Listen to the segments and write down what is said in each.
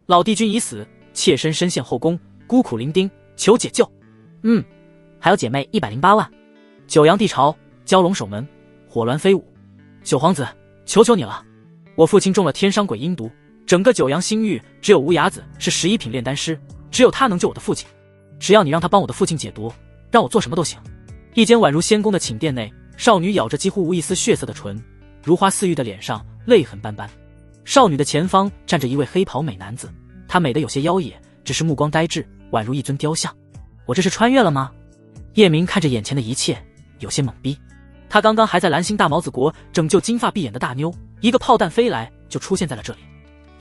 老帝君已死，妾身身陷后宫，孤苦伶仃，求解救。还有姐妹108万。九阳帝朝，蛟龙守门，火鸾飞舞。九皇子，求求你了，我父亲中了天伤鬼阴毒，整个九阳星域只有无崖子是11品炼丹师，只有他能救我的父亲。只要你让他帮我的父亲解毒，让我做什么都行。一间宛如仙宫的寝殿内，少女咬着几乎无一丝血色的唇，如花似玉的脸上泪痕斑斑。少女的前方站着一位黑袍美男子，他美得有些妖冶，只是目光呆滞，宛如一尊雕像。我这是穿越了吗？叶明看着眼前的一切，有些懵逼。他刚刚还在蓝星大毛子国拯救金发碧眼的大妞，一个炮弹飞来就出现在了这里。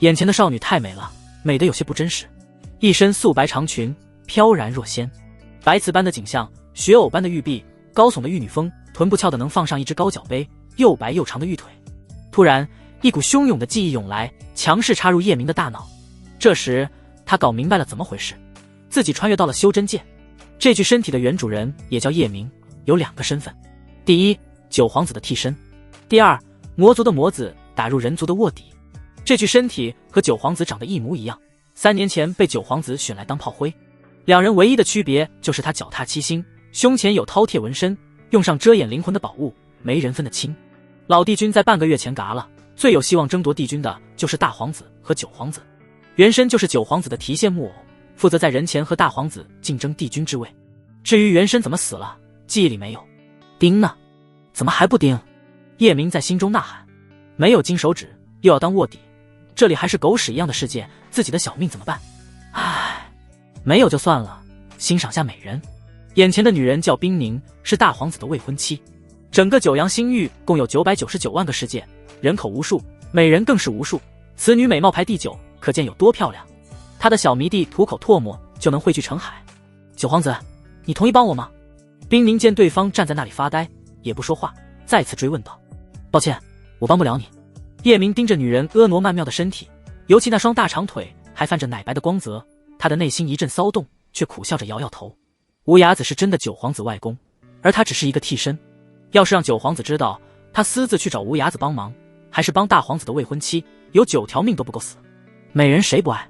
眼前的少女太美了，美得有些不真实。一身素白长裙，飘然若仙，白瓷般的景象，雪藕般的玉臂，高耸的玉女峰，臀部翘得能放上一只高脚杯，又白又长的玉腿。突然一股汹涌的记忆涌来，强势插入叶明的大脑。这时他搞明白了怎么回事，自己穿越到了修真界。这具身体的原主人也叫叶明，有2个身份：第一，九皇子的替身；第二，魔族的魔子打入人族的卧底。这具身体和九皇子长得一模一样，3年前被九皇子选来当炮灰。两人唯一的区别就是他脚踏七星，胸前有饕餮纹身，用上遮掩灵魂的宝物，没人分得清。老帝君在半个月前嘎了，最有希望争夺帝君的就是大皇子和九皇子。原身就是九皇子的提线木偶，负责在人前和大皇子竞争帝君之位。至于原身怎么死了，记忆里没有。钉呢？怎么还不钉？叶明在心中呐喊。没有金手指，又要当卧底，这里还是狗屎一样的世界，自己的小命怎么办？唉，没有就算了，欣赏下美人。眼前的女人叫冰宁，是大皇子的未婚妻。整个九阳星域共有999万个世界，人口无数，美人更是无数。此女美貌排第9，可见有多漂亮。她的小迷弟吐口唾沫就能汇聚成海。九皇子，你同意帮我吗？冰宁见对方站在那里发呆，也不说话，再次追问道。抱歉，我帮不了你。叶明盯着女人婀娜曼妙的身体，尤其那双大长腿还泛着奶白的光泽，他的内心一阵骚动，却苦笑着摇摇头。无崖子是真的九皇子外公，而他只是一个替身。要是让九皇子知道他私自去找无崖子帮忙，还是帮大皇子的未婚妻，有9条命都不够死。美人谁不爱？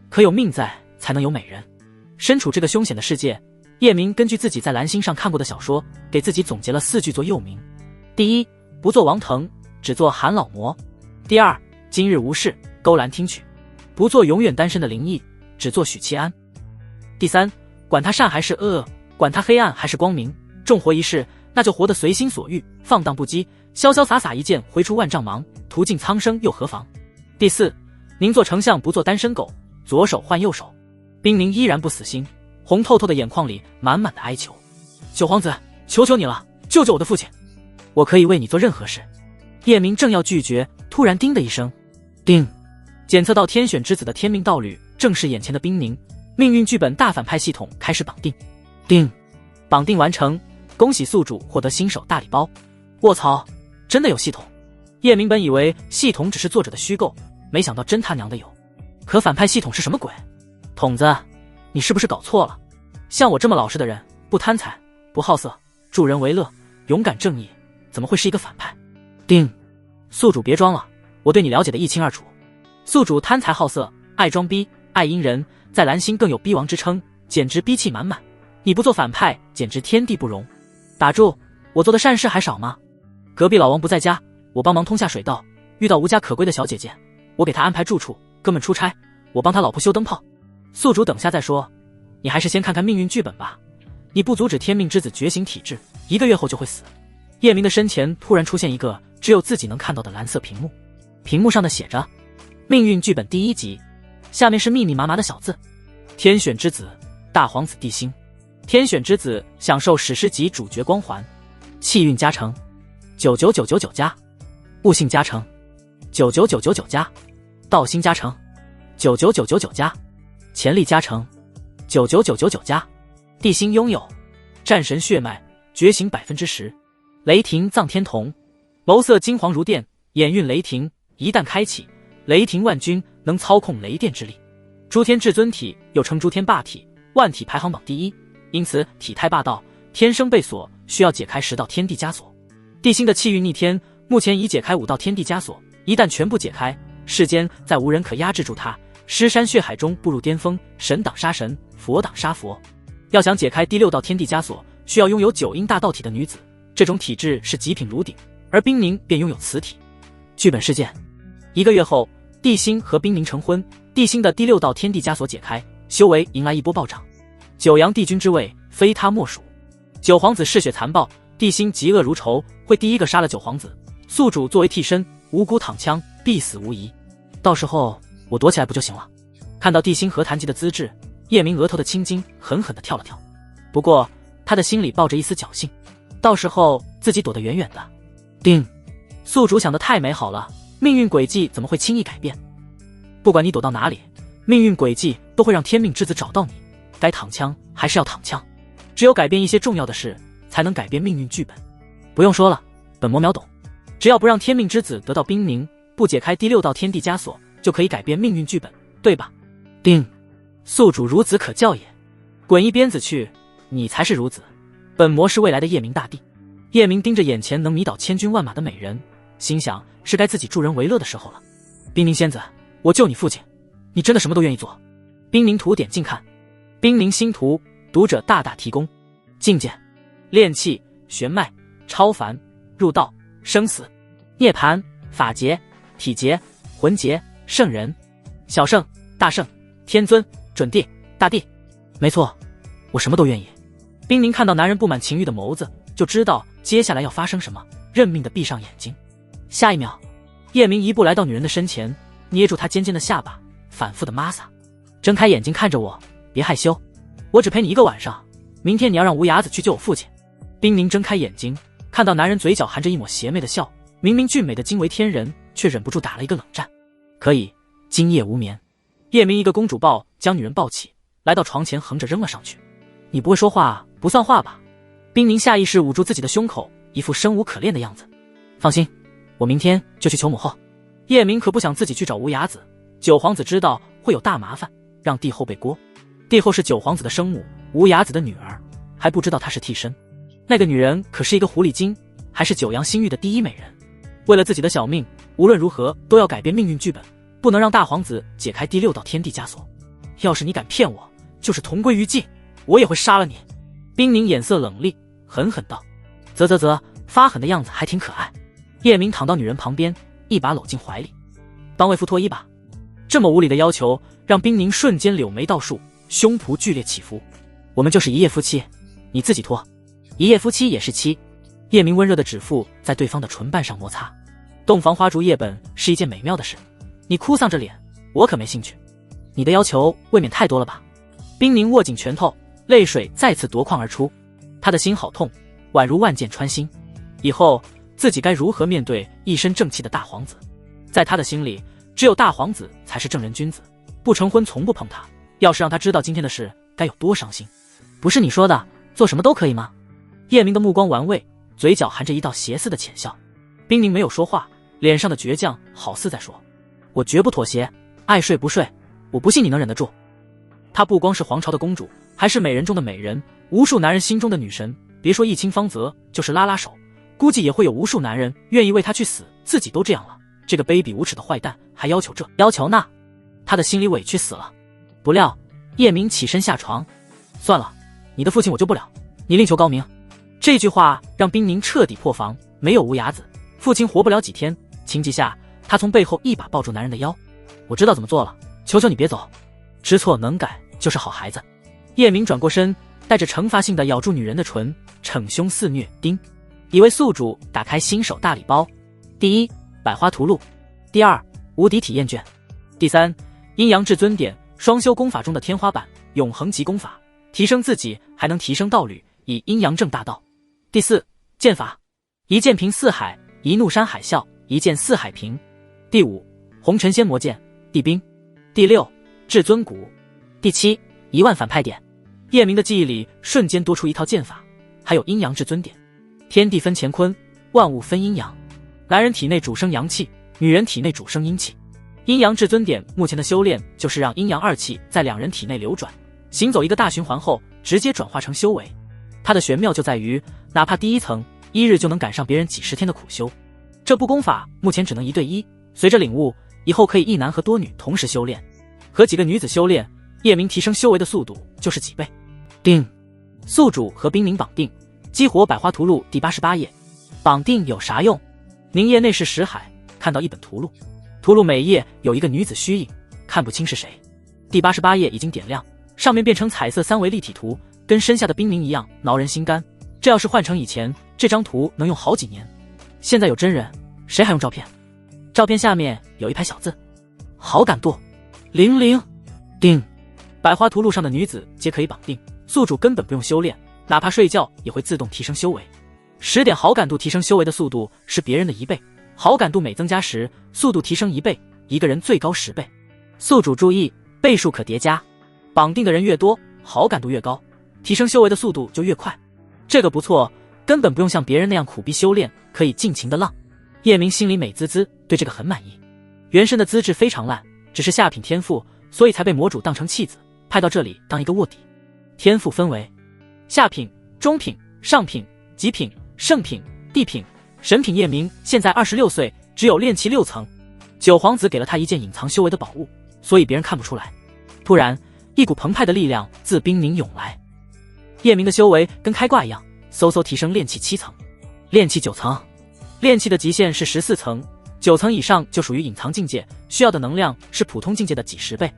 可有命在才能有美人。身处这个凶险的世界，叶明根据自己在蓝星上看过的小说，给自己总结了4句座右铭：第一，不做王腾，只做韩老魔；第二，今日无事，勾栏听曲，不做永远单身的灵异，只做许七安；第三，管他善还是恶，管他黑暗还是光明，重活一世，那就活得随心所欲，放荡不羁，潇潇洒洒一剑回出万丈芒，途尽苍生又何妨。第四，宁做丞相不做单身狗，左手换右手。冰宁依然不死心，红透透的眼眶里满满的哀求：九皇子，求求你了，救救我的父亲，我可以为你做任何事。叶明正要拒绝，突然叮的一声，叮，检测到天选之子的天命道侣正是眼前的冰宁，命运剧本大反派系统开始绑定。叮，绑定完成，恭喜宿主获得新手大礼包。卧槽，真的有系统。叶明本以为系统只是作者的虚构，没想到真他娘的有。可反派系统是什么鬼？筒子，你是不是搞错了？像我这么老实的人，不贪财，不好色，助人为乐，勇敢正义，怎么会是一个反派？叮，宿主别装了，我对你了解的一清二楚。宿主贪财好色，爱装逼，爱阴人，在蓝星更有逼王之称，简直逼气满满。你不做反派，简直天地不容。打住，我做的善事还少吗？隔壁老王不在家，我帮忙通下水道，遇到无家可归的小姐姐，我给她安排住处，哥们出差，我帮他老婆修灯泡。宿主等下再说，你还是先看看命运剧本吧。你不阻止天命之子觉醒体质，1个月后就会死。叶明的身前突然出现一个只有自己能看到的蓝色屏幕，屏幕上的写着命运剧本第1集，下面是密密麻麻的小字：天选之子，大皇子帝星。天选之子享受史诗级主角光环，气运加成99999加，悟性加成99999加，道心加成99999加，潜力加成99999加，地心拥有战神血脉觉醒10%，雷霆藏天瞳，眸色金黄如电，眼运雷霆，一旦开启，雷霆万钧，能操控雷电之力。诸天至尊体又称诸天霸体，万体排行榜第1，因此体态霸道，天生被锁，需要解开10道天地枷锁。地心的气运逆天，目前已解开5道天地枷锁，一旦全部解开，世间再无人可压制住它，尸山血海中步入巅峰，神挡杀神，佛挡杀佛。要想解开第6道天地枷锁，需要拥有9阴大道体的女子，这种体质是极品炉鼎，而冰宁便拥有此体。剧本事件：1个月后，帝辛和冰宁成婚，帝辛的第6道天地枷锁解开，修为迎来一波暴涨。九阳帝君之位非他莫属。九皇子嗜血残暴，帝辛嫉恶如仇，会第一个杀了九皇子。宿主作为替身，无辜躺枪，必死无疑。到时候我躲起来不就行了？看到帝辛和谈及的资质，叶明额头的青筋狠狠地跳了跳。不过他的心里抱着一丝侥幸，到时候自己躲得远远的。定，宿主想得太美好了，命运轨迹怎么会轻易改变？不管你躲到哪里，命运轨迹都会让天命之子找到你。该躺枪还是要躺枪，只有改变一些重要的事，才能改变命运剧本。不用说了，本魔秒懂，只要不让天命之子得到冰宁，不解开第6道天地枷锁，就可以改变命运剧本，对吧？定，宿主孺子可教也。滚一边子去，你才是孺子，本魔是未来的夜明大帝。叶明盯着眼前能迷倒千军万马的美人，心想是该自己助人为乐的时候了。冰宁仙子，我救你父亲，你真的什么都愿意做？冰宁图点近看。冰宁星图，读者大大提供。境界：炼气、玄脉、超凡、入道、生死、涅槃、法劫、体劫、魂劫、圣人、小圣、大圣、天尊、准帝、大帝。没错，我什么都愿意。冰宁看到男人布满情欲的眸子，就知道接下来要发生什么，认命的闭上眼睛。下一秒，叶明一步来到女人的身前，捏住她尖尖的下巴，反复的摩挲。睁开眼睛看着我，别害羞，我只陪你1个晚上，明天你要让无崖子去救我父亲。冰宁睁开眼睛，看到男人嘴角含着一抹邪魅的笑，明明俊美的惊为天人，却忍不住打了一个冷战。可以，今夜无眠。叶明一个公主抱将女人抱起，来到床前横着扔了上去。你不会说话不算话吧？冰宁下意识捂住自己的胸口，一副生无可恋的样子。放心，我明天就去求母后。叶明可不想自己去找无崖子，九皇子知道会有大麻烦，让帝后背锅。帝后是九皇子的生母，无崖子的女儿，还不知道她是替身。那个女人可是一个狐狸精，还是九阳星域的第一美人。为了自己的小命，无论如何都要改变命运剧本，不能让大皇子解开第6道天地枷锁。要是你敢骗我，就是同归于尽，我也会杀了你。冰宁眼色冷厉，狠狠道：啧，发狠的样子还挺可爱。叶明躺到女人旁边，一把搂进怀里。帮为夫脱衣吧。这么无理的要求，让冰宁瞬间柳眉倒竖，胸脯剧烈起伏。我们就是一夜夫妻，你自己脱。一夜夫妻也是妻。叶明温热的指腹在对方的唇瓣上摩擦。洞房花烛夜本是一件美妙的事，你哭丧着脸，我可没兴趣。你的要求未免太多了吧？冰宁握紧拳头，泪水再次夺眶而出。他的心好痛，宛如万箭穿心。以后自己该如何面对一身正气的大皇子？在他的心里，只有大皇子才是正人君子，不成婚从不碰他。要是让他知道今天的事，该有多伤心。不是你说的做什么都可以吗？叶明的目光玩味，嘴角含着一道邪似的浅笑。冰宁没有说话，脸上的倔强好似在说：我绝不妥协，爱睡不睡，我不信你能忍得住。她不光是皇朝的公主，还是美人中的美人，无数男人心中的女神。别说一清芳泽，就是拉拉手，估计也会有无数男人愿意为她去死。自己都这样了，这个卑鄙无耻的坏蛋还要求这要求那，他的心里委屈死了。不料叶明起身下床，算了，你的父亲我救不了，你另求高明。这句话让冰宁彻底破防，没有无崖子，父亲活不了几天。情急下，他从背后一把抱住男人的腰。我知道怎么做了，求求你别走。知错能改就是好孩子。叶明转过身，带着惩罚性的咬住女人的唇，逞凶肆虐。丁，一位宿主打开新手大礼包：第1，百花图录；第2，无敌体验券；第3，阴阳至尊典，双修功法中的天花板，永恒级功法，提升自己还能提升道侣，以阴阳正大道。第4，剑法，一剑平四海，一怒山海啸，一剑四海平。第5，红尘仙魔剑，地冰。第6，至尊骨。第7，1万反派点。叶明的记忆里瞬间多出一套剑法，还有阴阳至尊典。天地分乾坤，万物分阴阳。男人体内主生阳气，女人体内主生阴气。阴阳至尊典目前的修炼就是让阴阳二气在两人体内流转，行走一个大循环后直接转化成修为。它的玄妙就在于，哪怕第1层1日就能赶上别人几10天的苦修。这部功法目前只能1对1，随着领悟，以后可以一男和多女同时修炼。和几个女子修炼，叶明提升修为的速度就是几倍。定，宿主和冰凝绑定，激活百花图录第88页。绑定有啥用？凝液内视识海，看到一本图录，图录每页有一个女子虚影，看不清是谁。第88页已经点亮，上面变成彩色3维立体图，跟身下的冰凝一样挠人心肝。这要是换成以前，这张图能用好几年。现在有真人，谁还用照片？照片下面有一排小字，好感度00。定，百花图录上的女子皆可以绑定，宿主根本不用修炼，哪怕睡觉也会自动提升修为。10点好感度提升修为的速度是别人的1倍，好感度每增加10，速度提升1倍，一个人最高10倍。宿主注意，倍数可叠加，绑定的人越多，好感度越高，提升修为的速度就越快。这个不错，根本不用像别人那样苦逼修炼，可以尽情的浪。叶明心里美滋滋，对这个很满意。原身的资质非常烂，只是下品天赋，所以才被魔主当成弃子，派到这里当一个卧底。天赋分为下品、中品、上品、极品、圣品、地品、神品。叶明现在26岁，只有炼气6层。九皇子给了他一件隐藏修为的宝物，所以别人看不出来。突然，一股澎湃的力量自冰凝涌来，叶明的修为跟开挂一样，嗖嗖提升炼气7层，炼气9层。炼气的极限是14层，9层以上就属于隐藏境界，需要的能量是普通境界的几10倍。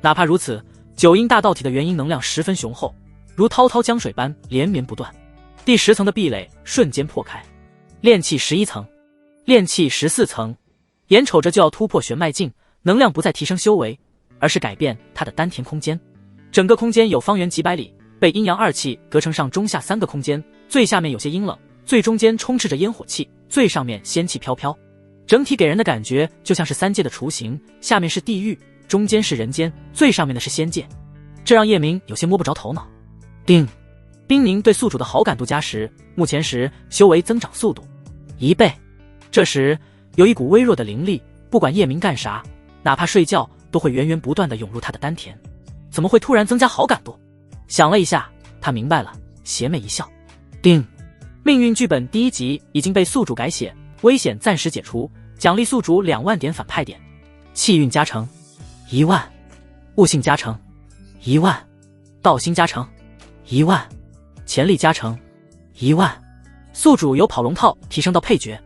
哪怕如此，九阴大道体的元阴能量十分雄厚，如滔滔江水般连绵不断。第10层的壁垒瞬间破开，炼气11层，炼气14层，眼瞅着就要突破玄脉境，能量不再提升修为，而是改变他的丹田空间。整个空间有方圆几百里，被阴阳2气隔成上中下3个空间，最下面有些阴冷，最中间充斥着烟火气，最上面仙气飘飘，整体给人的感觉就像是3界的雏形，下面是地狱，中间是人间，最上面的是仙界，这让叶明有些摸不着头脑。定，冰凝对宿主的好感度加10，目前时修为增长速度1倍。这时有一股微弱的灵力，不管叶明干啥，哪怕睡觉都会源源不断地涌入他的丹田。怎么会突然增加好感度？想了一下，他明白了，邪魅一笑。定，命运剧本第1集已经被宿主改写，危险暂时解除，奖励宿主2万点反派点，气运加成1万，悟性加成1万，道心加成1万，潜力加成1万。宿主由跑龙套提升到配角。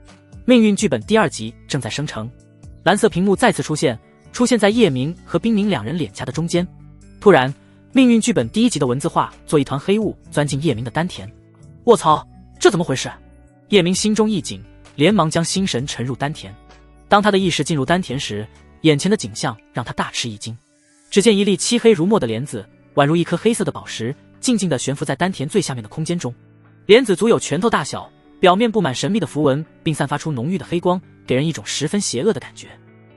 命运剧本第2集正在生成，蓝色屏幕再次出现在叶明和冰凝2人脸颊的中间。突然，命运剧本第1集的文字化做一团黑雾钻进叶明的丹田。卧槽，这怎么回事？叶明心中一紧，连忙将心神沉入丹田。当他的意识进入丹田时，眼前的景象让他大吃一惊。只见一粒漆黑如墨的莲子，宛如一颗黑色的宝石，静静地悬浮在丹田最下面的空间中。莲子足有拳头大小，表面布满神秘的符文，并散发出浓郁的黑光，给人一种十分邪恶的感觉。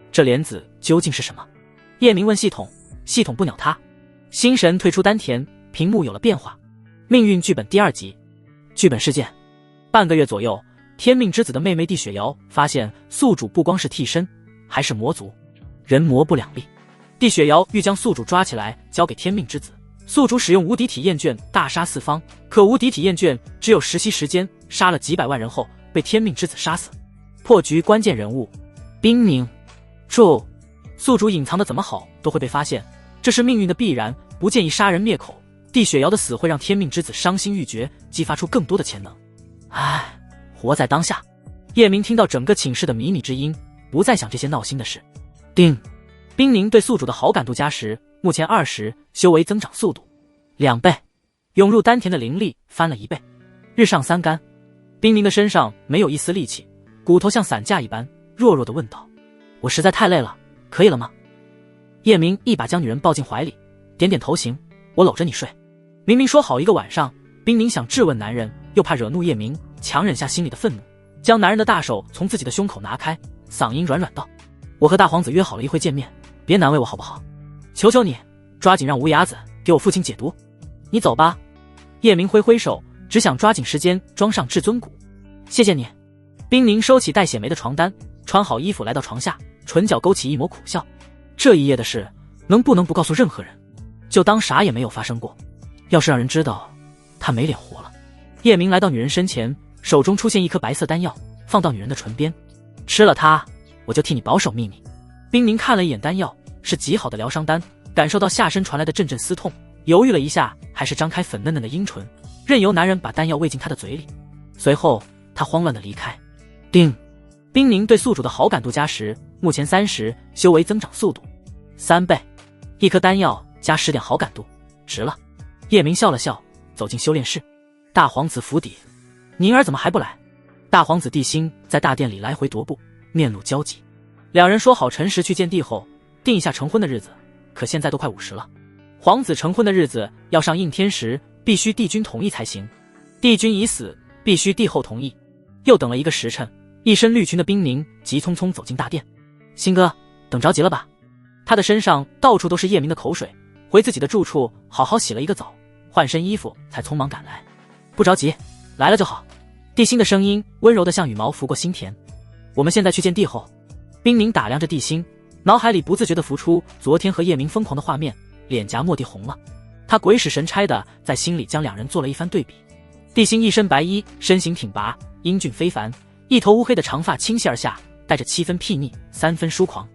这莲子究竟是什么？叶明问系统，系统不鸟他。心神退出丹田，屏幕有了变化。命运剧本第2集，剧本事件。半个月左右，天命之子的妹妹帝雪瑶发现宿主不光是替身，还是魔族，人魔不两立。帝雪瑶欲将宿主抓起来交给天命之子，宿主使用无敌体验卷大杀四方，可无敌体验卷只有10息时间，杀了几百万人后被天命之子杀死。破局关键人物冰凝。宿主隐藏的怎么好都会被发现，这是命运的必然，不建议杀人灭口。帝雪瑶的死会让天命之子伤心欲绝，激发出更多的潜能。唉，活在当下。叶明听到整个寝室的靡靡之音，不再想这些闹心的事。定，冰凝对宿主的好感度加10，目前20，修为增长速度2倍，涌入丹田的灵力翻了1倍。日上三竿。冰凝的身上没有一丝力气，骨头像散架一般，弱弱地问道：我实在太累了，可以了吗？叶明一把将女人抱进怀里，点点头行，我搂着你睡。明明说好一个晚上，冰凝想质问男人，又怕惹怒叶明，强忍下心里的愤怒，将男人的大手从自己的胸口拿开，嗓音软软道：我和大皇子约好了一会见面，别难为我好不好？求求你，抓紧让无崖子给我父亲解毒。你走吧。叶明挥挥手，只想抓紧时间装上至尊骨。谢谢你。冰凝收起带血霉的床单，穿好衣服来到床下，唇角勾起一抹苦笑。这一夜的事能不能不告诉任何人，就当啥也没有发生过。要是让人知道，他没脸活了。叶明来到女人身前，手中出现一颗白色丹药，放到女人的唇边。吃了它，我就替你保守秘密。冰凝看了一眼丹药，是极好的疗伤丹，感受到下身传来的阵阵撕痛，犹豫了一下，还是张开粉嫩嫩的阴唇，任由男人把丹药喂进她的嘴里。随后她慌乱地离开。叮，冰凝对宿主的好感度加10，目前30，修为增长速度3倍，1颗丹药加10点好感度，值了。叶明笑了笑，走进修炼室。大皇子府邸，宁儿怎么还不来？大皇子帝辛在大殿里来回踱步，面露焦急。两人说好辰时去见帝后，定一下成婚的日子，可现在都快50了。皇子成婚的日子要上应天时，必须帝君同意才行。帝君已死，必须帝后同意。又等了一个时辰，一身绿裙的冰凝急匆匆走进大殿。辛哥，等着急了吧？他的身上到处都是叶明的口水，回自己的住处好好洗了一个澡，换身衣服才匆忙赶来。不着急，来了就好。帝辛的声音温柔的像羽毛拂过心田。我们现在去见帝后。冰凝打量着帝辛，脑海里不自觉地浮出昨天和叶明疯狂的画面，脸颊蓦地红了。他鬼使神差的在心里将两人做了一番对比。帝辛一身白衣，身形挺拔，英俊非凡，一头乌黑的长发倾泻而下，带着7分睥睨，3分疏狂，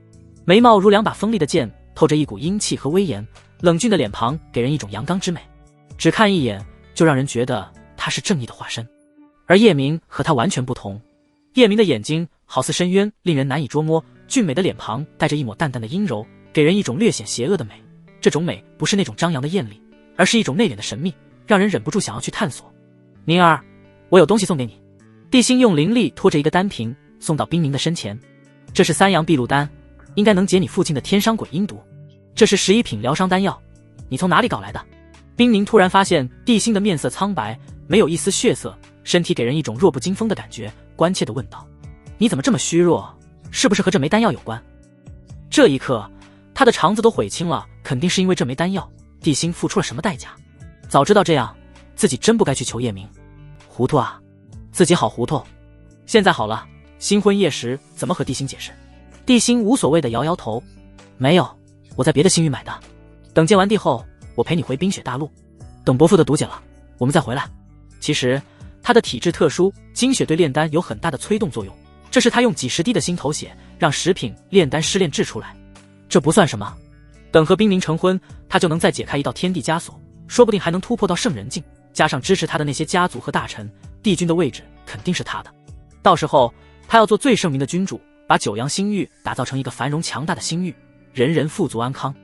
眉毛如2把锋利的剑，透着一股英气和威严，冷峻的脸庞给人一种阳刚之美，只看一眼就让人觉得他是正义的化身。而叶明和他完全不同，叶明的眼睛好似深渊，令人难以捉摸，俊美的脸庞带着一抹淡淡的阴柔，给人一种略显邪恶的美。这种美不是那种张扬的艳丽，而是一种内敛的神秘，让人忍不住想要去探索。宁儿，我有东西送给你。帝辛用灵力拖着一个丹瓶送到冰凝的身前，这是3阳碧露丹，应该能解你父亲的天伤鬼阴毒。这是11品疗伤丹药，你从哪里搞来的？冰凝突然发现帝辛的面色苍白，没有一丝血色，身体给人一种弱不禁风的感觉，关切地问道：你怎么这么虚弱？是不是和这枚丹药有关？这一刻他的肠子都悔青了，肯定是因为这枚丹药，帝辛付出了什么代价？早知道这样，自己真不该去求叶明。糊涂啊，自己好糊涂。现在好了，新婚夜时怎么和帝辛解释？帝辛无所谓的摇摇头，没有，我在别的星域买的。等见完帝后，我陪你回冰雪大陆，等伯父的毒解了，我们再回来。其实他的体质特殊，精血对炼丹有很大的催动作用，这是他用几十滴的心头血让10品炼丹师炼制出来。这不算什么，等和冰凝成婚，他就能再解开一道天地枷锁，说不定还能突破到圣人境，加上支持他的那些家族和大臣，帝君的位置肯定是他的。到时候他要做最圣明的君主，把9阳星域打造成一个繁荣强大的星域，人人富足安康。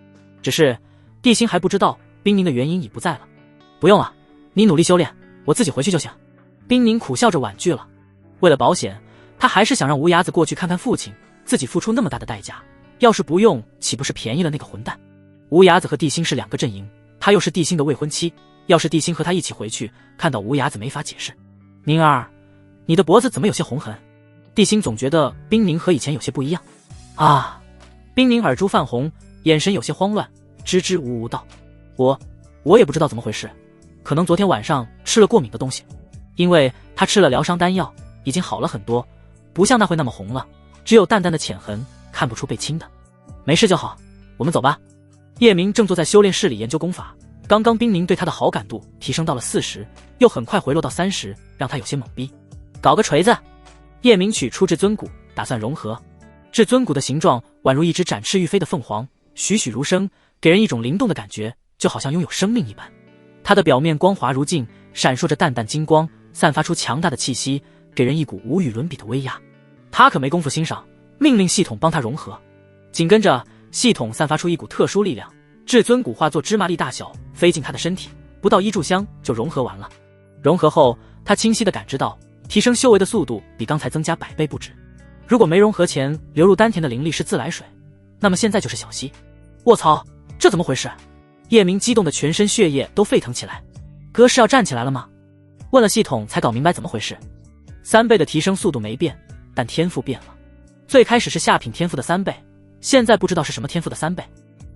只是帝辛还不知道冰凝的原因已不在了。不用了，你努力修炼，我自己回去就行。冰凝苦笑着婉拒了。为了保险，他还是想让无崖子过去看看父亲，自己付出那么大的代价，要是不用，岂不是便宜了那个混蛋？无崖子和帝辛是2个阵营，他又是帝辛的未婚妻，要是帝辛和他一起回去，看到无崖子没法解释。宁儿，你的脖子怎么有些红痕？帝辛总觉得冰凝和以前有些不一样。啊！冰凝耳珠泛红，眼神有些慌乱，支支吾吾道：我也不知道怎么回事，可能昨天晚上吃了过敏的东西，因为他吃了疗伤丹药，已经好了很多，不像那会那么红了，只有淡淡的浅痕，看不出被侵的。没事就好，我们走吧。叶明正坐在修炼室里研究功法，刚刚冰凝对他的好感度提升到了40，又很快回落到30，让他有些懵逼。搞个锤子！叶明取出至尊骨，打算融合。至尊骨的形状宛如一只展翅欲飞的凤凰，栩栩如生，给人一种灵动的感觉，就好像拥有生命一般。它的表面光滑如镜，闪烁着淡淡金光，散发出强大的气息，给人一股无与伦比的威压。他可没工夫欣赏，命令系统帮他融合。紧跟着，系统散发出一股特殊力量，至尊骨化作芝麻粒大小，飞进他的身体，不到1炷香就融合完了。融合后，他清晰地感知到，提升修为的速度比刚才增加100倍不止。如果没融合前流入丹田的灵力是自来水，那么现在就是小溪。卧槽，这怎么回事？叶明激动的全身血液都沸腾起来。哥是要站起来了吗？问了系统才搞明白怎么回事。3倍的提升速度没变，但天赋变了。最开始是下品天赋的3倍，现在不知道是什么天赋的3倍。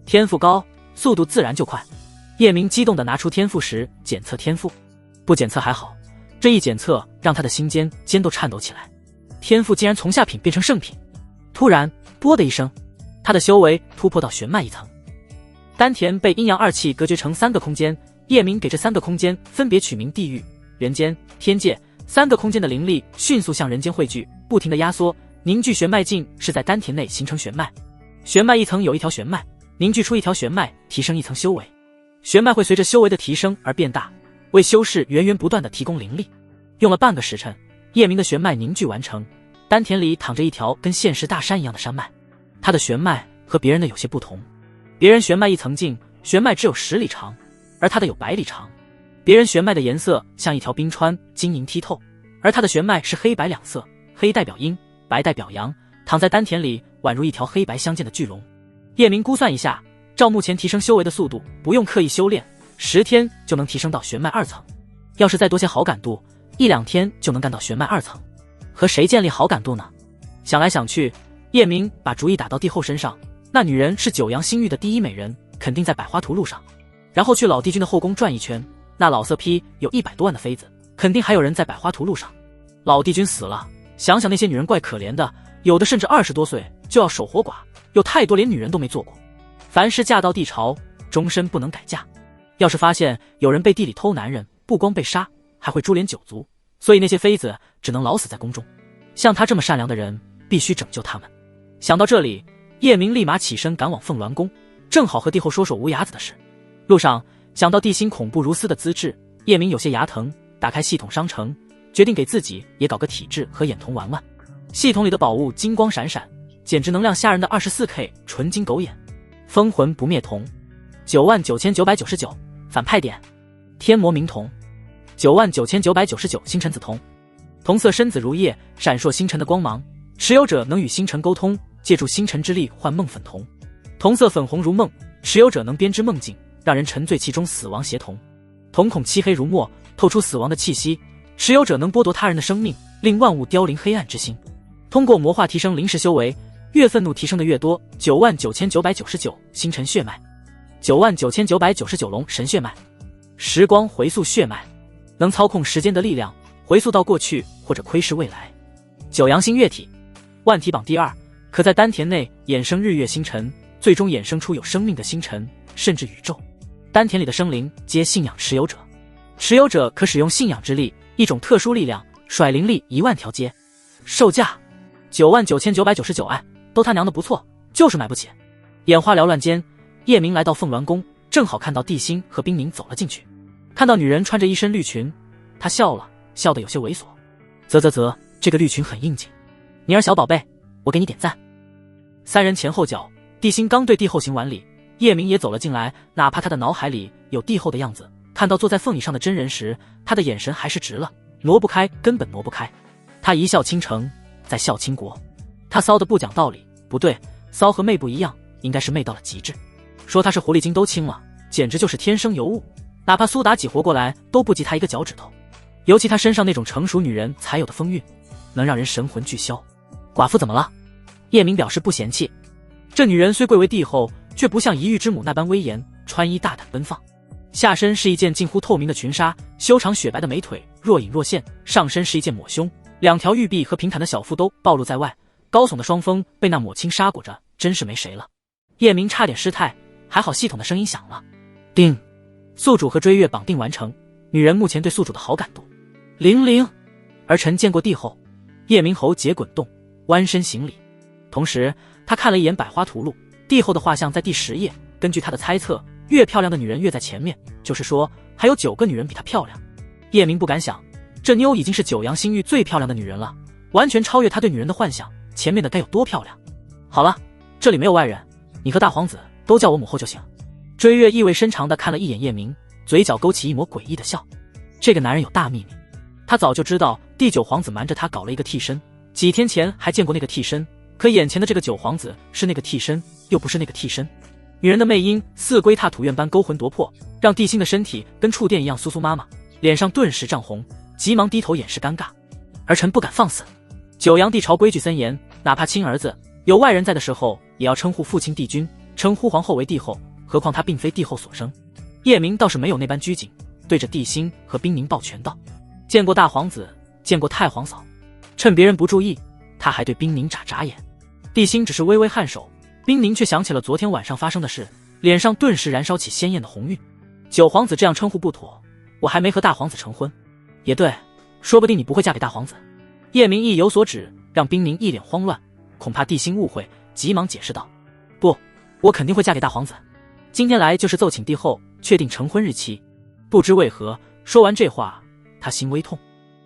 天赋高，速度自然就快。叶明激动地拿出天赋石检测天赋，不检测还好，这一检测让他的心尖都颤抖起来。天赋竟然从下品变成圣品。突然，啵的一声，他的修为突破到玄脉一层。丹田被阴阳2气隔绝成3个空间，叶明给这3个空间分别取名地狱、人间、天界。3个空间的灵力迅速向人间汇聚，不停地压缩凝聚玄脉镜，是在丹田内形成玄脉。玄脉一层有一条玄脉，凝聚出一条玄脉，提升一层修为。玄脉会随着修为的提升而变大，为修士源源不断地提供灵力。用了半个时辰，叶明的玄脉凝聚完成，丹田里躺着一条跟现实大山一样的山脉。他的玄脉和别人的有些不同，别人玄脉一层径，玄脉只有10里长，而他的有100里长。别人玄脉的颜色像一条冰川，晶莹剔透，而他的玄脉是黑白两色，黑代表阴，白代表阳，躺在丹田里宛如一条黑白相间的巨龙。叶明估算一下，照目前提升修为的速度，不用刻意修炼，10天就能提升到玄脉2层。要是再多些好感度，1、2天就能干到玄脉2层。和谁建立好感度呢？想来想去，叶明把主意打到帝后身上。那女人是九阳新域的第一美人，肯定在百花图路上。然后去老帝君的后宫转一圈，那老色批有100多万的妃子，肯定还有人在百花图路上。老帝君死了，想想那些女人怪可怜的，有的甚至20多岁就要守活寡，有太多连女人都没做过。凡是嫁到帝朝，终身不能改嫁。要是发现有人背地里偷男人，不光被杀，还会株连9族，所以那些妃子只能老死在宫中。像他这么善良的人，必须拯救他们。想到这里，叶明立马起身赶往凤鸾宫，正好和帝后说说无崖子的事。路上想到帝辛恐怖如斯的资质，叶明有些牙疼，打开系统商城，决定给自己也搞个体质和眼瞳玩玩。系统里的宝物金光闪闪，简直能量吓人的 24K 纯金狗眼。封魂不灭瞳99999，反派点天魔明瞳99999，星辰紫瞳。瞳色深紫如夜，闪烁星辰的光芒，持有者能与星辰沟通，借助星辰之力换梦粉瞳。瞳色粉红如梦，持有者能编织梦境，让人沉醉其中，死亡协同。瞳孔漆黑如墨，透出死亡的气息，持有者能剥夺他人的生命，令万物凋零黑暗之心。通过魔化提升临时修为，越愤怒提升的越多99999，星辰血脉99999龙神血脉。时光回溯血脉，能操控时间的力量，回溯到过去或者窥视未来。九阳星月体，万体榜第2，可在丹田内衍生日月星辰，最终衍生出有生命的星辰，甚至宇宙。丹田里的生灵皆信仰持有者，持有者可使用信仰之力，一种特殊力量，甩灵力1万条街。售价99999，哎，都他娘的不错，就是买不起。眼花缭乱间，叶明来到凤鸾宫，正好看到帝辛和冰凝走了进去。看到女人穿着一身绿裙，他笑了，笑得有些猥琐。啧，这个绿裙很应景。妮儿小宝贝，我给你点赞。3人前后脚，帝辛刚对帝后行完礼，叶明也走了进来。哪怕他的脑海里有帝后的样子，看到坐在凤椅上的真人时，他的眼神还是直了，挪不开，根本挪不开。他一笑倾城，在笑倾国。他骚的不讲道理，不对，骚和媚不一样，应该是媚到了极致。说他是狐狸精都轻了，简直就是天生尤物，哪怕苏妲己活过来都不及他一个脚趾头。尤其他身上那种成熟女人才有的风韵，能让人神魂俱消。寡妇怎么了？叶明表示不嫌弃。这女人虽贵为帝后，却不像一玉之母那般威严，穿衣大胆奔放。下身是一件近乎透明的裙纱，修长雪白的美腿若隐若现，上身是一件抹胸，2条玉臂和平坦的小腹都暴露在外，高耸的双峰被那抹青纱裹着，真是没谁了。叶明差点失态，还好系统的声音响了。叮，宿主和追月绑定完成，女人目前对宿主的好感度00。儿臣见过帝后。叶明喉结滚动，弯身行礼。同时他看了一眼百花图录，帝后的画像在第10页，根据他的猜测，越漂亮的女人越在前面，就是说还有9个女人比她漂亮。叶明不敢想，这妞已经是九阳星域最漂亮的女人了，完全超越他对女人的幻想，前面的该有多漂亮。好了，这里没有外人，你和大皇子都叫我母后就行。追月意味深长地看了一眼叶明，嘴角勾起一抹诡异的笑。这个男人有大秘密，他早就知道第9皇子瞒着他搞了一个替身，几天前还见过那个替身，可眼前的这个9皇子是那个替身，又不是那个替身。女人的魅音似龟踏土院般勾魂夺魄，让帝辛的身体跟触电一样酥酥麻麻，脸上顿时涨红，急忙低头掩饰尴尬。儿臣不敢放肆。九阳帝朝规矩森严，哪怕亲儿子有外人在的时候，也要称呼父亲帝君，称呼皇后为帝后，何况他并非帝后所生。叶明倒是没有那般拘谨，对着帝辛和冰凝抱拳道：见过大皇子，见过太皇嫂。趁别人不注意，他还对冰凝眨眨眼。帝辛只是微微颔首，冰凝却想起了昨天晚上发生的事，脸上顿时燃烧起鲜艳的红晕。9皇子这样称呼不妥，我还没和大皇子成婚。也对，说不定你不会嫁给大皇子。叶明意有所指，让冰凝一脸慌乱，恐怕帝辛误会，急忙解释道：不，我肯定会嫁给大皇子。今天来就是奏请帝后确定成婚日期。不知为何，说完这话，他心微痛。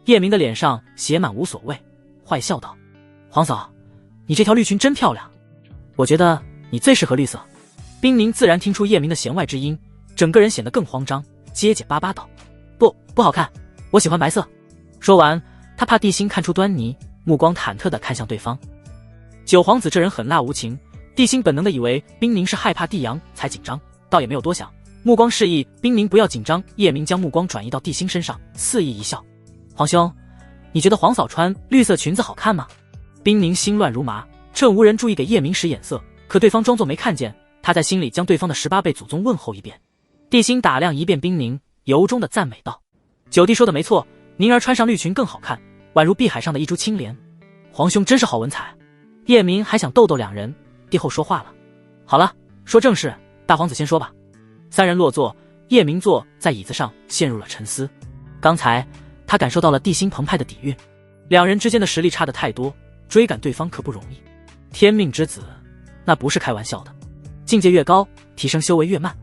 叶明的脸上写满无所谓，坏笑道：皇嫂，你这条绿裙真漂亮，我觉得你最适合绿色。冰宁自然听出叶明的弦外之音，整个人显得更慌张，结结巴巴道：不好看，我喜欢白色。说完，他怕帝辛看出端倪，目光忐忑地看向对方。九皇子这人狠辣无情，帝辛本能地以为冰宁是害怕帝阳才紧张，倒也没有多想，目光示意冰宁不要紧张。叶明将目光转移到帝辛身上，肆意一笑：皇兄，你觉得皇嫂穿绿色裙子好看吗？冰宁心乱如麻，趁无人注意给叶明使眼色，可对方装作没看见，他在心里将对方的18辈祖宗问候一遍。帝辛打量一遍冰宁，由衷地赞美道：九弟说的没错，宁儿穿上绿裙更好看，宛如碧海上的一株青莲。皇兄真是好文采。叶明还想逗逗两人，帝后说话了：好了，说正事，大皇子先说吧。三人落座，叶明坐在椅子上陷入了沉思。刚才他感受到了帝辛澎湃的底蕴，两人之间的实力差得太多，追赶对方可不容易。天命之子那不是开玩笑的，境界越高，提升修为越慢。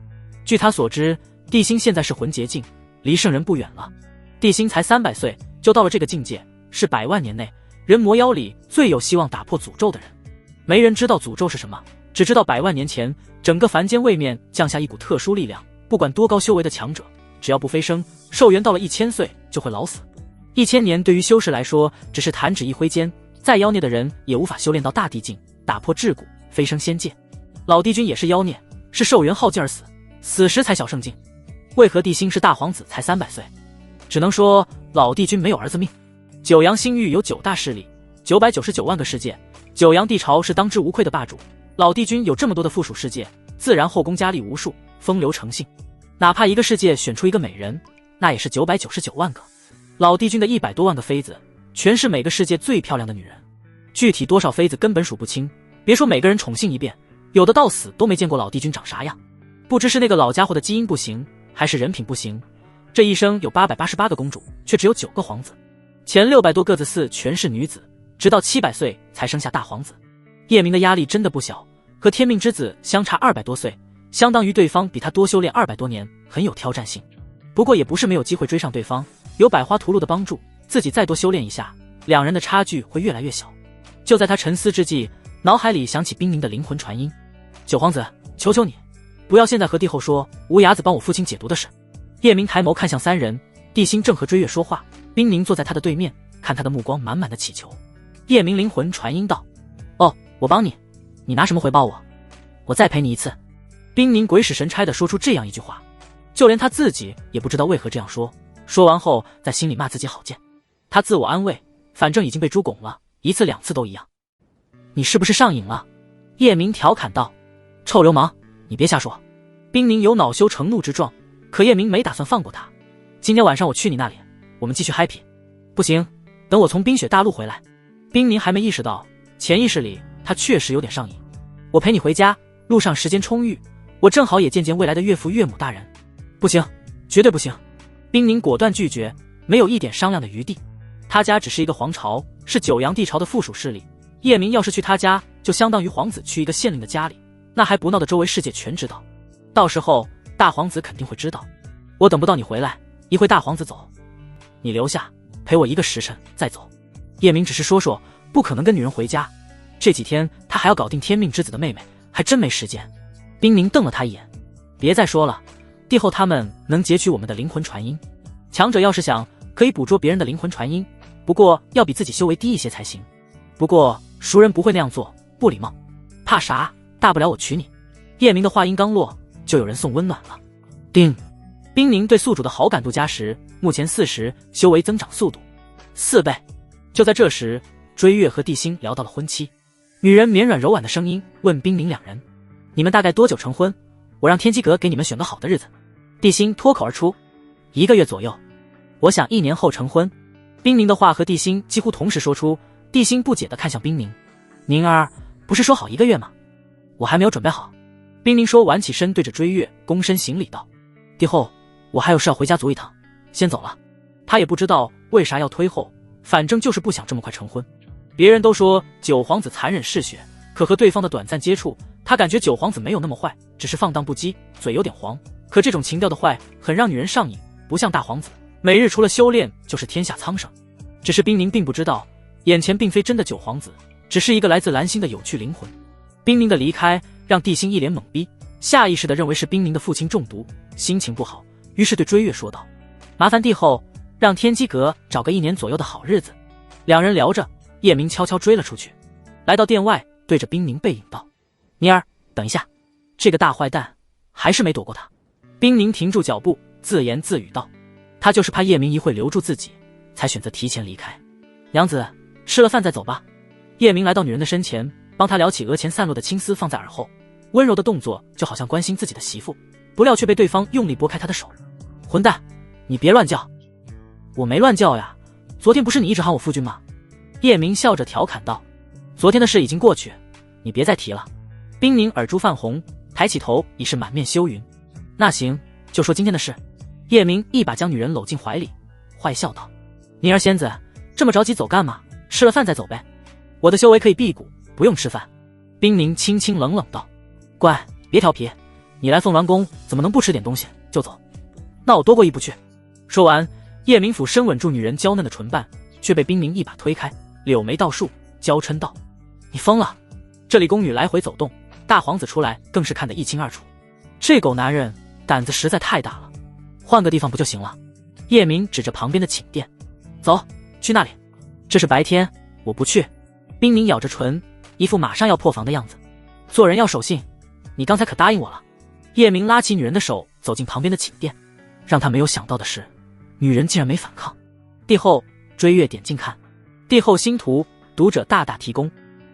据他所知，帝辛现在是魂结境，离圣人不远了。帝辛才300岁就到了这个境界，是100万年内人魔妖里最有希望打破诅咒的人。没人知道诅咒是什么，只知道100万年前整个凡间位面降下一股特殊力量，不管多高修为的强者，只要不飞升，寿元到了1000岁就会老死。1000年对于修士来说只是弹指一挥间，再妖孽的人也无法修炼到大地境，打破桎梏，飞升仙界。老帝君也是妖孽，是寿元耗尽而死，死时才小圣境。为何帝辛是大皇子才300岁？只能说老帝君没有儿子命。九阳星域有9大势力，999万个世界，九阳帝朝是当之无愧的霸主。老帝君有这么多的附属世界，自然后宫佳丽无数，风流成性。哪怕一个世界选出一个美人，那也是999万个。老帝君的100多万个妃子，全是每个世界最漂亮的女人。具体多少妃子根本数不清，别说每个人宠幸一遍，有的到死都没见过老帝君长啥样。不知是那个老家伙的基因不行，还是人品不行，这一生有888个公主，却只有9个皇子。前600多个子嗣全是女子，直到700岁才生下大皇子。叶明的压力真的不小，和天命之子相差200多岁，相当于对方比他多修炼200多年，很有挑战性。不过也不是没有机会追上对方，有百花屠戮的帮助，自己再多修炼一下，两人的差距会越来越小。就在他沉思之际，脑海里响起冰宁的灵魂传音：九皇子，求求你，不要现在和帝后说无崖子帮我父亲解毒的事。叶明抬眸看向三人，帝辛正和追月说话，冰宁坐在他的对面，看他的目光满满的祈求。叶明灵魂传音道：哦，我帮你，你拿什么回报我？我再陪你一次。冰宁鬼使神差地说出这样一句话，就连他自己也不知道为何这样说。说完后在心里骂自己好贱。他自我安慰，反正已经被猪拱了，1次2次都一样。你是不是上瘾了？叶明调侃道。臭流氓，你别瞎说。冰宁有恼羞成怒之状，可叶明没打算放过他。今天晚上我去你那里，我们继续 happy。 不行，等我从冰雪大陆回来。冰宁还没意识到，潜意识里他确实有点上瘾。我陪你回家，路上时间充裕，我正好也见见未来的岳父岳母大人。不行，绝对不行。冰宁果断拒绝，没有一点商量的余地。他家只是一个皇朝，是九阳帝朝的附属势力，叶明要是去他家，就相当于皇子去一个县令的家里，那还不闹得周围世界全知道。到时候大皇子肯定会知道。我等不到你回来，一会大皇子走，你留下陪我1个时辰再走。叶明只是说说，不可能跟女人回家，这几天他还要搞定天命之子的妹妹，还真没时间。冰宁瞪了他一眼，别再说了，帝后他们能截取我们的灵魂传音，强者要是想可以捕捉别人的灵魂传音，不过要比自己修为低一些才行。不过熟人不会那样做，不礼貌。怕啥？大不了我娶你。叶明的话音刚落，就有人送温暖了。叮！冰宁对宿主的好感度加10，目前40，修为增长速度4倍。就在这时，追月和帝辛聊到了婚期。女人绵软柔婉的声音问冰宁两人：你们大概多久成婚？我让天机阁给你们选个好的日子。帝辛脱口而出：1个月左右。我想1年后成婚。冰宁的话和帝辛几乎同时说出，帝辛不解地看向冰宁：宁儿，不是说好1个月吗？我还没有准备好。冰宁说完起身对着追月躬身行礼道：帝后，我还有事要回家族一趟，先走了。他也不知道为啥要推后，反正就是不想这么快成婚。别人都说九皇子残忍嗜血，可和对方的短暂接触，他感觉九皇子没有那么坏，只是放荡不羁，嘴有点黄。可这种情调的坏很让女人上瘾，不像大皇子，每日除了修炼就是天下苍生。只是冰宁并不知道，眼前并非真的九皇子，只是一个来自蓝星的有趣灵魂。冰宁的离开让地心一脸懵逼，下意识地认为是冰宁的父亲中毒，心情不好，于是对追月说道：“麻烦帝后让天机阁找个1年左右的好日子。”两人聊着，叶明悄悄追了出去，来到殿外，对着冰宁背影道：“宁儿，等一下。”这个大坏蛋还是没躲过他。冰宁停住脚步，自言自语道：“他就是怕叶明一会留住自己，才选择提前离开。娘子，吃了饭再走吧。”叶明来到女人的身前，帮她撩起额前散落的青丝，放在耳后，温柔的动作就好像关心自己的媳妇，不料却被对方用力拨开他的手。“混蛋，你别乱叫！”“我没乱叫呀，昨天不是你一直喊我夫君吗？”叶明笑着调侃道。“昨天的事已经过去，你别再提了。”冰宁耳珠泛红，抬起头已是满面羞云。“那行，就说今天的事。”叶明一把将女人搂进怀里，坏笑道：“宁儿仙子，这么着急走干嘛？吃了饭再走呗。我的修为可以辟谷，不用吃饭。”冰宁轻轻冷冷道：“乖，别调皮，你来凤鸾宫怎么能不吃点东西就走？那我多过意不去。”说完，叶明甫深吻住女人娇嫩的唇瓣，却被冰宁一把推开，柳眉倒竖，娇嗔道：“你疯了！”这里宫女来回走动，大皇子出来更是看得一清二楚。这狗男人胆子实在太大了，换个地方不就行了？叶明指着旁边的寝殿：“走，去那里。”“这是白天，我不去。”冰宁咬着唇，一副马上要破防的样子。“做人要守信，你刚才可答应我了。”叶明拉起女人的手，走进旁边的寝殿。让他没有想到的是，女人竟然没反抗。帝后，追月点进看。帝后星图，读者大大提供。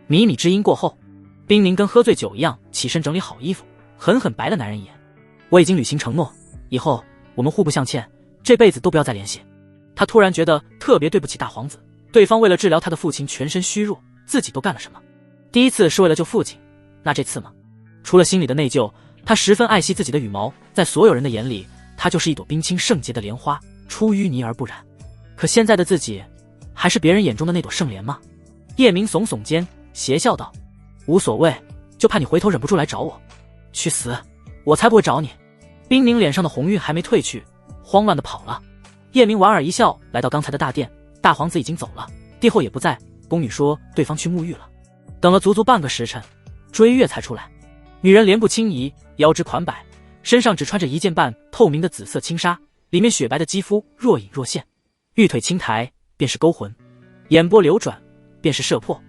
靡靡之音过后，冰宁跟喝醉酒一样，起身整理好衣服，狠狠白了男人一眼：“我已经履行承诺，以后我们互不相欠，这辈子都不要再联系。”他突然觉得特别对不起大皇子，对方为了治疗他的父亲全身虚弱，自己都干了什么？第一次是为了救父亲，那这次吗？除了心里的内疚，他十分爱惜自己的羽毛，在所有人的眼里，他就是一朵冰清圣洁的莲花，出淤泥而不染。可现在的自己，还是别人眼中的那朵圣莲吗？叶明耸耸肩，邪笑道：“无所谓，就怕你回头忍不住来找我。去死，我才不会找你。”冰宁脸上的红晕还没褪去，慌乱的跑了。叶明莞尔一笑，来到刚才的大殿，大皇子已经走了，帝后也不在，宫女说对方去沐浴了。等了足足半个时辰，追月才出来。女人脸部轻移，腰肢款摆，身上只穿着一件半透明的紫色轻纱，里面雪白的肌肤若隐若现，玉腿轻抬便是勾魂，眼波流转便是射魄。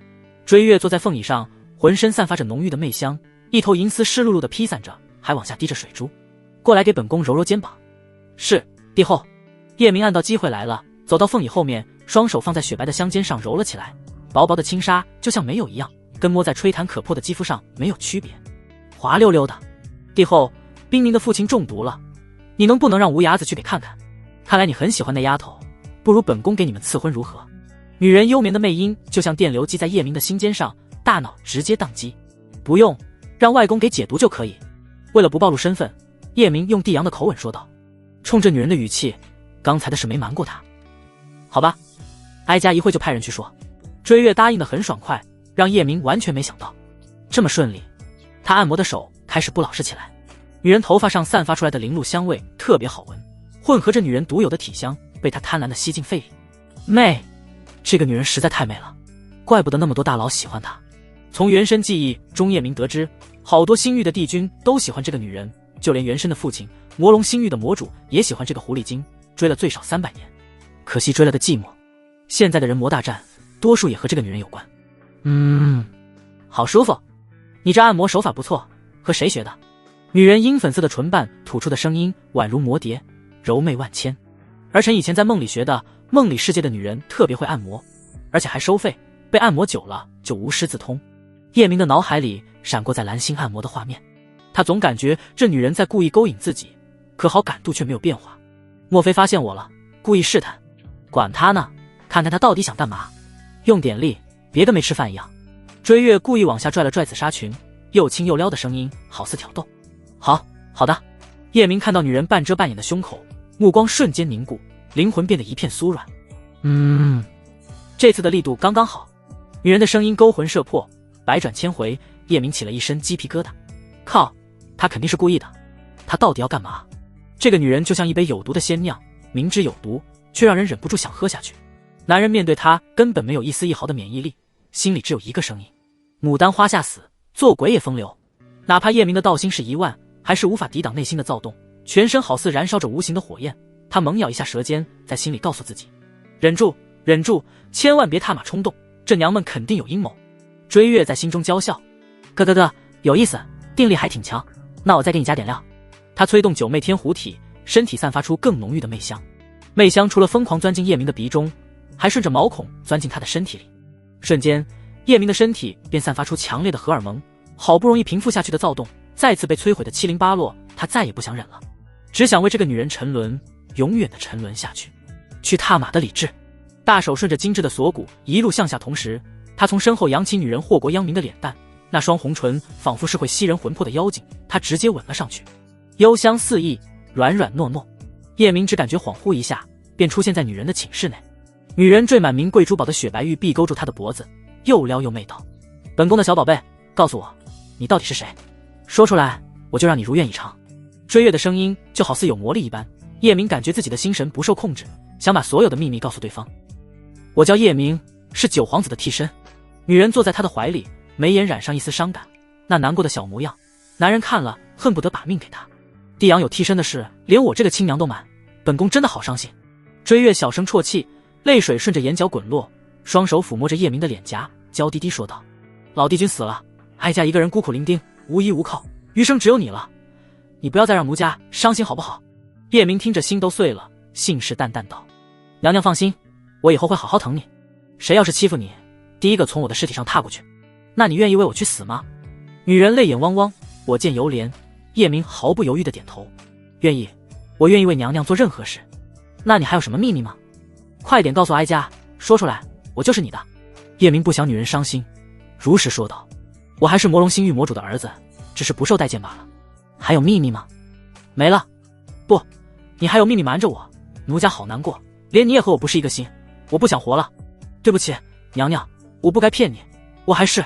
追月坐在凤椅上，浑身散发着浓郁的媚香，一头银丝湿漉漉的披散着，还往下滴着水珠。“过来给本宫揉揉肩膀。”“是，帝后。”叶明按到机会来了，走到凤椅后面，双手放在雪白的香肩上揉了起来，薄薄的轻纱就像没有一样，跟摸在吹弹可破的肌肤上没有区别，滑溜溜的。“帝后，冰宁的父亲中毒了，你能不能让无牙子去给看看？看来你很喜欢那丫头，不如本宫给你们赐婚如何？”女人幽绵的媚音就像电流击在叶明的心尖上，大脑直接宕机。“不用，让外公给解毒就可以。”为了不暴露身份，叶明用帝阳的口吻说道。冲着女人的语气，刚才的事没瞒过他。“好吧，哀家一会就派人去说。”追月答应得很爽快，让叶明完全没想到这么顺利。他按摩的手开始不老实起来，女人头发上散发出来的灵露香味特别好闻，混合着女人独有的体香，被他贪婪地吸进肺里。妹，这个女人实在太美了，怪不得那么多大佬喜欢她。从原神记忆中，叶明得知好多星域的帝君都喜欢这个女人，就连原神的父亲魔龙星域的魔主也喜欢这个狐狸精，追了最少300年，可惜追了个寂寞。现在的人魔大战多数也和这个女人有关。好舒服，你这按摩手法不错，和谁学的？女人樱粉色的唇瓣吐出的声音宛如魔蝶，柔媚万千。儿臣以前在梦里学的，梦里世界的女人特别会按摩，而且还收费，被按摩久了就无师自通。叶明的脑海里闪过在蓝星按摩的画面，他总感觉这女人在故意勾引自己，可好感度却没有变化。莫非发现我了，故意试探？管他呢，看看他到底想干嘛，用点力，别跟没吃饭一样。追月故意往下拽了拽紫纱裙，又轻又撩的声音好似挑逗。好的。叶明看到女人半遮半掩的胸口，目光瞬间凝固，灵魂变得一片酥软。这次的力度刚刚好。女人的声音勾魂摄魄，百转千回，叶明起了一身鸡皮疙瘩。靠，他肯定是故意的。他到底要干嘛？这个女人就像一杯有毒的鲜酿，明知有毒，却让人忍不住想喝下去。男人面对她根本没有一丝一毫的免疫力，心里只有一个声音：牡丹花下死，做鬼也风流。哪怕叶明的道心是10000，还是无法抵挡内心的躁动，全身好似燃烧着无形的火焰。他猛咬一下舌尖，在心里告诉自己：忍住，忍住，千万别踏马冲动，这娘们肯定有阴谋。追月在心中娇笑：哥，有意思，定力还挺强，那我再给你加点料。他催动九妹天狐体，身体散发出更浓郁的媚香。媚香除了疯狂钻进叶明的鼻中，还顺着毛孔钻进他的身体里。瞬间，叶明的身体便散发出强烈的荷尔蒙，好不容易平复下去的躁动再次被摧毁的七零八落。他再也不想忍了，只想为这个女人沉沦，永远的沉沦下去。去踏马的理智。大手顺着精致的锁骨一路向下，同时他从身后扬起女人祸国殃民的脸蛋，那双红唇仿佛是会吸人魂魄的妖精，他直接吻了上去，幽香四溢，软软糯糯。叶明只感觉恍惚一下，便出现在女人的寝室内。女人缀满名贵珠宝的雪白玉臂勾住他的脖子，又撩又媚道：本宫的小宝贝，告诉我，你到底是谁？说出来，我就让你如愿以偿。追月的声音就好似有魔力一般，叶明感觉自己的心神不受控制，想把所有的秘密告诉对方。我叫叶明，是九皇子的替身。女人坐在他的怀里，眉眼染上一丝伤感，那难过的小模样，男人看了恨不得把命给她。帝阳有替身的事，连我这个亲娘都瞒，本宫真的好伤心。追月小声啜泣，泪水顺着眼角滚落，双手抚摸着叶明的脸颊，娇滴滴说道：老帝君死了，哀家一个人孤苦伶仃，无依无靠，余生只有你了，你不要再让奴家伤心好不好？叶明听着心都碎了，信誓旦旦道：娘娘放心，我以后会好好疼你，谁要是欺负你，第一个从我的尸体上踏过去。那你愿意为我去死吗？女人泪眼汪汪，我见犹怜。叶明毫不犹豫地点头，愿意，我愿意为娘娘做任何事。那你还有什么秘密吗？快点告诉哀家，说出来，我就是你的。叶明不想女人伤心，如实说道：我还是魔龙星域魔主的儿子，只是不受待见罢了。还有秘密吗？没了。不，你还有秘密瞒着我，奴家好难过，连你也和我不是一个心，我不想活了。对不起，娘娘，我不该骗你，我还是……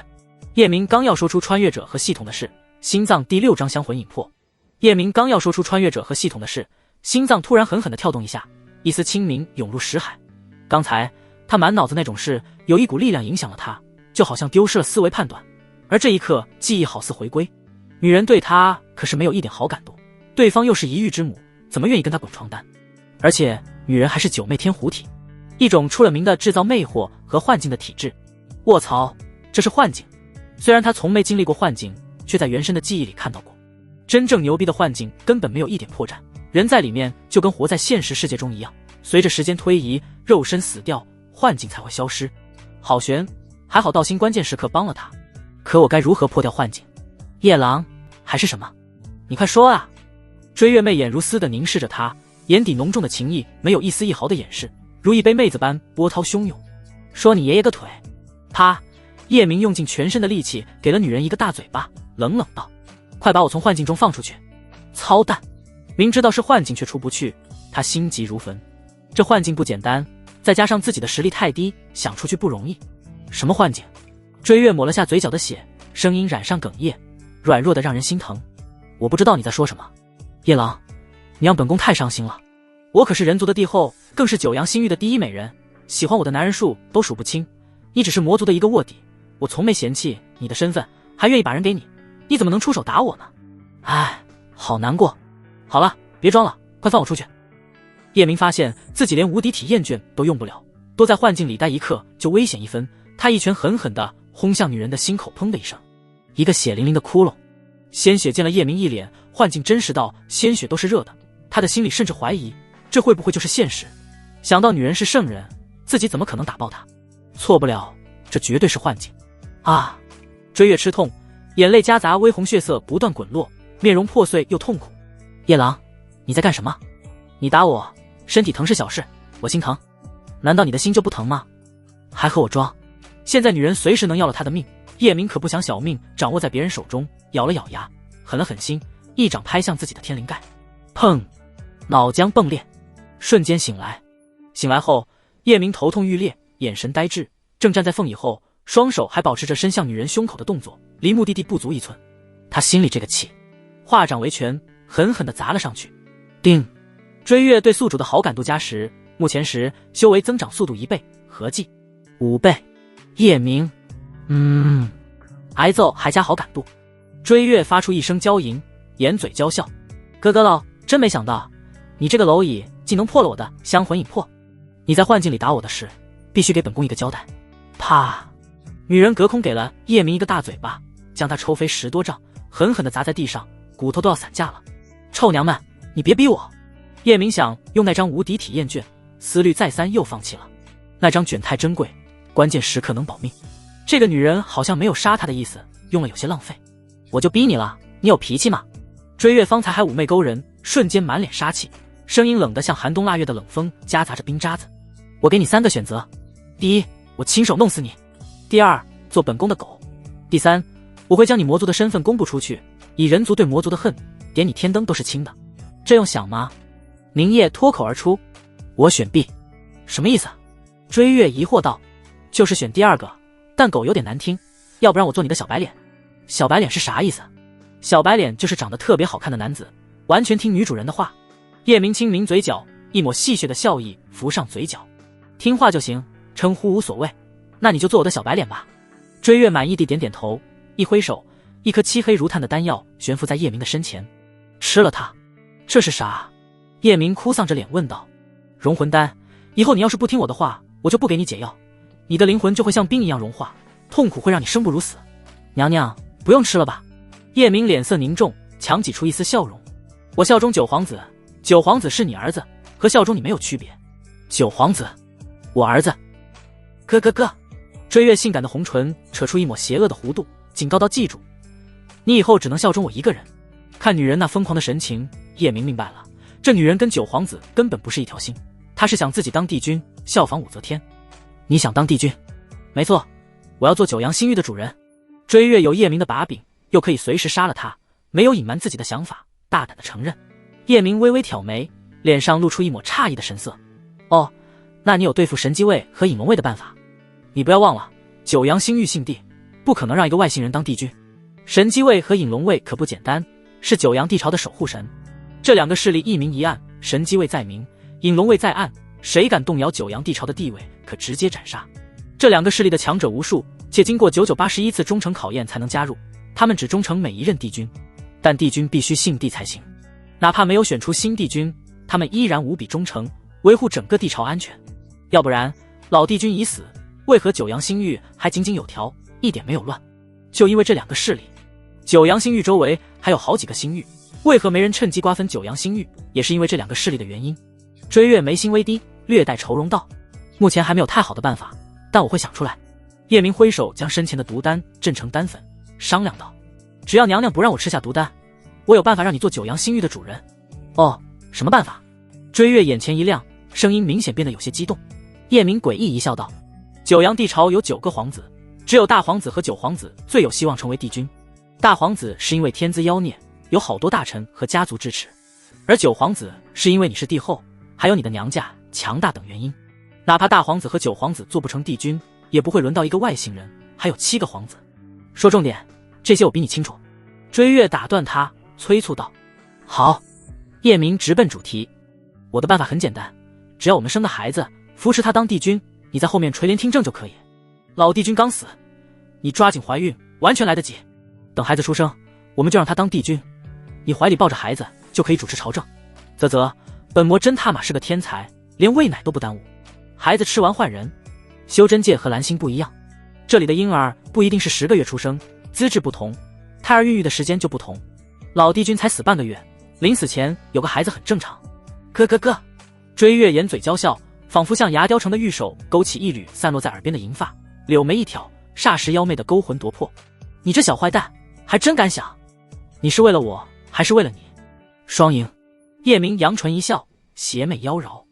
叶明刚要说出穿越者和系统的事，心脏第6章香魂引破。叶明刚要说出穿越者和系统的事，心脏突然狠狠地跳动一下，一丝清明涌入识海。刚才他满脑子那种事，有一股力量影响了他，就好像丢失了思维判断，而这一刻记忆好似回归。女人对他可是没有一点好感度，对方又是一玉之母，怎么愿意跟他滚床单？而且女人还是九妹天狐体，一种出了名的制造魅惑和幻境的体质。卧槽，这是幻境！虽然他从没经历过幻境，却在原身的记忆里看到过。真正牛逼的幻境根本没有一点破绽，人在里面就跟活在现实世界中一样，随着时间推移，肉身死掉，幻境才会消失。好悬，还好道心关键时刻帮了他。可我该如何破掉幻境？夜郎还是什么？你快说啊！追月媚眼如丝地凝视着他，眼底浓重的情意没有一丝一毫的掩饰，如一杯妹子般波涛汹涌。说你爷爷个腿！啪！叶明用尽全身的力气给了女人一个大嘴巴，冷冷道：快把我从幻境中放出去！操蛋！明知道是幻境却出不去，他心急如焚。这幻境不简单，再加上自己的实力太低，想出去不容易。什么幻境？追月抹了下嘴角的血，声音染上哽咽，软弱的让人心疼。我不知道你在说什么。叶郎，你让本宫太伤心了。我可是人族的帝后，更是九阳星域的第一美人，喜欢我的男人数都数不清，你只是魔族的一个卧底，我从没嫌弃你的身份，还愿意把人给你，你怎么能出手打我呢？唉，好难过。好了，别装了，快放我出去。叶明发现自己连无敌体厌倦都用不了，多在幻境里待一刻就危险一分，他一拳狠狠地轰向女人的心口，砰的一声，一个血淋淋的窟窿。鲜血溅了叶明一脸，幻境真实到鲜血都是热的，他的心里甚至怀疑，这会不会就是现实？想到女人是圣人，自己怎么可能打爆她？错不了，这绝对是幻境。啊！追月吃痛，眼泪夹杂微红血色不断滚落，面容破碎又痛苦。叶郎，你在干什么？你打我，身体疼是小事，我心疼。难道你的心就不疼吗？还和我装？现在女人随时能要了他的命，叶明可不想小命掌握在别人手中，咬了咬牙，狠了狠心，一掌拍向自己的天灵盖。砰！脑浆迸裂，瞬间醒来。醒来后，叶明头痛欲裂，眼神呆滞，正站在凤椅后，双手还保持着伸向女人胸口的动作，离目的地不足1寸。他心里这个气，化掌为拳，狠狠地砸了上去。叮！追月对宿主的好感度加10，目前时修为增长速度1倍，合计5倍。叶明，挨揍还加好感度。追月发出一声娇吟，掩嘴娇笑：“哥哥喽，真没想到，你这个蝼蚁竟能破了我的香魂已破。你在幻境里打我的事，必须给本宫一个交代。”啪！女人隔空给了叶明一个大嘴巴，将他抽飞10多丈，狠狠地砸在地上，骨头都要散架了。臭娘们，你别逼我！叶明想用那张无敌体验卷，思虑再三又放弃了。那张卷太珍贵，关键时刻能保命。这个女人好像没有杀他的意思，用了有些浪费。我就逼你了，你有脾气吗？追月方才还妩媚勾人，瞬间满脸杀气，声音冷得像寒冬腊月的冷风，夹杂着冰渣子。我给你3个选择：第一，我亲手弄死你；第二，做本宫的狗；第三，我会将你魔族的身份公布出去，以人族对魔族的恨，点你天灯都是清的。这用想吗？宁叶脱口而出：我选 B。 什么意思？追月疑惑道：就是选第二个，但狗有点难听，要不然我做你的小白脸。小白脸是啥意思？小白脸就是长得特别好看的男子，完全听女主人的话。叶明清抿嘴角，一抹戏谑的笑意浮上嘴角。听话就行，称呼无所谓，那你就做我的小白脸吧。追月满意地点点头，一挥手，一颗漆黑如炭的丹药悬浮在叶明的身前。吃了它。这是啥？叶明哭丧着脸问道。融魂丹，以后你要是不听我的话，我就不给你解药，你的灵魂就会像冰一样融化，痛苦会让你生不如死。娘娘，不用吃了吧？叶明脸色凝重，强挤出一丝笑容。我效忠九皇子，九皇子是你儿子，和效忠你没有区别。九皇子，我儿子。哥。追月性感的红唇扯出一抹邪恶的弧度，警告道：记住，你以后只能效忠我一个人。看女人那疯狂的神情，叶明明白了，这女人跟九皇子根本不是一条心，她是想自己当帝君，效仿武则天。你想当帝君？没错，我要做九阳新域的主人。追月有叶明的把柄，又可以随时杀了他，没有隐瞒自己的想法，大胆的承认。叶明微微挑眉，脸上露出一抹诧异的神色。哦，那你有对付神机卫和隐龙卫的办法？你不要忘了，九阳新域信地，不可能让一个外星人当帝君。神机卫和隐龙卫可不简单，是九阳帝朝的守护神。这2个势力一明一暗，神机卫在明，隐龙卫在暗，谁敢动摇九阳帝朝的地位，可直接斩杀。这2个势力的强者无数，且经过981次忠诚考验才能加入，他们只忠诚每一任帝君，但帝君必须信帝才行。哪怕没有选出新帝君，他们依然无比忠诚，维护整个帝朝安全。要不然，老帝君已死，为何九阳新域还井井有条，一点没有乱？就因为这2个势力。九阳新域周围还有好几个新域，为何没人趁机瓜分九阳新域？也是因为这2个势力的原因。追月眉心微低，略带愁容道：目前还没有太好的办法，但我会想出来。叶明挥手将身前的毒丹震成丹粉，商量道：只要娘娘不让我吃下毒丹，我有办法让你做九阳新域的主人。哦，什么办法？追月眼前一亮，声音明显变得有些激动。叶明诡异一笑道：九阳帝朝有9个皇子，只有大皇子和九皇子最有希望成为帝君。大皇子是因为天资妖孽，有好多大臣和家族支持，而九皇子是因为你是帝后，还有你的娘家强大等原因。哪怕大皇子和九皇子做不成帝君，也不会轮到一个外星人，还有7个皇子。说重点，这些我比你清楚。追月打断他，催促道：好。叶明直奔主题：我的办法很简单，只要我们生的孩子扶持他当帝君，你在后面垂帘听政就可以。老帝君刚死，你抓紧怀孕，完全来得及。等孩子出生，我们就让他当帝君，你怀里抱着孩子就可以主持朝政。啧，本魔真他妈是个天才，连喂奶都不耽误。孩子吃完换人。修真界和蓝星不一样，这里的婴儿不一定是10个月出生，资质不同，胎儿孕育的时间就不同。老帝君才死半个月，临死前有个孩子很正常。哥。追月掩嘴娇笑，仿佛像牙雕成的玉手勾起一缕散落在耳边的银发，柳眉一挑，霎时妖媚的勾魂夺魄。你这小坏蛋，还真敢想！你是为了我，还是为了你？双赢。叶明扬唇一笑，邪魅妖娆。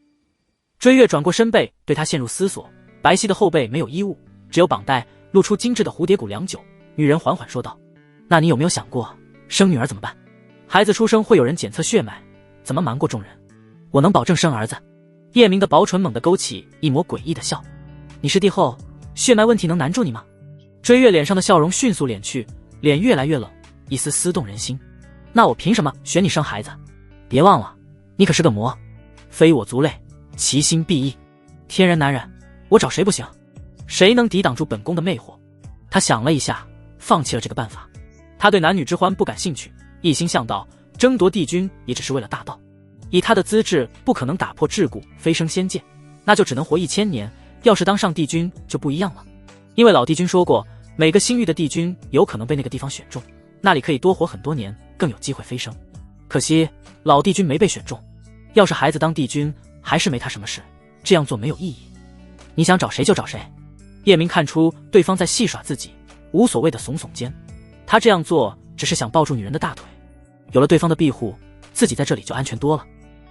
追月转过身背，对他陷入思索。白皙的后背没有衣物，只有绑带，露出精致的蝴蝶骨良久。女人缓缓说道：那你有没有想过，生女儿怎么办？孩子出生会有人检测血脉，怎么瞒过众人？我能保证生儿子。叶明的薄唇猛地勾起一抹诡异的笑。你是帝后，血脉问题能难住你吗？追月脸上的笑容迅速敛去，脸越来越冷，一丝丝动人心。那我凭什么选你生孩子？别忘了，你可是个魔，非我族类，其心必异。天然男人，我找谁不行？谁能抵挡住本宫的魅惑？他想了一下，放弃了这个办法。他对男女之欢不感兴趣，一心向道，争夺帝君也只是为了大道。以他的资质，不可能打破桎梏，飞升仙界，那就只能活1000年。要是当上帝君就不一样了，因为老帝君说过，每个新域的帝君有可能被那个地方选中，那里可以多活很多年，更有机会飞升。可惜老帝君没被选中，要是孩子当帝君，还是没他什么事，这样做没有意义。你想找谁就找谁。叶明看出对方在戏耍自己，无所谓的耸耸肩。他这样做只是想抱住女人的大腿，有了对方的庇护，自己在这里就安全多了。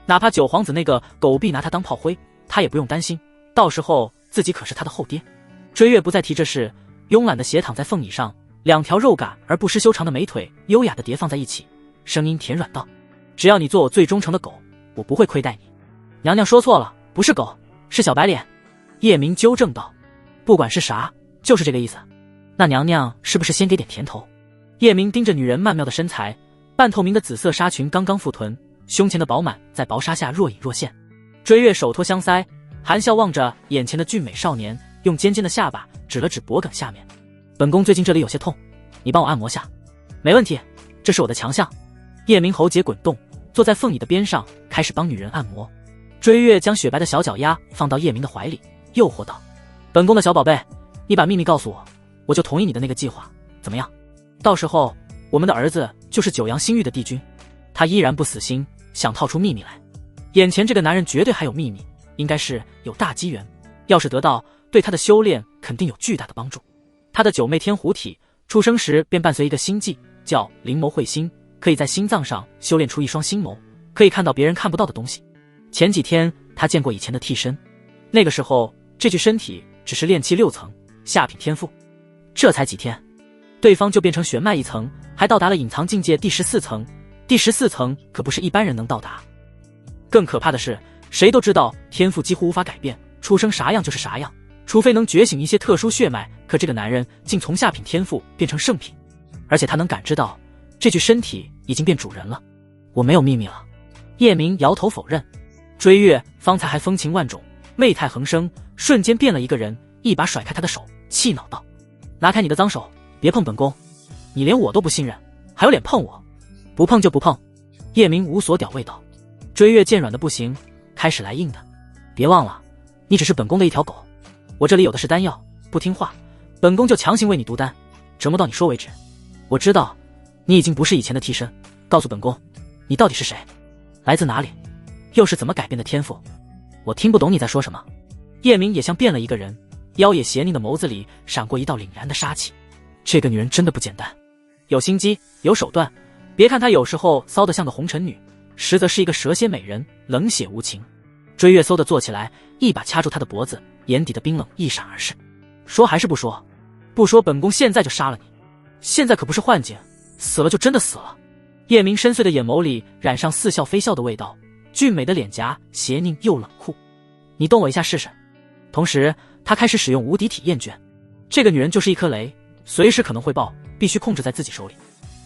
哪怕九皇子那个狗婢拿他当炮灰，他也不用担心，到时候自己可是他的后爹。追月不再提这事，慵懒地斜躺在凤椅上，两条肉感而不失修长的美腿优雅地叠放在一起，声音甜软道：只要你做我最忠诚的狗，我不会亏待你。娘娘说错了，不是狗，是小白脸。叶明纠正道：不管是啥，就是这个意思。那娘娘是不是先给点甜头？叶明盯着女人曼妙的身材，半透明的紫色纱裙刚刚覆臀，胸前的饱满在薄纱下若隐若现。追月手托香腮，含笑望着眼前的俊美少年，用尖尖的下巴指了指脖颈下面。本宫最近这里有些痛，你帮我按摩下。没问题，这是我的强项。叶明喉结滚动，坐在凤椅的边上，开始帮女人按摩。追月将雪白的小脚丫放到叶明的怀里，诱惑道：本宫的小宝贝，你把秘密告诉我，我就同意你的那个计划，怎么样？到时候我们的儿子就是九阳新域的帝君。他依然不死心，想套出秘密来。眼前这个男人绝对还有秘密，应该是有大机缘，要是得到，对他的修炼肯定有巨大的帮助。他的九妹天狐体出生时便伴随一个心技，叫灵眸慧心，可以在心脏上修炼出一双心眸，可以看到别人看不到的东西。前几天他见过以前的替身，那个时候这具身体只是炼气6层，下品天赋，这才几天，对方就变成玄脉1层，还到达了隐藏境界第14层。第14层可不是一般人能到达。更可怕的是，谁都知道天赋几乎无法改变，出生啥样就是啥样，除非能觉醒一些特殊血脉，可这个男人竟从下品天赋变成圣品，而且他能感知到这具身体已经变主人了。我没有秘密了。叶明摇头否认。追月方才还风情万种，媚态横生，瞬间变了一个人，一把甩开他的手，气恼道：拿开你的脏手，别碰本宫，你连我都不信任，还有脸碰我？不碰就不碰。叶明无所屌味道。追月见软的不行，开始来硬的。别忘了，你只是本宫的一条狗，我这里有的是丹药，不听话，本宫就强行为你毒丹，折磨到你说为止。我知道你已经不是以前的替身，告诉本宫，你到底是谁？来自哪里？又是怎么改变的天赋？我听不懂你在说什么。叶明也像变了一个人，妖冶邪佞的眸子里闪过一道凛然的杀气。这个女人真的不简单，有心机，有手段。别看她有时候骚得像个红尘女，实则是一个蛇蝎美人，冷血无情。追月嗖地坐起来，一把掐住她的脖子，眼底的冰冷一闪而逝。说还是不说？不说，本宫现在就杀了你。现在可不是幻境，死了就真的死了。叶明深邃的眼眸里染上似笑非笑的味道，俊美的脸颊邪佞又冷酷。你动我一下试试。同时他开始使用无敌体验卷。这个女人就是一颗雷，随时可能会爆，必须控制在自己手里。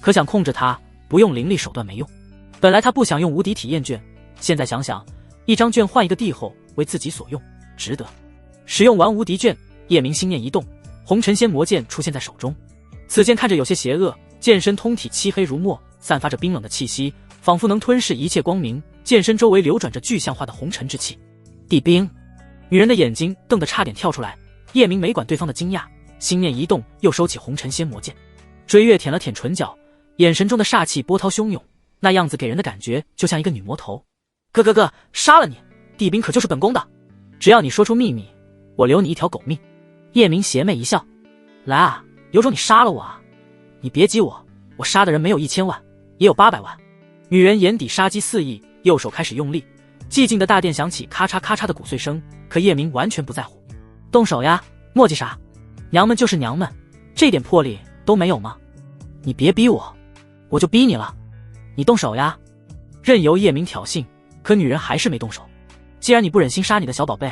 可想控制她，不用灵力手段没用。本来他不想用无敌体验卷，现在想想，一张卷换一个帝后为自己所用，值得。使用完无敌卷，叶明心念一动，红尘仙魔剑出现在手中。此剑看着有些邪恶，剑身通体漆黑如墨，散发着冰冷的气息，仿佛能吞噬一切光明。剑身周围流转着具象化的红尘之气。地冰。女人的眼睛瞪得差点跳出来。叶明没管对方的惊讶，心念一动，又收起红尘仙魔剑。追月舔了舔唇角，眼神中的煞气波涛汹涌，那样子给人的感觉就像一个女魔头。哥，杀了你，地冰可就是本宫的，只要你说出秘密，我留你一条狗命。叶明邪魅一笑，来啊，有种你杀了我啊！你别激我，我杀的人没有1000万，也有800万。女人眼底杀机四溢，右手开始用力，寂静的大殿响起咔嚓咔嚓的骨碎声，可叶明完全不在乎。动手呀，磨叽啥？娘们就是娘们，这点魄力都没有吗？你别逼我，我就逼你了。你动手呀！任由叶明挑衅，可女人还是没动手。既然你不忍心杀你的小宝贝，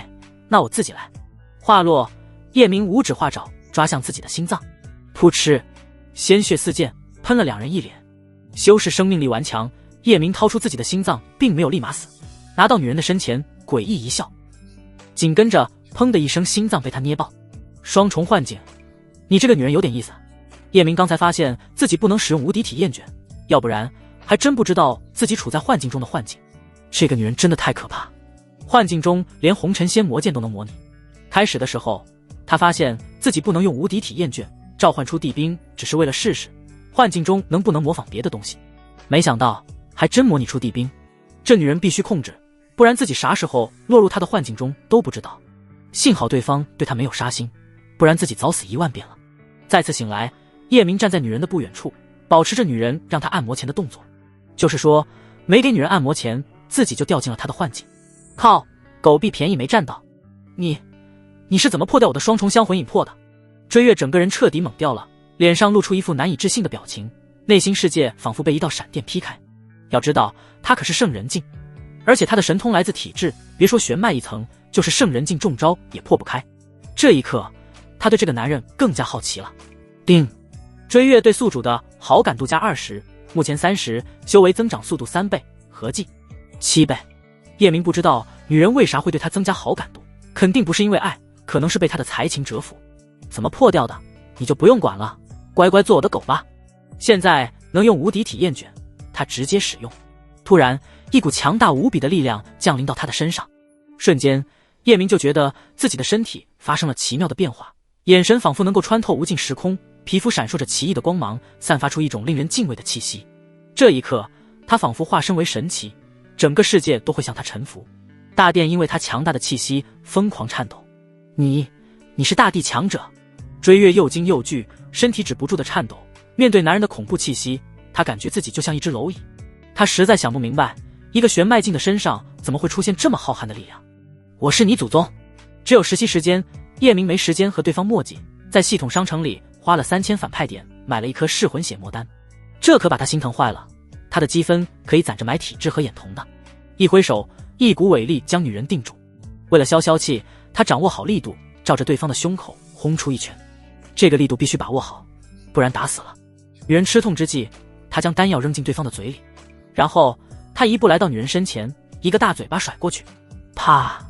那我自己来。话落，叶明五指化爪抓向自己的心脏。噗嗤，鲜血四溅，喷了两人一脸。修士生命力顽强，叶明掏出自己的心脏，并没有立马死，拿到女人的身前，诡异一笑。紧跟着，砰的一声，心脏被他捏爆。双重幻境，你这个女人有点意思。叶明刚才发现自己不能使用无敌体验卷，要不然还真不知道自己处在幻境中的幻境。这个女人真的太可怕，幻境中连红尘仙魔剑都能模拟。开始的时候，他发现自己不能用无敌体验卷召唤出地兵，只是为了试试幻境中能不能模仿别的东西。没想到还真模拟出地兵，这女人必须控制，不然自己啥时候落入她的幻境中都不知道。幸好对方对他没有杀心，不然自己早死1万遍了。再次醒来，叶明站在女人的不远处，保持着女人让他按摩前的动作，就是说没给女人按摩前，自己就掉进了她的幻境。靠，狗币便宜没占到。你是怎么破掉我的双重香魂引魄的？追月整个人彻底懵掉了，脸上露出一副难以置信的表情，内心世界仿佛被一道闪电劈开。要知道他可是圣人境，而且他的神通来自体质，别说玄脉一层，就是圣人境中招也破不开。这一刻他对这个男人更加好奇了。叮，追月对宿主的好感度加20，目前30，修为增长速度3倍，合计7倍。叶明不知道女人为啥会对他增加好感度，肯定不是因为爱，可能是被他的才情折服。怎么破掉的你就不用管了，乖乖做我的狗吧。现在能用无敌体验卷，他直接使用。突然一股强大无比的力量降临到他的身上，瞬间叶明就觉得自己的身体发生了奇妙的变化，眼神仿佛能够穿透无尽时空，皮肤闪烁着奇异的光芒，散发出一种令人敬畏的气息。这一刻他仿佛化身为神奇，整个世界都会向他臣服。大殿因为他强大的气息疯狂颤抖。你是大地强者？追月又惊又惧，身体止不住的颤抖。面对男人的恐怖气息，他感觉自己就像一只蝼蚁。他实在想不明白，一个玄脉境的身上怎么会出现这么浩瀚的力量。我是你祖宗。只有10息时间，叶明没时间和对方墨迹，在系统商城里花了3000反派点买了一颗噬魂血魔丹，这可把他心疼坏了。他的积分可以攒着买体质和眼瞳的。一挥手，一股伟力将女人定住。为了消气，他掌握好力度，照着对方的胸口轰出一拳。这个力度必须把握好，不然打死了。女人吃痛之际，他将丹药扔进对方的嘴里，然后他一步来到女人身前，一个大嘴巴甩过去。啪！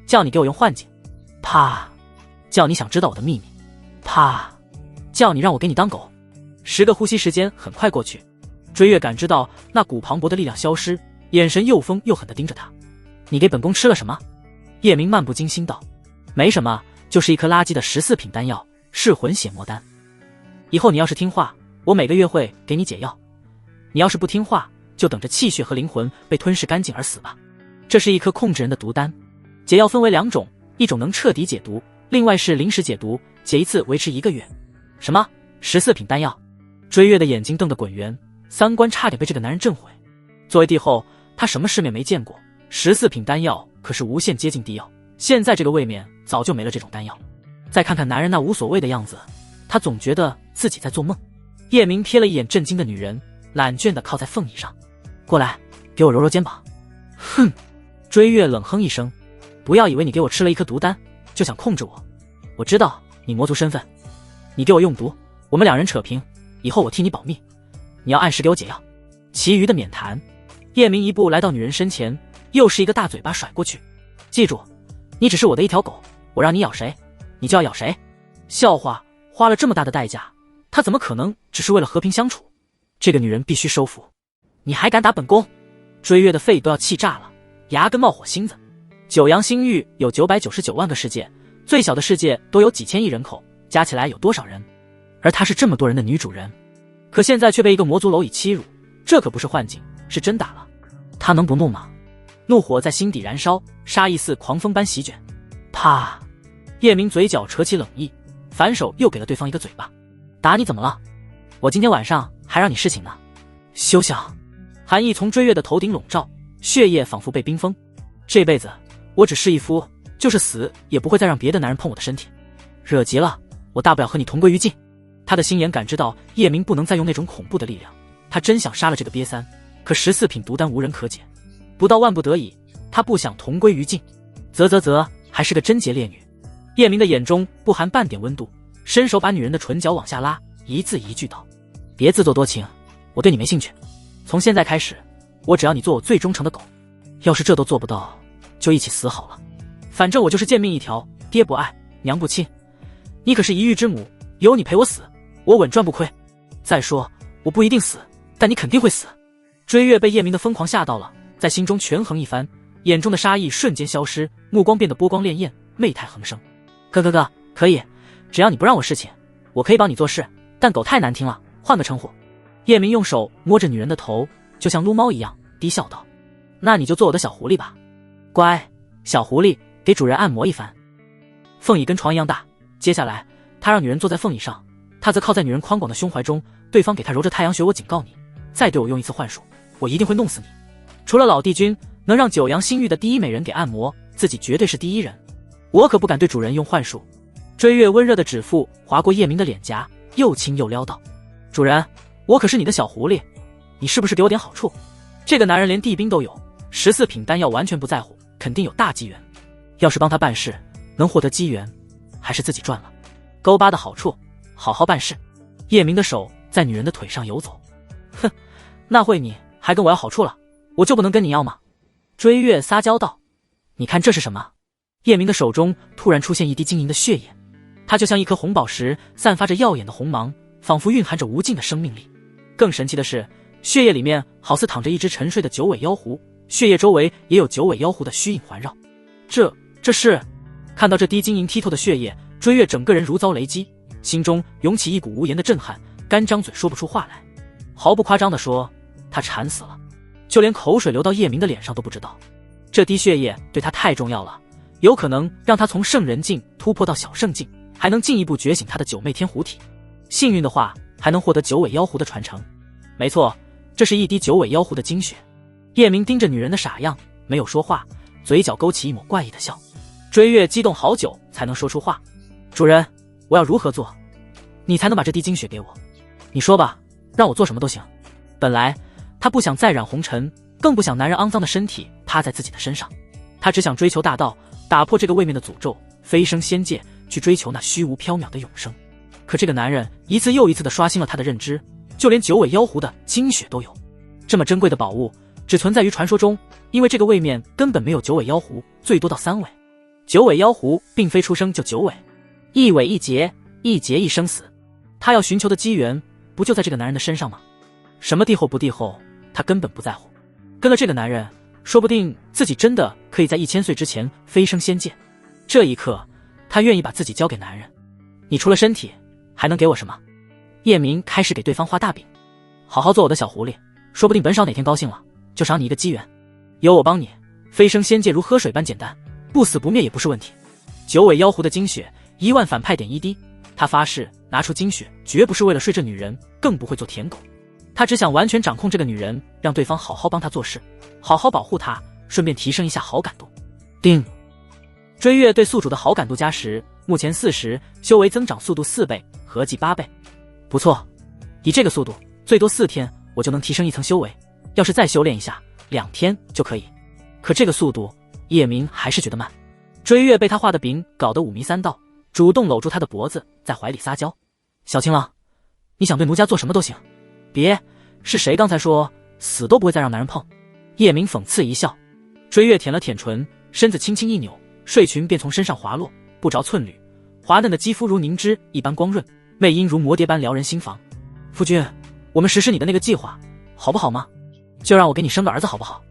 叫你给我用幻境。啪！叫你想知道我的秘密。啪！叫你让我给你当狗。10个呼吸时间很快过去，追月感知到那股磅礴的力量消失，眼神又疯又狠地盯着他。你给本宫吃了什么？叶明漫不经心道。没什么，就是一颗垃圾的14品丹药，噬魂血魔丹。以后你要是听话，我每个月会给你解药，你要是不听话，就等着气血和灵魂被吞噬干净而死吧。这是一颗控制人的毒丹，解药分为2种，一种能彻底解毒，另外是临时解毒，解一次维持1个月。什么14品丹药？追月的眼睛瞪得滚圆，三观差点被这个男人震毁。作为帝后，他什么世面没见过，14品丹药可是无限接近帝药，现在这个位面早就没了这种丹药。再看看男人那无所谓的样子，他总觉得自己在做梦。叶明瞥了一眼震惊的女人，懒倦地靠在凤椅上。过来，给我揉揉肩膀。哼！追月冷哼一声，不要以为你给我吃了一颗毒丹就想控制我，我知道你魔族身份，你给我用毒，我们2人扯平，以后我替你保密，你要按时给我解药，其余的免谈。叶明一步来到女人身前，又是一个大嘴巴甩过去。记住，你只是我的一条狗，我让你咬谁你就要咬谁。笑话，花了这么大的代价，他怎么可能只是为了和平相处？这个女人必须收服。你还敢打本宫？追月的肺都要气炸了，牙根冒火星子。九阳星域有999万个世界，最小的世界都有几千亿人口，加起来有多少人？而她是这么多人的女主人，可现在却被一个魔族蝼蚁欺辱，这可不是幻境，是真打了。他能不怒吗？怒火在心底燃烧，杀意似狂风般席卷。啪！叶明嘴角扯起冷意，反手又给了对方一个嘴巴。打你怎么了？我今天晚上还让你侍寝呢。休想！寒意从追月的头顶笼罩，血液仿佛被冰封。这辈子我只是一夫，就是死也不会再让别的男人碰我的身体。惹急了，我大不了和你同归于尽。他的心眼感知到叶明不能再用那种恐怖的力量，他真想杀了这个瘪三，可14品毒丹无人可解，不到万不得已，他不想同归于尽。啧，还是个贞洁烈女。叶明的眼中不含半点温度，伸手把女人的唇角往下拉，一字一句道：“别自作多情，我对你没兴趣。从现在开始，我只要你做我最忠诚的狗。要是这都做不到，就一起死好了。反正我就是贱命一条，爹不爱，娘不亲。你可是一育之母，有你陪我死，我稳赚不亏。再说，我不一定死，但你肯定会死。”追月被叶明的疯狂吓到了，在心中权衡一番，眼中的杀意瞬间消失，目光变得波光潋滟，媚态横生。哥，可以，只要你不让我侍寝，我可以帮你做事，但狗太难听了，换个称呼。叶明用手摸着女人的头，就像撸猫一样，低笑道：“那你就做我的小狐狸吧。乖，小狐狸，给主人按摩一番。”凤椅跟床一样大，接下来他让女人坐在凤椅上，他则靠在女人宽广的胸怀中，对方给他揉着太阳穴。我警告你，再对我用一次幻术，我一定会弄死你。除了老帝君能让九阳新域的第一美人给按摩，自己绝对是第一人。我可不敢对主人用幻术。追月温热的指腹划过叶明的脸颊，又亲又撩道：“主人，我可是你的小狐狸，你是不是给我点好处？”这个男人连地兵都有，14品丹药完全不在乎，肯定有大机缘。要是帮他办事能获得机缘，还是自己赚了。勾八的好处，好好办事。叶明的手在女人的腿上游走。哼，那会你还跟我要好处了，我就不能跟你要吗？追月撒娇道：“你看这是什么？”叶明的手中突然出现一滴晶莹的血液，它就像一颗红宝石，散发着耀眼的红芒，仿佛蕴含着无尽的生命力。更神奇的是，血液里面好似躺着一只沉睡的九尾妖狐，血液周围也有九尾妖狐的虚影环绕。这是……看到这滴晶莹剔透的血液，追月整个人如遭雷击，心中涌起一股无言的震撼，干张嘴说不出话来。毫不夸张地说，他馋死了，就连口水流到叶明的脸上都不知道。这滴血液对他太重要了，有可能让他从圣人境突破到小圣境，还能进一步觉醒他的九媚天狐体。幸运的话，还能获得九尾妖狐的传承。没错，这是一滴九尾妖狐的精血。叶明盯着女人的傻样，没有说话，嘴角勾起一抹怪异的笑。追月激动好久才能说出话：“主人，我要如何做，你才能把这滴精血给我？你说吧，让我做什么都行。”本来他不想再染红尘，更不想男人肮脏的身体趴在自己的身上，他只想追求大道，打破这个位面的诅咒，飞升仙界，去追求那虚无缥缈的永生。可这个男人一次又一次地刷新了他的认知，就连九尾妖狐的精血都有。这么珍贵的宝物只存在于传说中，因为这个位面根本没有九尾妖狐，最多到3尾。九尾妖狐并非出生就9尾，一尾一劫，一劫一生死。他要寻求的机缘不就在这个男人的身上吗？什么帝后不帝后，他根本不在乎。跟了这个男人，说不定自己真的可以在1000岁之前飞升仙界。这一刻，他愿意把自己交给男人。你除了身体还能给我什么？叶明开始给对方画大饼。好好做我的小狐狸，说不定本少哪天高兴了，就赏你一个机缘。有我帮你，飞升仙界如喝水般简单，不死不灭也不是问题。九尾妖狐的精血1万反派点1滴，他发誓拿出精血绝不是为了睡这女人，更不会做舔狗。他只想完全掌控这个女人，让对方好好帮他做事，好好保护她，顺便提升一下好感度。叮，追月对宿主的好感度加10，目前40，修为增长速度4倍，合计8倍。不错，以这个速度，最多4天我就能提升1层修为，要是再修炼一下，2天就可以。可这个速度，叶明还是觉得慢。追月被他画的饼搞得5迷3道，主动搂住他的脖子，在怀里撒娇：“小情郎，你想对奴家做什么都行。别，是谁刚才说死都不会再让男人碰？”叶明讽刺一笑。追月舔了舔唇，身子轻轻一扭，睡裙便从身上滑落，不着寸缕，滑嫩的肌肤如凝脂一般光润，魅音如魔蝶般撩人心房。夫君，我们实施你的那个计划，好不好吗？就让我给你生个儿子好不好？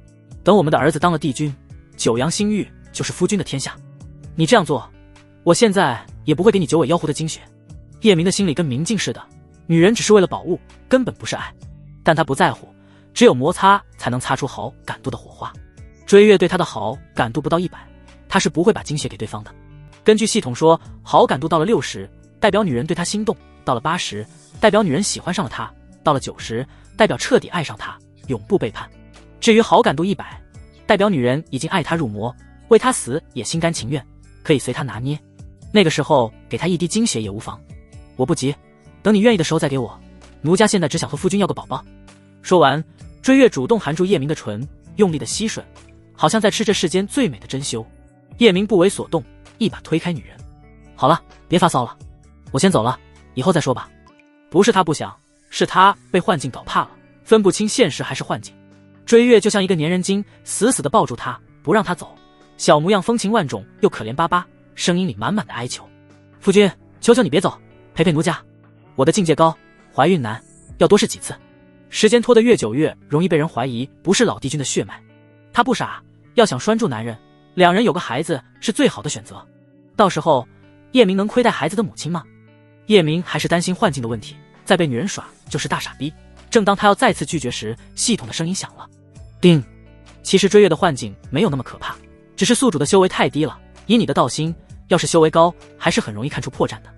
等我们的儿子当了帝君，九阳新域就是夫君的天下。你这样做，我现在也不会给你九尾妖狐的精血。叶明的心里跟明镜似的，女人只是为了宝物，根本不是爱，但他不在乎，只有摩擦才能擦出好感度的火花。追月对他的好感度不到100，他是不会把精血给对方的。根据系统说，好感度到了60，代表女人对他心动；到了80，代表女人喜欢上了他；到了90，代表彻底爱上他，永不背叛。至于好感度100，代表女人已经爱他入魔，为他死也心甘情愿，可以随他拿捏。那个时候给他1滴精血也无妨。我不急，等你愿意的时候再给我。奴家现在只想和夫君要个宝宝。说完，追月主动含住叶明的唇，用力的吸吮，好像在吃这世间最美的珍馐。叶明不为所动，一把推开女人：“好了，别发骚了，我先走了，以后再说吧。不是他不想，是他被幻境搞怕了，分不清现实还是幻境。追月就像一个粘人精，死死地抱住他，不让他走，小模样风情万种又可怜巴巴，声音里满满的哀求。夫君，求求你别走，陪陪奴家。我的境界高，怀孕难，要多试几次。时间拖得越久越容易被人怀疑不是老帝君的血脉。他不傻，要想拴住男人，两人有个孩子是最好的选择。到时候叶明能亏待孩子的母亲吗？叶明还是担心幻境的问题，再被女人耍就是大傻逼。正当他要再次拒绝时，系统的声音响了，叮。其实追月的幻境没有那么可怕，只是宿主的修为太低了，以你的道心，要是修为高，还是很容易看出破绽的。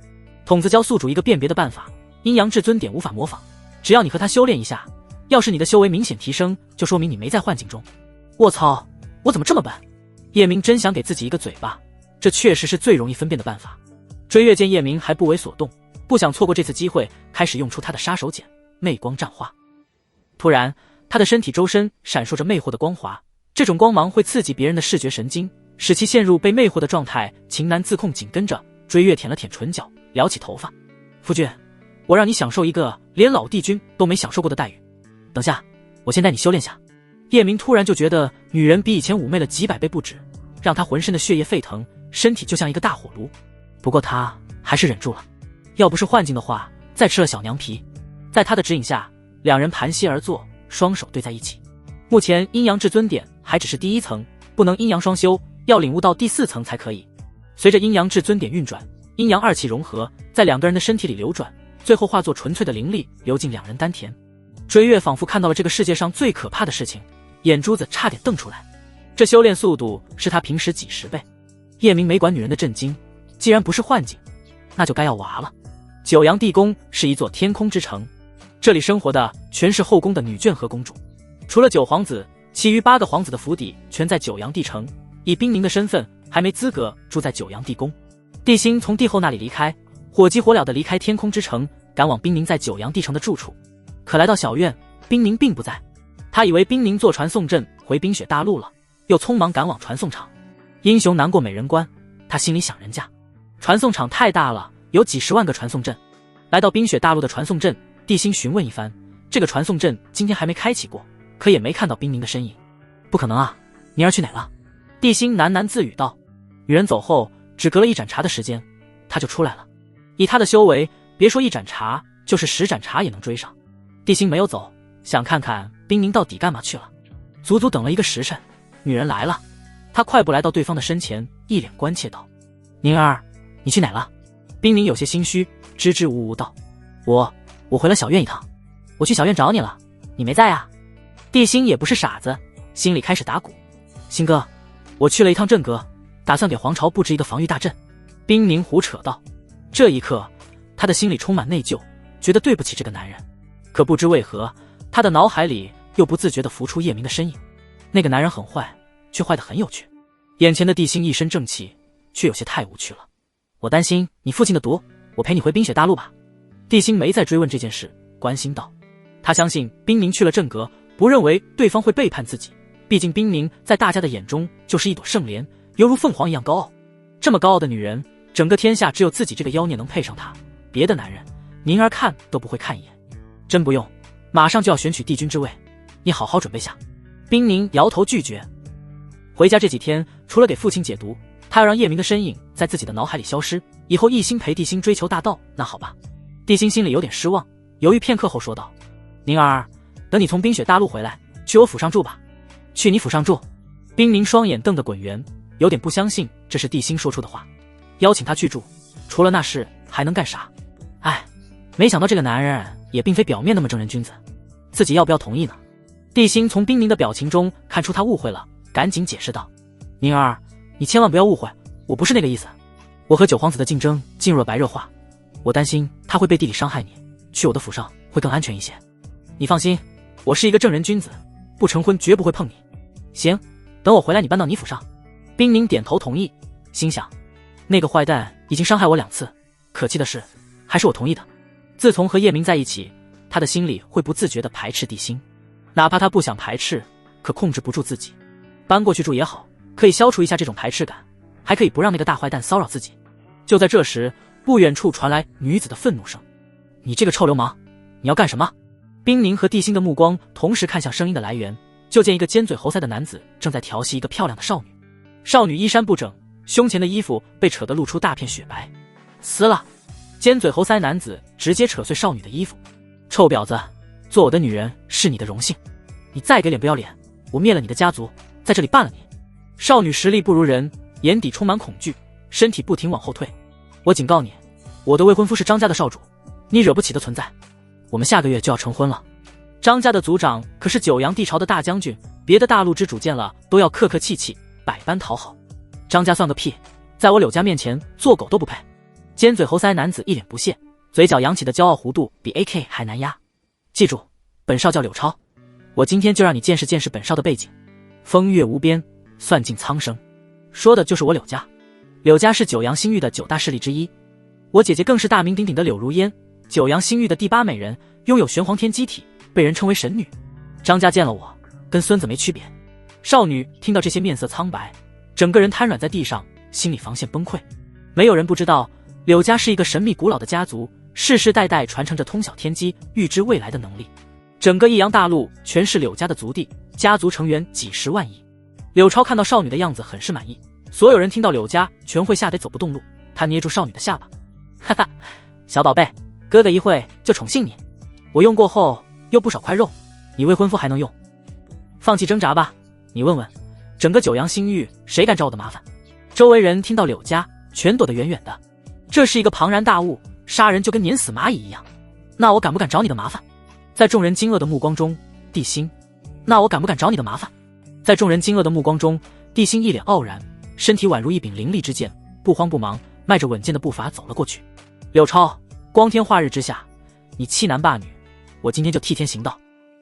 筒子教宿主一个辨别的办法，阴阳至尊点无法模仿，只要你和他修炼一下，要是你的修为明显提升，就说明你没在幻境中。卧槽，我怎么这么笨？叶明真想给自己一个嘴巴，这确实是最容易分辨的办法。追月见叶明还不为所动，不想错过这次机会，开始用出他的杀手锏魅光绽花。突然他的身体周身闪烁着魅惑的光华，这种光芒会刺激别人的视觉神经，使其陷入被魅惑的状态，情难自控。紧跟着追月舔了舔唇角，撩起头发，夫君，我让你享受一个连老帝君都没享受过的待遇。等下，我先带你修炼下。叶明突然就觉得女人比以前妩媚了几百倍不止，让他浑身的血液沸腾，身体就像一个大火炉。不过他还是忍住了，要不是幻境的话，再吃了小娘皮。在他的指引下，两人盘膝而坐，双手对在一起。目前阴阳至尊点还只是第一层，不能阴阳双修，要领悟到第4层才可以。随着阴阳至尊点运转，阴阳二气融合，在两个人的身体里流转，最后化作纯粹的灵力流进两人丹田。追月仿佛看到了这个世界上最可怕的事情，眼珠子差点瞪出来。这修炼速度是他平时几10倍。叶明没管女人的震惊，既然不是幻境，那就该要娃了。九阳地宫是一座天空之城，这里生活的全是后宫的女眷和公主，除了9皇子，其余8个皇子的府邸全在九阳地城。以冰凝的身份，还没资格住在九阳地宫。帝辛从帝后那里离开，火急火燎地离开天空之城，赶往冰凝在九阳地城的住处。可来到小院，冰凝并不在。他以为冰凝坐传送阵回冰雪大陆了，又匆忙赶往传送场。英雄难过美人关，他心里想人家。传送场太大了，有几10万个传送阵。来到冰雪大陆的传送阵，帝辛询问一番，这个传送阵今天还没开启过，可也没看到冰凝的身影。不可能啊，宁儿去哪了？帝辛喃喃自语道。女人走后，只隔了1盏茶的时间，他就出来了。以他的修为，别说1盏茶，就是10盏茶也能追上。帝辛没有走，想看看冰凝到底干嘛去了。足足等了1个时辰，女人来了。他快步来到对方的身前，一脸关切道：宁儿，你去哪了？冰凝有些心虚，支支吾吾道：我回了小院一趟。我去小院找你了，你没在啊？帝辛也不是傻子，心里开始打鼓。辛哥，我去了一趟镇阁，打算给皇朝布置一个防御大阵。冰凝胡扯道。这一刻，他的心里充满内疚，觉得对不起这个男人。可不知为何，他的脑海里又不自觉地浮出叶明的身影。那个男人很坏，却坏得很有趣。眼前的帝辛一身正气，却有些太无趣了。我担心你父亲的毒，我陪你回冰雪大陆吧。帝辛没再追问这件事，关心道。他相信冰凝去了镇阁，不认为对方会背叛自己。毕竟冰凝在大家的眼中就是一朵圣莲，犹如凤凰一样高傲。这么高傲的女人，整个天下只有自己这个妖孽能配上她，别的男人宁儿看都不会看一眼。真不用，马上就要选取帝君之位，你好好准备下。冰凝摇头拒绝。回家这几天，除了给父亲解毒，他要让叶明的身影在自己的脑海里消失，以后一心陪帝辛追求大道。那好吧。帝辛心里有点失望，犹豫片刻后说道：宁儿，等你从冰雪大陆回来，去我府上住吧。去你府上住？冰凝双眼瞪得滚圆，有点不相信这是帝辛说出的话。邀请他去住，除了那事还能干啥？哎，没想到这个男人也并非表面那么正人君子，自己要不要同意呢？帝辛从冰凝的表情中看出他误会了，赶紧解释道：宁儿，你千万不要误会，我不是那个意思。我和9皇子的竞争进入了白热化，我担心他会背地里伤害你，去我的府上会更安全一些。你放心，我是一个正人君子，不成婚绝不会碰你。行，等我回来你搬到你府上。冰凝点头同意，心想那个坏蛋已经伤害我2次，可气的是还是我同意的。自从和叶明在一起，他的心里会不自觉地排斥帝辛，哪怕他不想排斥，可控制不住自己。搬过去住也好，可以消除一下这种排斥感，还可以不让那个大坏蛋骚扰自己。就在这时，不远处传来女子的愤怒声：“你这个臭流氓，你要干什么？”冰凝和地心的目光同时看向声音的来源，就见一个尖嘴猴腮的男子正在调戏一个漂亮的少女。少女衣衫不整，胸前的衣服被扯得露出大片雪白。撕了！尖嘴猴腮男子直接扯碎少女的衣服。臭婊子，做我的女人是你的荣幸，你再给脸不要脸，我灭了你的家族，在这里办了你。少女实力不如人，眼底充满恐惧，身体不停往后退。我警告你，我的未婚夫是张家的少主，你惹不起的存在。我们下个月就要成婚了。张家的族长可是九阳帝朝的大将军，别的大陆之主见了都要客客气气，百般讨好。张家算个屁，在我柳家面前做狗都不配。尖嘴猴腮男子一脸不屑，嘴角扬起的骄傲弧度比 AK 还难压。记住，本少叫柳超，我今天就让你见识见识本少的背景。风月无边，算尽苍生，说的就是我柳家。柳家是九阳星域的9大势力之一，我姐姐更是大名鼎鼎的柳如烟，九阳星域的第8美人，拥有玄黄天机体，被人称为神女。张家见了我，跟孙子没区别。少女听到这些面色苍白，整个人瘫软在地上，心理防线崩溃。没有人不知道，柳家是一个神秘古老的家族，世世代代传承着通晓天机、预知未来的能力。整个益阳大陆全是柳家的族地，家族成员几十万亿。柳超看到少女的样子很是满意，所有人听到柳家全会吓得走不动路。他捏住少女的下巴，哈哈，小宝贝，哥哥一会就宠幸你，我用过后又不少块肉，你未婚夫还能用。放弃挣扎吧，你问问，整个九阳星域谁敢找我的麻烦？周围人听到柳家全躲得远远的，这是一个庞然大物，杀人就跟碾死蚂蚁一样。那我敢不敢找你的麻烦？在众人惊愕的目光中，地心，那我敢不敢找你的麻烦？在众人惊愕的目光中，地心一脸傲然，身体宛如一柄凌厉之剑，不慌不忙，迈着稳健的步伐走了过去。柳超，光天化日之下，你欺男霸女，我今天就替天行道。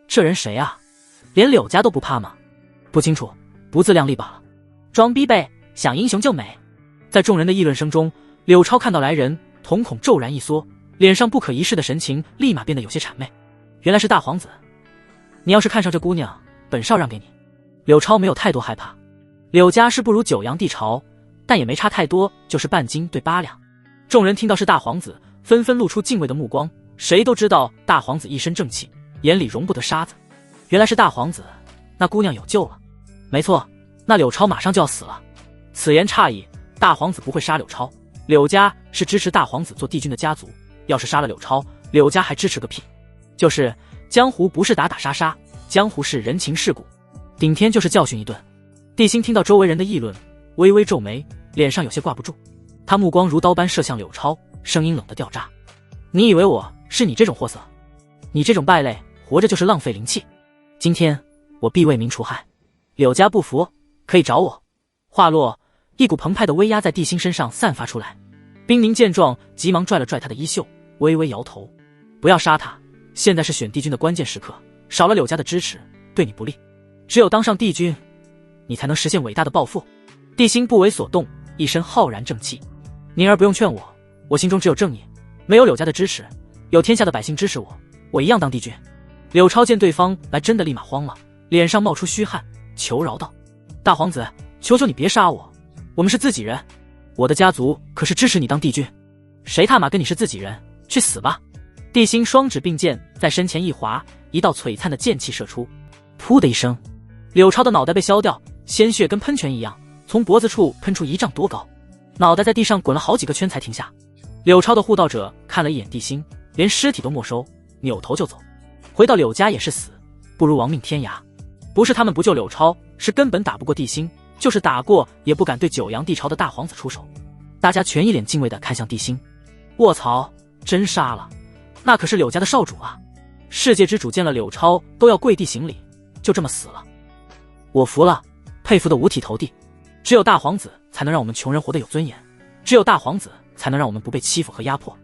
这人谁啊？连柳家都不怕吗？不清楚，不自量力罢了。装逼呗，想英雄救美。在众人的议论声中，柳超看到来人，瞳孔骤然一缩，脸上不可一世的神情立马变得有些谄媚。原来是大皇子，你要是看上这姑娘，本少让给你。柳超没有太多害怕，柳家是不如九阳帝朝，但也没差太多，就是半斤对8两。众人听到是大皇子，纷纷露出敬畏的目光，谁都知道大皇子一身正气，眼里容不得沙子。原来是大皇子，那姑娘有救了。没错，那柳超马上就要死了。此言差矣，大皇子不会杀柳超，柳家是支持大皇子做帝君的家族，要是杀了柳超，柳家还支持个屁。就是江湖不是打打杀杀，江湖是人情世故，顶天就是教训一顿。地心听到周围人的议论，微微皱眉，脸上有些挂不住。他目光如刀般射向柳超，声音冷得掉渣：你以为我是你这种货色？你这种败类，活着就是浪费灵气。今天我必为民除害，柳家不服可以找我。话落，一股澎湃的威压在地心身上散发出来。冰凝见状，急忙拽了拽他的衣袖，微微摇头：不要杀他，现在是选帝君的关键时刻，少了柳家的支持，对你不利。只有当上帝君，你才能实现伟大的抱负。地心不为所动，一身浩然正气。宁儿不用劝我，我心中只有正义，没有柳家的支持，有天下的百姓支持我，我一样当帝君。柳超见对方来真的，立马慌了，脸上冒出虚汗，求饶道：大皇子，求求你别杀我，我们是自己人，我的家族可是支持你当帝君。谁他妈跟你是自己人，去死吧！地心双指并剑，在身前一划，一道璀璨的剑气射出，噗的一声，柳超的脑袋被削掉，鲜血跟喷泉一样从脖子处喷出1丈多高，脑袋在地上滚了好几个圈才停下。柳超的护道者看了一眼地心，连尸体都没收，扭头就走。回到柳家也是死，不如亡命天涯。不是他们不救柳超，是根本打不过地心，就是打过也不敢对九阳帝朝的大皇子出手。大家全一脸敬畏地看向地心。卧槽，真杀了，那可是柳家的少主啊！世界之主见了柳超都要跪地行礼，就这么死了，我服了，佩服得五体投地。只有大皇子才能让我们穷人活得有尊严，只有大皇子才能让我们不被欺负和压迫。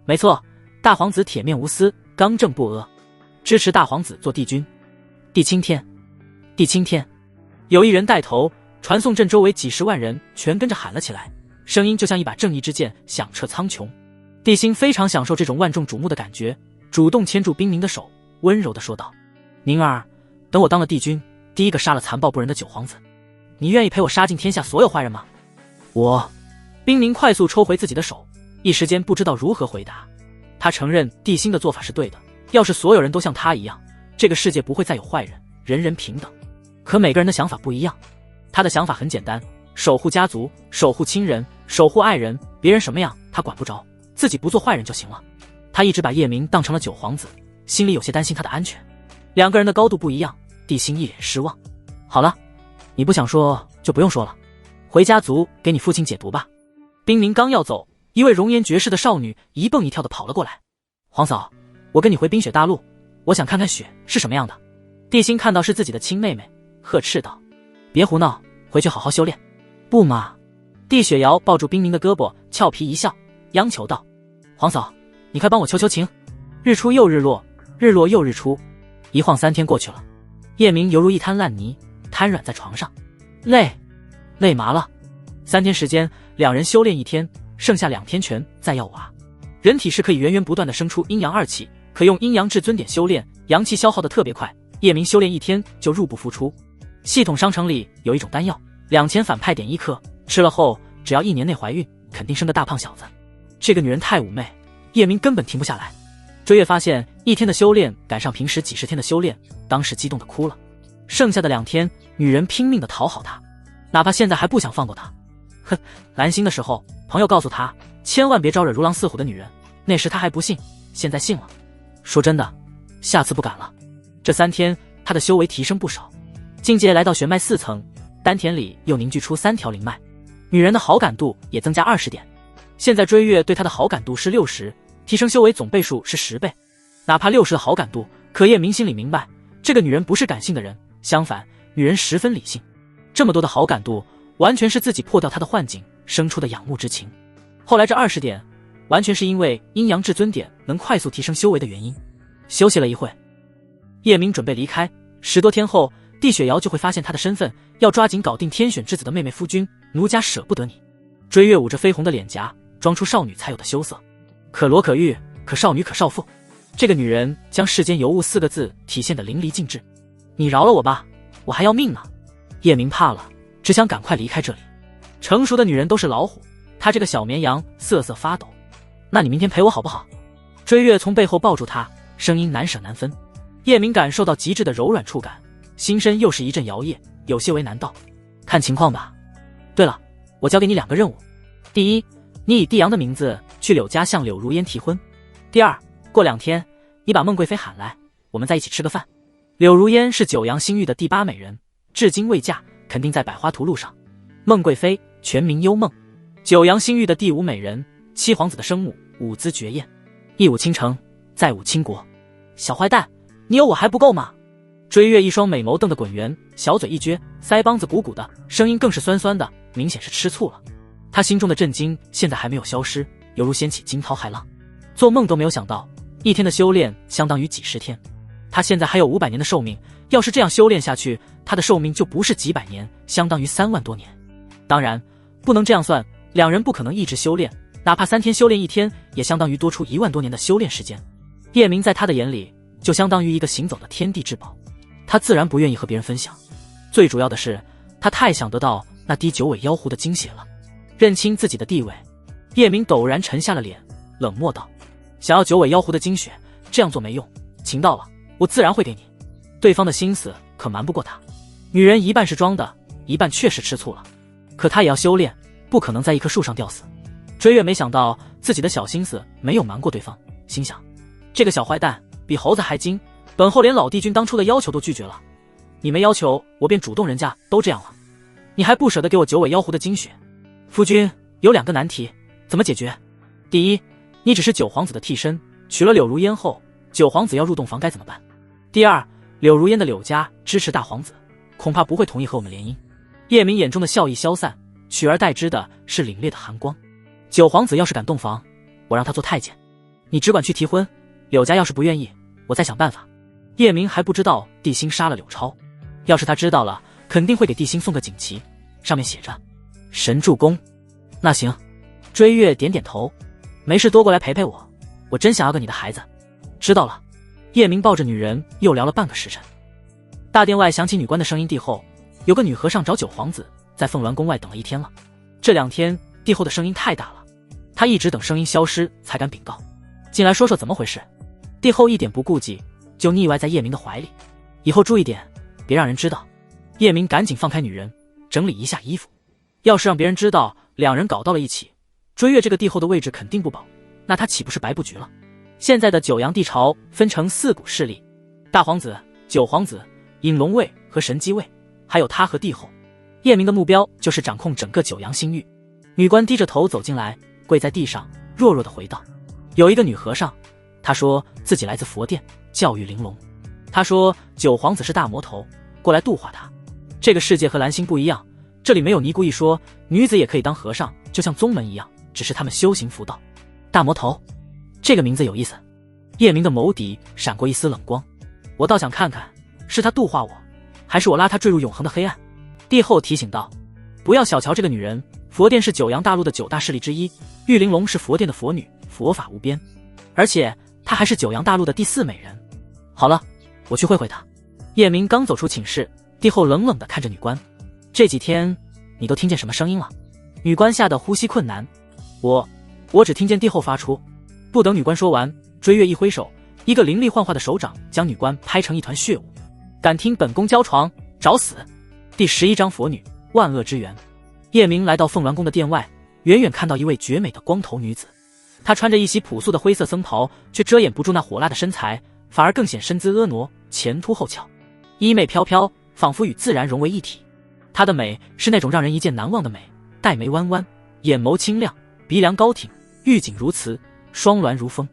没错，大皇子铁面无私，刚正不阿，支持大皇子做帝君。地青天，地青天！有一人带头，传送阵周围几十万人全跟着喊了起来，声音就像一把正义之剑，响彻苍穹。地心非常享受这种万众瞩目的感觉，主动牵住冰凝的手，温柔地说道：凝儿，等我当了帝君，第一个杀了残暴不仁的九皇子，你愿意陪我杀尽天下所有坏人吗？我……冰凝快速抽回自己的手，一时间不知道如何回答。他承认帝辛的做法是对的，要是所有人都像他一样，这个世界不会再有坏人，人人平等。可每个人的想法不一样。他的想法很简单，守护家族，守护亲人，守护爱人，别人什么样他管不着，自己不做坏人就行了。他一直把叶明当成了九皇子，心里有些担心他的安全。两个人的高度不一样，帝辛一脸失望。好了，你不想说就不用说了，回家族给你父亲解毒吧。冰明刚要走，一位容颜绝世的少女一蹦一跳的跑了过来。皇嫂，我跟你回冰雪大陆，我想看看雪是什么样的。帝辛看到是自己的亲妹妹，呵斥道：别胡闹，回去好好修炼。不嘛！帝雪瑶抱住冰明的胳膊，俏皮一笑，央求道：皇嫂，你快帮我求求情。日出又日落，日落又日出，一晃3天过去了。叶明犹如一滩烂泥，瘫软在床上，累麻了。3天时间，两人修炼1天，剩下2天全在药瓦。人体是可以源源不断的生出阴阳2气，可用阴阳至尊点修炼，阳气消耗的特别快。叶明修炼1天就入不敷出。系统商城里有一种丹药，2000反派点1颗，吃了后只要1年内怀孕，肯定生个大胖小子。这个女人太妩媚，叶明根本停不下来。追月发现1天的修炼赶上平时几十天的修炼，当时激动的哭了。剩下的2天，女人拼命的讨好他，哪怕现在还不想放过他。哼，蓝星的时候，朋友告诉他千万别招惹如狼似虎的女人，那时他还不信，现在信了。说真的，下次不敢了。这3天，他的修为提升不少，境界来到玄脉4层，丹田里又凝聚出3条灵脉，女人的好感度也增加20点。现在追月对他的好感度是60，提升修为总倍数是10倍。哪怕60的好感度，可叶明心里明白，这个女人不是感性的人，相反，女人十分理性。这么多的好感度，完全是自己破掉她的幻境生出的仰慕之情。后来这20点，完全是因为阴阳至尊点能快速提升修为的原因。休息了一会，叶明准备离开。10多天后，帝雪瑶就会发现他的身份，要抓紧搞定天选之子的妹妹夫君，奴家舍不得你。追月捂着绯红的脸颊，装出少女才有的羞涩。可罗可玉，可少女可少妇，这个女人将世间尤物4个字体现得淋漓尽致。你饶了我吧，我还要命呢。叶明怕了，只想赶快离开这里。成熟的女人都是老虎，她这个小绵羊瑟瑟发抖。那你明天陪我好不好？追月从背后抱住她，声音难舍难分。叶明感受到极致的柔软触感，心身又是一阵摇曳，有些为难道：看情况吧。对了，我交给你2个任务。第一，你以帝阳的名字去柳家向柳如烟提婚。第二，过2天，你把孟贵妃喊来，我们在一起吃个饭。柳如烟是九阳新域的第8美人，至今未嫁，肯定在百花图录上。孟贵妃全名幽梦，九阳新域的第5美人，7皇子的生母，舞姿绝艳，一舞倾城，再舞倾国。小坏蛋，你有我还不够吗？追月一双美眸瞪得滚圆，小嘴一撅，腮帮子鼓鼓的，声音更是酸酸的，明显是吃醋了。他心中的震惊现在还没有消失，犹如掀起惊涛骇浪。做梦都没有想到，1天的修炼相当于几十天。他现在还有500年的寿命，要是这样修炼下去，他的寿命就不是几百年，相当于3万多年。当然，不能这样算，两人不可能一直修炼，哪怕3天修炼1天，也相当于多出1万多年的修炼时间。叶明在他的眼里，就相当于一个行走的天地至宝，他自然不愿意和别人分享。最主要的是，他太想得到那滴9尾妖狐的精血了，认清自己的地位。叶明陡然沉下了脸，冷漠道：想要9尾妖狐的精血，这样做没用，情到了，我自然会给你。对方的心思可瞒不过他，女人一半是装的，一半确实吃醋了。可他也要修炼，不可能在一棵树上吊死。追月没想到自己的小心思没有瞒过对方，心想：这个小坏蛋比猴子还精，本后连老帝君当初的要求都拒绝了。你没要求，我便主动，人家都这样了，你还不舍得给我9尾妖狐的精血？夫君有2个难题，怎么解决？第一，你只是9皇子的替身，娶了柳如烟后，9皇子要入洞房该怎么办？第二，柳如烟的柳家支持大皇子，恐怕不会同意和我们联姻。叶明眼中的笑意消散，取而代之的是凛冽的寒光。9皇子要是敢洞房，我让他做太监，你只管去提婚，柳家要是不愿意，我再想办法。叶明还不知道帝辛杀了柳超，要是他知道了，肯定会给帝辛送个锦旗，上面写着神助攻。那行，追月点点头，没事多过来陪陪我，我真想要个你的孩子。知道了。叶明抱着女人又聊了半个时辰。大殿外响起女官的声音，帝后，有个女和尚找9皇子，在凤鸾宫外等了1天了。这2天帝后的声音太大了，他一直等声音消失才敢禀告：“进来说说怎么回事。”帝后一点不顾忌，就腻歪在叶明的怀里。以后注意点，别让人知道。叶明赶紧放开女人，整理一下衣服。要是让别人知道两人搞到了一起，追月这个帝后的位置肯定不保，那他岂不是白布局了？现在的九阳帝朝分成4股势力：大皇子、九皇子、隐龙卫和神机卫，还有他和帝后。叶明的目标就是掌控整个九阳星域。女官低着头走进来，跪在地上，弱弱地回道：“有一个女和尚，她说自己来自佛殿，叫玉玲珑。她说九皇子是大魔头，过来度化她。这个世界和蓝星不一样，这里没有尼姑一说，女子也可以当和尚，就像宗门一样，只是他们修行佛道。大魔头，这个名字有意思。”叶明的眸底闪过一丝冷光，我倒想看看，是他度化我，还是我拉他坠入永恒的黑暗。帝后提醒道：“不要小瞧这个女人，佛殿是九阳大陆的9大势力之一，玉玲珑是佛殿的佛女，佛法无边，而且她还是九阳大陆的第4美人。好了，我去会会她。”叶明刚走出寝室，帝后冷冷地看着女官：“这几天你都听见什么声音了？”女官吓得呼吸困难：“我只听见帝后发出。”不等女官说完，追月一挥手，一个凌厉幻化的手掌将女官拍成一团血雾。敢听本宫交床，找死！第11章佛女，万恶之源。叶明来到凤鸾宫的殿外，远远看到一位绝美的光头女子。她穿着一袭朴素的灰色僧袍，却遮掩不住那火辣的身材，反而更显身姿婀娜，前凸后翘，衣袂飘飘，仿佛与自然融为一体。她的美是那种让人一见难忘的美，黛眉弯弯，眼眸清亮，鼻梁高挺，玉颈如瓷，双鸾如风。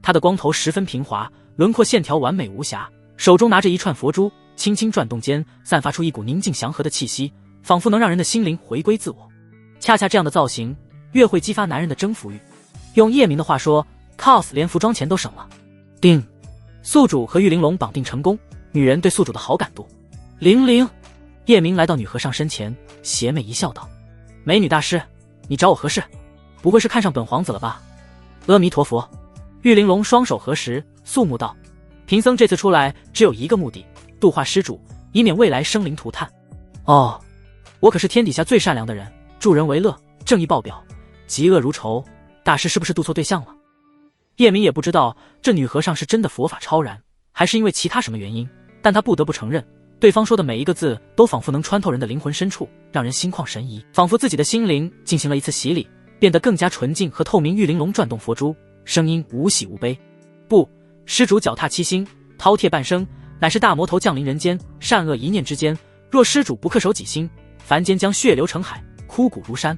她的光头十分平滑，轮廓线条完美无瑕，手中拿着一串佛珠，轻轻转动间散发出一股宁静祥和的气息，仿佛能让人的心灵回归自我。恰恰这样的造型越会激发男人的征服欲。用叶明的话说， cos 连服装钱都省了。定，宿主和玉玲珑绑定成功，女人对宿主的好感度零零。叶明来到女和尚身前，邪魅一笑道：“美女大师，你找我何事？不会是看上本皇子了吧？”阿弥陀佛。玉玲珑双手合十，肃穆道：“贫僧这次出来只有一个目的，度化施主，以免未来生灵涂炭。”哦，我可是天底下最善良的人，助人为乐，正义爆表，嫉恶如仇，大师是不是度错对象了？叶明也不知道这女和尚是真的佛法超然，还是因为其他什么原因，但他不得不承认，对方说的每一个字都仿佛能穿透人的灵魂深处，让人心旷神怡，仿佛自己的心灵进行了一次洗礼，变得更加纯净和透明。玉玲珑转动佛珠，声音无喜无悲：“不，施主脚踏七星，饕餮半生，乃是大魔头降临人间，善恶一念之间，若施主不恪守己心，凡间将血流成海，枯骨如山。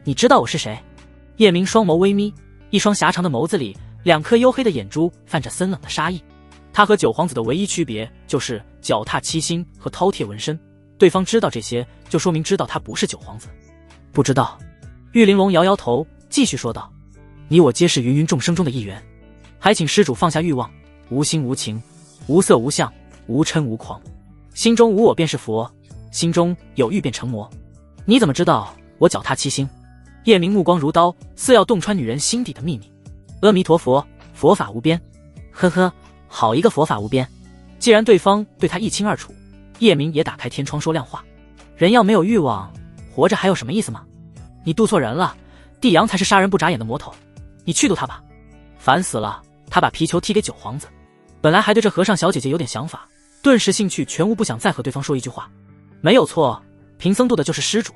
你知道我是谁？”叶明双眸微眯，一双狭长的眸子里2颗黝黑的眼珠泛着森冷的杀意。他和九皇子的唯一区别就是脚踏七星和饕餮纹身，对方知道这些，就说明知道他不是九皇子。不知道。玉玲珑摇摇头，继续说道：“你我皆是芸芸众生中的一员，还请施主放下欲望，无心无情，无色无相，无嗔无狂，心中无我便是佛，心中有欲便成魔。你怎么知道我脚踏七星？”叶明目光如刀，似要洞穿女人心底的秘密。阿弥陀佛，佛法无边。呵呵，好一个佛法无边。既然对方对他一清二楚，叶明也打开天窗说亮话：人要没有欲望，活着还有什么意思吗？你度错人了，帝阳才是杀人不眨眼的魔头，你去度他吧。烦死了。他把皮球踢给九皇子，本来还对这和尚小姐姐有点想法，顿时兴趣全无，不想再和对方说一句话。没有错，贫僧度的就是施主。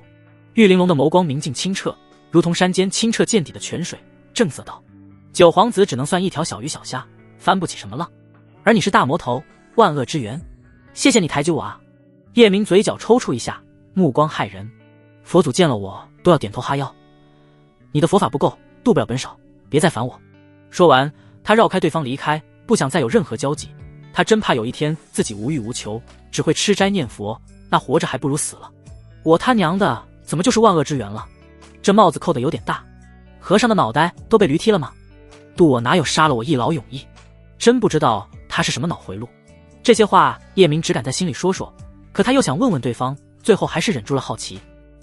玉玲珑的眸光明净清澈，如同山间清澈见底的泉水，正色道：九皇子只能算一条小鱼小虾，翻不起什么浪，而你是大魔头，万恶之源，谢谢你抬举我啊。叶明嘴角抽搐一下，目光骇人。佛祖见了我都要点头哈腰，你的佛法不够，度不了本少，别再烦我。说完，他绕开对方离开，不想再有任何交集。他真怕有一天自己无欲无求，只会吃斋念佛，那活着还不如死了。我他娘的怎么就是万恶之源了？这帽子扣得有点大，和尚的脑袋都被驴踢了吗？度我哪有杀了我一劳永逸？真不知道他是什么脑回路。这些话叶明只敢在心里说说，可他又想问问对方，最后还是忍住了好奇。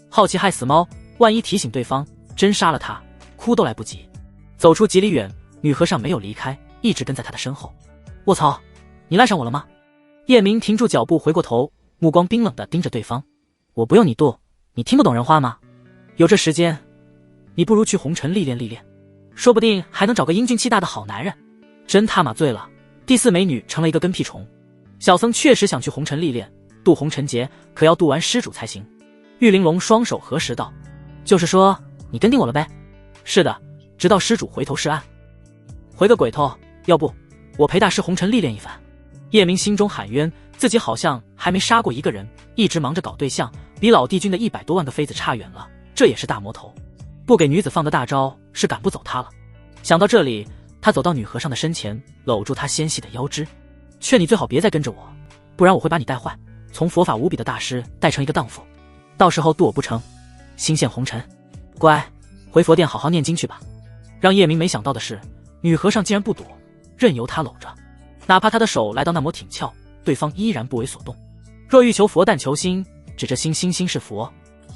好奇害死猫，万一提醒对方真杀了他，哭都来不及。走出几里远，女和尚没有离开，一直跟在他的身后。卧槽，你赖上我了吗？叶明停住脚步，回过头，目光冰冷地盯着对方。我不用你度，你听不懂人话吗？有这时间，你不如去红尘历练历练。说不定还能找个英俊气大的好男人。真他妈醉了！第4美女成了一个跟屁虫。小僧确实想去红尘历练，渡红尘劫，可要渡完施主才行。玉玲珑双手合十道：“就是说，你跟定我了呗？”“是的，直到施主回头是岸。”“回个鬼头！要不我陪大师红尘历练一番。”叶明心中喊冤，自己好像还没杀过一个人，一直忙着搞对象，比老帝君的100多万个妃子差远了。这也是大魔头，不给女子放的大招是赶不走他了。想到这里，他走到女和尚的身前，搂住她纤细的腰肢，劝你最好别再跟着我，不然我会把你带坏，从佛法无比的大师带成一个荡妇，到时候渡我不成，心陷红尘。乖，回佛殿好好念经去吧。让叶明没想到的是，女和尚竟然不躲，任由他搂着，哪怕他的手来到那抹挺翘，对方依然不为所动。若欲求佛，但求心，指着心是佛。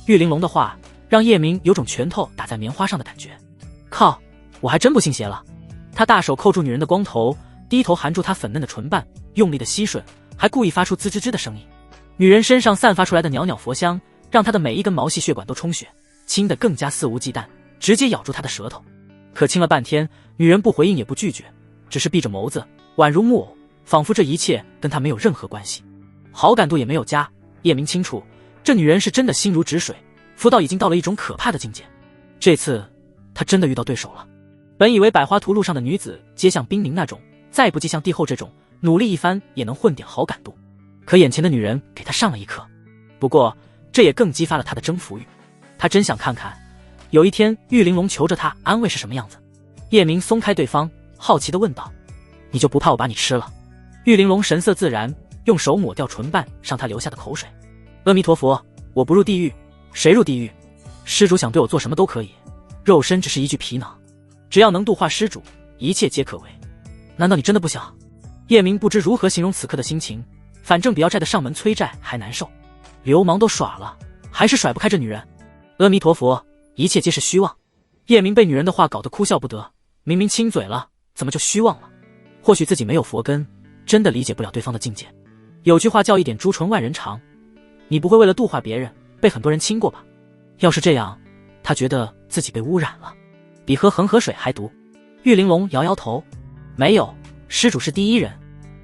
玉玲珑的话让叶明有种拳头打在棉花上的感觉。靠，我还真不信邪了。他大手扣住女人的光头，低头含住她粉嫩的唇瓣，用力的吸吮，还故意发出滋吱吱的声音。女人身上散发出来的袅袅佛香，让他的每一根毛细血管都充血，亲得更加肆无忌惮，直接咬住他的舌头。可亲了半天，女人不回应也不拒绝，只是闭着眸子，宛如木偶，仿佛这一切跟他没有任何关系，好感度也没有加。叶明清楚，这女人是真的心如止水，福到已经到了一种可怕的境界。这次他真的遇到对手了。本以为百花图路上的女子皆像冰凌那种，再不济像帝后这种，努力一番也能混点好感度，可眼前的女人给他上了一课。不过这也更激发了他的征服欲，他真想看看有一天玉玲珑求着他安慰是什么样子。叶明松开对方，好奇地问道：“你就不怕我把你吃了？”玉玲珑神色自然，用手抹掉唇瓣上他流下的口水。阿弥陀佛，我不入地狱，谁入地狱？施主想对我做什么都可以，肉身只是一具皮囊，只要能度化施主，一切皆可为。难道你真的不想？叶明不知如何形容此刻的心情，反正比要债的上门催债还难受。流氓都耍了，还是甩不开这女人。阿弥陀佛，一切皆是虚妄。叶明被女人的话搞得哭笑不得，明明亲嘴了，怎么就虚妄了？或许自己没有佛根，真的理解不了对方的境界。有句话叫一点朱唇万人尝，你不会为了度化别人被很多人亲过吧？要是这样，他觉得自己被污染了，比喝恒河水还毒。玉玲珑摇摇头，没有，施主是第一人，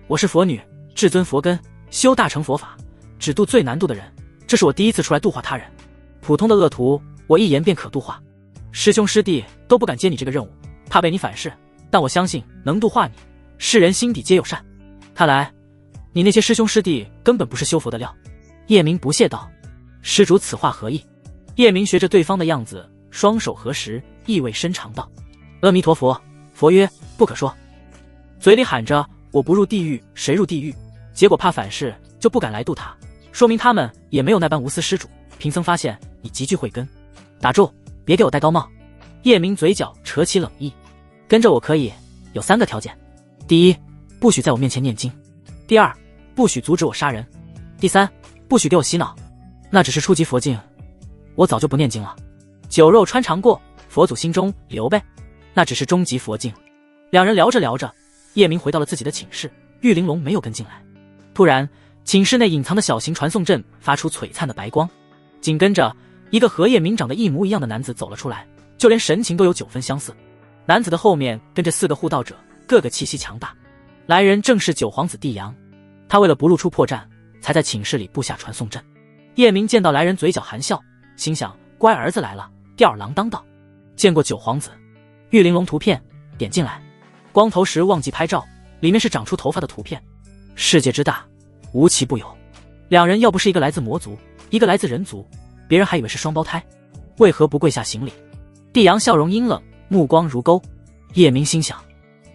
我是佛女，至尊佛根，修大乘佛法，只度最难度的人，这是我第一次出来度化他人。普通的恶徒，我一言便可度化，师兄师弟都不敢接你这个任务，怕被你反噬，但我相信能度化你，世人心底皆有善。看来你那些师兄师弟根本不是修佛的料。叶明不屑道：“施主此话何意？”叶明学着对方的样子，双手合十，意味深长道：“阿弥陀佛。”佛曰：“不可说。”嘴里喊着我不入地狱，谁入地狱？结果怕反噬，就不敢来度他，说明他们也没有那般无私施主。贫僧发现你极具慧根。打住，别给我戴高帽。叶明嘴角扯起冷意。跟着我可以，有3个条件：第一，不许在我面前念经；第二，不许阻止我杀人；第三，不许给我洗脑。那只是初级佛境，我早就不念经了。酒肉穿肠过，佛祖心中留呗。那只是中级佛境。两人聊着聊着，叶明回到了自己的寝室，玉玲珑没有跟进来。突然，寝室内隐藏的小型传送阵发出璀璨的白光，紧跟着一个和叶明长得一模一样的男子走了出来，就连神情都有9分相似。男子的后面跟着4个护道者，个个气息强大。来人正是九皇子帝阳，他为了不露出破绽，才在寝室里布下传送阵。叶明见到来人嘴角含笑，心想乖儿子来了，吊儿郎当道。见过九皇子。玉玲珑图片点进来，光头时忘记拍照，里面是长出头发的图片。世界之大，无奇不有。两人要不是一个来自魔族，一个来自人族，别人还以为是双胞胎，为何不跪下行礼？帝阳笑容阴冷，目光如钩。叶明心想，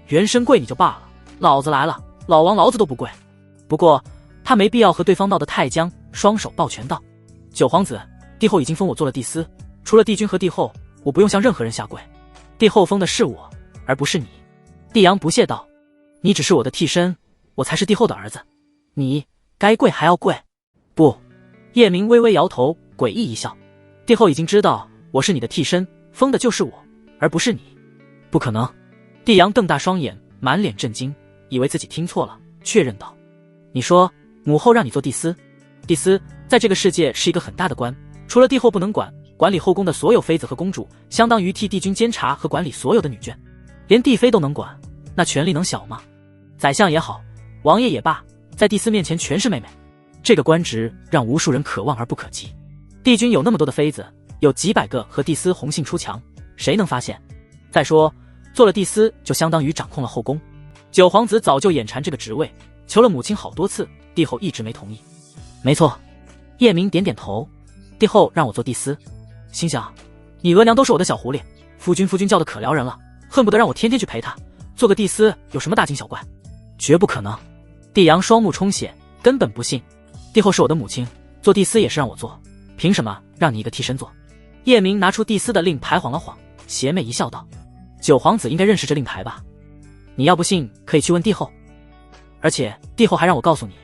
原身跪你就罢了，老子来了，老王老子都不跪。不过他没必要和对方闹得太僵，双手抱拳道：“九皇子，帝后已经封我做了帝司，除了帝君和帝后，我不用向任何人下跪。帝后封的是我，而不是你。”帝阳不屑道：“你只是我的替身，我才是帝后的儿子，你该跪还要跪。”不。叶明微微摇头，诡异一笑：“帝后已经知道我是你的替身，封的就是我，而不是你。”不可能。帝阳瞪大双眼，满脸震惊，以为自己听错了，确认道：“你说母后让你做帝司？帝司在这个世界是一个很大的官，除了帝后不能管，管理后宫的所有妃子和公主，相当于替帝君监察和管理所有的女眷，连帝妃都能管，那权力能小吗？宰相也好，王爷也罢，在帝司面前全是妹妹，这个官职让无数人可望而不可及。帝君有那么多的妃子，有几百个和帝司红杏出墙，谁能发现？再说做了帝司就相当于掌控了后宫。九皇子早就眼馋这个职位，求了母亲好多次，帝后一直没同意。没错，叶明点点头，帝后让我做帝司，心想你额娘都是我的小狐狸，夫君叫的可撩人了，恨不得让我天天去陪她，做个帝司有什么大惊小怪？绝不可能。帝阳双目充血，根本不信。帝后是我的母亲，做帝司也是让我做，凭什么让你一个替身做？叶明拿出帝司的令牌晃了晃，邪魅一笑道：九皇子应该认识这令牌吧？你要不信可以去问帝后，而且帝后还让我告诉你，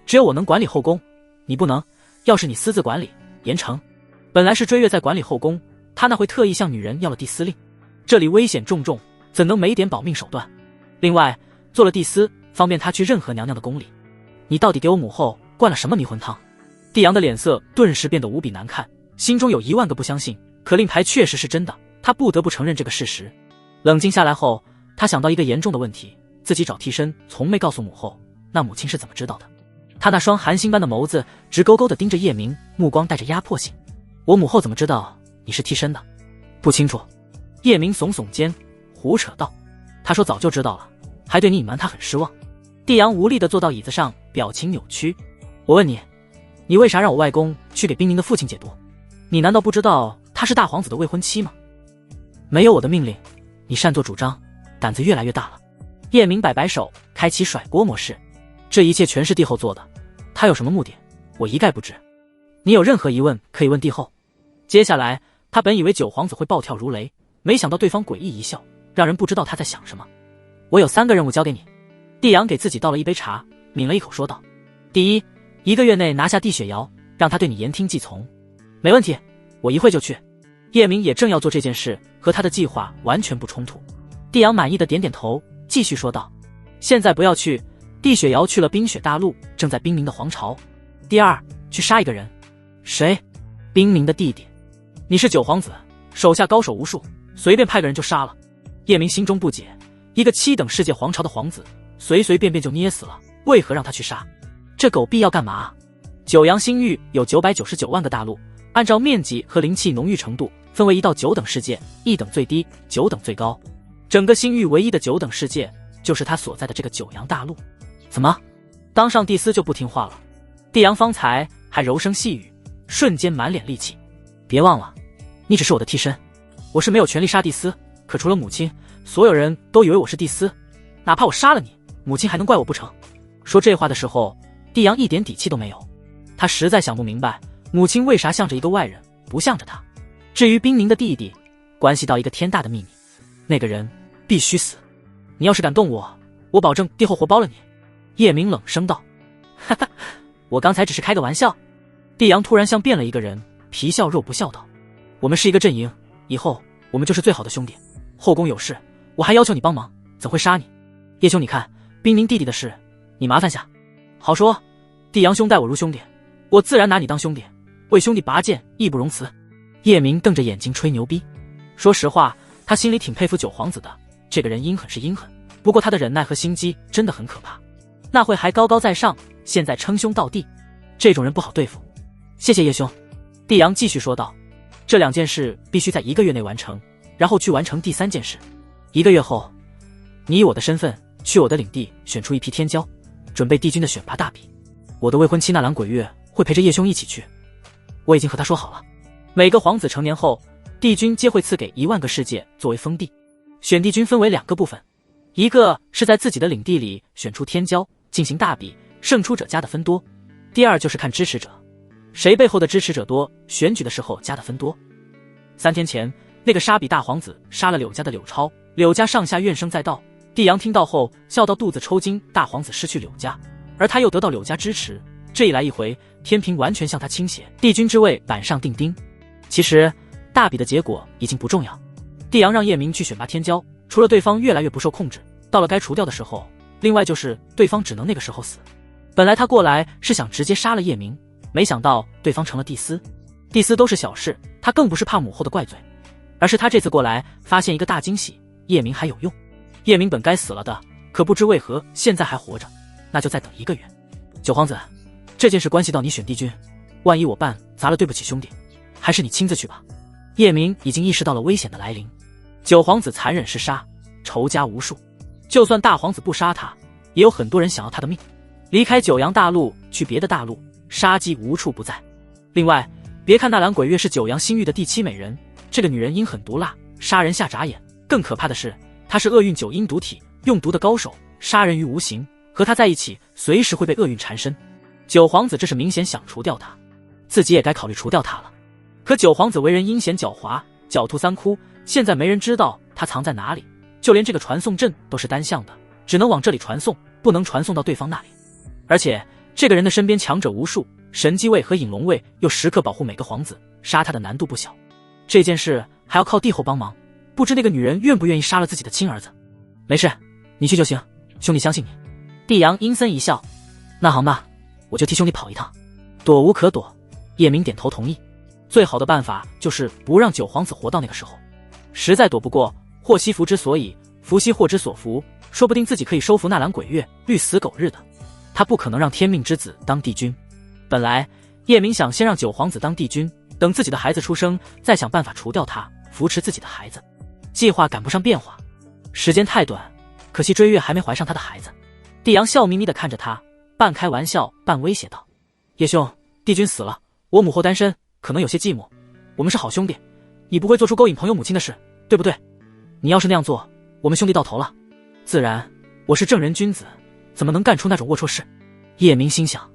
只有我能管理后宫，你不能，要是你私自管理，严惩。本来是追月在管理后宫，他那会特意向女人要了帝司令，这里危险重重，怎能没点保命手段？另外做了帝司，方便他去任何娘娘的宫里。你到底给我母后灌了什么迷魂汤？帝阳的脸色顿时变得无比难看，心中有10000个不相信，可令牌确实是真的，他不得不承认这个事实。冷静下来后，他想到一个严重的问题，自己找替身从没告诉母后，那母亲是怎么知道的？他那双寒星般的眸子直勾勾地盯着叶明，目光带着压迫性。我母后怎么知道你是替身的？不清楚。叶明耸耸肩，胡扯道。他说早就知道了，还对你隐瞒他很失望。帝阳无力地坐到椅子上，表情扭曲。我问你，你为啥让我外公去给冰宁的父亲解毒？你难道不知道他是大皇子的未婚妻吗？没有我的命令，你擅作主张，胆子越来越大了。叶明摆摆手，开启甩锅模式。这一切全是帝后做的，他有什么目的，我一概不知。你有任何疑问可以问帝后。接下来他本以为九皇子会暴跳如雷，没想到对方诡异一笑，让人不知道他在想什么。我有3个任务交给你。帝阳给自己倒了一杯茶，抿了一口说道：第一，1个月内拿下帝雪瑶，让他对你言听计从。没问题，我一会就去。叶明也正要做这件事，和他的计划完全不冲突。帝阳满意的点点头，继续说道：现在不要去，帝雪瑶去了冰雪大陆，正在冰明的皇朝。第二，去杀一个人。谁？冰明的弟弟。你是九皇子，手下高手无数，随便派个人就杀了。叶明心中不解，一个7等世界皇朝的皇子，随随便便就捏死了，为何让他去杀？这狗必要干嘛？九阳星域有999万个大陆，按照面积和灵气浓郁程度分为1到9等世界，1等最低，9等最高。整个星域唯一的9等世界就是他所在的这个九阳大陆。怎么当上帝司就不听话了？帝阳方才还柔声细语，瞬间满脸戾气。别忘了，你只是我的替身，我是没有权利杀帝司，可除了母亲，所有人都以为我是帝司，哪怕我杀了你，母亲还能怪我不成？说这话的时候，帝阳一点底气都没有。他实在想不明白，母亲为啥向着一个外人，不向着他。至于冰宁的弟弟，关系到一个天大的秘密，那个人必须死。你要是敢动我，我保证帝后活包了你。叶明冷声道。哈哈，我刚才只是开个玩笑。帝阳突然像变了一个人，皮笑肉不笑道：我们是一个阵营，以后我们就是最好的兄弟。后宫有事，我还要求你帮忙，怎会杀你？叶兄，你看冰宁弟弟的事，你麻烦下。好说，帝阳兄待我如兄弟，我自然拿你当兄弟，为兄弟拔剑义不容辞。叶明瞪着眼睛吹牛逼。说实话，他心里挺佩服九皇子的，这个人阴狠是阴狠，不过他的忍耐和心机真的很可怕。那会还高高在上，现在称兄道弟，这种人不好对付。谢谢叶兄。帝阳继续说道，这2件事必须在1个月内完成，然后去完成第3件事。1个月后，你以我的身份去我的领地选出一批天骄，准备帝君的选拔大比。我的未婚妻纳兰鬼月会陪着叶兄一起去，我已经和他说好了。每个皇子成年后，帝君皆会赐给10000个世界作为封地。选帝君分为2个部分，一个是在自己的领地里选出天骄进行大比，胜出者加的分多；第二就是看支持者，谁背后的支持者多，选举的时候加的分多。3天前，那个沙比大皇子杀了柳家的柳超，柳家上下怨声载道。帝阳听到后笑到肚子抽筋，大皇子失去柳家，而他又得到柳家支持，这一来一回，天平完全向他倾斜，帝君之位板上钉钉。其实大比的结果已经不重要，帝阳让叶明去选拔天骄，除了对方越来越不受控制，到了该除掉的时候，另外就是对方只能那个时候死。本来他过来是想直接杀了叶明，没想到对方成了帝司。蒂斯都是小事，他更不是怕母后的怪罪，而是他这次过来发现一个大惊喜，叶明还有用。叶明本该死了的，可不知为何现在还活着，那就再等1个月。九皇子，这件事关系到你选帝君，万一我办砸了对不起兄弟，还是你亲自去吧。叶明已经意识到了危险的来临，九皇子残忍嗜杀，仇家无数，就算大皇子不杀他，也有很多人想要他的命。离开九阳大陆去别的大陆，杀机无处不在。另外，别看纳兰鬼月是九阳新遇的第7美人，这个女人阴狠毒辣，杀人下眨眼。更可怕的是，她是厄运9阴毒体，用毒的高手，杀人于无形。和她在一起，随时会被厄运缠身。九皇子这是明显想除掉她，自己也该考虑除掉她了。可九皇子为人阴险狡猾，狡兔3窟，现在没人知道他藏在哪里，就连这个传送阵都是单向的，只能往这里传送，不能传送到对方那里。而且这个人的身边强者无数，神机卫和引龙卫又时刻保护每个皇子，杀他的难度不小。这件事还要靠帝后帮忙，不知那个女人愿不愿意杀了自己的亲儿子。没事，你去就行，兄弟相信你。帝阳阴森一笑，那好吧，我就替兄弟跑一趟。躲无可躲，叶明点头同意。最好的办法就是不让九皇子活到那个时候，实在躲不过，祸兮福之所以，福兮祸之所伏，说不定自己可以收服纳兰鬼月，绿死狗日的。他不可能让天命之子当帝君。本来叶明想先让九皇子当帝君，等自己的孩子出生，再想办法除掉他，扶持自己的孩子。计划赶不上变化，时间太短，可惜追月还没怀上他的孩子。帝阳笑眯眯地看着他，半开玩笑半威胁道：叶兄，帝君死了，我母后单身，可能有些寂寞，我们是好兄弟，你不会做出勾引朋友母亲的事，对不对？你要是那样做，我们兄弟到头了。自然，我是正人君子，怎么能干出那种龌龊事？叶明心想，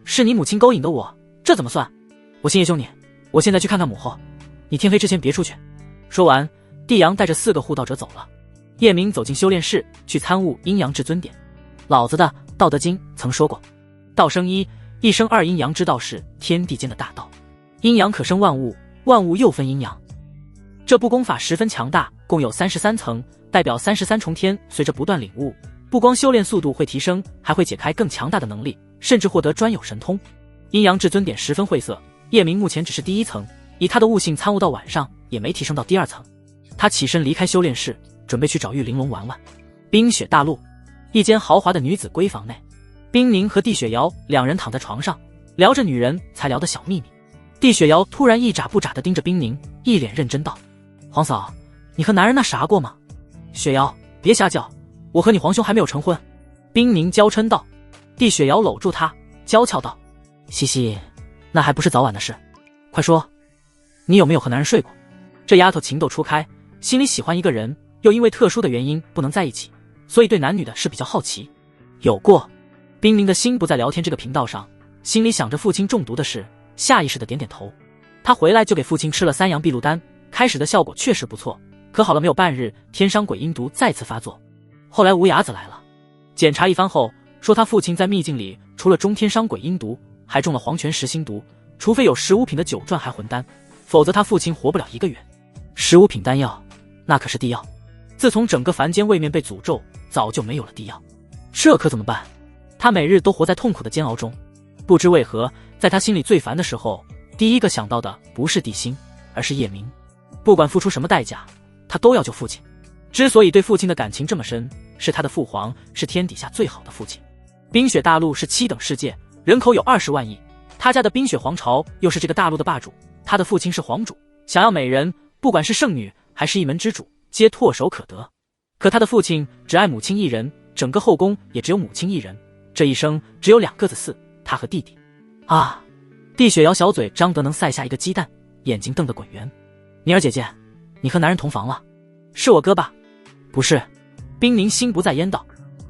是你母亲勾引的我，这怎么算？我信叶兄你，我现在去看看母后，你天黑之前别出去。说完，帝阳带着4个护道者走了。叶明走进修炼室，去参悟阴阳至尊典。老子的《道德经》曾说过，道生一，一生2阴阳之道是天地间的大道，阴阳可生万物，万物又分阴阳。这部功法十分强大，共有33层，代表33重天。随着不断领悟，不光修炼速度会提升，还会解开更强大的能力，甚至获得专有神通。阴阳至尊典十分晦涩，叶明目前只是第1层，以他的悟性参悟到晚上也没提升到第2层。他起身离开修炼室，准备去找玉玲珑玩玩。冰雪大陆一间豪华的女子闺房内，冰宁和帝雪瑶2人躺在床上，聊着女人才聊的小秘密。帝雪瑶突然一眨不眨地盯着冰宁，一脸认真道：皇嫂，你和男人那啥过吗？雪瑶，别瞎叫，我和你皇兄还没有成婚。冰宁娇嗔道。帝雪瑶搂住她，娇俏道：西西，那还不是早晚的事，快说，你有没有和男人睡过？这丫头情窦初开，心里喜欢一个人，又因为特殊的原因不能在一起，所以对男女的事比较好奇。有过。冰宁的心不在聊天这个频道上，心里想着父亲中毒的事，下意识的点点头。他回来就给父亲吃了3阳碧露丹，开始的效果确实不错，可好了没有半日，天伤鬼阴毒再次发作。后来无崖子来了，检查一番后说他父亲在秘境里除了中天伤鬼阴毒，还中了黄泉实心毒，除非有15品的9转还魂丹，否则他父亲活不了1个月。15品丹药那可是地药，自从整个凡间位面被诅咒，早就没有了地药，这可怎么办？他每日都活在痛苦的煎熬中。不知为何，在他心里最烦的时候，第一个想到的不是地心，而是叶明。不管付出什么代价，他都要救父亲。之所以对父亲的感情这么深，是他的父皇是天底下最好的父亲。冰雪大陆是7等世界，人口有20万亿，他家的冰雪皇朝又是这个大陆的霸主，他的父亲是皇主，想要美人，不管是圣女还是一门之主，皆唾手可得。可他的父亲只爱母亲一人，整个后宫也只有母亲一人，这一生只有2个子嗣，他和弟弟。啊！帝雪瑶小嘴张得能塞下一个鸡蛋，眼睛瞪得滚圆。宁儿姐姐，你和男人同房了？是我哥吧？不是。冰宁心不在焉道。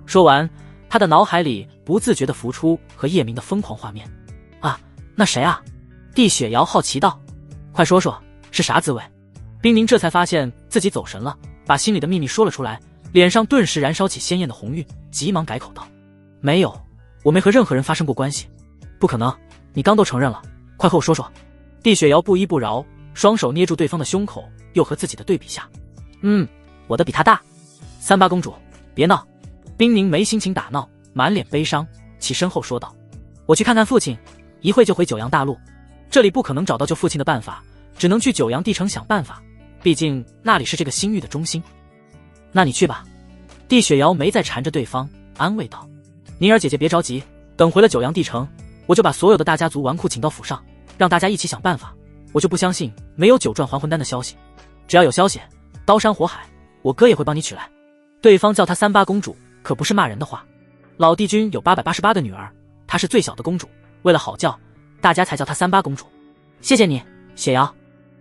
说完，他的脑海里不自觉地浮出和叶明的疯狂画面。啊，那谁啊？帝雪瑶好奇道。快说说，是啥滋味？冰宁这才发现自己走神了，把心里的秘密说了出来，脸上顿时燃烧起鲜艳的红晕，急忙改口道：没有，我没和任何人发生过关系。不可能，你刚都承认了，快和我说说。帝雪瑶不依不饶，双手捏住对方的胸口，又和自己的对比下。我的比他大。38公主，别闹。冰宁没心情打闹，满脸悲伤，起身后说道：我去看看父亲，一会就回九阳大陆。这里不可能找到救父亲的办法，只能去九阳帝城想办法，毕竟那里是这个星域的中心。那你去吧。帝雪瑶没再缠着对方，安慰道：宁儿姐姐别着急，等回了九阳帝城，我就把所有的大家族纨绔请到府上，让大家一起想办法。我就不相信没有九转还魂丹的消息，只要有消息，刀山火海，我哥也会帮你取来。对方叫她三八公主，可不是骂人的话。老帝君有888个女儿，她是最小的公主，为了好叫，大家才叫她三八公主。谢谢你，雪瑶。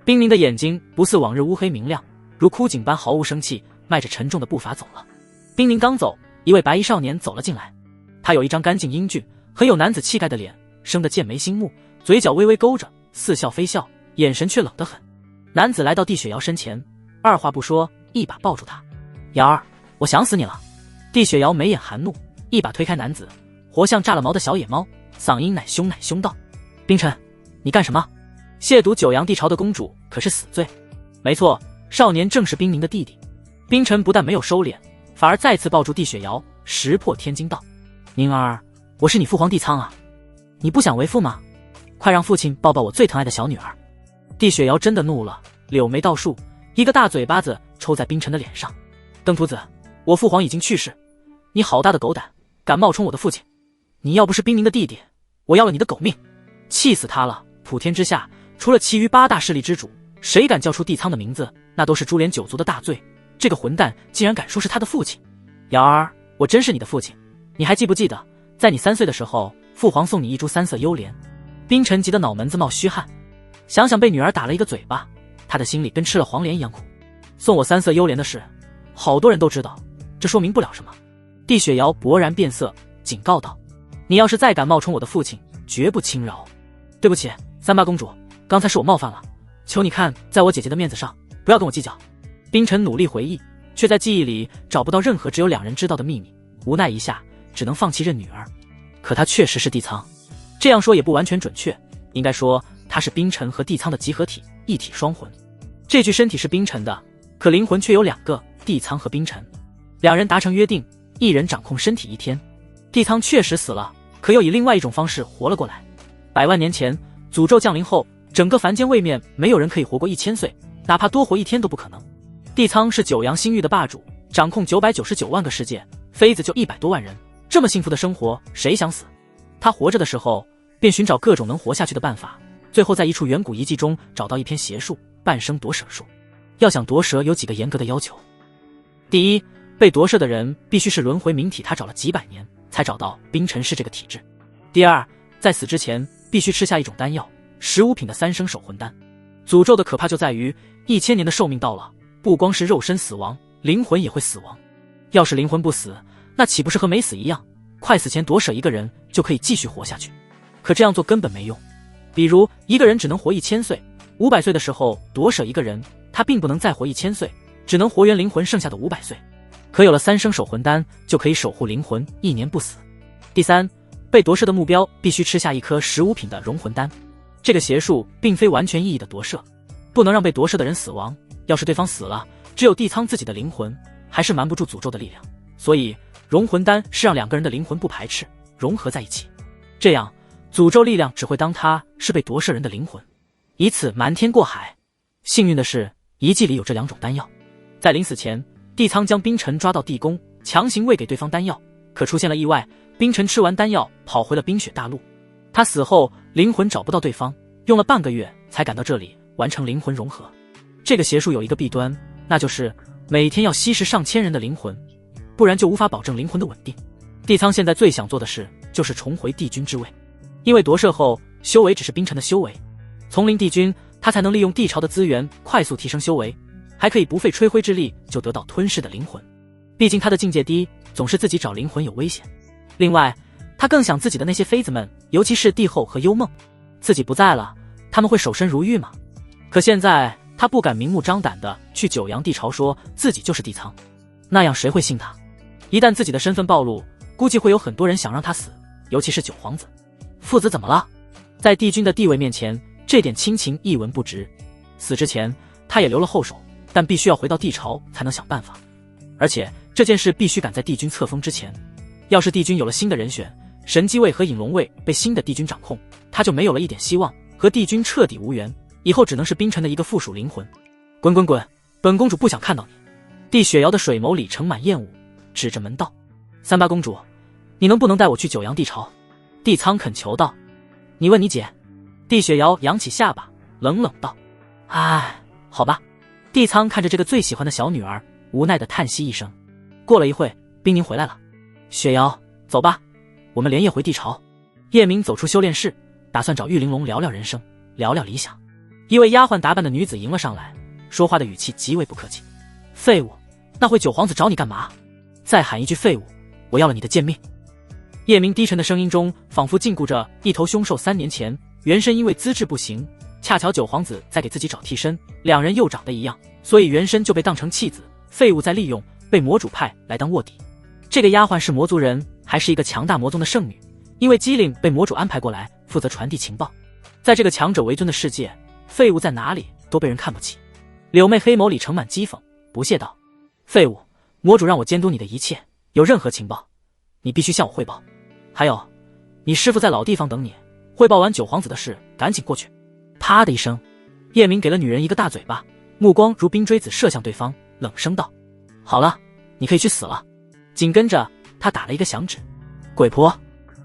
冰凌的眼睛不似往日乌黑明亮，如枯井般毫无生气，迈着沉重的步伐走了。冰凌刚走，一位白衣少年走了进来，他有一张干净英俊、很有男子气概的脸，生得剑眉星目，嘴角微微勾着，似笑非笑，眼神却冷得很。男子来到帝雪瑶身前，二话不说，一把抱住她。瑶儿，我想死你了。帝雪瑶眉眼含怒，一把推开男子，活像炸了毛的小野猫，嗓音奶凶道：冰尘，你干什么？亵渎九阳帝朝的公主可是死罪。没错，少年正是冰凌的弟弟。冰尘不但没有收敛，反而再次抱住帝雪瑶，石破天惊道：宁儿，我是你父皇帝苍啊，你不想为父吗？快让父亲抱抱我最疼爱的小女儿。帝雪瑶真的怒了，柳眉倒竖，一个大嘴巴子抽在冰尘的脸上。邓秃子，我父皇已经去世，你好大的狗胆，敢冒充我的父亲！你要不是冰凌的弟弟，我要了你的狗命！气死他了！普天之下，除了其余8大势力之主，谁敢叫出帝苍的名字，那都是株连九族的大罪。这个混蛋竟然敢说是他的父亲！瑶儿，我真是你的父亲，你还记不记得，在你3岁的时候，父皇送你一株3色幽莲？冰尘急得脑门子冒虚汗，想想被女儿打了一个嘴巴，他的心里跟吃了黄连一样苦。送我3色幽莲的事，好多人都知道，这说明不了什么。帝雪瑶勃然变色，警告道：你要是再敢冒充我的父亲，绝不轻饶。对不起，三八公主，刚才是我冒犯了，求你看在我姐姐的面子上，不要跟我计较。冰尘努力回忆，却在记忆里找不到任何只有2人知道的秘密，无奈一下，只能放弃认女儿。可她确实是帝苍，这样说也不完全准确，应该说她是冰尘和帝苍的集合体，一体双魂。这具身体是冰尘的，可灵魂却有2个，帝苍和冰尘。2人达成约定，一人掌控身体1天。帝苍确实死了，可又以另外一种方式活了过来。100万年前，诅咒降临后，整个凡间位面没有人可以活过1000岁，哪怕多活1天都不可能。帝苍是九阳星域的霸主，掌控999万个世界，妃子就100多万人，这么幸福的生活，谁想死？他活着的时候，便寻找各种能活下去的办法，最后在一处远古遗迹中找到一篇邪术——半生夺舍术。要想夺舍，有几个严格的要求。第一，被夺舍的人必须是轮回冥体，他找了几百年才找到冰尘是这个体质。第二，在死之前必须吃下一种丹药，15品的3生守魂丹。诅咒的可怕就在于1000年的寿命到了，不光是肉身死亡，灵魂也会死亡。要是灵魂不死，那岂不是和没死一样？快死前夺舍一个人就可以继续活下去，可这样做根本没用。比如一个人只能活1000岁，500岁的时候夺舍一个人，他并不能再活1000岁，只能活原灵魂剩下的500岁。可有了3生守魂丹，就可以守护灵魂1年不死。第三，被夺舍的目标必须吃下一颗15品的融魂丹。这个邪术并非完全意义的夺舍，不能让被夺舍的人死亡。要是对方死了，只有帝苍自己的灵魂还是瞒不住诅咒的力量。所以融魂丹是让2个人的灵魂不排斥，融合在一起，这样诅咒力量只会当他是被夺舍人的灵魂，以此瞒天过海。幸运的是，遗迹里有这2种丹药。在临死前，帝苍将冰尘抓到地宫，强行喂给对方丹药，可出现了意外，冰尘吃完丹药跑回了冰雪大陆。他死后灵魂找不到对方，用了半个月才赶到这里完成灵魂融合。这个邪术有一个弊端，那就是每天要吸食上千人的灵魂，不然就无法保证灵魂的稳定。帝苍现在最想做的事就是重回帝君之位，因为夺舍后修为只是冰尘的修为，从临帝君他才能利用帝朝的资源快速提升修为，还可以不费吹灰之力就得到吞噬的灵魂。毕竟他的境界低，总是自己找灵魂有危险。另外他更想自己的那些妃子们，尤其是帝后和幽梦，自己不在了，他们会守身如玉吗？可现在他不敢明目张胆的去九阳帝朝说自己就是帝苍，那样谁会信他？一旦自己的身份暴露，估计会有很多人想让他死，尤其是九皇子。父子怎么了？在帝君的地位面前，这点亲情一文不值。死之前他也留了后手，但必须要回到帝朝才能想办法，而且这件事必须赶在帝君册封之前。要是帝君有了新的人选，神机位和隐龙位被新的帝君掌控，他就没有了一点希望，和帝君彻底无缘，以后只能是冰尘的一个附属灵魂。滚滚滚！本公主不想看到你。帝雪瑶的水眸里盛满厌恶，指着门道：“三八公主，你能不能带我去九阳地巢？”帝苍恳求道：“你问你姐。”帝雪瑶扬起下巴，冷冷道：“唉，好吧。”帝苍看着这个最喜欢的小女儿，无奈地叹息一声。过了一会，冰宁回来了。雪瑶，走吧，我们连夜回地巢。叶明走出修炼室，打算找玉玲珑聊聊人生，聊聊理想。一位丫鬟打扮的女子迎了上来，说话的语气极为不客气：“废物，那会九皇子找你干嘛？再喊一句废物，我要了你的贱命！”叶明低沉的声音中仿佛禁锢着一头凶兽。3年前，原身因为资质不行，恰巧九皇子在给自己找替身，两人又长得一样，所以原身就被当成弃子，废物在利用，被魔主派来当卧底。这个丫鬟是魔族人，还是一个强大魔宗的圣女，因为机灵被魔主安排过来，负责传递情报。在这个强者为尊的世界，废物在哪里都被人看不起。柳妹黑眸里盛满讥讽，不屑道：“废物，魔主让我监督你的一切，有任何情报，你必须向我汇报。还有，你师父在老地方等你，汇报完九皇子的事，赶紧过去。”啪的一声，叶明给了女人一个大嘴巴，目光如冰锥子射向对方，冷声道：“好了，你可以去死了。”紧跟着他打了一个响指，鬼婆。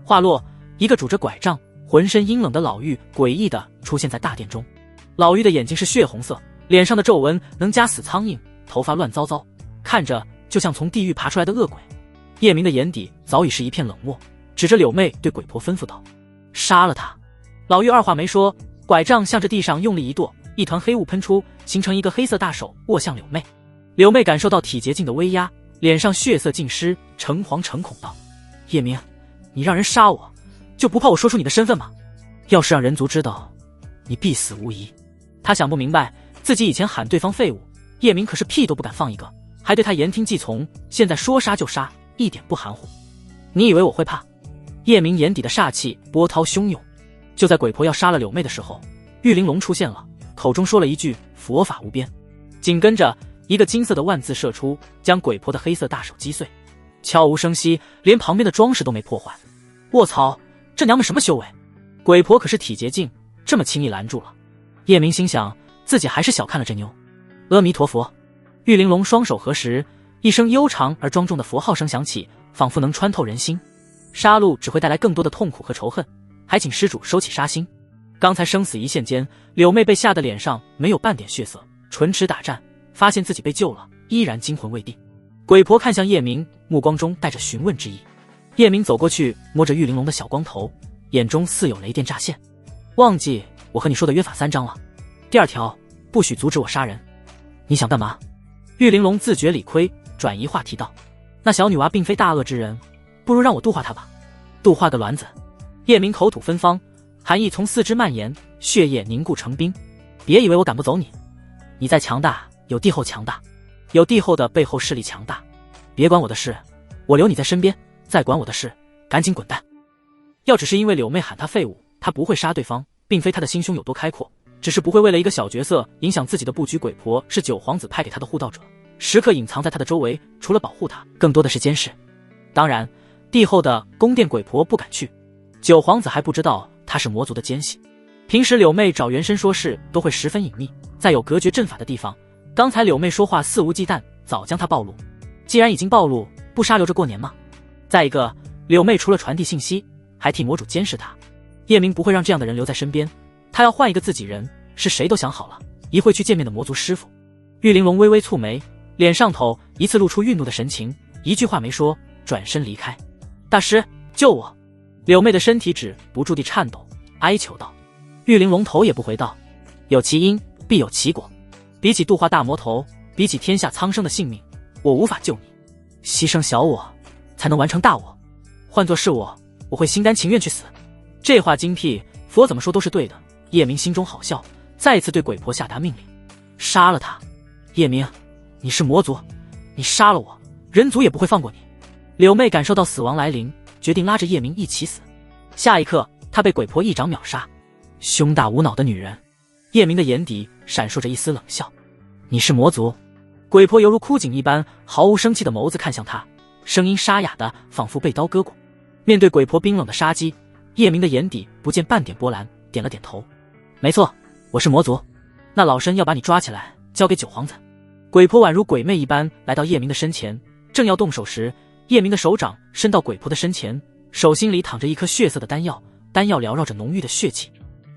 话落，一个拄着拐杖、浑身阴冷的老妪诡异地出现在大殿中。老妪的眼睛是血红色，脸上的皱纹能夹死苍蝇，头发乱糟糟，看着就像从地狱爬出来的恶鬼。叶明的眼底早已是一片冷漠，指着柳妹对鬼婆吩咐道：“杀了她！”老妪二话没说，拐杖向着地上用力一跺，一团黑雾喷出，形成一个黑色大手握向柳妹。柳妹感受到体结境的威压，脸上血色尽失，诚惶诚恐道：“叶明，你让人杀我，就不怕我说出你的身份吗？要是让人族知道，你必死无疑。”他想不明白，自己以前喊对方废物，叶明可是屁都不敢放一个，还对他言听计从，现在说杀就杀，一点不含糊。你以为我会怕？叶明眼底的煞气波涛汹涌。就在鬼婆要杀了柳妹的时候，玉玲珑出现了，口中说了一句佛法无边，紧跟着一个金色的万字射出，将鬼婆的黑色大手击碎，悄无声息，连旁边的装饰都没破坏。卧槽，这娘们什么修为？鬼婆可是体结境，这么轻易拦住了。叶明心想，自己还是小看了这妞。阿弥陀佛！玉玲珑双手合十，一声悠长而庄重的佛号声响起，仿佛能穿透人心。杀戮只会带来更多的痛苦和仇恨，还请施主收起杀心。刚才生死一线间，柳妹被吓得脸上没有半点血色，唇齿打颤，发现自己被救了，依然惊魂未定。鬼婆看向叶明，目光中带着询问之意。叶明走过去，摸着玉玲珑的小光头，眼中似有雷电乍现。忘记我和你说的约法3章了。第2条，不许阻止我杀人。你想干嘛？玉玲珑自觉理亏，转移话题道：“那小女娃并非大恶之人，不如让我度化她吧。”度化个卵子！叶明口吐芬芳，寒意从四肢蔓延，血液凝固成冰。别以为我赶不走你，你再强大，有帝后强大，有帝后的背后势力强大。别管我的事，我留你在身边。再管我的事，赶紧滚蛋！要只是因为柳妹喊他废物，他不会杀对方，并非他的心胸有多开阔，只是不会为了一个小角色影响自己的布局。鬼婆是九皇子派给他的护道者，时刻隐藏在他的周围，除了保护他，更多的是监视。当然，帝后的宫殿鬼婆不敢去，九皇子还不知道他是魔族的奸细。平时柳妹找原身说事都会十分隐秘，在有隔绝阵法的地方。刚才柳妹说话肆无忌惮，早将他暴露。既然已经暴露，不杀留着过年吗？再一个，柳妹除了传递信息，还替魔主监视他。叶明不会让这样的人留在身边，他要换一个自己人，是谁都想好了，一会去见面的魔族师傅。玉玲珑微微蹙眉，脸上头一次露出愠怒的神情，一句话没说，转身离开。大师，救我！柳妹的身体止不住地颤抖，哀求道。玉玲珑头也不回道：有其因，必有其果。比起度化大魔头，比起天下苍生的性命，我无法救你。牺牲小我，才能完成大我。换作是我，我会心甘情愿去死。这话精辟，佛怎么说都是对的。叶明心中好笑，再次对鬼婆下达命令：杀了他！叶明，你是魔族，你杀了我，人族也不会放过你。柳妹感受到死亡来临，决定拉着叶明一起死。下一刻，她被鬼婆一掌秒杀。胸大无脑的女人。叶明的眼底闪烁着一丝冷笑：你是魔族？鬼婆犹如枯井一般，毫无生气的眸子看向他，声音沙哑的仿佛被刀割过。面对鬼婆冰冷的杀机，叶明的眼底不见半点波澜，点了点头。没错，我是魔族。那老身要把你抓起来，交给九皇子。鬼婆宛如鬼魅一般来到叶明的身前，正要动手时，叶明的手掌伸到鬼婆的身前，手心里躺着一颗血色的丹药，丹药缭绕着浓郁的血气。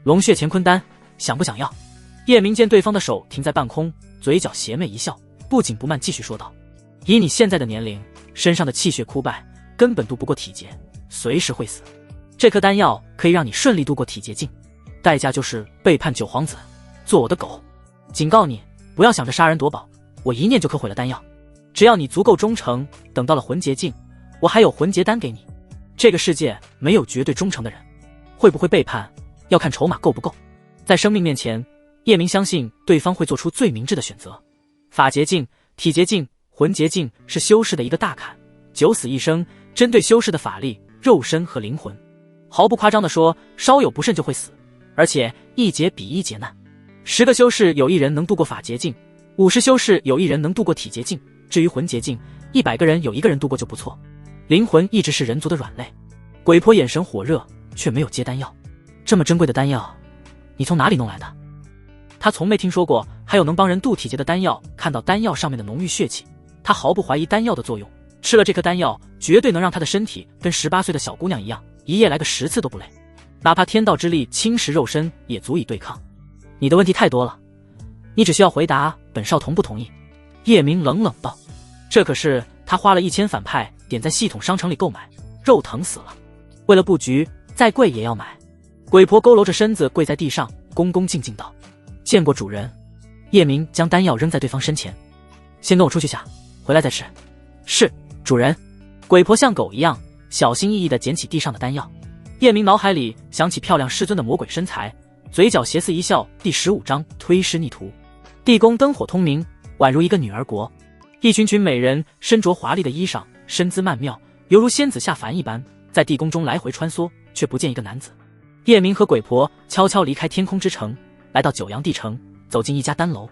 龙血乾坤丹，想不想要？叶明见对方的手停在半空，嘴角邪魅一笑，不紧不慢继续说道：以你现在的年龄，身上的气血枯败，根本渡不过体劫，随时会死。这颗丹药可以让你顺利度过体劫境，代价就是背叛九皇子，做我的狗。警告你，不要想着杀人夺宝，我一念就可毁了丹药。只要你足够忠诚，等到了魂劫境，我还有魂劫丹给你。这个世界没有绝对忠诚的人，会不会背叛，要看筹码够不够。在生命面前，叶明相信对方会做出最明智的选择。法劫境、体劫境、魂劫境是修士的一个大坎，九死一生，针对修士的法力、肉身和灵魂。毫不夸张地说，稍有不慎就会死，而且一劫比一劫难。10个修士有1人能度过法劫境，50修士有1人能度过体劫境，至于魂劫境，100个人有1个人度过就不错。灵魂一直是人族的软肋。鬼婆眼神火热，却没有接丹药。这么珍贵的丹药，你从哪里弄来的？他从没听说过还有能帮人渡体劫的丹药。看到丹药上面的浓郁血气，他毫不怀疑丹药的作用。吃了这颗丹药，绝对能让他的身体跟18岁的小姑娘一样，一夜来个10次都不累。哪怕天道之力侵蚀肉身，也足以对抗。你的问题太多了，你只需要回答本少同不同意。叶明冷冷道：这可是他花了1000反派点在系统商城里购买，肉疼死了。为了布局，再贵也要买。鬼婆佝偻着身子跪在地上，恭恭敬敬道：见过主人。叶明将丹药扔在对方身前，先跟我出去下，回来再吃。是，主人。鬼婆像狗一样小心翼翼地捡起地上的丹药。叶明脑海里想起漂亮师尊的魔鬼身材，嘴角邪肆一笑。第15章推师逆途。地宫灯火通明，宛如一个女儿国。一群群美人身着华丽的衣裳，身姿曼妙，犹如仙子下凡一般，在地宫中来回穿梭，却不见一个男子。叶明和鬼婆悄悄离开天空之城，来到九阳地城，走进一家丹楼。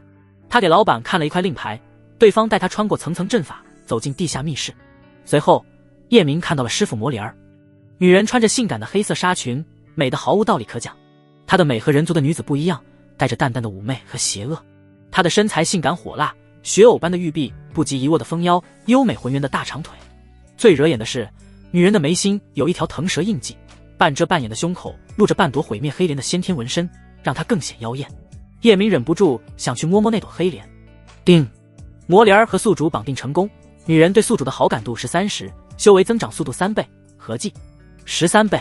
他给老板看了一块令牌，对方带他穿过层层阵法，走进地下密室。随后叶明看到了师傅魔莲儿。女人穿着性感的黑色纱裙，美得毫无道理可讲。她的美和人族的女子不一样，带着淡淡的妩媚和邪恶。她的身材性感火辣，雪藕般的玉臂，不及一握的丰腰，优美浑圆的大长腿。最惹眼的是，女人的眉心有一条腾蛇印记，半遮半掩的胸口露着半朵毁灭黑莲的先天纹身，让她更显妖艳。叶明忍不住想去摸摸那朵黑莲。叮，魔莲儿和宿主绑定成功，女人对宿主的好感度是30，修为增长速度3倍，合计13倍。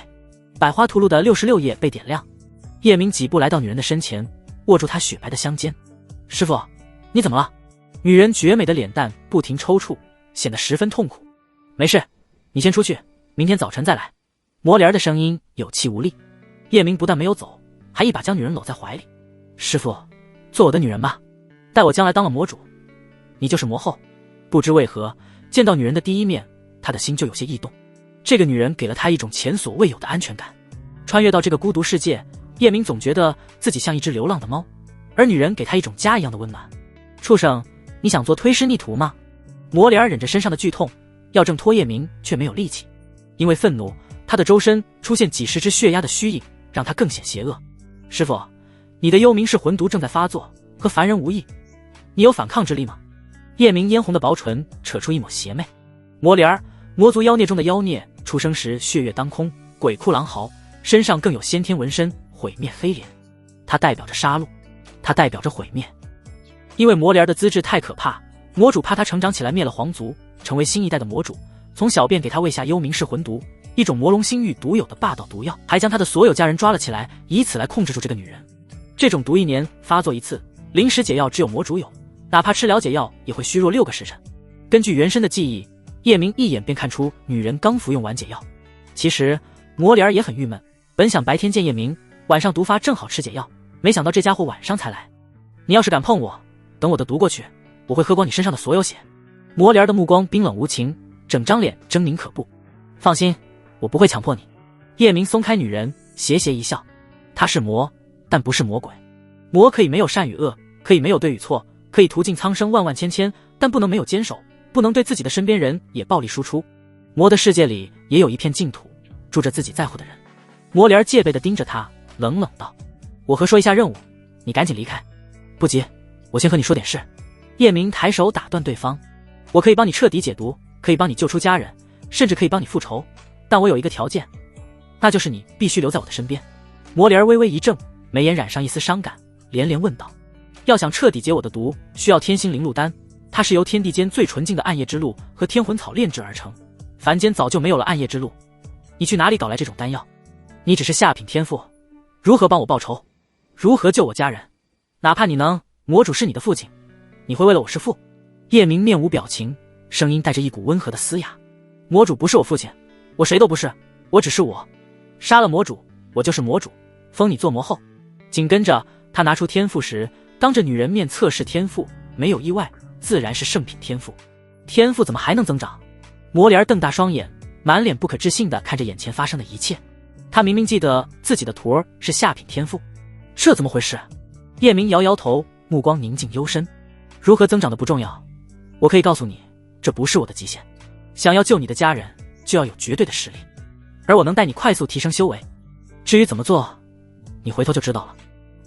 百花图录的66页被点亮。叶明几步来到女人的身前，握住她雪白的香肩。师傅，你怎么了？女人绝美的脸蛋不停抽搐，显得十分痛苦。没事，你先出去，明天早晨再来。魔莲儿的声音有气无力。叶明不但没有走，还一把将女人搂在怀里。师傅，做我的女人吧，待我将来当了魔主，你就是魔后。不知为何，见到女人的第一面，他的心就有些异动。这个女人给了他一种前所未有的安全感。穿越到这个孤独世界，叶明总觉得自己像一只流浪的猫，而女人给他一种家一样的温暖。畜生，你想做推师逆途吗？魔莲儿忍着身上的剧痛，要挣脱叶明却没有力气。因为愤怒，他的周身出现几十只血鸦的虚影，让他更显邪恶。师傅，你的幽冥氏魂毒正在发作，和凡人无异，你有反抗之力吗？叶明嫣红的薄唇扯出一抹邪魅。魔莲儿，魔族妖孽中的妖孽，出生时血月当空，鬼哭狼嚎，身上更有先天纹身，毁灭黑莲。它代表着杀戮，它代表着毁灭。因为魔莲儿的资质太可怕，魔主怕他成长起来灭了皇族，成为新一代的魔主，从小便给他喂下幽冥氏魂毒，一种魔龙星域独有的霸道毒药，还将他的所有家人抓了起来，以此来控制住这个女人。这种毒1年发作一次，临时解药只有魔主有，哪怕吃了解药也会虚弱6个时辰。根据原身的记忆，叶明一眼便看出女人刚服用完解药。其实魔莲儿也很郁闷，本想白天见叶明，晚上毒发正好吃解药，没想到这家伙晚上才来。你要是敢碰我，等我的毒过去，我会喝光你身上的所有血。魔莲儿的目光冰冷无情，整张脸狰狞可怖。放心，我不会强迫你。叶明松开女人，邪邪一笑。他是魔，但不是魔鬼。魔可以没有善与恶，可以没有对与错，可以途径苍生万万千千，但不能没有坚守，不能对自己的身边人也暴力输出。魔的世界里也有一片净土，住着自己在乎的人。魔莲儿戒备地盯着他，冷冷道：我和说一下任务，你赶紧离开。不急，我先和你说点事。叶明抬手打断对方，我可以帮你彻底解毒，可以帮你救出家人，甚至可以帮你复仇，但我有一个条件，那就是你必须留在我的身边。魔灵儿微微一怔，眉眼染上一丝伤感，连连问道：要想彻底解我的毒，需要天心灵露丹，它是由天地间最纯净的暗夜之露和天魂草炼制而成，凡间早就没有了暗夜之露，你去哪里搞来这种丹药？你只是下品天赋，如何帮我报仇？如何救我家人？哪怕你能，魔主是你的父亲，你会为了我弑父？叶明面无表情，声音带着一股温和的嘶哑。魔主不是我父亲，我谁都不是，我只是我。杀了魔主，我就是魔主，封你做魔后。紧跟着他拿出天赋时，当着女人面测试天赋，没有意外，自然是圣品天赋。天赋怎么还能增长？魔灵儿瞪大双眼，满脸不可置信地看着眼前发生的一切。他明明记得自己的徒儿是下品天赋，这怎么回事？叶明摇摇头，目光宁静幽深。如何增长的不重要，我可以告诉你，这不是我的极限。想要救你的家人，就要有绝对的实力，而我能带你快速提升修为。至于怎么做，你回头就知道了。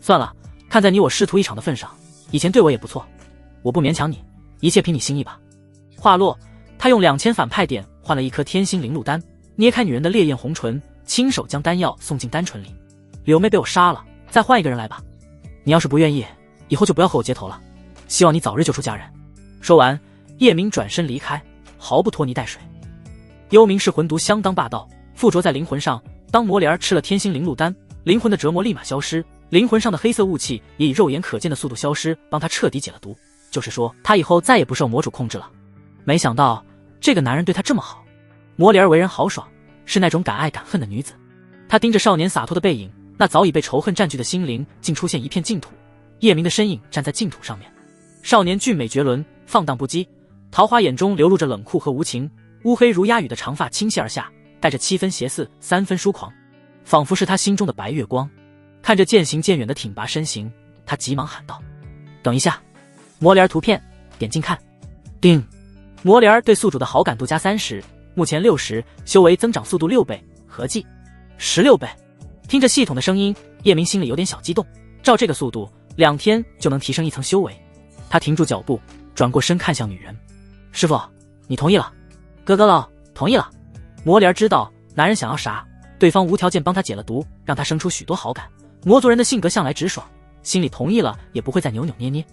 算了，看在你我师徒一场的份上，以前对我也不错，我不勉强你，一切凭你心意吧。话落，他用2000反派点换了一颗天心灵露丹，捏开女人的烈焰红唇，亲手将丹药送进丹唇里。柳妹被我杀了，再换一个人来吧。你要是不愿意，以后就不要和我接头了。希望你早日救出家人。说完，叶明转身离开，毫不拖泥带水。幽冥氏魂毒相当霸道，附着在灵魂上，当魔灵儿吃了天心灵露丹，灵魂的折磨立马消失，灵魂上的黑色雾气也以肉眼可见的速度消失，帮他彻底解了毒。就是说，他以后再也不受魔主控制了。没想到这个男人对他这么好。魔灵儿为人豪爽，是那种敢爱敢恨的女子。她盯着少年洒脱的背影，那早已被仇恨占据的心灵竟出现一片净土。叶明的身影站在净土上面，少年俊美绝伦，放荡不羁，桃花眼中流露着冷酷和无情，乌黑如鸦羽的长发倾泻而下，带着7分邪肆3分疏狂，仿佛是他心中的白月光。看着渐行渐远的挺拔身形，他急忙喊道：等一下。魔灵儿图片点进看。叮，魔灵儿对宿主的好感度加30，目前60，修为增长速度6倍，合计16倍。听着系统的声音，叶明心里有点小激动，照这个速度2天就能提升1层修为。他停住脚步，转过身看向女人：师傅，你同意了？哥哥了，同意了。魔灵儿知道男人想要啥，对方无条件帮他解了毒，让他生出许多好感。魔族人的性格向来直爽，心里同意了也不会再扭扭捏捏。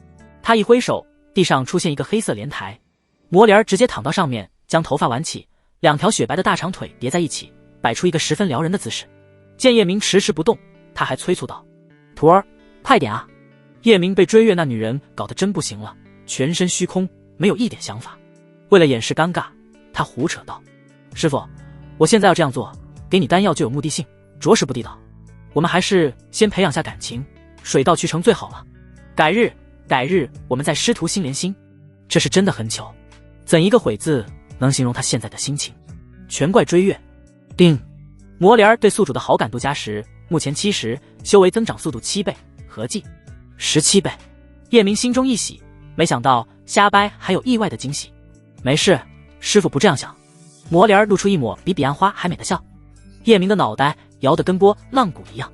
他一挥手，地上出现一个黑色莲台，魔灵儿直接躺到上面，将头发挽起，2条雪白的大长腿叠在一起，摆出一个十分撩人的姿势。见叶明迟迟不动，他还催促道：徒儿，快点啊！叶明被追月那女人搞得真不行了，全身虚空，没有一点想法。为了掩饰尴尬，他胡扯道：师傅，我现在要这样做，给你丹药就有目的性，着实不地道。我们还是先培养下感情，水到渠成最好了。改日我们再师徒心连心。这是真的很糗，怎一个悔字能形容他现在的心情？全怪追月。叮，魔灵儿对宿主的好感度加10，目前70，修为增长速度7倍，合计17倍。叶明心中一喜，没想到瞎掰还有意外的惊喜。没事，师傅不这样想。魔灵儿露出一抹比彼岸花还美的笑。叶明的脑袋摇得跟波浪鼓一样。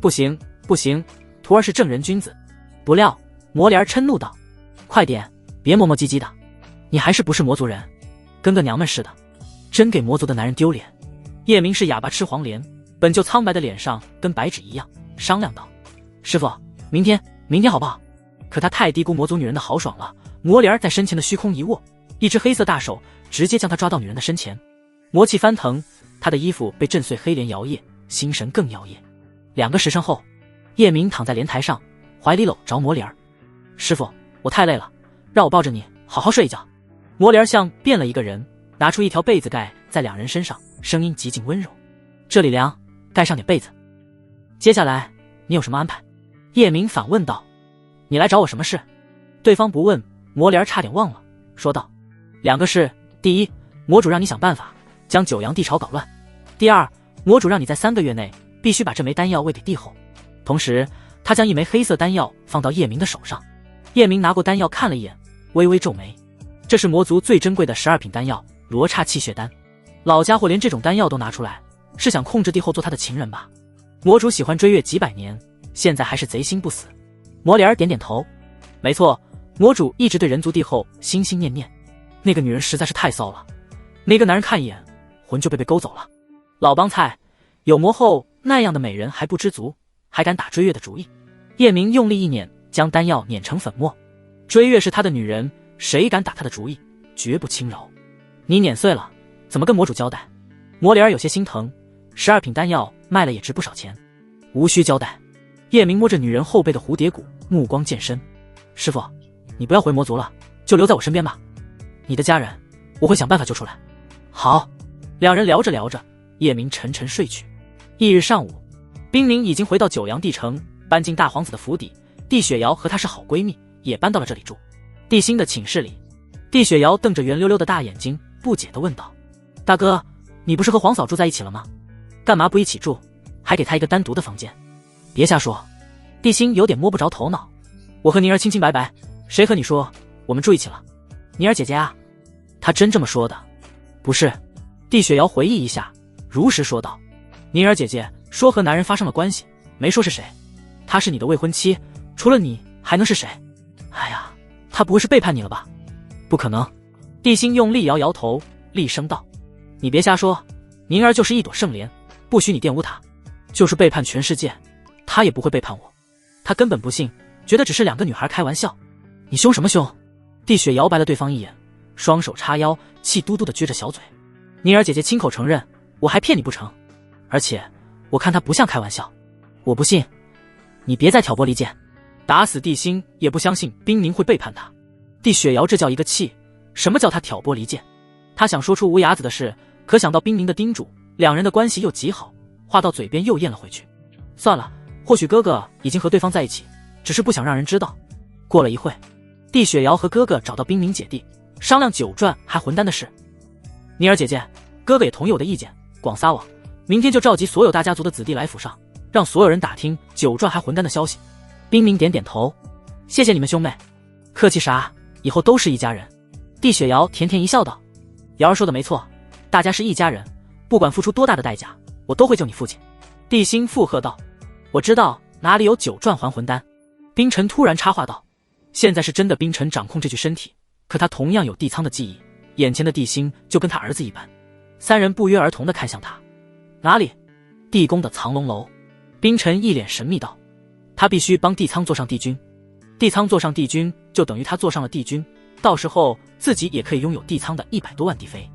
不行不行，徒儿是正人君子。不料魔灵儿嗔怒道：快点，别磨磨唧唧的，你还是不是魔族人，跟个娘们似的，真给魔族的男人丢脸。叶明是哑巴吃黄连，本就苍白的脸上跟白纸一样，商量道：师傅，明天好不好？可他太低估魔族女人的豪爽了。魔灵儿在身前的虚空一握，一只黑色大手直接将他抓到女人的身前，魔气翻腾，他的衣服被震碎，黑莲摇曳，心神更摇曳。2个时辰后，叶明躺在莲台上，怀里搂着魔灵儿。师傅，我太累了，让我抱着你好好睡一觉。魔灵儿像变了一个人，拿出一条被子盖在2人身上，声音极尽温柔：这里凉，盖上点被子。接下来你有什么安排？叶明反问道：你来找我什么事？对方不问，魔灵儿差点忘了，说道：2个事，第一，魔主让你想办法将九阳地巢搞乱；第二，魔主让你在3个月内必须把这枚丹药喂给帝后。同时他将一枚黑色丹药放到叶明的手上。叶明拿过丹药看了一眼，微微皱眉。这是魔族最珍贵的12品丹药，罗刹气血丹。老家伙连这种丹药都拿出来，是想控制帝后做他的情人吧？魔主喜欢追月几百年，现在还是贼心不死。魔莲儿点点头，没错，魔主一直对人族帝后心心念念。那个女人实在是太骚了，那个男人看一眼，魂就被勾走了。老帮菜，有魔后那样的美人还不知足，还敢打追月的主意。叶明用力一捻，将丹药碾成粉末。追月是他的女人，谁敢打他的主意，绝不轻饶。你碾碎了，怎么跟魔主交代？魔莲儿有些心疼，12品丹药卖了也值不少钱。无需交代。叶明摸着女人后背的蝴蝶骨，目光渐深。师父，你不要回魔族了，就留在我身边吧。你的家人，我会想办法救出来。好。两人聊着聊着，叶明沉沉睡去。翌日上午，冰宁已经回到九阳帝城，搬进大皇子的府邸。帝雪瑶和她是好闺蜜，也搬到了这里住。帝辛的寝室里，帝雪瑶瞪着圆溜溜的大眼睛，不解地问道：大哥，你不是和皇嫂住在一起了吗？干嘛不一起住，还给她一个单独的房间？别瞎说。帝辛有点摸不着头脑。我和宁儿清清白白，谁和你说我们住一起了？宁儿姐姐啊。她真这么说的？不是。帝雪瑶回忆一下，如实说道：宁儿姐姐说和男人发生了关系，没说是谁。她是你的未婚妻，除了你还能是谁？哎呀，她不会是背叛你了吧？不可能。帝辛用力摇摇头，厉声道：你别瞎说，宁儿就是一朵圣莲，不许你玷污她。就是背叛全世界，她也不会背叛我。她根本不信，觉得只是两个女孩开玩笑。你凶什么凶？帝雪摇白了对方一眼，双手叉腰，气嘟嘟地撅着小嘴。宁儿姐姐亲口承认，我还骗你不成？而且我看她不像开玩笑。我不信，你别再挑拨离间。打死帝辛也不相信冰宁会背叛他。帝雪瑶这叫一个气，什么叫他挑拨离间？他想说出无崖子的事，可想到冰宁的叮嘱，两人的关系又极好，话到嘴边又咽了回去。算了，或许哥哥已经和对方在一起，只是不想让人知道。过了一会，帝雪瑶和哥哥找到冰宁姐弟，商量九转还魂丹的事。宁儿姐姐，哥哥也同意我的意见，广撒网，明天就召集所有大家族的子弟来府上，让所有人打听九转还魂丹的消息。冰宁点点头，谢谢你们兄妹。客气啥，以后都是一家人。帝雪瑶甜甜一笑道：瑶儿说的没错，大家是一家人，不管付出多大的代价，我都会救你父亲。帝辛附和道：我知道哪里有九转还魂丹。冰尘突然插话道：现在是真的冰尘掌控这具身体，可他同样有帝苍的记忆，眼前的帝辛就跟他儿子一般。三人不约而同地看向他。哪里？地宫的藏龙楼。冰尘一脸神秘道：他必须帮帝苍坐上帝君，帝苍坐上帝君就等于他坐上了帝君，到时候自己也可以拥有帝苍的100多万帝妃。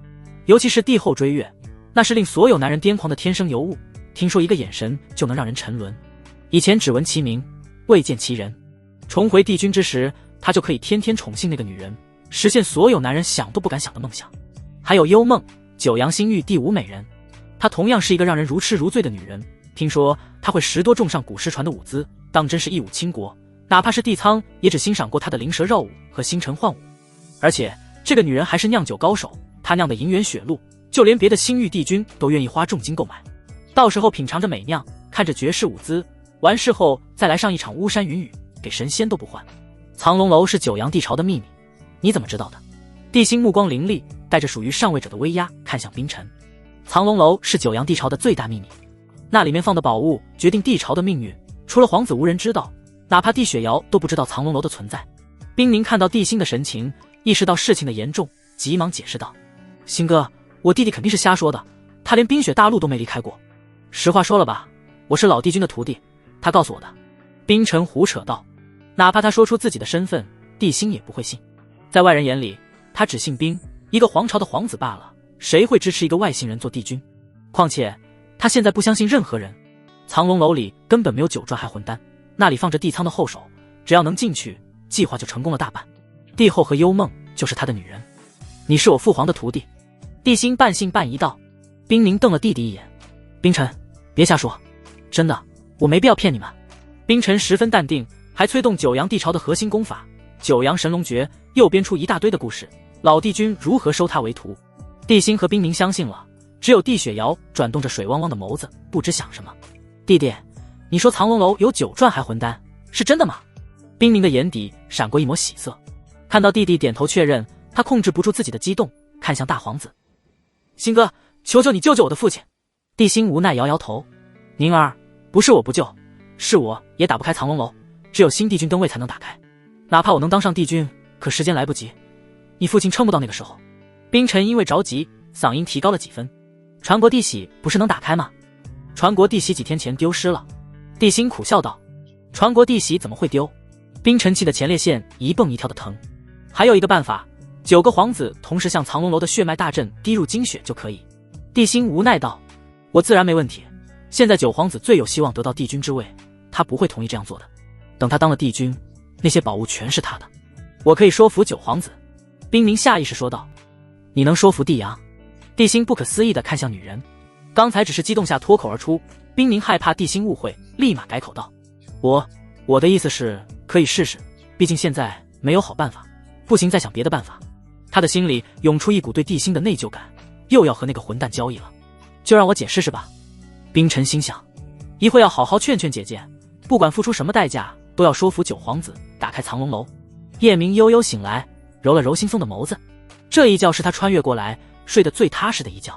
尤其是帝后追月，那是令所有男人癫狂的天生尤物，听说一个眼神就能让人沉沦。以前只闻其名，未见其人，重回帝君之时，他就可以天天宠幸那个女人，实现所有男人想都不敢想的梦想。还有幽梦，九阳新域第5美人，她同样是一个让人如痴如醉的女人。听说她会10多重上古诗传的舞姿，当真是一舞倾国，哪怕是帝苍也只欣赏过她的灵蛇绕舞和星辰幻舞。而且这个女人还是酿酒高手，她酿的银元雪露，就连别的星域帝君都愿意花重金购买。到时候品尝着美酿，看着绝世舞姿，完事后再来上一场巫山云雨，给神仙都不换。藏龙楼是九阳帝朝的秘密，你怎么知道的？帝辛目光凌厉，带着属于上位者的威压看向冰尘。藏龙楼是九阳帝朝的最大秘密，那里面放的宝物决定帝朝的命运，除了皇子无人知道，哪怕帝雪瑶都不知道藏龙楼的存在。冰宁看到帝辛的神情，意识到事情的严重，急忙解释道：辛哥，我弟弟肯定是瞎说的，他连冰雪大陆都没离开过。实话说了吧，我是老帝君的徒弟，他告诉我的。冰尘胡扯道，哪怕他说出自己的身份，帝辛也不会信。在外人眼里，他只姓冰，一个皇朝的皇子罢了，谁会支持一个外星人做帝君？况且他现在不相信任何人。藏龙楼里根本没有九转还魂丹，那里放着帝苍的后手，只要能进去，计划就成功了大半。帝后和幽梦就是他的女人。你是我父皇的徒弟。帝辛半信半疑道。冰宁瞪了弟弟一眼，冰尘，别瞎说，真的，我没必要骗你们。冰尘十分淡定，还催动九阳帝朝的核心功法九阳神龙诀，又编出一大堆的故事，老帝君如何收他为徒。帝辛和冰宁相信了，只有帝雪瑶转动着水汪汪的眸子，不知想什么。弟弟，你说藏龙楼有九转还魂丹，是真的吗？冰宁的眼底闪过一抹喜色，看到弟弟点头确认，他控制不住自己的激动，看向大皇子。辛哥，求求你救救我的父亲。帝辛无奈摇摇头，宁儿，不是我不救，是我也打不开藏龙楼，只有新帝君登位才能打开。哪怕我能当上帝君，可时间来不及，你父亲撑不到那个时候。冰尘因为着急，嗓音提高了几分。传国地玺不是能打开吗？传国地玺几天前丢失了。帝辛苦笑道。传国地玺怎么会丢？冰尘气的前列腺一蹦一跳的疼。还有一个办法，9个皇子同时向藏龙楼的血脉大阵滴入精血就可以。帝辛无奈道。我自然没问题，现在9皇子最有希望得到帝君之位，他不会同意这样做的。等他当了帝君，那些宝物全是他的。我可以说服9皇子。冰明下意识说道。你能说服帝阳？帝辛不可思议地看向女人，刚才只是激动下脱口而出。冰明害怕帝辛误会，立马改口道。我的意思是可以试试，毕竟现在没有好办法，不行再想别的办法。他的心里涌出一股对帝辛的内疚感，又要和那个混蛋交易了。就让我姐试试吧。冰尘心想，一会要好好劝劝姐姐，不管付出什么代价，都要说服9皇子打开藏龙楼。夜明悠悠醒来，揉了揉惺忪的眸子。这一觉是他穿越过来睡得最踏实的一觉。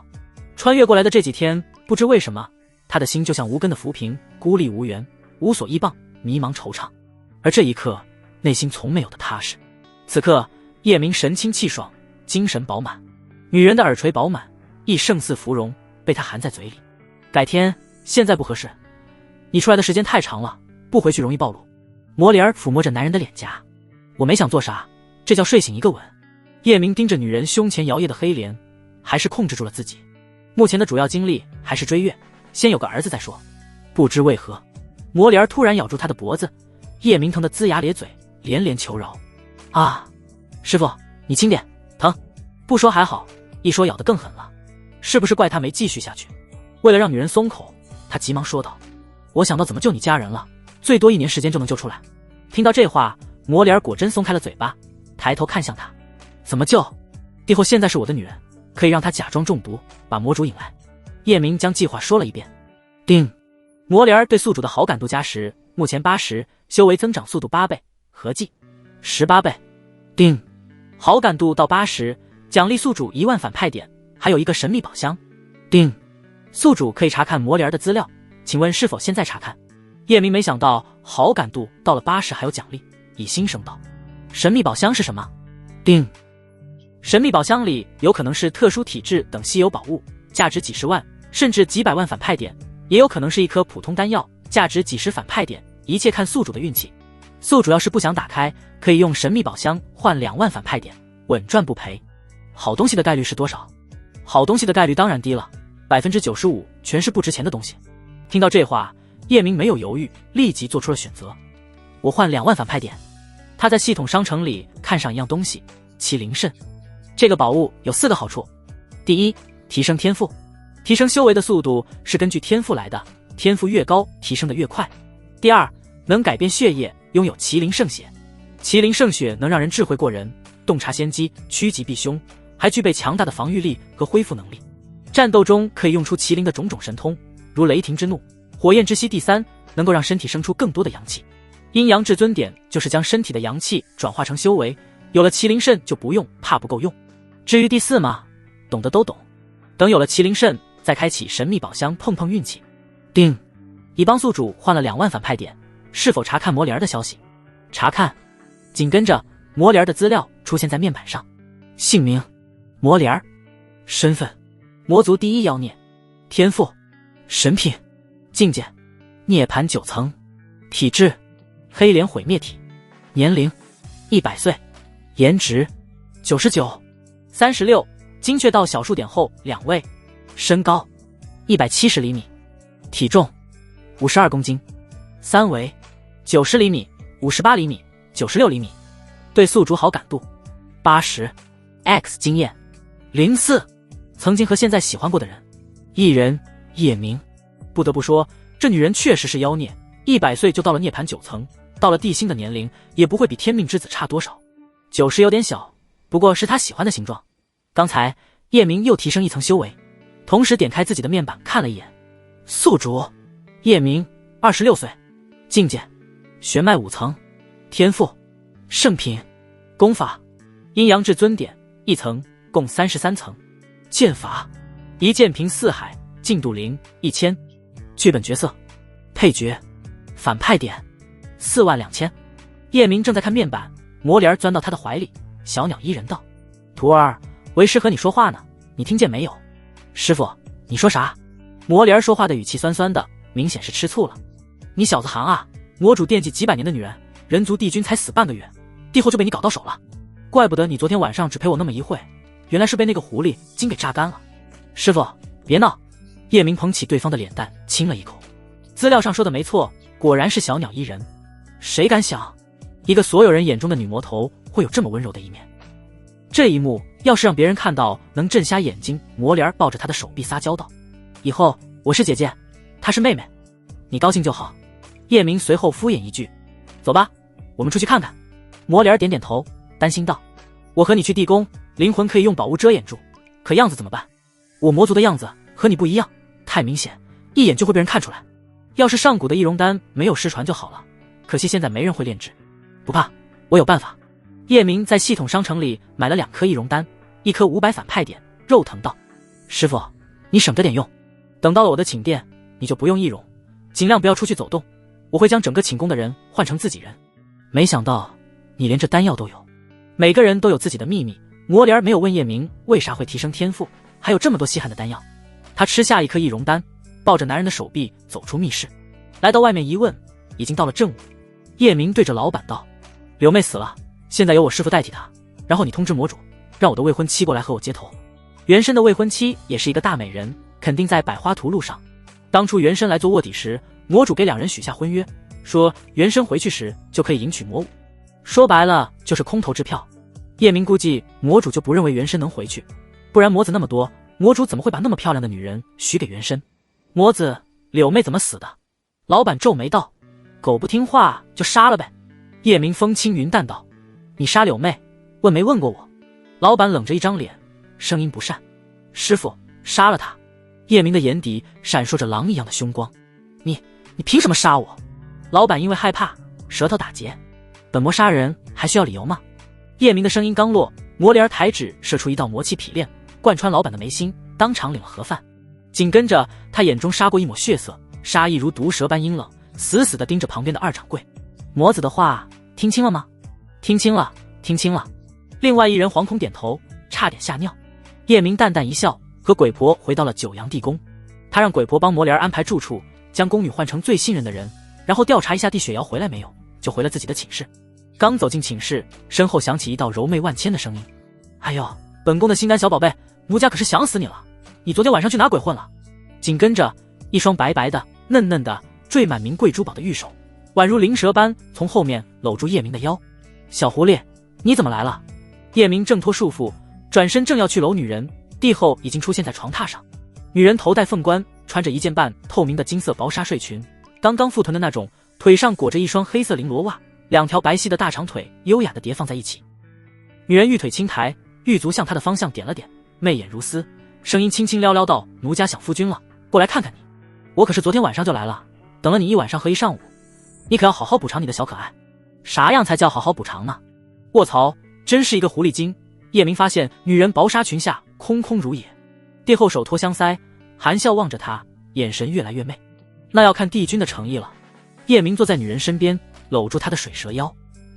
穿越过来的这几天，不知为什么，他的心就像无根的浮萍，孤立无援，无所依傍，迷茫惆怅。而这一刻，内心从没有的踏实。此刻，夜明神清气爽，精神饱满。女人的耳垂饱满，亦胜似芙蓉，被他含在嘴里。改天，现在不合适。你出来的时间太长了，不回去容易暴露。魔莲儿抚摸着男人的脸颊。我没想做啥，这叫睡醒一个吻。夜明盯着女人胸前摇曳的黑莲，还是控制住了自己。目前的主要精力还是追月，先有个儿子再说。不知为何，魔莲儿突然咬住他的脖子，夜明疼得龇牙咧嘴，连连求饶。啊，师傅，你轻点，疼。不说还好，一说咬得更狠了。是不是怪他没继续下去？为了让女人松口，他急忙说道。我想到怎么救你家人了，最多1年时间就能救出来。听到这话，魔莲儿果真松开了嘴巴，抬头看向他。怎么救？帝后现在是我的女人，可以让她假装中毒，把魔主引来。叶明将计划说了一遍。丁，魔莲儿对宿主的好感度加10，目前80，修为增长速度8倍，合计18倍。丁，好感度到80，奖励宿主1万反派点，还有一个神秘宝箱。丁，宿主可以查看魔莲儿的资料，请问是否现在查看？叶明没想到好感度到了80还有奖励，以心生道。神秘宝箱是什么？丁，神秘宝箱里有可能是特殊体质等稀有宝物，价值几十万甚至几百万反派点，也有可能是一颗普通丹药，价值几十反派点，一切看宿主的运气。宿主要是不想打开，可以用神秘宝箱换2万反派点，稳赚不赔。好东西的概率是多少？好东西的概率当然低了，95%全是不值钱的东西。听到这话，叶明没有犹豫，立即做出了选择。我换2万反派点。他在系统商城里看上一样东西，麒麟肾。这个宝物有4个好处。第一，提升天赋。提升修为的速度是根据天赋来的，天赋越高，提升的越快。第二，能改变血液，拥有麒麟圣血。麒麟圣血能让人智慧过人，洞察先机，趋吉避凶，还具备强大的防御力和恢复能力。战斗中可以用出麒麟的种种神通，如雷霆之怒、火焰之息。第三，能够让身体生出更多的阳气。阴阳至尊点就是将身体的阳气转化成修为，有了麒麟肾就不用怕不够用。至于第4嘛，懂的都懂。等有了麒麟肾，再开启神秘宝箱碰碰运气。丁，已帮宿主换了2万反派点，是否查看魔莲儿的消息？查看。紧跟着魔莲儿的资料出现在面板上，姓名魔莲儿，身份魔族第1妖孽，天赋神品，境界涅槃9层，体质黑莲毁灭体，年龄100岁，颜值99、36，精确到小数点后2位，身高170厘米，体重52公斤，三围90厘米、58厘米、96厘米。对宿主好感度80， X 经验04，曾经和现在喜欢过的人艺人叶明。不得不说，这女人确实是妖孽，100岁就到了涅槃9层，到了地心的年龄也不会比天命之子差多少。90有点小，不过是他喜欢的形状。刚才叶明又提升1层修为，同时点开自己的面板看了一眼，宿主叶明26岁，境界玄脉5层，天赋圣品，功法阴阳至尊点1层，共33层，剑法一剑平4海，进度0 1000。剧本角色配角反派点，42000。叶明正在看面板，魔莲钻到他的怀里，小鸟依人道：“徒儿，为师和你说话呢，你听见没有？”师傅，你说啥？魔莲说话的语气酸酸的，明显是吃醋了。你小子行啊，魔主惦记几百年的女人，人族帝君才死半个月，帝后就被你搞到手了，怪不得你昨天晚上只陪我那么一会，原来是被那个狐狸精给榨干了。师傅，别闹。叶明捧起对方的脸蛋亲了一口。资料上说的没错，果然是小鸟依人。谁敢想，一个所有人眼中的女魔头会有这么温柔的一面。这一幕要是让别人看到，能震瞎眼睛。魔莲抱着他的手臂撒娇道：“以后我是姐姐，她是妹妹，你高兴就好。”叶明随后敷衍一句：“走吧，我们出去看看。”魔莲点点头，担心道：“我和你去地宫，灵魂可以用宝物遮掩住，可样子怎么办？我魔族的样子和你不一样，太明显，一眼就会被人看出来。要是上古的易容丹没有失传就好了，可惜现在没人会炼制。不怕，我有办法。”叶明在系统商城里买了2颗易容丹，1颗500反派点，肉疼道：“师傅，你省着点用，等到了我的寝殿，你就不用易容，尽量不要出去走动，我会将整个寝宫的人换成自己人。”没想到你连这丹药都有。每个人都有自己的秘密，魔莲没有问叶明为啥会提升天赋，还有这么多稀罕的丹药。他吃下1颗易容丹，抱着男人的手臂走出密室，来到外面一问，已经到了正午。叶明对着老板道：“柳妹死了，现在由我师傅代替她，然后你通知魔主，让我的未婚妻过来和我接头。”原身的未婚妻也是一个大美人，肯定在百花图路上。当初原身来做卧底时，魔主给2人许下婚约，说原身回去时就可以迎娶魔舞，说白了就是空头支票。叶明估计魔主就不认为原身能回去，不然魔子那么多，魔主怎么会把那么漂亮的女人许给原身？魔子，柳妹怎么死的？老板皱眉道：“狗不听话就杀了呗。”叶明风轻云淡道：“你杀柳妹，问没问过我？”老板冷着一张脸，声音不善：“师傅，杀了他。”叶明的眼底闪烁着狼一样的凶光：“你凭什么杀我？”老板因为害怕，舌头打结：“本魔杀人还需要理由吗？”叶明的声音刚落，魔莲抬指射出一道魔气劈链，贯穿老板的眉心，当场领了盒饭。紧跟着他眼中杀过一抹血色，杀意如毒蛇般阴冷，死死地盯着旁边的2掌柜。魔子的话听清了吗？听清了，听清了。另外1人惶恐点头，差点吓尿。叶明淡淡一笑，和鬼婆回到了九阳地宫。他让鬼婆帮魔莲安排住处，将宫女换成最信任的人，然后调查一下地雪瑶回来没有，就回了自己的寝室。刚走进寝室，身后响起一道柔媚万千的声音：“哎呦，本宫的心肝小宝贝，奴家可是想死你了，你昨天晚上去哪鬼混了？”紧跟着一双白白的嫩嫩的缀满名贵珠宝的玉手，宛如灵蛇般从后面搂住叶明的腰。“小狐狸，你怎么来了？”叶明挣脱束缚，转身正要去搂女人，帝后已经出现在床榻上。女人头戴凤冠，穿着一件半透明的金色薄纱睡裙，刚刚覆臀的那种，腿上裹着一双黑色绫罗袜，2条白皙的大长腿优雅地叠放在一起。女人玉腿轻抬，玉足向她的方向点了点，媚眼如丝，声音轻轻撩撩道：“奴家想夫君了，过来看看你。我可是昨天晚上就来了，等了你一晚上和一上午，你可要好好补偿你的小可爱。”“啥样才叫好好补偿呢？”卧槽，真是一个狐狸精！叶明发现女人薄纱裙下空空如也，帝后手托香腮，含笑望着她，眼神越来越媚。那要看帝君的诚意了。叶明坐在女人身边，搂住她的水蛇腰。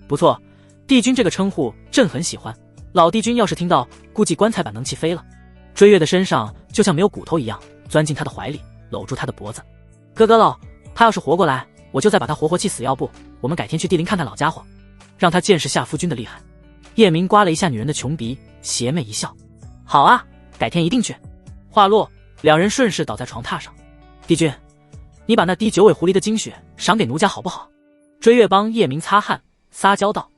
不错，帝君这个称呼朕很喜欢。老帝君要是听到，估计棺材板能气飞了。追月的身上就像没有骨头一样，钻进他的怀里，搂住他的脖子。哥哥喽，他要是活过来，我就再把他活活气死，要不我们改天去地灵看看老家伙，让他见识下夫君的厉害。叶明刮了一下女人的穷鼻，邪魅一笑：“好啊，改天一定去。”话落，2人顺势倒在床榻上。“帝君，你把那滴9尾狐狸的精血赏给奴家好不好？”追月帮叶明擦汗，撒娇道。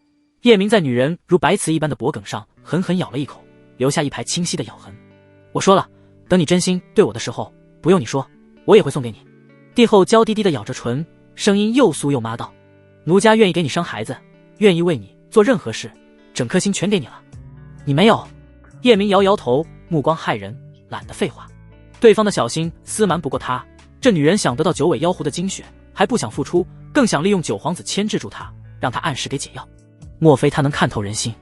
叶明在女人如白瓷一般的脖颈上狠狠咬了一口，留下一排清晰的咬痕。“我说了，等你真心对我的时候，不用你说，我也会送给你。”帝后娇滴滴地咬着唇，声音又酥又妈道：“奴家愿意给你生孩子，愿意为你做任何事，整颗心全给你了。你没有？”叶明摇摇头，目光骇人，懒得废话。对方的小心思瞒不过他，这女人想得到9尾妖狐的精血，还不想付出，更想利用九皇子牵制住他，让他按时给解药。莫非他能看透人心？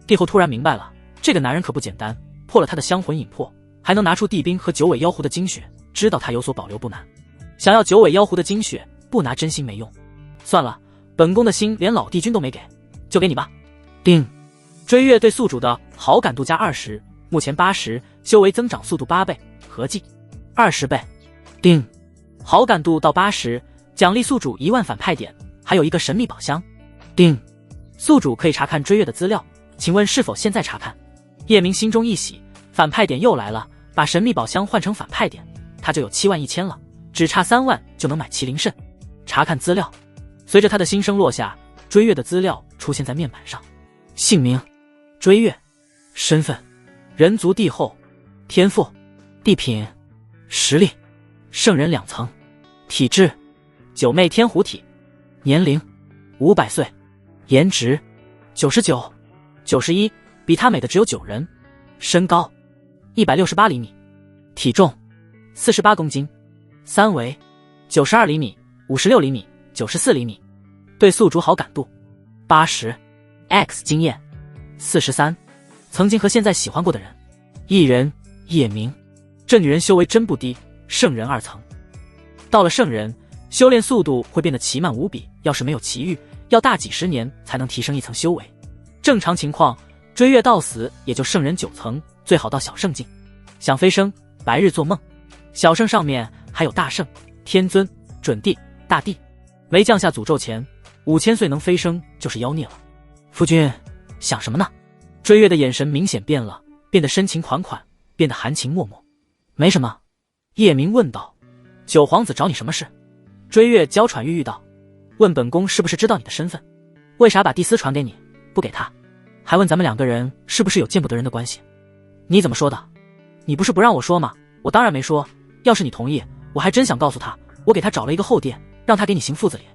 帝后突然明白了，这个男人可不简单，破了他的香魂引魄，还能拿出地兵和9尾妖狐的精血，知道他有所保留不难。想要9尾妖狐的精血，不拿真心没用。算了，本宫的心连老帝君都没给，就给你吧。定。追月对宿主的好感度加20，目前80，修为增长速度8倍，合计20倍。定。好感度到80，奖励宿主1万反派点，还有一个神秘宝箱。定。宿主可以查看追月的资料，请问是否现在查看？叶明心中一喜，反派点又来了，把神秘宝箱换成反派点，他就有71000了，只差3万就能买麒麟肾。查看资料，随着他的心声落下，追月的资料出现在面板上。姓名：追月，身份：人族帝后，天赋：地品，实力：圣人2层，体质：九妹天虎体，年龄500岁，颜值99、91，比他美的只有9人。身高168厘米，体重48公斤，三围92厘米、56厘米、94厘米。对宿主好感度80， X 经验43，曾经和现在喜欢过的人。艺人叶明，这女人修为真不低，圣人2层。到了圣人，修炼速度会变得奇慢无比，要是没有奇遇，要大几十年才能提升1层修为。正常情况，追月到死也就圣人9层，最好到小圣境。想飞升，白日做梦。小圣上面还有大圣、天尊、准帝、大帝，没降下诅咒前，5000岁能飞升就是妖孽了。夫君想什么呢？追月的眼神明显变了，变得深情款款，变得含情脉脉。没什么。叶明问道。九皇子找你什么事？追月娇喘欲欲道。问本宫是不是知道你的身份？为啥把帝司传给你，不给他？还问咱们2个人是不是有见不得人的关系？你怎么说的？你不是不让我说吗？我当然没说。要是你同意，我还真想告诉他，我给他找了一个后殿，让他给你行父子脸。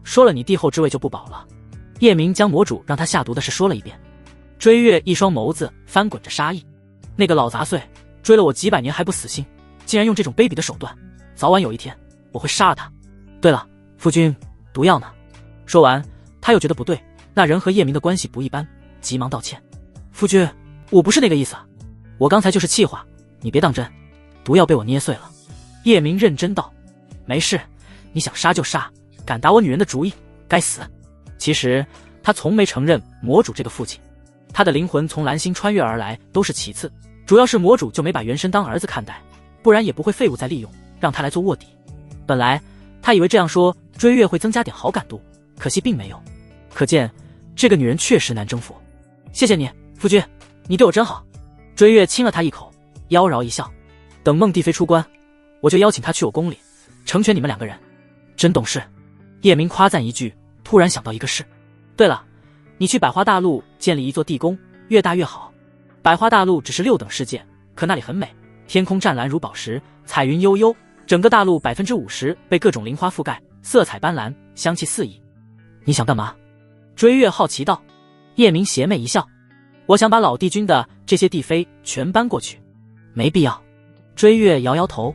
说了你帝后之位就不保了。叶明将魔主让他下毒的事说了一遍。追月一双眸子翻滚着杀意。那个老杂碎追了我几百年还不死心，竟然用这种卑鄙的手段，早晚有一天我会杀了他。对了，夫君，毒药呢？说完，他又觉得不对，那人和叶明的关系不一般，急忙道歉。夫君，我不是那个意思，我刚才就是气话，你别当真。毒药被我捏碎了。叶明认真道。没事，你想杀就杀，敢打我女人的主意，该死。其实他从没承认魔主这个父亲，他的灵魂从蓝星穿越而来都是其次，主要是魔主就没把原身当儿子看待，不然也不会废物再利用，让他来做卧底。本来他以为这样说追月会增加点好感度，可惜并没有。可见这个女人确实难征服。谢谢你，夫君，你对我真好。追月亲了他一口，妖娆一笑。等孟帝妃出关，我就邀请她去我宫里，成全你们2个人。真懂事。叶明夸赞一句，突然想到一个事。对了，你去百花大陆建立一座地宫，越大越好。百花大陆只是6等世界，可那里很美，天空湛蓝如宝石，彩云悠悠，整个大陆50%被各种灵花覆盖，色彩斑斓，香气四溢。你想干嘛？追月好奇道。叶明邪魅一笑。我想把老帝君的这些帝妃全搬过去。没必要。追月摇摇头。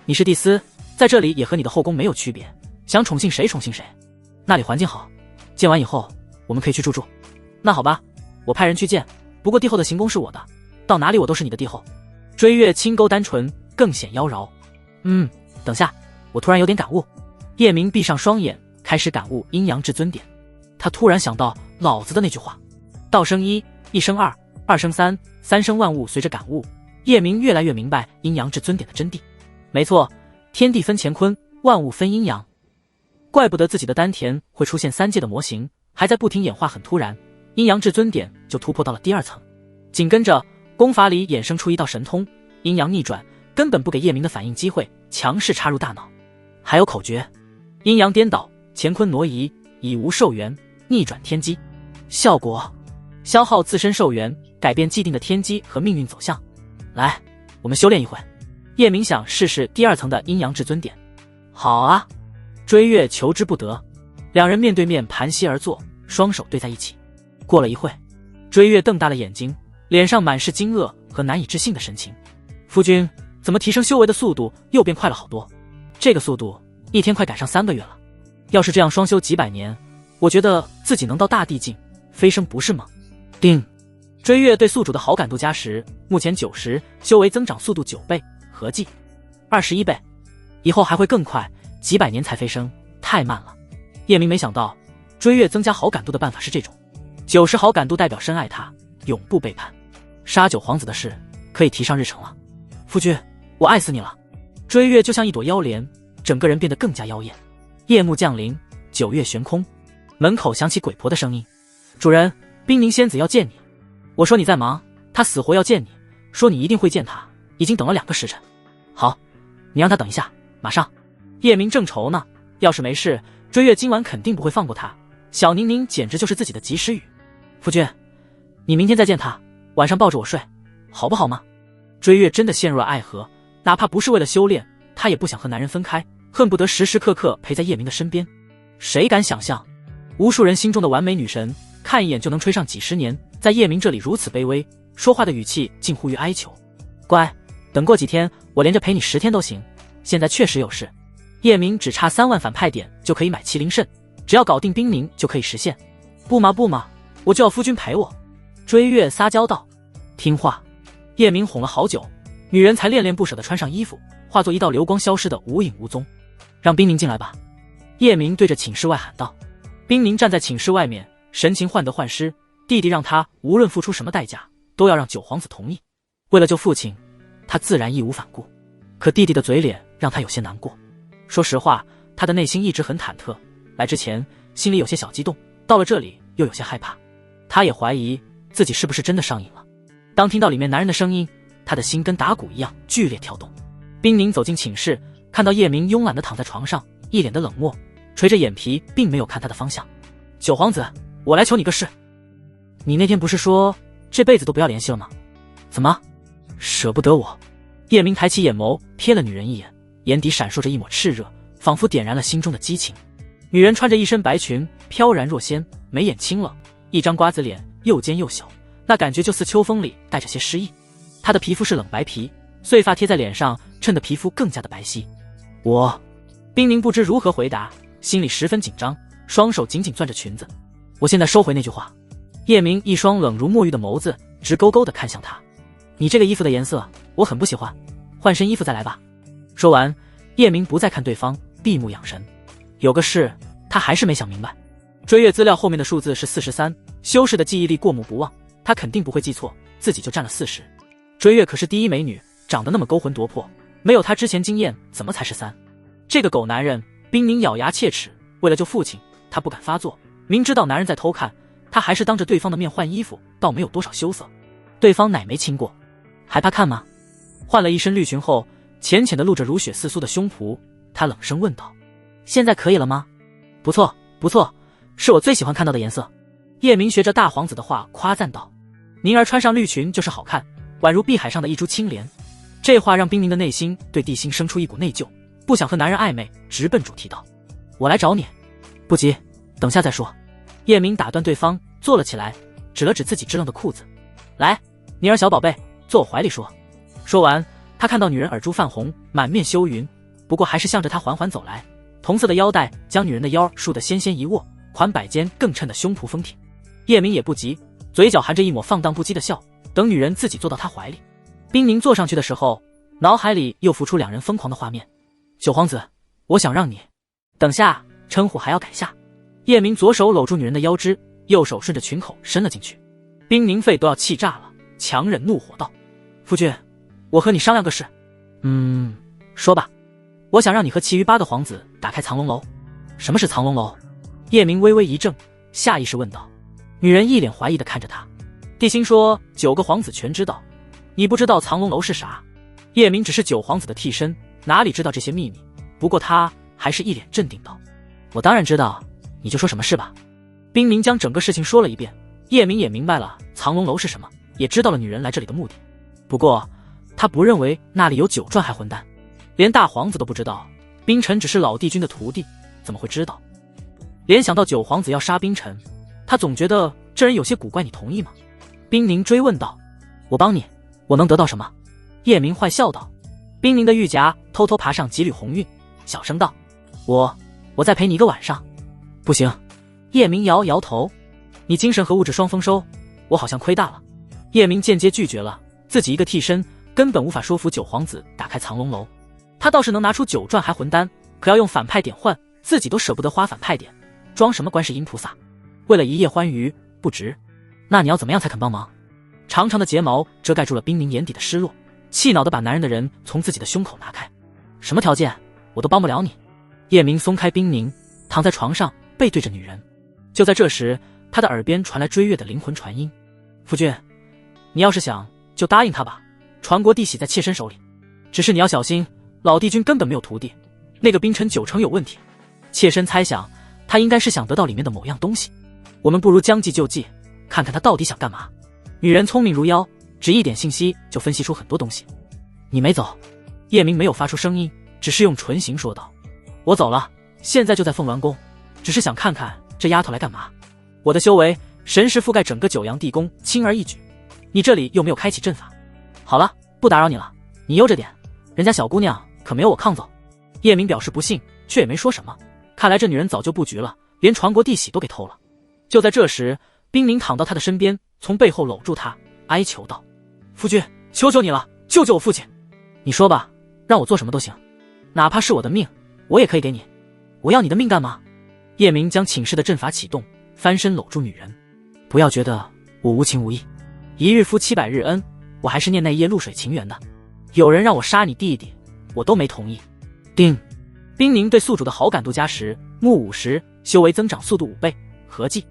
你是帝司，在这里也和你的后宫没有区别，想宠幸谁宠幸谁。那里环境好，建完以后我们可以去住住。那好吧，我派人去建，不过帝后的行宫是我的，到哪里我都是你的帝后。追月轻勾单唇，更显妖娆。等下，我突然有点感悟。叶明闭上双眼，开始感悟阴阳至尊点。他突然想到老子的那句话：道生一，一生二，二生三，三生万物。随着感悟，叶明越来越明白阴阳至尊点的真谛。没错，天地分乾坤，万物分阴阳。怪不得自己的丹田会出现3阶的模型，还在不停演化，很突然，阴阳至尊点就突破到了第2层。紧跟着，功法里衍生出一道神通，阴阳逆转，根本不给叶明的反应机会，强势插入大脑。还有口诀：阴阳颠倒，乾坤挪移，以无受元，逆转天机。效果：消耗自身寿元，改变既定的天机和命运走向。来，我们修炼一回。叶明想试试第2层的阴阳至尊点。好啊。追月求之不得。2人面对面盘膝而坐，双手对在一起。过了一会，追月瞪大了眼睛，脸上满是惊愕和难以置信的神情。夫君，怎么提升修为的速度又变快了好多？这个速度1天快赶上3个月了。要是这样双修几百年，我觉得自己能到大地境飞升不是吗？定。追月对宿主的好感度加10，目前90，修为增长速度9倍，合计21倍。以后还会更快，几百年才飞升，太慢了。叶明没想到，追月增加好感度的办法是这种：90好感度代表深爱他，永不背叛。杀九皇子的事可以提上日程了。夫君，我爱死你了！追月就像一朵妖莲，整个人变得更加妖艳。夜幕降临，9月悬空，门口响起鬼婆的声音：“主人，冰凝仙子要见你。”我说你在忙，他死活要见你，说你一定会见他，已经等了2个时辰。好，你让他等一下，马上。叶明正愁呢，要是没事，追月今晚肯定不会放过他。小宁宁简直就是自己的及时雨。夫君，你明天再见他，晚上抱着我睡，好不好吗？追月真的陷入了爱河，哪怕不是为了修炼，她也不想和男人分开，恨不得时时刻刻陪在叶明的身边。谁敢想象，无数人心中的完美女神，看一眼就能吹上几10年，在叶明这里如此卑微，说话的语气近乎于哀求。乖，等过几天，我连着陪你10天都行。现在确实有事。叶明只差3万反派点就可以买麒麟肾，只要搞定冰凝就可以实现。不嘛不嘛，我就要夫君陪我。追月撒娇道。听话。叶明哄了好久，女人才恋恋不舍地穿上衣服，化作一道流光消失得无影无踪。让冰凝进来吧。叶明对着寝室外喊道。冰凝站在寝室外面，神情患得患失，弟弟让他无论付出什么代价，都要让九皇子同意。为了救父亲，他自然义无反顾。可弟弟的嘴脸让他有些难过。说实话，他的内心一直很忐忑，来之前心里有些小激动，到了这里又有些害怕。他也怀疑自己是不是真的上瘾了。当听到里面男人的声音，他的心跟打鼓一样剧烈跳动。冰凝走进寝室，看到叶明慵懒地躺在床上，一脸的冷漠，垂着眼皮，并没有看他的方向。九皇子，我来求你个事。你那天不是说这辈子都不要联系了吗？怎么舍不得我？叶明抬起眼眸瞥了女人一眼，眼底闪烁着一抹炽热，仿佛点燃了心中的激情。女人穿着一身白裙，飘然若仙，眉眼清冷，一张瓜子脸，又尖又小，那感觉就似秋风里带着些诗意。她的皮肤是冷白皮，碎发贴在脸上，衬得皮肤更加的白皙。冰凝不知如何回答，心里十分紧张，双手紧紧攥着裙子。我现在收回那句话。叶明一双冷如墨玉的眸子直勾勾地看向他。你这个衣服的颜色我很不喜欢，换身衣服再来吧。说完，叶明不再看对方，闭目养神。有个事他还是没想明白。追月资料后面的数字是43，修士的记忆力过目不忘，他肯定不会记错，自己就占了40。追月可是第一美女，长得那么勾魂夺魄，没有她之前经验怎么才是3？这个狗男人！冰凝咬牙切齿，为了救父亲，他不敢发作，明知道男人在偷看，他还是当着对方的面换衣服，倒没有多少羞涩。对方奶没亲过，还怕看吗？换了一身绿裙后，浅浅的露着如雪似酥的胸脯，他冷声问道：现在可以了吗？不错不错，是我最喜欢看到的颜色。叶明学着大皇子的话夸赞道。宁儿穿上绿裙就是好看，宛如碧海上的一株青莲。这话让冰凝的内心对地心生出一股内疚，不想和男人暧昧，直奔主题道：我来找你。不急，等下再说。叶明打断对方，坐了起来，指了指自己支棱的裤子。来，宁儿小宝贝，坐我怀里说。说完，他看到女人耳珠泛红，满面羞云，不过还是向着他缓缓走来。同色的腰带将女人的腰束得纤纤一握，款摆间更衬得胸脯丰挺。叶明也不急，嘴角含着一抹放荡不羁的笑，等女人自己坐到他怀里。冰凝坐上去的时候，脑海里又浮出两人疯狂的画面。九皇子，我想让你等下称呼还要改下。叶明左手搂住女人的腰肢，右手顺着裙口伸了进去。冰凝肺都要气炸了，强忍怒火道：夫君，我和你商量个事。说吧。我想让你和其余8个皇子打开藏龙楼。什么是藏龙楼？叶明微微一怔，下意识问道。女人一脸怀疑地看着他。地心说9个皇子全知道，你不知道藏龙楼是啥？叶明只是9皇子的替身，哪里知道这些秘密？不过他还是一脸镇定道：我当然知道，你就说什么事吧。冰凝将整个事情说了一遍，叶明也明白了藏龙楼是什么，也知道了女人来这里的目的。不过他不认为那里有9转还魂丹，连大皇子都不知道，冰尘只是老帝君的徒弟，怎么会知道？联想到9皇子要杀冰尘，他总觉得这人有些古怪，你同意吗？冰凝追问道。我帮你，我能得到什么？叶明坏笑道。冰凝的玉颊偷偷爬上几缕红晕，小声道：我再陪你1个晚上。不行。叶明摇摇头。你精神和物质双丰收，我好像亏大了。叶明间接拒绝了，自己一个替身根本无法说服9皇子打开藏龙楼。他倒是能拿出9转还魂丹，可要用反派点换，自己都舍不得花反派点，装什么观世音菩萨？为了一夜欢愉，不值。那你要怎么样才肯帮忙？长长的睫毛遮盖住了冰凝眼底的失落，气恼地把男人的人从自己的胸口拿开。什么条件，我都帮不了你。叶明松开冰凝，躺在床上，背对着女人。就在这时，他的耳边传来追月的灵魂传音：夫君，你要是想，就答应他吧。传国帝玺在妾身手里，只是你要小心，老帝君根本没有徒弟，那个冰尘90%有问题。妾身猜想，他应该是想得到里面的某样东西。我们不如将计就计，看看他到底想干嘛。女人聪明如妖，只一点信息就分析出很多东西。你没走？叶明没有发出声音，只是用唇形说道：我走了，现在就在凤鸾宫，只是想看看这丫头来干嘛。我的修为神识覆盖整个九阳地宫，轻而易举，你这里又没有开启阵法。好了，不打扰你了，你悠着点，人家小姑娘可没有我抗走。叶明表示不信，却也没说什么。看来这女人早就布局了，连传国帝玺都给偷了。就在这时，冰凝躺到他的身边，从背后搂住他，哀求道：夫君，求求你了，救救我父亲。你说吧，让我做什么都行，哪怕是我的命，我也可以给你。我要你的命干嘛？叶明将寝室的阵法启动，翻身搂住女人。不要觉得我无情无义，一日夫700日恩，我还是念那一夜露水情缘的。有人让我杀你弟弟，我都没同意。叮，冰凝对宿主的好感度加10，木50，修为增长速度5倍，合计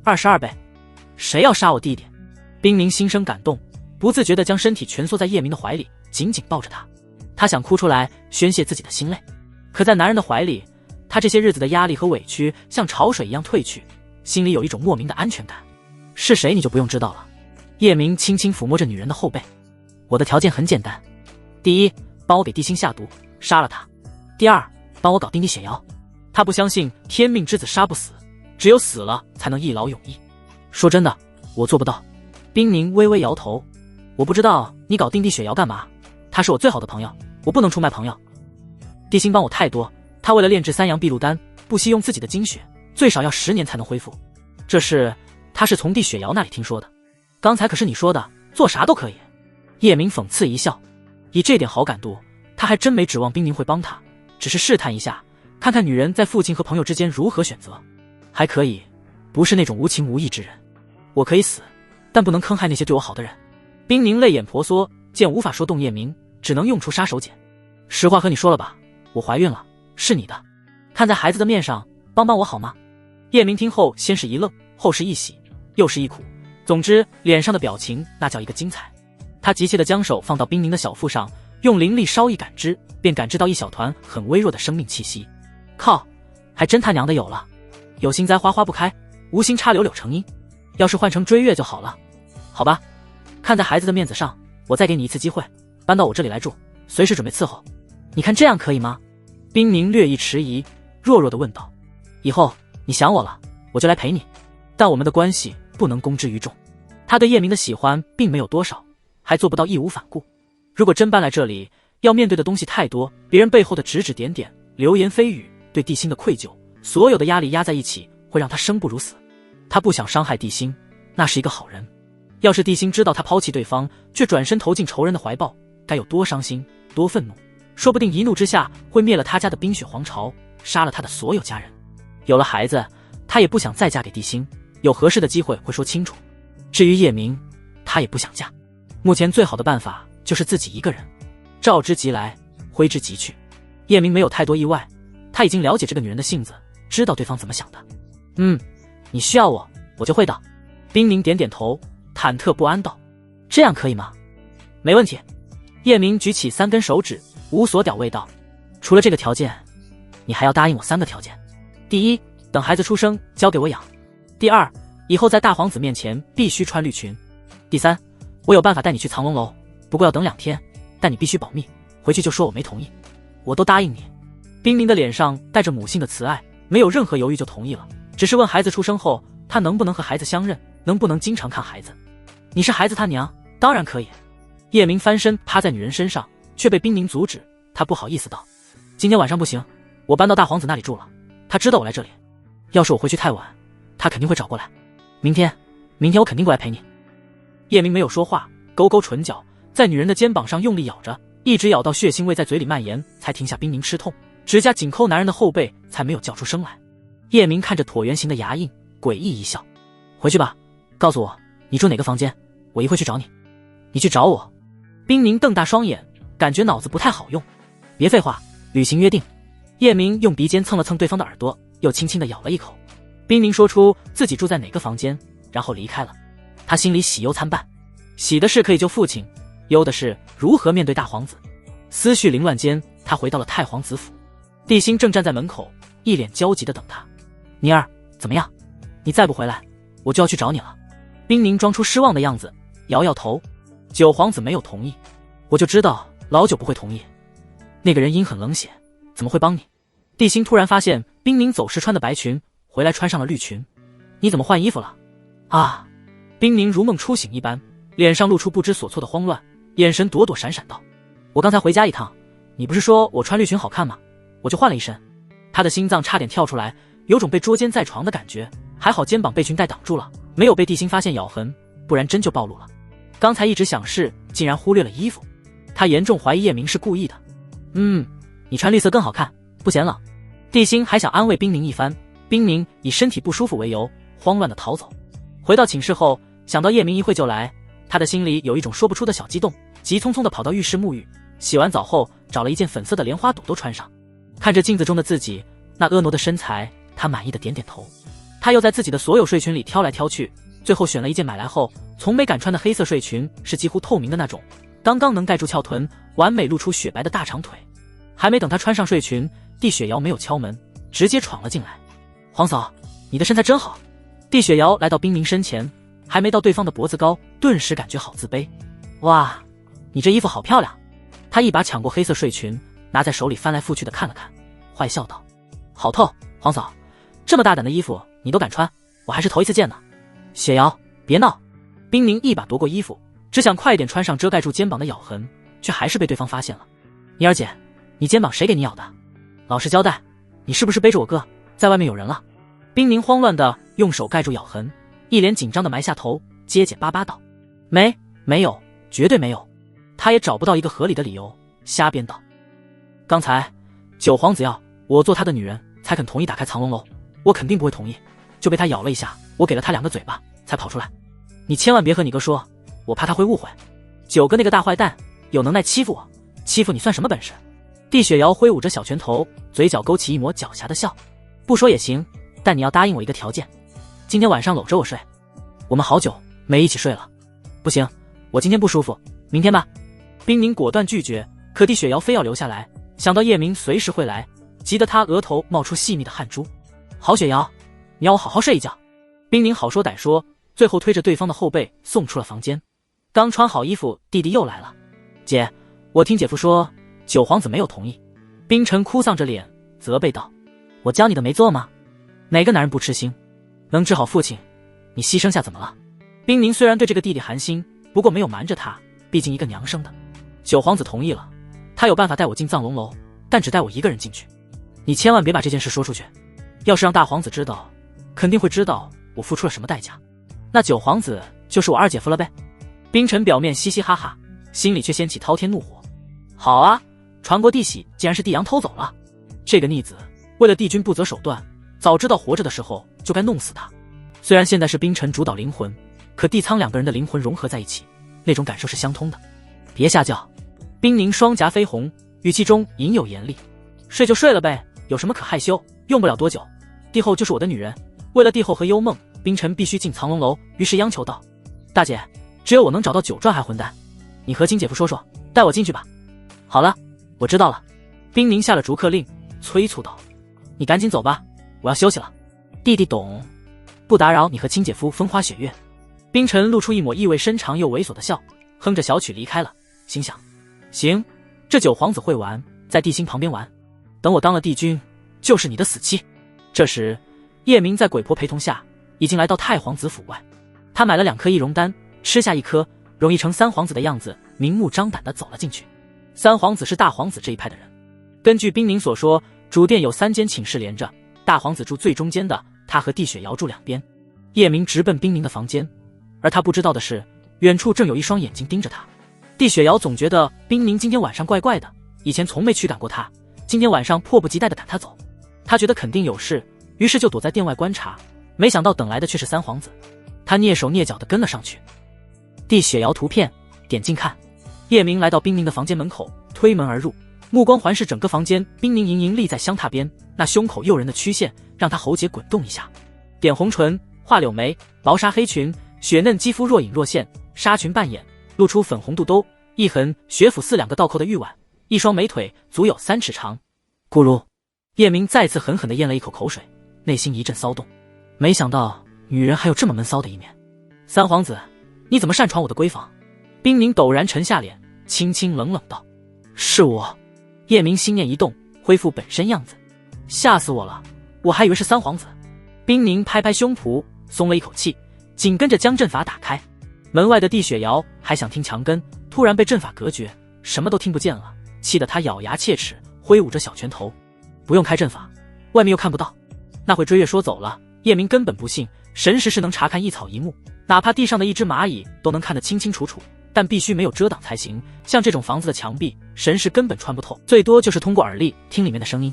22倍。谁要杀我弟弟？冰凝心生感动，不自觉地将身体蜷缩在叶明的怀里，紧紧抱着他。他想哭出来宣泄自己的心泪，可在男人的怀里，他这些日子的压力和委屈像潮水一样退去，心里有一种莫名的安全感。是谁你就不用知道了。叶明轻轻抚摸着女人的后背。我的条件很简单，第一，帮我给地心下毒，杀了他；第二，帮我搞定地血妖。他不相信天命之子杀不死，只有死了才能一劳永逸。说真的，我做不到。冰凝微微摇头，我不知道你搞定地血妖干嘛，他是我最好的朋友，我不能出卖朋友。地心帮我太多，他为了炼制3阳碧露丹，不惜用自己的精血，最少要10年才能恢复。这事他是从地血瑶那里听说的。刚才可是你说的，做啥都可以。叶明讽刺一笑，以这点好感度，他还真没指望冰凝会帮他，只是试探一下，看看女人在父亲和朋友之间如何选择。还可以，不是那种无情无义之人。我可以死，但不能坑害那些对我好的人。冰凝泪眼婆娑，见无法说动叶明，只能用出杀手锏。实话和你说了吧，我怀孕了，是你的。看在孩子的面上，帮帮我好吗？叶明听后先是一愣，后是一喜，又是一苦，总之脸上的表情那叫一个精彩。他急切地将手放到冰凝的小腹上，用灵力稍一感知，便感知到一小团很微弱的生命气息。靠，还真他娘的有了。有心栽花花不开，无心插柳柳成荫。要是换成追月就好了。好吧，看在孩子的面子上，我再给你一次机会，搬到我这里来住，随时准备伺候。你看这样可以吗？冰凝略一迟疑，弱弱地问道。以后你想我了，我就来陪你，但我们的关系不能公之于众。他对叶明的喜欢并没有多少，还做不到义无反顾。如果真搬来这里，要面对的东西太多，别人背后的指指点点，流言蜚语，对地心的愧疚，所有的压力压在一起，会让他生不如死。他不想伤害地心，那是一个好人。要是地心知道他抛弃对方，却转身投进仇人的怀抱，该有多伤心，多愤怒，说不定一怒之下会灭了他家的冰雪皇朝，杀了他的所有家人。有了孩子，他也不想再嫁给地心，有合适的机会会说清楚。至于叶明，他也不想嫁。目前最好的办法就是自己一个人，召之即来，挥之即去。叶明没有太多意外，他已经了解这个女人的性子，知道对方怎么想的。你需要我，我就会的。冰凝点点头，忐忑不安道：这样可以吗？没问题。叶明举起3根手指，无所屌味道：除了这个条件，你还要答应我3个条件。第一，等孩子出生交给我养。第二，以后在大皇子面前必须穿绿裙。第三，我有办法带你去藏龙楼，不过要等2天，但你必须保密，回去就说我没同意。我都答应你。冰凝的脸上带着母性的慈爱，没有任何犹豫就同意了，只是问孩子出生后他能不能和孩子相认，能不能经常看孩子。你是孩子他娘，当然可以。叶明翻身趴在女人身上，却被冰凝阻止。他不好意思道：今天晚上不行，我搬到大皇子那里住了，他知道我来这里。要是我回去太晚，他肯定会找过来。明天我肯定过来陪你。叶明没有说话，勾勾唇角，在女人的肩膀上用力咬着，一直咬到血腥味在嘴里蔓延，才停下冰凝吃痛，指甲紧抠男人的后背，才没有叫出声来。叶明看着椭圆形的牙印，诡异一笑：“回去吧，告诉我你住哪个房间，我一会去找你。”“你去找我？”冰宁瞪大双眼，感觉脑子不太好用。“别废话，履行约定。”叶明用鼻尖蹭了蹭对方的耳朵，又轻轻地咬了一口。冰宁说出自己住在哪个房间，然后离开了。他心里喜忧参半，喜的是可以救父亲，忧的是如何面对大皇子。思绪凌乱间，他回到了太皇子府。帝辛正站在门口，一脸焦急地等他。“宁儿，怎么样？你再不回来，我就要去找你了。”冰宁装出失望的样子，摇摇头。九皇子没有同意。“我就知道老九不会同意，那个人阴狠冷血，怎么会帮你？”帝辛突然发现冰宁走时穿的白裙回来穿上了绿裙。“你怎么换衣服了？”“啊！”冰宁如梦初醒一般，脸上露出不知所措的慌乱，眼神躲躲闪闪道：“我刚才回家一趟，你不是说我穿绿裙好看吗？我就换了一身。”他的心脏差点跳出来，有种被捉奸在床的感觉，还好肩膀被裙带挡住了，没有被帝辛发现咬痕，不然真就暴露了。刚才一直想事，竟然忽略了衣服。他严重怀疑叶明是故意的。“你穿绿色更好看，不显冷。”帝辛还想安慰冰宁一番，冰宁以身体不舒服为由，慌乱地逃走。回到寝室后，想到叶明一会就来，他的心里有一种说不出的小激动，急匆匆地跑到浴室沐浴。洗完澡后，找了一件粉色的莲花朵都穿上。看着镜子中的自己，那婀娜的身材，他满意的点点头。他又在自己的所有睡裙里挑来挑去，最后选了一件买来后从没敢穿的黑色睡裙，是几乎透明的那种，刚刚能盖住翘臀，完美露出雪白的大长腿。还没等他穿上睡裙，帝雪瑶没有敲门，直接闯了进来。“皇嫂，你的身材真好。”帝雪瑶来到冰宁身前，还没到对方的脖子高，顿时感觉好自卑。“哇，你这衣服好漂亮。”他一把抢过黑色睡裙，拿在手里翻来覆去的看了看，坏笑道：“好透，皇嫂，这么大胆的衣服你都敢穿，我还是头一次见呢。”“雪瑶，别闹。”冰宁一把夺过衣服，只想快点穿上遮盖住肩膀的咬痕，却还是被对方发现了。“妮儿姐，你肩膀谁给你咬的？老实交代，你是不是背着我哥在外面有人了？”冰宁慌乱的用手盖住咬痕，一脸紧张的埋下头，结结巴巴道：“没有，绝对没有。”他也找不到一个合理的理由，瞎编道：“刚才九皇子要我做他的女人才肯同意打开藏龙楼，我肯定不会同意，就被他咬了一下，我给了他2个嘴巴才跑出来。你千万别和你哥说，我怕他会误会。九哥那个大坏蛋有能耐欺负我，欺负你算什么本事？”帝雪瑶挥舞着小拳头，嘴角勾起一抹狡黠的笑：“不说也行，但你要答应我一个条件，今天晚上搂着我睡。我们好久没一起睡了。”“不行，我今天不舒服，明天吧。”冰宁果断拒绝，可帝雪瑶非要留下来，想到叶明随时会来，急得他额头冒出细密的汗珠。“好，雪瑶，你要我好好睡一觉。”冰宁好说歹说，最后推着对方的后背送出了房间。刚穿好衣服，弟弟又来了：“姐，我听姐夫说九皇子没有同意。”冰晨哭丧着脸责备道：“我教你的没做吗？哪个男人不痴心？能治好父亲，你牺牲下怎么了？”冰宁虽然对这个弟弟寒心，不过没有瞒着他，毕竟一个娘生的。九皇子同意了，他有办法带我进藏龙楼，但只带我一个人进去。你千万别把这件事说出去，要是让大皇子知道，肯定会知道我付出了什么代价。那九皇子就是我二姐夫了呗。冰晨表面嘻嘻哈哈，心里却掀起滔天怒火。好啊，传国弟媳竟然是帝阳偷走了，这个逆子为了帝君不择手段，早知道活着的时候就该弄死他。虽然现在是冰晨主导灵魂，可帝苍2个人的灵魂融合在一起，那种感受是相通的。别瞎叫！冰宁双颊绯红，语气中隐有严厉。睡就睡了呗，有什么可害羞？用不了多久，帝后就是我的女人。为了帝后和幽梦，冰晨必须进藏龙楼，于是央求道：“大姐，只有我能找到9转还混蛋，你和亲姐夫说说，带我进去吧。”“好了，我知道了。”冰宁下了逐客令，催促道：“你赶紧走吧，我要休息了。”“弟弟懂，不打扰你和亲姐夫风花雪月。”冰晨露出一抹意味深长又猥琐的笑，哼着小曲离开了，心想：行，这九皇子会玩，在帝星旁边玩，等我当了帝君，就是你的死期。这时，叶明在鬼婆陪同下，已经来到太皇子府外。他买了2颗易容丹，吃下1颗，容易成3皇子的样子，明目张胆地走了进去。3皇子是大皇子这一派的人。根据冰宁所说，主殿有3间寝室连着，大皇子住最中间的，他和帝雪瑶住两边。叶明直奔冰宁的房间，而他不知道的是，远处正有一双眼睛盯着他。帝雪瑶总觉得冰宁今天晚上怪怪的，以前从没驱赶过他，今天晚上迫不及待地赶他走。他觉得肯定有事，于是就躲在殿外观察，没想到等来的却是三皇子。他蹑手蹑脚地跟了上去。地雪瑶图片，点进看。叶明来到冰凝的房间门口，推门而入，目光环视整个房间，冰凝盈盈立在香榻边，那胸口诱人的曲线让他喉结滚动一下。点红唇，画柳眉，薄纱黑裙，雪嫩肌肤若隐若现，纱裙半掩，露出粉红肚兜，一横雪府4两个倒扣的玉腕，一双美腿足有3尺长。咕噜，叶明再次狠狠地咽了一口口水，内心一阵骚动。没想到女人还有这么闷骚的一面。三皇子，你怎么擅闯我的闺房？冰凝陡然沉下脸，轻轻冷冷道：是我。叶明心念一动，恢复本身样子。吓死我了，我还以为是三皇子。冰凝拍拍胸脯，松了一口气，紧跟着将阵法打开。门外的地雪瑶还想听墙根，突然被阵法隔绝，什么都听不见了，气得他咬牙切齿，挥舞着小拳头。不用开阵法，外面又看不到。那会追月说走了，叶明根本不信神识是能查看一草一木，哪怕地上的一只蚂蚁都能看得清清楚楚，但必须没有遮挡才行。像这种房子的墙壁，神识根本穿不透，最多就是通过耳力听里面的声音。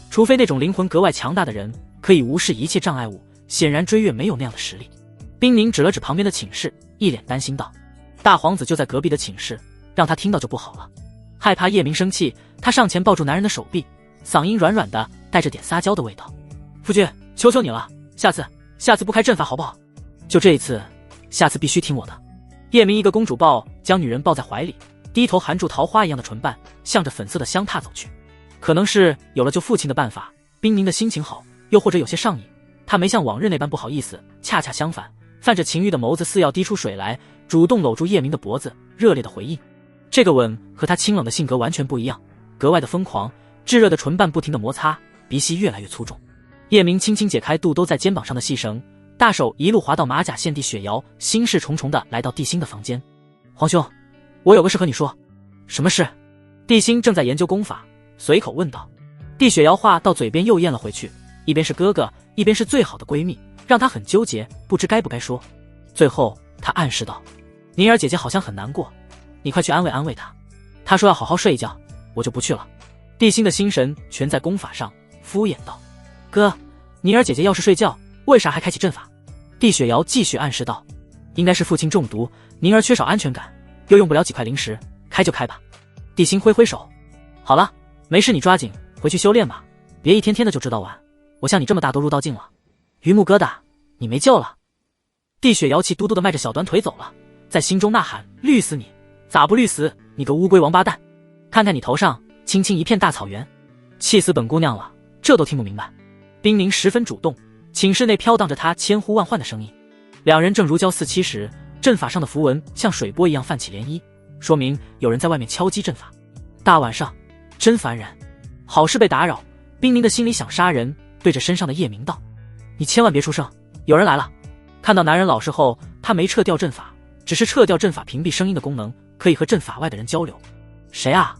除非那种灵魂格外强大的人，可以无视一切障碍物，显然追月没有那样的实力。冰凝指了指旁边的寝室，一脸担心道：大皇子就在隔壁的寝室，让他听到就不好了。害怕叶明生气，他上前抱住男人的手臂，嗓音软软的，带着点撒娇的味道：夫君，求求你了，下次不开阵法好不好？就这一次，下次必须听我的。叶明一个公主抱，将女人抱在怀里，低头含住桃花一样的唇瓣，向着粉色的香榻走去。可能是有了救父亲的办法，冰凝的心情好，又或者有些上瘾，他没像往日那般不好意思，恰恰相反，泛着情欲的眸子似要滴出水来，主动搂住叶明的脖子，热烈的回应。这个吻和他清冷的性格完全不一样，格外的疯狂，炙热的唇瓣不停的摩擦，鼻息越来越粗重。叶明轻轻解开肚兜在肩膀上的细绳，大手一路滑到马甲线地雪瑶，心事重重的来到地心的房间。皇兄，我有个事和你说。什么事？地心正在研究功法，随口问道。地雪瑶话到嘴边又咽了回去，一边是哥哥，一边是最好的闺蜜，让她很纠结，不知该不该说。最后她暗示道：宁儿姐姐好像很难过，你快去安慰安慰她。她说要好好睡一觉，我就不去了。地心的心神全在功法上，敷衍道：哥，宁儿姐姐要是睡觉，为啥还开启阵法？地雪瑶继续暗示道：应该是父亲中毒，宁儿缺少安全感，又用不了几块灵石，开就开吧。地心挥挥手：好了，没事，你抓紧回去修炼吧，别一天天的就知道玩。我像你这么大都入道境了，榆木疙瘩，你没救了。地雪瑶气嘟嘟的迈着小短腿走了，在心中呐喊：绿死你！咋不绿死？你个乌龟王八蛋！看看你头上青青一片大草原，气死本姑娘了，这都听不明白。冰凝十分主动，寝室内飘荡着她千呼万唤的声音。两人正如胶似漆时，阵法上的符文像水波一样泛起涟漪，说明有人在外面敲击阵法。大晚上真烦人，好事被打扰。冰凝的心里想杀人，对着身上的叶明道：你千万别出声，有人来了。看到男人老实后，他没撤掉阵法，只是撤掉阵法屏蔽声音的功能，可以和阵法外的人交流。谁啊？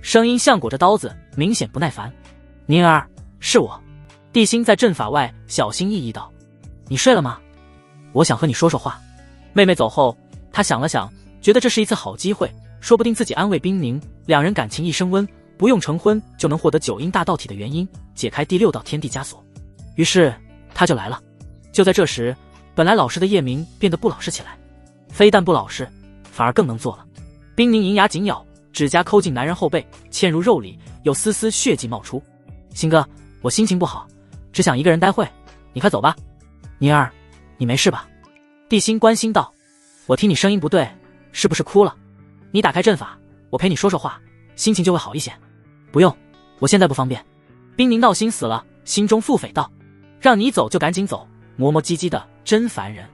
声音像裹着刀子，明显不耐烦。宁儿，是我。地心在阵法外小心翼翼道：你睡了吗？我想和你说说话。妹妹走后，他想了想，觉得这是一次好机会，说不定自己安慰冰凝，两人感情一升温，不用成婚就能获得9阴大道体的原因，解开第6道天地枷锁。于是他就来了。就在这时，本来老实的叶明变得不老实起来，非但不老实，反而更能做了。冰凝银牙紧咬，指甲抠进男人后背，嵌入肉里，有丝丝血迹冒出。鑫哥，我心情不好，只想一个人待会，你快走吧。宁儿，你没事吧？地心关心道。我听你声音不对，是不是哭了？你打开阵法，我陪你说说话，心情就会好一些。不用，我现在不方便。冰凝闹心死了，心中腹诽道：让你走就赶紧走，磨磨唧唧的，真烦人。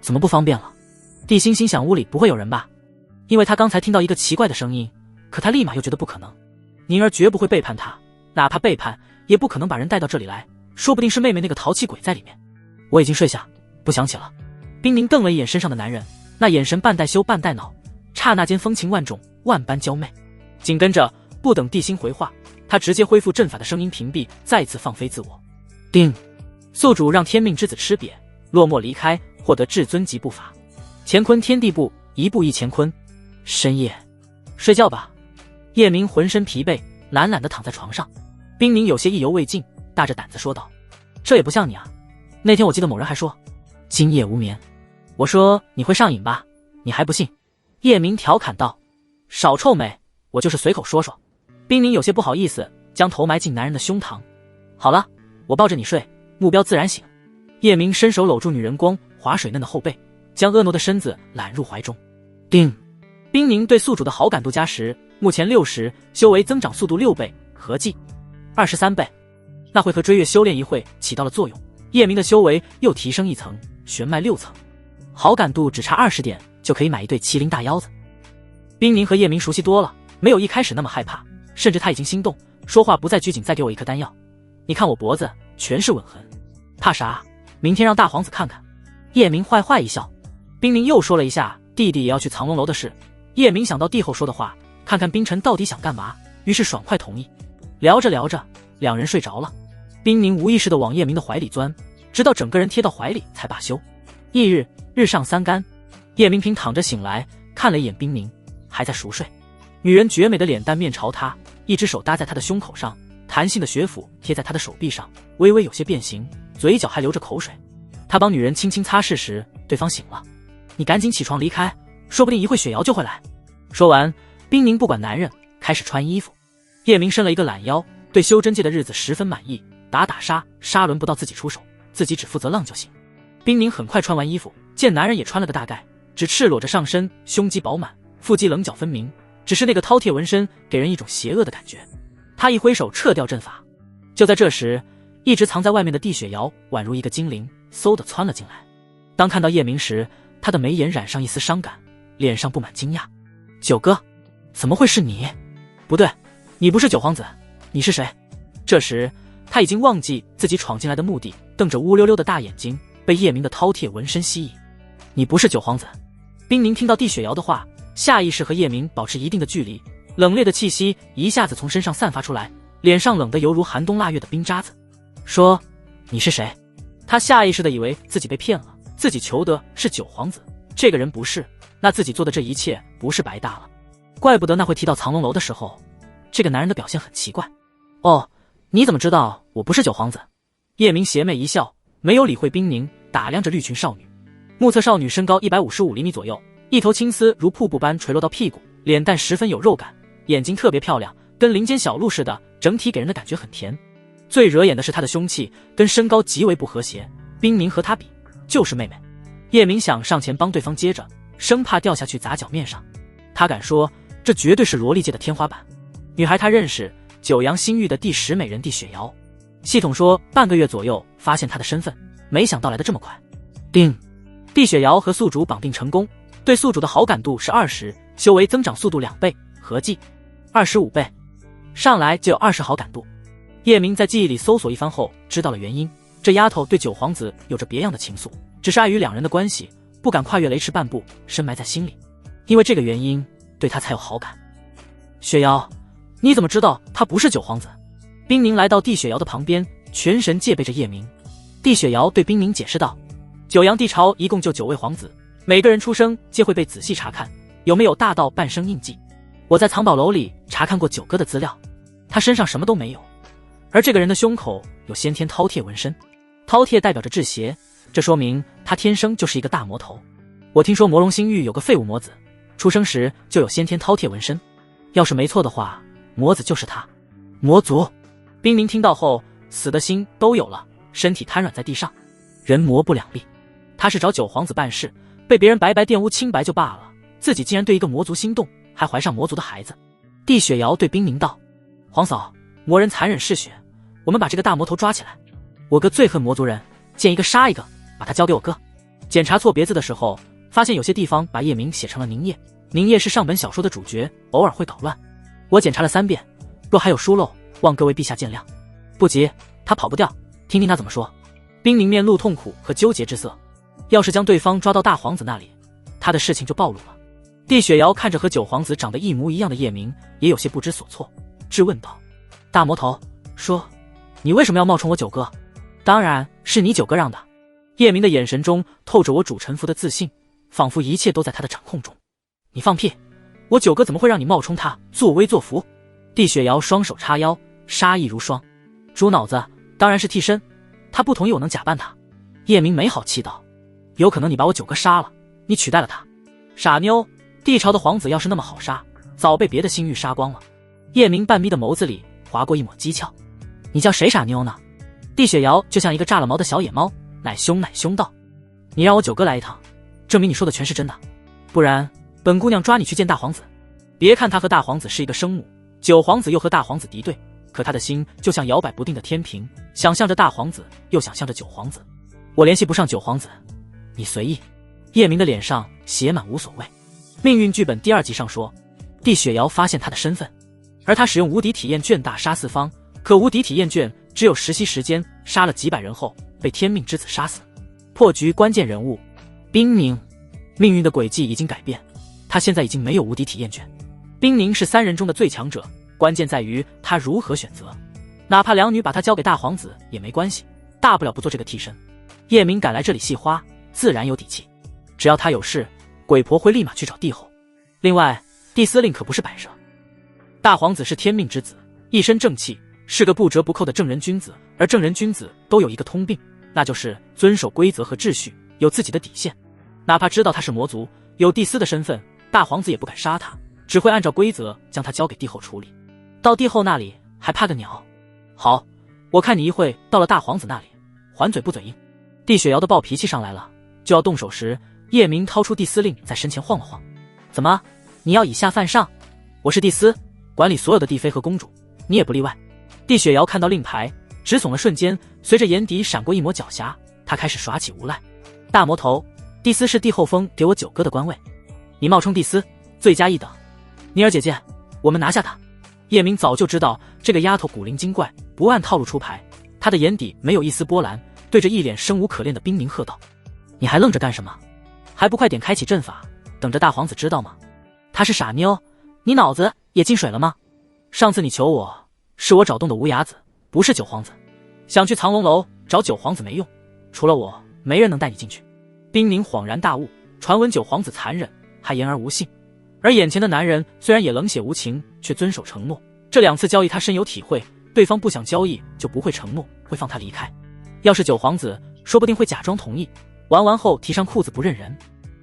怎么不方便了？地心心想屋里不会有人吧，因为他刚才听到一个奇怪的声音，可他立马又觉得不可能。宁儿绝不会背叛他，哪怕背叛也不可能把人带到这里来，说不定是妹妹那个淘气鬼在里面。我已经睡下，不想起了。冰凝瞪了一眼身上的男人，那眼神半带羞半带恼，刹那间风情万种，万般娇媚。紧跟着不等地心回话，他直接恢复阵法的声音屏蔽，再次放飞自我。叮，宿主让天命之子吃瘪，落寞离开，获得至尊级步法。乾坤天地步，一步一乾坤。深夜，睡觉吧。叶明浑身疲惫，懒懒地躺在床上。冰凝有些意犹未尽，大着胆子说道：这也不像你啊。那天我记得某人还说今夜无眠，我说你会上瘾吧，你还不信。叶明调侃道，少臭美，我就是随口说说。冰宁有些不好意思，将头埋进男人的胸膛。好了，我抱着你睡，目标自然醒。叶明伸手搂住女人光滑水嫩的后背，将婀娜的身子揽入怀中。叮，冰宁对宿主的好感度加10，目前60，修为增长速度6倍，合计23倍。那会和追月修炼一会起到了作用，叶明的修为又提升1层，玄脉6层，好感度只差20点就可以买一对麒麟大腰子。冰宁和叶明熟悉多了，没有一开始那么害怕，甚至他已经心动，说话不再拘谨，再给我一颗丹药。你看我脖子全是吻痕，怕啥？明天让大皇子看看。叶明坏坏一笑。冰宁又说了一下弟弟也要去藏龙楼的事，叶明想到帝后说的话，看看冰尘到底想干嘛，于是爽快同意。聊着聊着，两人睡着了。冰宁无意识地往叶明的怀里钻，直到整个人贴到怀里才罢休。翌日，日上三竿，叶明平躺着醒来，看了一眼冰宁，还在熟睡。女人绝美的脸蛋面朝他，一只手搭在他的胸口上，弹性的血府贴在他的手臂上，微微有些变形，嘴角还流着口水。他帮女人轻轻擦拭时，对方醒了。你赶紧起床离开，说不定一会雪瑶就会来。说完，冰宁不管男人，开始穿衣服。叶明伸了一个懒腰，对修真界的日子十分满意，打杀，沙轮不到自己出手，自己只负责浪就行。冰宁很快穿完衣服，见男人也穿了个大概，只赤裸着上身，胸肌饱满，腹肌棱角分明，只是那个饕餮纹身给人一种邪恶的感觉。他一挥手撤掉阵法。就在这时，一直藏在外面的地雪瑶宛如一个精灵，嗖地窜了进来。当看到叶明时，他的眉眼染上一丝伤感，脸上布满惊讶。九哥，怎么会是你？不对，你不是九皇子，你是谁？这时他已经忘记自己闯进来的目的，瞪着乌溜溜的大眼睛，被叶明的饕餮纹身吸引。你不是九皇子。冰宁听到地雪瑶的话，下意识和叶明保持一定的距离，冷冽的气息一下子从身上散发出来，脸上冷得犹如寒冬腊月的冰渣子。说你是谁？他下意识地以为自己被骗了，自己求的是九皇子，这个人不是，那自己做的这一切不是白搭了。怪不得那会提到藏龙楼的时候，这个男人的表现很奇怪。哦，你怎么知道我不是九皇子？叶明邪魅一笑，没有理会冰宁，打量着绿裙少女。目测少女身高155厘米左右，一头青丝如瀑布般垂落到屁股，脸蛋十分有肉感，眼睛特别漂亮，跟林间小鹿似的，整体给人的感觉很甜。最惹眼的是她的凶器，跟身高极为不和谐，冰宁和她比就是妹妹。叶明想上前帮对方接着，生怕掉下去砸脚面上。他敢说这绝对是萝莉界的天花板。女孩他认识，九阳新域的第10美人地雪瑶。系统说半个月左右发现她的身份，没想到来得这么快。叮，地雪瑶和宿主绑定成功，对宿主的好感度是20，修为增长速度2倍，合计25倍，上来就有20好感度。叶明在记忆里搜索一番后知道了原因，这丫头对九皇子有着别样的情愫，只是碍于两人的关系，不敢跨越雷池半步，深埋在心里，因为这个原因对他才有好感。雪瑶，你怎么知道他不是九皇子？冰宁来到地雪瑶的旁边，全神戒备着叶明。地雪瑶对冰宁解释道，九阳帝朝一共就9位皇子，每个人出生皆会被仔细查看，有没有大到半生印记。我在藏宝楼里查看过九哥的资料，他身上什么都没有，而这个人的胸口有先天饕餮纹身，饕餮代表着制邪，这说明他天生就是一个大魔头。我听说魔龙星域有个废物魔子，出生时就有先天饕餮纹身，要是没错的话，魔子就是他。魔族。冰宁听到后，死的心都有了，身体瘫软在地上，人魔不两立。他是找九皇子办事，被别人白白玷污清白就罢了，自己竟然对一个魔族心动，还怀上魔族的孩子。地雪瑶对冰宁道，皇嫂，魔人残忍嗜血，我们把这个大魔头抓起来。我哥最恨魔族人，见一个杀一个，把他交给我哥。检查错别字的时候，发现有些地方把叶明写成了宁叶，宁叶是上本小说的主角，偶尔会搞乱。我检查了3遍，若还有疏漏，望各位陛下见谅。不急，他跑不掉，听听他怎么说。冰宁面露痛苦和纠结之色，要是将对方抓到大皇子那里，他的事情就暴露了。地雪瑶看着和九皇子长得一模一样的叶明，也有些不知所措，质问道，大魔头，说你为什么要冒充我九哥？当然是你九哥让的。叶明的眼神中透着我主臣服的自信，仿佛一切都在他的掌控中。你放屁，我九哥怎么会让你冒充他作威作福？地雪瑶双手叉腰，杀意如霜。猪脑子，当然是替身，他不同意我能假扮他。叶明没好气道：有可能你把我九哥杀了，你取代了他。傻妞，帝朝的皇子要是那么好杀，早被别的星域杀光了。叶明半眯的眸子里划过一抹讥诮。你叫谁傻妞呢？帝雪瑶就像一个炸了毛的小野猫，奶凶道：你让我九哥来一趟，证明你说的全是真的，不然本姑娘抓你去见大皇子。别看他和大皇子是一个生母，九皇子又和大皇子敌对，可他的心就像摇摆不定的天平，想象着大皇子，又想象着九皇子。我联系不上九皇子，你随意。叶明的脸上写满无所谓。命运剧本第2集上说，帝雪瑶发现他的身份，而他使用无敌体验卷大杀四方，可无敌体验卷只有10息时间，杀了几百人后被天命之子杀死。破局关键人物冰宁。命运的轨迹已经改变，他现在已经没有无敌体验卷。冰宁是3人中的最强者，关键在于他如何选择。哪怕两女把他交给大皇子也没关系，大不了不做这个替身。叶明赶来这里戏花，自然有底气。只要他有事，鬼婆会立马去找帝后。另外，帝司令可不是摆设。大皇子是天命之子，一身正气，是个不折不扣的正人君子，而正人君子都有一个通病，那就是遵守规则和秩序，有自己的底线。哪怕知道他是魔族，有帝司的身份，大皇子也不敢杀他，只会按照规则将他交给帝后处理。到帝后那里还怕个鸟？好，我看你一会到了大皇子那里，还嘴不嘴硬。帝雪瑶的暴脾气上来了，就要动手时，叶明掏出帝司令在身前晃了晃。怎么，你要以下犯上？我是帝司，管理所有的帝妃和公主，你也不例外。帝雪瑶看到令牌，直耸了瞬间，随着眼底闪过一抹狡黠，他开始耍起无赖。大魔头，帝司是帝后封给我九哥的官位，你冒充帝司，罪加一等。妮儿姐姐，我们拿下他。叶明早就知道这个丫头古灵精怪，不按套路出牌，他的眼底没有一丝波澜，对着一脸生无可恋的冰宁喝道：你还愣着干什么？还不快点开启阵法，等着大皇子知道吗？他是傻妞，你脑子也进水了吗？上次你求我，是我找动的无崖子，不是九皇子。想去藏龙楼找九皇子没用，除了我，没人能带你进去。冰宁恍然大悟，传闻九皇子残忍，还言而无信。而眼前的男人虽然也冷血无情，却遵守承诺。这2次交易他深有体会，对方不想交易就不会承诺，会放他离开。要是九皇子，说不定会假装同意，玩完后提上裤子不认人。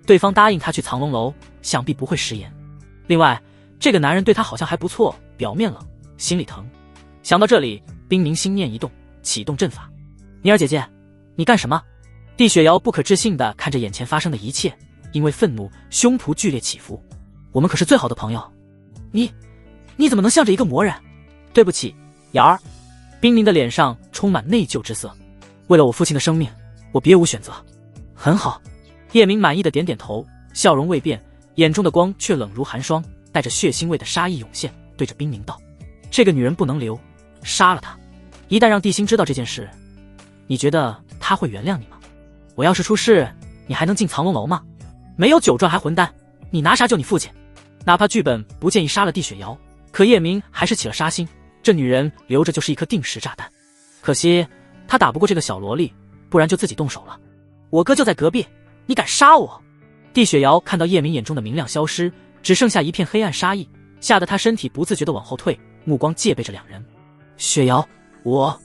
对方答应他去藏龙楼，想必不会食言。另外，这个男人对他好像还不错，表面冷，心里疼。想到这里，冰宁心念一动，启动阵法。妮儿姐姐，你干什么？帝雪瑶不可置信地看着眼前发生的一切，因为愤怒，胸脯剧烈起伏。我们可是最好的朋友，你怎么能向着一个魔人？对不起，瑶儿。冰宁的脸上充满内疚之色。为了我父亲的生命，我别无选择。很好。叶明满意的点点头，笑容未变，眼中的光却冷如寒霜，带着血腥味的杀意涌现，对着冰宁道：这个女人不能留，杀了她。一旦让帝星知道这件事，你觉得她会原谅你吗？我要是出事，你还能进藏龙楼吗？没有酒赚还混蛋，你拿啥救你父亲？哪怕剧本不建议杀了帝雪瑶，可叶明还是起了杀心，这女人留着就是一颗定时炸弹。可惜他打不过这个小萝莉，不然就自己动手了。我哥就在隔壁，你敢杀我？帝雪瑶看到叶明眼中的明亮消失，只剩下一片黑暗杀意，吓得他身体不自觉地往后退，目光戒备着2人。雪瑶，我……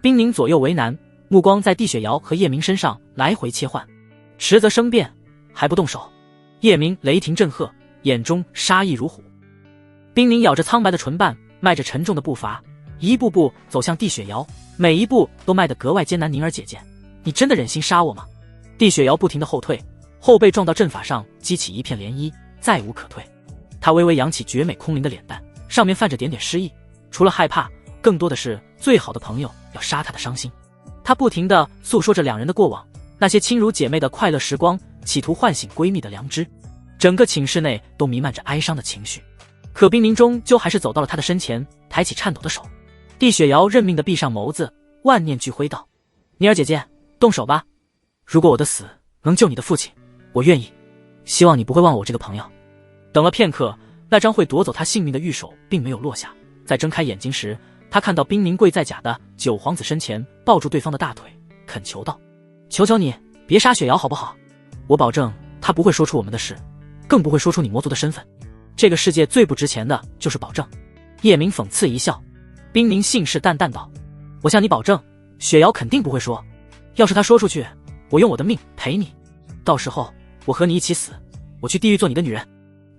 冰宁左右为难，目光在帝雪瑶和叶明身上来回切换。迟则生变，还不动手？叶明雷霆震赫，眼中杀意如虎。冰宁咬着苍白的唇瓣，迈着沉重的步伐，一步步走向帝雪瑶，每一步都迈得格外艰难。宁儿姐姐，你真的忍心杀我吗？帝雪瑶不停地后退，后背撞到阵法上，激起一片涟漪，再无可退。她微微扬起绝美空灵的脸蛋，上面泛着点点诗意，除了害怕，更多的是最好的朋友要杀她的伤心。她不停地诉说着2人的过往，那些亲如姐妹的快乐时光，企图唤醒闺蜜的良知。整个寝室内都弥漫着哀伤的情绪，可冰宁终究还是走到了她的身前，抬起颤抖的手。帝雪瑶认命地闭上眸子，万念俱灰道：妮儿姐姐，动手吧。如果我的死能救你的父亲，我愿意。希望你不会忘了我这个朋友。等了片刻，那张会夺走他性命的玉手并没有落下。在睁开眼睛时，他看到冰宁跪在假的九皇子身前，抱住对方的大腿，恳求道：求求你，别杀雪瑶好不好？我保证他不会说出我们的事，更不会说出你魔族的身份。这个世界最不值钱的就是保证。叶明讽刺一笑。冰宁信誓旦旦道：我向你保证，雪瑶肯定不会说。要是他说出去，我用我的命赔你，到时候我和你一起死，我去地狱做你的女人。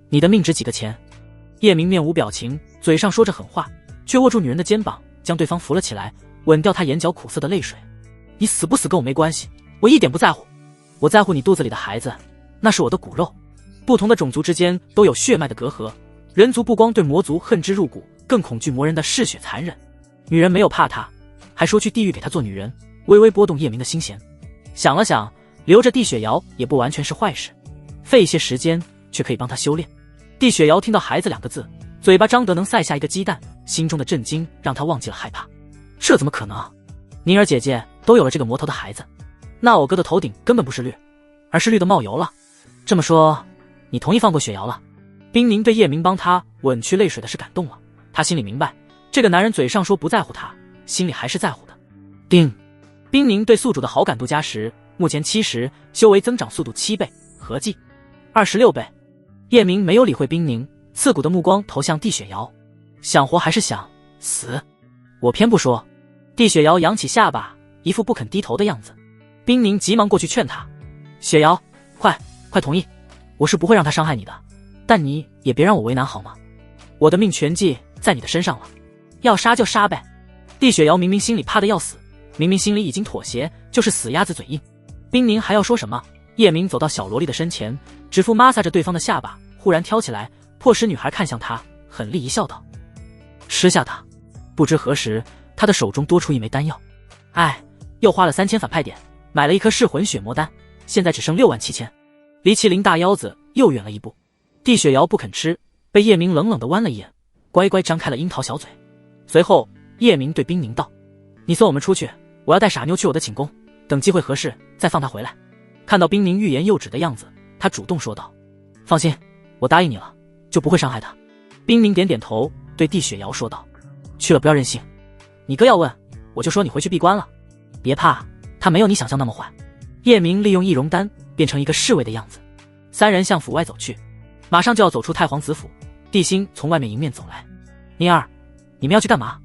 你的命值几个钱？叶明面无表情，嘴上说着狠话，却握住女人的肩膀，将对方扶了起来，吻掉她眼角苦涩的泪水。你死不死跟我没关系，我一点不在乎，我在乎你肚子里的孩子，那是我的骨肉。不同的种族之间都有血脉的隔阂，人族不光对魔族恨之入骨，更恐惧魔人的嗜血残忍。女人没有怕他，还说去地狱给他做女人，微微拨动叶明的心弦。想了想，留着地雪瑶也不完全是坏事，费一些时间却可以帮他修炼。地雪瑶听到孩子两个字，嘴巴张得能塞下一个鸡蛋，心中的震惊让他忘记了害怕。这怎么可能？宁儿姐姐都有了这个魔头的孩子，那我哥的头顶根本不是绿，而是绿的冒油了。这么说，你同意放过雪瑶了？冰宁对叶明帮他吻去泪水的事感动了，他心里明白，这个男人嘴上说不在乎他，心里还是在乎的。丁，冰宁对宿主的好感度加10，目前70，修为增长速度7倍，合计26倍。叶明没有理会冰宁，刺骨的目光投向地雪瑶，想活还是想死？我偏不说。地雪瑶扬起下巴，一副不肯低头的样子。冰宁急忙过去劝他，雪瑶，快同意，我是不会让他伤害你的，但你也别让我为难好吗？我的命全系在你的身上了，要杀就杀呗。地雪瑶明明心里怕得要死，明明心里已经妥协，就是死鸭子嘴硬。冰宁还要说什么？叶明走到小萝莉的身前，指腹摩挲着对方的下巴，忽然挑起来，迫使女孩看向他，狠厉一笑道：吃下它。不知何时，他的手中多出一枚丹药，又花了3000反派点买了一颗噬魂血魔丹，现在只剩67000，离麒麟大腰子又远了一步。地雪瑶不肯吃，被叶明冷冷地剜了一眼，乖乖张开了樱桃小嘴。随后叶明对冰宁道：你送我们出去，我要带傻妞去我的寝宫，等机会合适再放她回来。看到冰宁欲言又止的样子，他主动说道：放心，我答应你了，就不会伤害她。冰宁点点头，对地雪瑶说道：去了不要任性，你哥要问，我就说你回去闭关了，别怕，他没有你想象那么坏。叶明利用易容丹变成一个侍卫的样子，三人向府外走去，马上就要走出太皇子府。地心从外面迎面走来，宁儿，你们要去干嘛？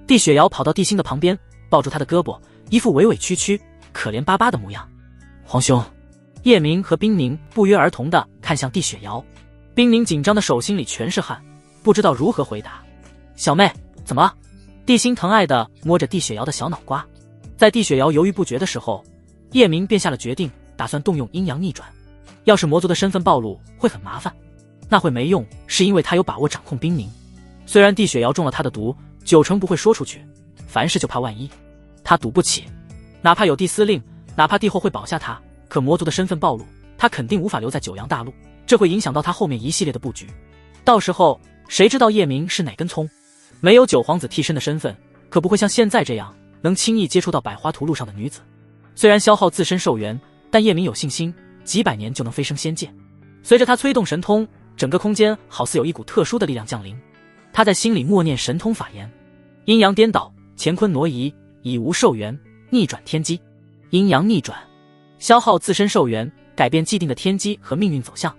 地雪瑶跑到地心的旁边，抱住他的胳膊，一副委委屈屈可怜巴巴的模样。皇兄。叶明和冰宁不约而同地看向地雪瑶，冰宁紧张的手心里全是汗，不知道如何回答。小妹，怎么了？地心疼爱地摸着地雪瑶的小脑瓜。在地雪瑶犹豫不决的时候，叶明便下了决定，打算动用阴阳逆转。要是魔族的身份暴露会很麻烦，那会没用，是因为他有把握掌控冰宁。虽然地雪瑶中了他的毒，9成不会说出去，凡事就怕万一，他赌不起。哪怕有地司令，哪怕帝后会保下他，可魔族的身份暴露，他肯定无法留在九阳大陆，这会影响到他后面一系列的布局。到时候谁知道叶明是哪根葱？没有九皇子替身的身份，可不会像现在这样能轻易接触到百花图路上的女子。虽然消耗自身寿元，但叶明有信心，几百年就能飞升仙界。随着他催动神通，整个空间好似有一股特殊的力量降临。他在心里默念神通法言：阴阳颠倒，乾坤挪移，以无寿元，逆转天机。阴阳逆转，消耗自身寿元，改变既定的天机和命运走向。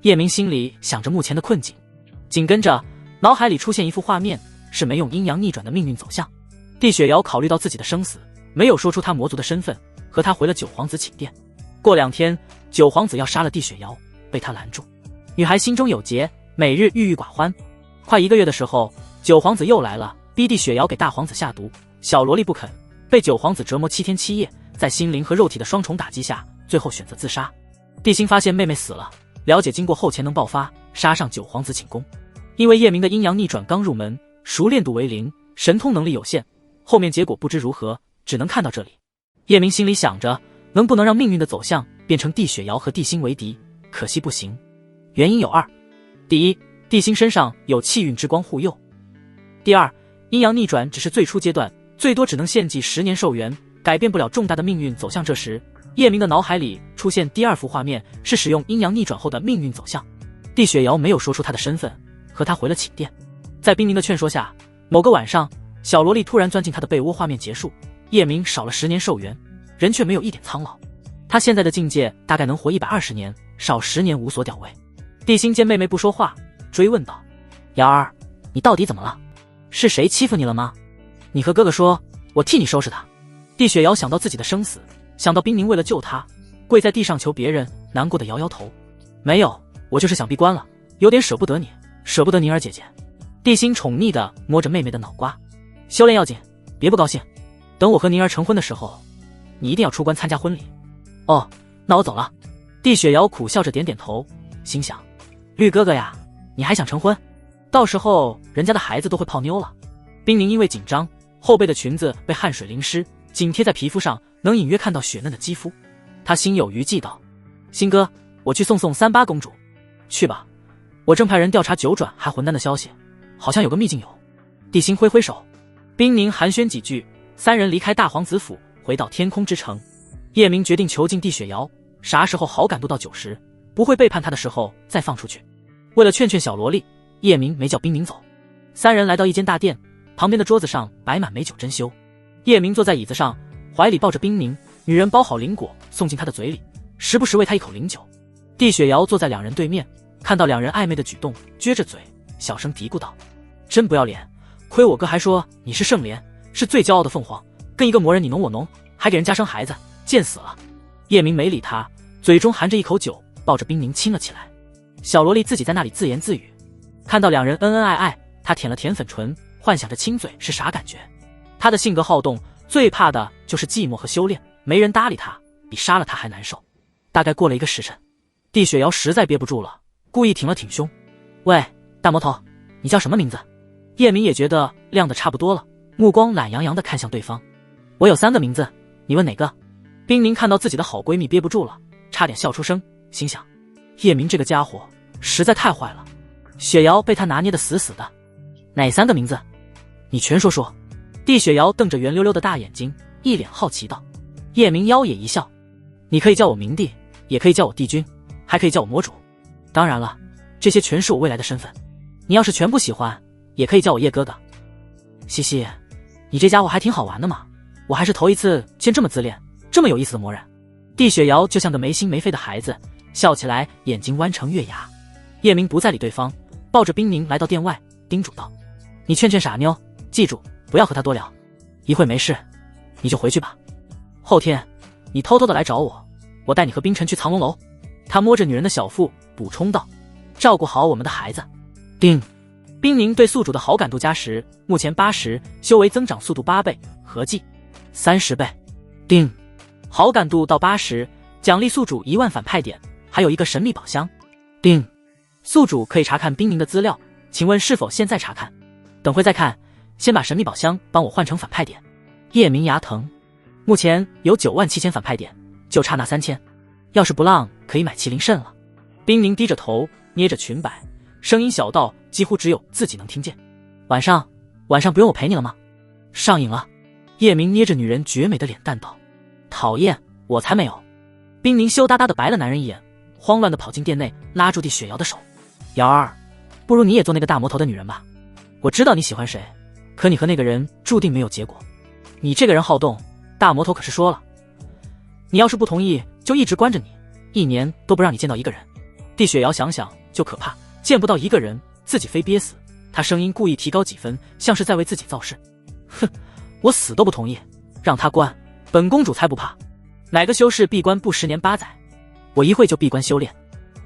叶明心里想着目前的困境，紧跟着脑海里出现一幅画面，是没用阴阳逆转的命运走向。地雪瑶考虑到自己的生死，没有说出他魔族的身份，和他回了九皇子寝殿。过2天，九皇子要杀了地雪瑶，被他拦住。女孩心中有结，每日郁郁寡欢。快1个月的时候，九皇子又来了，逼地雪瑶给大皇子下毒。小萝莉不肯，被九皇子折磨7天7夜，在心灵和肉体的双重打击下，最后选择自杀。地心发现妹妹死了，了解经过后潜能爆发，杀上九皇子寝宫。因为叶明的阴阳逆转刚入门，熟练度为0，神通能力有限，后面结果不知如何，只能看到这里。叶明心里想着，能不能让命运的走向变成地雪瑶和地心为敌，可惜不行。原因有2：第一，地心身上有气运之光护佑；第二，阴阳逆转只是最初阶段，最多只能献祭10年寿元，改变不了重大的命运走向。这时，叶明的脑海里出现第2幅画面，是使用阴阳逆转后的命运走向。地雪瑶没有说出他的身份，和他回了寝殿。在冰宁的劝说下，某个晚上，小萝莉突然钻进他的被窝，画面结束，叶明少了10年寿元，人却没有一点苍老。他现在的境界大概能活120年，少10年无所屌味。地心见妹妹不说话，追问道：瑶儿，你到底怎么了？是谁欺负你了吗？你和哥哥说，我替你收拾他。地雪瑶想到自己的生死，想到冰宁为了救他，跪在地上求别人，难过的摇摇头。没有，我就是想闭关了，有点舍不得你，舍不得宁儿姐姐。地心宠溺的摸着妹妹的脑瓜。修炼要紧，别不高兴。等我和宁儿成婚的时候，你一定要出关参加婚礼。哦，那我走了。地雪瑶苦笑着点点头，心想：绿哥哥呀，你还想成婚？到时候人家的孩子都会泡妞了。冰宁因为紧张，后背的裙子被汗水淋湿，紧贴在皮肤上，能隐约看到雪嫩的肌肤。他心有余悸道：新哥，我去送38公主。去吧，我正派人调查九转还混蛋的消息，好像有个秘境友。地心挥挥手，冰宁寒暄几句，三人离开大皇子府，回到天空之城。叶明决定囚禁地雪瑶，啥时候好感度到90，不会背叛他的时候再放出去。为了劝劝小萝莉，叶明没叫冰宁走。三人来到一间大殿，旁边的桌子上摆满美酒珍馐。叶明坐在椅子上，怀里抱着冰宁，女人包好灵果送进他的嘴里，时不时喂他一口灵酒。地雪瑶坐在两人对面，看到两人暧昧的举动，撅着嘴小声嘀咕道：真不要脸，亏我哥还说你是圣莲，是最骄傲的凤凰，跟一个魔人你侬我侬，还给人家生孩子，贱死了。叶明没理他，嘴中含着一口酒，抱着冰宁亲了起来。小萝莉自己在那里自言自语，看到两人恩恩爱爱，她舔了舔粉唇，幻想着亲嘴是啥感觉。她的性格好动，最怕的就是寂寞和修炼，没人搭理她，比杀了她还难受。大概过了1个时辰，地雪瑶实在憋不住了，故意挺了挺胸：喂，大魔头，你叫什么名字？叶明也觉得亮得差不多了，目光懒洋洋地看向对方：我有3个名字，你问哪个？冰宁看到自己的好闺蜜憋不住了，差点笑出声，心想：叶明这个家伙实在太坏了。雪瑶被他拿捏得死死的。哪3个名字？你全说说。地雪瑶瞪着圆溜溜的大眼睛，一脸好奇道。叶明妖也一笑：你可以叫我明帝，也可以叫我帝君，还可以叫我魔主。当然了，这些全是我未来的身份。你要是全不喜欢，也可以叫我叶哥哥。西西，你这家伙还挺好玩的嘛，我还是头一次见这么自恋这么有意思的魔人。地雪瑶就像个没心没肺的孩子，笑起来眼睛弯成月牙。叶明不再理对方，抱着冰宁来到殿外，叮嘱道：你劝劝傻妞，记住不要和她多聊，一会没事你就回去吧。后天你偷偷的来找我，我带你和冰尘去藏龙楼。他摸着女人的小腹补充道：照顾好我们的孩子。叮。冰宁对宿主的好感度加10，目前80，修为增长速度8倍，合计30倍。叮。好感度到80，奖励宿主1万反派点，还有一个神秘宝箱。叮。宿主可以查看冰宁的资料，请问是否现在查看？等会再看，先把神秘宝箱帮我换成反派点。叶明牙疼，目前有97000反派点，就差那3000，要是不浪可以买麒麟肾了。冰宁低着头捏着裙摆，声音小到几乎只有自己能听见。晚上不用我陪你了吗？上瘾了。叶明捏着女人绝美的脸蛋道。讨厌，我才没有。冰宁羞答答的白了男人一眼，慌乱的跑进店内，拉住地雪瑶的手：瑶儿，不如你也做那个大魔头的女人吧。我知道你喜欢谁，可你和那个人注定没有结果。你这个人好动，大魔头可是说了，你要是不同意就一直关着你，1年都不让你见到一个人。地雪瑶想想就可怕，见不到一个人自己非憋死。她声音故意提高几分，像是在为自己造势。哼，我死都不同意，让他关，本公主才不怕。哪个修士闭关不10年8载，我一会就闭关修炼，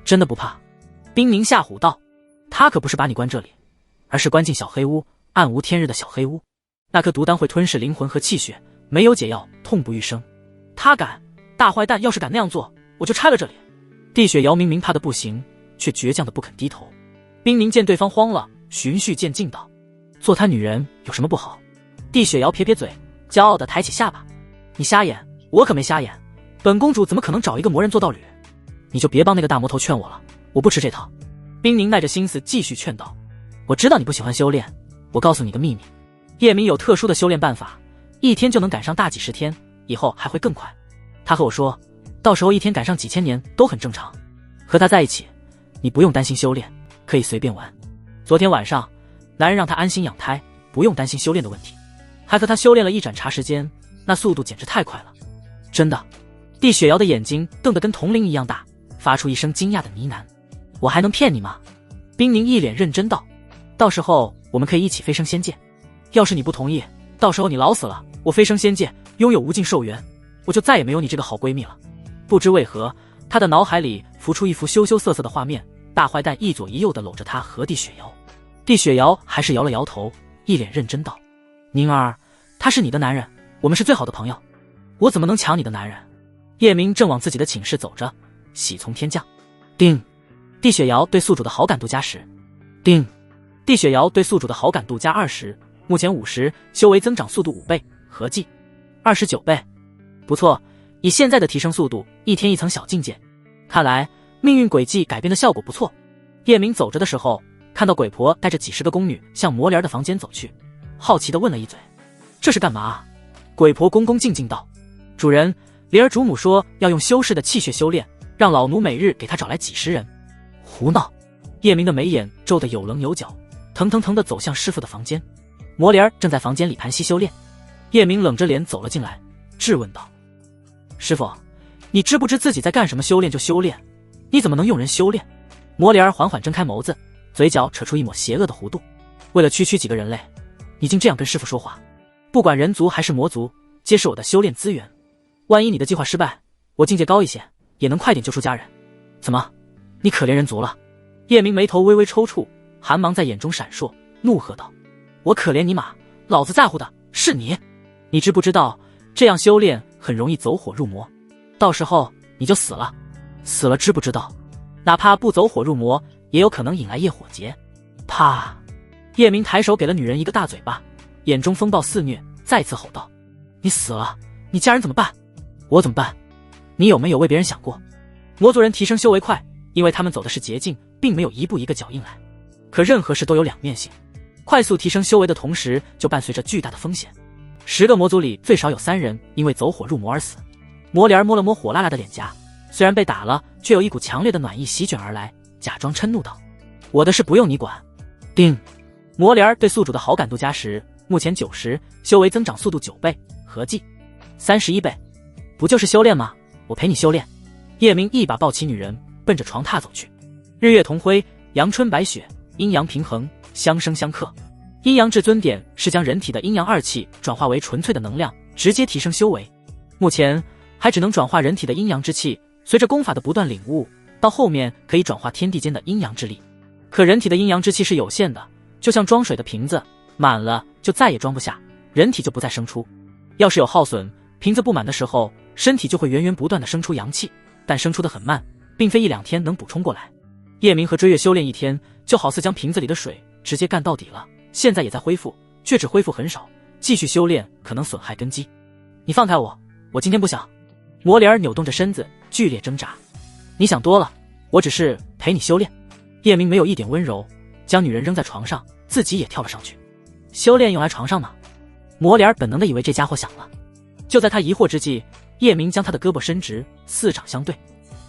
真的不怕。冰宁吓唬道。他可不是把你关这里，而是关进小黑屋，暗无天日的小黑屋。那颗毒丹会吞噬灵魂和气血，没有解药，痛不欲生。他敢，大坏蛋要是敢那样做，我就拆了这里。地雪瑶明明怕得不行，却倔强的不肯低头。冰宁见对方慌了，循序渐进道：做他女人有什么不好？地雪瑶撇撇嘴，骄傲地抬起下巴：你瞎眼，我可没瞎眼，本公主怎么可能找一个魔人做道侣？你就别帮那个大魔头劝我了，我不吃这套。冰宁耐着心思继续劝道：我知道你不喜欢修炼，我告诉你个秘密，叶明有特殊的修炼办法，1天就能赶上大几10天，以后还会更快。他和我说，到时候1天赶上几千年都很正常。和他在一起，你不用担心修炼，可以随便玩。昨天晚上，男人让他安心养胎，不用担心修炼的问题，还和他修炼了1盏茶时间，那速度简直太快了。真的。地雪瑶的眼睛瞪得跟铜铃一样大，发出一声惊讶的呢喃：我还能骗你吗？冰宁一脸认真道：到时候我们可以一起飞升仙界，要是你不同意，到时候你老死了，我飞升仙界，拥有无尽寿元，我就再也没有你这个好闺蜜了。不知为何，她的脑海里浮出一幅羞羞涩涩的画面，大坏蛋一左一右地搂着她和地雪瑶。地雪瑶还是摇了摇头，一脸认真道：宁儿，他是你的男人，我们是最好的朋友，我怎么能抢你的男人？叶明正往自己的寝室走着，喜从天降。丁，地雪瑶对宿主的好感度加10。丁，地雪瑶对宿主的好感度加20，目前50，修为增长速度5倍，合计29倍。不错，以现在的提升速度，一天一层小境界，看来命运轨迹改变的效果不错。叶明走着的时候，看到鬼婆带着几十个宫女向魔莲的房间走去，好奇地问了一嘴：这是干嘛？鬼婆恭恭敬敬道：主人，莲儿主母说要用修士的气血修炼，让老奴每日给她找来几10人。胡闹！叶明的眉眼皱得有棱有角，腾腾腾地走向师傅的房间。魔莲正在房间里盘膝修炼，叶明冷着脸走了进来，质问道：师傅，你知不知自己在干什么？修炼就修炼，你怎么能用人修炼？魔莲缓缓睁开眸子，嘴角扯出一抹邪恶的弧度。为了区几个人类，你竟这样跟师傅说话？不管人族还是魔族，皆是我的修炼资源，万一你的计划失败，我境界高一些，也能快点救出家人。怎么，你可怜人族了？叶明眉头微微抽搐，寒芒在眼中闪烁，怒喝道：我可怜你妈，老子在乎的是你。你知不知道这样修炼很容易走火入魔，到时候你就死了。死了知不知道，哪怕不走火入魔，也有可能引来业火劫。啪！叶明抬手给了女人一个大嘴巴，眼中风暴肆虐，再次吼道：你死了，你家人怎么办？我怎么办？你有没有为别人想过？魔族人提升修为快，因为他们走的是捷径，并没有一步一个脚印来。可任何事都有两面性，快速提升修为的同时，就伴随着巨大的风险。10个魔族里最少有3人因为走火入魔而死。魔莲摸了摸火辣辣的脸颊，虽然被打了，却有一股强烈的暖意席卷而来，假装嗔怒道：我的事不用你管。丁，魔莲对宿主的好感度加10，目前90，修为增长速度9倍，合计31倍。不就是修炼吗？我陪你修炼。叶明一把抱起女人，奔着床榻走去。日月同辉，阳春白雪，阴阳平衡，相生相克。阴阳至尊点是将人体的阴阳二气转化为纯粹的能量，直接提升修为。目前还只能转化人体的阴阳之气，随着功法的不断领悟，到后面可以转化天地间的阴阳之力。可人体的阴阳之气是有限的，就像装水的瓶子，满了就再也装不下，人体就不再生出。要是有耗损，瓶子不满的时候，身体就会源源不断的生出阳气，但生出的很慢，并非1-2天能补充过来。叶明和追月修炼一天，就好似将瓶子里的水直接干到底了，现在也在恢复，却只恢复很少，继续修炼可能损害根基。你放开我，我今天不想。魔莲扭动着身子，剧烈挣扎。你想多了，我只是陪你修炼。叶明没有一点温柔，将女人扔在床上，自己也跳了上去。修炼用来床上吗？魔莲本能地以为这家伙想了。就在他疑惑之际，叶明将他的胳膊伸直，4掌相对，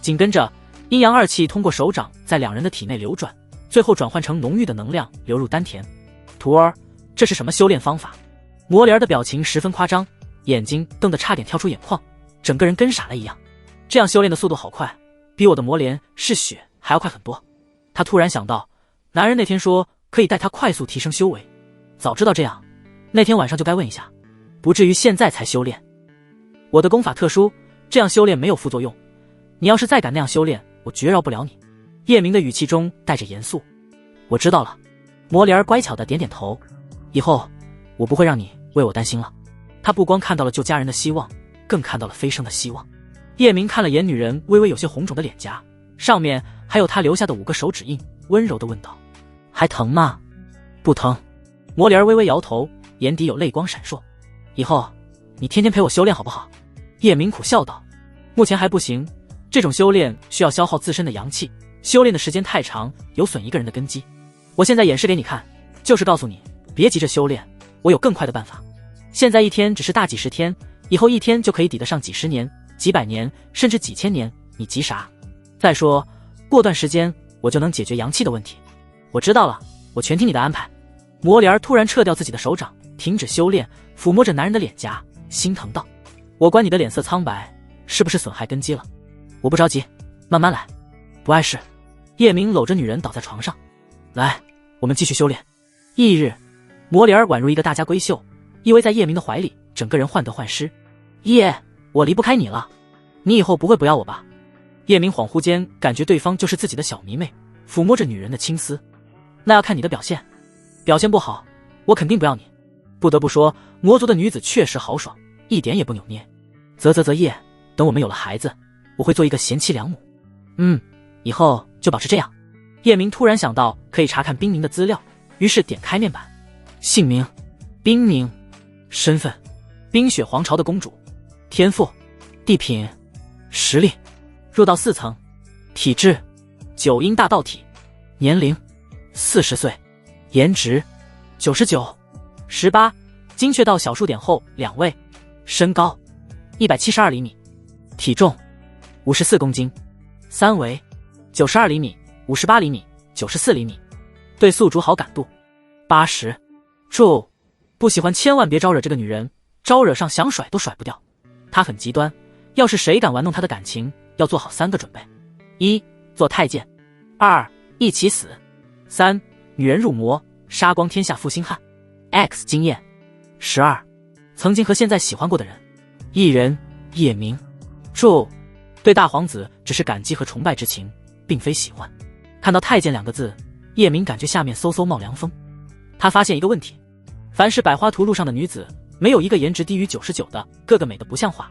紧跟着阴阳二气通过手掌在2人的体内流转，最后转换成浓郁的能量流入丹田。徒儿，这是什么修炼方法？魔莲的表情十分夸张，眼睛瞪得差点跳出眼眶，整个人跟傻了一样。这样修炼的速度好快，比我的魔莲是血还要快很多。他突然想到，男人那天说可以带他快速提升修为，早知道这样，那天晚上就该问一下，不至于现在才修炼。我的功法特殊，这样修炼没有副作用，你要是再敢那样修炼，我绝饶不了你。叶明的语气中带着严肃。我知道了。魔莲乖巧的点点头，以后我不会让你为我担心了。他不光看到了救家人的希望，更看到了飞升的希望。叶明看了眼女人微微有些红肿的脸颊，上面还有他留下的5个手指印，温柔地问道：还疼吗？不疼。魔莲微微摇头，眼底有泪光闪烁。以后你天天陪我修炼好不好？叶明苦笑道：目前还不行，这种修炼需要消耗自身的阳气，修炼的时间太长，有损一个人的根基。我现在演示给你看，就是告诉你别急着修炼，我有更快的办法。现在一天只是大几十天，以后一天就可以抵得上几10年、几百年，甚至几千年，你急啥？再说过段时间我就能解决阳气的问题。我知道了，我全听你的安排。魔莲突然撤掉自己的手掌，停止修炼，抚摸着男人的脸颊，心疼道：我管你的脸色苍白是不是损害根基了，我不着急，慢慢来。不碍事。叶明搂着女人倒在床上，来，我们继续修炼。翌日，魔莲宛如一个大家闺秀，依偎在叶明的怀里，整个人患得患失。叶，我离不开你了，你以后不会不要我吧？叶明恍惚间感觉对方就是自己的小迷妹，抚摸着女人的青丝。那要看你的表现，表现不好，我肯定不要你。不得不说，魔族的女子确实豪爽，一点也不扭捏。啧叶，等我们有了孩子，我会做一个贤妻良母。以后就保持这样。叶明突然想到可以查看冰凝的资料，于是点开面板。姓名：冰凝，身份：冰雪皇朝的公主，天赋：地品，实力：入道4层，体质：九阴大道体，年龄：40岁，颜值：99， 18，精确到小数点后2位，身高172厘米，体重54公斤，三围92厘米、58厘米、94厘米，对宿主好感度80。注：不喜欢千万别招惹这个女人，招惹上想甩都甩不掉。她很极端，要是谁敢玩弄她的感情，要做好3个准备：1. 做太监；2. 一起死；3. 女人入魔，杀光天下负心汉。X 经验12，曾经和现在喜欢过的人一人，叶明。注：对大皇子只是感激和崇拜之情，并非喜欢。看到太监2个字，叶明感觉下面嗖嗖冒凉风。他发现一个问题，凡是百花图录上的女子，没有一个颜值低于99的，个个美得不像话。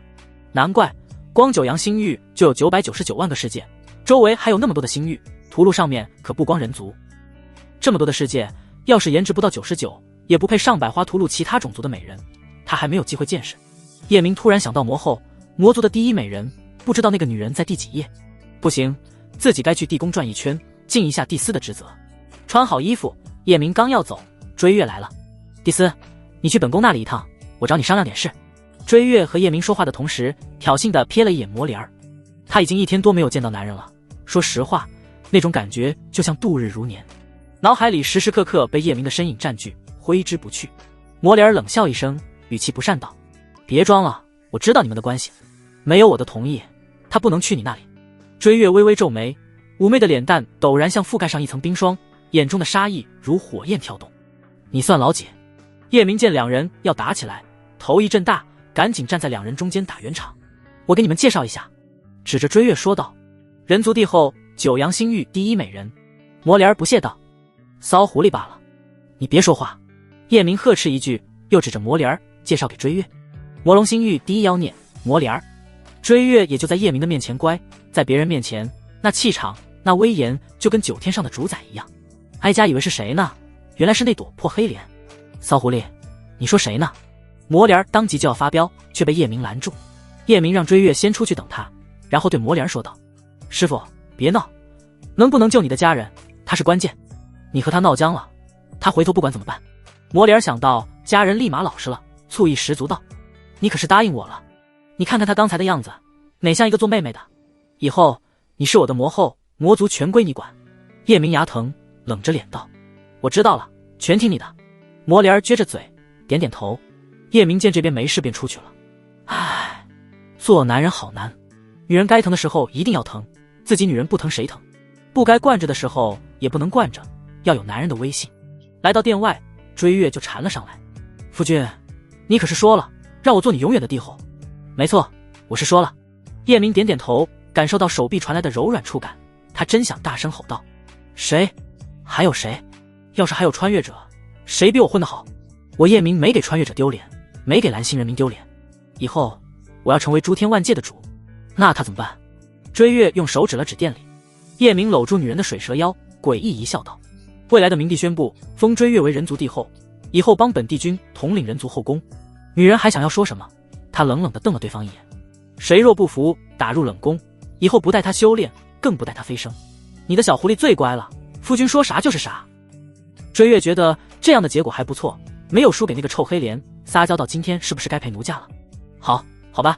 难怪光九阳星域就有999万个世界，周围还有那么多的星域，图录上面可不光人族。这么多的世界，要是颜值不到99，也不配上百花图录其他种族的美人，他还没有机会见识。叶明突然想到魔后，魔族的第一美人，不知道那个女人在第几页。不行，自己该去地宫转一圈，尽一下帝司的职责。穿好衣服，叶明刚要走，追月来了。帝司，你去本宫那里一趟，我找你商量点事。追月和叶明说话的同时，挑衅地瞥了一眼魔莲儿。他已经1天多没有见到男人了，说实话，那种感觉就像度日如年，脑海里时时刻刻被叶明的身影占据，挥之不去。魔莲儿冷笑一声，语气不善道：别装了，我知道你们的关系，没有我的同意，他不能去你那里。追月微微皱眉，妩媚的脸蛋陡然像覆盖上一层冰霜，眼中的杀意如火焰跳动。你算老几？叶明见2人要打起来，头一阵大，赶紧站在2人中间打圆场。我给你们介绍一下，指着追月说道：人族帝后，九阳星域第一美人。魔莲儿不屑道：骚狐狸罢了，你别说话。叶明呵斥一句，又指着魔莲儿介绍给追月：魔龙星域第一妖孽魔莲儿。追月也就在叶明的面前乖，在别人面前那气场那威严就跟9天上的主宰一样。哀家以为是谁呢，原来是那朵破黑莲。骚狐狸，你说谁呢？魔莲当即就要发飙，却被叶明拦住。叶明让追月先出去等他，然后对魔莲说道：师傅别闹，能不能救你的家人他是关键，你和他闹僵了，他回头不管怎么办。魔莲想到家人，立马老实了，醋意十足道：你可是答应我了，你看看他刚才的样子，哪像一个做妹妹的，以后你是我的魔后，魔族全归你管。叶明牙疼，冷着脸道：我知道了，全听你的。魔莲撅着嘴点点头。叶明见这边没事便出去了。唉，做男人好难，女人该疼的时候一定要疼，自己女人不疼谁疼？不该惯着的时候也不能惯着，要有男人的威信。来到殿外，追月就缠了上来：夫君，你可是说了让我做你永远的帝后？没错，我是说了。叶明点点头，感受到手臂传来的柔软触感，他真想大声吼道：谁？还有谁？要是还有穿越者，谁比我混得好？我叶明没给穿越者丢脸，没给蓝星人民丢脸，以后我要成为诸天万界的主，那他怎么办？追月用手指了指店里，叶明搂住女人的水蛇腰，诡异一笑道：未来的明帝宣布封追月为人族帝后，以后帮本帝君统领人族后宫。女人还想要说什么，他冷冷地瞪了对方一眼：谁若不服，打入冷宫，以后不带他修炼，更不带他飞升。你的小狐狸最乖了，夫君说啥就是啥。追月觉得这样的结果还不错，没有输给那个臭黑莲，撒娇到今天是不是该陪奴家了？好吧，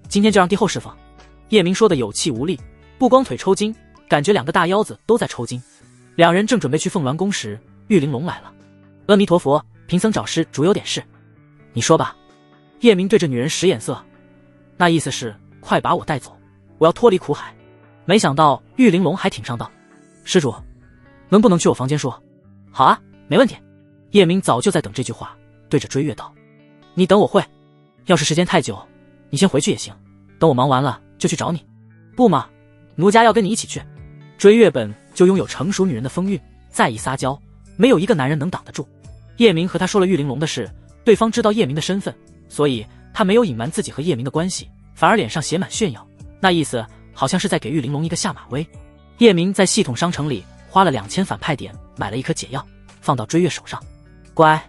今天就让帝后释放。叶明说的有气无力，不光腿抽筋，感觉2个大腰子都在抽筋。2人正准备去凤鸾宫时，玉玲珑来了。阿弥陀佛，贫僧找师主有点事。你说吧。叶明对着女人使眼色，那意思是快把我带走，我要脱离苦海。没想到玉玲珑还挺上道：施主，能不能去我房间说？好啊，没问题。叶明早就在等这句话，对着追月道：你等我会，要是时间太久，你先回去也行。等我忙完了就去找你。不嘛，奴家要跟你一起去。追月本就拥有成熟女人的风韵，再一撒娇，没有一个男人能挡得住。叶明和他说了玉玲珑的事，对方知道叶明的身份，所以他没有隐瞒自己和叶明的关系，反而脸上写满炫耀，那意思好像是在给玉玲珑一个下马威。叶明在系统商城里花了2000反派点买了一颗解药，放到追月手上。乖，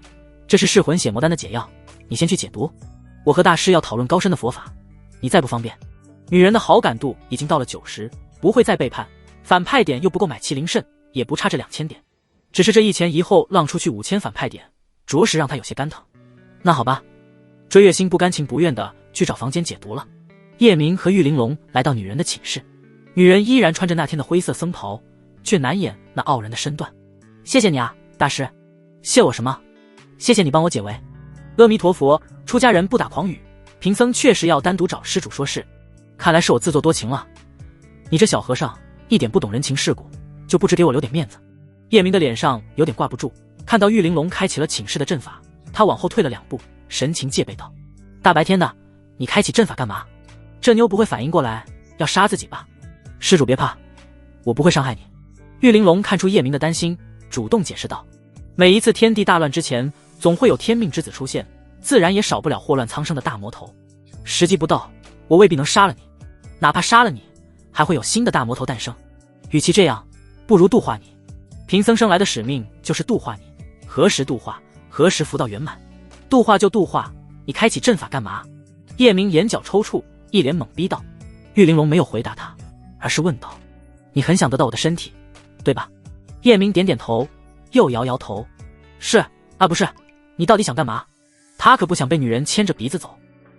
这是噬魂血魔丹的解药，你先去解毒。我和大师要讨论高深的佛法，你再不方便。女人的好感度已经到了90，不会再背叛，反派点又不够买麒麟肾，也不差这2000点，只是这一前一后浪出去5000反派点，着实让他有些肝疼。那好吧，追月心不甘情不愿的去找房间解毒了。叶明和玉玲珑来到女人的寝室，女人依然穿着那天的灰色僧袍，却难掩那傲人的身段。谢谢你啊，大师。谢我什么？谢谢你帮我解围。阿弥陀佛，出家人不打诳语，贫僧确实要单独找施主说事。看来是我自作多情了，你这小和尚一点不懂人情世故，就不知给我留点面子。叶明的脸上有点挂不住，看到玉玲珑开启了寝室的阵法，他往后退了2步，神情戒备道：大白天的，你开启阵法干嘛？这妞不会反应过来要杀自己吧？施主别怕，我不会伤害你。玉玲珑看出叶明的担心，主动解释道：每一次天地大乱之前，总会有天命之子出现，自然也少不了祸乱苍生的大魔头。时机不到，我未必能杀了你，哪怕杀了你，还会有新的大魔头诞生。与其这样，不如度化你。贫僧生来的使命就是度化你，何时度化，何时福到圆满。度化就度化，你开启阵法干嘛？叶明眼角抽搐，一脸懵逼道。玉玲珑没有回答他，而是问道：你很想得到我的身体，对吧？叶明点点头，又摇摇头：是啊，不是，你到底想干嘛？他可不想被女人牵着鼻子走。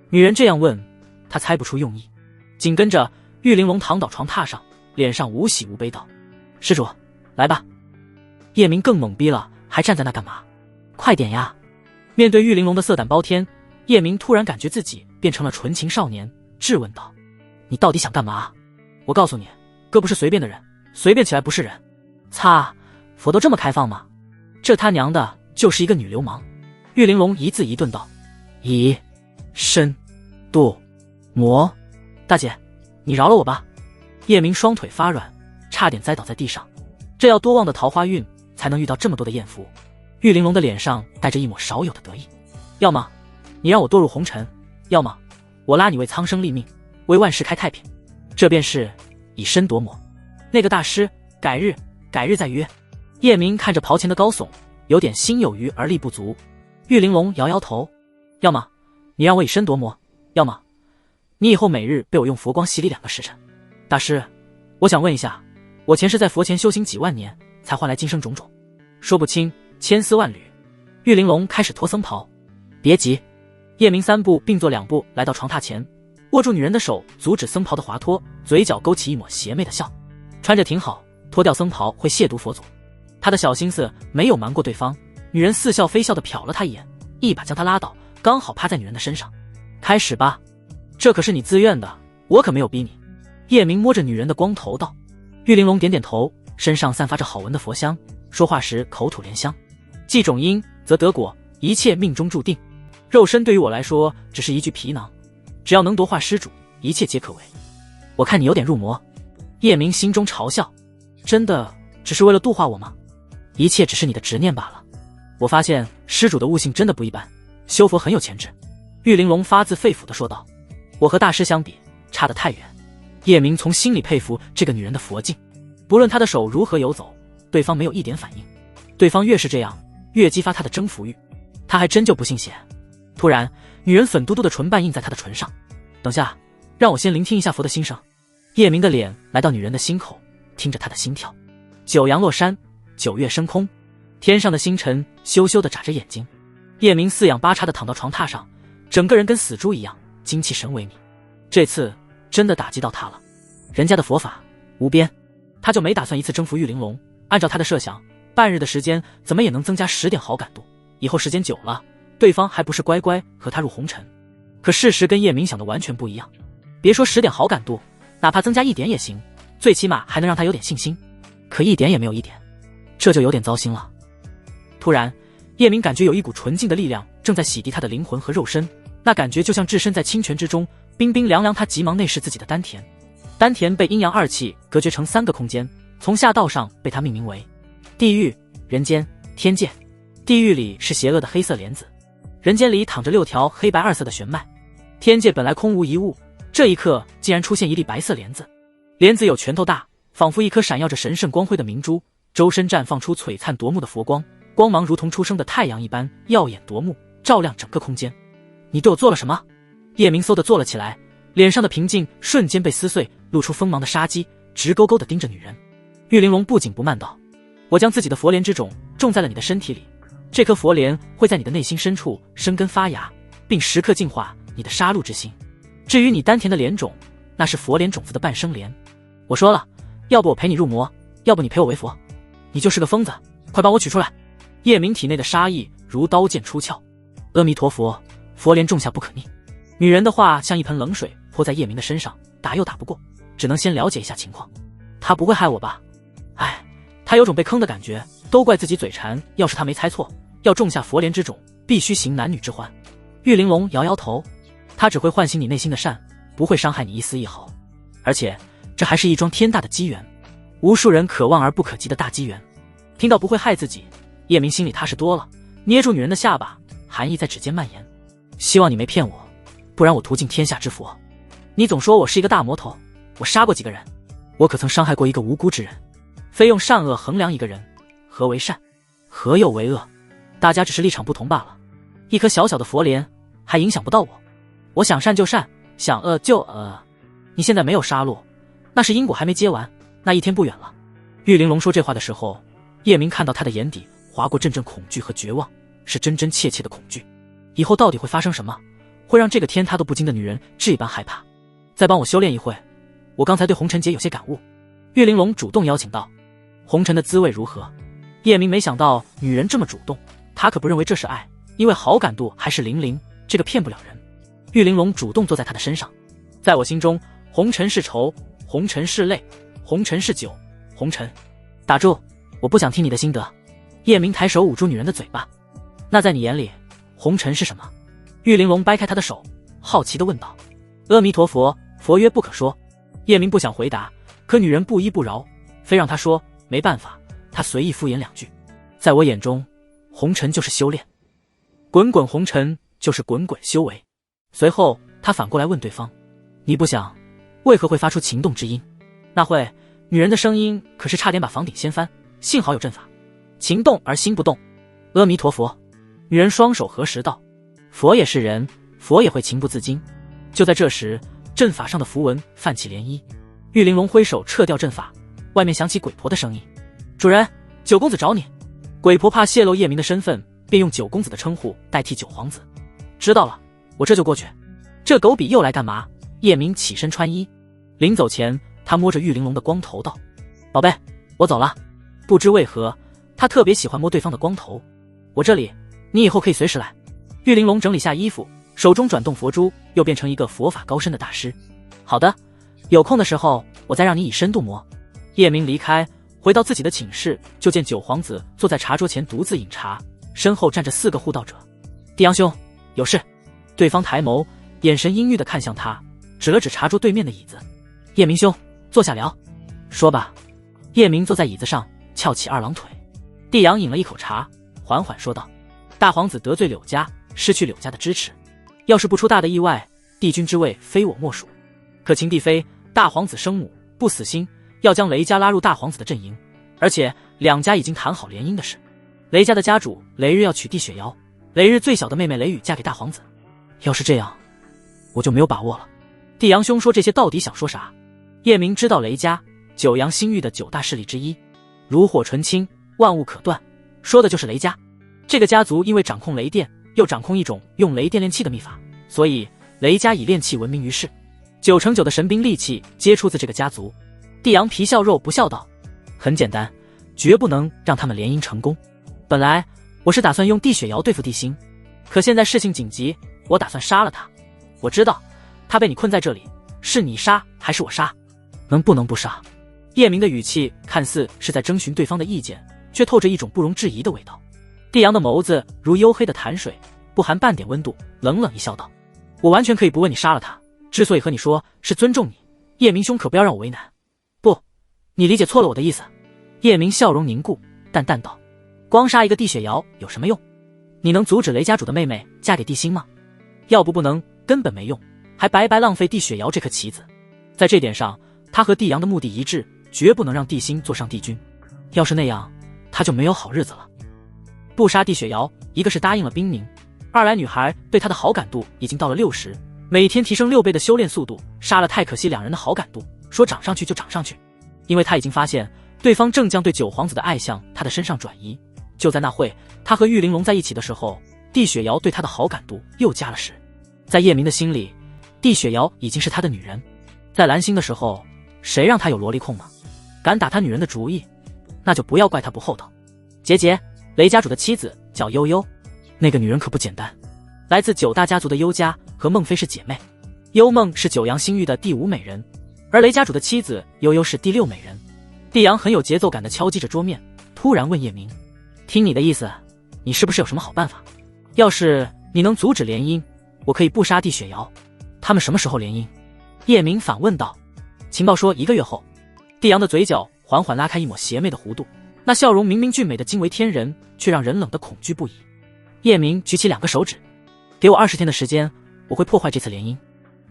女人这样问，他猜不出用意。紧跟着，玉玲珑躺倒床榻上，脸上无喜无悲道：施主，来吧。叶明更懵逼了，还站在那干嘛？快点呀！面对玉玲珑的色胆包天，叶明突然感觉自己变成了纯情少年，质问道：你到底想干嘛？我告诉你，哥不是随便的人，随便起来不是人。擦，佛都这么开放吗？这他娘的就是一个女流氓。玉玲珑一字一顿道：以身度魔，大姐，你饶了我吧。叶明双腿发软，差点栽倒在地上。这要多旺的桃花运才能遇到这么多的艳福？玉玲珑的脸上带着一抹少有的得意。要么你让我堕入红尘，要么我拉你为苍生立命，为万世开太平，这便是以身夺魔。那个大师，改日再约。叶明看着袍前的高耸，有点心有余而力不足。玉玲珑摇摇头：要么你让我以身夺魔，要么你以后每日被我用佛光洗礼2个时辰。大师，我想问一下，我前世在佛前修行几万年，才换来今生种种，说不清，千丝万缕。玉玲珑开始脱僧袍。别急。叶明3步并作2步来到床榻前，握住女人的手，阻止僧袍的滑脱，嘴角勾起一抹邪魅的笑。穿着挺好，脱掉僧袍会亵渎佛祖。他的小心思没有瞒过对方，女人似笑非笑地瞟了他一眼，一把将他拉倒，刚好趴在女人的身上。开始吧，这可是你自愿的，我可没有逼你。叶明摸着女人的光头道。玉玲珑点点头，身上散发着好闻的佛香，说话时口吐莲香。既种因则得果，一切命中注定。肉身对于我来说只是一具皮囊，只要能夺化施主，一切皆可为。我看你有点入魔。叶明心中嘲笑，真的只是为了度化我吗？一切只是你的执念罢了。我发现施主的悟性真的不一般，修佛很有潜质。玉玲珑发自肺腑地说道。我和大师相比，差得太远。叶明从心里佩服这个女人的佛境，不论她的手如何游走，对方没有一点反应。对方越是这样，越激发他的征服欲。他还真就不信邪。突然，女人粉嘟嘟的唇瓣印在他的唇上。等下，让我先聆听一下佛的心声。叶明的脸来到女人的心口，听着她的心跳。九阳落山，9月升空，天上的星辰羞羞地眨着眼睛。叶明四仰八叉地躺到床榻上，整个人跟死猪一样，精气神萎靡。这次真的打击到他了。人家的佛法无边，他就没打算一次征服玉玲珑。按照他的设想，半日的时间怎么也能增加10点好感度，以后时间久了，对方还不是乖乖和他入红尘。可事实跟叶明想的完全不一样，别说10点好感度，哪怕增加1点也行，最起码还能让他有点信心。可1点也没有1点，这就有点糟心了。突然，叶明感觉有一股纯净的力量正在洗涤他的灵魂和肉身，那感觉就像置身在清泉之中，冰冰凉凉，他急忙内视自己的丹田，丹田被阴阳二气隔绝成3个空间，从下到上被他命名为地狱、人间、天界。地狱里是邪恶的黑色莲子，人间里躺着6条黑白2色的玄脉，天界本来空无一物，这一刻竟然出现一粒白色莲子，莲子有拳头大，仿佛一颗闪耀着神圣光辉的明珠，周身绽放出璀璨夺目的佛光，光芒如同初升的太阳一般耀眼夺目，照亮整个空间。你对我做了什么？叶明嗖地坐了起来，脸上的平静瞬间被撕碎，露出锋芒的杀机，直勾勾地盯着女人。玉玲珑不紧不慢道：我将自己的佛莲之种种在了你的身体里，这颗佛莲会在你的内心深处生根发芽，并时刻净化你的杀戮之心。至于你丹田的莲种，那是佛莲种子的半生莲。我说了，要不我陪你入魔，要不你陪我为佛。你就是个疯子，快帮我取出来。叶明体内的杀意如刀剑出鞘。阿弥陀佛，佛莲种下不可逆。女人的话像一盆冷水泼在叶明的身上，打又打不过，只能先了解一下情况。他不会害我吧？哎，他有种被坑的感觉，都怪自己嘴馋。要是他没猜错，要种下佛莲之种，必须行男女之欢。玉玲珑摇摇头，他只会唤醒你内心的善，不会伤害你一丝一毫。而且这还是一桩天大的机缘，无数人可望而不可及的大机缘。听到不会害自己，叶明心里踏实多了，捏住女人的下巴，寒意在指尖蔓延。希望你没骗我，不然我屠尽天下之佛。你总说我是一个大魔头，我杀过几个人？我可曾伤害过一个无辜之人？非用善恶衡量一个人，何为善，何又为恶？大家只是立场不同罢了。一颗小小的佛莲还影响不到我，我想善就善，想恶就恶。你现在没有杀戮，那是因果还没结完，那一天不远了。玉玲珑说这话的时候，叶明看到他的眼底划过阵阵恐惧和绝望，是真真切切的恐惧。以后到底会发生什么，会让这个天塌都不惊的女人这般害怕？再帮我修炼一会，我刚才对红尘劫有些感悟。玉玲珑主动邀请道。红尘的滋味如何？叶明没想到女人这么主动，他可不认为这是爱，因为好感度还是00，这个骗不了人。玉玲珑主动坐在他的身上。在我心中，红尘是愁，红尘是泪，红尘是酒，红尘。打住，我不想听你的心得。叶明抬手捂住女人的嘴巴。那在你眼里，红尘是什么？玉玲珑掰开他的手，好奇地问道。阿弥陀佛，佛曰不可说。叶明不想回答，可女人不依不饶，非让他说，没办法，他随意敷衍2句。在我眼中，红尘就是修炼，滚滚红尘就是滚滚修为。随后他反过来问对方，你不想为何会发出情动之音？那会，女人的声音可是差点把房顶掀翻，幸好有阵法。情动而心不动。阿弥陀佛。女人双手合十道，佛也是人，佛也会情不自禁。就在这时，阵法上的符文泛起涟漪，玉玲珑挥手撤掉阵法，外面响起鬼婆的声音，主人，九公子找你。鬼婆怕泄露叶明的身份，便用九公子的称呼代替九皇子。知道了，我这就过去。这狗比又来干嘛？叶明起身穿衣，临走前他摸着玉玲珑的光头道，宝贝，我走了。不知为何，他特别喜欢摸对方的光头。我这里，你以后可以随时来。玉玲珑整理下衣服，手中转动佛珠，又变成一个佛法高深的大师。好的，有空的时候我再让你以身度魔。叶明离开，回到自己的寝室，就见九皇子坐在茶桌前独自饮茶，身后站着4个护道者。帝阳兄，有事。对方抬眸，眼神阴郁地看向他，指了指茶桌对面的椅子。叶明兄，坐下聊。说吧。叶明坐在椅子上，翘起2郎腿。帝阳饮了一口茶，缓缓说道，大皇子得罪柳家，失去柳家的支持，要是不出大的意外，帝君之位非我莫属。可秦帝妃大皇子生母，不死心，要将雷家拉入大皇子的阵营，而且2家已经谈好联姻的事。雷家的家主雷日要娶帝雪瑶，雷日最小的妹妹雷雨嫁给大皇子。要是这样，我就没有把握了。帝阳兄说这些到底想说啥？叶明知道雷家九阳新域的9大势力之一，炉火纯青，万物可断，说的就是雷家。这个家族因为掌控雷电，又掌控一种用雷电炼器的秘法，所以雷家以炼器闻名于世，9成9的神兵利器皆出自这个家族。帝阳皮笑肉不笑道，很简单，绝不能让他们联姻成功。本来我是打算用帝雪瑶对付帝星，可现在事情紧急，我打算杀了他。我知道他被你困在这里，是你杀还是我杀？能不能不杀？叶明的语气看似是在征询对方的意见，却透着一种不容置疑的味道。帝阳的眸子如黝黑的潭水，不含半点温度，冷冷一笑道，我完全可以不问你杀了他，之所以和你说是尊重你，叶明兄可不要让我为难。不，你理解错了我的意思。叶明笑容凝固，淡淡道：光杀一个地雪瑶有什么用？你能阻止雷家主的妹妹嫁给帝星吗？要不能，根本没用，还白白浪费地雪瑶这颗棋子。在这点上，他和帝阳的目的一致，绝不能让帝星坐上帝君。要是那样，他就没有好日子了。不杀地雪瑶，一个是答应了冰凝，二来女孩对他的好感度已经到了60，每天提升6倍的修炼速度，杀了太可惜两人的好感度，说涨上去就涨上去。因为他已经发现对方正将对九皇子的爱向他的身上转移。就在那会他和玉玲珑在一起的时候，地雪瑶对他的好感度又加了10。在叶明的心里，地雪瑶已经是他的女人。在蓝星的时候，谁让他有萝莉控吗？敢打他女人的主意，那就不要怪他不厚道。杰杰，雷家主的妻子叫悠悠，那个女人可不简单，来自9大家族的悠家和孟非是姐妹。幽梦是九阳星域的第5美人，而雷家主的妻子悠悠是第6美人。帝阳很有节奏感地敲击着桌面，突然问叶明：听你的意思，你是不是有什么好办法？要是你能阻止联姻，我可以不杀地雪瑶。他们什么时候联姻？叶明反问道。情报说1个月后。帝阳的嘴角缓缓拉开一抹邪魅的弧度，那笑容明明俊美的惊为天人，却让人冷得恐惧不已。叶明举起2个手指：给我20天的时间，我会破坏这次联姻。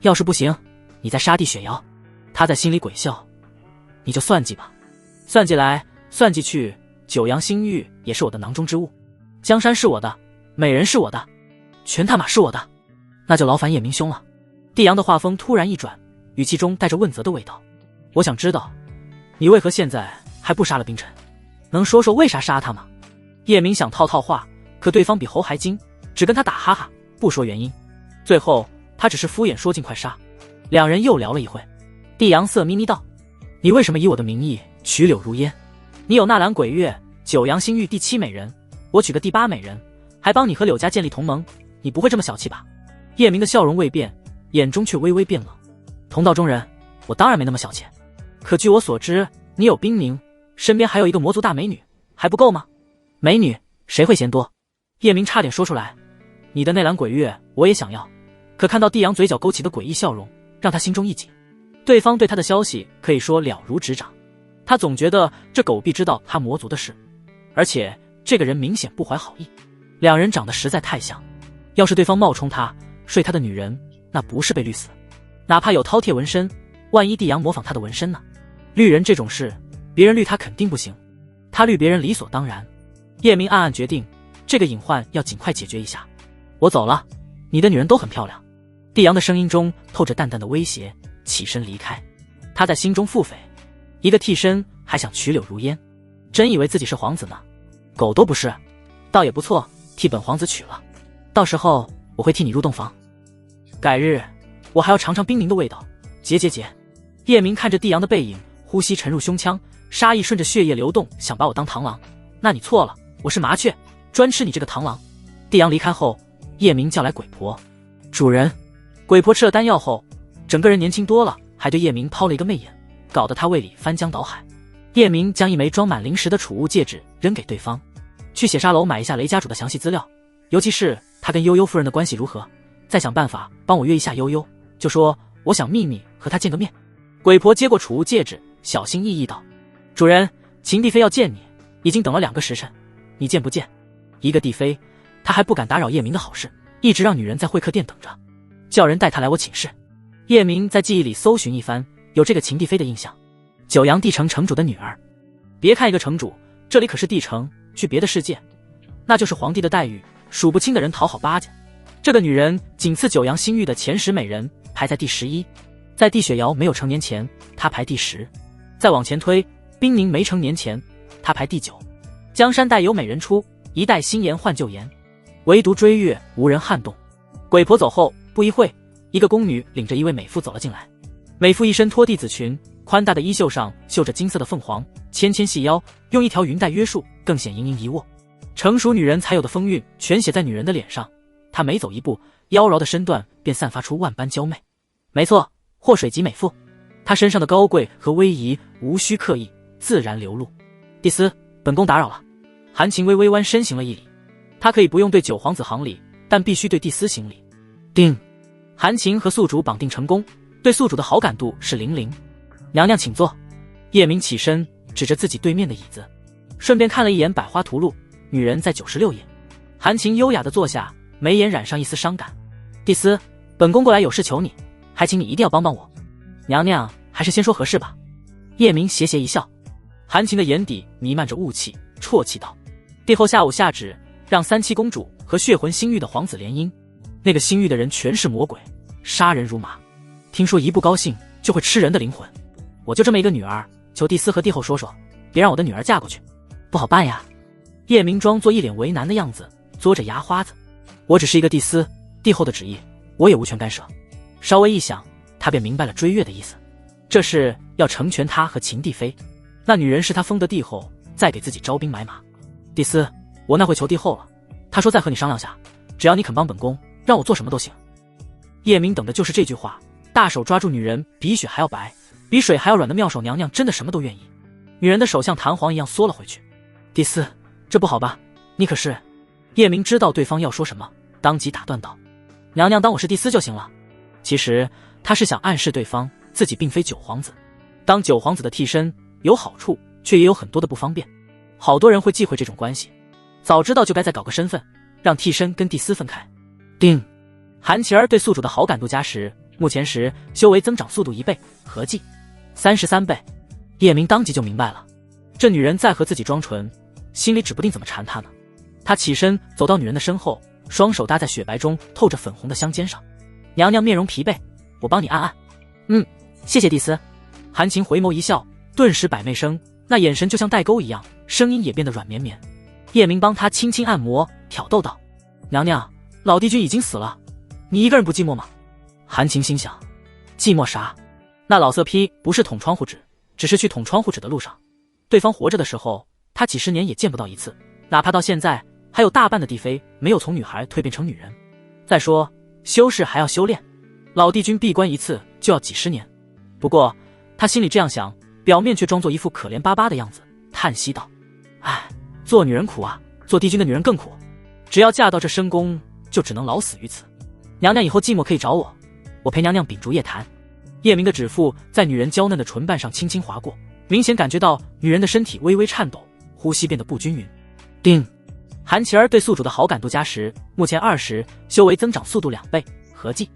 要是不行，你再杀地雪瑶。他在心里鬼笑：你就算计吧，算计来算计去，九阳星域也是我的囊中之物，江山是我的，美人是我的，全他妈是我的，那就劳烦叶明兄了。帝阳的话锋突然一转，语气中带着问责的味道：我想知道你为何现在还不杀了冰尘？能说说为啥杀他吗？叶明想套话，可对方比猴还精，只跟他打哈哈，不说原因。最后他只是敷衍说尽快杀。两人又聊了一会，帝阳色眯眯道：你为什么以我的名义娶柳如烟？你有纳兰鬼月，九阳星域第7美人，我娶个第8美人，还帮你和柳家建立同盟，你不会这么小气吧？叶明的笑容未变，眼中却微微变冷。同道中人，我当然没那么小气，可据我所知，你有冰凝，身边还有一个魔族大美女，还不够吗？美女谁会嫌多？叶明差点说出来，你的内蓝鬼月我也想要，可看到帝阳嘴角勾起的诡异笑容，让他心中一紧。对方对他的消息可以说了如指掌，他总觉得这狗必知道他魔族的事，而且这个人明显不怀好意。两人长得实在太像，要是对方冒充他睡他的女人，那不是被绿死，哪怕有饕餮纹身，万一帝阳模仿他的纹身呢？绿人这种事，别人绿他肯定不行，他绿别人理所当然。叶明暗暗决定，这个隐患要尽快解决一下。我走了，你的女人都很漂亮。帝阳的声音中透着淡淡的威胁，起身离开。他在心中腹诽，一个替身还想娶柳如烟，真以为自己是皇子呢？狗都不是，倒也不错，替本皇子娶了，到时候我会替你入洞房。改日我还要尝尝冰凝的味道。结。叶明看着帝阳的背影，呼吸沉入胸腔，杀意顺着血液流动，想把我当螳螂。那你错了，我是麻雀，专吃你这个螳螂。帝阳离开后，叶明叫来鬼婆。主人。鬼婆吃了丹药后，整个人年轻多了，还对叶明抛了一个媚眼，搞得他胃里翻江倒海。叶明将一枚装满灵石的储物戒指扔给对方，去血沙楼买一下雷家主的详细资料，尤其是他跟悠悠夫人的关系如何，再想办法帮我约一下悠悠，就说我想秘密和他见个面。鬼婆接过储物戒指，小心翼翼道：主人，秦帝妃要见你，已经等了2个时辰，你见不见？一个帝妃，他还不敢打扰叶明的好事，一直让女人在会客殿等着，叫人带她来我寝室。叶明在记忆里搜寻一番，有这个秦帝妃的印象，九阳帝城城主的女儿。别看一个城主，这里可是帝城，去别的世界那就是皇帝的待遇，数不清的人讨好巴结。这个女人仅次九阳星域的前10美人，排在第11。在地雪瑶没有成年前，她排第10。再往前推，冰凝没成年前，她排第9。江山代有美人出，一代新颜换旧颜，唯独追月无人撼动。鬼婆走后不一会，一个宫女领着一位美妇走了进来。美妇一身拖地子裙，宽大的衣袖上绣着金色的凤凰，纤纤细腰用一条云带约束，更显盈盈一握。成熟女人才有的风韵全写在女人的脸上，她每走一步，妖娆的身段便散发出万般娇媚。没错，祸水级美妇，她身上的高贵和威仪无需刻意，自然流露。帝司，本宫打扰了。韩晴微微弯身行了一礼，她可以不用对九皇子行礼，但必须对帝司行礼。定。韩晴和宿主绑定成功，对宿主的好感度是00。娘娘请坐。叶明起身指着自己对面的椅子，顺便看了一眼百花图录，女人在96页。韩晴优雅地坐下，眉眼染上一丝伤感。蒂斯，本宫过来有事求你，还请你一定要帮帮我。娘娘还是先说何事吧。叶明斜斜一笑。韩晴的眼底弥漫着雾气，啜泣道：帝后下午下旨，让三七公主和血魂星域的皇子联姻。那个星域的人全是魔鬼，杀人如麻，听说一不高兴就会吃人的灵魂。我就这么一个女儿，求蒂斯和帝后说说，别让我的女儿嫁过去。不好办呀。叶明装作一脸为难的样子，嘬着牙花子。我只是一个蒂斯，帝后的旨意我也无权干涉。稍微一想，他便明白了追月的意思，这是要成全他和秦帝妃。那女人是他封的帝后，再给自己招兵买马。蒂斯，我那会求帝后了，他说再和你商量下，只要你肯帮本宫，让我做什么都行。叶明等的就是这句话，大手抓住女人比雪还要白，比水还要软的妙手娘娘真的什么都愿意。女人的手像弹簧一样缩了回去。蒂斯，这不好吧？你可是……叶明知道对方要说什么，当即打断道：娘娘当我是蒂斯就行了。其实他是想暗示对方自己并非九皇子，当九皇子的替身有好处，却也有很多的不方便。好多人会忌讳这种关系，早知道就该再搞个身份，让替身跟蒂斯分开。定，韩琪儿对宿主的好感度加10，目前时修为增长速度1倍，合计33倍。叶明当即就明白了，这女人在和自己装纯，心里指不定怎么缠他呢。他起身走到女人的身后，双手搭在雪白中透着粉红的香肩上。娘娘面容疲惫，我帮你按按。谢谢蒂斯。韩晴回眸一笑，顿时百媚生，那眼神就像带钩一样，声音也变得软绵绵。叶明帮他轻轻按摩，挑逗道：娘娘，老帝君已经死了，你一个人不寂寞吗？韩晴心想，寂寞啥？那老色批不是捅窗户纸，只是去捅窗户纸的路上。对方活着的时候，他几十年也见不到一次，哪怕到现在，还有大半的帝妃没有从女孩蜕变成女人。再说修士还要修炼，老帝君闭关一次就要几十年。不过他心里这样想，表面却装作一副可怜巴巴的样子，叹息道：唉，做女人苦啊，做帝君的女人更苦，只要嫁到这深宫，就只能老死于此。娘娘以后寂寞可以找我，我陪娘娘秉烛夜谈。叶明的指腹在女人娇嫩的唇瓣上轻轻划过，明显感觉到女人的身体微微颤抖，呼吸变得不均匀。定，韩琪儿对宿主的好感度加10，目前20，修为增长速度2倍，合计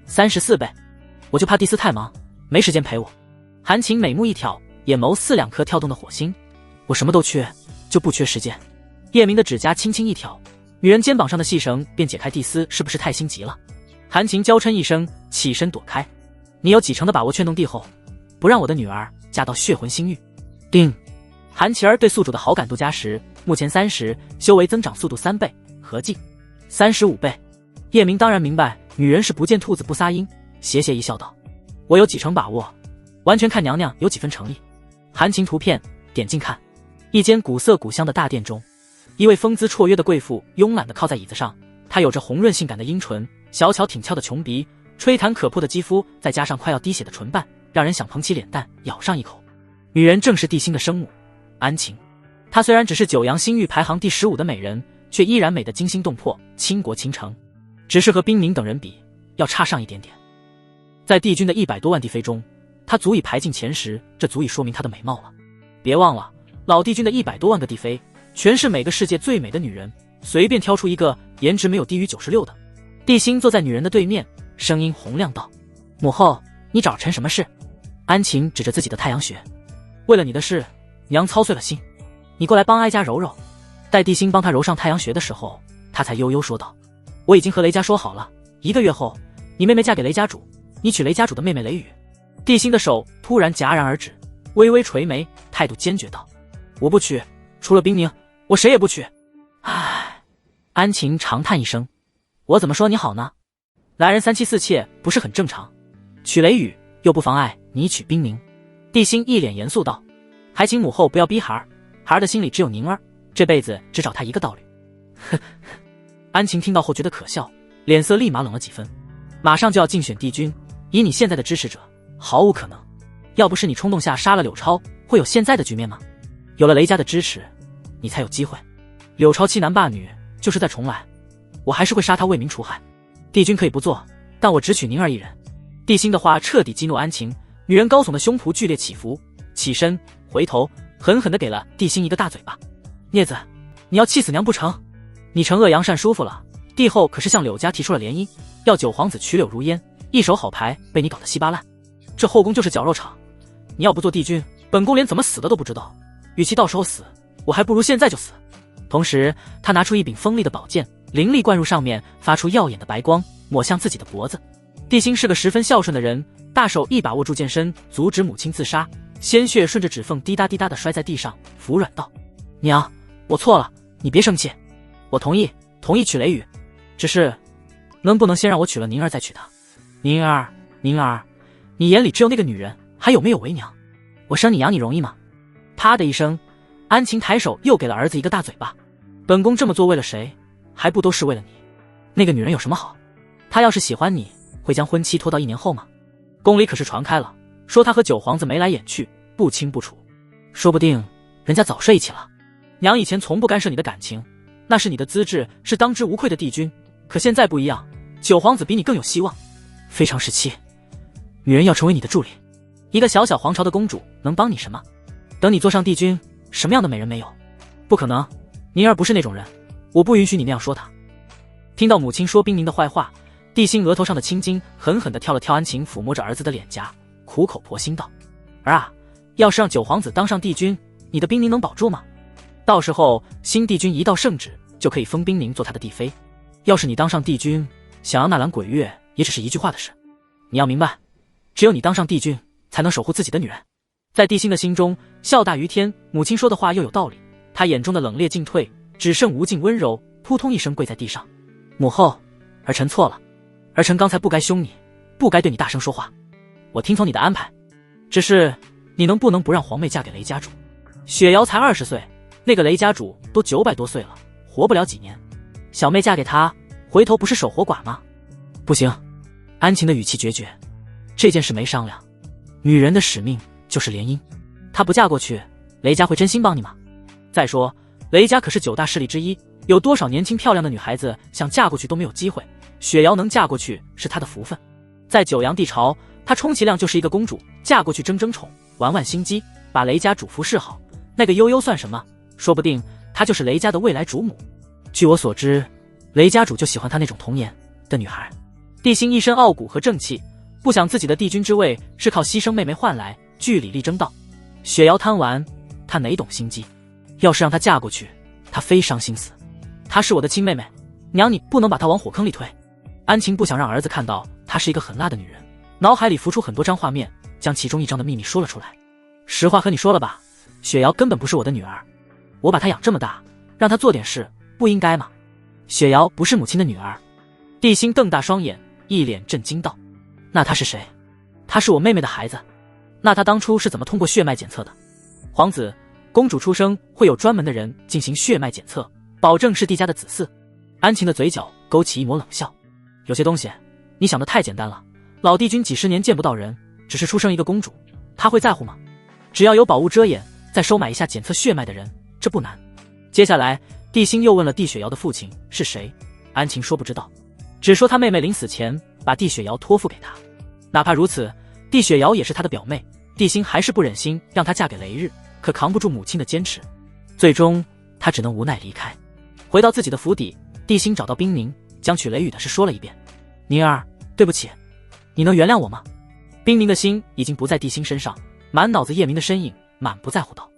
34倍。我就怕蒂斯太忙，没时间陪我。韩晴美目一挑，眼眸似2颗跳动的火星。我什么都缺，就不缺时间。叶明的指甲轻轻一挑，女人肩膀上的细绳便解开。蒂斯是不是太心急了？韩晴娇嗔一声，起身躲开。你有几成的把握劝动帝后，不让我的女儿嫁到血魂星域？定。韩琪儿对宿主的好感度加10，目前30，修为增长速度3倍，合计35倍。叶明当然明白女人是不见兔子不撒鹰，斜斜一笑道：我有几成把握，完全看娘娘有几分诚意。韩晴图片点进看，一间古色古香的大殿中，一位风姿绰约的贵妇慵懒地靠在椅子上，她有着红润性感的阴唇，小巧挺翘的琼鼻，吹弹可破的肌肤，再加上快要滴血的唇瓣，让人想捧起脸蛋咬上一口。女人正是帝星的生母安晴，她虽然只是九阳星域排行第15的美人，却依然美得惊心动魄，倾国倾城，只是和冰凝等人比，要差上一点点。在帝君的100多万帝妃中，她足以排进前10，这足以说明她的美貌了。别忘了，老帝君的100多万个帝妃，全是每个世界最美的女人，随便挑出一个颜值没有低于96的。帝星坐在女人的对面，声音洪亮道：母后，你找臣什么事？安晴指着自己的太阳穴：为了你的事，娘操碎了心，你过来帮哀家揉揉。待帝星帮他揉上太阳穴的时候，他才悠悠说道：我已经和雷家说好了，1个月后，你妹妹嫁给雷家主，你娶雷家主的妹妹雷雨。帝星的手突然戛然而止，微微垂眉，态度坚决道：我不娶，除了冰凝，我谁也不娶。唉。安晴长叹一声：我怎么说你好呢？来人3妻4妾不是很正常，娶雷雨又不妨碍你娶冰凝。帝星一脸严肃道：还请母后不要逼孩儿，孩儿的心里只有宁儿，这辈子只找他一个道侣。呵呵。安晴听到后觉得可笑，脸色立马冷了几分。马上就要竞选帝君，以你现在的支持者，毫无可能。要不是你冲动下杀了柳超，会有现在的局面吗？有了雷家的支持，你才有机会。柳超欺男霸女，就是再重来，我还是会杀他为民除害。帝君可以不做，但我只娶宁儿一人。帝辛的话彻底激怒安晴，女人高耸的胸脯剧烈起伏，起身回头狠狠地给了帝辛一个大嘴巴。孽子，你要气死娘不成？你惩恶扬善舒服了，帝后可是向柳家提出了联姻，要九皇子娶柳如烟，一手好牌被你搞得稀巴烂。这后宫就是绞肉场，你要不做帝君，本宫连怎么死的都不知道。与其到时候死，我还不如现在就死。同时他拿出一柄锋利的宝剑，灵力灌入上面，发出耀眼的白光，抹向自己的脖子。帝辛是个十分孝顺的人，大手一把握住剑身，阻止母亲自杀，鲜血顺着指缝滴答滴答地摔在地上，服软道：娘，我错了，你别生气，我同意娶雷雨，只是能不能先让我娶了宁儿再娶她？宁儿，你眼里只有那个女人，还有没有为娘？我生你养你容易吗？啪的一声，安晴抬手又给了儿子一个大嘴巴。本宫这么做为了谁？还不都是为了你？那个女人有什么好？她要是喜欢你，会将婚期拖到1年后吗？宫里可是传开了，说她和九皇子眉来眼去，不清不楚，说不定人家早睡一起了。娘以前从不干涉你的感情，那是你的资质是当之无愧的帝君，可现在不一样，九皇子比你更有希望。非常时期，女人要成为你的助理，一个小小皇朝的公主能帮你什么？等你坐上帝君，什么样的美人没有？不可能，宁儿不是那种人，我不允许你那样说她。听到母亲说冰宁的坏话，帝辛额头上的青筋狠狠地跳了跳，安晴抚摸着儿子的脸颊，苦口婆心道：儿啊，要是让九皇子当上帝君，你的冰宁能保住吗？到时候新帝君一道圣旨，就可以封冰宁做他的帝妃。要是你当上帝君，想要纳兰鬼月也只是一句话的事。你要明白，只有你当上帝君，才能守护自己的女人。在帝辛的心中，孝大于天，母亲说的话又有道理，他眼中的冷冽尽退，只剩无尽温柔，扑通一声跪在地上。母后，儿臣错了，儿臣刚才不该凶你，不该对你大声说话，我听从你的安排。只是你能不能不让皇妹嫁给雷家主？雪瑶才20岁，那个雷家主都900多岁了，活不了几年，小妹嫁给他，回头不是守活寡吗？不行，安晴的语气决绝，这件事没商量，女人的使命就是联姻，她不嫁过去，雷家会真心帮你吗？再说雷家可是9大势力之一，有多少年轻漂亮的女孩子想嫁过去都没有机会，雪瑶能嫁过去是她的福分。在九阳帝朝，她充其量就是一个公主，嫁过去争宠，玩玩心机，把雷家主服侍好，那个悠悠算什么？说不定她就是雷家的未来主母。据我所知，雷家主就喜欢她那种童颜的女孩。帝辛一身傲骨和正气，不想自己的帝君之位是靠牺牲妹妹换来，据理力争道。雪瑶贪玩，她哪懂心机？要是让她嫁过去，她非伤心死。她是我的亲妹妹，娘你不能把她往火坑里推。安晴不想让儿子看到她是一个狠辣的女人，脑海里浮出很多张画面，将其中一张的秘密说了出来。实话和你说了吧，雪瑶根本不是我的女儿，我把她养这么大，让她做点事，不应该吗？雪瑶不是母亲的女儿。帝辛瞪大双眼，一脸震惊道：那她是谁？她是我妹妹的孩子。那她当初是怎么通过血脉检测的？皇子、公主出生会有专门的人进行血脉检测，保证是帝家的子嗣。安晴的嘴角勾起一抹冷笑，有些东西你想的太简单了，老帝君几十年见不到人，只是出生一个公主，他会在乎吗？只要有宝物遮掩，再收买一下检测血脉的人，这不难。接下来帝辛又问了帝雪瑶的父亲是谁，安晴说不知道，只说他妹妹临死前把帝雪瑶托付给他。哪怕如此，帝雪瑶也是他的表妹，帝辛还是不忍心让她嫁给雷日，可扛不住母亲的坚持，最终他只能无奈离开。回到自己的府邸，帝辛找到冰宁，将娶雷雨的事说了一遍。宁儿，对不起，你能原谅我吗？冰宁的心已经不在帝辛身上，满脑子叶明的身影，满不在乎道：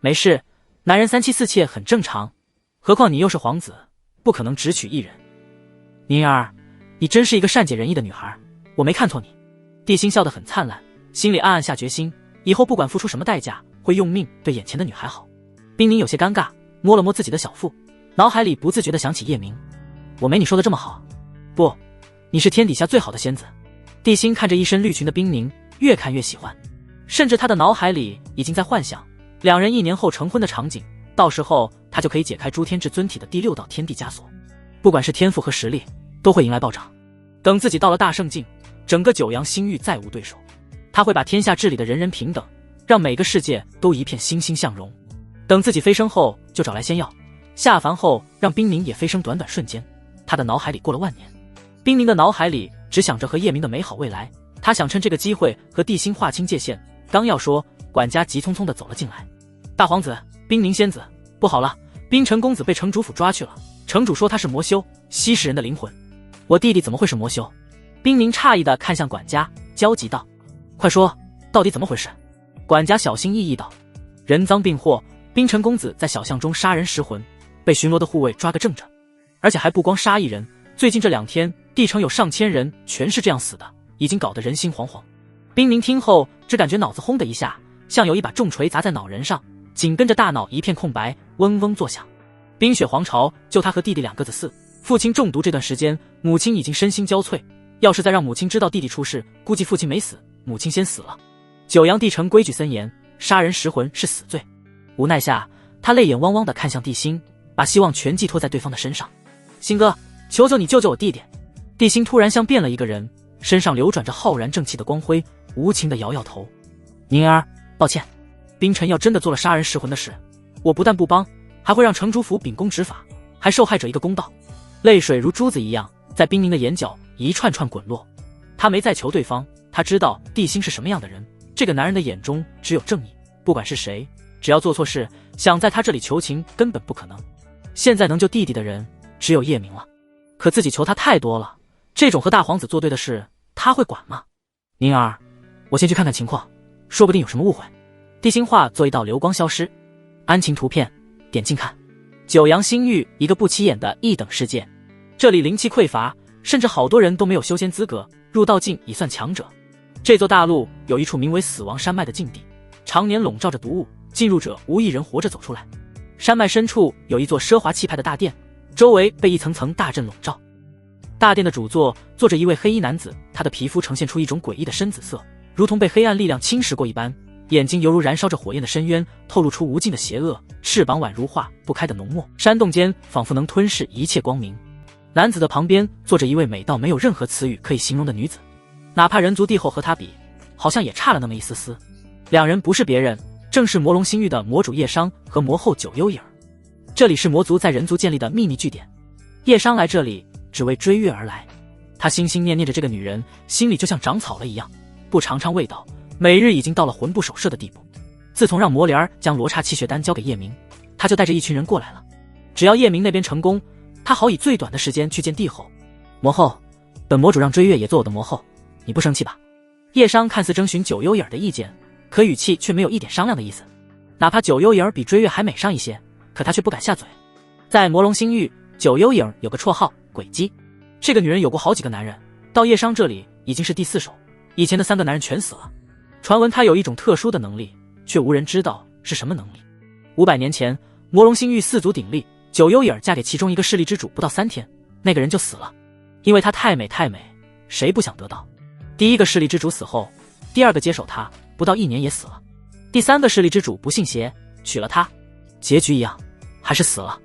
没事，男人3妻4妾很正常，何况你又是皇子，不可能只娶一人。宁儿，你真是一个善解人意的女孩，我没看错你。帝辛笑得很灿烂，心里暗暗下决心，以后不管付出什么代价，会用命对眼前的女孩好。冰宁有些尴尬，摸了摸自己的小腹，脑海里不自觉地想起叶明。我没你说的这么好。不，你是天底下最好的仙子。帝辛看着一身绿裙的冰宁，越看越喜欢，甚至他的脑海里已经在幻想两人1年后成婚的场景，到时候他就可以解开诸天至尊体的第6道天地枷锁，不管是天赋和实力，都会迎来暴涨。等自己到了大圣境，整个九阳星域再无对手，他会把天下治理的人人平等，让每个世界都一片欣欣向荣。等自己飞升后，就找来仙药，下凡后让冰宁也飞升，短短瞬间，他的脑海里过了万年。冰宁的脑海里只想着和叶明的美好未来。他想趁这个机会和地心划清界限，刚要说，管家急匆匆地走了进来。大皇子，冰凝仙子，不好了，冰尘公子被城主府抓去了。城主说他是魔修，吸食人的灵魂。我弟弟怎么会是魔修？冰凝诧异地看向管家，焦急道：快说，到底怎么回事？管家小心翼翼道：人赃并获，冰尘公子在小巷中杀人食魂，被巡逻的护卫抓个正着。而且还不光杀一人，最近这2天地城有上千人全是这样死的，已经搞得人心惶惶。冰凝听后只感觉脑子轰的一下，像有一把重锤砸在脑仁上，紧跟着大脑一片空白，嗡嗡作响。冰雪皇朝就他和弟弟2个子嗣，父亲中毒这段时间，母亲已经身心交瘁，要是再让母亲知道弟弟出事，估计父亲没死，母亲先死了。九阳帝城规矩森严，杀人食魂是死罪。无奈下，他泪眼汪汪地看向地心，把希望全寄托在对方的身上。星哥，求求你救救我弟弟！地心突然像变了一个人，身上流转着浩然正气的光辉，无情地摇摇头。宁儿，抱歉，冰尘要真的做了杀人食魂的事，我不但不帮，还会让城主府秉公执法，还受害者一个公道。泪水如珠子一样在冰凝的眼角一串串滚落。他没再求对方，他知道地心是什么样的人，这个男人的眼中只有正义，不管是谁，只要做错事，想在他这里求情根本不可能。现在能救弟弟的人只有叶明了，可自己求他太多了，这种和大皇子作对的事他会管吗？宁儿，我先去看看情况，说不定有什么误会。地心化做一道流光消失。安晴图片点进看。九阳星域，一个不起眼的一等世界，这里灵气匮乏，甚至好多人都没有修仙资格，入道境已算强者。这座大陆有一处名为死亡山脉的禁地，常年笼罩着毒雾，进入者无一人活着走出来。山脉深处有一座奢华气派的大殿，周围被一层层大阵笼罩。大殿的主座坐着一位黑衣男子，他的皮肤呈现出一种诡异的深紫色，如同被黑暗力量侵蚀过一般，眼睛犹如燃烧着火焰的深渊，透露出无尽的邪恶，翅膀宛如化不开的浓墨，山洞间仿佛能吞噬一切光明。男子的旁边坐着一位美到没有任何词语可以形容的女子，哪怕人族帝后和她比，好像也差了那么一丝丝。两人不是别人，正是魔龙星域的魔主叶商和魔后九幽影。这里是魔族在人族建立的秘密据点，叶商来这里只为追月而来，他心心念念着这个女人，心里就像长草了一样，不尝尝味道，每日已经到了魂不守舍的地步。自从让魔莲儿将罗刹气血丹交给叶明，他就带着一群人过来了。只要叶明那边成功，他好以最短的时间去见帝后。魔后，本魔主让追月也做我的魔后，你不生气吧？叶商看似征询九幽影的意见，可语气却没有一点商量的意思。哪怕九幽影比追月还美上一些，可他却不敢下嘴。在魔龙星域，九幽影有个绰号鬼姬，这个女人有过好几个男人，到叶商这里已经是第4手，以前的3个男人全死了。传闻她有一种特殊的能力，却无人知道是什么能力。500年前，魔龙星域4族鼎立，九幽影嫁给其中一个势力之主不到3天，那个人就死了，因为她太美太美，谁不想得到？第1个势力之主死后，第2个接手她不到1年也死了，第3个势力之主不信邪，娶了她，结局一样，还是死了。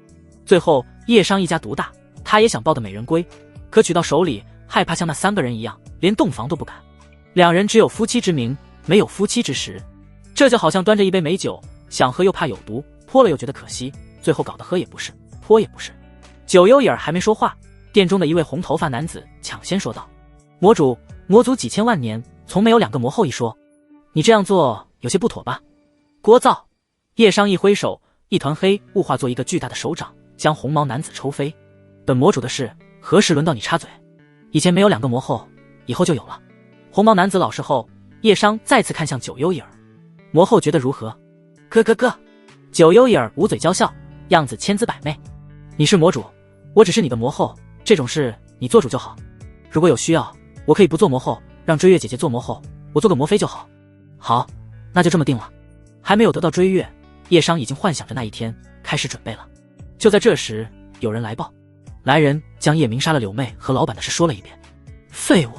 最后叶商一家独大，他也想抱得美人归，可娶到手里害怕像那3个人一样，连洞房都不敢。两人只有夫妻之名，没有夫妻之实。这就好像端着一杯美酒，想喝又怕有毒，泼了又觉得可惜，最后搞得喝也不是，泼也不是。九幽影还没说话，殿中的一位红头发男子抢先说道：魔主，魔族几千万年从没有2个魔后一说，你这样做有些不妥吧？聒噪！叶商一挥手，一团黑雾化作一个巨大的手掌，将红毛男子抽飞。本魔主的事何时轮到你插嘴？以前没有2个魔后，以后就有了。红毛男子老实后，叶商再次看向九幽影。魔后觉得如何？咯。九幽影捂嘴娇笑，样子千姿百媚。你是魔主，我只是你的魔后，这种事你做主就好。如果有需要，我可以不做魔后，让追月姐姐做魔后，我做个魔妃就好。好，那就这么定了。还没有得到追月，叶商已经幻想着那一天，开始准备了。就在这时，有人来报，来人将叶明杀了柳妹和老板的事说了一遍。废物！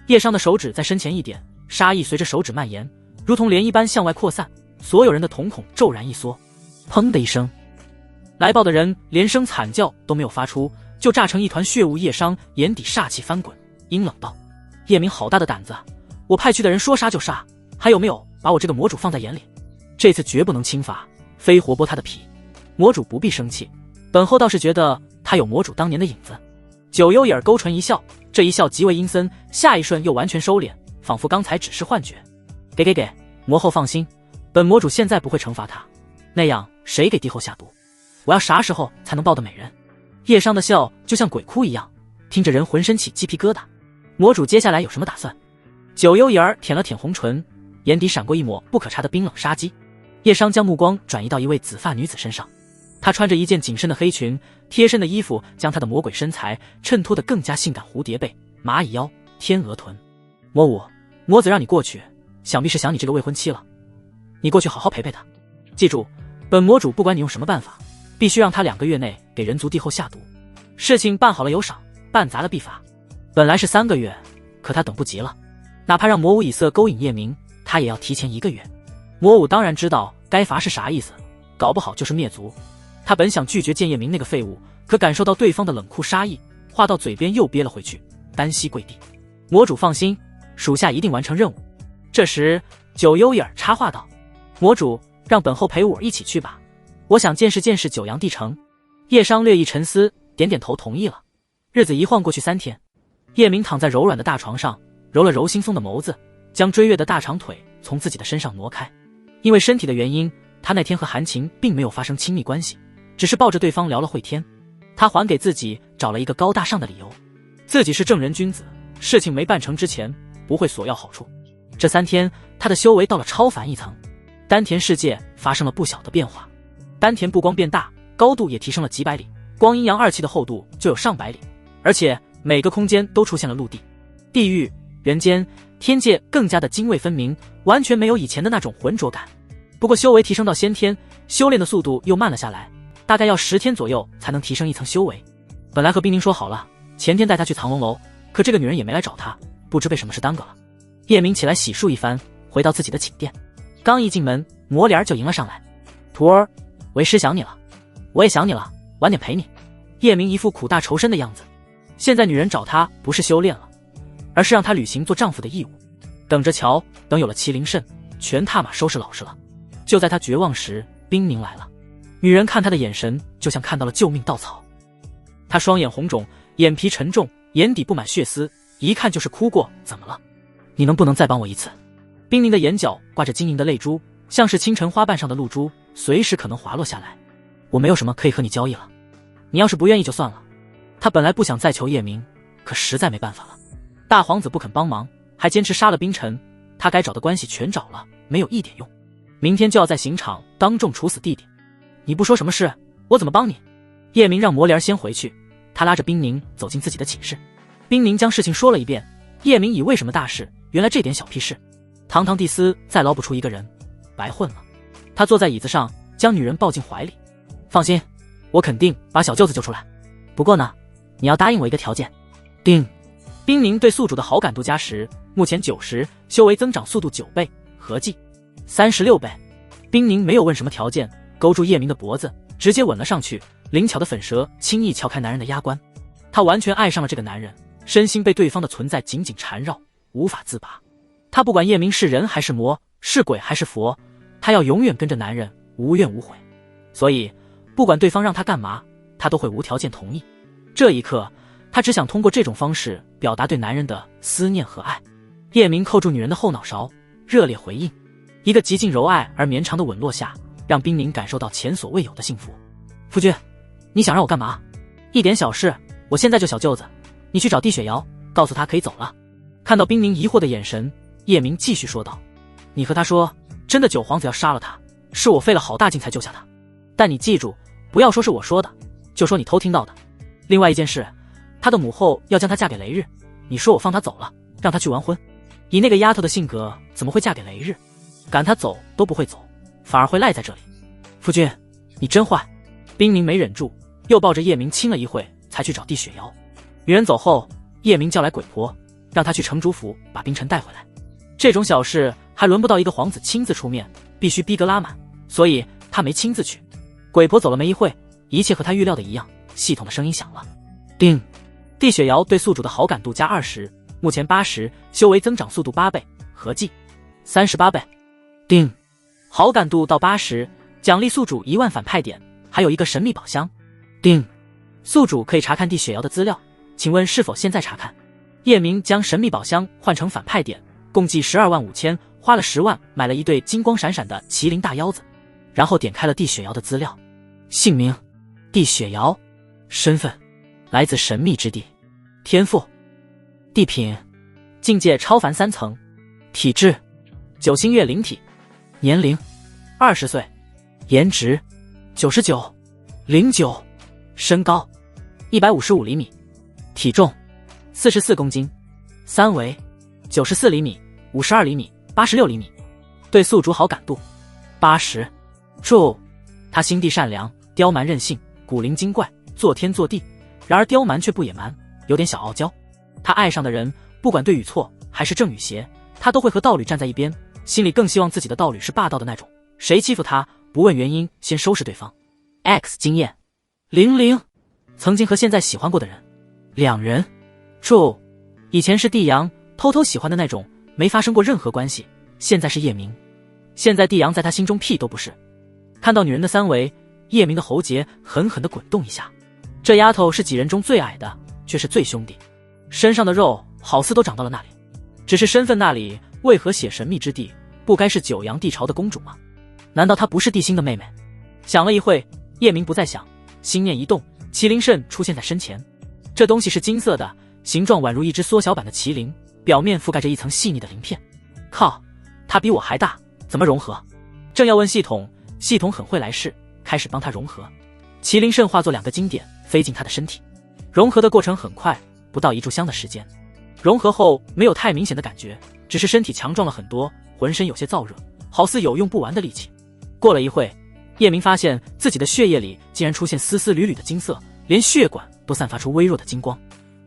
叶商的手指在身前一点，杀意随着手指蔓延，如同涟漪般向外扩散，所有人的瞳孔骤然一缩。砰的一声，来报的人连声惨叫都没有发出，就炸成一团血雾。叶商眼底煞气翻滚，阴冷道：叶明好大的胆子，我派去的人说杀就杀，还有没有把我这个魔主放在眼里？这次绝不能轻罚，非活剥他的皮。魔主不必生气，本后倒是觉得他有魔主当年的影子。九幽影勾唇一笑，这一笑极为阴森，下一瞬又完全收敛，仿佛刚才只是幻觉。给，魔后放心，本魔主现在不会惩罚他，那样谁给帝后下毒？我要啥时候才能抱得美人？叶商的笑就像鬼哭一样，听着人浑身起鸡皮疙瘩。魔主接下来有什么打算？九幽影舔了舔红唇，眼底闪过一抹不可察的冰冷杀机。叶商将目光转移到一位紫发女子身上，她穿着一件紧身的黑裙，贴身的衣服将她的魔鬼身材衬托得更加性感，蝴蝶背、蚂蚁腰、天鹅臀。魔武，魔子让你过去，想必是想你这个未婚妻了。你过去好好陪陪她，记住，本魔主不管你用什么办法，必须让她2个月内给人族帝后下毒。事情办好了有赏，办砸了必罚。本来是3个月，可他等不及了，哪怕让魔武以色勾引叶明，他也要提前1个月。魔武当然知道该罚是啥意思，搞不好就是灭族。他本想拒绝见叶明那个废物，可感受到对方的冷酷杀意，话到嘴边又憋了回去，单膝跪地。魔主放心，属下一定完成任务。这时九幽影插话道：魔主，让本后陪我一起去吧，我想见识见识九阳帝城。叶商略一沉思，点点头同意了。日子一晃过去3天，叶明躺在柔软的大床上，揉了揉惺忪的眸子，将追月的大长腿从自己的身上挪开。因为身体的原因，他那天和韩晴并没有发生亲密关系，只是抱着对方聊了会天。他还给自己找了一个高大上的理由，自己是正人君子，事情没办成之前不会索要好处。这3天他的修为到了超凡一层，丹田世界发生了不小的变化，丹田不光变大，高度也提升了几百里，光阴阳2气的厚度就有上百里，而且每个空间都出现了陆地、地狱、人间、天界，更加的泾渭分明，完全没有以前的那种浑浊感。不过修为提升到先天，修炼的速度又慢了下来，大概要10天左右才能提升1层修为。本来和冰宁说好了，前天带他去藏龙楼，可这个女人也没来找他，不知被什么事耽搁了。叶明起来洗漱一番，回到自己的寝殿，刚一进门，魔莲就迎了上来：徒儿，为师想你了。我也想你了，晚点陪你。叶明一副苦大仇深的样子，现在女人找他不是修炼了，而是让他履行做丈夫的义务。等着瞧，等有了麒麟肾，全踏马收拾老实了。就在他绝望时，冰宁来了。女人看他的眼神就像看到了救命稻草，他双眼红肿，眼皮沉重，眼底布满血丝，一看就是哭过。怎么了？你能不能再帮我一次？冰宁的眼角挂着晶莹的泪珠，像是清晨花瓣上的露珠，随时可能滑落下来。我没有什么可以和你交易了，你要是不愿意就算了。他本来不想再求叶明，可实在没办法了。大皇子不肯帮忙，还坚持杀了冰尘，他该找的关系全找了，没有一点用。明天就要在刑场当众处死弟弟，你不说什么事，我怎么帮你？叶明让魔莲先回去，他拉着冰宁走进自己的寝室。冰宁将事情说了一遍，叶明以为什么大事，原来这点小屁事。堂堂帝司再捞不出一个人，白混了。他坐在椅子上，将女人抱进怀里。放心，我肯定把小舅子救出来。不过呢，你要答应我一个条件。定。冰宁对宿主的好感度加10，目前90，修为增长速度9倍，合计36倍。冰宁没有问什么条件，勾住叶明的脖子，直接吻了上去，灵巧的粉舌轻易撬开男人的压关。他完全爱上了这个男人，身心被对方的存在紧紧缠绕，无法自拔。他不管叶明是人还是魔，是鬼还是佛，他要永远跟着男人，无怨无悔。所以不管对方让他干嘛，他都会无条件同意。这一刻，他只想通过这种方式表达对男人的思念和爱。叶明扣住女人的后脑勺，热烈回应。一个极尽柔爱而绵长的吻落下，让冰宁感受到前所未有的幸福。夫君，你想让我干嘛？一点小事，我现在就小舅子，你去找帝雪瑶，告诉他可以走了。看到冰宁疑惑的眼神，叶明继续说道：你和他说，真的九皇子要杀了他，是我费了好大劲才救下他，但你记住，不要说是我说的，就说你偷听到的。另外一件事，他的母后要将她嫁给雷日，你说我放她走了，让她去完婚。以那个丫头的性格，怎么会嫁给雷日？赶她走都不会走，反而会赖在这里。夫君，你真坏。冰宁没忍住，又抱着叶明亲了一会，才去找帝雪瑶。女人走后，叶明叫来鬼婆，让她去城主府把冰尘带回来。这种小事还轮不到一个皇子亲自出面，必须逼格拉满，所以他没亲自去。鬼婆走了没一会，一切和他预料的一样，系统的声音响了。叮！帝雪瑶对宿主的好感度加20，目前80，修为增长速度8倍，合计38倍。叮！好感度到80，奖励宿主1万反派点，还有一个神秘宝箱。叮！宿主可以查看帝雪瑶的资料，请问是否现在查看？叶明将神秘宝箱换成反派点，共计12万5千，花了10万买了一对金光闪闪的麒麟大腰子，然后点开了帝雪瑶的资料。姓名：帝雪瑶，身份：来自神秘之地，天赋：地品，境界超凡3层，体质9星月灵体，年龄20岁，颜值99、09，身高155厘米，体重44公斤，三围94厘米、52厘米、86厘米，对宿主好感度80。注：他心地善良，刁蛮任性，古灵精怪，做天做地，然而刁蛮却不野蛮，有点小傲娇。他爱上的人，不管对与错还是正与邪，他都会和道侣站在一边，心里更希望自己的道侣是霸道的那种，谁欺负他不问原因先收拾对方。X 经验00，曾经和现在喜欢过的人2人。注：以前是帝阳偷偷喜欢的那种，没发生过任何关系，现在是叶明，现在帝阳在他心中屁都不是。看到女人的三围，叶明的喉结狠狠地滚动一下，这丫头是几人中最矮的，却是最兄弟，身上的肉好似都长到了那里，只是身份那里为何写神秘之地，不该是九阳帝朝的公主吗？难道她不是帝星的妹妹？想了一会，叶明不再想，心念一动，麒麟肾出现在身前。这东西是金色的，形状宛如一只缩小版的麒麟，表面覆盖着一层细腻的鳞片。靠，它比我还大，怎么融合？正要问系统，系统很会来事，开始帮他融合。麒麟肾化作2个金点飞进他的身体，融合的过程很快，不到1炷香的时间。融合后没有太明显的感觉，只是身体强壮了很多，浑身有些燥热，好似有用不完的力气。过了一会，叶明发现自己的血液里竟然出现丝丝缕缕的金色，连血管都散发出微弱的金光。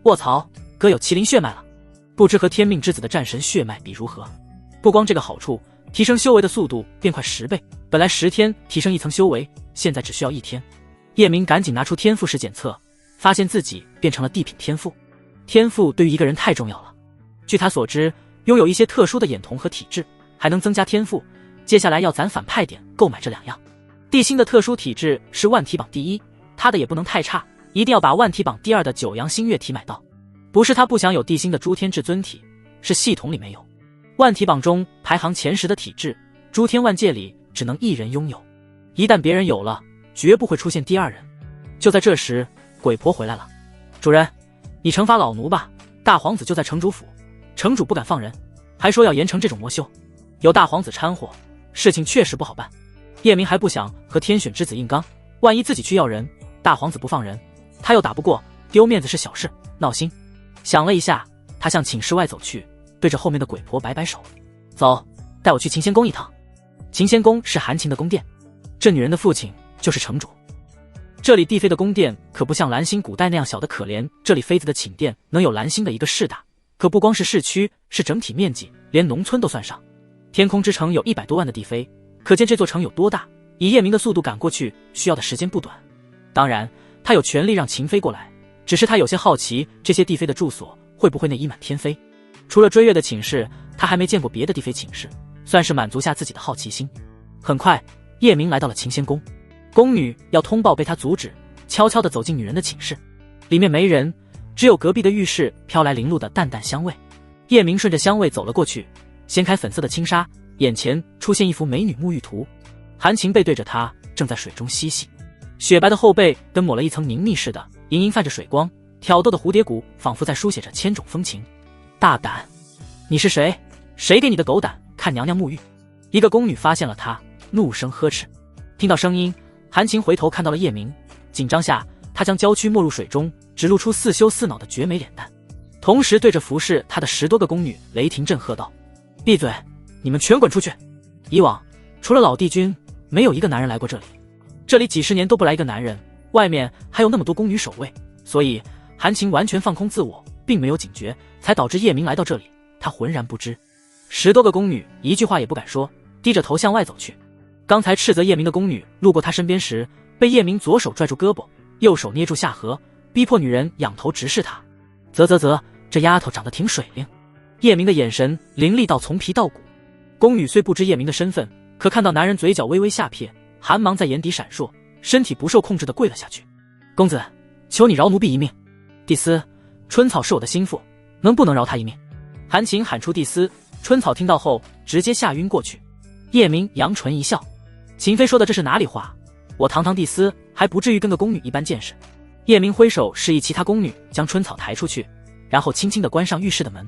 卧槽，哥有麒麟血脉了，不知和天命之子的战神血脉比如何？不光这个好处，提升修为的速度变快10倍，本来10天提升1层修为，现在只需要1天。叶明赶紧拿出天赋石检测，发现自己变成了地品天赋。天赋对于一个人太重要了，据他所知，拥有一些特殊的眼瞳和体质，还能增加天赋。接下来要攒反派点购买这2样。地心的特殊体质是万体榜第1，他的也不能太差，一定要把万体榜第2的九阳星月体买到。不是他不想有地心的诸天至尊体，是系统里没有。万体榜中排行前10的体质，诸天万界里只能1人拥有，一旦别人有了，绝不会出现第2人。就在这时，鬼婆回来了。主人，你惩罚老奴吧，大皇子就在城主府，城主不敢放人，还说要严惩这种魔修。有大皇子掺和，事情确实不好办。叶明还不想和天选之子硬刚，万一自己去要人，大皇子不放人，他又打不过，丢面子是小事，闹心。想了一下，他向寝室外走去，对着后面的鬼婆摆摆手，走，带我去秦仙宫一趟。秦仙宫是韩秦的宫殿，这女人的父亲就是城主。这里帝妃的宫殿可不像蓝星古代那样小的可怜，这里妃子的寝殿能有蓝星的1个市大，可不光是市区，是整体面积，连农村都算上。天空之城有100多万的帝妃，可见这座城有多大。以叶明的速度赶过去，需要的时间不短。当然，他有权利让秦妃过来，只是他有些好奇，这些帝妃的住所会不会内衣满天飞。除了追月的寝室，他还没见过别的帝妃寝室，算是满足下自己的好奇心。很快，叶明来到了秦仙宫，宫女要通报被他阻止，悄悄地走进女人的寝室，里面没人，只有隔壁的浴室飘来零露的淡淡香味。叶明顺着香味走了过去，掀开粉色的轻纱，眼前出现一幅美女沐浴图，韩晴背对着他，正在水中嬉戏，雪白的后背跟抹了一层凝蜜似的，盈盈泛着水光，挑逗的蝴蝶骨仿佛在书写着千种风情。大胆！你是谁？谁给你的狗胆看娘娘沐浴？一个宫女发现了他，怒声呵斥。听到声音，韩晴回头看到了叶明，紧张下，他将娇躯没入水中，只露出似羞似恼的绝美脸蛋，同时对着服侍他的10多个宫女雷霆震喝道：闭嘴，你们全滚出去！以往除了老帝君，没有一个男人来过这里，这里几十年都不来一个男人，外面还有那么多宫女守卫，所以韩晴完全放空自我，并没有警觉，才导致叶明来到这里，他浑然不知。10多个宫女一句话也不敢说，低着头向外走去。刚才斥责叶明的宫女路过他身边时，被叶明左手拽住胳膊，右手捏住下颌，逼迫女人仰头直视他。啧，这丫头长得挺水灵。叶明的眼神凌厉到从皮到骨。宫女虽不知叶明的身份，可看到男人嘴角微微下撇，寒芒在眼底闪烁，身体不受控制地跪了下去。公子，求你饶奴婢一命。蒂斯，春草是我的心腹，能不能饶他一命？韩晴喊出蒂斯，春草听到后直接吓晕过去。叶明扬唇一笑，秦飞说的这是哪里话？我堂堂蒂斯还不至于跟个宫女一般见识。叶明挥手示意其他宫女将春草抬出去，然后轻轻地关上浴室的门。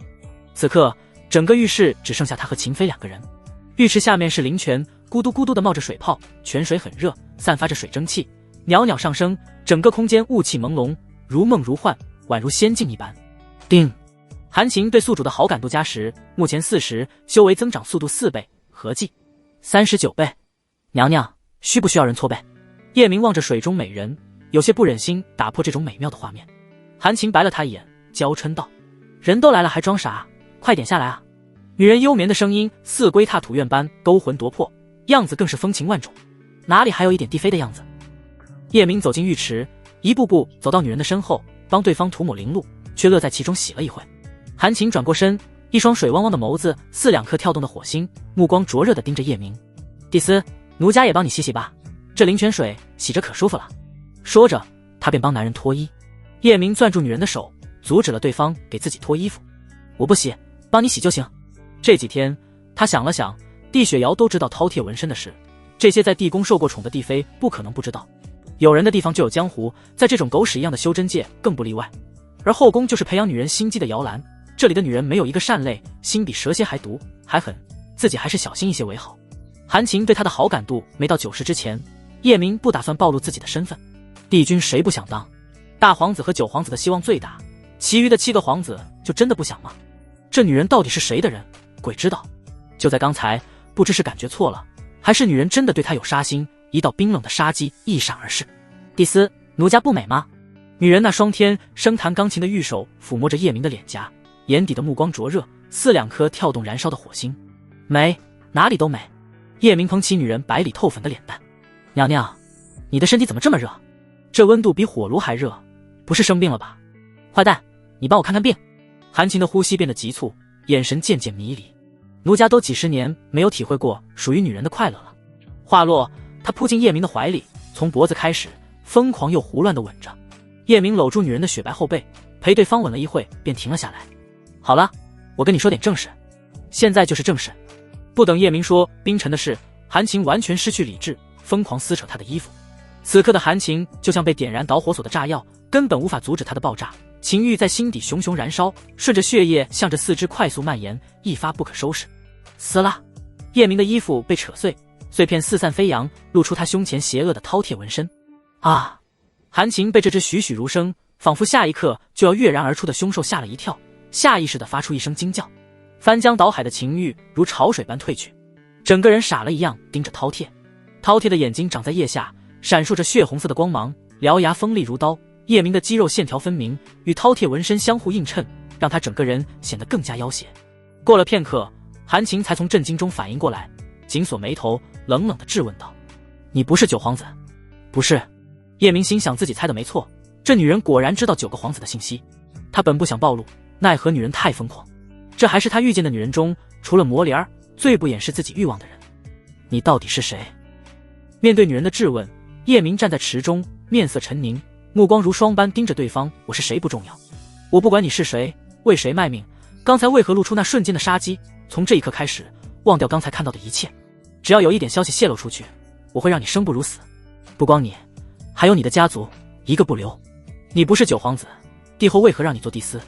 此刻整个浴室只剩下他和秦飞2个人。浴池下面是灵泉，咕嘟咕嘟地冒着水泡，泉水很热，散发着水蒸气，袅袅上升，整个空间雾气朦胧，如梦如幻，宛如仙境一般。叮！韩晴对宿主的好感度加10，目前40，修为增长速度4倍，合计39倍。娘娘，需不需要人搓背？叶明望着水中美人，有些不忍心打破这种美妙的画面。韩晴白了他一眼，娇嗔道：人都来了还装傻，快点下来啊！女人幽绵的声音似龟踏土院般勾魂夺魄，样子更是风情万种，哪里还有一点帝妃的样子？叶明走进浴池，一步步走到女人的身后，帮对方涂抹灵露，却乐在其中洗了一会。韩晴转过身，一双水汪汪的眸子似2颗跳动的火星，目光灼热地盯着叶明。蒂斯，奴家也帮你洗洗吧，这灵泉水洗着可舒服了。说着，他便帮男人脱衣。叶明攥住女人的手，阻止了对方给自己脱衣服。我不洗，帮你洗就行。这几天他想了想，帝雪瑶都知道饕餮纹身的事，这些在地宫受过宠的帝妃不可能不知道。有人的地方就有江湖，在这种狗屎一样的修真界更不例外。而后宫就是培养女人心机的摇篮，这里的女人没有一个善类，心比蛇蝎还毒还狠，自己还是小心一些为好。韩晴对他的好感度没到90之前，叶明不打算暴露自己的身份。帝君谁不想当？大皇子和9皇子的希望最大，其余的7个皇子就真的不想吗？这女人到底是谁的人，鬼知道。就在刚才，不知是感觉错了，还是女人真的对他有杀心，一道冰冷的杀机一闪而逝。蒂斯，奴家不美吗？女人那双天生弹钢琴的玉手抚摸着叶明的脸颊，眼底的目光灼热，似2颗跳动燃烧的火星。美，哪里都美。叶明捧起女人白里透粉的脸蛋，娘娘，你的身体怎么这么热？这温度比火炉还热，不是生病了吧？坏蛋，你帮我看看病。韩晴的呼吸变得急促，眼神渐渐迷离。奴家都几10年没有体会过属于女人的快乐了。话落，他扑进叶明的怀里，从脖子开始，疯狂又胡乱地吻着。叶明搂住女人的雪白后背，陪对方吻了一会，便停了下来。好了，我跟你说点正事。现在就是正事。不等叶明说冰尘的事，韩晴完全失去理智，疯狂撕扯他的衣服。此刻的韩晴就像被点燃导火索的炸药，根本无法阻止他的爆炸。情欲在心底熊熊燃烧，顺着血液向着四肢快速蔓延，一发不可收拾。撕拉！叶明的衣服被扯碎，碎片四散飞扬，露出他胸前邪恶的饕餮纹身。啊！韩晴被这只栩栩如生，仿佛下一刻就要跃然而出的凶兽吓了一跳，下意识地发出一声惊叫。翻江倒海的情欲如潮水般退去，整个人傻了一样盯着饕餮。饕餮的眼睛长在腋下，闪烁着血红色的光芒，獠牙锋利如刀。叶明的肌肉线条分明，与饕餮纹身相互映衬，让他整个人显得更加妖邪。过了片刻，韩晴才从震惊中反应过来，紧锁眉头，冷冷地质问道：你不是9皇子？不是。叶明心想自己猜的没错，这女人果然知道9个皇子的信息。他本不想暴露，奈何女人太疯狂，这还是他遇见的女人中除了魔莲儿最不掩饰自己欲望的人。你到底是谁？面对女人的质问，叶明站在池中，面色沉凝，目光如霜般盯着对方。我是谁不重要，我不管你是谁，为谁卖命，刚才为何露出那瞬间的杀机，从这一刻开始忘掉刚才看到的一切。只要有一点消息泄露出去，我会让你生不如死，不光你，还有你的家族，一个不留。你不是9皇子，帝后为何让你做帝司？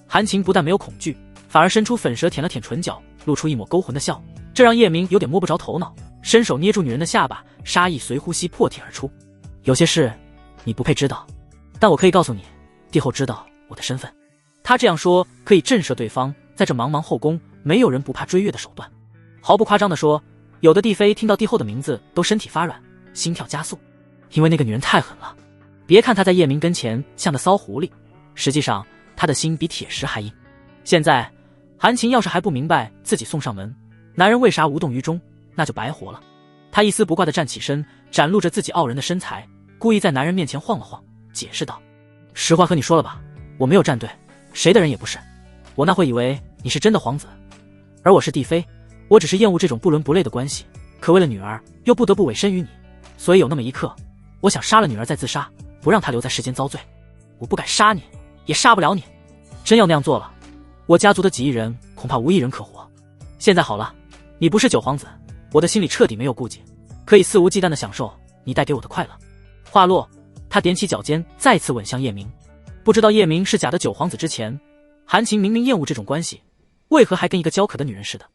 韩晴不但没有恐惧，反而伸出粉舌舔了舔唇角，露出一抹勾魂的笑，这让叶明有点摸不着头脑，伸手捏住女人的下巴，杀意随呼吸破体而出。有些事你不配知道，但我可以告诉你，帝后知道我的身份。他这样说可以震慑对方，在这茫茫后宫，没有人不怕追月的手段。毫不夸张地说，有的帝妃听到帝后的名字都身体发软，心跳加速，因为那个女人太狠了。别看她在叶明跟前像个骚狐狸，实际上她的心比铁石还硬。现在韩晴要是还不明白自己送上门，男人为啥无动于衷，那就白活了。她一丝不挂地站起身，展露着自己傲人的身材，故意在男人面前晃了晃，解释道：实话和你说了吧，我没有站队，谁的人也不是。我那会以为你是真的皇子，而我是帝妃，我只是厌恶这种不伦不类的关系，可为了女儿又不得不委身于你，所以有那么一刻，我想杀了女儿再自杀，不让她留在世间遭罪。我不敢杀你，也杀不了你。真要那样做了，我家族的几亿人恐怕无一人可活。现在好了，你不是九皇子，我的心里彻底没有顾忌，可以肆无忌惮地享受你带给我的快乐。话落，他踮起脚尖，再次吻向叶明。不知道叶明是假的九皇子之前，韩晴明明厌恶这种关系，为何还跟一个娇可的女人似的？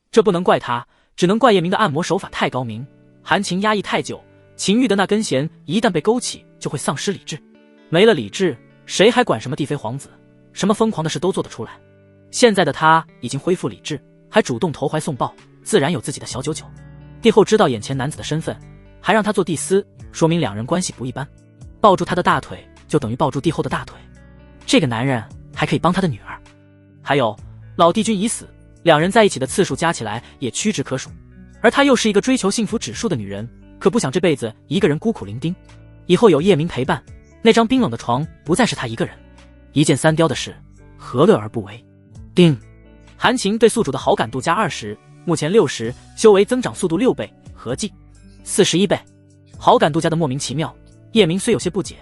这不能怪他，只能怪叶明的按摩手法太高明。韩晴压抑太久，情欲的那根弦一旦被勾起，就会丧失理智。没了理智，谁还管什么帝妃皇子？什么疯狂的事都做得出来。现在的他已经恢复理智，还主动投怀送抱，自然有自己的小九九。帝后知道眼前男子的身份，还让他做帝司，说明两人关系不一般。抱住他的大腿，就等于抱住帝后的大腿。这个男人还可以帮他的女儿。还有，老帝君已死，两人在一起的次数加起来也屈指可数。而她又是一个追求幸福指数的女人，可不想这辈子一个人孤苦伶仃。以后有叶明陪伴，那张冰冷的床不再是她一个人。一箭三雕的事，何乐而不为？定。韩晴对宿主的好感度加20，目前60，修为增长速度6倍，合计41倍。好感度加的莫名其妙，叶明虽有些不解，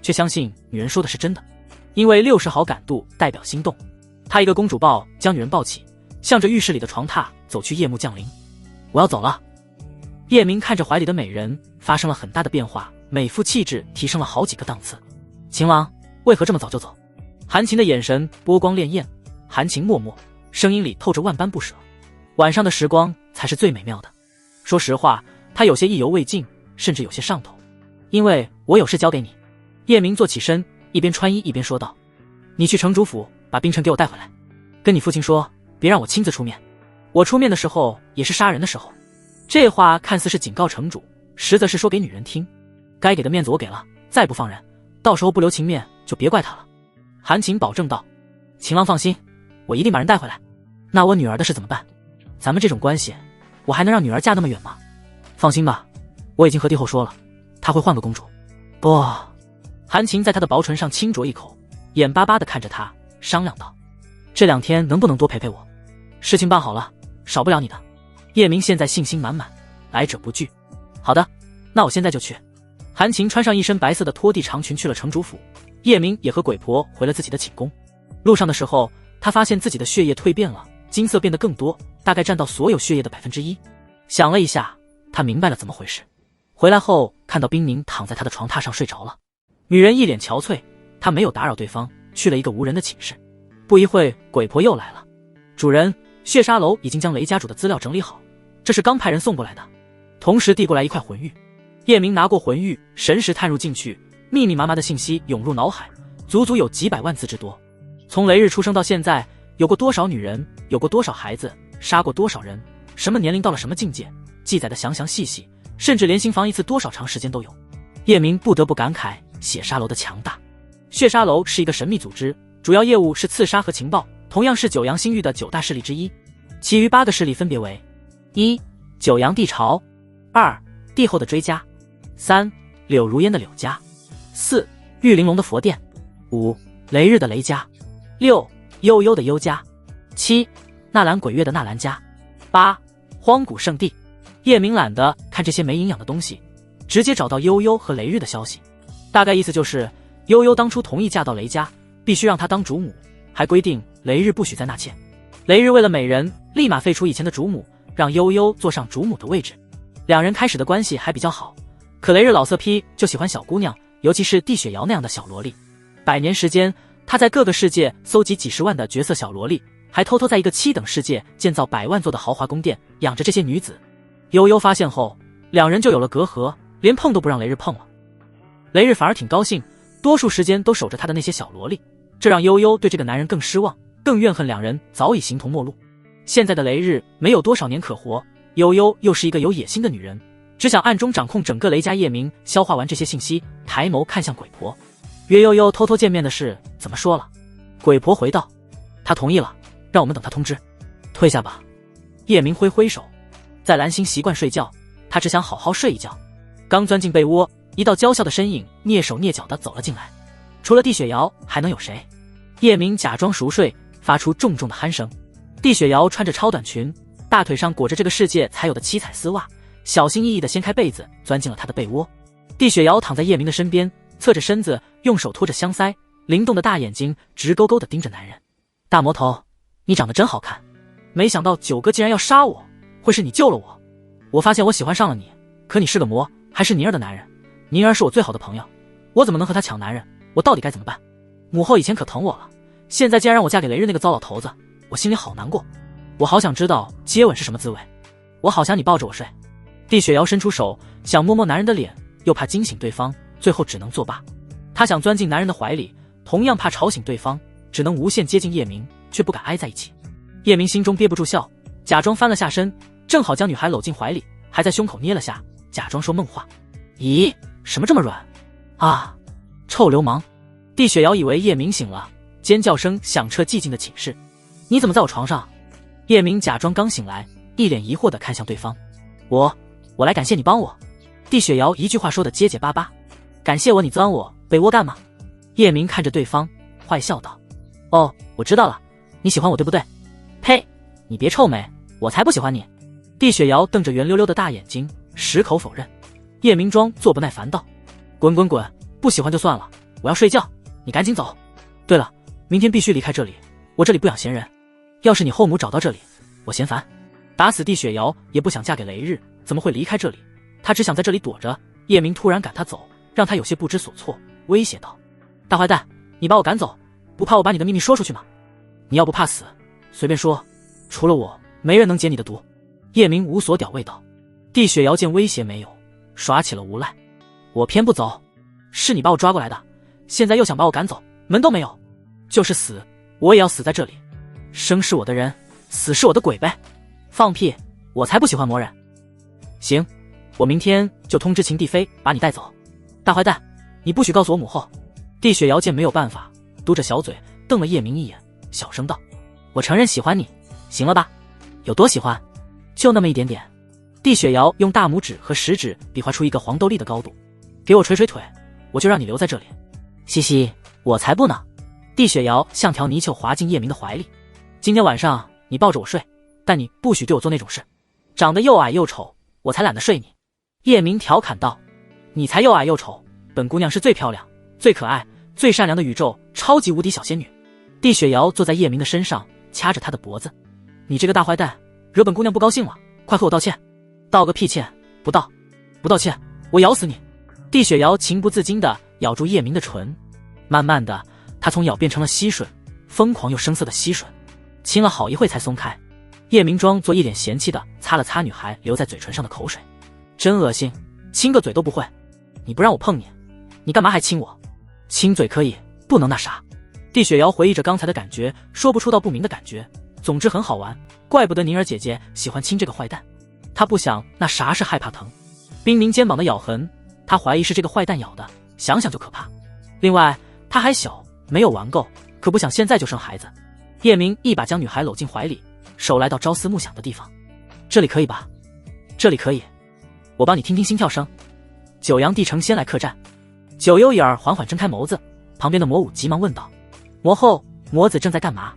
却相信女人说的是真的。因为60好感度代表心动。他一个公主抱将女人抱起，向着浴室里的床榻走去。夜幕降临，我要走了。叶明看着怀里的美人，发生了很大的变化，美肤气质提升了好几个档次。秦王为何这么早就走？韩晴的眼神波光潋滟，含情脉脉，声音里透着万般不舍。晚上的时光才是最美妙的。说实话，他有些意犹未尽，甚至有些上头。因为我有事交给你。叶明坐起身，一边穿衣一边说道：你去城主府把冰尘给我带回来，跟你父亲说，别让我亲自出面。我出面的时候也是杀人的时候。这话看似是警告城主，实则是说给女人听。该给的面子我给了，再不放人，到时候不留情面就别怪他了。韩晴保证道：秦王放心，我一定把人带回来。那我女儿的事怎么办？咱们这种关系，我还能让女儿嫁那么远吗？放心吧，我已经和帝后说了，她会换个公主。不。韩晴在他的薄唇上轻啄一口，眼巴巴地看着他，商量道：这2天能不能多陪陪我？事情办好了，少不了你的。叶明现在信心满满，来者不拒。好的，那我现在就去。韩晴穿上一身白色的拖地长裙去了城主府，叶明也和鬼婆回了自己的寝宫。路上的时候，他发现自己的血液蜕变了，金色变得更多，大概占到所有血液的1%。想了一下，他明白了怎么回事。回来后看到冰宁躺在他的床榻上睡着了，女人一脸憔悴，他没有打扰对方，去了一个无人的寝室。不一会，鬼婆又来了。主人，血沙楼已经将雷家主的资料整理好，这是刚派人送过来的，同时递过来一块魂玉。叶明拿过魂玉，神识探入进去，密密麻麻的信息涌入脑海，足足有几百万字之多。从雷日出生到现在，有过多少女人，有过多少孩子，杀过多少人，什么年龄到了什么境界，记载的详详细细，甚至连行房一次多少长时间都有。叶明不得不感慨血沙楼的强大。血沙楼是一个神秘组织，主要业务是刺杀和情报，同样是九阳星域的9大势力之一。其余8个势力分别为：1. 九阳帝朝，2. 帝后的追家，3. 柳如烟的柳家，4. 玉玲珑的佛殿，5. 雷日的雷家，6. 悠悠的悠家，7. 纳兰鬼月的纳兰家，8. 荒古圣地。叶明懒得看这些没营养的东西，直接找到悠悠和雷日的消息。大概意思就是悠悠当初同意嫁到雷家，必须让她当主母，还规定雷日不许再纳妾。雷日为了美人，立马废除以前的主母，让悠悠坐上主母的位置。两人开始的关系还比较好，可雷日老色批就喜欢小姑娘，尤其是地雪瑶那样的小萝莉。100年时间，他在各个世界搜集几十万的绝色小萝莉，还偷偷在一个7等世界建造100万座的豪华宫殿，养着这些女子。悠悠发现后，两人就有了隔阂，连碰都不让雷日碰了。雷日反而挺高兴，多数时间都守着他的那些小萝莉，这让悠悠对这个男人更失望，更怨恨两人早已形同陌路。现在的雷日没有多少年可活，悠悠又是一个有野心的女人，只想暗中掌控整个雷家。叶明消化完这些信息，抬眸看向鬼婆，约悠悠偷偷见面的事怎么说了？鬼婆回道：他同意了，让我们等他通知。退下吧。叶明挥挥手，在蓝星习惯睡觉，他只想好好睡一觉。刚钻进被窝，一道娇小的身影蹑手蹑脚地走了进来。除了地雪瑶还能有谁？叶明假装熟睡，发出重重的鼾声。地雪瑶穿着超短裙，大腿上裹着这个世界才有的7彩丝袜，小心翼翼地掀开被子，钻进了他的被窝。地雪瑶躺在叶明的身边，侧着身子，用手托着香腮，灵动的大眼睛直勾勾地盯着男人。大魔头，你长得真好看，没想到九哥竟然要杀我，会是你救了我。我发现我喜欢上了你，可你是个魔，还是宁儿的男人。宁儿是我最好的朋友，我怎么能和他抢男人？我到底该怎么办？母后以前可疼我了，现在竟然让我嫁给雷日那个糟老头子，我心里好难过。我好想知道接吻是什么滋味，我好想你抱着我睡。帝雪瑶伸出手想摸摸男人的脸，又怕惊醒对方，最后只能作罢。她想钻进男人的怀里，同样怕吵醒对方，只能无限接近叶明，却不敢挨在一起。叶明心中憋不住笑，假装翻了下身，正好将女孩搂进怀里，还在胸口捏了下，假装说梦话。咦，什么这么软啊，臭流氓！帝雪瑶以为叶明醒了，尖叫声响彻寂静的寝室。你怎么在我床上？叶明假装刚醒来，一脸疑惑地看向对方。我来感谢你帮我。帝雪瑶一句话说得结结巴巴。感谢我？你钻我被窝干嘛？叶明看着对方坏笑道。哦，我知道了，你喜欢我对不对？呸，你别臭美，我才不喜欢你。帝雪瑶瞪着圆溜溜的大眼睛，矢口否认。叶明装作不耐烦道。滚滚滚，不喜欢就算了，我要睡觉，你赶紧走。对了，明天必须离开这里，我这里不养闲人。要是你后母找到这里，我嫌烦。打死帝雪瑶也不想嫁给雷日，怎么会离开这里？她只想在这里躲着。叶明突然赶她走，让她有些不知所措，威胁道：大坏蛋，你把我赶走，不怕我把你的秘密说出去吗？你要不怕死，随便说，除了我，没人能解你的毒。叶明无所屌味道。帝雪瑶见威胁没有，耍起了无赖。我偏不走，是你把我抓过来的，现在又想把我赶走，门都没有。就是死，我也要死在这里。生是我的人，死是我的鬼呗。放屁，我才不喜欢魔人。行，我明天就通知秦帝妃把你带走。大坏蛋，你不许告诉我母后。帝雪瑶见没有办法，嘟着小嘴瞪了叶明一眼，小声道：我承认喜欢你，行了吧？有多喜欢？就那么一点点。帝雪瑶用大拇指和食指比划出一个黄豆粒的高度。给我捶捶腿，我就让你留在这里。嘻嘻，我才不呢。帝雪瑶像条泥鳅滑进叶明的怀里。今天晚上你抱着我睡，但你不许对我做那种事。长得又矮又丑，我才懒得睡你。叶明调侃道。你才又矮又丑，本姑娘是最漂亮、最可爱、最善良的宇宙超级无敌小仙女。帝雪瑶坐在叶明的身上，掐着他的脖子。你这个大坏蛋，惹本姑娘不高兴了，快和我道歉。道个屁歉，不道歉，我咬死你。帝雪瑶情不自禁地咬住叶明的唇，慢慢的，她从咬变成了吸吮，疯狂又生涩的吸吮，亲了好一会才松开。叶明装作一脸嫌弃的擦了擦女孩留在嘴唇上的口水。真恶心，亲个嘴都不会。你不让我碰你，你干嘛还亲我？亲嘴可以，不能那啥。帝雪瑶回忆着刚才的感觉，说不出道不明的感觉，总之很好玩，怪不得宁儿姐姐喜欢亲这个坏蛋。她不想那啥是害怕疼，冰凝肩膀的咬痕，她怀疑是这个坏蛋咬的，想想就可怕。另外她还小，没有玩够，可不想现在就生孩子。叶明一把将女孩搂进怀里，手来到朝思暮想的地方。这里可以吧？这里可以，我帮你听听心跳声。九阳帝城先来客栈。九幽眼儿缓缓睁开眸子，旁边的魔武急忙问道：魔后，魔子正在干嘛？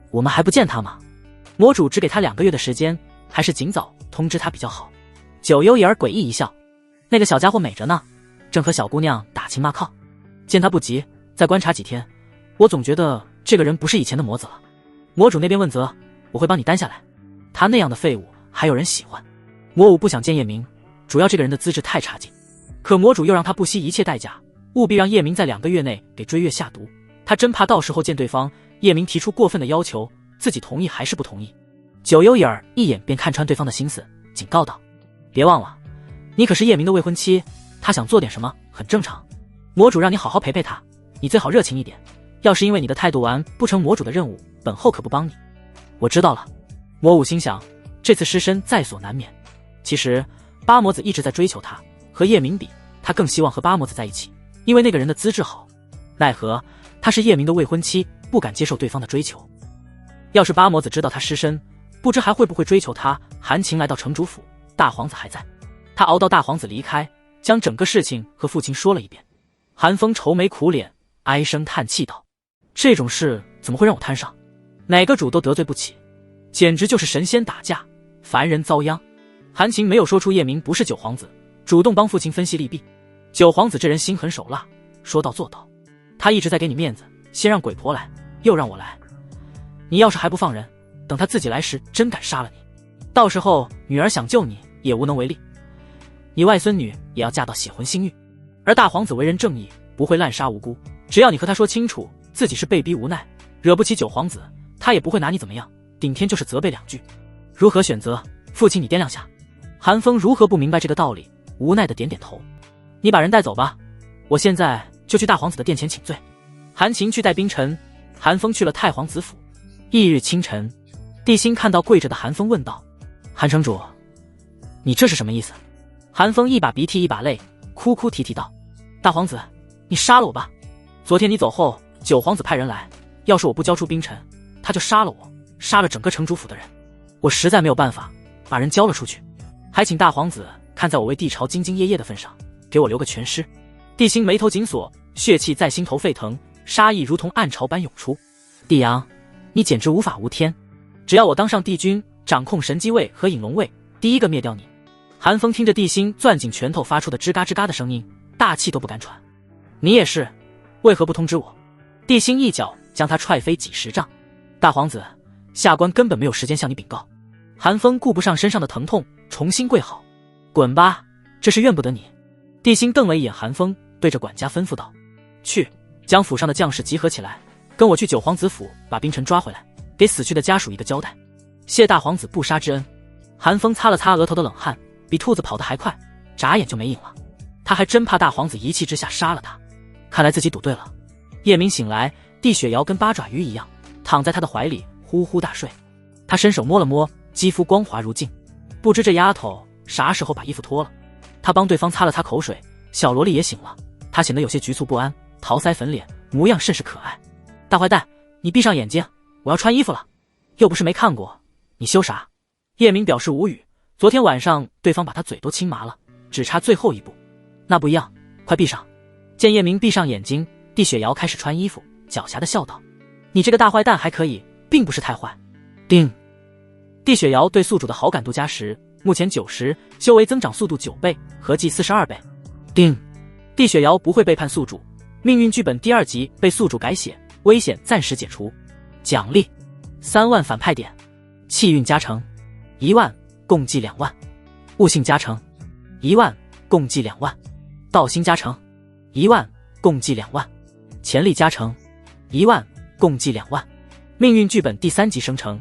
我们还不见他吗？魔主只给他2个月的时间，还是尽早通知他比较好。九幽眼儿诡异一笑，那个小家伙美着呢，正和小姑娘打情骂俏。见他不急，再观察几天，我总觉得这个人不是以前的魔子了。魔主那边问责，我会帮你担下来。他那样的废物还有人喜欢。魔武不想见叶明，主要这个人的资质太差劲，可魔主又让他不惜一切代价，务必让叶明在2个月内给追月下毒。他真怕到时候见对方，叶明提出过分的要求，自己同意还是不同意。九幽眼儿一眼便看穿对方的心思，警告道：别忘了，你可是叶明的未婚妻，他想做点什么很正常。魔主让你好好陪陪他，你最好热情一点，要是因为你的态度完不成魔主的任务，本后可不帮你。我知道了。魔武心想，这次失身在所难免。其实八魔子一直在追求他，和叶明比，他更希望和八魔子在一起，因为那个人的资质好。奈何他是叶明的未婚妻，不敢接受对方的追求。要是八魔子知道他失身，不知还会不会追求他。韩晴来到城主府，大皇子还在，他熬到大皇子离开，将整个事情和父亲说了一遍。韩风愁眉苦脸，唉声叹气道：这种事怎么会让我摊上？哪个主都得罪不起，简直就是神仙打架，凡人遭殃。韩晴没有说出叶明不是九皇子，主动帮父亲分析利弊。九皇子这人心狠手辣，说到做到，他一直在给你面子，先让鬼婆来，又让我来。你要是还不放人，等他自己来时，真敢杀了你。到时候女儿想救你也无能为力，你外孙女也要嫁到血魂星域。而大皇子为人正义，不会滥杀无辜，只要你和他说清楚自己是被逼无奈，惹不起九皇子，他也不会拿你怎么样，顶天就是责备2句。如何选择？父亲你掂量下。韩风如何不明白这个道理，无奈的点点头。你把人带走吧，我现在就去大皇子的殿前请罪。韩晴去带冰尘，韩风去了太皇子府。翌日清晨，帝辛看到跪着的韩风问道：韩城主，你这是什么意思？韩风一把鼻涕一把泪，哭哭啼啼道：大皇子，你杀了我吧。昨天你走后，九皇子派人来，要是我不交出冰尘，他就杀了我，杀了整个城主府的人。我实在没有办法，把人交了出去，还请大皇子看在我为帝朝兢兢业业的份上，给我留个全尸。帝辛眉头紧锁，血气在心头沸腾，杀意如同暗潮般涌出。帝阳，你简直无法无天，只要我当上帝君，掌控神机位和影龙位，第一个灭掉你。韩风听着帝辛攥紧拳头发出的吱嘎吱嘎的声音，大气都不敢喘。你也是，为何不通知我？帝辛一脚将他踹飞几10丈。大皇子，下官根本没有时间向你禀告。韩风顾不上身上的疼痛，重新跪好。滚吧，这事怨不得你。帝辛瞪了一眼韩风，对着管家吩咐道：去，将府上的将士集合起来，跟我去九皇子府把冰尘抓回来，给死去的家属一个交代。谢大皇子不杀之恩。韩风擦了擦额头的冷汗，比兔子跑得还快，眨眼就没影了。他还真怕大皇子一气之下杀了他，看来自己赌对了。夜明醒来，帝雪瑶跟八爪鱼一样躺在他的怀里呼呼大睡。他伸手摸了摸，肌肤光滑如镜，不知这丫头啥时候把衣服脱了。他帮对方擦了擦口水，小萝莉也醒了，她显得有些局促不安，桃腮粉脸，模样甚是可爱。大坏蛋，你闭上眼睛，我要穿衣服了。又不是没看过，你羞啥？叶明表示无语，昨天晚上对方把他嘴都亲麻了，只差最后一步。那不一样，快闭上。见叶明闭上眼睛，帝雪瑶开始穿衣服，狡黠的笑道：你这个大坏蛋还可以，并不是太坏。叮。帝雪瑶对宿主的好感度加10，目前90，修为增长速度9倍，合计42倍。叮。帝雪瑶不会背叛宿主，命运剧本第2集被宿主改写，危险暂时解除。奖励3万反派点，气运加成1万，共计2万；悟性加成1万，共计2万；道心加成1万，共计2万；潜力加成1万，共计2万。命运剧本第3集生成。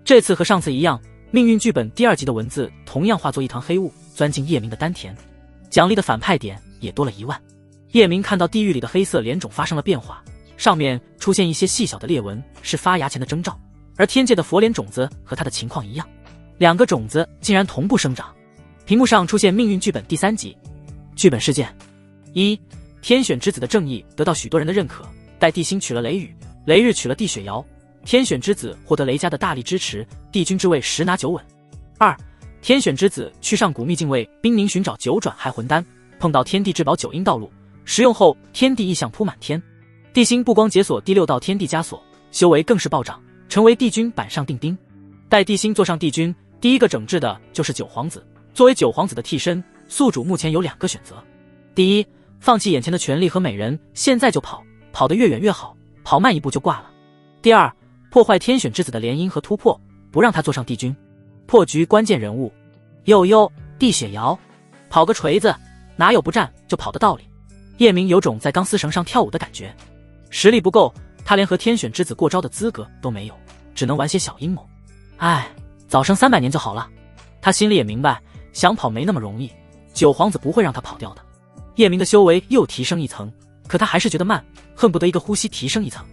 这次和上次一样，命运剧本第2集的文字同样化作一团黑雾，钻进叶明的丹田。奖励的反派点也多了1万。叶明看到地狱里的黑色脸种发生了变化，上面出现一些细小的裂纹，是发芽前的征兆。而天界的佛脸种子和他的情况一样，2个种子竟然同步生长。屏幕上出现命运剧本第3集。剧本事件：1. 天选之子的正义得到许多人的认可，待帝辛娶了雷雨，雷日娶了帝雪瑶，天选之子获得雷家的大力支持，帝君之位10拿9稳。2. 天选之子去上古秘境为冰凝寻找9转骸魂丹，碰到天地至宝9阴道路，食用后天地异象铺满天。帝辛不光解锁第6道天地枷锁，修为更是暴涨，成为帝君板上钉钉。待帝辛坐上帝君，第一个整治的就是九皇子。作为九皇子的替身，宿主目前有2个选择：第一，放弃眼前的权力和美人，现在就跑，跑得越远越好，跑慢一步就挂了；第二，破坏天选之子的联姻和突破，不让他坐上帝君。破局关键人物：呦呦，帝雪瑶。跑个锤子，哪有不战就跑的道理？叶明有种在钢丝绳上跳舞的感觉。实力不够，他连和天选之子过招的资格都没有，只能玩些小阴谋。唉，早生300年就好了。他心里也明白，想跑没那么容易，九皇子不会让他跑掉的。叶明的修为又提升一层，可他还是觉得慢，恨不得一个呼吸提升一层。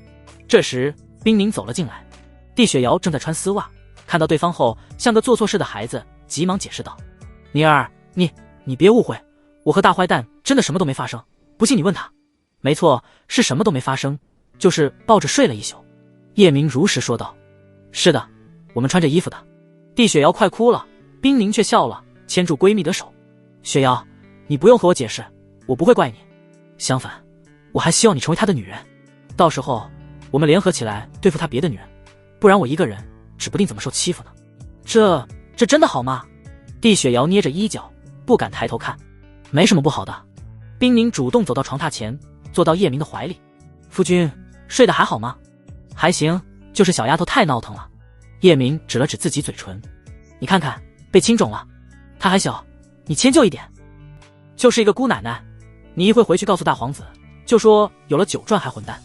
这时冰凝走了进来，帝雪瑶正在穿丝袜，看到对方后像个做错事的孩子，急忙解释道：宁儿，你别误会，我和大坏蛋真的什么都没发生，不信你问他。没错，是什么都没发生，就是抱着睡了一宿。叶明如实说道：是的，我们穿着衣服的。帝雪瑶快哭了，冰凝却笑了，牵住闺蜜的手：雪瑶，你不用和我解释，我不会怪你，相反，我还希望你成为他的女人，到时候我们联合起来对付他别的女人，不然我一个人指不定怎么受欺负呢。这真的好吗？帝雪瑶捏着衣角，不敢抬头看。没什么不好的。冰凝主动走到床榻前，坐到叶明的怀里。夫君，睡得还好吗？还行，就是小丫头太闹腾了。叶明指了指自己嘴唇，你看看，被青肿了。她还小，你迁就一点。就是一个姑奶奶，你一会回去告诉大皇子，就说有了酒赚还混蛋。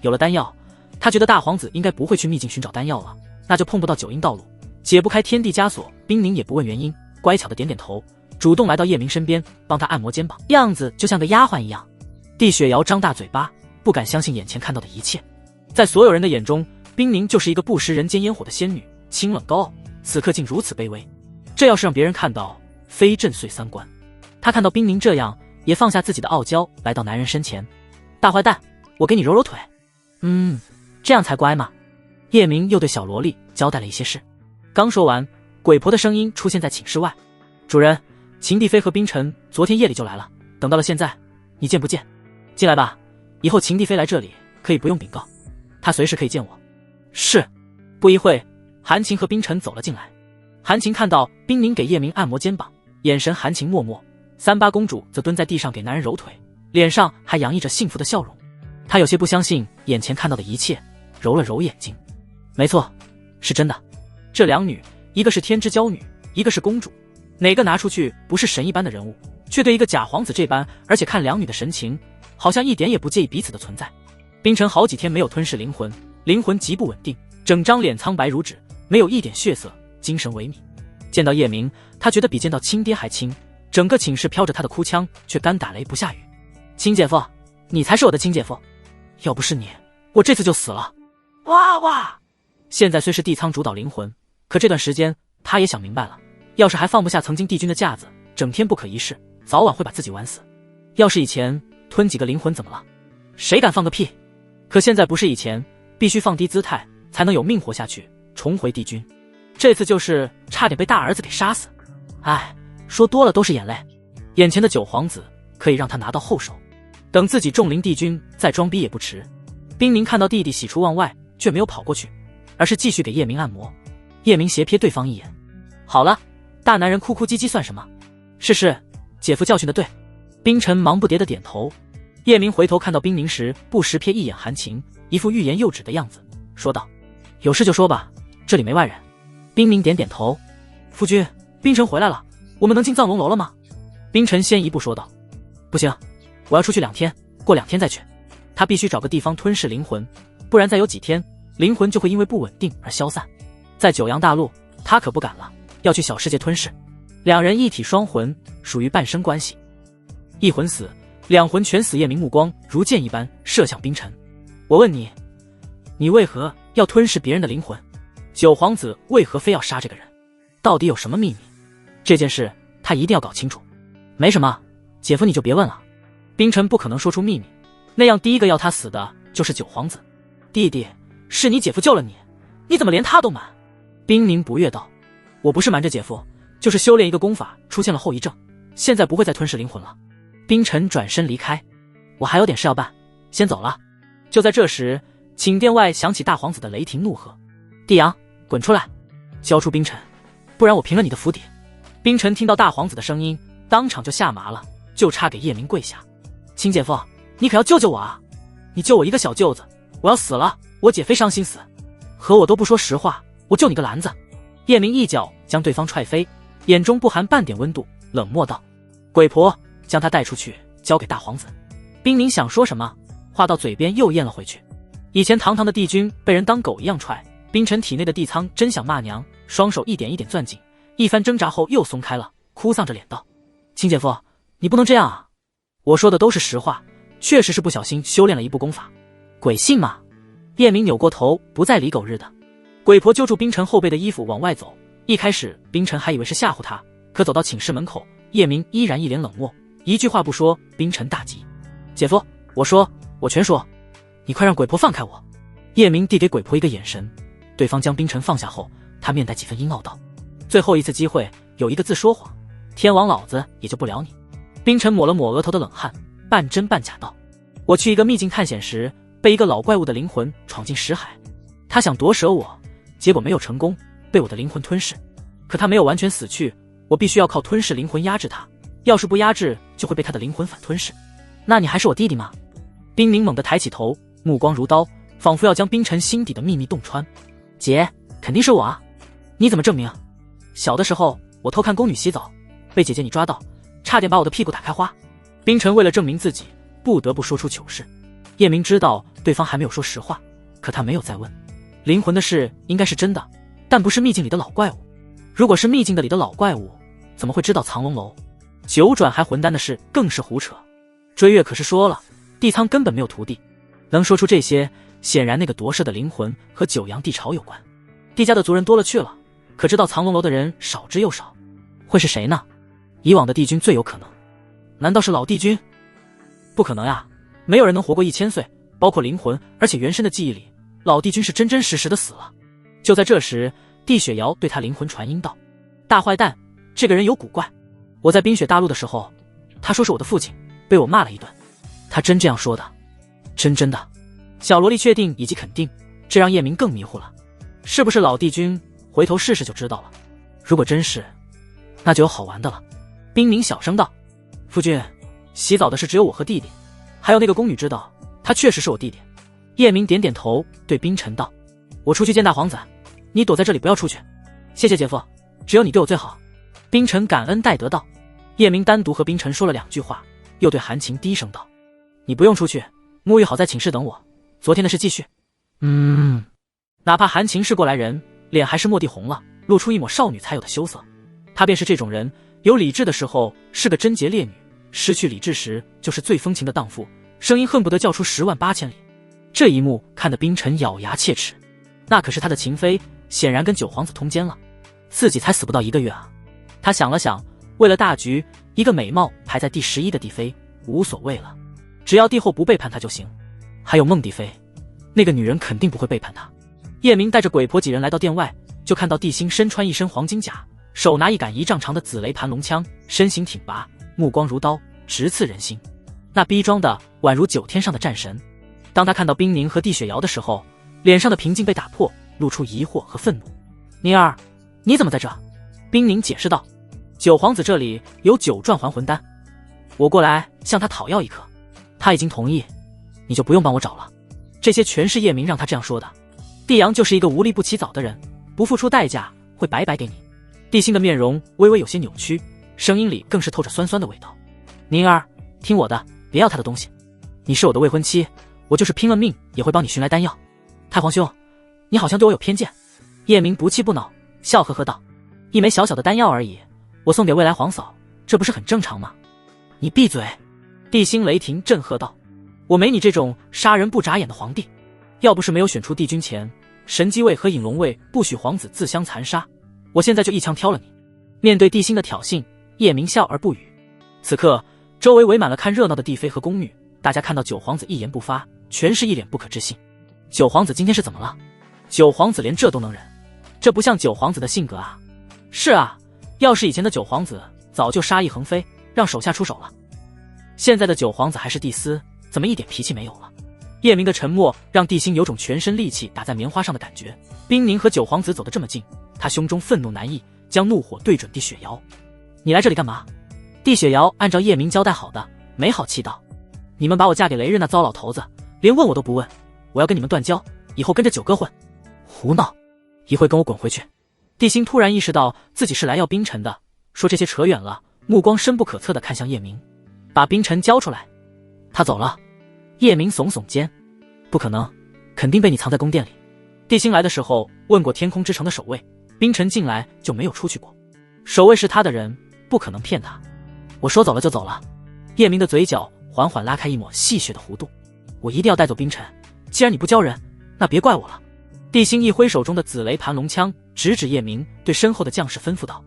有了丹药，他觉得大皇子应该不会去秘境寻找丹药了，那就碰不到九阴道路，解不开天地枷锁。冰凝也不问原因，乖巧的点点头，主动来到叶明身边，帮他按摩肩膀，样子就像个丫鬟一样。帝雪瑶张大嘴巴，不敢相信眼前看到的一切。在所有人的眼中，冰凝就是一个不食人间烟火的仙女，清冷高傲，此刻竟如此卑微。这要是让别人看到，非震碎三观。他看到冰凝这样，也放下自己的傲娇，来到男人身前。大坏蛋，我给你揉揉腿。这样才乖嘛。叶明又对小萝莉交代了一些事。刚说完，鬼婆的声音出现在寝室外。主人，秦帝妃和冰尘昨天夜里就来了，等到了现在，你见不见？进来吧，以后秦帝妃来这里可以不用禀告，她随时可以见我。是。不一会，韩晴和冰尘走了进来。韩晴看到冰凝给叶明按摩肩膀，眼神含情脉脉。三八公主则蹲在地上给男人揉腿，脸上还洋溢着幸福的笑容。她有些不相信眼前看到的一切，揉了揉眼睛。没错，是真的。这两女，一个是天之娇女，一个是公主，哪个拿出去不是神一般的人物，却对一个假皇子这般，而且看两女的神情，好像一点也不介意彼此的存在。冰尘好几天没有吞噬灵魂，灵魂极不稳定，整张脸苍白如纸，没有一点血色，精神萎靡。见到叶明，他觉得比见到亲爹还亲，整个寝室飘着他的哭腔，却干打雷不下雨。亲姐夫，你才是我的亲姐夫，要不是你，我这次就死了。哇哇！现在虽是帝苍主导灵魂，可这段时间他也想明白了，要是还放不下曾经帝君的架子，整天不可一世，早晚会把自己玩死。要是以前吞几个灵魂怎么了？谁敢放个屁？可现在不是以前，必须放低姿态才能有命活下去，重回帝君。这次就是差点被大儿子给杀死。唉，说多了都是眼泪。眼前的九皇子可以让他拿到后手，等自己重临帝君再装逼也不迟。冰凝看到弟弟喜出望外，却没有跑过去，而是继续给叶明按摩。叶明斜瞥对方一眼，好了，大男人哭哭唧唧算什么？是，姐夫教训的对。冰尘忙不迭的点头。叶明回头看到冰凝时，不时瞥一眼韩晴，一副欲言又止的样子，说道：有事就说吧，这里没外人。冰凝点点头。夫君，冰尘回来了，我们能进藏龙楼了吗？冰尘先一步说道：不行，我要出去2天，过2天再去。他必须找个地方吞噬灵魂，不然再有几天，灵魂就会因为不稳定而消散。在九阳大陆，他可不敢了，要去小世界吞噬。两人一体双魂，属于半生关系。一魂死，两魂全死。叶明目光如箭一般射向冰尘。我问你，你为何要吞噬别人的灵魂？九皇子为何非要杀这个人？到底有什么秘密？这件事他一定要搞清楚。没什么，姐夫你就别问了。冰尘不可能说出秘密，那样第一个要他死的就是九皇子。弟弟，是你姐夫救了你，你怎么连他都瞒？冰凝不悦道：我不是瞒着姐夫，就是修炼一个功法出现了后遗症，现在不会再吞噬灵魂了。冰尘转身离开，我还有点事要办，先走了。就在这时，寝殿外响起大皇子的雷霆怒喝：帝阳，滚出来，交出冰尘，不然我平了你的府邸。冰尘听到大皇子的声音，当场就吓麻了，就差给叶明跪下。亲姐夫，你可要救救我啊！你救我一个小舅子，我要死了，我姐非伤心死。和我都不说实话，我救你个篮子！叶明一脚将对方踹飞，眼中不含半点温度，冷漠道：鬼婆，将他带出去，交给大皇子。冰凝想说什么，话到嘴边又咽了回去。以前堂堂的帝君被人当狗一样踹，冰尘体内的帝苍真想骂娘，双手一点一点攥紧，一番挣扎后又松开了，哭丧着脸道：亲姐夫，你不能这样啊！我说的都是实话，确实是不小心修炼了一部功法。鬼信吗？叶明扭过头，不再理狗日的。鬼婆揪住冰尘后背的衣服往外走，一开始冰尘还以为是吓唬他，可走到寝室门口，叶明依然一脸冷漠，一句话不说。冰尘大急：姐夫，我说，我全说，你快让鬼婆放开我！叶明递给鬼婆一个眼神，对方将冰尘放下后，他面带几分阴傲道：最后一次机会，有一个字说谎，天王老子也就不了你。冰尘抹了抹额头的冷汗，半真半假道：我去一个秘境探险时，被一个老怪物的灵魂闯进识海，他想夺舍我，结果没有成功，被我的灵魂吞噬。可他没有完全死去，我必须要靠吞噬灵魂压制他，要是不压制，就会被他的灵魂反吞噬。那你还是我弟弟吗？冰凝猛地抬起头，目光如刀，仿佛要将冰尘心底的秘密洞穿。姐，肯定是我啊，你怎么证明？小的时候我偷看宫女洗澡，被姐姐你抓到，差点把我的屁股打开花。冰尘为了证明自己，不得不说出糗事。叶明知道对方还没有说实话，可他没有再问。灵魂的事应该是真的，但不是秘境里的老怪物。如果是秘境的里的老怪物，怎么会知道藏龙楼？九转还魂丹的事更是胡扯。追月可是说了，地仓根本没有徒弟，能说出这些，显然那个夺舍的灵魂和九阳地巢有关。地家的族人多了去了，可知道藏龙楼的人少之又少。会是谁呢？以往的帝君最有可能。难道是老帝君？不可能呀，没有人能活过1000岁，包括灵魂，而且原身的记忆里，老帝君是真真实实的死了。就在这时，帝雪瑶对他灵魂传音道：大坏蛋，这个人有古怪。我在冰雪大陆的时候，他说是我的父亲，被我骂了一顿。他真这样说的？真的。小萝莉确定以及肯定，这让叶明更迷糊了。是不是老帝君？回头试试就知道了。如果真是，那就有好玩的了。冰明小声道：夫君，洗澡的事只有我和弟弟，还有那个宫女知道，他确实是我弟弟。叶明点点头，对冰尘道：我出去见大皇子，你躲在这里不要出去。谢谢姐夫，只有你对我最好。冰尘感恩戴德道。叶明单独和冰尘说了2句话，又对韩晴低声道：你不用出去，沐浴好在寝室等我，昨天的事继续。哪怕韩晴是过来人，脸还是蓦地红了，露出一抹少女才有的羞涩。她便是这种人，有理智的时候是个贞洁烈女，失去理智时就是最风情的荡妇，声音恨不得叫出10万8千里。这一幕看得冰尘咬牙切齿，那可是他的情妃，显然跟九皇子通奸了，自己才死不到1个月啊。他想了想，为了大局，一个美貌排在第11的帝妃无所谓了，只要帝后不背叛他就行。还有孟帝妃，那个女人肯定不会背叛他。叶明带着鬼婆几人来到殿外，就看到帝星身穿一身黄金甲，手拿一杆1丈长的紫雷盘龙枪，身形挺拔，目光如刀，直刺人心。那逼装的宛如9天上的战神。当他看到冰宁和帝雪瑶的时候，脸上的平静被打破，露出疑惑和愤怒。宁儿，你怎么在这？冰宁解释道：九皇子这里有9转还魂丹，我过来向他讨要1颗，他已经同意，你就不用帮我找了。这些全是叶明让他这样说的。帝阳就是一个无利不起早的人，不付出代价会白白给你。帝星的面容微微有些扭曲，声音里更是透着酸酸的味道。宁儿，听我的，别要他的东西。你是我的未婚妻，我就是拼了命也会帮你寻来丹药。太皇兄，你好像对我有偏见。叶明不气不恼，笑呵呵道：一枚小小的丹药而已，我送给未来皇嫂，这不是很正常吗？你闭嘴！帝星雷霆震喝道：我没你这种杀人不眨眼的皇帝，要不是没有选出帝君前，神机位和隐龙位不许皇子自相残杀，我现在就一枪挑了你。面对帝星的挑衅，叶明笑而不语。此刻周围围满了看热闹的帝妃和宫女，大家看到九皇子一言不发，全是一脸不可置信。九皇子今天是怎么了？九皇子连这都能忍，这不像九皇子的性格啊。是啊，要是以前的九皇子早就杀意横飞，让手下出手了。现在的九皇子还是帝司，怎么一点脾气没有了？叶明的沉默让帝星有种全身力气打在棉花上的感觉。冰宁和九皇子走得这么近，他胸中愤怒难抑，将怒火对准帝雪瑶。你来这里干嘛？帝雪瑶按照叶明交代好的，没好气道：你们把我嫁给雷日那糟老头子，连问我都不问，我要跟你们断交，以后跟着九哥混。胡闹，一会跟我滚回去。帝星突然意识到自己是来要冰尘的，说这些扯远了，目光深不可测地看向叶明，把冰尘交出来。他走了。叶明耸耸肩，不可能，肯定被你藏在宫殿里。帝星来的时候问过天空之城的守卫，冰尘进来就没有出去过，守卫是他的人，不可能骗他。我说走了就走了。叶明的嘴角缓缓拉开一抹戏谑的弧度，我一定要带走冰尘，既然你不交人，那别怪我了。帝星一挥手中的紫雷盘龙枪，直指叶明，对身后的将士吩咐道：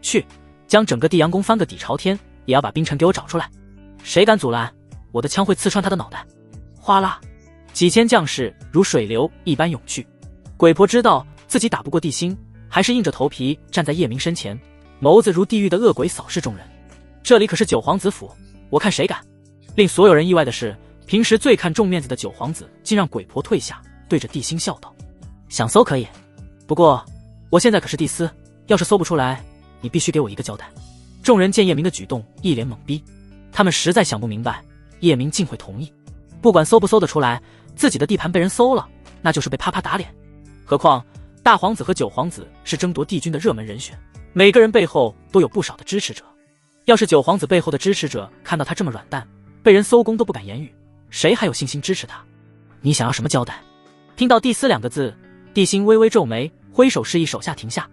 去，将整个地阳宫翻个底朝天，也要把冰尘给我找出来。谁敢阻拦，我的枪会刺穿他的脑袋。哗啦，几千将士如水流一般涌去。鬼婆知道自己打不过帝星，还是硬着头皮站在叶明身前，眸子如地狱的恶鬼扫视众人。这里可是九皇子府，我看谁敢。令所有人意外的是，平时最看重面子的九皇子竟让鬼婆退下，对着帝星笑道：想搜可以，不过我现在可是帝司，要是搜不出来，你必须给我一个交代。众人见叶明的举动，一脸懵逼，他们实在想不明白叶明竟会同意。不管搜不搜得出来，自己的地盘被人搜了，那就是被啪啪打脸。何况大皇子和九皇子是争夺帝君的热门人选，每个人背后都有不少的支持者。要是九皇子背后的支持者看到他这么软蛋，被人搜宫都不敢言语，谁还有信心支持他？你想要什么交代？听到帝司2个字，帝辛微微皱眉，挥手示意手下停下。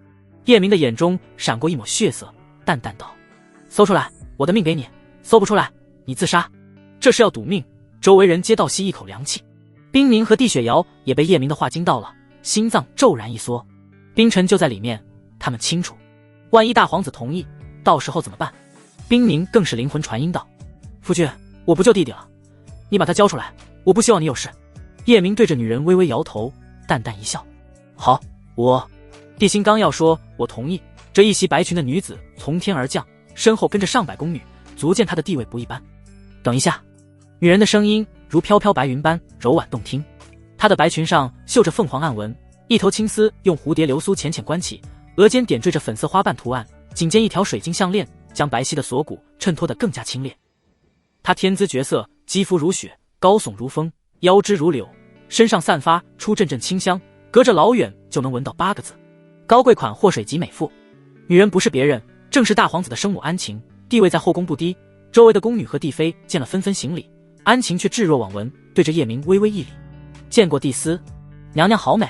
叶明的眼中闪过一抹血色，淡淡道：搜出来，我的命给你；搜不出来，你自杀。这是要赌命。周围人皆倒吸一口凉气。冰宁和帝雪瑶也被叶明的话惊到了，心脏骤然一缩。冰尘就在里面，他们清楚，万一大皇子同意，到时候怎么办？冰宁更是灵魂传音道：夫君，我不救弟弟了，你把他交出来，我不希望你有事。叶明对着女人微微摇头，淡淡一笑：好，我……帝辛刚要说我同意，这一袭白裙的女子从天而降，身后跟着上百宫女，足见她的地位不一般。等一下，女人的声音如飘飘白云般柔婉动听，她的白裙上绣着凤凰暗纹，一头青丝用蝴蝶流苏浅浅关起，额间点缀着粉色花瓣图案，颈间一条水晶项链将白皙的锁骨衬托得更加清冽。她天姿绝色，肌肤如雪，高耸如峰，腰肢如柳，身上散发出阵阵清香，隔着老远就能闻到8个字：高贵款祸水及美妇。女人不是别人，正是大皇子的生母安晴，地位在后宫不低。周围的宫女和帝妃见了纷纷行礼，安晴却置若罔闻，对着叶明微微一礼：见过帝司，娘娘好美。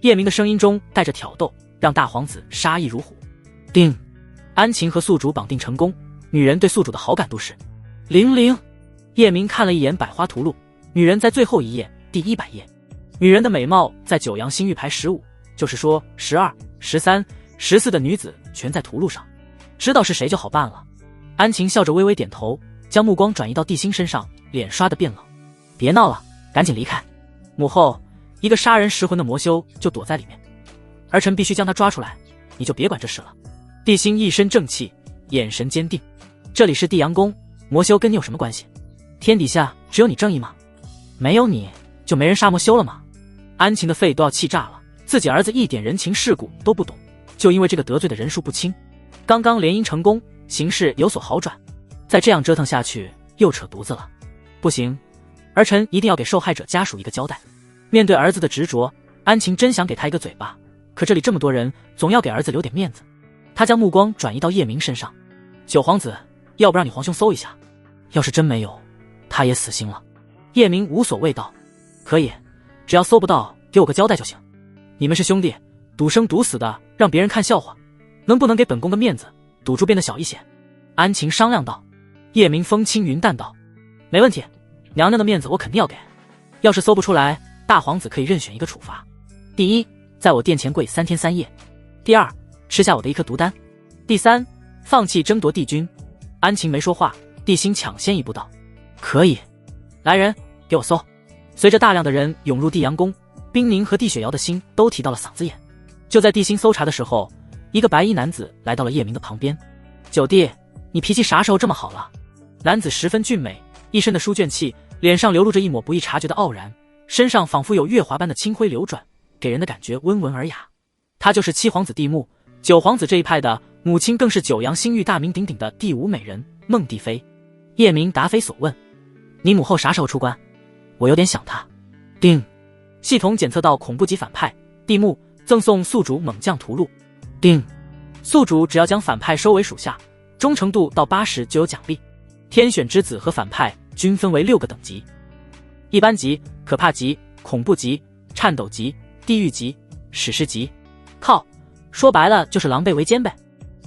叶明的声音中带着挑逗，让大皇子杀意如虎。定，安晴和宿主绑定成功，女人对宿主的好感度是00。叶明看了一眼百花图录，女人在最后一页，第100页。女人的美貌在九阳星域排15，就是说12、13、14的女子全在图录上，知道是谁就好办了。安晴笑着微微点头，将目光转移到帝辛身上，脸刷得变冷。别闹了，赶紧离开。母后，一个杀人食魂的魔修就躲在里面，儿臣必须将他抓出来，你就别管这事了。帝辛一身正气，眼神坚定。这里是帝阳宫，魔修跟你有什么关系？天底下只有你正义吗？没有你就没人杀魔修了吗？安晴的肺都要气炸了，自己儿子一点人情世故都不懂，就因为这个得罪的人数不轻。刚刚联姻成功，形势有所好转，再这样折腾下去又扯犊子了。不行，儿臣一定要给受害者家属一个交代。面对儿子的执着，安晴真想给他一个嘴巴，可这里这么多人，总要给儿子留点面子。他将目光转移到叶明身上：九皇子，要不让你皇兄搜一下？要是真没有，他也死心了。叶明无所谓道：可以，只要搜不到，给我个交代就行。你们是兄弟，赌生赌死的让别人看笑话，能不能给本宫个面子，赌注变得小一些？安晴商量道。叶明风轻云淡道：没问题，娘娘的面子我肯定要给。要是搜不出来，大皇子可以任选一个处罚：第一，在我殿前跪3天3夜；第二，吃下我的一颗毒丹；第三，放弃争夺帝君。安晴没说话，帝辛抢先一步道：可以。来人，给我搜。随着大量的人涌入帝阳宫，冰宁和帝雪瑶的心都提到了嗓子眼。就在帝辛搜查的时候，一个白衣男子来到了叶明的旁边。九弟，你脾气啥时候这么好了？男子十分俊美，一身的书卷气，脸上流露着一抹不易察觉的傲然，身上仿佛有月华般的清辉流转，给人的感觉温文尔雅。他就是七皇子帝木，九皇子这一派的母亲更是九阳星域大名鼎鼎的第5美人孟帝妃。叶明答非所问：你母后啥时候出关？我有点想她。定，系统检测到恐怖级反派帝木，赠送宿主猛将屠戮。定，宿主只要将反派收为属下，忠诚度到80就有奖励。天选之子和反派均分为6个等级：一般级、可怕级、恐怖级、颤抖级、地狱级、史诗级。靠，说白了就是狼狈为奸呗。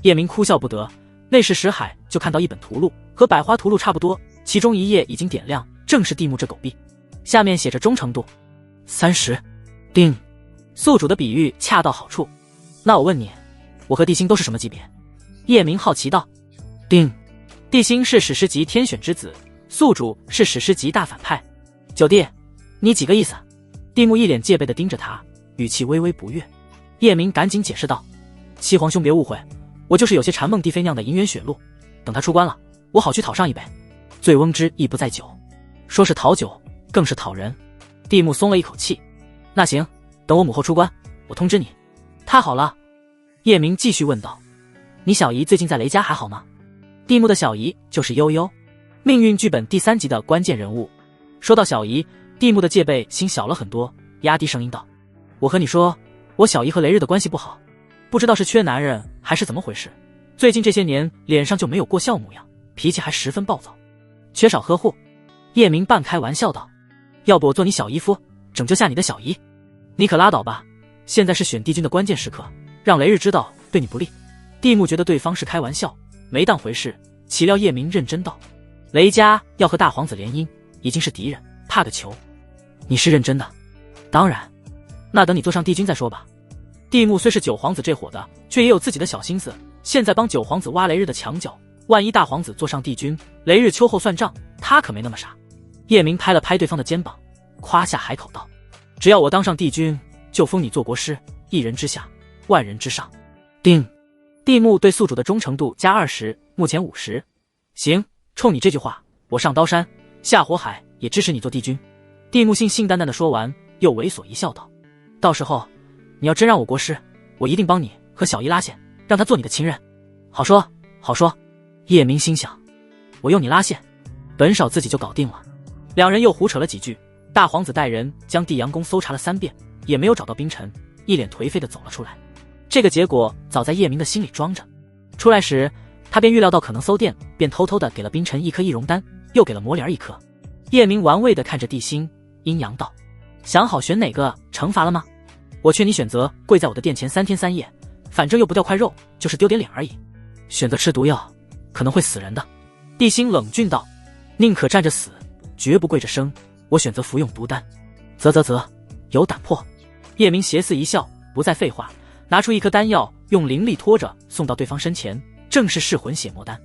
叶明哭笑不得，那时石海就看到一本图录，和百花图录差不多，其中一页已经点亮，正是帝木这狗币，下面写着忠诚度30。定，宿主的比喻恰到好处。那我问你，我和帝星都是什么级别？叶明好奇道。定，帝星是史诗级天选之子，宿主是史诗级大反派。九弟，你几个意思？帝木一脸戒备地盯着他，语气微微不悦。叶明赶紧解释道：七皇兄别误会，我就是有些馋孟帝妃酿的银元血露，等他出关了，我好去讨上一杯。醉翁之意不在酒，说是讨酒，更是讨人。帝木松了一口气。那行，等我母后出关，我通知你。太好了。叶明继续问道：你小姨最近在雷家还好吗？帝木的小姨就是悠悠，命运剧本第3集的关键人物。说到小姨，帝木的戒备心小了很多，压低声音道：“我和你说，我小姨和雷日的关系不好，不知道是缺男人还是怎么回事，最近这些年脸上就没有过笑模样，脾气还十分暴躁，缺少呵护。”叶明半开玩笑道：“要不我做你小姨夫，拯救下你的小姨？你可拉倒吧，现在是选帝君的关键时刻，让雷日知道对你不利。”帝木觉得对方是开玩笑，没当回事，岂料叶明认真道：“雷家要和大皇子联姻，已经是敌人，怕个球！你是认真的？”“当然，那等你坐上帝君再说吧。”帝木虽是九皇子这伙的，却也有自己的小心思，现在帮九皇子挖雷日的墙角，万一大皇子坐上帝君，雷日秋后算账，他可没那么傻。叶明拍了拍对方的肩膀，夸下海口道：“只要我当上帝君，就封你做国师，一人之下，万人之上。”定。帝木对宿主的忠诚度加20，目前50。行，冲你这句话，我上刀山下火海也支持你做帝君。帝木信旦旦地说完，又猥琐一笑道：“到时候你要真让我国师，我一定帮你和小姨拉线，让她做你的情人。”好说好说。叶明心想，我用你拉线，本少自己就搞定了。两人又胡扯了几句，大皇子带人将地阳宫搜查了3遍，也没有找到冰尘，一脸颓废地走了出来。这个结果早在叶明的心里装着，出来时他便预料到可能搜电，便偷偷地给了冰尘1颗易容丹，又给了魔莲1颗。叶明玩味地看着地心，阴阳道：“想好选哪个惩罚了吗？我劝你选择跪在我的殿前3天3夜，反正又不掉块肉，就是丢点脸而已。选择吃毒药，可能会死人的。”地心冷峻道：“宁可站着死，绝不跪着生，我选择服用毒丹。”啧，有胆魄。叶明邪肆一笑，不再废话，拿出1颗丹药，用灵力拖着送到对方身前，正是噬魂血魔丹。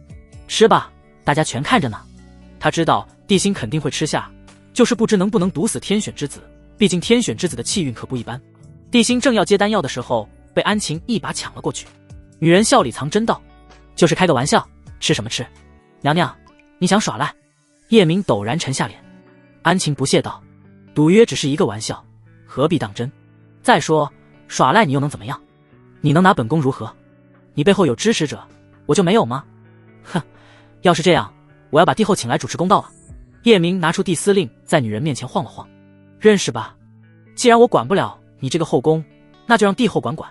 吃吧，大家全看着呢。他知道地心肯定会吃下，就是不知能不能毒死天选之子，毕竟天选之子的气运可不一般。地心正要接丹药的时候，被安晴一把抢了过去。女人笑里藏针道：“就是开个玩笑，吃什么吃？娘娘，你想耍赖？”叶明陡然沉下脸。安晴不屑道：“赌约只是一个玩笑，何必当真？再说耍赖你又能怎么样？你能拿本宫如何？你背后有支持者，我就没有吗？哼，要是这样，我要把帝后请来主持公道了。”叶明拿出帝司令，在女人面前晃了晃：“认识吧？既然我管不了你这个后宫，那就让帝后管管。”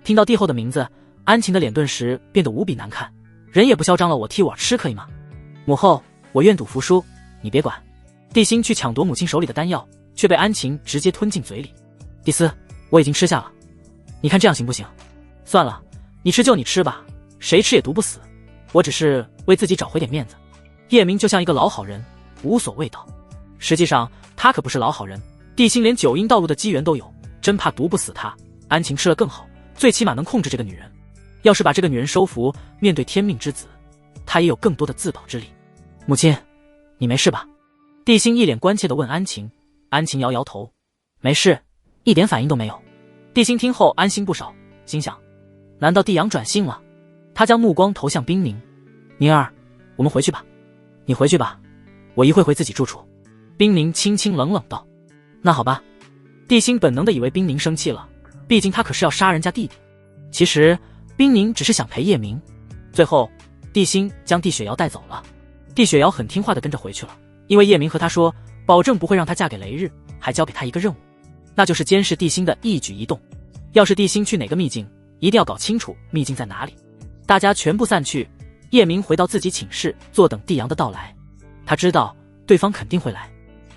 听到帝后的名字，安晴的脸顿时变得无比难看，人也不嚣张了，我替我吃可以吗？母后，我愿赌服输，你别管。地心去抢夺母亲手里的丹药，却被安晴直接吞进嘴里。帝司，我已经吃下了，你看这样行不行？算了，你吃就你吃吧，谁吃也毒不死，我只是为自己找回点面子。叶明就像一个老好人，无所谓道。实际上他可不是老好人，地心连9阴道路的机缘都有，真怕毒不死他。安晴吃了更好，最起码能控制这个女人。要是把这个女人收服，面对天命之子，他也有更多的自保之力。母亲，你没事吧？地心一脸关切地问安晴。安晴摇摇头，没事，一点反应都没有。地心听后安心不少，心想，难道帝阳转性了？他将目光投向冰凝。凝儿，我们回去吧。你回去吧，我一会回自己住处。冰凝轻轻冷冷道。那好吧。地心本能地以为冰凝生气了，毕竟他可是要杀人家弟弟。其实冰凝只是想陪叶明。最后地心将地雪瑶带走了，地雪瑶很听话地跟着回去了，因为叶明和他说保证不会让她嫁给雷日，还交给他一个任务，那就是监视地心的一举一动。要是地心去哪个秘境，一定要搞清楚秘境在哪里。大家全部散去，叶明回到自己寝室，坐等帝阳的到来。他知道对方肯定会来，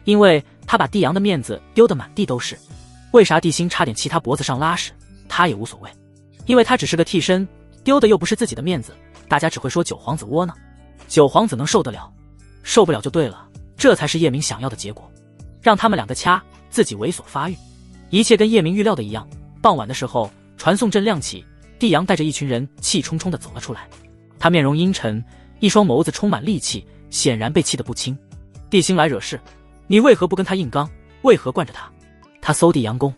因为他把帝阳的面子丢得满地都是。为啥地心差点气他脖子上拉屎，他也无所谓，因为他只是个替身，丢的又不是自己的面子，大家只会说九皇子窝囊。九皇子能受得了？受不了就对了，这才是叶明想要的结果。让他们2个掐，自己猥琐发育。一切跟叶明预料的一样。傍晚的时候，传送阵亮起，帝阳带着一群人气冲冲地走了出来。他面容阴沉，一双眸子充满戾气，显然被气得不轻。地心来惹事，你为何不跟他硬刚？为何惯着他？他搜地阳宫，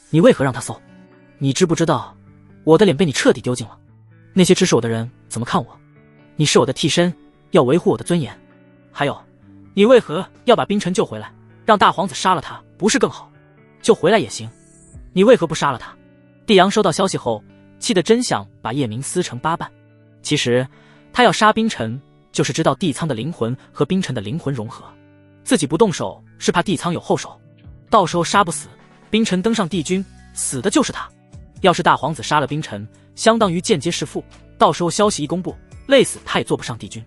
你为何让他搜？你知不知道我的脸被你彻底丢尽了？那些支持我的人怎么看我？你是我的替身，要维护我的尊严。还有，你为何要把冰尘救回来？让大皇子杀了他不是更好？救回来也行，你为何不杀了他？帝阳收到消息后，气得真想把叶明撕成8瓣。其实他要杀冰尘，就是知道帝仓的灵魂和冰尘的灵魂融合，自己不动手是怕帝仓有后手。到时候杀不死，冰尘登上帝君，死的就是他。要是大皇子杀了冰尘，相当于间接弑父，到时候消息一公布，累死他也做不上帝君。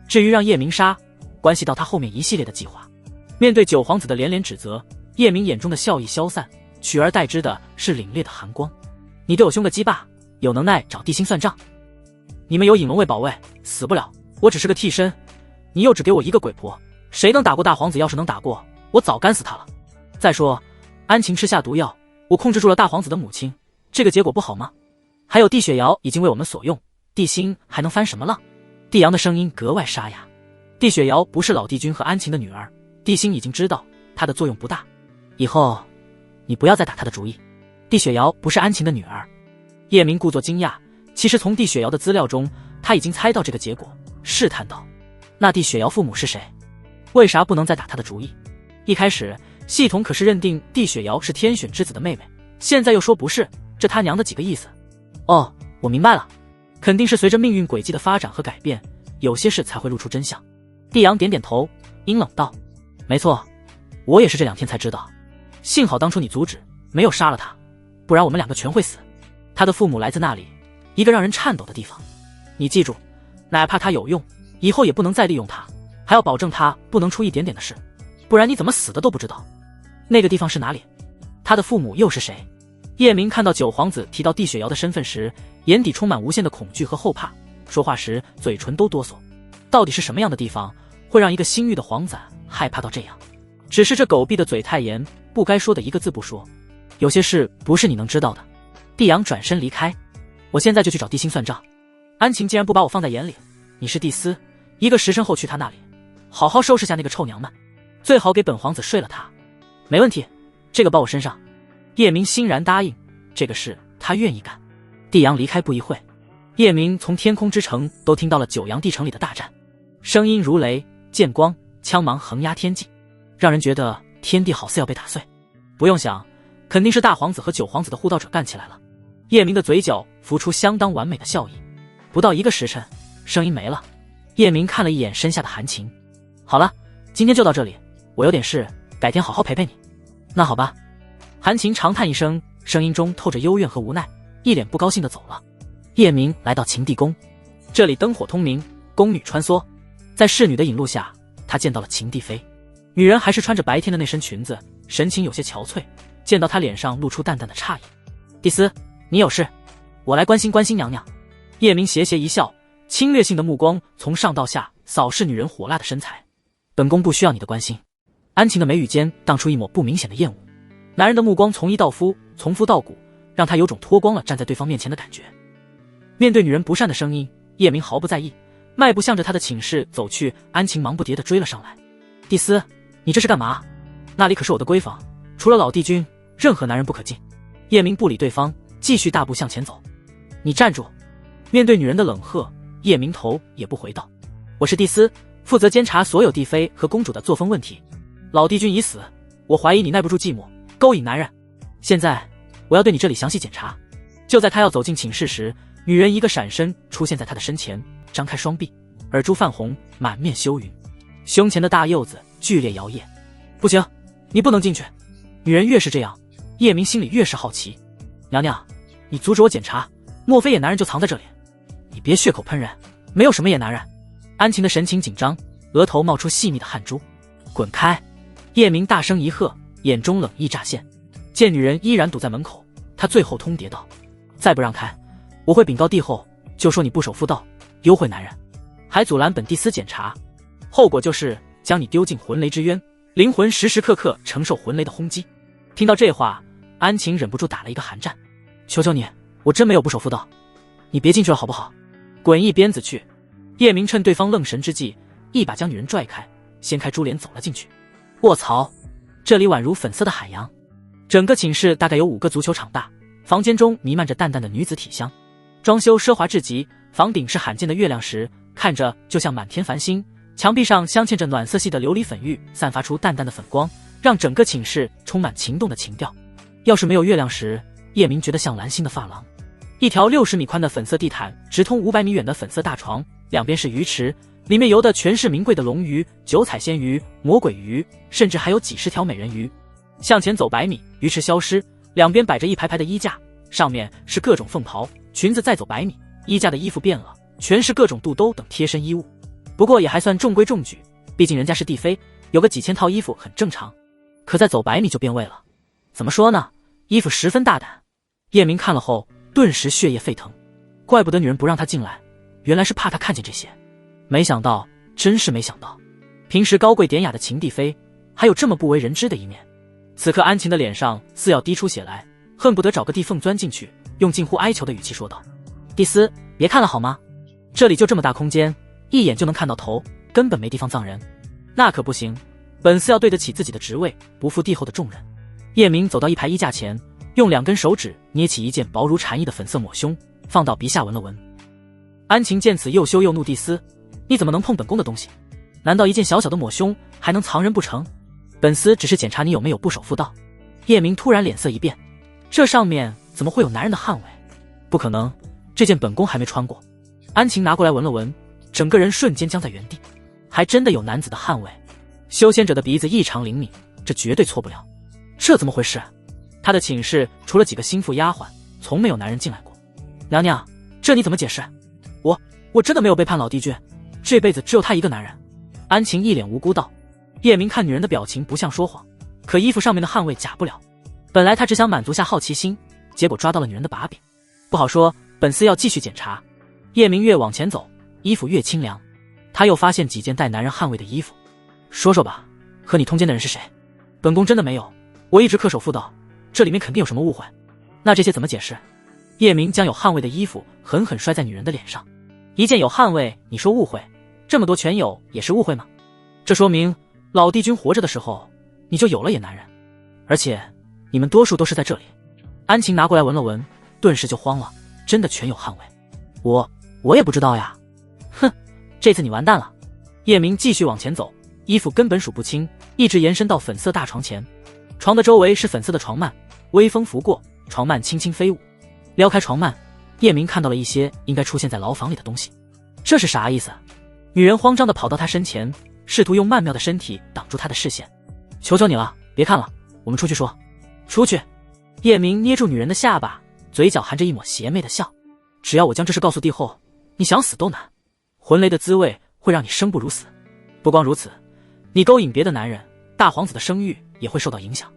至于让叶明杀，关系到他后面一系列的计划。面对九皇子的连连指责，叶明眼中的笑意消散，取而代之的是凛冽的寒光。你对我兄个鸡巴，有能耐找地心算账。你们有隐龙卫保卫，死不了，我只是个替身。你又只给我一个鬼婆，谁能打过大皇子？要是能打过，我早干死他了。再说，安晴吃下毒药，我控制住了大皇子的母亲，这个结果不好吗？还有地雪瑶已经为我们所用，地心还能翻什么浪？帝阳的声音格外沙哑。地雪瑶不是老帝君和安晴的女儿，地心已经知道她的作用不大，以后你不要再打她的主意。地雪瑶不是安晴的女儿。叶明故作惊讶，其实从地雪瑶的资料中，他已经猜到这个结果，试探道：那地雪瑶父母是谁？为啥不能再打她的主意？一开始系统可是认定地雪瑶是天选之子的妹妹，现在又说不是，这他娘的几个意思？哦，我明白了，肯定是随着命运轨迹的发展和改变，有些事才会露出真相。帝阳点点头，阴冷道：没错，我也是这2天才知道，幸好当初你阻止，没有杀了他，不然我们2个全会死。他的父母来自那里，一个让人颤抖的地方。你记住，哪怕他有用，以后也不能再利用他，还要保证他不能出一点点的事，不然你怎么死的都不知道。那个地方是哪里？他的父母又是谁？叶明看到九皇子提到地雪瑶的身份时，眼底充满无限的恐惧和后怕，说话时嘴唇都哆嗦。到底是什么样的地方，会让一个心欲的皇子害怕到这样？只是这狗逼的嘴太严，不该说的一个字不说。有些事不是你能知道的。帝阳转身离开，我现在就去找地心算账。安晴既然不把我放在眼里，你是帝司，一个时辰后去他那里，好好收拾下那个臭娘们，最好给本皇子睡了他。没问题，这个包我身上。叶明欣然答应，这个事他愿意干。帝阳离开不一会，叶明从天空之城都听到了九阳地城里的大战，声音如雷剑光，枪芒横压天际，让人觉得天地好似要被打碎。不用想，肯定是大皇子和九皇子的护道者干起来了。叶明的嘴角浮出相当完美的笑意。不到1个时辰，声音没了。叶明看了一眼身下的韩晴，好了，今天就到这里，我有点事，改天好好陪陪你。那好吧。韩晴长叹一声，声音中透着幽怨和无奈，一脸不高兴地走了。叶明来到秦地宫，这里灯火通明，宫女穿梭，在侍女的引路下，他见到了秦帝妃。女人还是穿着白天的那身裙子，神情有些憔悴，见到她脸上露出淡淡的诧异。帝司，你有事？我来关心关心娘娘。叶明斜斜一笑，侵略性的目光从上到下扫视女人火辣的身材。本宫不需要你的关心。安晴的眉宇间荡出一抹不明显的厌恶。男人的目光从衣到肤，从肤到骨，让他有种脱光了站在对方面前的感觉。面对女人不善的声音，叶明毫不在意，迈步向着他的寝室走去。安晴忙不迭地追了上来。帝司，你这是干嘛？那里可是我的闺房，除了老帝君，任何男人不可进。叶明不理对方，继续大步向前走。你站住！面对女人的冷喝，叶明头也不回道：我是帝司，负责监察所有帝妃和公主的作风问题。老帝君已死，我怀疑你耐不住寂寞，勾引男人。现在我要对你这里详细检查。就在他要走进寝室时，女人一个闪身出现在他的身前，张开双臂，耳珠泛红，满面羞云，胸前的大柚子剧烈摇曳。不行，你不能进去。女人越是这样，叶明心里越是好奇。娘娘，你阻止我检查，莫非野男人就藏在这里？你别血口喷人，没有什么野男人。安晴的神情紧张，额头冒出细密的汗珠。滚开！叶明大声一喝，眼中冷意乍现。见女人依然堵在门口，他最后通牒道：再不让开，我会禀告帝后，就说你不守妇道，幽会男人，还阻拦本帝司检查，后果就是将你丢进魂雷之渊，灵魂时时刻刻承受魂雷的轰击。听到这话，安晴忍不住打了一个寒战。求求你，我真没有不守妇道，你别进去了好不好？滚一边子去！叶明趁对方愣神之际，一把将女人拽开，掀开珠帘走了进去。卧槽，这里宛如粉色的海洋。整个寝室大概有5个足球场大，房间中弥漫着淡淡的女子体香，装修奢华至极，房顶是罕见的月亮石，看着就像满天繁星。墙壁上镶嵌着暖色系的琉璃粉玉，散发出淡淡的粉光，让整个寝室充满情动的情调。要是没有月亮石，叶明觉得像蓝星的发廊。一条60米宽的粉色地毯直通500米远的粉色大床，两边是鱼池，里面游的全是名贵的龙鱼、九彩仙鱼、魔鬼鱼，甚至还有几10条美人鱼。向前走100米，鱼池消失，两边摆着一排排的衣架，上面是各种凤袍、裙子。再走100米，衣架的衣服变了，全是各种肚兜等贴身衣物。不过也还算中规中矩，毕竟人家是帝妃，有个几千套衣服很正常。可再走100米就变味了。怎么说呢？衣服十分大胆。叶明看了后，顿时血液沸腾。怪不得女人不让他进来，原来是怕他看见这些。没想到，真是没想到，平时高贵典雅的秦帝妃，还有这么不为人知的一面。此刻安晴的脸上似要滴出血来，恨不得找个地缝钻进去，用近乎哀求的语气说道：“帝司，别看了好吗？这里就这么大空间，一眼就能看到头，根本没地方葬人。那可不行，本司要对得起自己的职位，不负帝后的重任。”叶明走到一排衣架前，用2根手指捏起一件薄如蝉翼的粉色抹胸，放到鼻下闻了闻。安晴见此又羞又怒：“帝司，你怎么能碰本宫的东西？难道一件小小的抹胸还能藏人不成？本司只是检查你有没有不守妇道。”叶明突然脸色一变，这上面怎么会有男人的汗味？不可能，这件本宫还没穿过。安晴拿过来闻了闻，整个人瞬间僵在原地，还真的有男子的汗味。修仙者的鼻子异常灵敏，这绝对错不了。这怎么回事？他的寝室除了几个心腹丫鬟，从没有男人进来过。娘娘，这你怎么解释？我真的没有背叛老帝君，这辈子只有他一个男人。安晴一脸无辜道。叶明看女人的表情不像说谎，可衣服上面的汗味假不了。本来他只想满足下好奇心，结果抓到了女人的把柄。不好说，本司要继续检查。叶明越往前走，衣服越清凉。他又发现几件带男人汗味的衣服。说说吧，和你通奸的人是谁？本宫真的没有，我一直恪守妇道，这里面肯定有什么误会。那这些怎么解释？叶明将有汗味的衣服狠狠摔在女人的脸上。一件有汗味，你说误会？这么多全有也是误会吗？这说明老帝君活着的时候你就有了野男人，而且你们多数都是在这里。安晴拿过来闻了闻，顿时就慌了，真的全有汗味。我也不知道呀。哼，这次你完蛋了。叶明继续往前走，衣服根本数不清，一直延伸到粉色大床前。床的周围是粉色的床幔，微风拂过，床幔轻轻飞舞。撩开床幔，叶明看到了一些应该出现在牢房里的东西。这是啥意思？女人慌张地跑到他身前，试图用曼妙的身体挡住他的视线。求求你了，别看了，我们出去说。出去。叶明捏住女人的下巴，嘴角含着一抹邪魅的笑。只要我将这事告诉帝后，你想死都难。魂雷的滋味会让你生不如死。不光如此，你勾引别的男人，大皇子的声誉也会受到影响。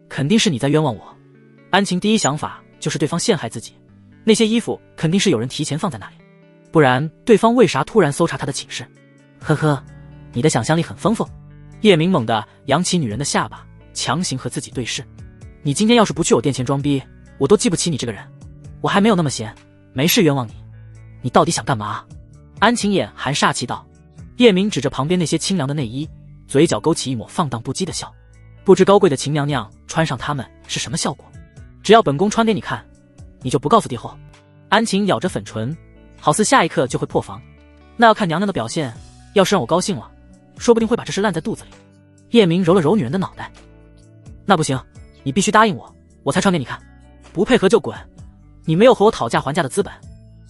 肯定是你在冤枉我。安晴第一想法就是对方陷害自己，那些衣服肯定是有人提前放在那里，不然对方为啥突然搜查他的寝室？呵呵，你的想象力很丰富。叶明猛地扬起女人的下巴，强行和自己对视。你今天要是不去我殿前装逼，我都记不起你这个人。我还没有那么闲，没事冤枉你。你到底想干嘛？安晴眼含煞气道。叶明指着旁边那些清凉的内衣，嘴角勾起一抹放荡不羁的笑。不知高贵的秦娘娘穿上它们是什么效果？只要本宫穿给你看，你就不告诉帝后？安晴咬着粉唇，好似下一刻就会破防。那要看娘娘的表现，要是让我高兴了，说不定会把这事烂在肚子里。叶明揉了揉女人的脑袋。那不行，你必须答应我，我才穿给你看。不配合就滚，你没有和我讨价还价的资本。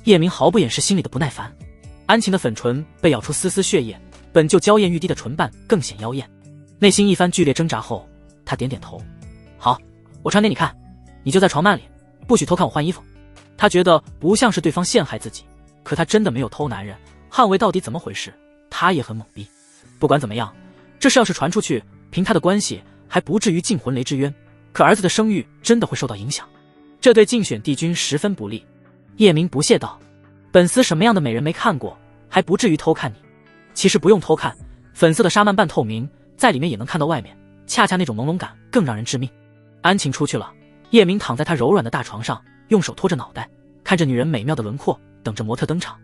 叶明毫不掩饰心里的不耐烦。安晴的粉唇被咬出丝丝血液，本就娇艳欲滴的唇瓣更显妖艳。内心一番剧烈挣扎后，他点点头。好，我穿给你看，你就在床幔里，不许偷看我换衣服。他觉得不像是对方陷害自己，可他真的没有偷男人，汗味到底怎么回事？他也很懵逼。不管怎么样，这事要是传出去，凭他的关系还不至于进魂雷之渊，可儿子的声誉真的会受到影响，这对竞选帝君十分不利。叶明不屑道：本司什么样的美人没看过，还不至于偷看你。其实不用偷看，粉色的纱幔半透明，在里面也能看到外面，恰恰那种朦胧感更让人致命。安晴出去了，叶明躺在他柔软的大床上，用手托着脑袋，看着女人美妙的轮廓，等着模特登场。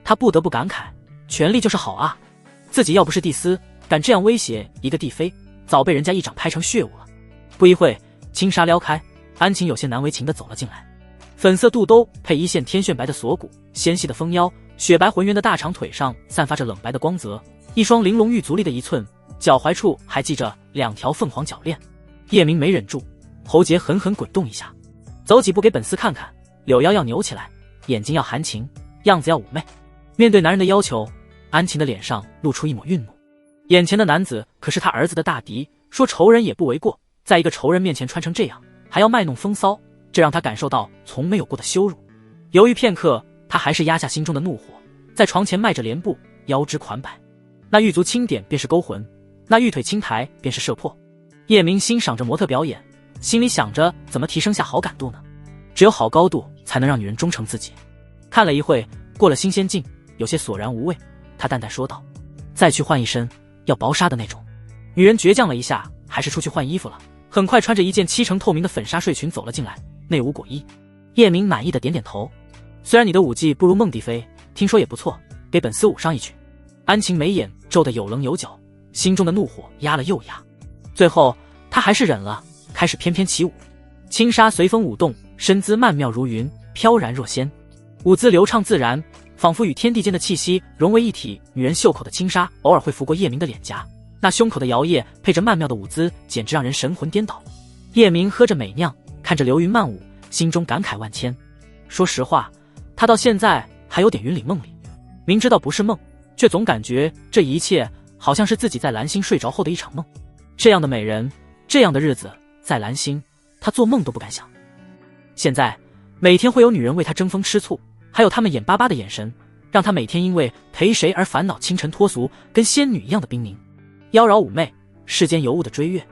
他不得不感慨，权力就是好啊，自己要不是帝司，敢这样威胁一个帝妃，早被人家一掌拍成血雾了。不一会，轻纱撩开，安晴有些难为情地走了进来。粉色肚兜配一线天炫白的锁骨，纤细的丰腰，雪白浑圆的大长腿上散发着冷白的光泽，一双玲珑玉足立的一寸，脚踝处还系着2条凤凰铰链。叶明没忍住，喉结狠狠滚动一下，走几步给本司看看，柳腰要扭起来，眼睛要含情，样子要妩媚。面对男人的要求，安晴的脸上露出一抹愠怒。眼前的男子可是他儿子的大敌，说仇人也不为过，在一个仇人面前穿成这样，还要卖弄风骚，这让他感受到从没有过的羞辱。犹豫片刻，他还是压下心中的怒火，在床前迈着莲步，腰肢款摆。那玉足轻点便是勾魂，那玉腿轻抬便是射魄。叶明欣赏着模特表演，心里想着怎么提升下好感度呢？只有好高度才能让女人忠诚自己。看了一会，过了新鲜劲，有些索然无味，他淡淡说道：再去换一身，要薄纱的那种。女人倔强了一下，还是出去换衣服了，很快穿着一件漆成透明的粉纱睡裙走了进来，内无裹衣。叶明满意的点点头，虽然你的舞技不如孟蒂飞，听说也不错，给本司舞上一曲。安晴眉眼皱得有棱有角，心中的怒火压了又压，最后他还是忍了，开始翩翩起舞。轻纱随风舞动，身姿曼妙如云，飘然若仙，舞姿流畅自然，仿佛与天地间的气息融为一体。女人袖口的轻纱偶尔会拂过叶明的脸颊，那胸口的摇曳配着曼妙的舞姿，简直让人神魂颠倒。叶明喝着美酿，看着流云漫舞，心中感慨万千。说实话，他到现在还有点云里梦里，明知道不是梦，却总感觉这一切好像是自己在蓝星睡着后的一场梦。这样的美人，这样的日子，在蓝星他做梦都不敢想。现在每天会有女人为他争风吃醋，还有他们眼巴巴的眼神，让他每天因为陪谁而烦恼，清晨脱俗，跟仙女一样的冰凝，妖娆妩媚，世间尤物的追月，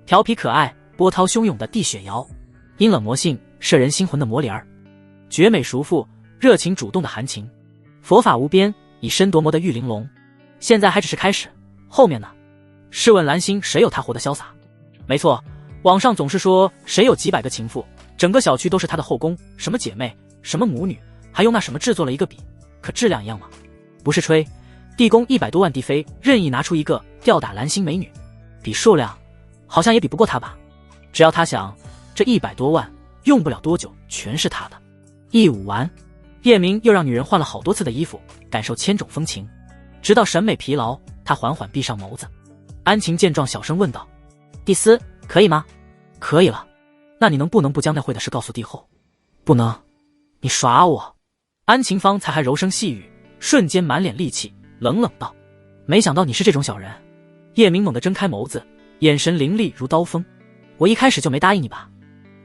调皮可爱，波涛汹涌的地雪瑶，阴冷魔性，摄人心魂的魔莲儿，绝美熟妇，热情主动的含情，佛法无边，以身夺魔的玉玲珑。现在还只是开始，后面呢？试问蓝星谁有他活得潇洒？没错，网上总是说谁有几百个情妇，整个小区都是他的后宫，什么姐妹，什么母女，还用那什么制作了一个比，可质量一样吗？不是吹，地宫100多万帝妃任意拿出一个吊打蓝星美女，比数量好像也比不过他吧。只要他想，这100多万用不了多久全是他的。一舞完，叶明又让女人换了好多次的衣服，感受千种风情，直到审美疲劳，他缓缓闭上眸子。安晴见状小声问道：帝司可以吗？可以了。那你能不能不将那会的事告诉帝后？不能。你耍我？安晴方才还柔声细语，瞬间满脸戾气，冷冷道：没想到你是这种小人。叶明猛地睁开眸子，眼神凌厉如刀锋。我一开始就没答应你吧？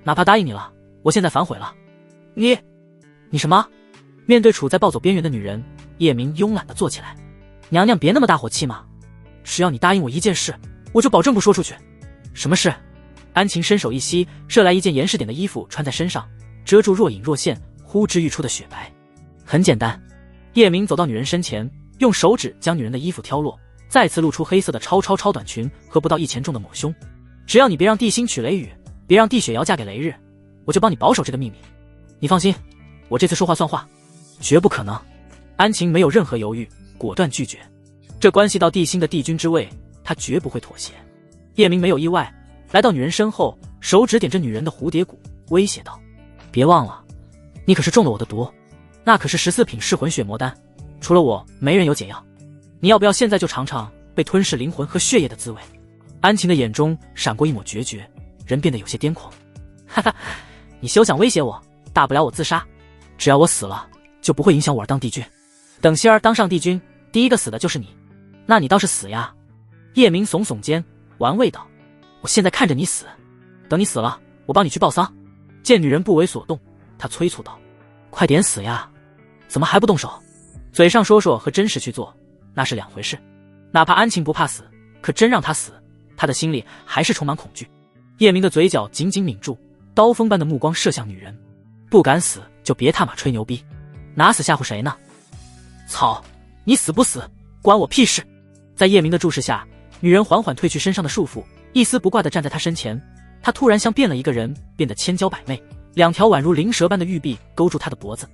哪怕答应你了，我现在反悔了。你什么？面对处在暴走边缘的女人，叶明慵懒地坐起来。娘娘别那么大火气嘛，只要你答应我一件事，我就保证不说出去。什么事？安晴伸手一吸，射来一件严实点的衣服穿在身上，遮住若隐若现呼之欲出的雪白。很简单。叶明走到女人身前，用手指将女人的衣服挑落，再次露出黑色的超短裙和不到1钱重的抹胸。只要你别让帝星娶雷雨，别让帝雪瑶嫁给雷日，我就帮你保守这个秘密。你放心，我这次说话算话，绝不可能。安晴没有任何犹豫，果断拒绝。这关系到帝星的帝君之位，他绝不会妥协。叶明没有意外，来到女人身后，手指点着女人的蝴蝶骨，威胁道：别忘了，你可是中了我的毒，那可是14品噬魂血魔丹，除了我没人有解药。你要不要现在就尝尝被吞噬灵魂和血液的滋味？安晴的眼中闪过一抹决绝，人变得有些癫狂。哈哈，你休想威胁我，大不了我自杀，只要我死了，就不会影响我儿当帝君。等希儿当上帝君，第一个死的就是你。那你倒是死呀！叶明耸耸肩，玩味道：我现在看着你死，等你死了，我帮你去报丧。见女人不为所动，他催促道：快点死呀！怎么还不动手？嘴上说说和真实去做，那是两回事。哪怕安晴不怕死，可真让他死，他的心里还是充满恐惧。叶明的嘴角紧紧抿住，刀锋般的目光射向女人。不敢死就别他妈吹牛逼，拿死吓唬谁呢？操，你死不死关我屁事。在叶明的注视下，女人缓缓褪去身上的束缚，一丝不挂地站在他身前。她突然像变了一个人，变得千娇百媚，两条宛如灵蛇般的玉臂勾住他的脖子。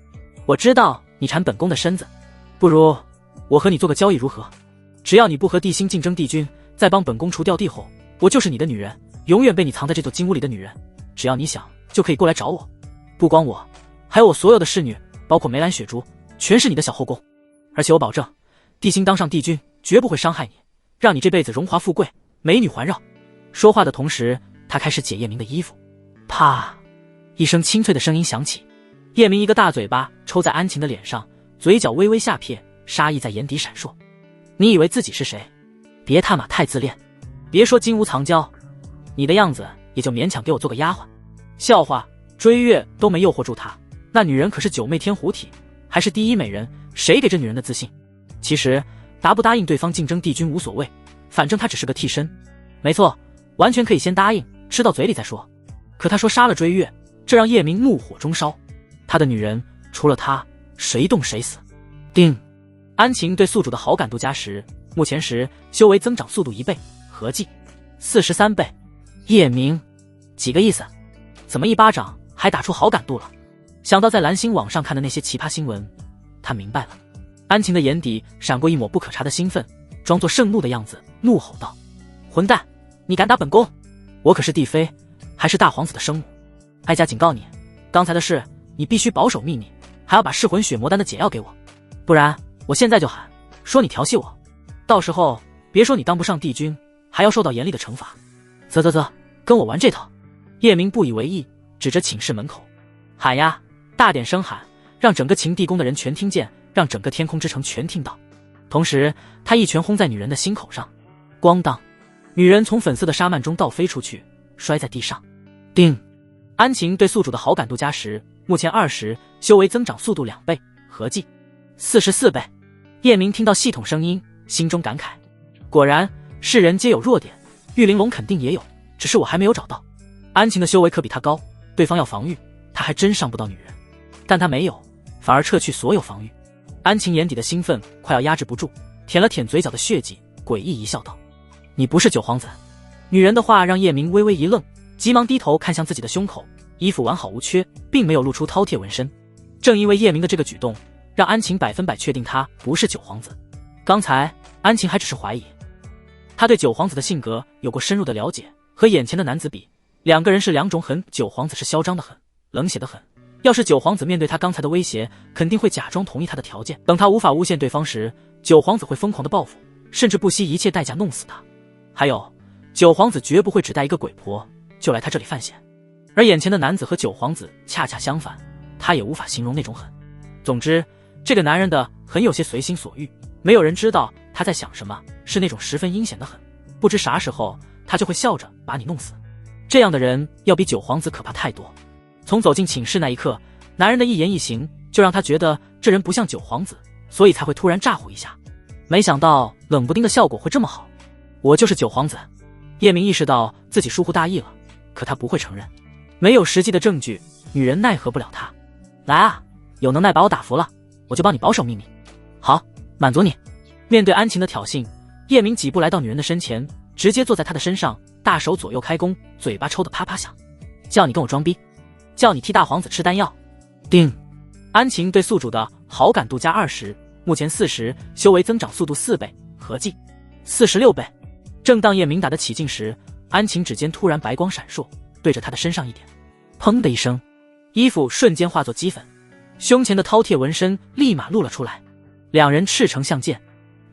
我知道你馋本宫的身子，不如我和你做个交易如何？只要你不和帝星竞争帝君，再帮本宫除掉帝后，我就是你的女人，永远被你藏在这座金屋里的女人。只要你想，就可以过来找我。不光我，还有我所有的侍女，包括梅兰雪竹，全是你的小后宫。而且我保证，帝星当上帝君绝不会伤害你，让你这辈子荣华富贵，美女环绕。说话的同时，他开始解叶明的衣服。啪，一声清脆的声音响起，叶明一个大嘴巴抽在安晴的脸上，嘴角微微下撇，杀意在眼底闪烁。你以为自己是谁？别他妈太自恋，别说金屋藏娇，你的样子也就勉强给我做个丫鬟。笑话，追月都没诱惑住她，那女人可是9妹天虎体，还是第一美人，谁给这女人的自信？其实答不答应对方竞争帝君无所谓，反正她只是个替身。没错，完全可以先答应，吃到嘴里再说。可他说杀了追月，这让叶明怒火中烧。他的女人除了他，谁动谁死。定，安晴对宿主的好感度加10，目前时修为增长速度1倍，合计43倍。叶明，几个意思？怎么一巴掌还打出好感度了？想到在蓝星网上看的那些奇葩新闻，他明白了。安晴的眼底闪过一抹不可察的兴奋，装作盛怒的样子，怒吼道：混蛋，你敢打本宫？我可是帝妃，还是大皇子的生母。哀家警告你，刚才的事你必须保守秘密，还要把噬魂血魔丹的解药给我，不然我现在就喊说你调戏我，到时候别说你当不上帝君，还要受到严厉的惩罚。啧，跟我玩这套。叶明不以为意，指着寝室门口喊呀，大点声喊，让整个秦地宫的人全听见，让整个天空之城全听到。同时他一拳轰在女人的心口上，咣当，女人从粉色的纱幔中倒飞出去，摔在地上。定，安晴对宿主的好感度加10，目前20，修为增长速度2倍，合计44倍。叶明听到系统声音，心中感慨，果然世人皆有弱点，玉玲珑肯定也有，只是我还没有找到。安晴的修为可比他高，对方要防御，他还真伤不到女人，但他没有，反而撤去所有防御。安晴眼底的兴奋快要压制不住，舔了舔嘴角的血迹，诡异一笑道：你不是九皇子？女人的话让叶明微微一愣，急忙低头看向自己的胸口，衣服完好无缺，并没有露出饕餮纹身。正因为叶明的这个举动，让安晴100%确定他不是九皇子。刚才安晴还只是怀疑，他对九皇子的性格有过深入的了解，和眼前的男子比，两个人是两种狠。九皇子是嚣张的很，冷血的很，要是九皇子面对他刚才的威胁，肯定会假装同意他的条件，等他无法诬陷对方时，九皇子会疯狂的报复，甚至不惜一切代价弄死他。还有，九皇子绝不会只带一个鬼婆就来他这里犯险，而眼前的男子和九皇子恰恰相反，他也无法形容那种狠。总之，这个男人的很有些随心所欲，没有人知道他在想什么，是那种十分阴险的狠，不知啥时候他就会笑着把你弄死。这样的人要比九皇子可怕太多。从走进寝室那一刻，男人的一言一行就让他觉得这人不像九皇子，所以才会突然咋呼一下。没想到冷不丁的效果会这么好。我就是九皇子。叶明意识到自己疏忽大意了，可他不会承认，没有实际的证据，女人奈何不了他。来啊，有能耐把我打服了，我就帮你保守秘密。好，满足你。面对安晴的挑衅，叶明几步来到女人的身前，直接坐在她的身上，大手左右开弓，嘴巴抽得啪啪响。叫你跟我装逼，叫你替大皇子吃丹药。定，安晴对宿主的好感度加20，目前40，修为增长速度4倍，合计46倍。正当叶明打得起劲时，安晴指尖突然白光闪烁，对着他的身上一点，砰的一声，衣服瞬间化作齑粉，胸前的饕餮纹身立马露了出来。两人赤诚相见，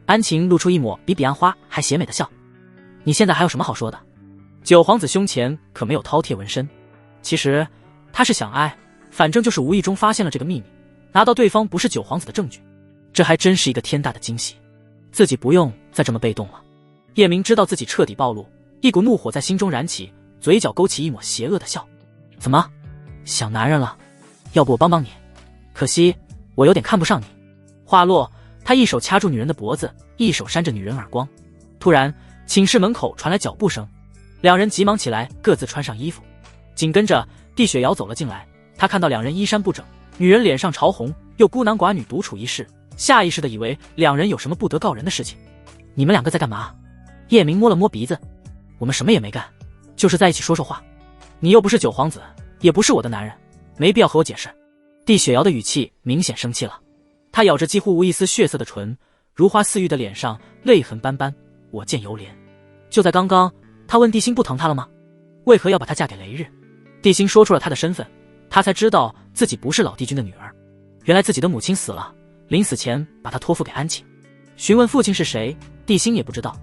安晴露出一抹比彼岸花还邪美的笑。你现在还有什么好说的？九皇子胸前可没有饕餮纹身，其实他是想挨，反正就是无意中发现了这个秘密，拿到对方不是九皇子的证据，这还真是一个天大的惊喜，自己不用再这么被动了。叶明知道自己彻底暴露，一股怒火在心中燃起，嘴角勾起一抹邪恶的笑。怎么想男人了？要不我帮帮你？可惜我有点看不上你。话落，他一手掐住女人的脖子，一手扇着女人耳光。突然寝室门口传来脚步声，两人急忙起来，各自穿上衣服。紧跟着帝雪瑶走了进来，他看到两人衣衫不整，女人脸上潮红，又孤男寡女独处一室，下意识地以为两人有什么不得告人的事情。你们两个在干嘛？叶明摸了摸鼻子，我们什么也没干，就是在一起说说话。你又不是九皇子，也不是我的男人，没必要和我解释。帝雪瑶的语气明显生气了，她咬着几乎无一丝血色的唇，如花似玉的脸上泪痕斑斑，我见犹怜。就在刚刚，她问帝星不疼她了吗？为何要把她嫁给雷日？帝星说出了她的身份，她才知道自己不是老帝君的女儿。原来自己的母亲死了，临死前把她托付给安晴。询问父亲是谁，帝星也不知道。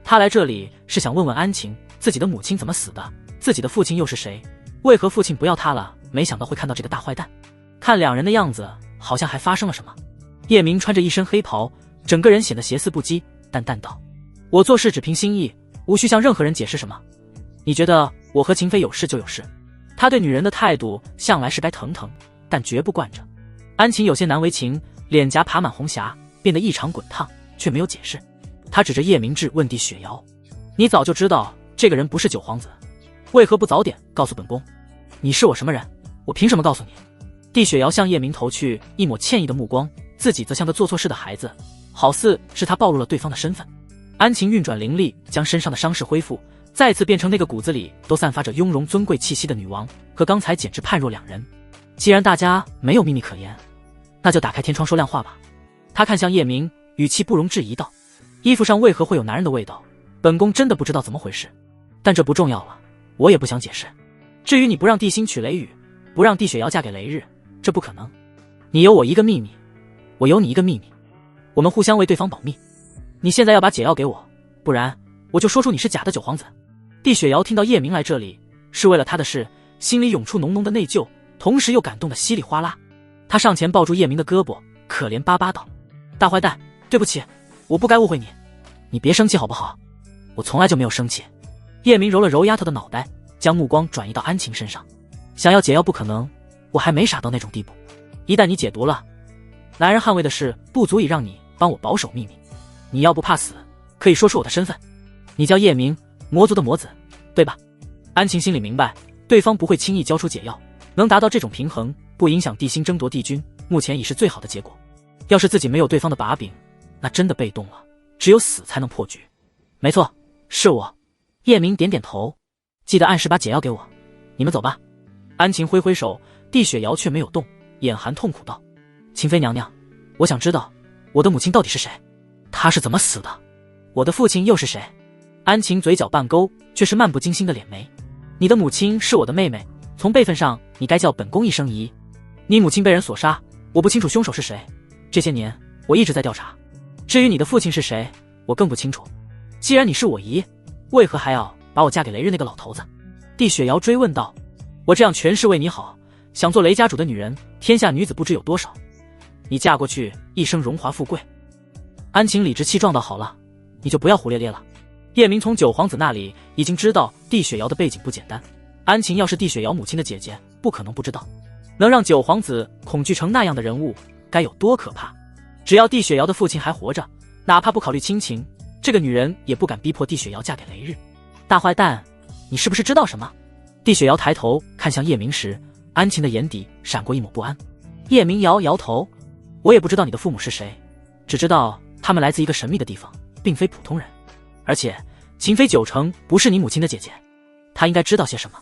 他来这里是想问问安晴，自己的母亲怎么死的，自己的父亲又是谁，为何父亲不要他了？没想到会看到这个大坏蛋。看两人的样子，好像还发生了什么。叶明穿着一身黑袍，整个人显得邪肆不羁，淡淡道：我做事只凭心意，无需向任何人解释什么。你觉得我和秦飞有事就有事。他对女人的态度向来是该疼疼，但绝不惯着。安晴有些难为情，脸颊爬满红霞，变得异常滚烫，却没有解释。他指着叶明志问帝雪瑶：“你早就知道这个人不是九皇子，为何不早点告诉本宫？你是我什么人？我凭什么告诉你？”帝雪瑶向叶明投去一抹歉意的目光，自己则像个做错事的孩子，好似是他暴露了对方的身份。安晴运转灵力，将身上的伤势恢复，再次变成那个骨子里都散发着雍容尊贵气息的女王，和刚才简直判若两人。既然大家没有秘密可言，那就打开天窗说亮话吧。他看向叶明，语气不容置疑道：“衣服上为何会有男人的味道？本宫真的不知道怎么回事，但这不重要了，我也不想解释。至于你不让帝心娶雷雨，不让帝雪瑶嫁给雷日，这不可能。你有我一个秘密，我有你一个秘密，我们互相为对方保密。你现在要把解药给我，不然我就说出你是假的九皇子。”帝雪瑶听到叶明来这里是为了他的事，心里涌出浓浓的内疚，同时又感动得稀里哗啦。他上前抱住叶明的胳膊，可怜巴巴道：“大坏蛋，对不起，我不该误会你，你别生气好不好？我从来就没有生气。”叶明揉了揉丫头的脑袋，将目光转移到安晴身上。想要解药不可能，我还没傻到那种地步。一旦你解毒了，男人捍卫的事不足以让你帮我保守秘密。你要不怕死，可以说出我的身份。你叫叶明，魔族的魔子，对吧？安晴心里明白，对方不会轻易交出解药，能达到这种平衡，不影响帝心争夺帝君，目前已是最好的结果。要是自己没有对方的把柄，那真的被动了，只有死才能破局。没错，是我。叶明点点头，记得按时把解药给我。你们走吧。安晴挥挥手，帝雪瑶却没有动，眼含痛苦道：“秦妃娘娘，我想知道我的母亲到底是谁？她是怎么死的？我的父亲又是谁？”安晴嘴角半勾，却是漫不经心的敛眉：“你的母亲是我的妹妹，从辈分上你该叫本宫一声姨。你母亲被人所杀，我不清楚凶手是谁，这些年我一直在调查。至于你的父亲是谁，我更不清楚。既然你是我姨，为何还要把我嫁给雷日那个老头子？”帝雪瑶追问道：“我这样全是为你好，想做雷家主的女人，天下女子不知有多少，你嫁过去一生荣华富贵。”安晴理直气壮道：“好了，你就不要胡咧咧了。”叶明从九皇子那里已经知道帝雪瑶的背景不简单，安晴要是帝雪瑶母亲的姐姐，不可能不知道，能让九皇子恐惧成那样的人物，该有多可怕。只要帝雪瑶的父亲还活着，哪怕不考虑亲情，这个女人也不敢逼迫帝雪瑶嫁给雷日。大坏蛋，你是不是知道什么？帝雪瑶抬头看向叶明时，安晴的眼底闪过一抹不安。叶明摇摇头：“我也不知道你的父母是谁，只知道他们来自一个神秘的地方，并非普通人。而且秦妃九成不是你母亲的姐姐，她应该知道些什么。”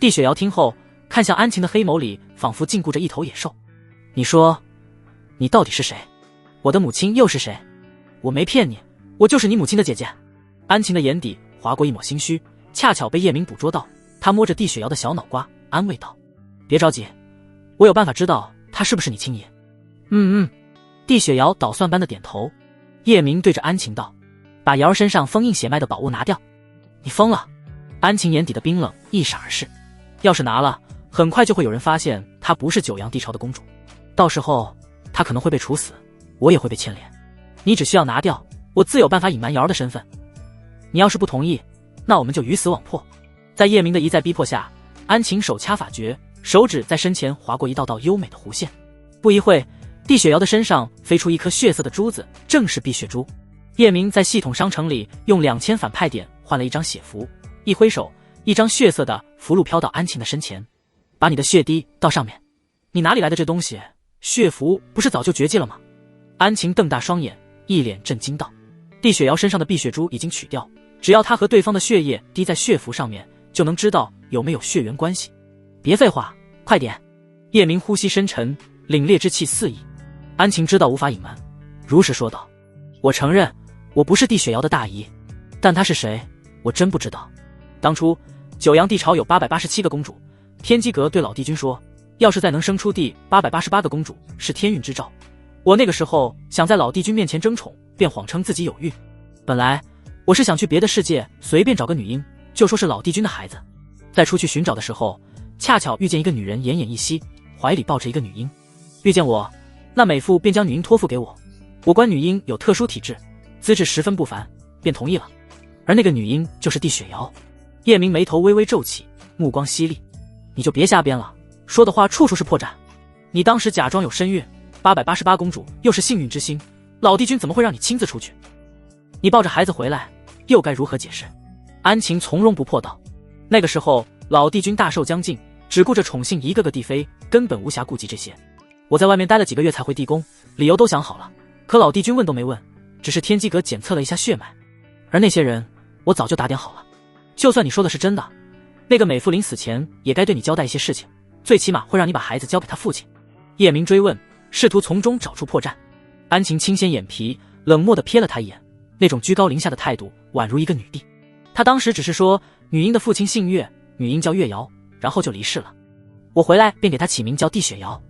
帝雪瑶听后看向安晴的黑眸里仿佛禁锢着一头野兽：“你说你到底是谁？我的母亲又是谁？我没骗你，我就是你母亲的姐姐。”安晴的眼底划过一抹心虚，恰巧被叶明捕捉到，他摸着帝雪瑶的小脑瓜安慰道：“别着急，我有办法知道她是不是你亲爷。”帝雪瑶捣蒜般的点头。叶明对着安晴道：“把瑶儿身上封印血脉的宝物拿掉。”“你疯了！”安晴眼底的冰冷一闪而逝。要是拿了，很快就会有人发现她不是九阳帝朝的公主，到时候她可能会被处死，我也会被牵连。你只需要拿掉，我自有办法隐瞒瑶儿的身份。你要是不同意，那我们就鱼死网破。在叶明的一再逼迫下，安晴手掐法诀，手指在身前划过一道道优美的弧线。不一会，帝雪瑶的身上飞出一颗血色的珠子，正是碧血珠。叶明在系统商城里用2000反派点换了一张血符，一挥手，一张血色的符箓飘到安晴的身前：“把你的血滴到上面。”“你哪里来的这东西？血符不是早就绝迹了吗？”安晴瞪大双眼，一脸震惊道：“帝雪瑶身上的碧血珠已经取掉，只要她和对方的血液滴在血符上面，就能知道有没有血缘关系。”“别废话，快点！”叶明呼吸深沉，凛冽之气四溢。安晴知道无法隐瞒，如实说道：“我承认我不是帝雪瑶的大姨，但她是谁，我真不知道。当初九阳帝朝有887个公主，天机阁对老帝君说，要是再能生出第888个公主，是天运之兆。我那个时候想在老帝君面前争宠，便谎称自己有孕。本来我是想去别的世界随便找个女婴，就说是老帝君的孩子。在出去寻找的时候，恰巧遇见一个女人奄奄一息，怀里抱着一个女婴。遇见我，那美妇便将女婴托付给我。我观女婴有特殊体质，资质十分不凡，便同意了。而那个女婴就是帝雪瑶。叶明眉头微微皱起，目光犀利。你就别瞎编了，说的话处处是破绽。你当时假装有身孕，888公主又是幸运之星，老帝君怎么会让你亲自出去？你抱着孩子回来，又该如何解释？安晴从容不迫道。那个时候老帝君大寿将近，只顾着宠幸一个个帝妃，根本无暇顾及这些。我在外面待了几个月才回地宫，理由都想好了，可老帝君问都没问，只是天机阁检测了一下血脉，而那些人我早就打点好了。就算你说的是真的，那个美妇临死前也该对你交代一些事情，最起码会让你把孩子交给他父亲。叶明追问，试图从中找出破绽。安晴轻掀眼皮，冷漠地瞥了他一眼，那种居高临下的态度宛如一个女帝。他当时只是说女婴的父亲姓岳，女婴叫岳瑶，然后就离世了。我回来便给他起名叫帝雪瑶，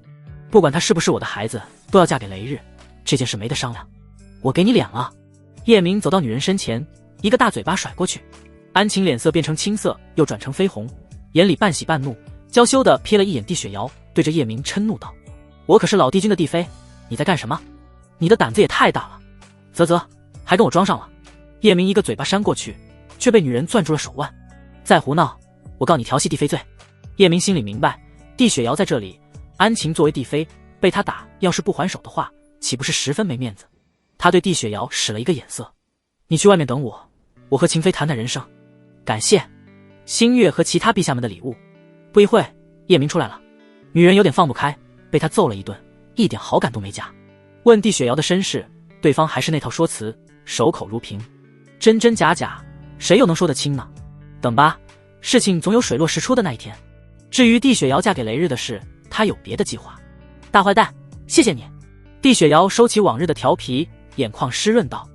不管他是不是我的孩子，都要嫁给雷日，这件事没得商量。我给你脸了。叶明走到女人身前，一个大嘴巴甩过去。安晴脸色变成青色，又转成绯红，眼里半喜半怒，娇羞地瞥了一眼帝雪瑶，对着叶明嗔怒道：我可是老帝君的帝妃，你在干什么？你的胆子也太大了，啧，还跟我装上了。叶明一个嘴巴扇过去，却被女人攥住了手腕。再胡闹，我告你调戏帝妃罪。叶明心里明白，帝雪瑶在这里，安晴作为帝妃被他打，要是不还手的话，岂不是十分没面子？他对帝雪瑶使了一个眼色，你去外面等我，我和秦妃谈谈人生。感谢星月和其他陛下们的礼物。不一会，叶明出来了，女人有点放不开，被他揍了一顿，一点好感都没加。问帝雪瑶的身世，对方还是那套说辞，守口如瓶，真真假假，谁又能说得清呢？等吧，事情总有水落石出的那一天。至于帝雪瑶嫁给雷日的事，他有别的计划。大坏蛋，谢谢你。帝雪瑶收起往日的调皮，眼眶湿润道：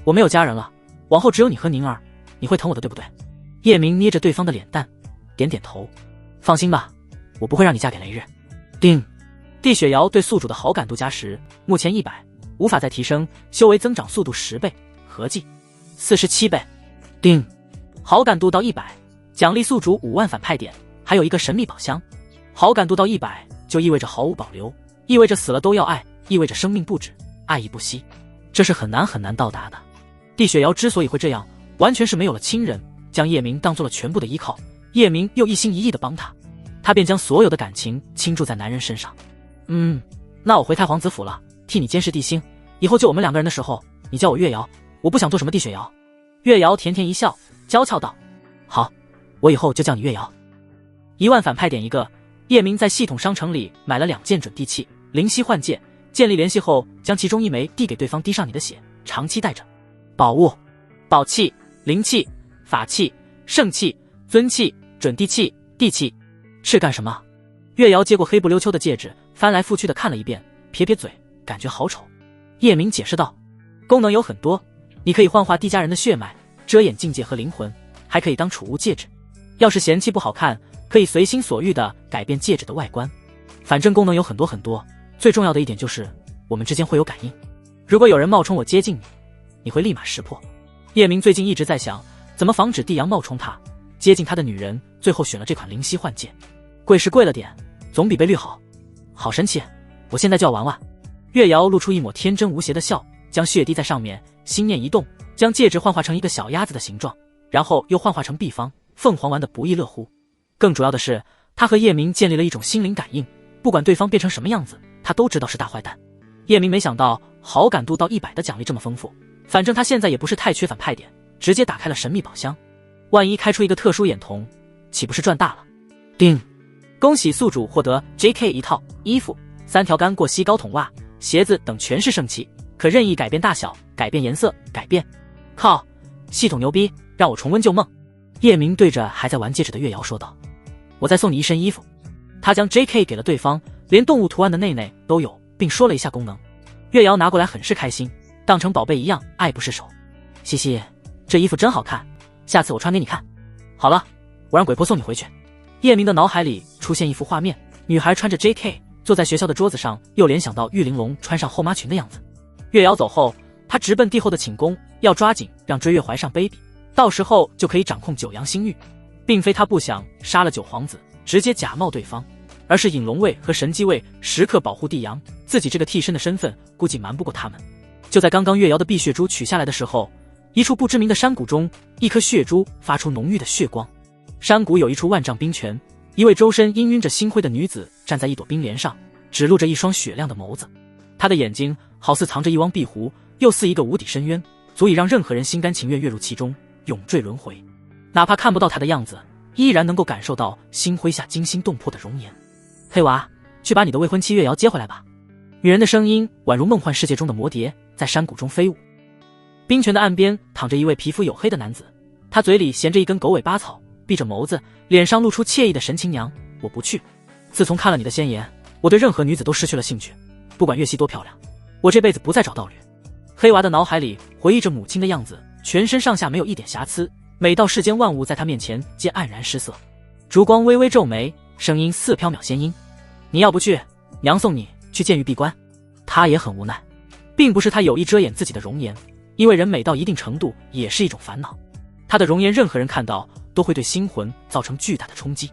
我没有家人了，往后只有你和宁儿，你会疼我的对不对？叶明捏着对方的脸蛋，点点头。放心吧，我不会让你嫁给雷日。叮，帝雪瑶对宿主的好感度加10，目前100，无法再提升，修为增长速度10倍，合计47倍。叮，好感度到100，奖励宿主5万反派点，还有一个神秘宝箱。好感度到100就意味着毫无保留，意味着死了都要爱，意味着生命不止，爱意不息，这是很难到达的。帝雪瑶之所以会这样，完全是没有了亲人，将叶明当做了全部的依靠，叶明又一心一意地帮他，他便将所有的感情倾注在男人身上。那我回太皇子府了，替你监视帝星，以后就我们2个人的时候，你叫我月瑶，我不想做什么帝雪瑶。月瑶甜甜一笑，娇俏道：好，我以后就叫你月瑶。1万反派点一个。叶明在系统商城里买了2件准地器，灵犀幻戒，建立联系后将其中1枚递给对方，滴上你的血，长期带着。宝物、宝器、灵器、法器、圣器、尊器、准地器、地器。是干什么？月瑶接过黑不溜秋的戒指，翻来覆去的看了一遍，撇撇嘴，感觉好丑。叶明解释道：功能有很多，你可以幻化帝家人的血脉，遮掩境界和灵魂，还可以当储物戒指。要是嫌弃不好看，可以随心所欲地改变戒指的外观。反正功能有很多，最重要的一点就是我们之间会有感应，如果有人冒充我接近你，你会立马识破。叶明最近一直在想怎么防止帝阳冒充他接近他的女人，最后选了这款灵犀幻戒。贵是贵了点，总比被绿好。好神奇，我现在就要玩玩。月瑶露出一抹天真无邪的笑，将血滴在上面，心念一动，将戒指幻化成一个小鸭子的形状，然后又幻化成碧方凤凰玩得不亦乐乎。更主要的是，他和叶明建立了一种心灵感应，不管对方变成什么样子，他都知道是大坏蛋。叶明没想到好感度到100的奖励这么丰富，反正他现在也不是太缺反派点，直接打开了神秘宝箱。万一开出一个特殊眼瞳，岂不是赚大了？叮！恭喜宿主获得 JK 一套衣服、3条干过膝高筒袜、鞋子等全是圣器，可任意改变大小、改变颜色、改变。靠，系统牛逼，让我重温旧梦。叶明对着还在玩戒指的月瑶说道：我再送你一身衣服。他将 JK 给了对方，连动物图案的内内都有，并说了一下功能。月瑶拿过来很是开心，当成宝贝一样爱不释手。西西，这衣服真好看，下次我穿给你看。好了，我让鬼婆送你回去。叶明的脑海里出现一幅画面，女孩穿着 JK 坐在学校的桌子上，又联想到玉玲珑穿上后妈裙的样子。月瑶走后，他直奔帝后的寝宫，要抓紧让追月怀上 baby， 到时候就可以掌控九阳星域。并非他不想杀了九皇子直接假冒对方，而是引龙卫和神机卫时刻保护帝阳，自己这个替身的身份估计瞒不过他们。就在刚刚月瑶的碧血珠取下来的时候，一处不知名的山谷中，一颗血珠发出浓郁的血光。山谷有一处万丈冰泉，一位周身氤氲着星辉的女子站在一朵冰莲上，只露着一双雪亮的眸子。她的眼睛好似藏着一汪碧湖，又似一个无底深渊，足以让任何人心甘情愿跃入其中，永坠轮回。哪怕看不到她的样子，依然能够感受到星辉下惊心动魄的容颜。黑娃，去把你的未婚妻月瑶接回来吧。女人的声音宛如梦幻世界中的魔蝶，在山谷中飞舞。冰泉的岸边躺着一位皮肤黝黑的男子，他嘴里衔着一根狗尾巴草，闭着眸子，脸上露出惬意的神情。娘，我不去。自从看了你的仙言，我对任何女子都失去了兴趣，不管月溪多漂亮，我这辈子不再找道侣。黑娃的脑海里回忆着母亲的样子，全身上下没有一点瑕疵，美到世间万物在他面前皆黯然失色。烛光微微皱眉，声音似缥缈仙音：你要不去，娘送你去监狱闭关。他也很无奈，并不是他有意遮掩自己的容颜，因为人美到一定程度也是一种烦恼。他的容颜任何人看到都会对心魂造成巨大的冲击，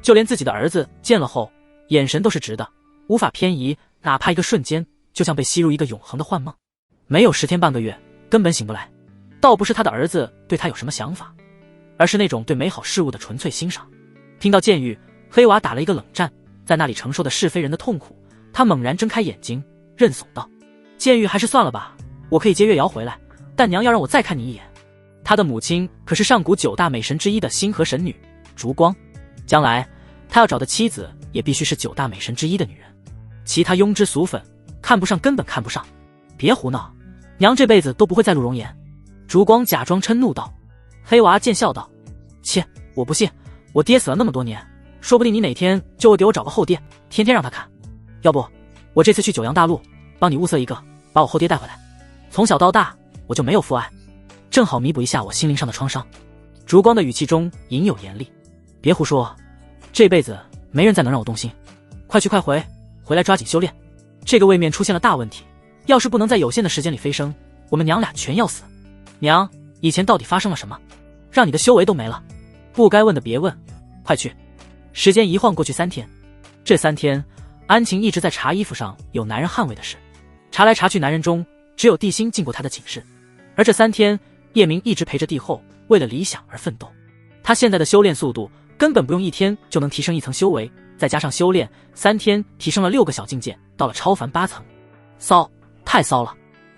就连自己的儿子见了后，眼神都是直的，无法偏移，哪怕一个瞬间，就像被吸入一个永恒的幻梦，没有10天半个月根本醒不来。倒不是他的儿子对他有什么想法，而是那种对美好事物的纯粹欣赏。听到监狱，黑娃打了一个冷战，在那里承受的是非人的痛苦，他猛然睁开眼睛，认怂道：监狱还是算了吧，我可以接月瑶回来，但娘要让我再看你一眼。他的母亲可是上古9大美神之一的星河神女烛光，将来他要找的妻子也必须是9大美神之一的女人，其他庸脂俗粉看不上根本看不上。别胡闹，娘这辈子都不会再露容颜。烛光假装嗔怒道。黑娃见笑道：切，我不信，我爹死了那么多年，说不定你哪天就会给我找个后爹，天天让他看。要不我这次去九阳大陆帮你物色一个，把我后爹带回来。从小到大我就没有父爱，正好弥补一下我心灵上的创伤。烛光的语气中隐有严厉。别胡说，这辈子没人再能让我动心，快去快回，回来抓紧修炼。这个位面出现了大问题，要是不能在有限的时间里飞升，我们娘俩全要死。娘，以前到底发生了什么，让你的修为都没了？不该问的别问，快去。时间一晃过去3天，这3天安晴一直在查衣服上有男人捍卫的事，查来查去男人中只有帝星进过他的寝室，而这3天叶明一直陪着帝后为了理想而奋斗。他现在的修炼速度根本不用1天就能提升1层修为，再加上修炼3天提升了6个小境界，到了超凡8层。骚，太骚了。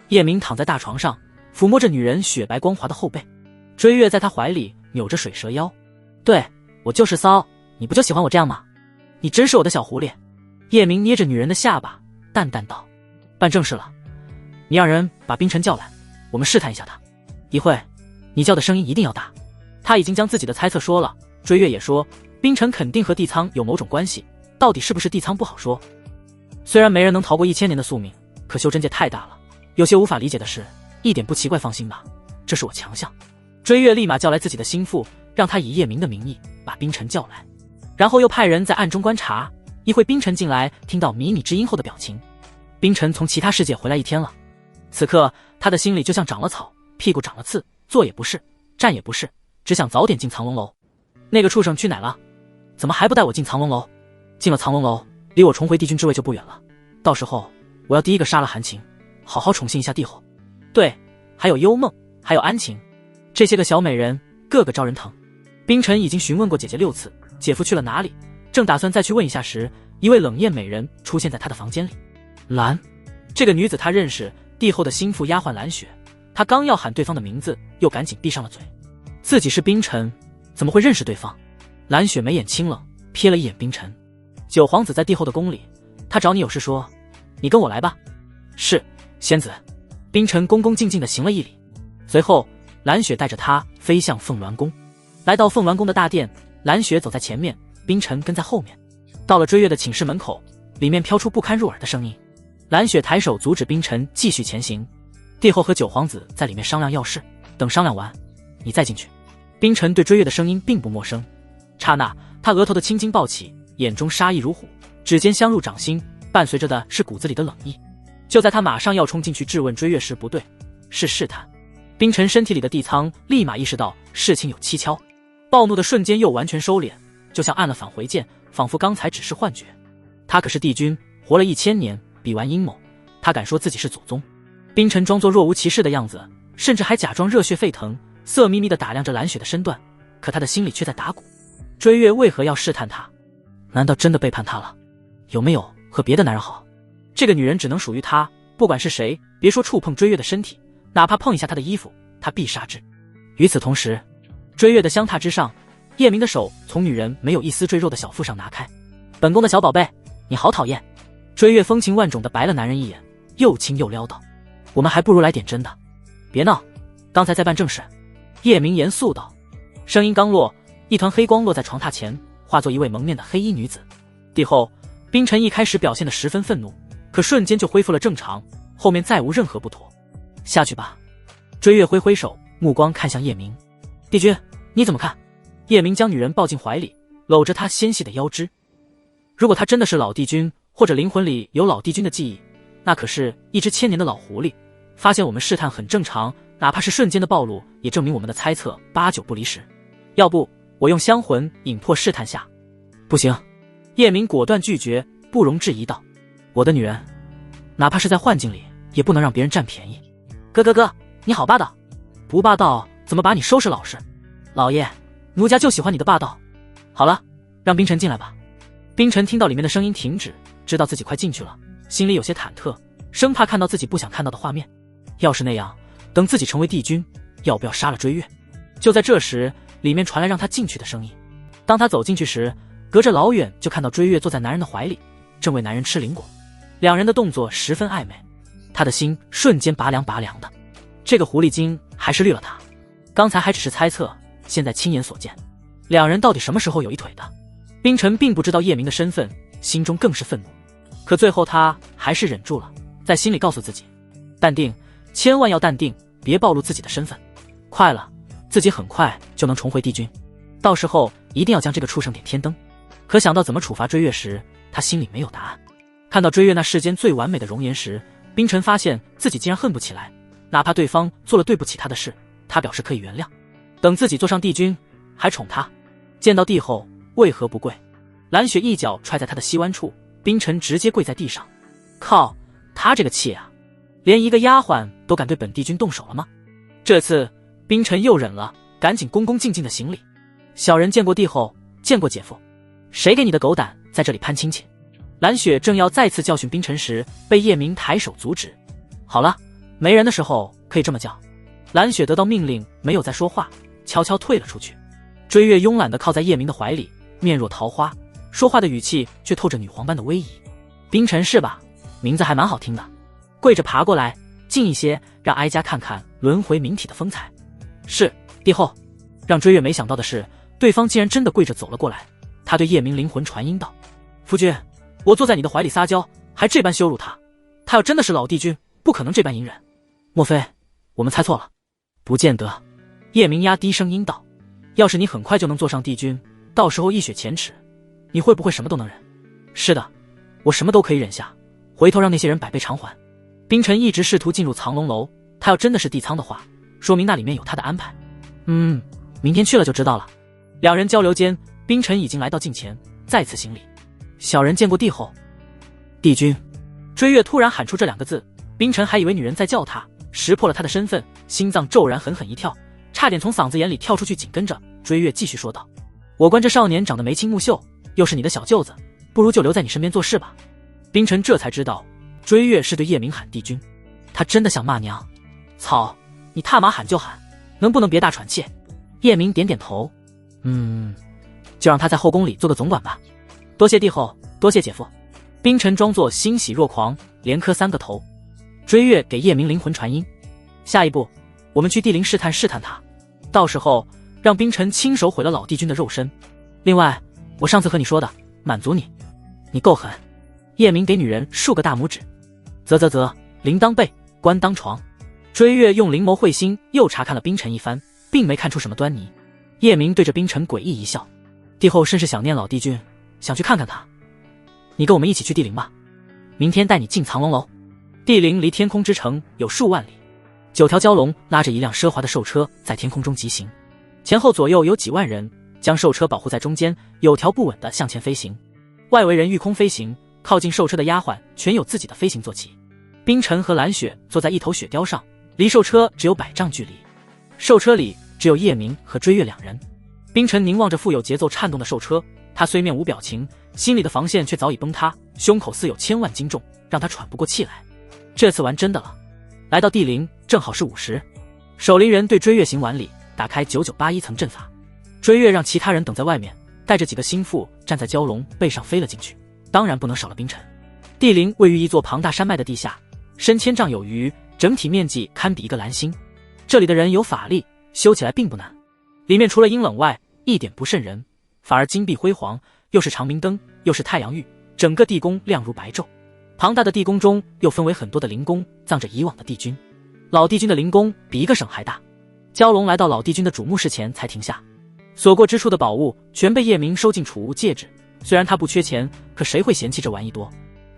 叶明躺在大床上，抚摸着女人雪白光滑的后背，追月在他怀里扭着水蛇腰。对，我就是骚，你不就喜欢我这样吗？你真是我的小狐狸。叶明捏着女人的下巴淡淡道。办正事了，你让人把冰尘叫来，我们试探一下他。一会你叫的声音一定要大。他已经将自己的猜测说了，追月也说冰尘肯定和地仓有某种关系，到底是不是地仓不好说。虽然没人能逃过1000年的宿命，可修真界太大了，有些无法理解的事一点不奇怪，放心吧，这是我强项。追月立马叫来自己的心腹，让他以叶明的名义把冰尘叫来，然后又派人在暗中观察。一会冰尘进来，听到靡靡之音后的表情，冰尘从其他世界回来1天了，此刻他的心里就像长了草，屁股长了刺，坐也不是，站也不是，只想早点进藏龙楼。那个畜生去哪了？怎么还不带我进藏龙楼？进了藏龙楼，离我重回帝君之位就不远了，到时候我要第一个杀了韩晴，好好宠幸一下帝后。对，还有幽梦，还有安晴，这些个小美人个个招人疼。冰尘已经询问过姐姐6次，姐夫去了哪里，正打算再去问一下时，一位冷艳美人出现在他的房间里。蓝，这个女子他认识，帝后的心腹丫鬟蓝雪。他刚要喊对方的名字，又赶紧闭上了嘴。自己是冰尘，怎么会认识对方？蓝雪眉眼清冷，瞥了一眼冰尘。九皇子在帝后的宫里，他找你有事说，你跟我来吧。是，仙子。冰尘恭恭敬敬地行了一礼，随后蓝雪带着他飞向凤鸾宫。来到凤鸾宫的大殿，蓝雪走在前面，冰尘跟在后面。到了追月的寝室门口，里面飘出不堪入耳的声音。蓝雪抬手阻止冰尘继续前行。帝后和九皇子在里面商量要事，等商量完，你再进去。冰尘对追月的声音并不陌生，刹那他额头的青筋暴起，眼中杀意如虎，指尖相入掌心，伴随着的是骨子里的冷意。就在他马上要冲进去质问追月时，不对，是试探。冰尘身体里的地仓立马意识到事情有蹊跷，暴怒的瞬间又完全收敛，就像按了返回键，仿佛刚才只是幻觉。他可是帝君，活了1000年，比完阴谋，他敢说自己是祖宗？冰尘装作若无其事的样子，甚至还假装热血沸腾，色眯眯地打量着蓝雪的身段，可他的心里却在打鼓。追月为何要试探他？难道真的背叛他了？有没有和别的男人好？这个女人只能属于他，不管是谁，别说触碰追月的身体，哪怕碰一下他的衣服，他必杀之。与此同时，追月的香榻之上，叶明的手从女人没有一丝赘肉的小腹上拿开。本宫的小宝贝，你好讨厌。追月风情万种地白了男人一眼，又亲又撩道：我们还不如来点真的。别闹，刚才在办正事。叶明严肃道。声音刚落，一团黑光落在床榻前，化作一位蒙面的黑衣女子。帝后，冰尘一开始表现得十分愤怒，可瞬间就恢复了正常，后面再无任何不妥。下去吧。追月挥挥手，目光看向叶明。帝君，你怎么看？叶明将女人抱进怀里，搂着她纤细的腰肢。如果她真的是老帝君，或者灵魂里有老帝君的记忆，那可是一只千年的老狐狸，发现我们试探很正常，哪怕是瞬间的暴露，也证明我们的猜测8、9不离十。要不我用香魂引破试探下。不行。叶明果断拒绝，不容置疑道：我的女人，哪怕是在幻境里，也不能让别人占便宜。哥，你好霸道。不霸道怎么把你收拾老实？老爷，奴家就喜欢你的霸道。好了，让冰尘进来吧。冰尘听到里面的声音停止，知道自己快进去了，心里有些忐忑，生怕看到自己不想看到的画面。要是那样，等自己成为帝君，要不要杀了追月？就在这时，里面传来让他进去的声音。当他走进去时，隔着老远就看到追月坐在男人的怀里，正为男人吃灵果，两人的动作十分暧昧。他的心瞬间拔凉拔凉的。这个狐狸精还是绿了他，刚才还只是猜测，现在亲眼所见，两人到底什么时候有一腿的？冰尘并不知道叶明的身份，心中更是愤怒，可最后他还是忍住了，在心里告诉自己，淡定，千万要淡定，别暴露自己的身份。快了，自己很快就能重回帝君，到时候一定要将这个畜生点天灯。可想到怎么处罚追月时，他心里没有答案。看到追月那世间最完美的容颜时，冰尘发现自己竟然恨不起来，哪怕对方做了对不起他的事，他表示可以原谅。等自己坐上帝君，还宠他，见到帝后为何不跪？蓝雪一脚踹在他的膝弯处，冰尘直接跪在地上。靠，他这个气啊，连一个丫鬟都敢对本帝君动手了吗？这次冰尘又忍了，赶紧恭恭敬敬的行礼。小人见过帝后，见过姐夫。谁给你的狗胆在这里攀亲戚？蓝雪正要再次教训冰尘时，被叶明抬手阻止。好了，没人的时候可以这么叫。蓝雪得到命令，没有再说话，悄悄退了出去。追月慵懒地靠在叶明的怀里，面若桃花，说话的语气却透着女皇般的威仪。冰尘是吧？名字还蛮好听的。跪着爬过来，近一些，让哀家看看轮回冥体的风采。是，帝后。让追月没想到的是，对方竟然真的跪着走了过来。他对叶明灵魂传音道：夫君，我坐在你的怀里撒娇，还这般羞辱他。他要真的是老帝君，不可能这般隐忍。莫非我们猜错了？不见得。叶明压低声音道：要是你很快就能坐上帝君，到时候一雪前耻，你会不会什么都能忍？是的，我什么都可以忍下，回头让那些人百倍偿还。冰尘一直试图进入藏龙楼，他要真的是帝仓的话，说明那里面有他的安排。明天去了就知道了。两人交流间，冰尘已经来到近前，再次行礼。小人见过帝后。帝君。追月突然喊出这2个字，冰尘还以为女人在叫他，识破了他的身份，心脏骤然狠狠一跳，差点从嗓子眼里跳出去。紧跟着追月继续说道：我观这少年长得眉清目秀，又是你的小舅子，不如就留在你身边做事吧。冰尘这才知道追月是对叶明喊帝君，他真的想骂娘。操，你踏马喊就喊，能不能别大喘气？叶明点点头，就让他在后宫里做个总管吧。多谢帝后，多谢姐夫。冰尘装作欣喜若狂，连磕3个头。追月给叶明灵魂传音，下一步我们去帝陵试探试探他，到时候让冰尘亲手毁了老帝君的肉身。另外，我上次和你说的，满足你。你够狠。叶明给女人竖个大拇指。啧，铃铛背，官当床。追月用灵眸慧心又查看了冰尘一番，并没看出什么端倪。叶明对着冰尘诡异一笑：帝后甚是想念老帝君，想去看看他。你跟我们一起去帝陵吧，明天带你进藏龙楼。帝陵离天空之城有数万里，9条蛟龙拉着一辆奢华的兽车在天空中疾行，前后左右有几万人将兽车保护在中间，有条不紊地向前飞行。外围人御空飞行，靠近兽车的丫鬟全有自己的飞行坐骑。冰尘和蓝雪坐在一头雪雕上，离兽车只有100丈距离。兽车里只有叶明和追月2人。冰尘凝望着富有节奏颤动的兽车，他虽面无表情，心里的防线却早已崩塌，胸口似有千万斤重，让他喘不过气来。这次玩真的了。来到地灵，正好是午时。守灵人对追月行完礼，打开9981层阵法。追月让其他人等在外面，带着几个心腹站在蛟龙背上飞了进去，当然不能少了冰尘。地灵位于一座庞大山脉的地下，深千丈有余，整体面积堪比一个蓝星。这里的人有法力，修起来并不难。里面除了阴冷外，一点不瘆人，反而金碧辉煌，又是长明灯，又是太阳玉，整个地宫亮如白昼。庞大的地宫中又分为很多的灵宫，葬着以往的帝君。老帝君的灵宫比一个省还大。蛟龙来到老帝君的主墓室前才停下，所过之处的宝物全被叶明收进储物戒指。虽然他不缺钱，可谁会嫌弃这玩意多？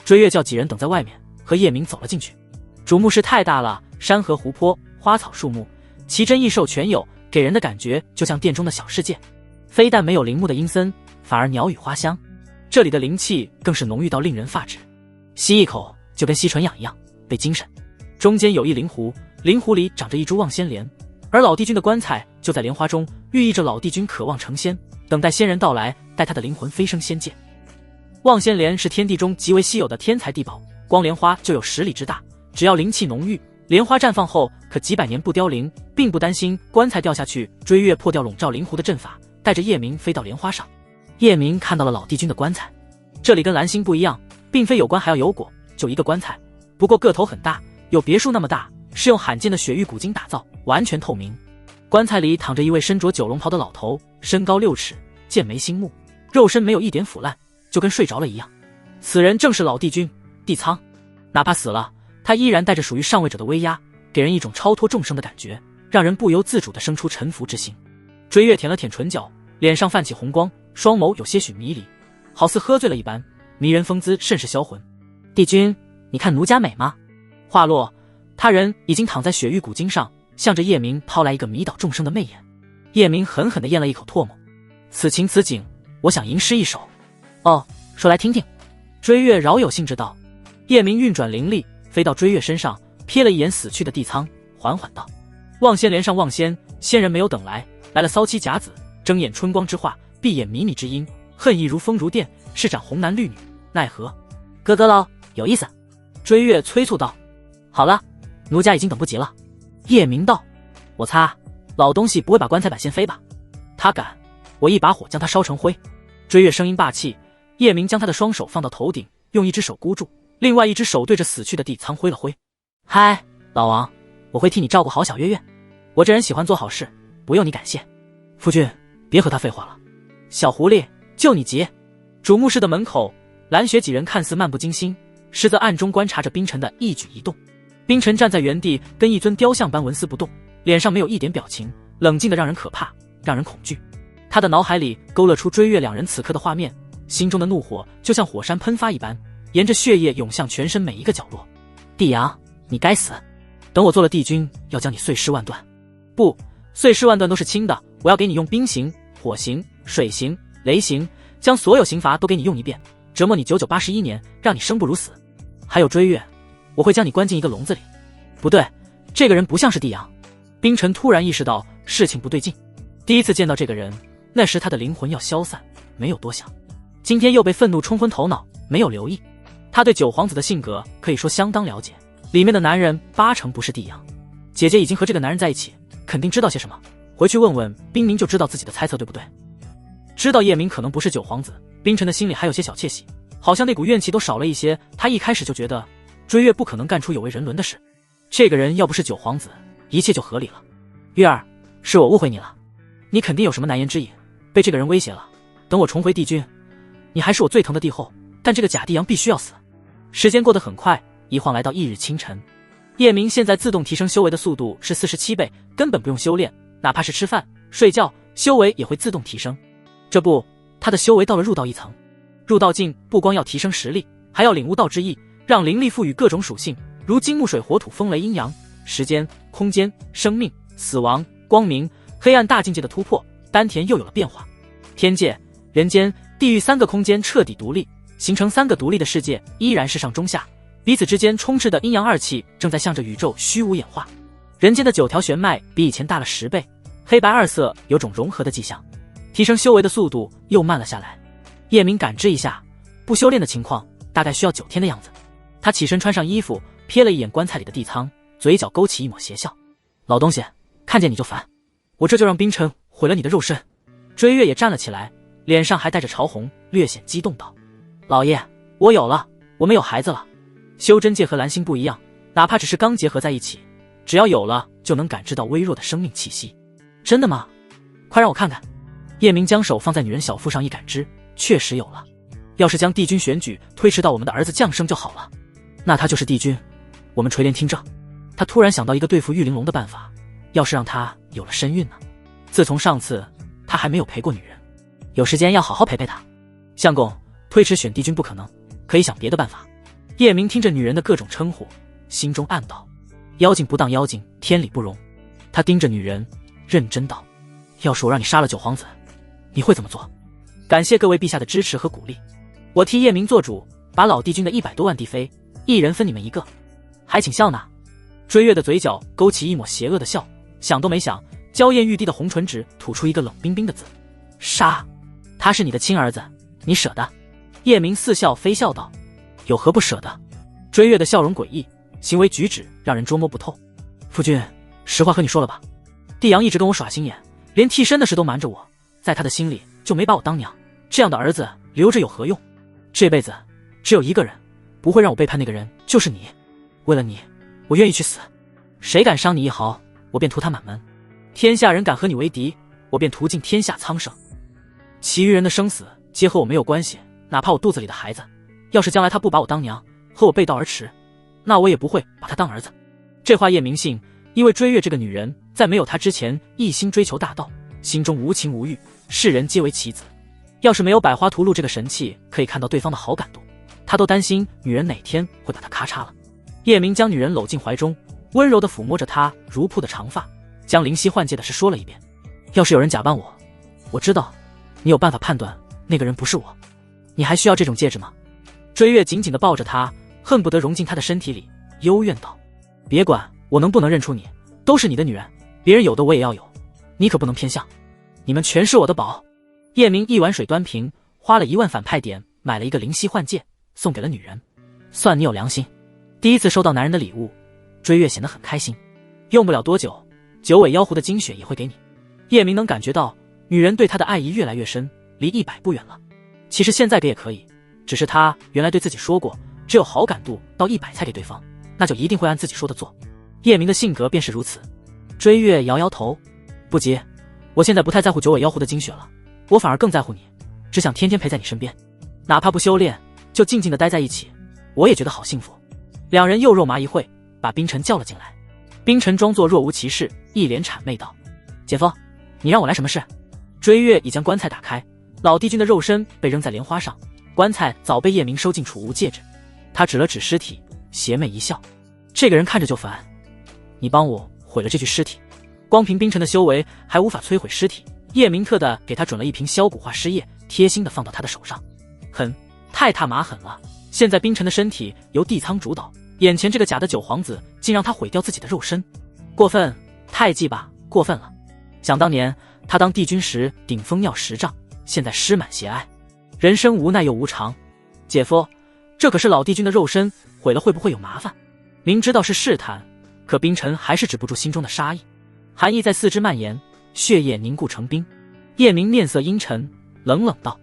追月叫几人等在外面，和叶明走了进去。主墓室太大了，山河湖泊、花草树木、奇珍异兽全有，给人的感觉就像殿中的小世界。非但没有陵墓的阴森，反而鸟语花香。这里的灵气更是浓郁到令人发指，吸一口就跟吸纯氧一样，被精神。中间有一灵湖，灵湖里长着一株望仙莲，而老帝君的棺材就在莲花中，寓意着老帝君渴望成仙，等待仙人到来，带他的灵魂飞升仙界。望仙莲是天地中极为稀有的天材地宝，光莲花就有10里之大，只要灵气浓郁，莲花绽放后可几百年不凋零，并不担心棺材掉下去。追月破掉笼罩灵湖的阵法，带着叶明飞到莲花上。叶明看到了老帝君的棺材，这里跟蓝星不一样，并非有棺还要有椁，就一个棺材，不过个头很大，有别墅那么大，是用罕见的雪域古晶打造，完全透明。棺材里躺着一位身着九龙袍的老头，身高6尺，剑眉星目，肉身没有一点腐烂，就跟睡着了一样。此人正是老帝君帝苍，哪怕死了，他依然带着属于上位者的威压，给人一种超脱众生的感觉，让人不由自主地生出臣服之心。追月舔了舔唇角，脸上泛起红光，双眸有些许迷离，好似喝醉了一般，迷人风姿甚是销魂。帝君，你看奴家美吗？话落，他人已经躺在雪域古晶上，向着叶明抛来一个迷倒众生的媚眼。叶明狠狠地咽了一口唾沫，此情此景，我想吟诗一首。哦，说来听听。追月饶有兴致道。叶明运转灵力，飞到追月身上，瞥了一眼死去的帝苍，缓缓道：望仙莲上望仙，仙人没有等来，来了骚妻甲子，睁眼春光之画，闭眼靡靡之音，恨意如风如电，是斩红男绿女，奈何？咯咯喽，有意思。追月催促道：好了，奴家已经等不及了。叶明道：我擦，老东西不会把棺材板掀飞吧？他敢，我一把火将他烧成灰。追月声音霸气，叶明将他的双手放到头顶，用一只手箍住，另外一只手对着死去的帝苍挥了挥。嗨，老王，我会替你照顾好小月月，我这人喜欢做好事，不用你感谢。夫君，别和他废话了。小狐狸，就你急。主墓室的门口，蓝雪几人看似漫不经心，实则暗中观察着冰尘的一举一动。冰尘站在原地，跟一尊雕像般纹丝不动，脸上没有一点表情，冷静的让人可怕，让人恐惧。他的脑海里勾勒出追月两人此刻的画面，心中的怒火就像火山喷发一般，沿着血液涌向全身每一个角落。帝阳，你该死！等我做了帝君，要将你碎尸万段。不，碎尸万段都是轻的，我要给你用冰刑、火刑、水刑、雷刑，将所有刑罚都给你用一遍，折磨你9981年，让你生不如死。还有追月，我会将你关进一个笼子里。不对，这个人不像是帝阳。冰尘突然意识到事情不对劲，第一次见到这个人，那时他的灵魂要消散，没有多想。今天又被愤怒冲昏头脑，没有留意。他对九皇子的性格可以说相当了解，里面的男人80%不是帝阳。姐姐已经和这个男人在一起，肯定知道些什么，回去问问冰明就知道自己的猜测对不对。知道叶明可能不是九皇子，冰尘的心里还有些小窃喜，好像那股怨气都少了一些。他一开始就觉得追月不可能干出有违人伦的事，这个人要不是九皇子，一切就合理了。月儿，是我误会你了，你肯定有什么难言之隐，被这个人威胁了。等我重回帝君，你还是我最疼的帝后，但这个假帝阳必须要死。时间过得很快，一晃来到翌日清晨。叶明现在自动提升修为的速度是47倍，根本不用修炼，哪怕是吃饭、睡觉，修为也会自动提升。这不，他的修为到了入道1层。入道境不光要提升实力，还要领悟道之意，让灵力赋予各种属性，如金木水火土风雷阴阳、时间、空间、生命、死亡、光明、黑暗大境界的突破，丹田又有了变化。天界、人间、地狱3个空间彻底独立，形成3个独立的世界，依然是上中下，彼此之间充斥的阴阳二气正在向着宇宙虚无演化。人间的9条玄脉比以前大了10倍，黑白2色有种融合的迹象。提升修为的速度又慢了下来。叶明感知一下，不修炼的情况大概需要9天的样子。他起身穿上衣服，瞥了一眼棺材里的地仓，嘴角勾起一抹邪笑。老东西，看见你就烦，我这就让冰尘毁了你的肉身。追月也站了起来，脸上还带着潮红，略显激动道：老爷，我有了，我们有孩子了。修真界和蓝星不一样，哪怕只是刚结合在一起，只要有了就能感知到微弱的生命气息。真的吗？快让我看看。叶明将手放在女人小腹上一感知，确实有了。要是将帝君选举推迟到我们的儿子降生就好了，那他就是帝君，我们垂帘听政。他突然想到一个对付玉玲珑的办法，要是让他有了身孕呢？自从上次他还没有陪过女人，有时间要好好陪陪她。相公，推迟选帝君不可能，可以想别的办法。叶明听着女人的各种称呼，心中暗道：妖精不当妖精，天理不容。他盯着女人认真道：要是我让你杀了九皇子，你会怎么做？感谢各位陛下的支持和鼓励，我替叶明做主，把老帝君的100多万帝妃一人分你们一个，还请笑纳。追月的嘴角勾起一抹邪恶的笑，想都没想，娇艳欲滴的红唇指吐出一个冷冰冰的字：杀。他是你的亲儿子，你舍得？叶明似笑非笑道：有何不舍得？追月的笑容诡异，行为举止让人捉摸不透。夫君，实话和你说了吧，帝阳一直跟我耍心眼，连替身的事都瞒着我，在他的心里就没把我当娘，这样的儿子留着有何用？这辈子只有一个人不会让我背叛，那个人就是你。为了你，我愿意去死，谁敢伤你一毫，我便屠他满门。天下人敢和你为敌，我便屠尽天下苍生。其余人的生死皆和我没有关系，哪怕我肚子里的孩子，要是将来他不把我当娘，和我背道而驰，那我也不会把他当儿子。这话叶明信，因为追月这个女人在没有他之前一心追求大道，心中无情无欲，世人皆为其子。要是没有百花屠戮这个神器可以看到对方的好感度，他都担心女人哪天会把他咔嚓了。叶明将女人搂进怀中，温柔地抚摸着她如瀑的长发，将灵犀幻界的事说了一遍。要是有人假扮我，我知道你有办法判断那个人不是我。你还需要这种戒指吗？追月紧紧地抱着她，恨不得融进她的身体里，幽怨道：别管我能不能认出你，都是你的女人，别人有的我也要有，你可不能偏向，你们全是我的宝。叶明一碗水端平，花了1万反派点买了一个灵犀幻戒，送给了女人。算你有良心，第一次收到男人的礼物，追月显得很开心。用不了多久，九尾妖狐的精血也会给你。叶明能感觉到女人对他的爱意越来越深，离100不远了。其实现在给也可以，只是他原来对自己说过，只有好感度到100才给对方，那就一定会按自己说的做。叶明的性格便是如此。追月摇摇头：不急，我现在不太在乎九尾妖狐的精血了，我反而更在乎你，只想天天陪在你身边，哪怕不修炼，就静静地待在一起，我也觉得好幸福。两人又肉麻一会，把冰尘叫了进来。冰尘装作若无其事，一脸谄媚道：姐夫，你让我来什么事？追月已将棺材打开，老帝君的肉身被扔在莲花上，棺材早被叶明收进储物戒指。他指了指尸体，邪魅一笑：这个人看着就烦，你帮我毁了这具尸体。光凭冰尘的修为还无法摧毁尸体，叶明特地给他准了一瓶消骨化尸液，贴心地放到他的手上。狠，太他妈狠了！现在冰尘的身体由帝仓主导，眼前这个假的九皇子竟让他毁掉自己的肉身，过分，太鸡巴过分了。想当年他当帝君时顶风尿10丈，现在施满邪爱，人生无奈又无常。姐夫，这可是老帝君的肉身，毁了会不会有麻烦？明知道是试探，可冰尘还是止不住心中的杀意，寒意在四肢蔓延，血液凝固成冰。叶明面色阴沉，冷冷道：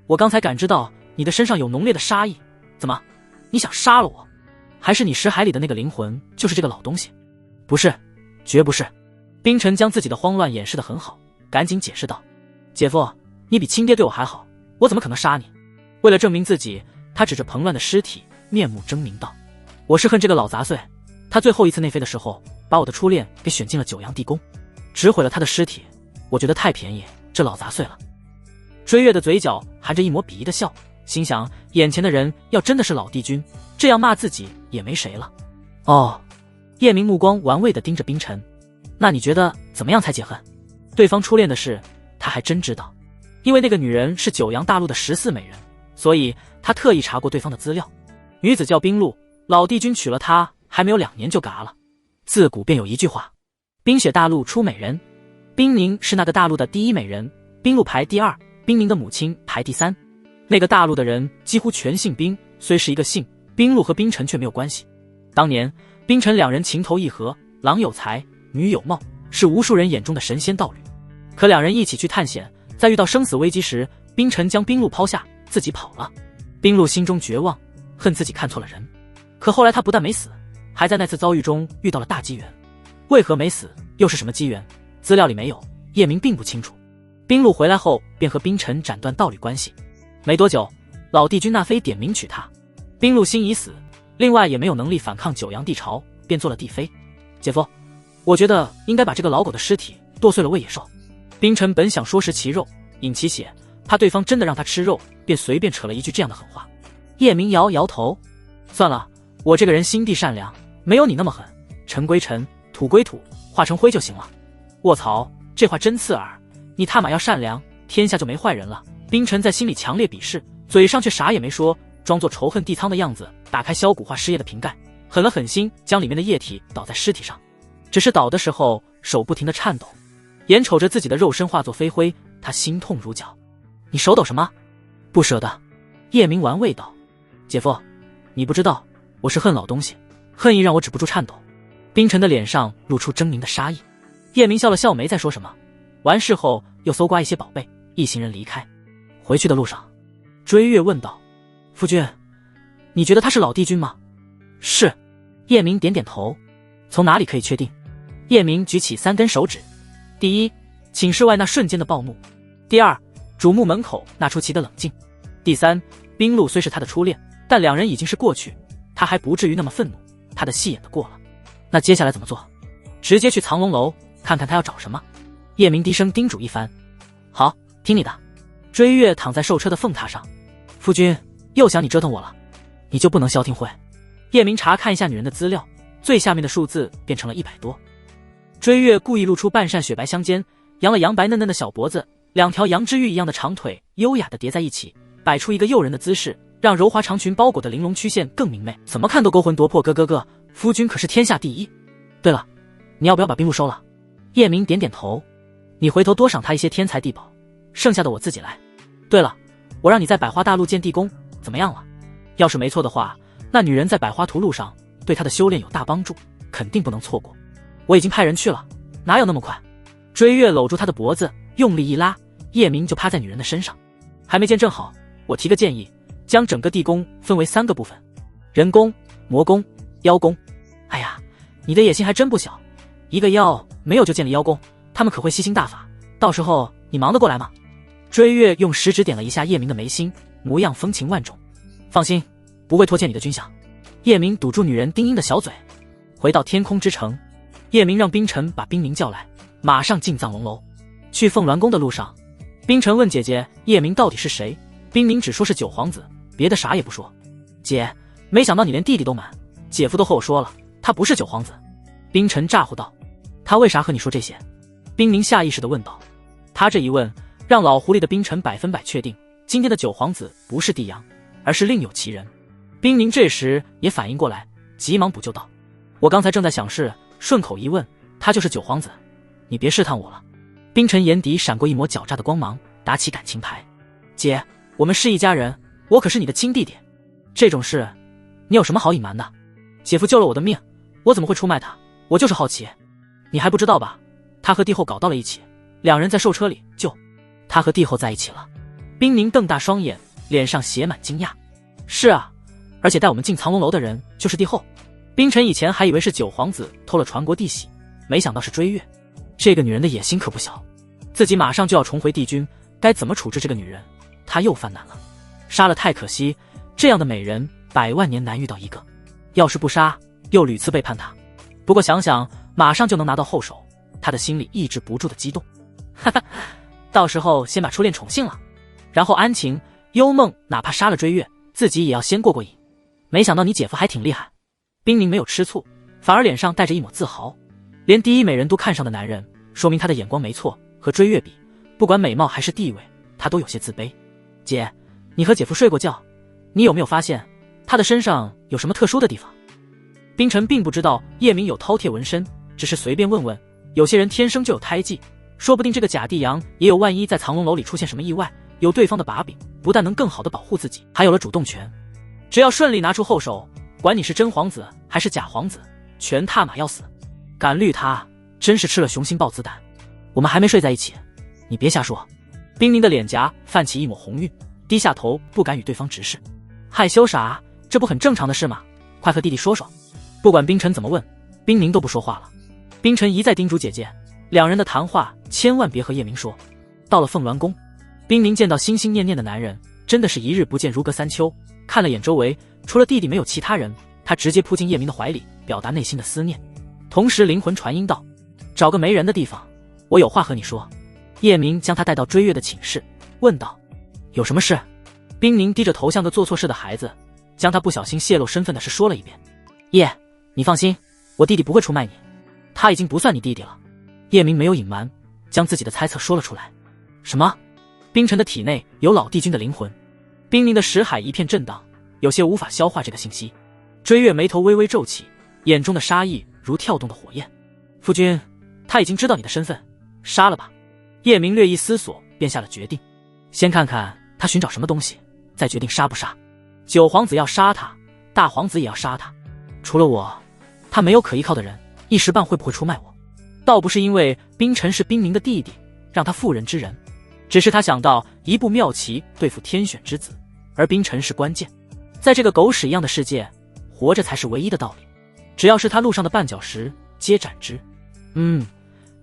我刚才感知到你的身上有浓烈的杀意，怎么，你想杀了我？还是你识海里的那个灵魂就是这个老东西？不是，绝不是。冰尘将自己的慌乱掩饰得很好，赶紧解释道：姐夫，你比亲爹对我还好，我怎么可能杀你？为了证明自己，他指着蓬乱的尸体，面目狰狞道：我是恨这个老杂碎，他最后一次内飞的时候，把我的初恋给选进了九阳地宫，只毁了他的尸体，我觉得太便宜这老杂碎了。追月的嘴角含着一抹鄙夷的笑，心想眼前的人要真的是老帝君，这样骂自己也没谁了。哦，叶明目光玩味地盯着冰尘，那你觉得怎么样才解恨？对方初恋的事他还真知道，因为那个女人是九阳大陆的14美人，所以他特意查过对方的资料。女子叫冰露，老帝君娶了她还没有2年就嘎了。自古便有一句话，冰雪大陆出美人，冰宁是那个大陆的第1美人，冰露排第2，冰明的母亲排第3。那个大陆的人几乎全姓冰，虽是一个姓，冰露和冰晨却没有关系。当年冰晨两人情投意合，郎有才，女有貌，是无数人眼中的神仙道侣。可两人一起去探险，在遇到生死危机时，冰晨将冰露抛下，自己跑了。冰露心中绝望，恨自己看错了人。可后来他不但没死，还在那次遭遇中遇到了大机缘。为何没死，又是什么机缘？资料里没有，叶明并不清楚。冰露回来后便和冰晨斩断道侣关系。没多久，老帝君纳妃点名娶她。冰露心已死，另外也没有能力反抗九阳帝朝，便做了帝妃。姐夫，我觉得应该把这个老狗的尸体剁碎了喂野兽。冰晨本想说食其肉，饮其血，怕对方真的让他吃肉，便随便扯了一句这样的狠话。叶明摇摇头，算了，我这个人心地善良，没有你那么狠，尘归尘，土归土，化成灰就行了。卧槽，这话真刺耳，你他妈要善良，天下就没坏人了。冰晨在心里强烈鄙视，嘴上却啥也没说，装作仇恨帝仓的样子，打开硝骨化尸液的瓶盖，狠了狠心将里面的液体倒在尸体上。只是倒的时候手不停地颤抖，眼瞅着自己的肉身化作飞灰，他心痛如绞。你手抖什么？不舍得。叶明玩味道。姐夫，你不知道，我是恨老东西，恨意让我止不住颤抖。冰晨的脸上露出狰狞的杀意。叶明笑了笑，没再说什么。完事后又搜刮一些宝贝，一行人离开。回去的路上，追月问道：夫君，你觉得他是老帝君吗？是。叶明点点头。从哪里可以确定？叶明举起3根手指。第一，寝室外那瞬间的暴怒；第二，主墓门口那出奇的冷静；第三，冰露虽是他的初恋，但两人已经是过去，他还不至于那么愤怒，他的戏演得过了。那接下来怎么做？直接去藏龙楼看看他要找什么。叶明低声叮嘱一番。好，听你的。追月躺在兽车的凤榻上。夫君又想你折腾我了，你就不能消停会？叶明查看一下女人的资料，最下面的数字变成了100多。追月故意露出半扇雪白香肩，扬了扬白嫩嫩的小脖子，2条羊脂玉一样的长腿优雅地叠在一起，摆出一个诱人的姿势，让柔滑长裙包裹的玲珑曲线更明媚，怎么看都勾魂夺魄。哥，夫君可是天下第一。对了，你要不要把冰露收了？叶明点点头。你回头多赏他一些天材地宝，剩下的我自己来。对了，我让你在百花大陆建地宫，怎么样了？要是没错的话，那女人在百花图路上对他的修炼有大帮助，肯定不能错过。我已经派人去了，哪有那么快？追月搂住他的脖子，用力一拉，叶明就趴在女人的身上。还没见正好，我提个建议，将整个地宫分为3个部分：人宫、魔宫、妖宫。哎呀，你的野心还真不小，一个妖没有就建立妖宫，他们可会吸星大法，到时候你忙得过来吗？追月用食指点了一下叶明的眉心，模样风情万种。放心，不会拖欠你的军饷。叶明堵住女人丁英的小嘴。回到天空之城，叶明让冰晨把冰明叫来，马上进藏龙楼。去凤鸾宫的路上，冰晨问姐姐叶明到底是谁，冰明只说是九皇子，别的啥也不说。姐，没想到你连弟弟都瞒，姐夫都和我说了，他不是九皇子。冰晨咋呼道。他为啥和你说这些？冰明下意识地问道。他这一问让老狐狸的冰晨100%确定，今天的九皇子不是帝阳，而是另有其人。冰明这时也反应过来，急忙补救道：我刚才正在想事，顺口一问，他就是九皇子，你别试探我了。冰晨眼底闪过一抹狡诈的光芒，打起感情牌。姐，我们是一家人，我可是你的亲弟弟，这种事你有什么好隐瞒的？姐夫救了我的命，我怎么会出卖他？我就是好奇。你还不知道吧？他和帝后搞到了一起，两人在兽车里他和帝后在一起了。冰明瞪大双眼，脸上写满惊讶。是啊，而且带我们进藏龙楼的人就是帝后。冰晨以前还以为是九皇子偷了传国帝玺，没想到是追月。这个女人的野心可不小，自己马上就要重回帝君，该怎么处置这个女人？他又犯难了。杀了太可惜，这样的美人100万年难遇到一个，要是不杀，又屡次背叛他。不过想想马上就能拿到后手，他的心里抑制不住的激动。哈哈，到时候先把初恋宠幸了，然后安晴、幽梦哪怕杀了追月，自己也要先过过瘾。没想到你姐夫还挺厉害。冰明没有吃醋，反而脸上带着一抹自豪。连第一美人都看上的男人，说明他的眼光没错。和追月比，不管美貌还是地位，他都有些自卑。姐，你和姐夫睡过觉，你有没有发现他的身上有什么特殊的地方？冰晨并不知道叶明有饕餮纹身，只是随便问问。有些人天生就有胎记，说不定这个假地阳也有万一在藏龙楼里出现什么意外，有对方的把柄，不但能更好的保护自己，还有了主动权。只要顺利拿出后手，管你是真皇子还是假皇子，全踏马要死。敢绿他，真是吃了雄心豹子胆。我们还没睡在一起，你别瞎说。冰凝的脸颊泛起一抹红晕，低下头不敢与对方直视。害羞啥？这不很正常的事吗？快和弟弟说说。不管冰尘怎么问，冰凝都不说话了。冰尘一再叮嘱姐姐，两人的谈话千万别和叶明说。到了凤鸾宫，冰凝见到心心念念的男人，真的是一日不见如隔三秋。看了眼周围，除了弟弟没有其他人，他直接扑进叶明的怀里，表达内心的思念，同时灵魂传音道：找个没人的地方，我有话和你说。叶明将他带到追月的寝室，问道：有什么事？冰凝低着头像个做错事的孩子，将他不小心泄露身份的事说了一遍。叶，你放心，我弟弟不会出卖你，他已经不算你弟弟了。叶明没有隐瞒，将自己的猜测说了出来。什么？冰尘的体内有老帝君的灵魂。冰凝的识海一片震荡，有些无法消化这个信息。追月眉头微微皱起，眼中的杀意如跳动的火焰。夫君，他已经知道你的身份，杀了吧。叶明略一思索，便下了决定。先看看他寻找什么东西，再决定杀不杀。九皇子要杀他，大皇子也要杀他。除了我，他没有可依靠的人，一时半会不会出卖我。倒不是因为冰尘是冰凝的弟弟，让他妇人之仁，只是他想到一步妙棋对付天选之子，而冰尘是关键。在这个狗屎一样的世界，活着才是唯一的道理。只要是他路上的绊脚石，皆斩之。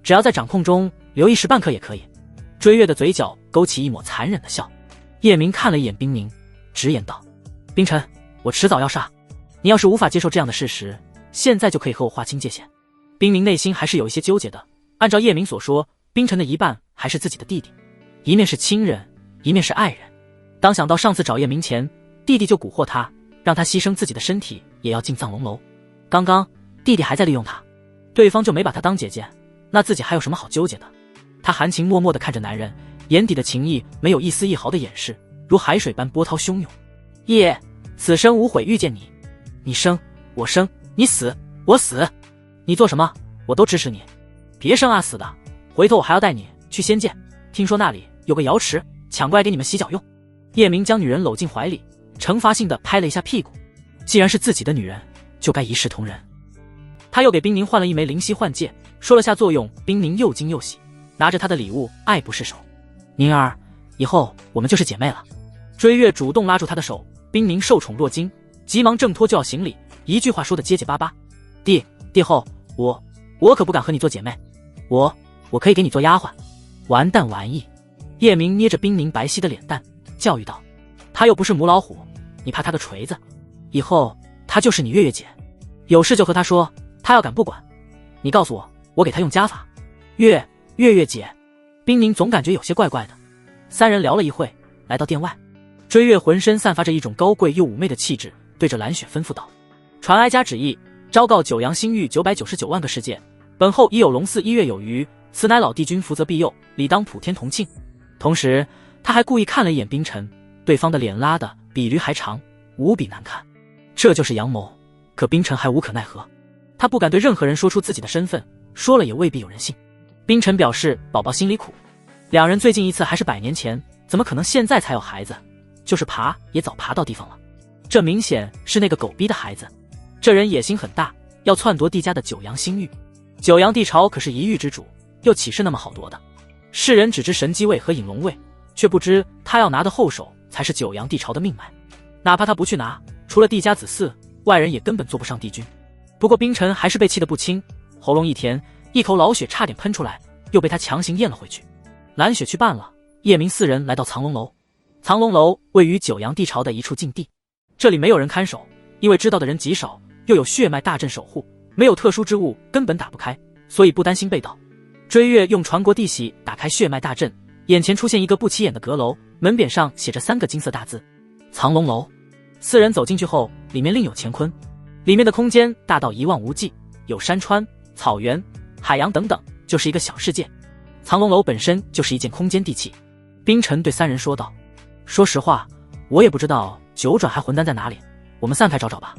只要在掌控中留一时半刻也可以。追月的嘴角勾起一抹残忍的笑。叶明看了一眼冰凝，直言道：冰尘，我迟早要杀你，要是无法接受这样的事实，现在就可以和我划清界限。冰凝内心还是有一些纠结的，按照叶明所说，冰尘的一半还是自己的弟弟，一面是亲人，一面是爱人。当想到上次找叶明前，弟弟就蛊惑他，让他牺牲自己的身体也要进藏龙楼，刚刚弟弟还在利用他，对方就没把他当姐姐，那自己还有什么好纠结的？他含情脉脉地看着男人，眼底的情意没有一丝一毫的掩饰，如海水般波涛汹涌。叶，此生无悔遇见你，你生我生，你死我死，你做什么我都支持你。别生啊死的，回头我还要带你去仙界，听说那里有个瑶池，抢过来给你们洗脚用。叶明将女人搂进怀里，惩罚性地拍了一下屁股。既然是自己的女人，就该一视同仁。他又给冰凝换了一枚灵犀幻戒，说了下作用，冰凝又惊又喜，拿着他的礼物爱不释手。凝儿，以后我们就是姐妹了。追月主动拉住他的手，冰凝受宠若惊，急忙挣脱就要行礼，一句话说得结结巴巴。帝后，我可不敢和你做姐妹，我可以给你做丫鬟。完蛋玩意！叶明捏着冰凝白皙的脸蛋，教育道：他又不是母老虎，你怕他个锤子？以后他就是你月月姐，有事就和他说，他要敢不管，你告诉我，我给他用家法。月月姐，冰凝总感觉有些怪怪的。三人聊了一会，来到殿外。追月浑身散发着一种高贵又妩媚的气质，对着蓝雪吩咐道：传哀家旨意，昭告九阳星域999万个世界，本后已有龙嗣1月有余，此乃老帝君福泽庇佑，理当普天同庆。同时他还故意看了一眼冰尘，对方的脸拉得比驴还长，无比难看。这就是阳谋，可冰尘还无可奈何，他不敢对任何人说出自己的身份，说了也未必有人信。冰尘表示宝宝心里苦，两人最近一次还是100年前，怎么可能现在才有孩子？就是爬也早爬到地方了。这明显是那个狗逼的孩子，这人野心很大，要篡夺帝家的九阳星域。九阳帝朝可是一域之主，又岂是那么好夺的？世人只知神机位和引龙位，却不知他要拿的后手才是九阳帝朝的命脉。哪怕他不去拿，除了帝家子嗣，外人也根本做不上帝君。不过冰尘还是被气得不轻，喉咙一甜，一口老血差点喷出来，又被他强行咽了回去。蓝雪去办了，叶明四人来到藏龙楼。藏龙楼位于九阳帝朝的一处禁地，这里没有人看守，因为知道的人极少，又有血脉大阵守护，没有特殊之物根本打不开，所以不担心被盗。追月用传国地玺打开血脉大阵，眼前出现一个不起眼的阁楼，门匾上写着3个金色大字：藏龙楼。四人走进去后，里面另有乾坤，里面的空间大到一望无际，有山川、草原、海洋等等，就是一个小世界。藏龙楼本身就是一件空间地器。冰尘对三人说道：说实话，我也不知道九转还混蛋在哪里，我们散开找找吧。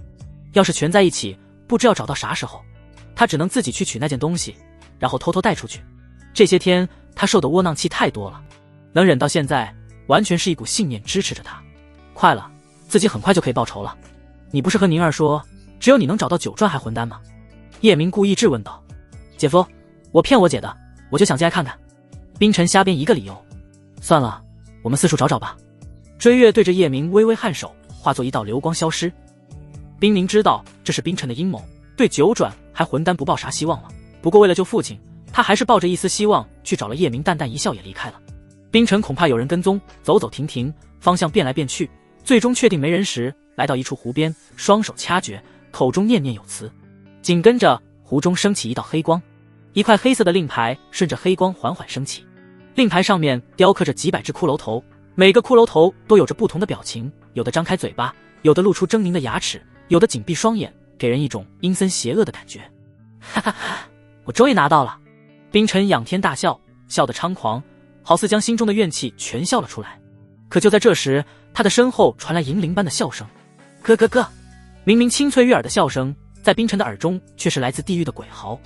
要是全在一起，不知要找到啥时候。他只能自己去取那件东西，然后偷偷带出去。这些天他受的窝囊气太多了，能忍到现在，完全是一股信念支持着他。快了，自己很快就可以报仇了。你不是和宁儿说，只有你能找到9转还混蛋吗？叶明故意质问道。姐夫，我骗我姐的，我就想进来看看。冰尘瞎编一个理由。算了，我们四处找找吧。追月对着叶明微微颔首，化作一道流光消失。冰明知道这是冰尘的阴谋，对9转还混蛋不抱啥希望了。不过为了救父亲，他还是抱着一丝希望去找了叶明，淡淡一笑也离开了。冰尘恐怕有人跟踪，走走停停，方向变来变去，最终确定没人时，来到一处湖边，双手掐诀，口中念念有词。紧跟着湖中升起一道黑光，一块黑色的令牌顺着黑光缓缓升起。令牌上面雕刻着几百只骷髅头，每个骷髅头都有着不同的表情，有的张开嘴巴，有的露出狰狞的牙齿，有的紧闭双眼，给人一种阴森邪恶的感觉。哈哈哈，我终于拿到了！冰尘仰天大笑，笑得猖狂，好似将心中的怨气全笑了出来。可就在这时，他的身后传来银铃般的笑声，咯咯咯！明明清脆悦耳的笑声，在冰尘的耳中却是来自地狱的鬼嚎。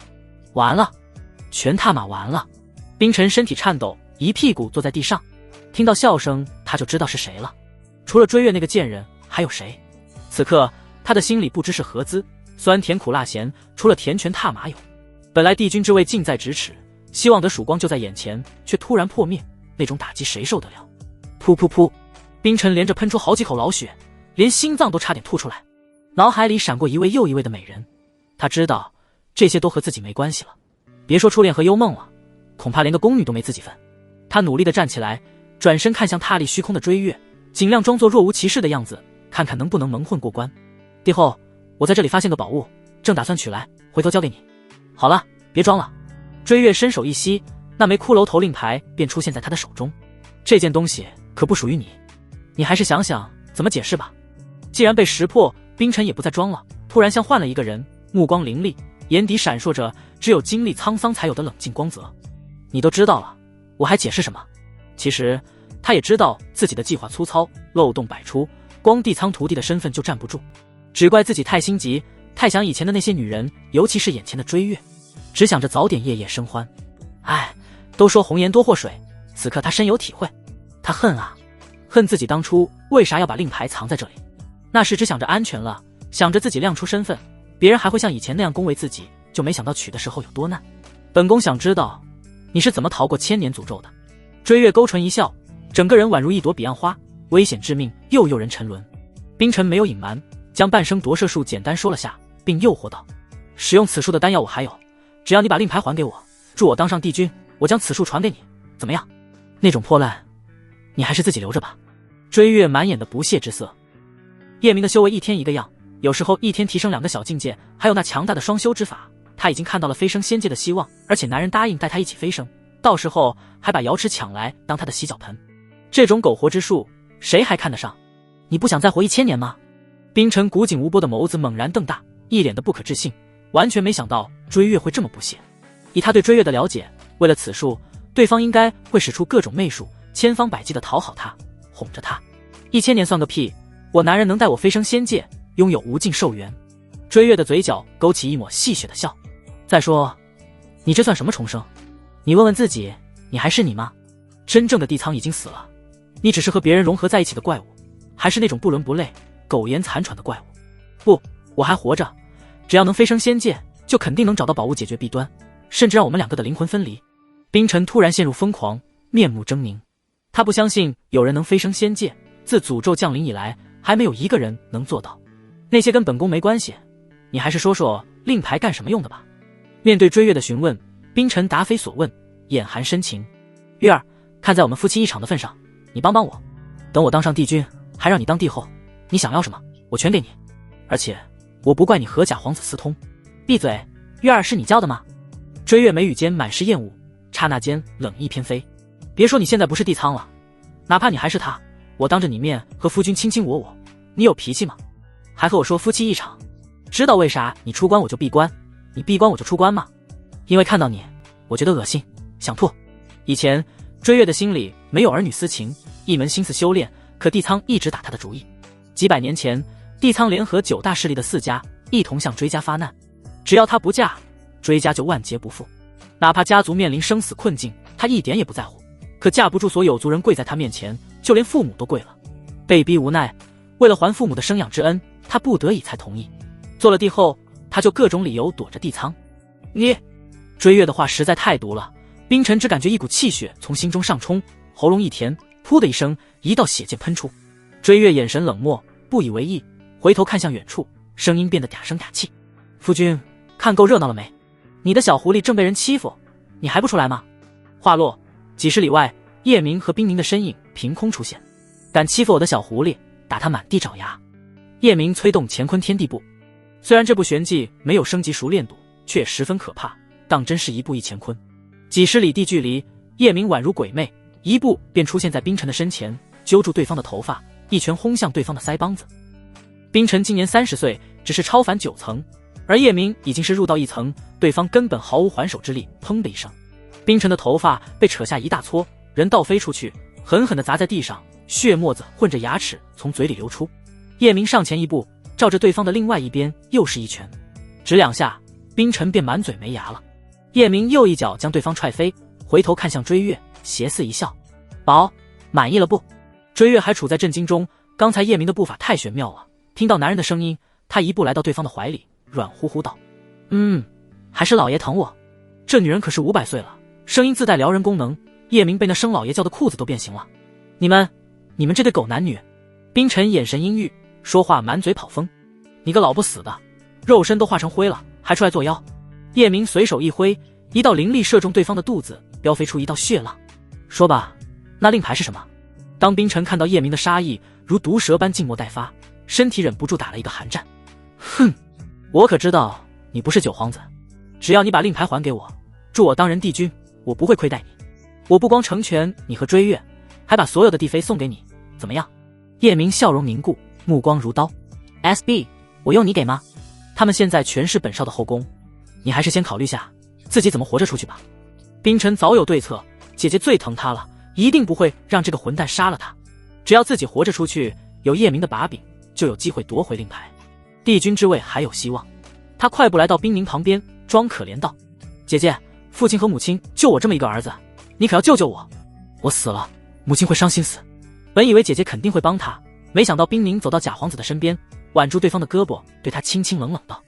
完了，全他妈完了！冰尘身体颤抖，一屁股坐在地上。听到笑声，他就知道是谁了。除了追月那个贱人，还有谁？此刻他的心里不知是何滋，酸甜苦辣咸，除了甜全踏马有。本来帝君之位近在咫尺，希望的曙光就在眼前，却突然破灭，那种打击谁受得了？噗噗噗！冰尘连着喷出好几口老血，连心脏都差点吐出来。脑海里闪过一位又一位的美人，他知道这些都和自己没关系了。别说初恋和幽梦了，恐怕连个宫女都没自己份。他努力地站起来，转身看向踏立虚空的追月，尽量装作若无其事的样子，看看能不能蒙混过关。帝后，我在这里发现个宝物，正打算取来，回头交给你。好了，别装了。追月伸手一吸，那枚骷髅头令牌便出现在他的手中。这件东西可不属于你，你还是想想怎么解释吧。既然被识破，冰尘也不再装了，突然像换了一个人，目光凌厉，眼底闪烁着只有经历沧桑才有的冷静光泽。你都知道了，我还解释什么？其实他也知道自己的计划粗糙，漏洞百出，光帝仓徒弟的身份就站不住，只怪自己太心急，太想以前的那些女人，尤其是眼前的追月，只想着早点夜夜生欢。唉，都说红颜多祸水，此刻他深有体会。他恨啊，恨自己当初为啥要把令牌藏在这里。那时只想着安全了，想着自己亮出身份，别人还会像以前那样恭维自己，就没想到取的时候有多难。本宫想知道你是怎么逃过千年诅咒的。追月勾唇一笑，整个人宛如一朵彼岸花，危险致命又诱人沉沦。冰尘没有隐瞒，将半生夺舍术简单说了下，并诱惑道：使用此术的丹药我还有，只要你把令牌还给我，助我当上帝君，我将此术传给你，怎么样？那种破烂你还是自己留着吧。追月满眼的不屑之色。叶明的修为一天一个样，有时候一天提升2个小境界，还有那强大的双修之法，他已经看到了飞升仙界的希望，而且男人答应带他一起飞升，到时候还把瑶池抢来当他的洗脚盆。这种苟活之术谁还看得上？你不想再活1000年吗？冰尘古井无波的眸子猛然瞪大，一脸的不可置信，完全没想到追月会这么不屑。以他对追月的了解，为了此术，对方应该会使出各种媚术，千方百计的讨好他，哄着他。1000年算个屁，我男人能带我飞升仙界，拥有无尽寿元。追月的嘴角勾起一抹戏谑的笑。再说，你这算什么重生？你问问自己，你还是你吗？真正的帝仓已经死了，你只是和别人融合在一起的怪物，还是那种不伦不类、苟延残喘的怪物。不，我还活着，只要能飞升仙界，就肯定能找到宝物解决弊端，甚至让我们2个的灵魂分离。冰尘突然陷入疯狂，面目狰狞。他不相信有人能飞升仙界，自诅咒降临以来，还没有一个人能做到。那些跟本宫没关系，你还是说说令牌干什么用的吧。面对追月的询问，冰尘答非所问，眼含深情。月儿，看在我们夫妻一场的份上，你帮帮我，等我当上帝君，还让你当帝后，你想要什么我全给你，而且我不怪你和假皇子私通。闭嘴，月儿是你教的吗？追月眉宇间满是厌恶，刹那间冷意翩飞。别说你现在不是帝仓了，哪怕你还是他，我当着你面和夫君卿卿我我，你有脾气吗？还和我说夫妻一场，知道为啥你出关我就闭关，你闭关我就出关吗？因为看到你我觉得恶心，想吐。以前追月的心里没有儿女私情，一门心思修炼，可帝仓一直打他的主意。几百年前，帝仓联合9大势力的4家，一同向追家发难，只要他不嫁，追家就万劫不复。哪怕家族面临生死困境，他一点也不在乎。可架不住所有族人跪在他面前，就连父母都跪了。被逼无奈，为了还父母的生养之恩，他不得已才同意。做了帝后，他就各种理由躲着帝仓。你，追月的话实在太毒了，冰尘只感觉一股气血从心中上冲，喉咙一甜，噗的一声，一道血溅喷出。追月眼神冷漠，不以为意，回头看向远处，声音变得嗲声嗲气：“夫君，看够热闹了没？你的小狐狸正被人欺负，你还不出来吗？”话落，几十里外，叶明和冰凝的身影凭空出现。敢欺负我的小狐狸，打他满地找牙！叶明催动乾坤天地步，虽然这部玄技没有升级熟练度，却也十分可怕，当真是一步一乾坤。几十里地距离，叶明宛如鬼魅，一步便出现在冰尘的身前，揪住对方的头发，一拳轰向对方的腮帮子。冰尘今年30岁，只是超凡9层，而叶明已经是入道1层，对方根本毫无还手之力。砰的一声，冰尘的头发被扯下一大撮，人倒飞出去，狠狠地砸在地上，血沫子混着牙齿从嘴里流出。叶明上前一步，照着对方的另外一边又是一拳，只2下，冰尘便满嘴没牙了。叶明又一脚将对方踹飞，回头看向追月，邪肆一笑：“宝，满意了不？”追月还处在震惊中，刚才叶明的步伐太玄妙了。听到男人的声音，他一步来到对方的怀里，软乎乎道：“还是老爷疼我。这女人可是500岁了，声音自带撩人功能。”叶明被那生老爷叫的裤子都变形了。你们这对狗男女！冰尘眼神阴郁，说话满嘴跑风。你个老不死的，肉身都化成灰了，还出来作妖！叶明随手一挥，一道灵力射中对方的肚子，飙飞出一道血浪。说吧，那令牌是什么？当冰尘看到叶明的杀意如毒蛇般静默待发，身体忍不住打了一个寒战。哼，我可知道你不是九皇子，只要你把令牌还给我，助我当人帝君，我不会亏待你。我不光成全你和追月，还把所有的帝妃送给你，怎么样？叶明笑容凝固，目光如刀。SB， 我用你给吗？他们现在全是本少的后宫，你还是先考虑下自己怎么活着出去吧。冰尘早有对策，姐姐最疼他了，一定不会让这个混蛋杀了他。只要自己活着出去，有叶明的把柄，就有机会夺回令牌，帝君之位还有希望。他快步来到冰凝旁边，装可怜道：“姐姐，父亲和母亲就我这么一个儿子，你可要救救我！我死了，母亲会伤心死。”本以为姐姐肯定会帮他，没想到冰凝走到假皇子的身边，挽住对方的胳膊，对他轻轻冷冷道：“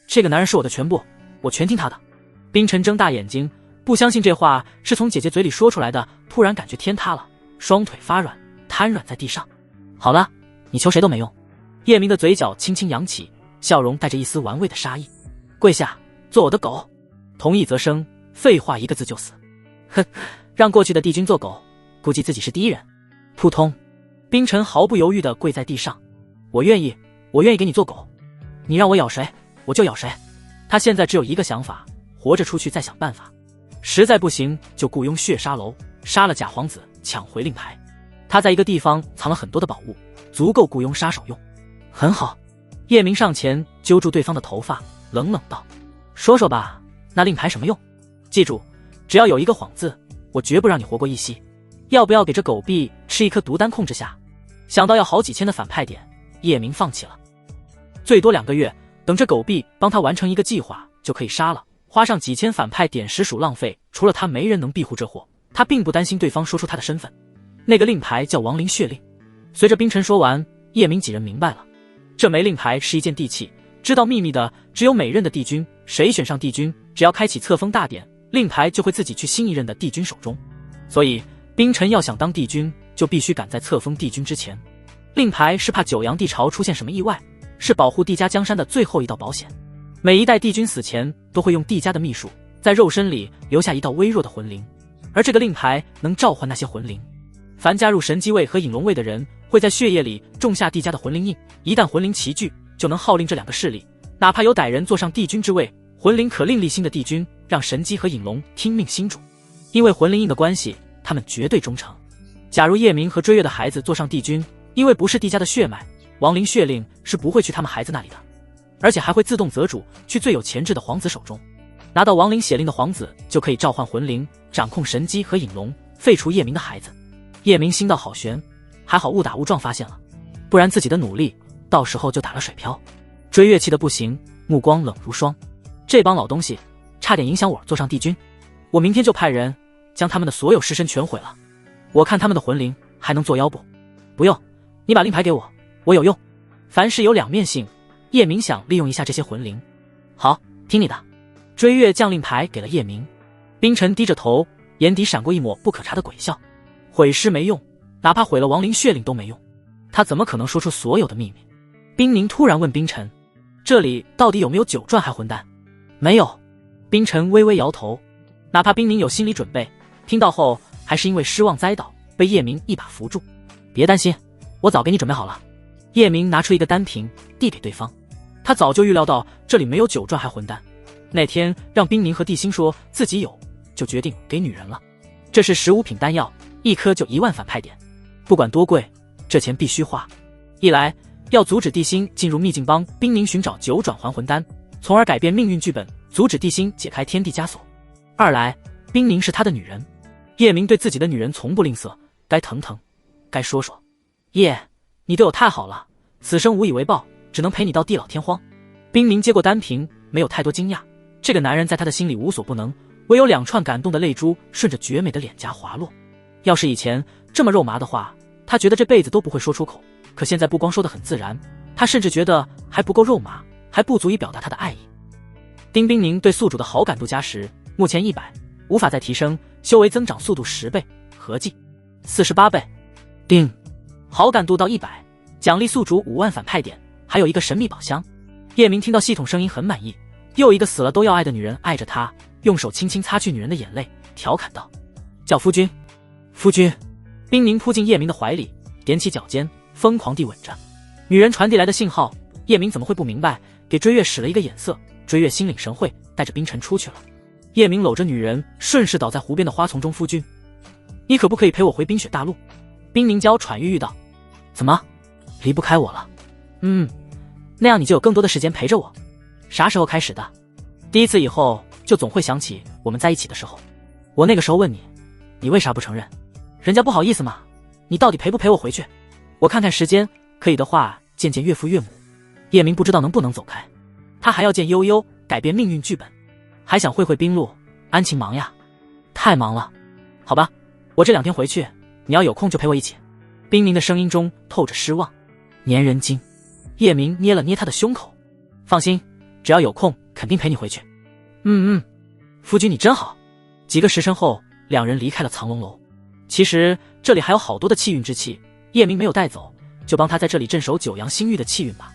这个男人是我的全部，我全听他的。”冰尘睁大眼睛，不相信这话是从姐姐嘴里说出来的，突然感觉天塌了，双腿发软，瘫软在地上。好了，你求谁都没用。叶明的嘴角轻轻扬起，笑容带着一丝玩味的杀意：“跪下，做我的狗。同意则生，废话1个字就死。”哼，让过去的帝君做狗，估计自己是第一人。扑通，冰尘毫不犹豫地跪在地上：“我愿意给你做狗，你让我咬谁，我就咬谁。”他现在只有一个想法，活着出去再想办法，实在不行就雇佣血杀楼，杀了假皇子，抢回令牌。他在一个地方藏了很多的宝物，足够雇佣杀手用。很好，叶明上前揪住对方的头发，冷冷道：“说说吧，那令牌什么用？记住，只要有一个谎字，我绝不让你活过一夕。要不要给这狗币吃一颗毒丹控制下？”想到要好几千的反派点，叶明放弃了。最多2个月，等这狗币帮他完成一个计划就可以杀了，花上几千反派点实属浪费。除了他没人能庇护这货，他并不担心对方说出他的身份。那个令牌叫亡灵血令。随着冰尘说完，叶明几人明白了，这枚令牌是一件帝器，知道秘密的只有每任的帝君。谁选上帝君，只要开启册封大典，令牌就会自己去新一任的帝君手中。所以冰尘要想当帝君，就必须赶在册封帝君之前。令牌是怕九阳帝朝出现什么意外，是保护帝家江山的最后一道保险。每一代帝君死前都会用帝家的秘术，在肉身里留下一道微弱的魂灵，而这个令牌能召唤那些魂灵。凡加入神机位和引龙位的人，会在血液里种下帝家的魂灵印，一旦魂灵齐聚，就能号令这2个势力。哪怕有歹人坐上帝君之位，魂灵可另立新的帝君，让神机和引龙听命新主。因为魂灵印的关系，他们绝对忠诚。假如叶明和追月的孩子坐上帝君，因为不是帝家的血脉，亡灵血令是不会去他们孩子那里的，而且还会自动择主去最有潜质的皇子手中。拿到亡灵血令的皇子就可以召唤魂灵，掌控神机和引龙，废除叶明的孩子。叶明心道好悬，还好误打误撞发现了，不然自己的努力到时候就打了水漂。追月气的不行，目光冷如霜，这帮老东西差点影响我坐上帝君。我明天就派人将他们的所有尸身全毁了。我看他们的魂灵还能作妖不？不用，你把令牌给我，我有用。凡事有两面性，叶明想利用一下这些魂灵。好，听你的。追月将令牌给了叶明。冰尘低着头，眼底闪过一抹不可察的鬼笑。毁尸没用，哪怕毁了亡灵血令都没用，他怎么可能说出所有的秘密？冰凝突然问冰尘，这里到底有没有9转骸魂丹？没有。冰尘微微摇头。哪怕冰凝有心理准备，听到后还是因为失望栽倒，被叶明一把扶住。别担心，我早给你准备好了。叶明拿出一个丹瓶递给对方。他早就预料到这里没有9转骸魂丹，那天让冰凝和地心说自己有，就决定给女人了。这是15品丹药，一颗就1万反派点，不管多贵，这钱必须花。一来要阻止地心进入秘境帮冰凝寻找9转还魂丹，从而改变命运剧本，阻止地心解开天地枷锁。二来冰凝是他的女人，叶明对自己的女人从不吝啬，该疼疼该说说。叶，你对我太好了，此生无以为报，只能陪你到地老天荒。冰凝接过丹瓶，没有太多惊讶，这个男人在他的心里无所不能，唯有2串感动的泪珠顺着绝美的脸颊滑落。要是以前这么肉麻的话，他觉得这辈子都不会说出口，可现在不光说得很自然，他甚至觉得还不够肉麻，还不足以表达他的爱意。丁冰凝对宿主的好感度加10，目前100，无法再提升，修为增长速度10倍，合计48倍。丁，好感度到100，奖励宿主5万反派点，还有一个神秘宝箱。叶明听到系统声音很满意，又一个死了都要爱的女人爱着他，用手轻轻擦去女人的眼泪，调侃道：叫夫君。夫君。冰凝扑进叶明的怀里，踮起脚尖，疯狂地吻着。女人传递来的信号，叶明怎么会不明白，给追月使了一个眼色，追月心领神会，带着冰尘出去了。叶明搂着女人，顺势倒在湖边的花丛中。夫君，你可不可以陪我回冰雪大陆？冰凝娇喘吁吁道。怎么，离不开我了？那样你就有更多的时间陪着我。啥时候开始的？第一次以后就总会想起我们在一起的时候。我那个时候问你，你为啥不承认？人家不好意思嘛。你到底陪不陪我回去？我看看时间，可以的话见见岳父岳母。叶明不知道能不能走开，他还要见悠悠，改变命运剧本，还想会冰露。安晴忙呀。太忙了。好吧，我这2天回去，你要有空就陪我一起。冰凝的声音中透着失望。粘人精。叶明捏了捏他的胸口。放心，只要有空肯定陪你回去。夫君你真好。几个时辰后，2人离开了藏龙楼。其实这里还有好多的气运之气，叶明没有带走，就帮他在这里镇守9阳星域的气运吧。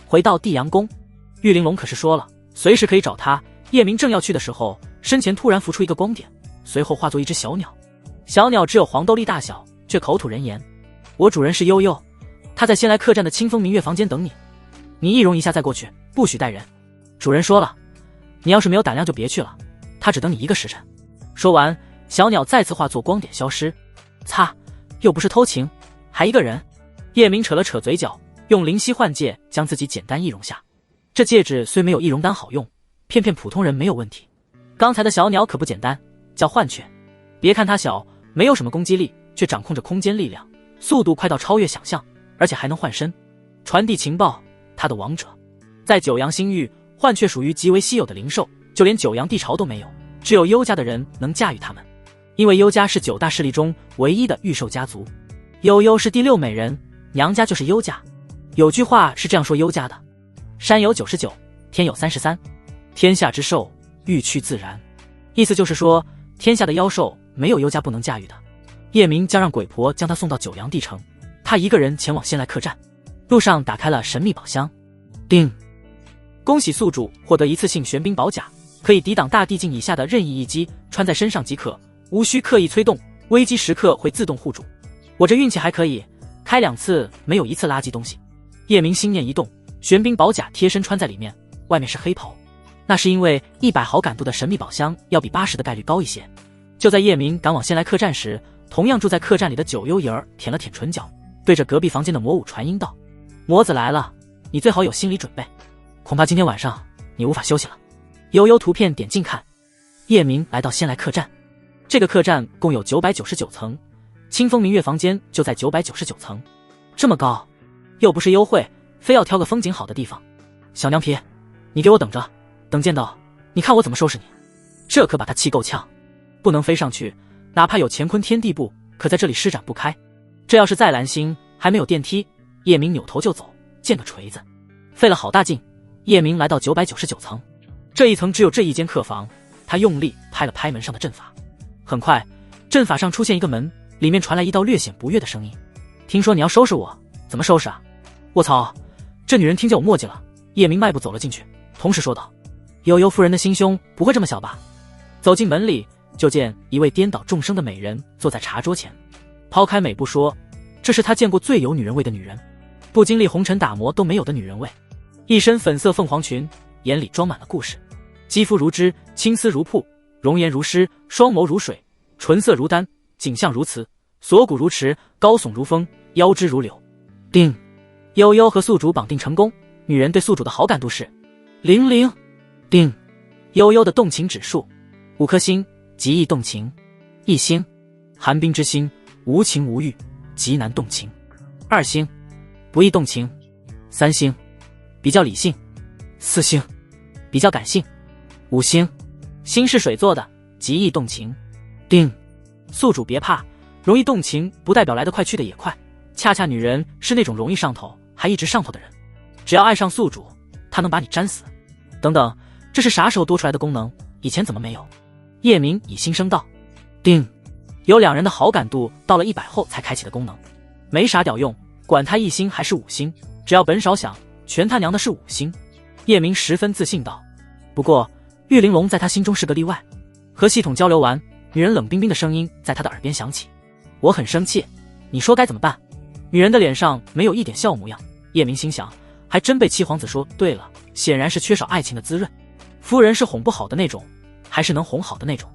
回到地阳宫，玉玲珑可是说了随时可以找他。叶明正要去的时候，身前突然浮出一个光点，随后化作一只小鸟。小鸟只有黄豆粒大小，却口吐人言：我主人是悠悠，他在先来客栈的清风明月房间等你，你易容一下再过去，不许带人。主人说了，你要是没有胆量就别去了，他只等你1个时辰。说完，小鸟再次化作光点消失。擦，又不是偷情，还一个人。叶明扯了扯嘴角，用灵犀幻戒将自己简单易容下。这戒指虽没有易容丹好用，骗骗普通人没有问题。刚才的小鸟可不简单，叫幻雀。别看它小，没有什么攻击力，却掌控着空间力量，速度快到超越想象，而且还能换身，传递情报。他的王者在9阳星域，幻雀属于极为稀有的灵兽，就连9阳地巢都没有，只有幽家的人能驾驭他们。因为幽家是9大势力中唯一的御兽家族，悠悠是第6美人，娘家就是幽家。有句话是这样说幽家的：山有99，天有33，天下之兽欲去自然。意思就是说，天下的妖兽没有幽家不能驾驭的。叶明将让鬼婆将他送到9阳地城，他一个人前往仙来客栈。路上打开了神秘宝箱。叮！恭喜宿主获得一次性玄冰宝甲，可以抵挡大地境以下的任意一击，穿在身上即可，无需刻意催动，危机时刻会自动护主。我这运气还可以，开2次没有1次垃圾东西。叶明心念一动，玄冰宝甲贴身穿在里面，外面是黑袍。那是因为100好感度的神秘宝箱要比80的概率高一些。就在叶明赶往仙来客栈时，同样住在客栈里的九幽莹儿舔了舔唇角，对着隔壁房间的魔武传音道：魔子来了，你最好有心理准备，恐怕今天晚上你无法休息了。悠悠图片点近看。叶明来到仙来客栈，这个客栈共有999层，清风明月房间就在999层，这么高，又不是幽会，非要挑个风景好的地方。小娘皮，你给我等着，等见到你看我怎么收拾你。这可把他气够呛。不能飞上去，哪怕有乾坤天地步，可在这里施展不开。这要是在蓝星，还没有电梯，叶明扭头就走，见个锤子。费了好大劲，叶明来到999层。这一层只有这一间客房，他用力拍了拍门上的阵法。很快，阵法上出现一个门，里面传来一道略显不悦的声音：“听说你要收拾我，怎么收拾啊？”卧槽！这女人听见我墨迹了。叶明迈步走了进去，同时说道：“悠悠夫人的心胸不会这么小吧？”走进门里，就见一位颠倒众生的美人坐在茶桌前。抛开美不说，这是他见过最有女人味的女人，不经历红尘打磨都没有的女人味。一身粉色凤凰裙，眼里装满了故事，肌肤如脂，青丝如瀑，容颜如诗，双眸如水，唇色如丹，颈项如瓷，锁骨如池，高耸如峰，腰肢如柳。定，悠悠和宿主绑定成功。女人对宿主的好感度是00。定，悠悠的动情指数5颗星，极易动情。1星，寒冰之心，无情无欲，极难动情。2星，不易动情。3星，比较理性。4星，比较感性。5星，心是水做的，极易动情。定，宿主别怕，容易动情不代表来得快去得也快，恰恰女人是那种容易上头还一直上头的人，只要爱上宿主，她能把你粘死。等等，这是啥时候多出来的功能？以前怎么没有？叶明以心声道。定，有2人的好感度到了100后才开启的功能，没啥屌用，管他1星还是5星，只要本少想，全他娘的是5星。叶明十分自信道。不过玉玲珑在他心中是个例外。和系统交流完，女人冷冰冰的声音在他的耳边响起：“我很生气，你说该怎么办？”女人的脸上没有一点笑模样。叶明心想，还真被七皇子说对了，显然是缺少爱情的滋润。夫人是哄不好的那种，还是能哄好的那种？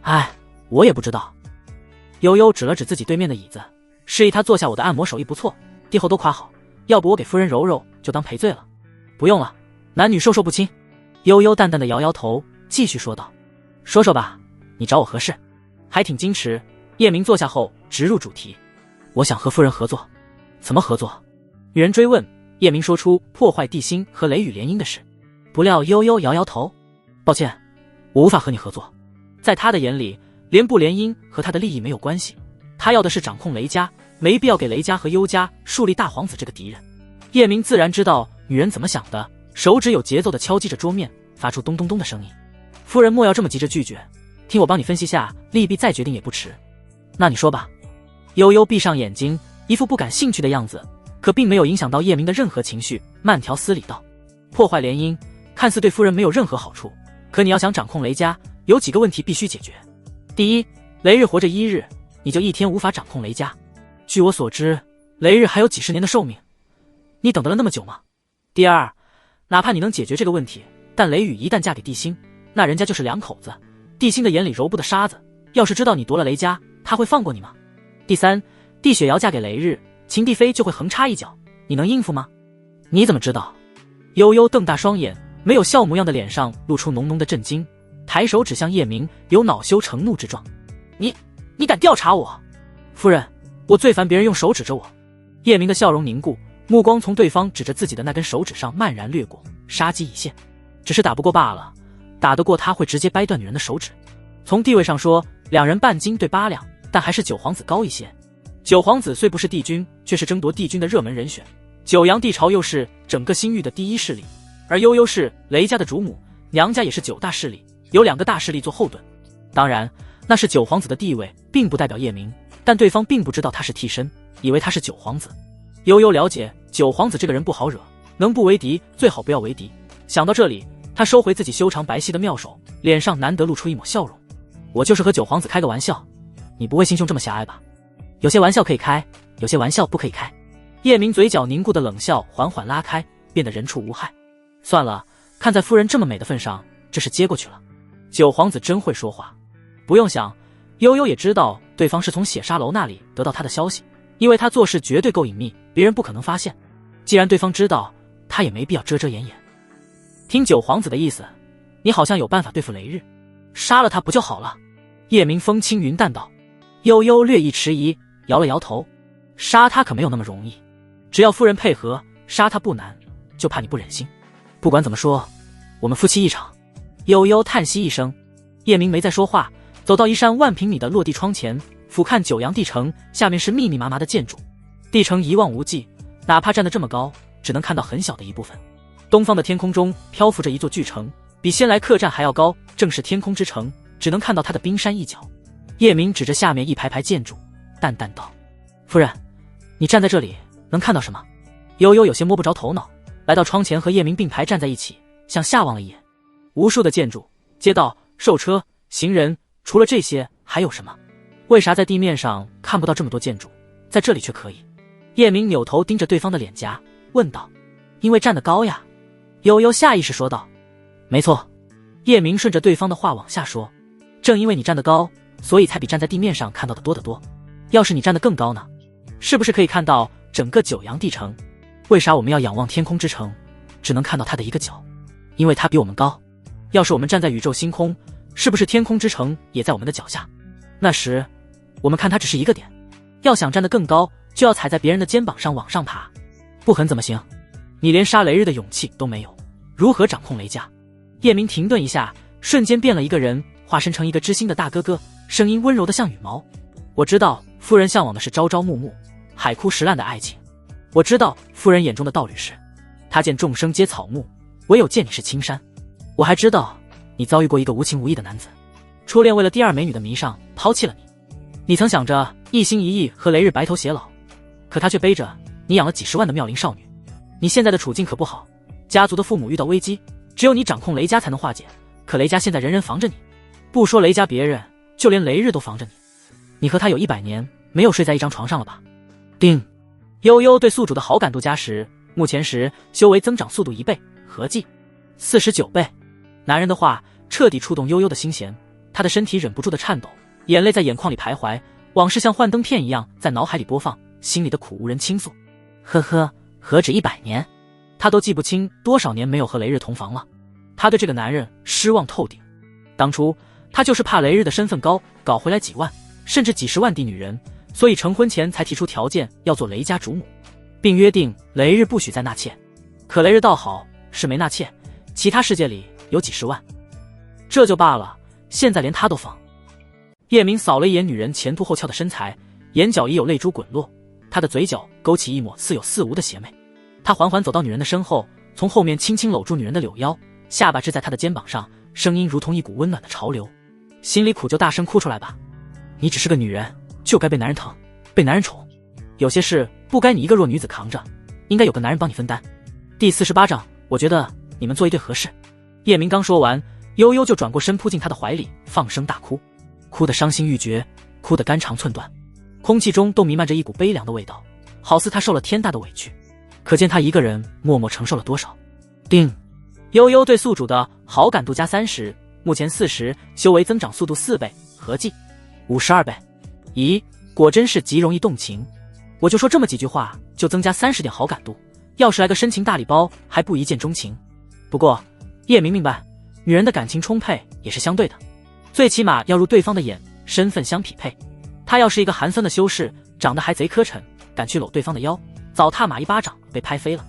哎，我也不知道。悠悠指了指自己对面的椅子，示意他坐下。我的按摩手艺不错，帝后都夸好，要不我给夫人揉揉，就当赔罪了。不用了，男女授受不亲。悠悠淡淡的摇摇头，继续说道：“说说吧，你找我何事？”还挺矜持。叶明坐下后直入主题：“我想和夫人合作。”“怎么合作？”女人追问。叶明说出破坏地心和雷雨联姻的事。不料悠悠摇摇头：“抱歉，我无法和你合作。”在他的眼里，联不联姻和他的利益没有关系，他要的是掌控雷家，没必要给雷家和幽家树立大皇子这个敌人。叶明自然知道女人怎么想的，手指有节奏地敲击着桌面，发出咚咚咚的声音。“夫人莫要这么急着拒绝，听我帮你分析下利弊，再决定也不迟。”“那你说吧。”悠悠闭上眼睛，一副不感兴趣的样子，可并没有影响到叶明的任何情绪，慢条斯理道：“破坏联姻看似对夫人没有任何好处，可你要想掌控雷家，有几个问题必须解决。第一，雷日活着1日，你就1天无法掌控雷家。据我所知，雷日还有几十年的寿命，你等得了那么久吗？第二，哪怕你能解决这个问题，但雷雨一旦嫁给地心，那人家就是2口子，地心的眼里揉不得沙子，要是知道你夺了雷家，他会放过你吗？第三，地雪瑶嫁给雷日，秦帝妃就会横插一脚，你能应付吗？你怎么知道？”悠悠瞪大双眼，没有笑模样的脸上露出浓浓的震惊，抬手指向叶明，有恼羞成怒之状：“你敢调查我？夫人，我最烦别人用手指着我。”叶明的笑容凝固，目光从对方指着自己的那根手指上漫然掠过，杀机已现。只是打不过罢了，打得过他会直接掰断女人的手指。从地位上说，2人半斤对8两，但还是九皇子高一些。九皇子虽不是帝君，却是争夺帝君的热门人选。九阳帝朝又是整个星域的第一势力，而悠悠是雷家的主母，娘家也是9大势力，有2个大势力做后盾。当然，那是九皇子的地位，并不代表叶明，但对方并不知道他是替身，以为他是九皇子。悠悠了解九皇子这个人不好惹，能不为敌最好不要为敌。想到这里，他收回自己修长白皙的妙手，脸上难得露出一抹笑容：“我就是和九皇子开个玩笑，你不会心胸这么狭隘吧？有些玩笑可以开，有些玩笑不可以开。”叶明嘴角凝固的冷笑缓缓拉开，变得人畜无害。算了，看在夫人这么美的份上，这是接过去了。九皇子真会说话。不用想，悠悠也知道对方是从血沙楼那里得到他的消息，因为他做事绝对够隐秘，别人不可能发现。既然对方知道，他也没必要遮遮掩掩。听九皇子的意思，你好像有办法对付雷日，杀了他不就好了？叶明风轻云淡道。悠悠略一迟疑，摇了摇头：“杀他可没有那么容易，只要夫人配合，杀他不难，就怕你不忍心。不管怎么说，我们夫妻一场。”悠悠叹息一声，叶明没再说话，走到一扇万平米的落地窗前，俯瞰九阳地城，下面是密密麻麻的建筑，地城一望无际，哪怕站得这么高，只能看到很小的一部分。东方的天空中漂浮着一座巨城，比先来客栈还要高，正是天空之城，只能看到它的冰山一角。叶明指着下面一排排建筑，淡淡道：“夫人，你站在这里能看到什么？”悠悠有些摸不着头脑，来到窗前和叶明并排站在一起，向下望了一眼。无数的建筑、街道、售车、行人，除了这些还有什么？为啥在地面上看不到这么多建筑，在这里却可以？叶明扭头盯着对方的脸颊，问道：“因为站得高呀。”悠悠下意识说道：“没错。”叶明顺着对方的话往下说：“正因为你站得高，所以才比站在地面上看到的多得多。要是你站得更高呢？是不是可以看到整个九阳地城？为啥我们要仰望天空之城，只能看到它的一个角？因为它比我们高。要是我们站在宇宙星空，是不是天空之城也在我们的脚下？那时我们看它只是一个点。要想站得更高，就要踩在别人的肩膀上往上爬，不狠怎么行？你连杀雷日的勇气都没有，如何掌控雷家？”叶明停顿一下，瞬间变了一个人，化身成一个知心的大哥哥，声音温柔的像羽毛：“我知道夫人向往的是朝朝暮暮、海枯石烂的爱情，我知道夫人眼中的道侣是他见众生皆草木，唯有见你是青山。我还知道你遭遇过一个无情无义的男子，初恋为了第二美女的迷上抛弃了你。你曾想着一心一意和雷日白头偕老，可他却背着你养了几十万的妙龄少女。你现在的处境可不好，家族的父母遇到危机，只有你掌控雷家才能化解，可雷家现在人人防着你，不说雷家别人，就连雷日都防着你。你和他有100年没有睡在一张床上了吧？”叮，悠悠对宿主的好感度加10，目前时修为增长速度1倍，合计49倍。男人的话彻底触动悠悠的心弦，他的身体忍不住的颤抖，眼泪在眼眶里徘徊，往事像幻灯片一样在脑海里播放，心里的苦无人倾诉。呵呵，何止100年，他都记不清多少年没有和雷日同房了。他对这个男人失望透顶。当初他就是怕雷日的身份高，搞回来几万甚至几十万的女人，所以成婚前才提出条件要做雷家主母，并约定雷日不许再纳妾。可雷日倒好，是没纳妾，其他世界里有几十万，这就罢了，现在连他都放。叶明扫了一眼女人前凸后翘的身材，眼角已有泪珠滚落，他的嘴角勾起一抹似有似无的邪魅。他缓缓走到女人的身后，从后面轻轻搂住女人的柳腰，下巴支在她的肩膀上，声音如同一股温暖的潮流：“心里苦就大声哭出来吧，你只是个女人，就该被男人疼，被男人宠。有些事不该你一个弱女子扛着，应该有个男人帮你分担。”第48章，我觉得你们做一对合适。叶明刚说完，悠悠就转过身扑进他的怀里，放声大哭，哭得伤心欲绝，哭得肝肠寸断，空气中都弥漫着一股悲凉的味道，好似他受了天大的委屈。可见他一个人默默承受了多少。叮，悠悠对宿主的好感度加30，目前40，修为增长速度4倍，合计52倍。咦，果真是极容易动情。我就说这么几句话就增加30点好感度，要是来个深情大礼包还不一见钟情。不过叶明明白，女人的感情充沛也是相对的，最起码要入对方的眼，身份相匹配。他要是一个寒酸的修士，长得还贼磕碜，敢去搂对方的腰，早踏马一巴掌被拍飞了。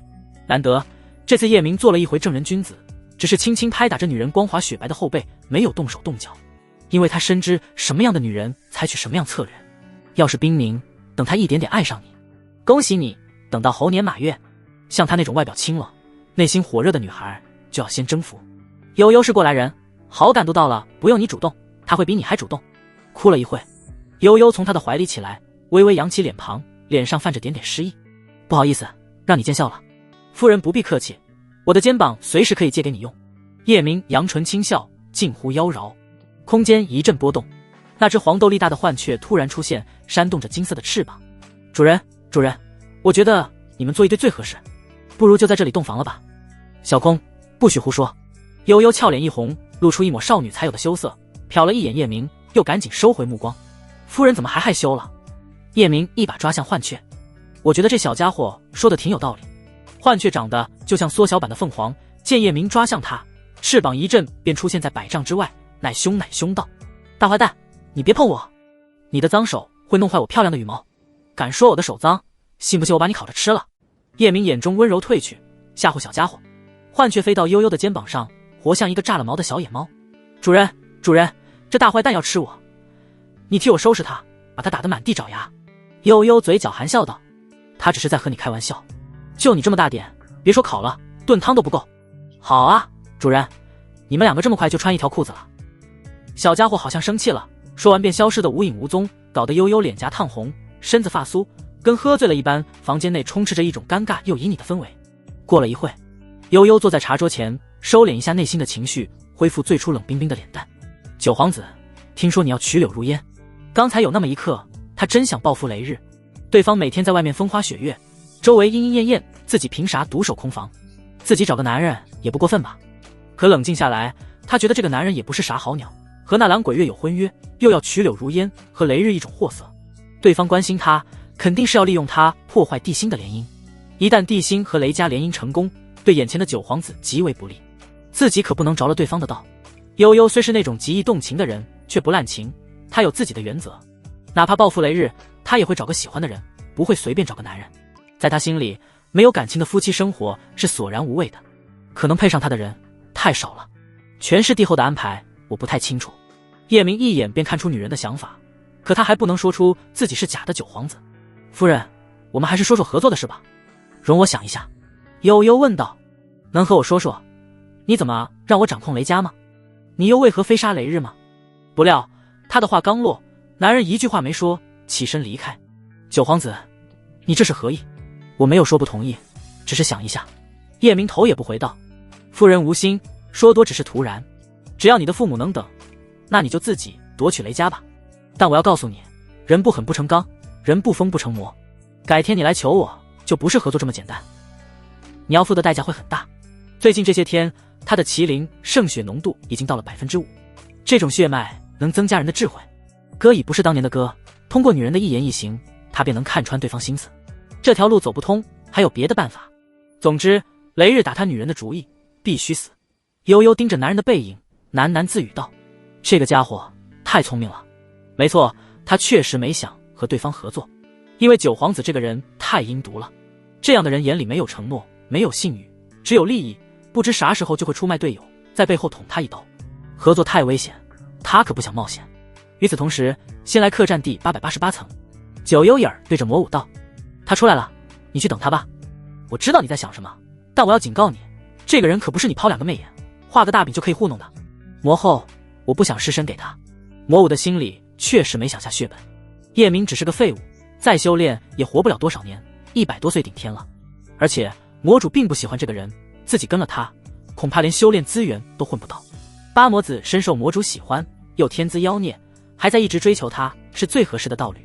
难得这次叶明做了一回正人君子，只是轻轻拍打着女人光滑雪白的后背，没有动手动脚，因为他深知什么样的女人采取什么样策略。要是冰明，等他一点点爱上你，恭喜你，等到猴年马月，像他那种外表清冷内心火热的女孩就要先征服。悠悠是过来人，好感度到了不用你主动，他会比你还主动。哭了一会，悠悠从他的怀里起来，微微扬起脸庞，脸上泛着点点失意。不好意思，让你见笑了。夫人不必客气，我的肩膀随时可以借给你用。叶明扬唇轻笑，近乎妖娆。空间一阵波动，那只黄豆粒大的幻雀突然出现，扇动着金色的翅膀。主人，主人，我觉得你们做一对最合适，不如就在这里洞房了吧。小空，不许胡说。悠悠俏脸一红，露出一抹少女才有的羞涩，瞟了一眼叶明，又赶紧收回目光。夫人怎么还害羞了？叶明一把抓向幻雀，我觉得这小家伙说的挺有道理。幻雀长得就像缩小版的凤凰，见叶明抓向他，翅膀一震便出现在100丈之外，奶凶道：“大坏蛋，你别碰我，你的脏手会弄坏我漂亮的羽毛，敢说我的手脏，信不信我把你烤着吃了？”叶明眼中温柔褪去，吓唬小家伙。幻雀飞到悠悠的肩膀上，活像一个炸了毛的小野猫。主人，主人，这大坏蛋要吃我，你替我收拾他，把他打得满地找牙。悠悠嘴角含笑道：他只是在和你开玩笑，就你这么大点，别说烤了，炖汤都不够。好啊，主人，你们两个这么快就穿一条裤子了。小家伙好像生气了，说完便消失得无影无踪，搞得悠悠脸颊烫红，身子发酥，跟喝醉了一般。房间内充斥着一种尴尬又旖旎的氛围。过了一会，悠悠坐在茶桌前，收敛一下内心的情绪，恢复最初冷冰冰的脸蛋。九皇子，听说你要曲柳如烟，刚才有那么一刻，他真想报复雷日。对方每天在外面风花雪月，周围莺莺燕燕，自己凭啥独守空房？自己找个男人也不过分吧？可冷静下来，他觉得这个男人也不是啥好鸟，和那蓝鬼月有婚约，又要曲柳如烟，和雷日一种货色。对方关心他，肯定是要利用他破坏地心的联姻。一旦地心和雷家联姻成功，对眼前的九皇子极为不利，自己可不能着了对方的道。悠悠虽是那种极易动情的人，却不滥情，他有自己的原则，哪怕报复雷日，他也会找个喜欢的人，不会随便找个男人。在他心里，没有感情的夫妻生活是索然无味的，可能配上他的人太少了。权势帝后的安排我不太清楚。叶明一眼便看出女人的想法，可他还不能说出自己是假的九皇子。夫人，我们还是说说合作的事吧。容我想一下。悠悠问道。能和我说说，你怎么让我掌控雷家吗？你又为何非杀雷日吗？不料他的话刚落，男人一句话没说，起身离开。九皇子，你这是何意？我没有说不同意，只是想一下。叶明头也不回道。夫人无心，说多只是徒然。只要你的父母能等，那你就自己夺取雷家吧。但我要告诉你，人不狠不成钢，人不疯不成魔。改天你来求我，就不是合作这么简单，你要付的代价会很大。最近这些天，他的麒麟圣血浓度已经到了 5%， 这种血脉能增加人的智慧。哥已不是当年的哥，通过女人的一言一行，他便能看穿对方心思。这条路走不通，还有别的办法。总之，雷日打他女人的主意，必须死。悠悠盯着男人的背影，喃喃自语道：这个家伙太聪明了。没错，他确实没想和对方合作，因为九皇子这个人太阴毒了。这样的人眼里没有承诺，没有信誉，只有利益，不知啥时候就会出卖队友，在背后捅他一刀。合作太危险，他可不想冒险。与此同时，先来客栈第888层。九幽影对着魔武道：他出来了，你去等他吧。我知道你在想什么，但我要警告你，这个人可不是你抛两个媚眼，画个大饼就可以糊弄的。魔后，我不想失身给他。魔武的心里确实没想下血本。叶明只是个废物，再修炼也活不了多少年，100多岁顶天了。而且魔主并不喜欢这个人，自己跟了他，恐怕连修炼资源都混不到。八魔子深受魔主喜欢，又天资妖孽，还在一直追求他，是最合适的道侣。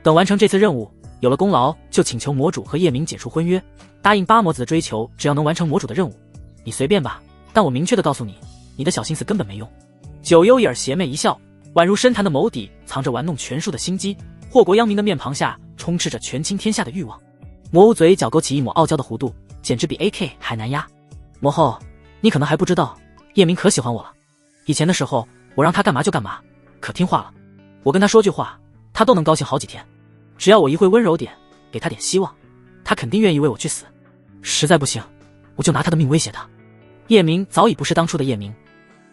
等完成这次任务，有了功劳，就请求魔主和叶明解除婚约，答应八魔子的追求，只要能完成魔主的任务，你随便吧。但我明确的告诉你，你的小心思根本没用。九幽影邪魅一笑，宛如深潭的眸底藏着玩弄权术的心机，祸国殃民的面庞下充斥着权倾天下的欲望。魔无嘴角勾起一抹傲娇的弧度，简直比 AK 还难压。魔后，你可能还不知道，叶明可喜欢我了。以前的时候，我让他干嘛就干嘛，可听话了。我跟他说句话，他都能高兴好几天。只要我一会温柔点，给他点希望，他肯定愿意为我去死。实在不行，我就拿他的命威胁他。叶明早已不是当初的叶明。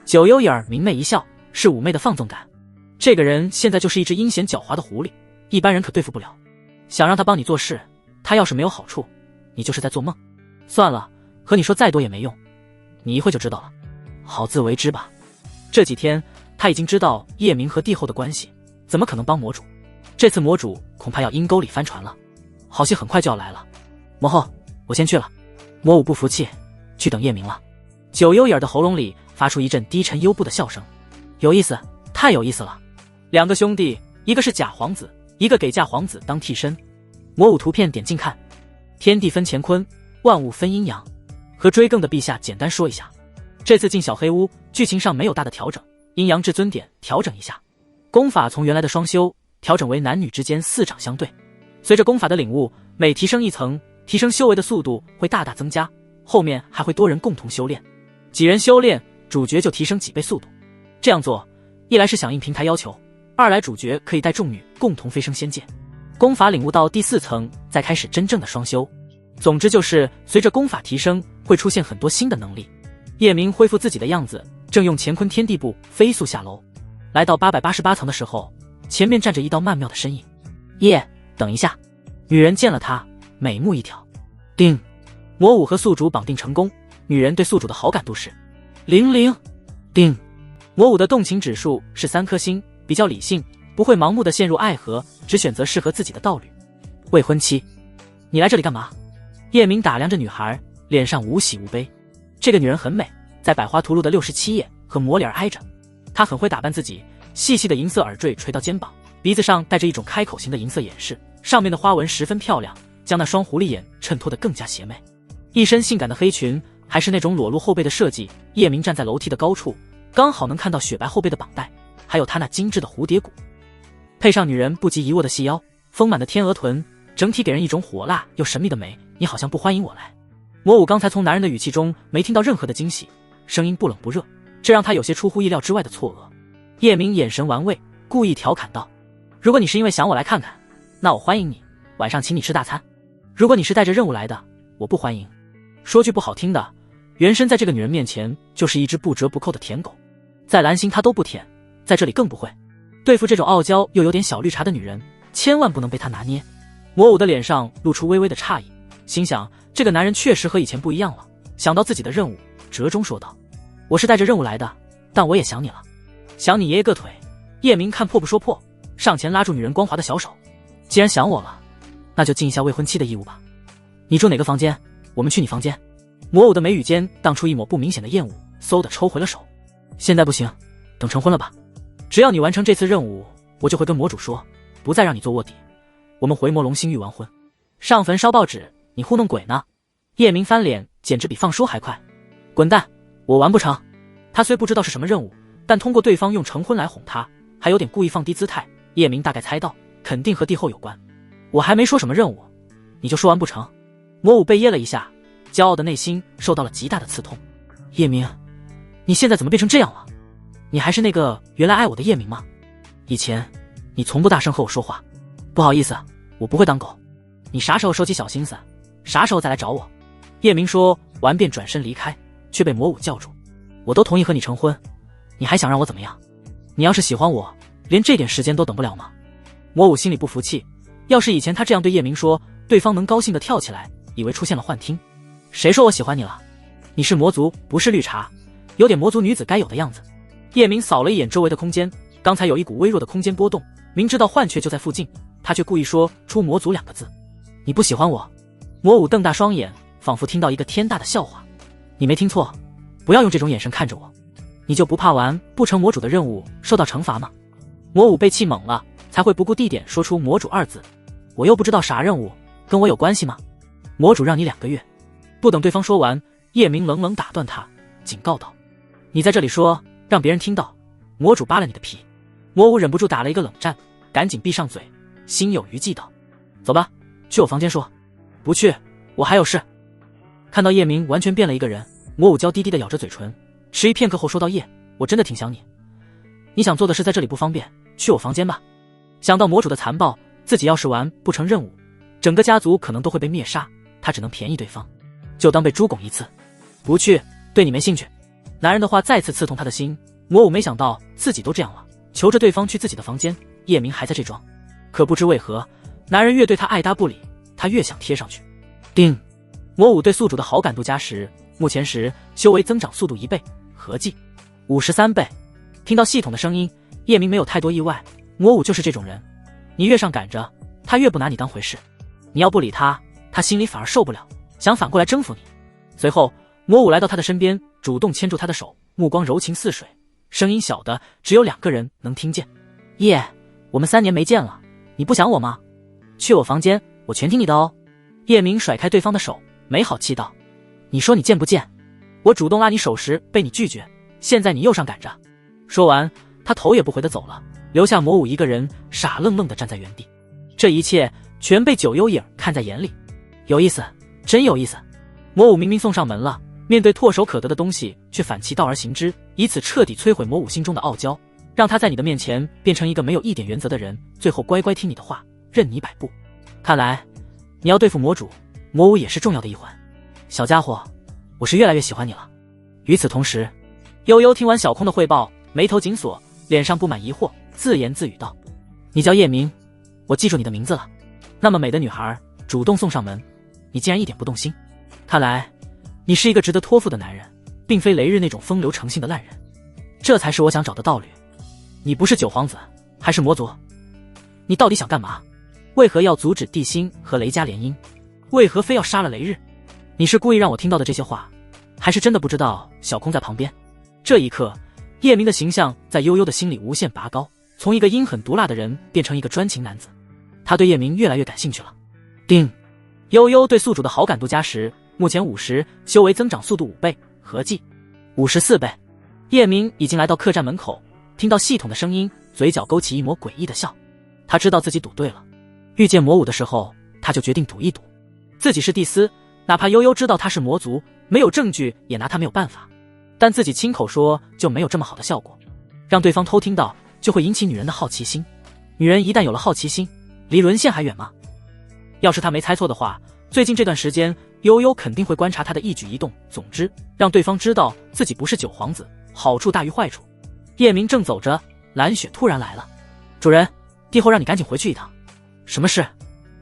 九幽影明媚一笑，是妩媚的放纵感。这个人现在就是一只阴险狡猾的狐狸，一般人可对付不了。想让他帮你做事，他要是没有好处，你就是在做梦。算了，和你说再多也没用，你一会就知道了。好自为之吧。这几天他已经知道叶明和帝后的关系，怎么可能帮魔主？这次魔主恐怕要阴沟里翻船了。好戏很快就要来了。魔后，我先去了。魔武不服气，去等叶明了。九幽影的喉咙里发出一阵低沉幽步的笑声。有意思，太有意思了。两个兄弟，一个是假皇子，一个给嫁皇子当替身。魔武图片点进看。天地分乾坤，万物分阴阳。和追更的陛下简单说一下，这次进小黑屋，剧情上没有大的调整，阴阳至尊点调整一下，功法从原来的双修调整为男女之间4掌相对。随着功法的领悟，每提升一层，提升修为的速度会大大增加，后面还会多人共同修炼，几人修炼，主角就提升几倍速度。这样做，一来是响应平台要求，二来主角可以带众女共同飞升仙界。功法领悟到第4层，再开始真正的双修。总之就是随着功法提升，会出现很多新的能力。叶明恢复自己的样子，正用乾坤天地步飞速下楼。来到888层的时候，前面站着一道曼妙的身影。叶，等一下！女人见了他，美目一挑。叮，魔武和宿主绑定成功，女人对宿主的好感度是00。叮，魔武的动情指数是3颗星，比较理性，不会盲目的陷入爱河，只选择适合自己的道侣。未婚妻，你来这里干嘛？叶明打量着女孩，脸上无喜无悲。这个女人很美，在百花图录的67页和魔脸挨着。她很会打扮自己，细细的银色耳坠垂到肩膀，鼻子上戴着一种开口型的银色眼饰，上面的花纹十分漂亮，将那双狐狸眼衬托得更加邪魅。一身性感的黑裙，还是那种裸露后背的设计。叶明站在楼梯的高处，刚好能看到雪白后背的绑带，还有她那精致的蝴蝶骨，配上女人不及一握的细腰，丰满的天鹅臀，整体给人一种火辣又神秘的美。你好像不欢迎我来。魔武刚才从男人的语气中没听到任何的惊喜，声音不冷不热，这让他有些出乎意料之外的错愕。叶明眼神玩味，故意调侃道：如果你是因为想我来看看，那我欢迎你，晚上请你吃大餐。如果你是带着任务来的，我不欢迎。说句不好听的，原身在这个女人面前就是一只不折不扣的舔狗，在蓝星他都不舔，在这里更不会。对付这种傲娇又有点小绿茶的女人，千万不能被她拿捏。魔武的脸上露出微微的诧异，心想这个男人确实和以前不一样了。想到自己的任务，折中说道：我是带着任务来的，但我也想你了，想你爷爷个腿。叶明看破不说破，上前拉住女人光滑的小手。既然想我了，那就尽一下未婚妻的义务吧。你住哪个房间？我们去你房间。魔武的眉宇间荡出一抹不明显的厌恶，嗖的抽回了手。现在不行，等成婚了吧。只要你完成这次任务，我就会跟魔主说，不再让你做卧底。我们回魔龙星域完婚，上坟烧报纸，你糊弄鬼呢？叶明翻脸简直比放书还快。滚蛋，我完不成。他虽不知道是什么任务，但通过对方用成婚来哄他，还有点故意放低姿态，叶明大概猜到肯定和帝后有关。我还没说什么任务，你就说完不成？魔武被噎了一下，骄傲的内心受到了极大的刺痛。叶明，你现在怎么变成这样了？你还是那个原来爱我的叶明吗？以前你从不大声和我说话。不好意思，我不会当狗。你啥时候收起小心思，啥时候再来找我？叶明说完便转身离开，却被魔武叫住。我都同意和你成婚，你还想让我怎么样？你要是喜欢我，连这点时间都等不了吗？魔武心里不服气，要是以前他这样对叶明说，对方能高兴地跳起来，以为出现了幻听。谁说我喜欢你了？你是魔族，不是绿茶，有点魔族女子该有的样子。叶明扫了一眼周围的空间，刚才有一股微弱的空间波动，明知道幻雀就在附近，他却故意说出魔族2个字。你不喜欢我？魔武瞪大双眼，仿佛听到一个天大的笑话。你没听错，不要用这种眼神看着我。你就不怕完不成魔主的任务受到惩罚吗？魔武被气懵了，才会不顾地点说出魔主2字。我又不知道啥任务，跟我有关系吗？魔主让你2个月。不等对方说完，叶明冷冷打断他，警告道：你在这里说，让别人听到，魔主扒了你的皮。魔武忍不住打了一个冷战，赶紧闭上嘴，心有余悸道：走吧，去我房间说。不去，我还有事。看到叶明完全变了一个人，魔武娇滴滴地咬着嘴唇，迟疑片刻后说道：叶，我真的挺想你。你想做的事在这里不方便，去我房间吧。想到魔主的残暴，自己要是完不成任务，整个家族可能都会被灭杀，他只能便宜对方，就当被猪拱一次。不去，对你没兴趣。男人的话再次刺痛他的心，魔武没想到自己都这样了，求着对方去自己的房间，叶明还在这装。可不知为何，男人越对他爱搭不理，他越想贴上去。叮，魔武对宿主的好感度加10，目前时修为增长速度1倍，合计53倍。听到系统的声音，叶明没有太多意外，魔武就是这种人，你越上赶着，他越不拿你当回事。你要不理他，他心里反而受不了，想反过来征服你。随后魔武来到他的身边，主动牵住他的手，目光柔情似水，声音小的只有2个人能听见。叶，我们3年没见了，你不想我吗？去我房间，我全听你的哦。叶明甩开对方的手，没好气道：你说你贱不贱？我主动拉你手时被你拒绝，现在你又上赶着。说完他头也不回地走了，留下魔武一个人傻愣愣地站在原地。这一切全被九幽影看在眼里。有意思，真有意思。魔武明明送上门了，面对唾手可得的东西却反其道而行之，以此彻底摧毁魔武心中的傲娇，让他在你的面前变成一个没有一点原则的人，最后乖乖听你的话，任你摆布。看来你要对付魔主，魔武也是重要的一环。小家伙，我是越来越喜欢你了。与此同时，悠悠听完小空的汇报，眉头紧锁，脸上布满疑惑，自言自语道：你叫叶明，我记住你的名字了。那么美的女孩主动送上门，你竟然一点不动心？看来你是一个值得托付的男人，并非雷日那种风流成性的烂人。这才是我想找的道侣。你不是九皇子，还是魔族？你到底想干嘛？为何要阻止帝辛和雷家联姻？为何非要杀了雷日？你是故意让我听到的这些话，还是真的不知道小空在旁边？这一刻，叶明的形象在悠悠的心里无限拔高，从一个阴狠毒辣的人变成一个专情男子。他对叶明越来越感兴趣了。叮，悠悠对宿主的好感度加10，目前50，修为增长速度5倍，合计54倍。叶明已经来到客栈门口，听到系统的声音，嘴角勾起一抹诡异的笑。他知道自己赌对了，遇见魔武的时候，他就决定赌一赌。自己是帝司，哪怕悠悠知道他是魔族，没有证据也拿他没有办法。但自己亲口说就没有这么好的效果，让对方偷听到就会引起女人的好奇心。女人一旦有了好奇心，离沦陷还远吗？要是他没猜错的话，最近这段时间悠悠肯定会观察他的一举一动。总之，让对方知道自己不是九皇子，好处大于坏处。叶明正走着，蓝雪突然来了。主人，帝后让你赶紧回去一趟。什么事？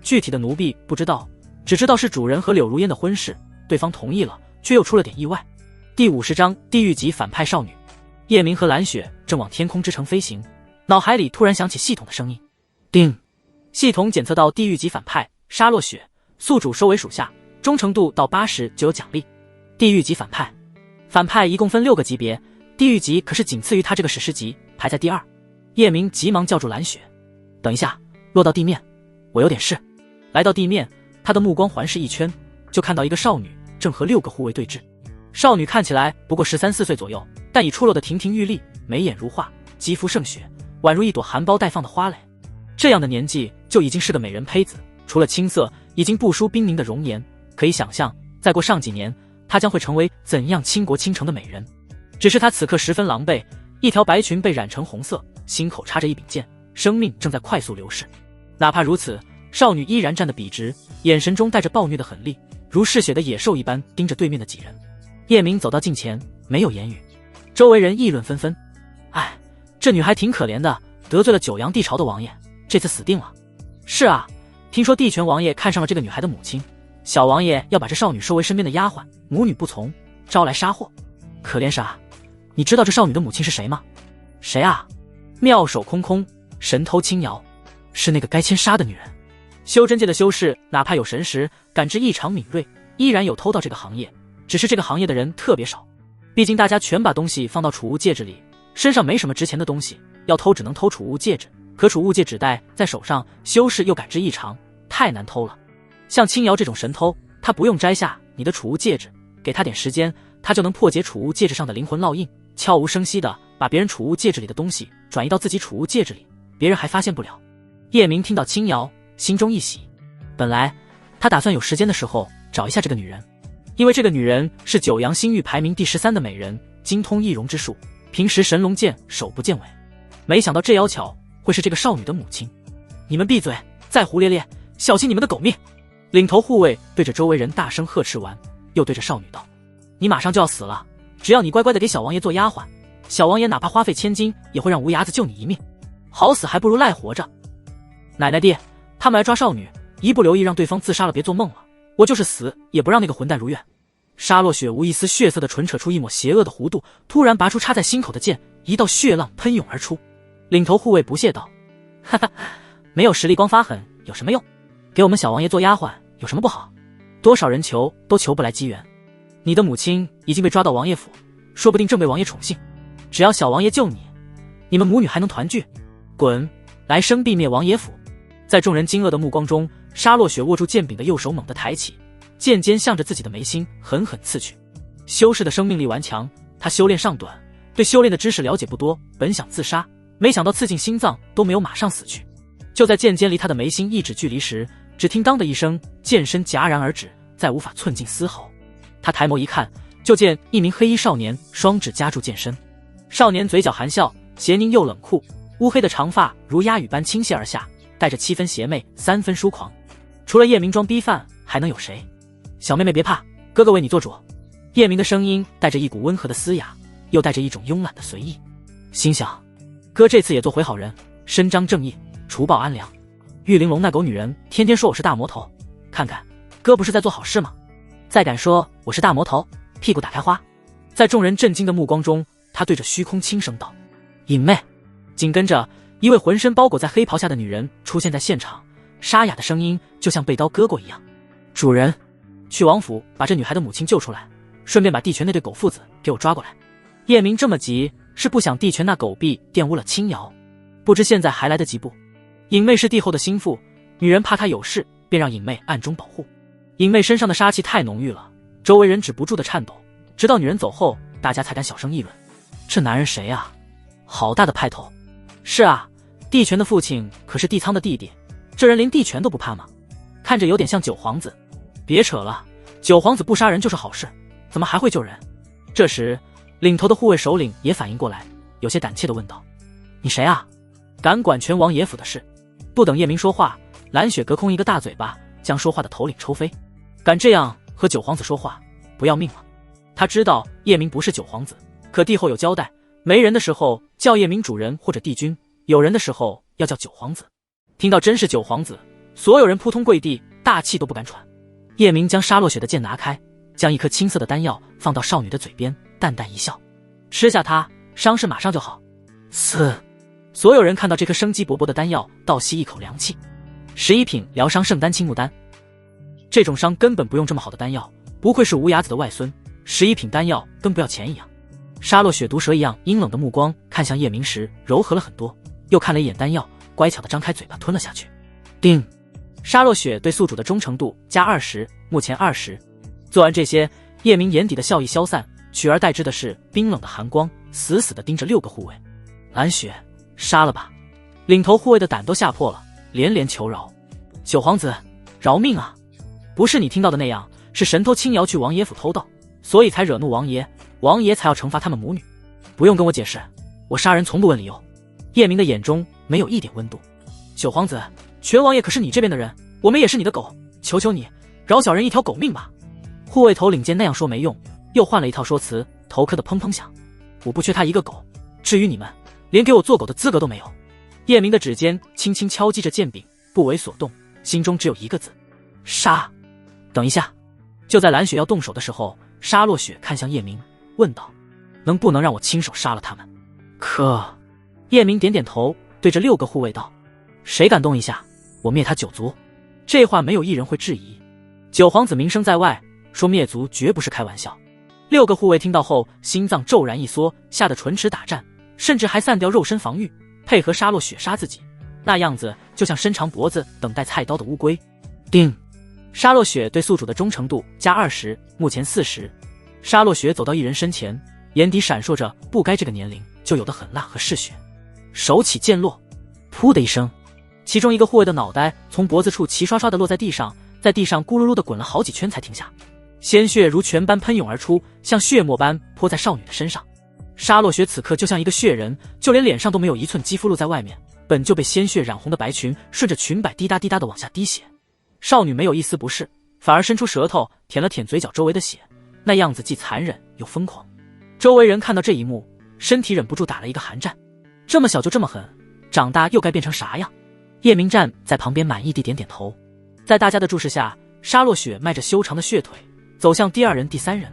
具体的奴婢不知道，只知道是主人和柳如烟的婚事，对方同意了，却又出了点意外。第50章地狱级反派少女。叶明和蓝雪正往天空之城飞行，脑海里突然响起系统的声音。叮，系统检测到地狱级反派沙洛雪，宿主收为属下，忠诚度到80就有奖励。地狱级反派，反派一共分6个级别，地狱级可是仅次于他这个史诗级，排在第2。叶明急忙叫住蓝雪，等一下，落到地面，我有点事。来到地面，他的目光环视一圈，就看到一个少女正和6个护卫对峙。少女看起来不过13、14岁左右，但已出落得亭亭玉立，眉眼如画，肌肤胜雪，宛如一朵含苞待放的花蕾。这样的年纪就已经是个美人胚子，除了青涩，已经不输冰凝的容颜。可以想象，再过上几年，她将会成为怎样倾国倾城的美人。只是她此刻十分狼狈，一条白裙被染成红色，心口插着一柄剑，生命正在快速流逝。哪怕如此，少女依然站得笔直，眼神中带着暴虐的狠厉，如嗜血的野兽一般盯着对面的几人。叶明走到近前，没有言语。周围人议论纷纷。哎，这女孩挺可怜的，得罪了九阳帝朝的王爷，这次死定了。是啊，听说帝权王爷看上了这个女孩的母亲，小王爷要把这少女收为身边的丫鬟，母女不从，招来杀祸。可怜啥？你知道这少女的母亲是谁吗？谁啊？妙手空空，神偷青瑶，是那个该千杀的女人。修真界的修士，哪怕有神识，感知异常敏锐，依然有偷盗这个行业。只是这个行业的人特别少，毕竟大家全把东西放到储物戒指里，身上没什么值钱的东西，要偷只能偷储物戒指。可储物戒指戴在手上，修士又感知异常，太难偷了。像青瑶这种神偷，他不用摘下你的储物戒指，给他点时间，他就能破解储物戒指上的灵魂烙印，悄无声息的把别人储物戒指里的东西转移到自己储物戒指里，别人还发现不了。叶明听到青瑶，心中一喜。本来他打算有时间的时候找一下这个女人，因为这个女人是九阳星域排名第13的美人，精通易容之术，平时神龙见首不见尾。没想到这妖巧会是这个少女的母亲。你们闭嘴，再胡咧咧，小心你们的狗命！领头护卫对着周围人大声呵斥完，又对着少女道：你马上就要死了，只要你乖乖的给小王爷做丫鬟，小王爷哪怕花费千金也会让无崖子救你一命，好死还不如赖活着。奶奶爹，他们来抓少女，一不留意让对方自杀了，别做梦了，我就是死也不让那个混蛋如愿。沙洛雪无一丝血色的唇扯出一抹邪恶的弧度，突然拔出插在心口的剑，一道血浪喷涌而出。领头护卫不屑道：哈哈，没有实力光发狠有什么用？给我们小王爷做丫鬟有什么不好？多少人求都求不来机缘。你的母亲已经被抓到王爷府，说不定正被王爷宠幸，只要小王爷救你，你们母女还能团聚。滚，来生必灭王爷府！在众人惊愕的目光中，沙洛雪握住剑柄的右手猛地抬起，剑尖向着自己的眉心狠狠刺去。修士的生命力顽强，他修炼尚短，对修炼的知识了解不多，本想自杀，没想到刺进心脏都没有马上死去。就在剑尖离他的眉心1指距离时，只听当的一声，剑身戛然而止，再无法寸进丝毫。他抬眸一看，就见一名黑衣少年双指夹住剑身。少年嘴角含笑，邪狞又冷酷，乌黑的长发如鸦羽般倾泻而下，带着7分邪魅3分疏狂。除了叶明装逼犯，还能有谁？小妹妹别怕，哥哥为你做主。叶明的声音带着一股温和的嘶哑，又带着一种慵懒的随意，心想哥这次也做回好人，伸张正义，除暴安良。玉玲珑那狗女人天天说我是大魔头，看看哥不是在做好事吗？再敢说我是大魔头，屁股打开花。在众人震惊的目光中，他对着虚空轻声道：隐妹。紧跟着，一位浑身包裹在黑袍下的女人出现在现场，沙哑的声音就像被刀割过一样：主人，去王府把这女孩的母亲救出来，顺便把地泉那对狗父子给我抓过来。叶明这么急，是不想地泉那狗婢玷污了青瑶，不知现在还来得及不？隐妹是帝后的心腹，女人怕她有事，便让隐妹暗中保护。隐妹身上的杀气太浓郁了，周围人止不住的颤抖，直到女人走后，大家才敢小声议论：这男人谁啊？好大的派头！是啊，地泉的父亲可是帝仓的弟弟，这人连地泉都不怕吗？看着有点像九皇子。别扯了，九皇子不杀人就是好事，怎么还会救人？这时领头的护卫首领也反应过来，有些胆怯地问道：你谁啊？敢管全王爷府的事？不等叶明说话，蓝雪隔空一个大嘴巴将说话的头领抽飞。敢这样和九皇子说话，不要命了？他知道叶明不是九皇子，可帝后有交代，没人的时候叫叶明主人或者帝君，有人的时候要叫九皇子。听到真是九皇子，所有人扑通跪地，大气都不敢喘。叶明将沙落雪的剑拿开，将一颗青色的丹药放到少女的嘴边，淡淡一笑：吃下它，伤势马上就好。所有人看到这颗生机勃勃的丹药，倒吸一口凉气。11品疗伤圣丹青木丹，这种伤根本不用这么好的丹药，不愧是无崖子的外孙，11品丹药跟不要钱一样。沙落雪毒蛇一样阴冷的目光看向叶明时柔和了很多，又看了一眼丹药，乖巧地张开嘴巴吞了下去。叮！沙落雪对宿主的忠诚度加20，目前20。做完这些，叶明眼底的笑意消散，取而代之的是冰冷的寒光，死死地盯着6个护卫。蓝雪，杀了吧！领头护卫的胆都吓破了，连连求饶：九皇子，饶命啊！不是你听到的那样，是神偷青瑶去王爷府偷盗，所以才惹怒王爷，王爷才要惩罚他们母女。不用跟我解释，我杀人从不问理由。叶明的眼中没有一点温度。九皇子，全王爷可是你这边的人，我们也是你的狗，求求你，饶小人一条狗命吧！护卫头领见那样说没用，又换了一套说辞，头磕得砰砰响。我不缺他一个狗，至于你们，连给我做狗的资格都没有。叶明的指尖轻轻敲击着剑柄，不为所动，心中只有一个字：杀。等一下！就在蓝雪要动手的时候，沙落雪看向叶明，问道：能不能让我亲手杀了他们？可……叶明点点头，对着6个护卫道：谁敢动一下，我灭他9族。这话没有一人会质疑。九皇子名声在外，说灭族绝不是开玩笑。6个护卫听到后，心脏骤然一缩，吓得唇齿打颤，甚至还散掉肉身防御，配合沙落雪杀自己，那样子就像伸长脖子等待菜刀的乌龟。叮！沙落雪对宿主的忠诚度加20，目前40。沙落雪走到一人身前，眼底闪烁着不该这个年龄就有的狠辣和嗜血。手起剑落，噗的一声，其中一个护卫的脑袋从脖子处齐刷刷地落在地上，在地上咕噜噜地滚了好几圈才停下，鲜血如泉般喷涌而出，像血沫般泼在少女的身上。沙落雪此刻就像一个血人，就连脸上都没有一寸肌肤露在外面，本就被鲜血染红的白裙顺着裙摆滴答滴答地往下滴血。少女没有一丝不适，反而伸出舌头舔了舔嘴角周围的血，那样子既残忍又疯狂。周围人看到这一幕，身体忍不住打了一个寒战。这么小就这么狠，长大又该变成啥样？叶明站在旁边满意地点点头。在大家的注视下，沙落雪迈着修长的血腿走向第2人、第3人，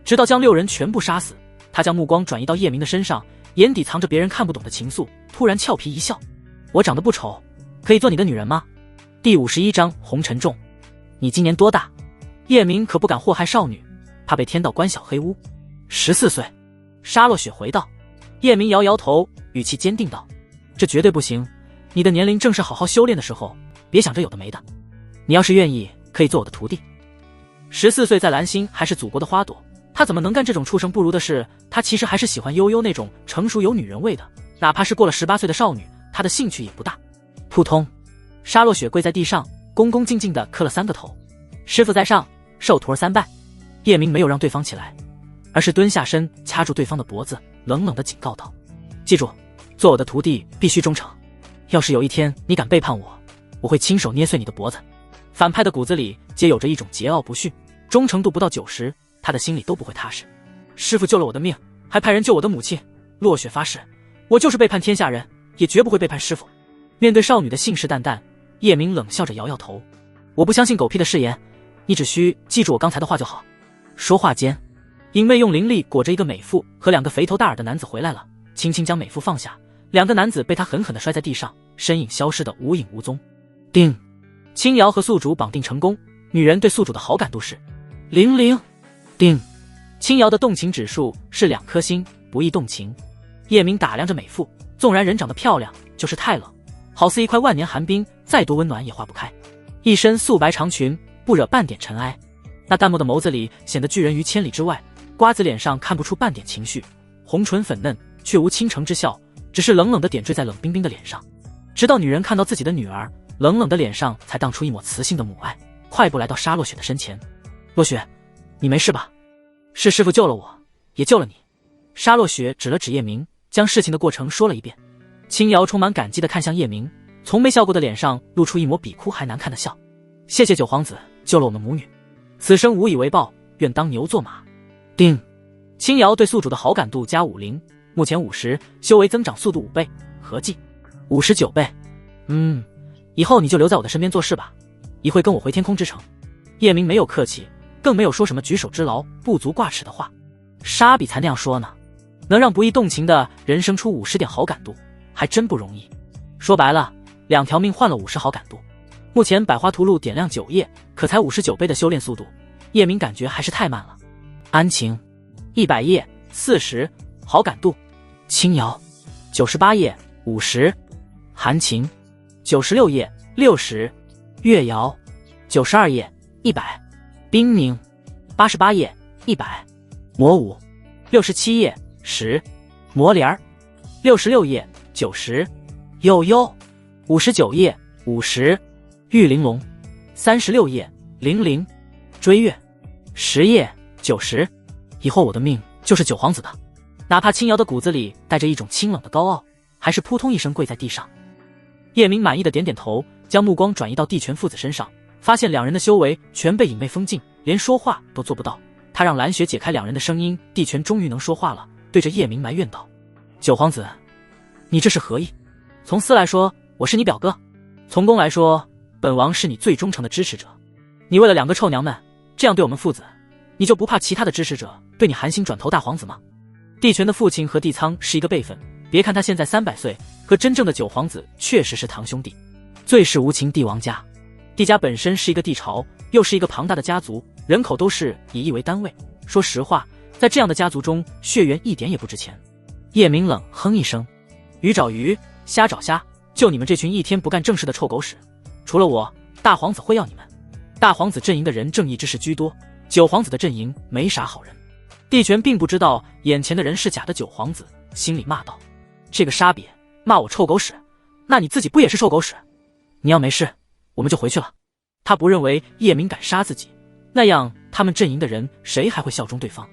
直到将6人全部杀死。他将目光转移到叶明的身上，眼底藏着别人看不懂的情愫，突然俏皮一笑：我长得不丑，可以做你的女人吗？第51章红尘重。你今年多大？叶明可不敢祸害少女，怕被天道关小黑屋。14岁。沙落雪回道。叶明摇摇头，语气坚定道：这绝对不行，你的年龄正是好好修炼的时候，别想着有的没的。你要是愿意，可以做我的徒弟。14岁在蓝星还是祖国的花朵，他怎么能干这种畜生不如的事？他其实还是喜欢悠悠那种成熟有女人味的，哪怕是过了18岁的少女，他的兴趣也不大。扑通！沙落雪跪在地上，恭恭敬敬地磕了3个头。师傅在上，受徒儿3拜。叶明没有让对方起来，而是蹲下身掐住对方的脖子，冷冷地警告道：记住，做我的徒弟必须忠诚，要是有一天你敢背叛我，我会亲手捏碎你的脖子。反派的骨子里皆有着一种桀骜不驯，忠诚度不到90，他的心里都不会踏实。师父救了我的命，还派人救我的母亲，落雪发誓，我就是背叛天下人，也绝不会背叛师父。面对少女的信誓旦旦，叶明冷笑着摇摇头：“我不相信狗屁的誓言，你只需记住我刚才的话就好。”说话间，影妹用灵力裹着一个美妇和2个肥头大耳的男子回来了，轻轻将美妇放下，2个男子被她狠狠地摔在地上，身影消失得无影无踪。定，青瑶和宿主绑定成功，女人对宿主的好感度是00。定，青瑶的动情指数是2颗星，不易动情。叶明打量着美妇，纵然人长得漂亮，就是太冷，好似一块万年寒冰，再多温暖也化不开。一身素白长裙，不惹半点尘埃。那淡漠的眸子里显得拒人于千里之外，瓜子脸上看不出半点情绪，红唇粉嫩，却无倾城之笑，只是冷冷地点缀在冷冰冰的脸上。直到女人看到自己的女儿，冷冷的脸上才荡出一抹磁性的母爱，快步来到沙洛雪的身前。洛雪，你没事吧？是师父救了我，也救了你。沙洛雪指了指叶明，将事情的过程说了一遍。青瑶充满感激地看向叶明，从没笑过的脸上露出一抹比哭还难看的笑。谢谢九皇子救了我们母女，此生无以为报，愿当牛做马。定，青瑶对宿主的好感度加50，目前50，修为增长速度5倍，合计59倍。以后你就留在我的身边做事吧，一会跟我回天空之城。叶明没有客气，更没有说什么举手之劳不足挂齿的话。沙比才那样说呢，能让不易动情的人生出50点好感度，还真不容易。说白了，2条命换了50好感度。目前百花图录点亮9页，可才59倍的修炼速度，叶明感觉还是太慢了。安晴100页40好感度，青瑶98页50，寒晴96页60，月瑶92页100，冰凝88页100，魔舞67页10，魔莲儿66页90，悠悠59页50，玉玲珑36页00，追月10页90。以后我的命就是九皇子的。哪怕青瑶的骨子里带着一种清冷的高傲，还是扑通一声跪在地上。叶明满意的点点头，将目光转移到帝权父子身上，发现2人的修为全被影妹封禁，连说话都做不到。他让蓝雪解开2人的声音，帝权终于能说话了，对着叶明埋怨道：九皇子，你这是何意？从私来说，我是你表哥；从公来说，本王是你最忠诚的支持者。你为了2个臭娘们这样对我们父子，你就不怕其他的支持者对你寒心转投大皇子吗？帝权的父亲和帝仓是一个辈分，别看他现在300岁，和真正的九皇子确实是堂兄弟。最是无情帝王家，帝家本身是一个帝朝，又是一个庞大的家族，人口都是以亿为单位。说实话，在这样的家族中，血缘一点也不值钱。叶明冷哼一声：鱼找鱼，虾找虾，就你们这群一天不干正事的臭狗屎，除了我，大皇子会要你们。大皇子阵营的人正义之士居多，九皇子的阵营没啥好人。帝权并不知道眼前的人是假的九皇子，心里骂道：这个沙瘪，骂我臭狗屎，那你自己不也是臭狗屎？你要没事，我们就回去了。他不认为叶明敢杀自己，那样他们阵营的人谁还会效忠对方？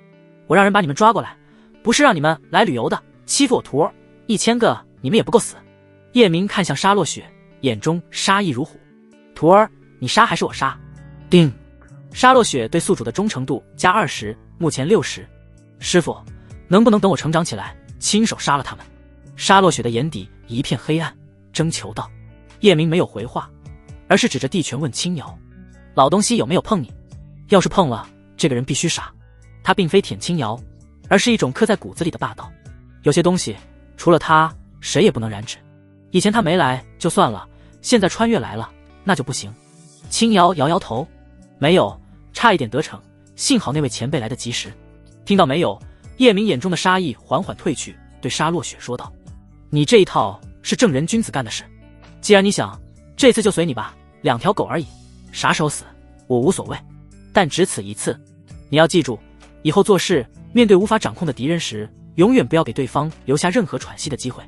我让人把你们抓过来，不是让你们来旅游的，欺负我徒儿，1000个你们也不够死。叶明看向沙洛雪，眼中杀意如虎：徒儿，你杀还是我杀？定。沙洛雪对宿主的忠诚度加20，目前60。师父，能不能等我成长起来，亲手杀了他们？沙洛雪的眼底一片黑暗，征求道。叶明没有回话，而是指着帝权问青瑶：老东西有没有碰你？要是碰了，这个人必须杀。他并非舔青瑶，而是一种刻在骨子里的霸道。有些东西除了他谁也不能染指。以前他没来就算了，现在穿越来了那就不行。青瑶摇摇头：没有，差一点得逞，幸好那位前辈来得及时。听到没有，叶明眼中的杀意缓缓退去，对沙洛雪说道：你这一套是正人君子干的事，既然你想，这次就随你吧，2条狗而已，啥时候死我无所谓，但只此一次。你要记住，以后做事面对无法掌控的敌人时，永远不要给对方留下任何喘息的机会。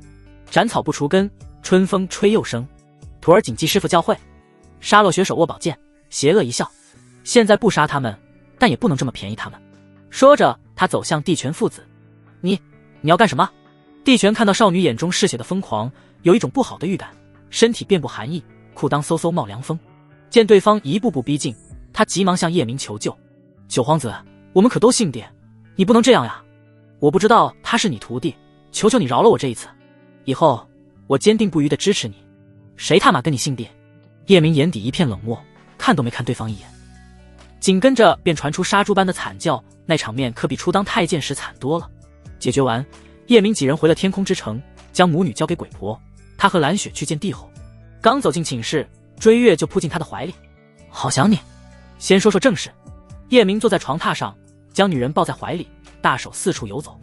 斩草不除根，春风吹又生。徒儿谨记师父教诲。沙洛雪手握宝剑，邪恶一笑：现在不杀他们，但也不能这么便宜他们。说着，他走向帝权父子。你要干什么？帝权看到少女眼中嗜血的疯狂，有一种不好的预感，身体遍布寒意，裤裆嗖嗖冒凉风。见对方一步步逼近，他急忙向叶明求救：九皇子，我们可都姓帝，你不能这样呀！我不知道他是你徒弟，求求你饶了我这一次，以后我坚定不渝地支持你。谁他妈跟你姓叶？叶明眼底一片冷漠，看都没看对方一眼。紧跟着便传出杀猪般的惨叫，那场面可比初当太监时惨多了。解决完，叶明几人回了天空之城，将母女交给鬼婆。他和蓝雪去见帝后，刚走进寝室，追月就扑进他的怀里。好想你。先说说正事。叶明坐在床榻上，将女人抱在怀里，大手四处游走。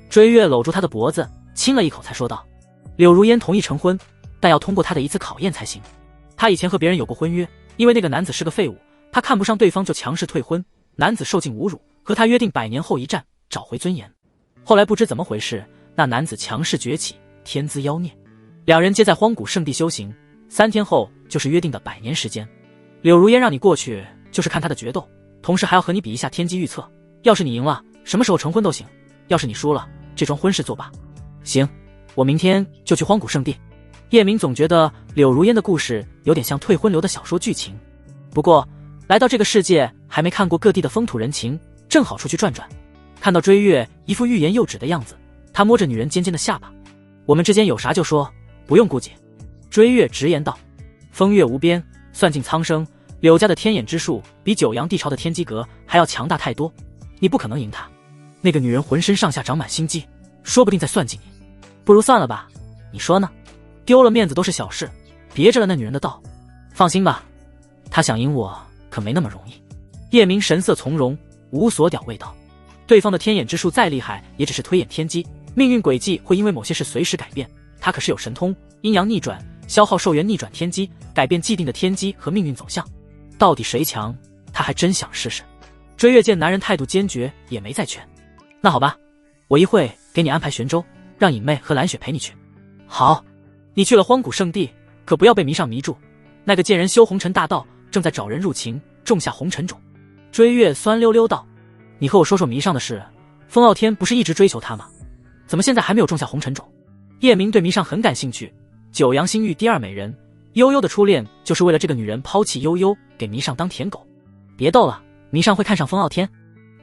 追月搂住他的脖子，亲了一口，才说道：柳如烟同意成婚，但要通过他的一次考验才行。他以前和别人有过婚约，因为那个男子是个废物，他看不上对方就强势退婚，男子受尽侮辱，和他约定100年后一战，找回尊严。后来不知怎么回事，那男子强势崛起，天资妖孽，两人皆在荒古圣地修行，3天后就是约定的100年时间。柳如烟让你过去，就是看他的决斗，同时还要和你比一下天机预测，要是你赢了，什么时候成婚都行；要是你输了，这桩婚事作罢。行，我明天就去荒古圣地。叶明总觉得柳如烟的故事有点像退婚流的小说剧情，不过来到这个世界还没看过各地的风土人情，正好出去转转。看到追月一副欲言又止的样子，他摸着女人尖尖的下巴：我们之间有啥就说，不用顾忌。追月直言道：风月无边，算尽苍生，柳家的天眼之术比九阳地朝的天机阁还要强大太多，你不可能赢他。那个女人浑身上下长满心机，说不定在算计你。不如算了吧，你说呢？丢了面子都是小事，别着了那女人的道。放心吧，她想赢我可没那么容易。叶明神色从容，无所屌味道。对方的天眼之术再厉害，也只是推演天机，命运轨迹会因为某些事随时改变。他可是有神通，阴阳逆转，消耗寿元逆转天机，改变既定的天机和命运走向。到底谁强，他还真想试试。追月见男人态度坚决，也没再劝。那好吧，我一会给你安排玄州，让影妹和蓝雪陪你去。好，你去了荒古圣地，可不要被迷上迷住。那个贱人修红尘大道，正在找人入情，种下红尘种。追月酸溜溜道：你和我说说迷上的事，风傲天不是一直追求他吗？怎么现在还没有种下红尘种？叶明对迷上很感兴趣，九阳星域第2美人，悠悠的初恋就是为了这个女人抛弃悠悠，给迷上当舔狗。别逗了，迷上会看上风傲天？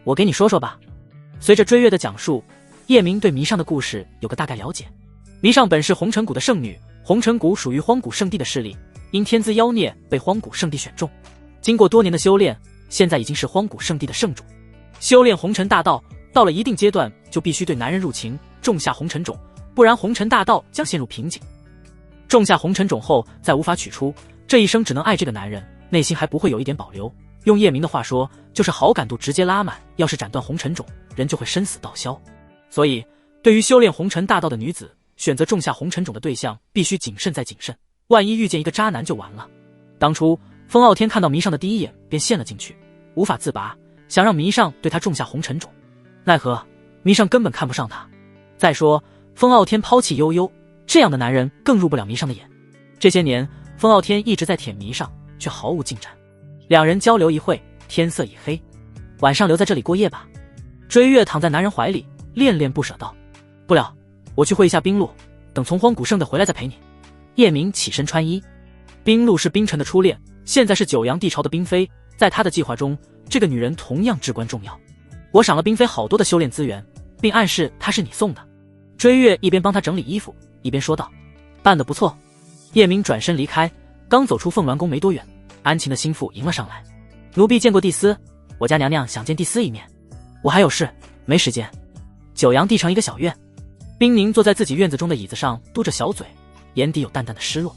我给你说说吧。随着追月的讲述，叶明对迷上的故事有个大概了解。迷上本是红尘谷的圣女，红尘谷属于荒古圣地的势力，因天资妖孽被荒古圣地选中，经过多年的修炼，现在已经是荒古圣地的圣主。修炼红尘大道到了一定阶段，就必须对男人入情，种下红尘种，不然红尘大道将陷入瓶颈。种下红尘种后再无法取出，这一生只能爱这个男人，内心还不会有一点保留。用叶明的话说，就是好感度直接拉满，要是斩断红尘种，人就会生死道消。所以对于修炼红尘大道的女子，选择种下红尘种的对象必须谨慎再谨慎，万一遇见一个渣男就完了。当初风傲天看到迷上的第一眼便陷了进去，无法自拔，想让迷上对他种下红尘种，奈何迷上根本看不上他。再说风傲天抛弃悠悠，这样的男人更入不了迷上的眼。这些年风傲天一直在舔迷上，却毫无进展。两人交流一会，天色已黑，晚上留在这里过夜吧。追月躺在男人怀里，恋恋不舍道：不了，我去会一下冰露，等从荒古圣的回来再陪你。叶明起身穿衣。冰露是冰尘的初恋，现在是九阳地朝的冰妃，在他的计划中，这个女人同样至关重要。我赏了冰妃好多的修炼资源，并暗示她是你送的。追月一边帮他整理衣服，一边说道：办得不错。叶明转身离开，刚走出凤鸾宫没多远，安晴的心腹迎了上来：奴婢见过帝司，我家娘娘想见帝司一面。我还有事，没时间。九阳地城一个小院，冰宁坐在自己院子中的椅子上，嘟着小嘴，眼底有淡淡的失落。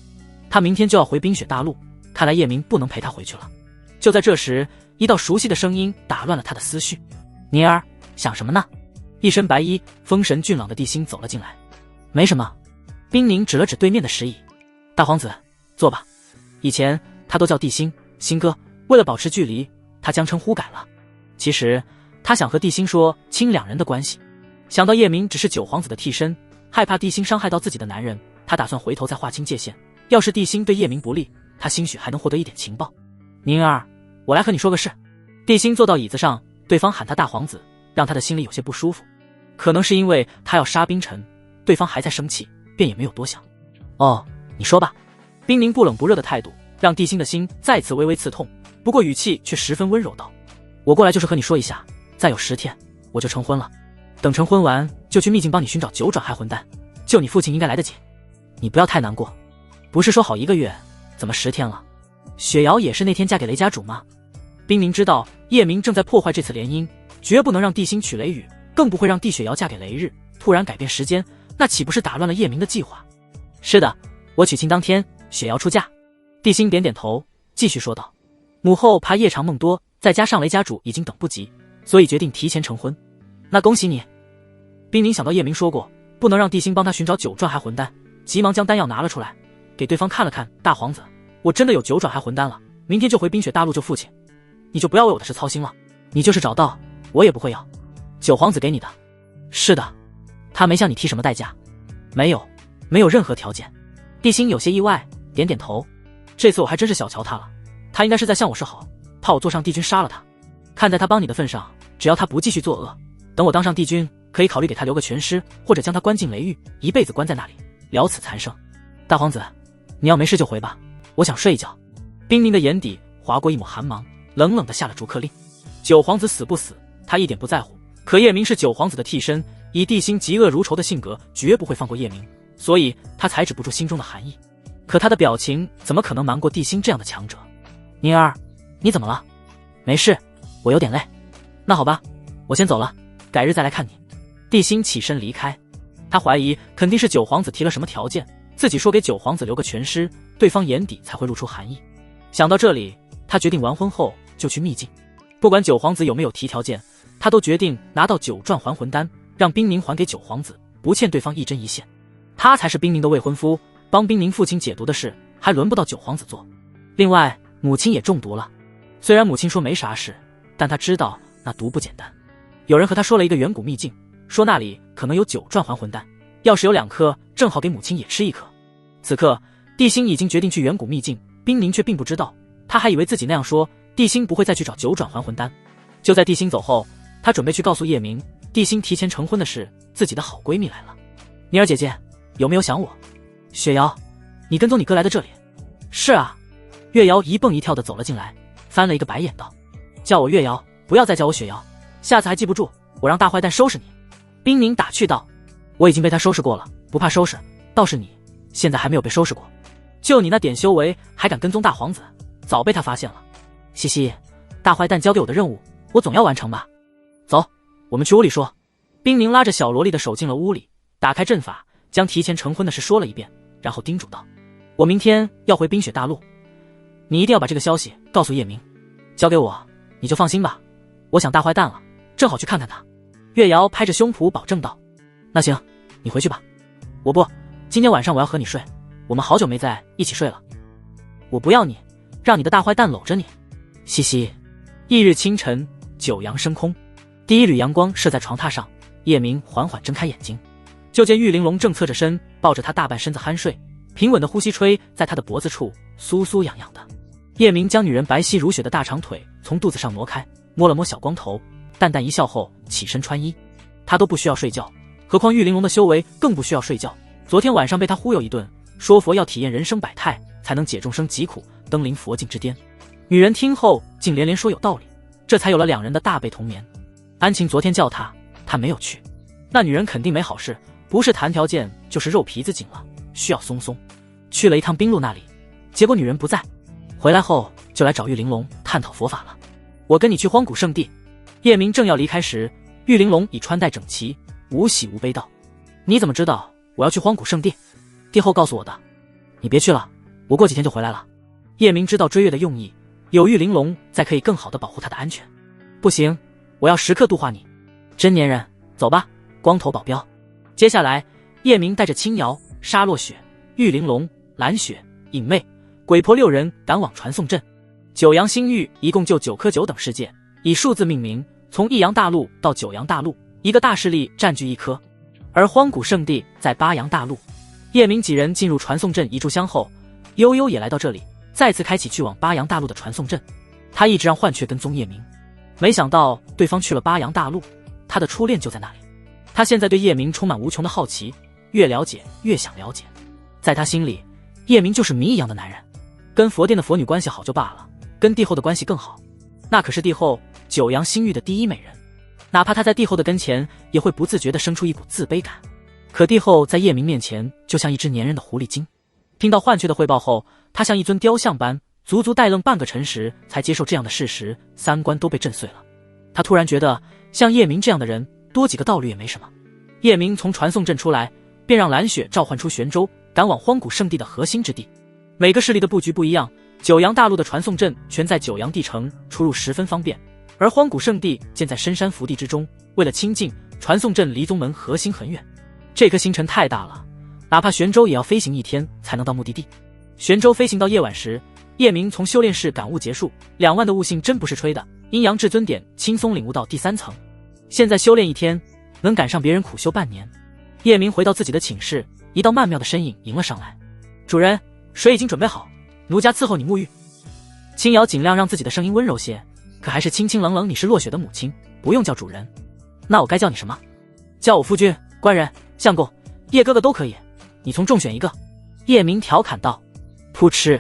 他明天就要回冰雪大陆，看来叶明不能陪他回去了。就在这时，一道熟悉的声音打乱了他的思绪：宁儿，想什么呢？一身白衣，风神俊朗的帝星走了进来。没什么。冰宁指了指对面的石椅：大皇子，坐吧。以前他都叫帝星、星哥，为了保持距离，他将称呼改了。其实他想和帝星说清两人的关系，想到叶明只是九皇子的替身，害怕帝星伤害到自己的男人，他打算回头再划清界限。要是帝星对叶明不利，他兴许还能获得一点情报。宁儿，我来和你说个事。帝星坐到椅子上，对方喊他大皇子，让他的心里有些不舒服。可能是因为他要杀冰尘，对方还在生气，便也没有多想。哦，你说吧。冰宁不冷不热的态度让帝星的心再次微微刺痛，不过语气却十分温柔道：我过来就是和你说一下，再有10天我就成婚了，等成婚完就去秘境帮你寻找9转害魂丹，救你父亲应该来得及，你不要太难过。不是说好1个月，怎么10天了？雪瑶也是那天嫁给雷家主吗？冰凝知道叶明正在破坏这次联姻，绝不能让帝星娶雷雨，更不会让帝雪瑶嫁给雷日。突然改变时间，那岂不是打乱了叶明的计划？是的，我娶亲当天，雪瑶出嫁。帝星点点头，继续说道：母后怕夜长梦多，再加上雷家主已经等不及，所以决定提前成婚。那恭喜你。冰凝想到叶明说过不能让帝星帮他寻找9转还魂丹，急忙将丹药拿了出来，给对方看了看。大皇子，我真的有9转还魂丹了，明天就回冰雪大陆救父亲，你就不要为我的事操心了。你就是找到，我也不会要。9皇子给你的。是的。他没向你提什么代价？没有任何条件。帝星有些意外，点点头。这次我还真是小瞧他了，他应该是在向我示好，怕我坐上帝君杀了他。看在他帮你的份上，只要他不继续作恶，等我当上帝君，可以考虑给他留个全尸，或者将他关进雷狱，一辈子关在那里，了此残生。大皇子，你要没事就回吧，我想睡一觉。冰凝的眼底划过一抹寒芒，冷冷地下了逐客令。9皇子死不死，他一点不在乎。可叶明是9皇子的替身，以帝星嫉恶如仇的性格，绝不会放过叶明，所以他才止不住心中的寒意。可他的表情怎么可能瞒过帝星这样的强者？宁儿，你怎么了？没事，我有点累。那好吧，我先走了，改日再来看你。帝星起身离开。他怀疑肯定是9皇子提了什么条件，自己说给9皇子留个全尸，对方眼底才会露出寒意。想到这里，他决定完婚后就去秘境。不管9皇子有没有提条件，他都决定拿到9转还魂丹，让冰凝还给9皇子，不欠对方一针一线。他才是冰凝的未婚夫，帮冰凝父亲解毒的事还轮不到9皇子做。另外，母亲也中毒了。虽然母亲说没啥事，但他知道那毒不简单。有人和他说了一个远古秘境，说那里可能有9转还魂丹，要是有2颗，正好给母亲也吃1颗。此刻，帝星已经决定去远古秘境，冰凝却并不知道，他还以为自己那样说，帝星不会再去找9转还魂丹。就在帝星走后，他准备去告诉叶明，帝星提前成婚的事，自己的好闺蜜来了。妮儿姐姐，有没有想我？雪瑶，你跟踪你哥来的这里？是啊。月瑶一蹦一跳的走了进来，翻了一个白眼道：叫我月瑶，不要再叫我雪瑶，下次还记不住，我让大坏蛋收拾你。冰凝打趣道：我已经被他收拾过了，不怕收拾，倒是你现在还没有被收拾过，就你那点修为还敢跟踪大皇子，早被他发现了。嘻嘻，大坏蛋交给我的任务，我总要完成吧。走，我们去屋里说。冰凝拉着小萝莉的手进了屋里，打开阵法，将提前成婚的事说了一遍，然后叮嘱道：我明天要回冰雪大陆，你一定要把这个消息告诉叶明。交给我，你就放心吧，我想大坏蛋了，正好去看看他。月瑶拍着胸脯保证道：那行，你回去吧。我不，今天晚上我要和你睡，我们好久没在一起睡了。我不要你，让你的大坏蛋搂着你。嘻嘻。翌日清晨，九阳升空，第一缕阳光射在床榻上，叶明缓缓睁开眼睛，就见玉玲珑正侧着身抱着他大半身子酣睡，平稳的呼吸吹在他的脖子处，酥酥痒痒的。叶明将女人白皙如雪的大长腿从肚子上挪开，摸了摸小光头，淡淡一笑后起身穿衣。他都不需要睡觉，何况玉玲珑的修为更不需要睡觉。昨天晚上被他忽悠一顿，说佛要体验人生百态，才能解众生疾苦，登临佛境之巅。女人听后竟连连说有道理，这才有了2人的大被同眠。安晴昨天叫他，他没有去。那女人肯定没好事，不是谈条件就是肉皮子紧了，需要松松。去了一趟冰露那里，结果女人不在，回来后就来找玉玲珑探讨佛法了。我跟你去荒古圣地。叶明正要离开时，玉玲珑已穿戴整齐，无喜无悲道：你怎么知道我要去荒古圣地？帝后告诉我的。你别去了，我过几天就回来了。叶明知道追月的用意，有玉玲珑在可以更好地保护他的安全。不行，我要时刻度化你。真粘人，走吧，光头保镖。接下来，叶明带着青瑶、沙落雪、玉玲珑、蓝雪、影妹、鬼婆6人赶往传送阵。九阳星域一共就9颗9等世界，以数字命名，从一阳大陆到九阳大陆，一个大势力占据1颗。而荒古圣地在8阳大陆。叶明几人进入传送阵一炷香后，悠悠也来到这里，再次开启去往8阳大陆的传送阵。他一直让幻雀跟踪叶明，没想到对方去了8阳大陆，他的初恋就在那里。他现在对叶明充满无穷的好奇，越了解越想了解。在他心里，叶明就是谜一样的男人，跟佛殿的佛女关系好就罢了，跟帝后的关系更好，那可是帝后九阳星域的第一美人，哪怕他在帝后的跟前，也会不自觉地生出一股自卑感。可帝后在叶明面前就像一只粘人的狐狸精，听到幻雀的汇报后，他像一尊雕像般，足足呆愣半个辰时才接受这样的事实，三观都被震碎了。他突然觉得，像叶明这样的人，多几个道侣也没什么。叶明从传送阵出来，便让蓝雪召唤出玄州，赶往荒古圣地的核心之地。每个势力的布局不一样，九阳大陆的传送阵全在九阳地城，出入十分方便，而荒古圣地建在深山福地之中，为了清静，传送阵离宗门核心很远。这颗星辰太大了，哪怕玄州也要飞行1天才能到目的地。玄州飞行到夜晚时，叶明从修炼室感悟结束，2万的悟性真不是吹的，阴阳至尊点轻松领悟到第3层。现在修炼1天，能赶上别人苦修半年。叶明回到自己的寝室，一道曼妙的身影迎了上来。主人，水已经准备好，奴家伺候你沐浴。青瑶尽量让自己的声音温柔些，可还是清清冷冷。你是落雪的母亲，不用叫主人。那我该叫你什么？叫我夫君、官人、相公、叶哥哥都可以，你从众选一个。叶明调侃道。噗嗤，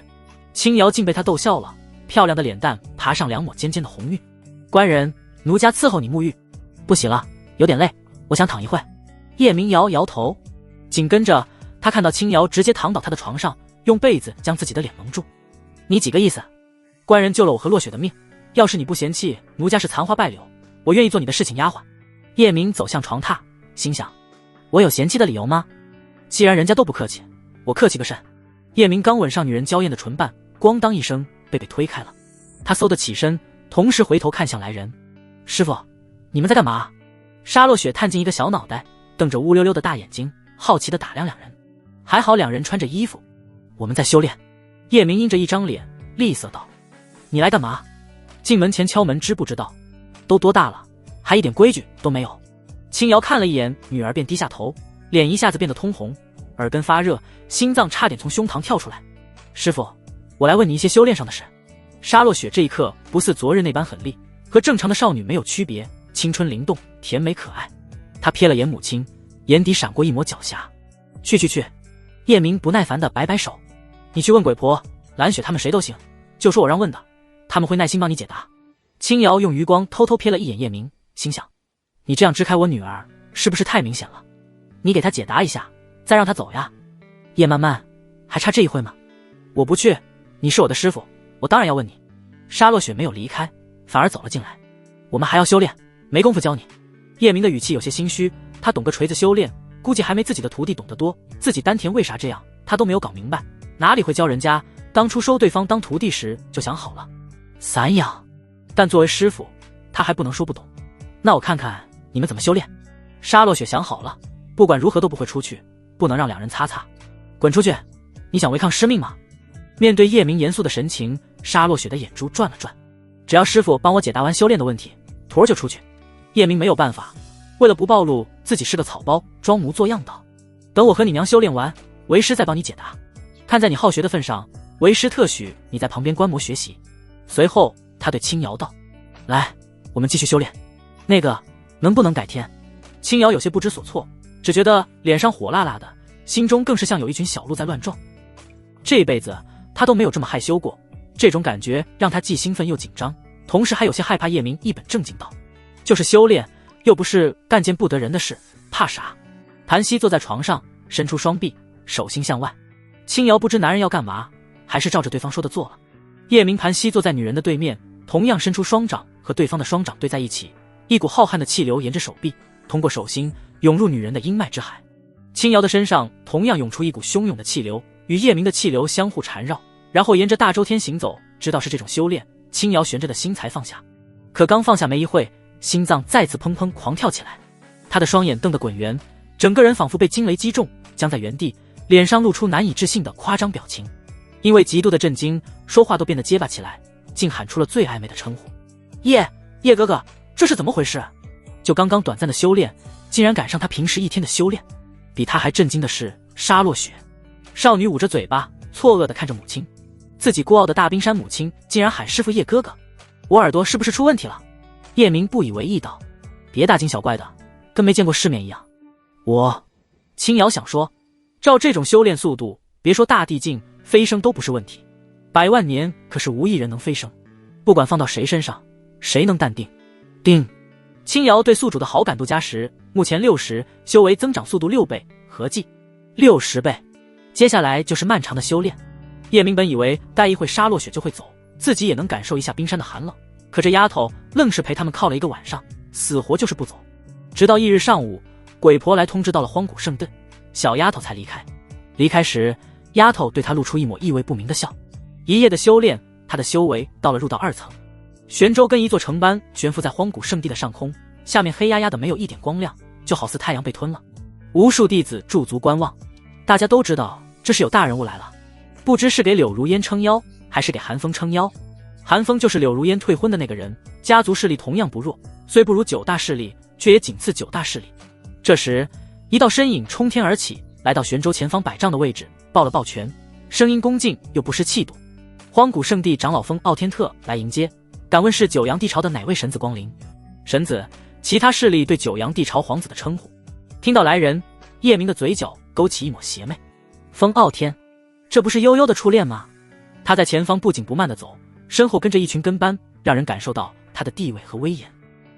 青瑶竟被他逗笑了，漂亮的脸蛋爬上2抹尖尖的红晕。官人，奴家伺候你沐浴。不洗了，有点累，我想躺一会。叶明摇摇头，紧跟着他看到青瑶直接躺倒他的床上，用被子将自己的脸蒙住。你几个意思？官人救了我和落雪的命，要是你不嫌弃奴家是残花败柳，我愿意做你的侍寝丫鬟。叶明走向床榻，心想，我有嫌弃的理由吗？既然人家都不客气，我客气个甚。叶明刚吻上女人娇艳的唇瓣，咣当一声被推开了。他嗖的起身，同时回头看向来人。师傅，你们在干嘛？沙落雪探进一个小脑袋，瞪着乌溜溜的大眼睛，好奇地打量两人。还好两人穿着衣服。我们在修炼。叶明阴着一张脸，厉色道：你来干嘛？进门前敲门知不知道？都多大了，还一点规矩都没有。青瑶看了一眼女儿，便低下头，脸一下子变得通红，耳根发热，心脏差点从胸膛跳出来。师傅，我来问你一些修炼上的事。沙落雪这一刻不似昨日那般狠厉，和正常的少女没有区别，青春灵动，甜美可爱。她瞥了眼母亲，眼底闪过一抹狡黠。去！叶明不耐烦地摆摆手，你去问鬼婆、蓝雪他们谁都行，就说我让问的，他们会耐心帮你解答。青瑶用余光偷偷瞥了一眼叶明，心想，你这样支开我女儿是不是太明显了？你给她解答一下，再让她走呀。叶漫漫，还差这一会吗？我不去，你是我的师傅，我当然要问你。沙落雪没有离开，反而走了进来。我们还要修炼，没工夫教你。叶明的语气有些心虚，他懂个锤子修炼，估计还没自己的徒弟懂得多，自己丹田为啥这样他都没有搞明白，哪里会教人家，当初收对方当徒弟时就想好了。散养。但作为师傅，他还不能说不懂。那我看看你们怎么修炼。沙落雪想好了，不管如何都不会出去，不能让两人擦擦。滚出去，你想违抗师命吗？面对叶明严肃的神情，沙落雪的眼珠转了转。只要师傅帮我解答完修炼的问题，徒儿就出去。叶明没有办法，为了不暴露自己是个草包，装模作样道：等我和你娘修炼完，为师再帮你解答。看在你好学的份上，为师特许你在旁边观摩学习。随后他对青瑶道：来，我们继续修炼。那个，能不能改天？青瑶有些不知所措，只觉得脸上火辣辣的，心中更是像有一群小鹿在乱撞。这辈子他都没有这么害羞过，这种感觉让他既兴奋又紧张，同时还有些害怕。叶明一本正经道：就是修炼，又不是干件不得人的事，怕啥？盘膝坐在床上，伸出双臂，手心向外。青瑶不知男人要干嘛，还是照着对方说的做了。叶明盘膝坐在女人的对面，同样伸出双掌，和对方的双掌对在一起，一股浩瀚的气流沿着手臂，通过手心涌入女人的阴脉之海。青瑶的身上同样涌出一股汹涌的气流，与叶明的气流相互缠绕，然后沿着大周天行走。知道是这种修炼，青瑶悬着的心才放下。可刚放下没一会，心脏再次砰砰狂跳起来，他的双眼瞪得滚圆，整个人仿佛被惊雷击中，僵在原地，脸上露出难以置信的夸张表情。因为极度的震惊，说话都变得结巴起来，竟喊出了最暧昧的称呼：叶哥哥，这是怎么回事？就刚刚短暂的修炼，竟然赶上他平时1天的修炼。比他还震惊的是沙落雪。少女捂着嘴巴，错愕地看着母亲，自己孤傲的大冰山母亲竟然喊师傅叶哥哥，我耳朵是不是出问题了？叶明不以为意道：别大惊小怪的，跟没见过世面一样。青瑶想说，照这种修炼速度，别说大地境，飞升都不是问题。100万年可是无一人能飞升，不管放到谁身上，谁能淡定？定。青瑶对宿主的好感度加10，目前60，修为增长速度6倍，合计60倍。接下来就是漫长的修炼。叶明本以为待一会沙落雪就会走，自己也能感受一下冰山的寒冷，可这丫头愣是陪他们靠了一个晚上，死活就是不走。直到翌日上午，鬼婆来通知到了荒古圣遁，小丫头才离开。离开时，丫头对她露出一抹意味不明的笑。一夜的修炼，她的修为到了入道2层。玄州跟一座城般悬浮在荒古圣地的上空，下面黑压压的没有一点光亮，就好似太阳被吞了。无数弟子驻足观望，大家都知道这是有大人物来了，不知是给柳如烟撑腰，还是给韩风撑腰。韩风就是柳如烟退婚的那个人，家族势力同样不弱，虽不如9大势力，却也仅次9大势力。这时，一道身影冲天而起，来到玄州前方100丈的位置，抱了抱拳，声音恭敬又不失气度。荒古圣地长老风傲天特来迎接，敢问是九阳帝朝的哪位神子光临？神子，其他势力对九阳帝朝皇子的称呼。听到来人，叶明的嘴角勾起一抹邪魅。风傲天，这不是悠悠的初恋吗？他在前方不紧不慢地走，身后跟着一群跟班，让人感受到他的地位和威严。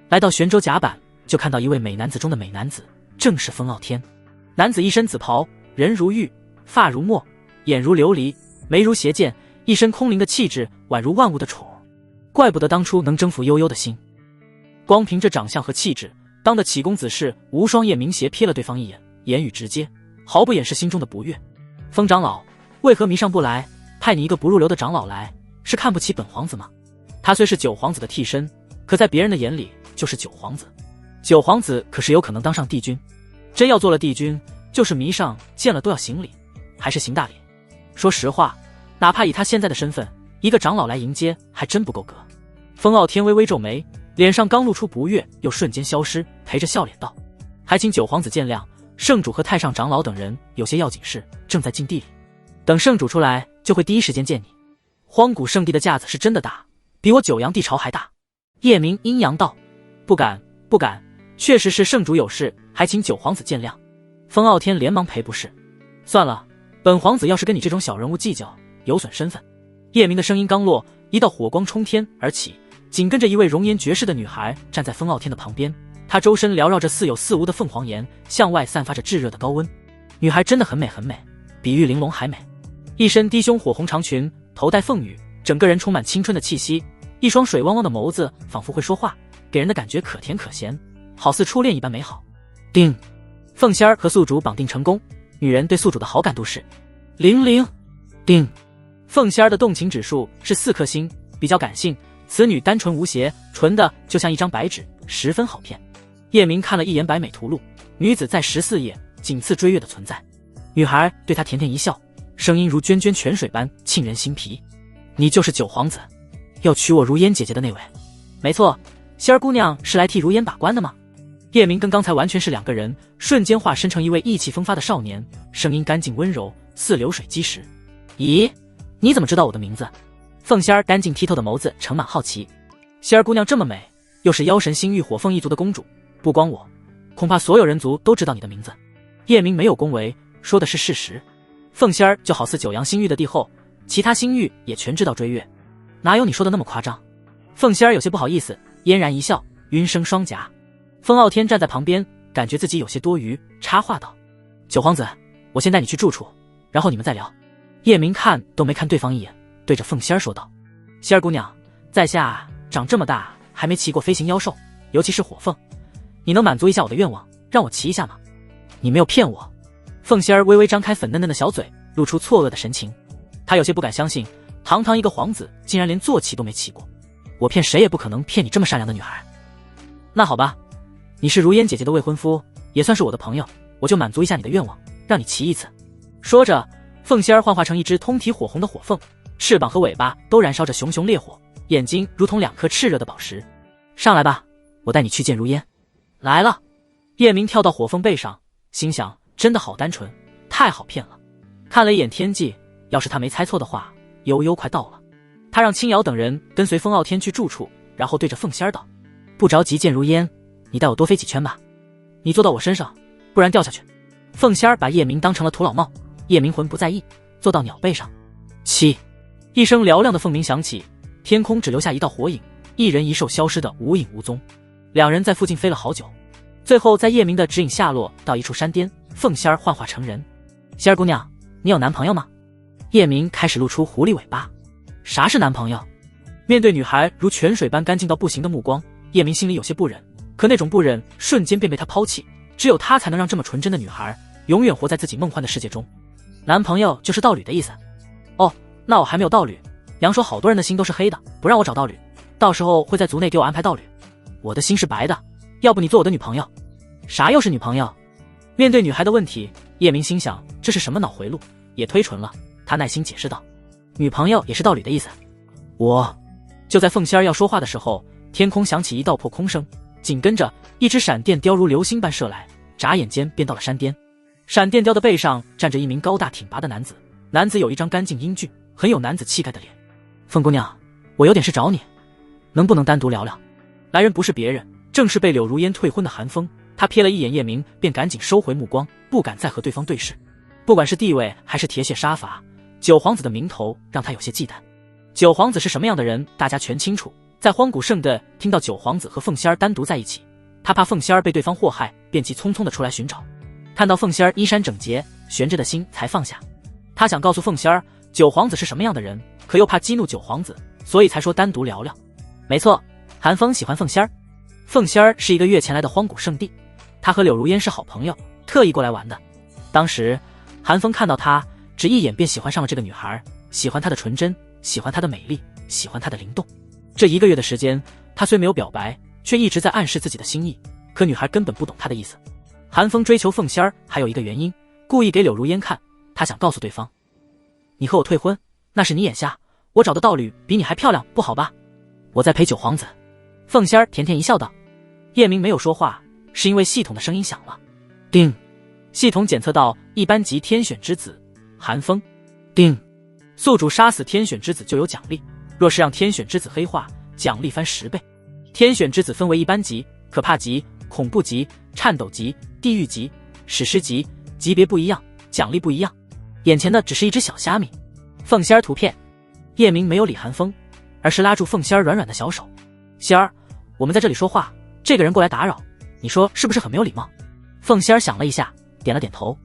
来到玄州甲板，就看到一位美男子中的美男子，正是风傲天。男子一身紫袍，人如玉，发如墨，眼如琉璃，眉如斜剑，一身空灵的气质，宛如万物的宠。怪不得当初能征服悠悠的心。光凭这长相和气质，当得起公子是无双。叶明斜瞥了对方一眼，言语直接，毫不掩饰心中的不悦。风长老，为何迷上不来？派你一个不入流的长老来，是看不起本皇子吗？他虽是九皇子的替身，可在别人的眼里就是九皇子。九皇子可是有可能当上帝君，真要做了帝君，就是迷上见了都要行礼，还是行大礼。说实话，哪怕以他现在的身份，一个长老来迎接还真不够格。风傲天微微皱眉，脸上刚露出不悦，又瞬间消失，陪着笑脸道：还请九皇子见谅，圣主和太上长老等人有些要紧事，正在禁地里，等圣主出来就会第一时间见你。荒古圣地的架子是真的大，比我九阳帝朝还大。叶明阴阳道：不敢不敢，确实是圣主有事，还请九皇子见谅。风傲天连忙赔不是，算了，本皇子要是跟你这种小人物计较，有损身份。叶明的声音刚落，一道火光冲天而起，紧跟着一位容颜绝世的女孩站在风傲天的旁边，她周身缭绕着似有似无的凤凰炎，向外散发着炙热的高温。女孩真的很美很美，比玉玲珑还美。一身低胸火红长裙，头戴凤羽，整个人充满青春的气息，一双水汪汪的眸子仿佛会说话，给人的感觉可甜可咸，好似初恋一般美好。定，凤仙儿和宿主绑定成功，女人对宿主的好感度是00。定，凤仙儿的动情指数是4颗星，比较感性，此女单纯无邪，纯的就像一张白纸，十分好骗。叶明看了一眼百美图录，女子在14页，仅次追月的存在。女孩对他甜甜一笑，声音如涓涓泉水般沁人心脾。你就是九皇子，要娶我如烟姐姐的那位？没错，仙儿姑娘是来替如烟把关的吗？叶明跟刚才完全是两个人，瞬间化身成一位意气风发的少年，声音干净温柔，似流水击石。咦，你怎么知道我的名字？凤仙儿干净剔透的眸子盛满好奇。仙儿姑娘这么美，又是妖神星域火凤一族的公主，不光我，恐怕所有人族都知道你的名字。叶明没有恭维，说的是事实。凤仙儿就好似九阳星域的帝后，其他星域也全知道追月，哪有你说的那么夸张？凤仙儿有些不好意思，嫣然一笑，云生双颊。风傲天站在旁边，感觉自己有些多余，插话道：九皇子，我先带你去住处，然后你们再聊。叶明看都没看对方一眼，对着凤仙儿说道：仙儿姑娘，在下长这么大还没骑过飞行妖兽，尤其是火凤，你能满足一下我的愿望，让我骑一下吗？你没有骗我。凤仙儿微微张开粉嫩嫩的小嘴，露出错愕的神情。她有些不敢相信，堂堂一个皇子竟然连坐骑都没骑过。我骗谁也不可能骗你这么善良的女孩。那好吧，你是如烟姐姐的未婚夫，也算是我的朋友，我就满足一下你的愿望，让你骑一次。说着，凤仙儿幻化成一只通体火红的火凤，翅膀和尾巴都燃烧着熊熊烈火，眼睛如同2颗炽热的宝石。上来吧，我带你去见如烟。来了。叶明跳到火凤背上，心想真的好单纯，太好骗了。看了一眼天际，要是他没猜错的话，悠悠快到了。他让青瑶等人跟随风傲天去住处，然后对着凤仙儿道：不着急见如烟，你带我多飞几圈吧。你坐到我身上，不然掉下去。凤仙儿把叶明当成了土老帽，叶明魂不在意，坐到鸟背上。七，一声嘹亮的凤鸣响起，天空只留下一道火影，一人一兽消失的无影无踪。两人在附近飞了好久，最后在叶明的指引下落到一处山巅，凤仙儿幻化成人。仙儿姑娘，你有男朋友吗？叶明开始露出狐狸尾巴。啥是男朋友？面对女孩如泉水般干净到不行的目光，叶明心里有些不忍，可那种不忍瞬间便被他抛弃。只有他才能让这么纯真的女孩永远活在自己梦幻的世界中。男朋友就是道侣的意思。哦，那我还没有道侣。杨说好多人的心都是黑的，不让我找道侣，到时候会在族内给我安排道侣。我的心是白的，要不你做我的女朋友？啥又是女朋友？面对女孩的问题，叶明心想这是什么脑回路，也推唇了。他耐心解释道，女朋友也是道侣的意思。就在凤仙儿要说话的时候，天空响起一道破空声，紧跟着一支闪电雕如流星般射来，眨眼间便到了山巅。闪电雕的背上站着一名高大挺拔的男子，男子有一张干净英俊很有男子气概的脸。凤姑娘，我有点事找你，能不能单独聊聊？来人不是别人，正是被柳如烟退婚的韩风。他瞥了一眼叶明，便赶紧收回目光，不敢再和对方对视。不管是地位还是铁血杀伐，九皇子的名头让他有些忌惮。九皇子是什么样的人，大家全清楚。在荒古圣地听到九皇子和凤仙儿单独在一起，他怕凤仙儿被对方祸害，便急匆匆地出来寻找。看到凤仙儿衣衫整洁，悬着的心才放下。他想告诉凤仙儿，九皇子是什么样的人，可又怕激怒九皇子，所以才说单独聊聊。没错，韩风喜欢凤仙儿。凤仙儿是一个月前来的荒古圣地，他和柳如烟是好朋友，特意过来玩的。当时韩风看到他，只一眼便喜欢上了这个女孩，喜欢她的纯真，喜欢她的美丽，喜欢她的灵动。这1个月的时间，他虽没有表白，却一直在暗示自己的心意，可女孩根本不懂他的意思。韩风追求凤仙儿还有一个原因，故意给柳如烟看，他想告诉对方，你和我退婚，那是你眼瞎，我找的道侣比你还漂亮，不好吧？我在陪九皇子。凤仙儿甜甜一笑道。叶明没有说话，是因为系统的声音响了。叮，系统检测到一班级天选之子韩风。叮，宿主杀死天选之子就有奖励，若是让天选之子黑化，奖励翻10倍。天选之子分为一般级、可怕级、恐怖级、颤抖级、地狱级、史诗级，级别不一样，奖励不一样。眼前的只是一只小虾米。凤仙儿图片。叶明没有理韩风，而是拉住凤仙儿软软的小手。仙儿，我们在这里说话，这个人过来打扰，你说是不是很没有礼貌？凤仙儿想了一下，点了点头。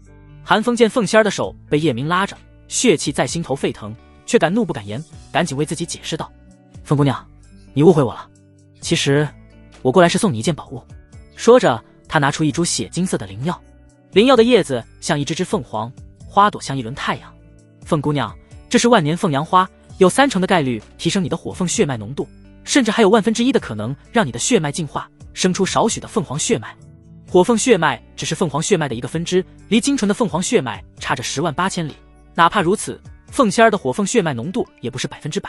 韩风见凤仙儿的手被叶明拉着，血气在心头沸腾，却敢怒不敢言，赶紧为自己解释道，凤姑娘，你误会我了，其实我过来是送你一件宝物。说着，他拿出一株血金色的灵药，灵药的叶子像一只只凤凰，花朵像一轮太阳。凤姑娘，这是万年凤阳花，有30%的概率提升你的火凤血脉浓度，甚至还有1/1000的可能让你的血脉进化，生出少许的凤凰血脉。火凤血脉只是凤凰血脉的一个分支，离精纯的凤凰血脉差着108000里。哪怕如此，凤仙儿的火凤血脉浓度也不是100%。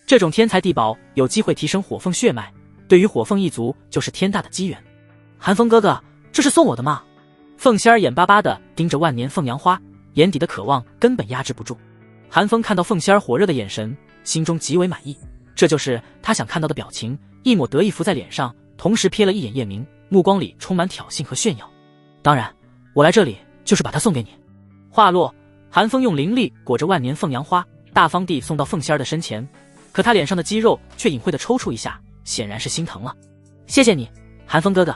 这种天才地宝有机会提升火凤血脉，对于火凤一族就是天大的机缘。韩风哥哥，这是送我的吗？凤仙儿眼巴巴地盯着万年凤阳花，眼底的渴望根本压制不住。韩风看到凤仙儿火热的眼神，心中极为满意，这就是他想看到的表情，一抹得意浮在脸上，同时瞥了一眼叶明，目光里充满挑衅和炫耀。当然，我来这里就是把它送给你。话落，韩风用灵力裹着万年凤阳花，大方地送到凤仙儿的身前，可他脸上的肌肉却隐晦地抽搐一下，显然是心疼了。谢谢你，韩风哥哥。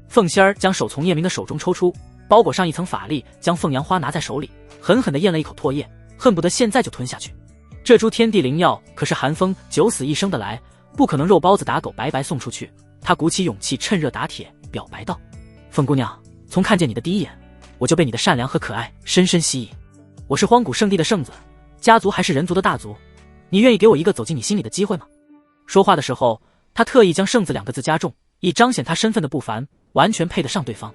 凤仙儿将手从叶明的手中抽出，包裹上一层法力，将凤阳花拿在手里，狠狠地咽了一口唾液，恨不得现在就吞下去。这株天地灵药可是韩风九死一生的来，不可能肉包子打狗白白送出去。他鼓起勇气，趁热打铁，表白道，凤姑娘，从看见你的第一眼，我就被你的善良和可爱深深吸引。我是荒古圣地的圣子，家族还是人族的大族，你愿意给我一个走进你心里的机会吗？说话的时候，他特意将圣子2个字加重，以彰显他身份的不凡，完全配得上对方。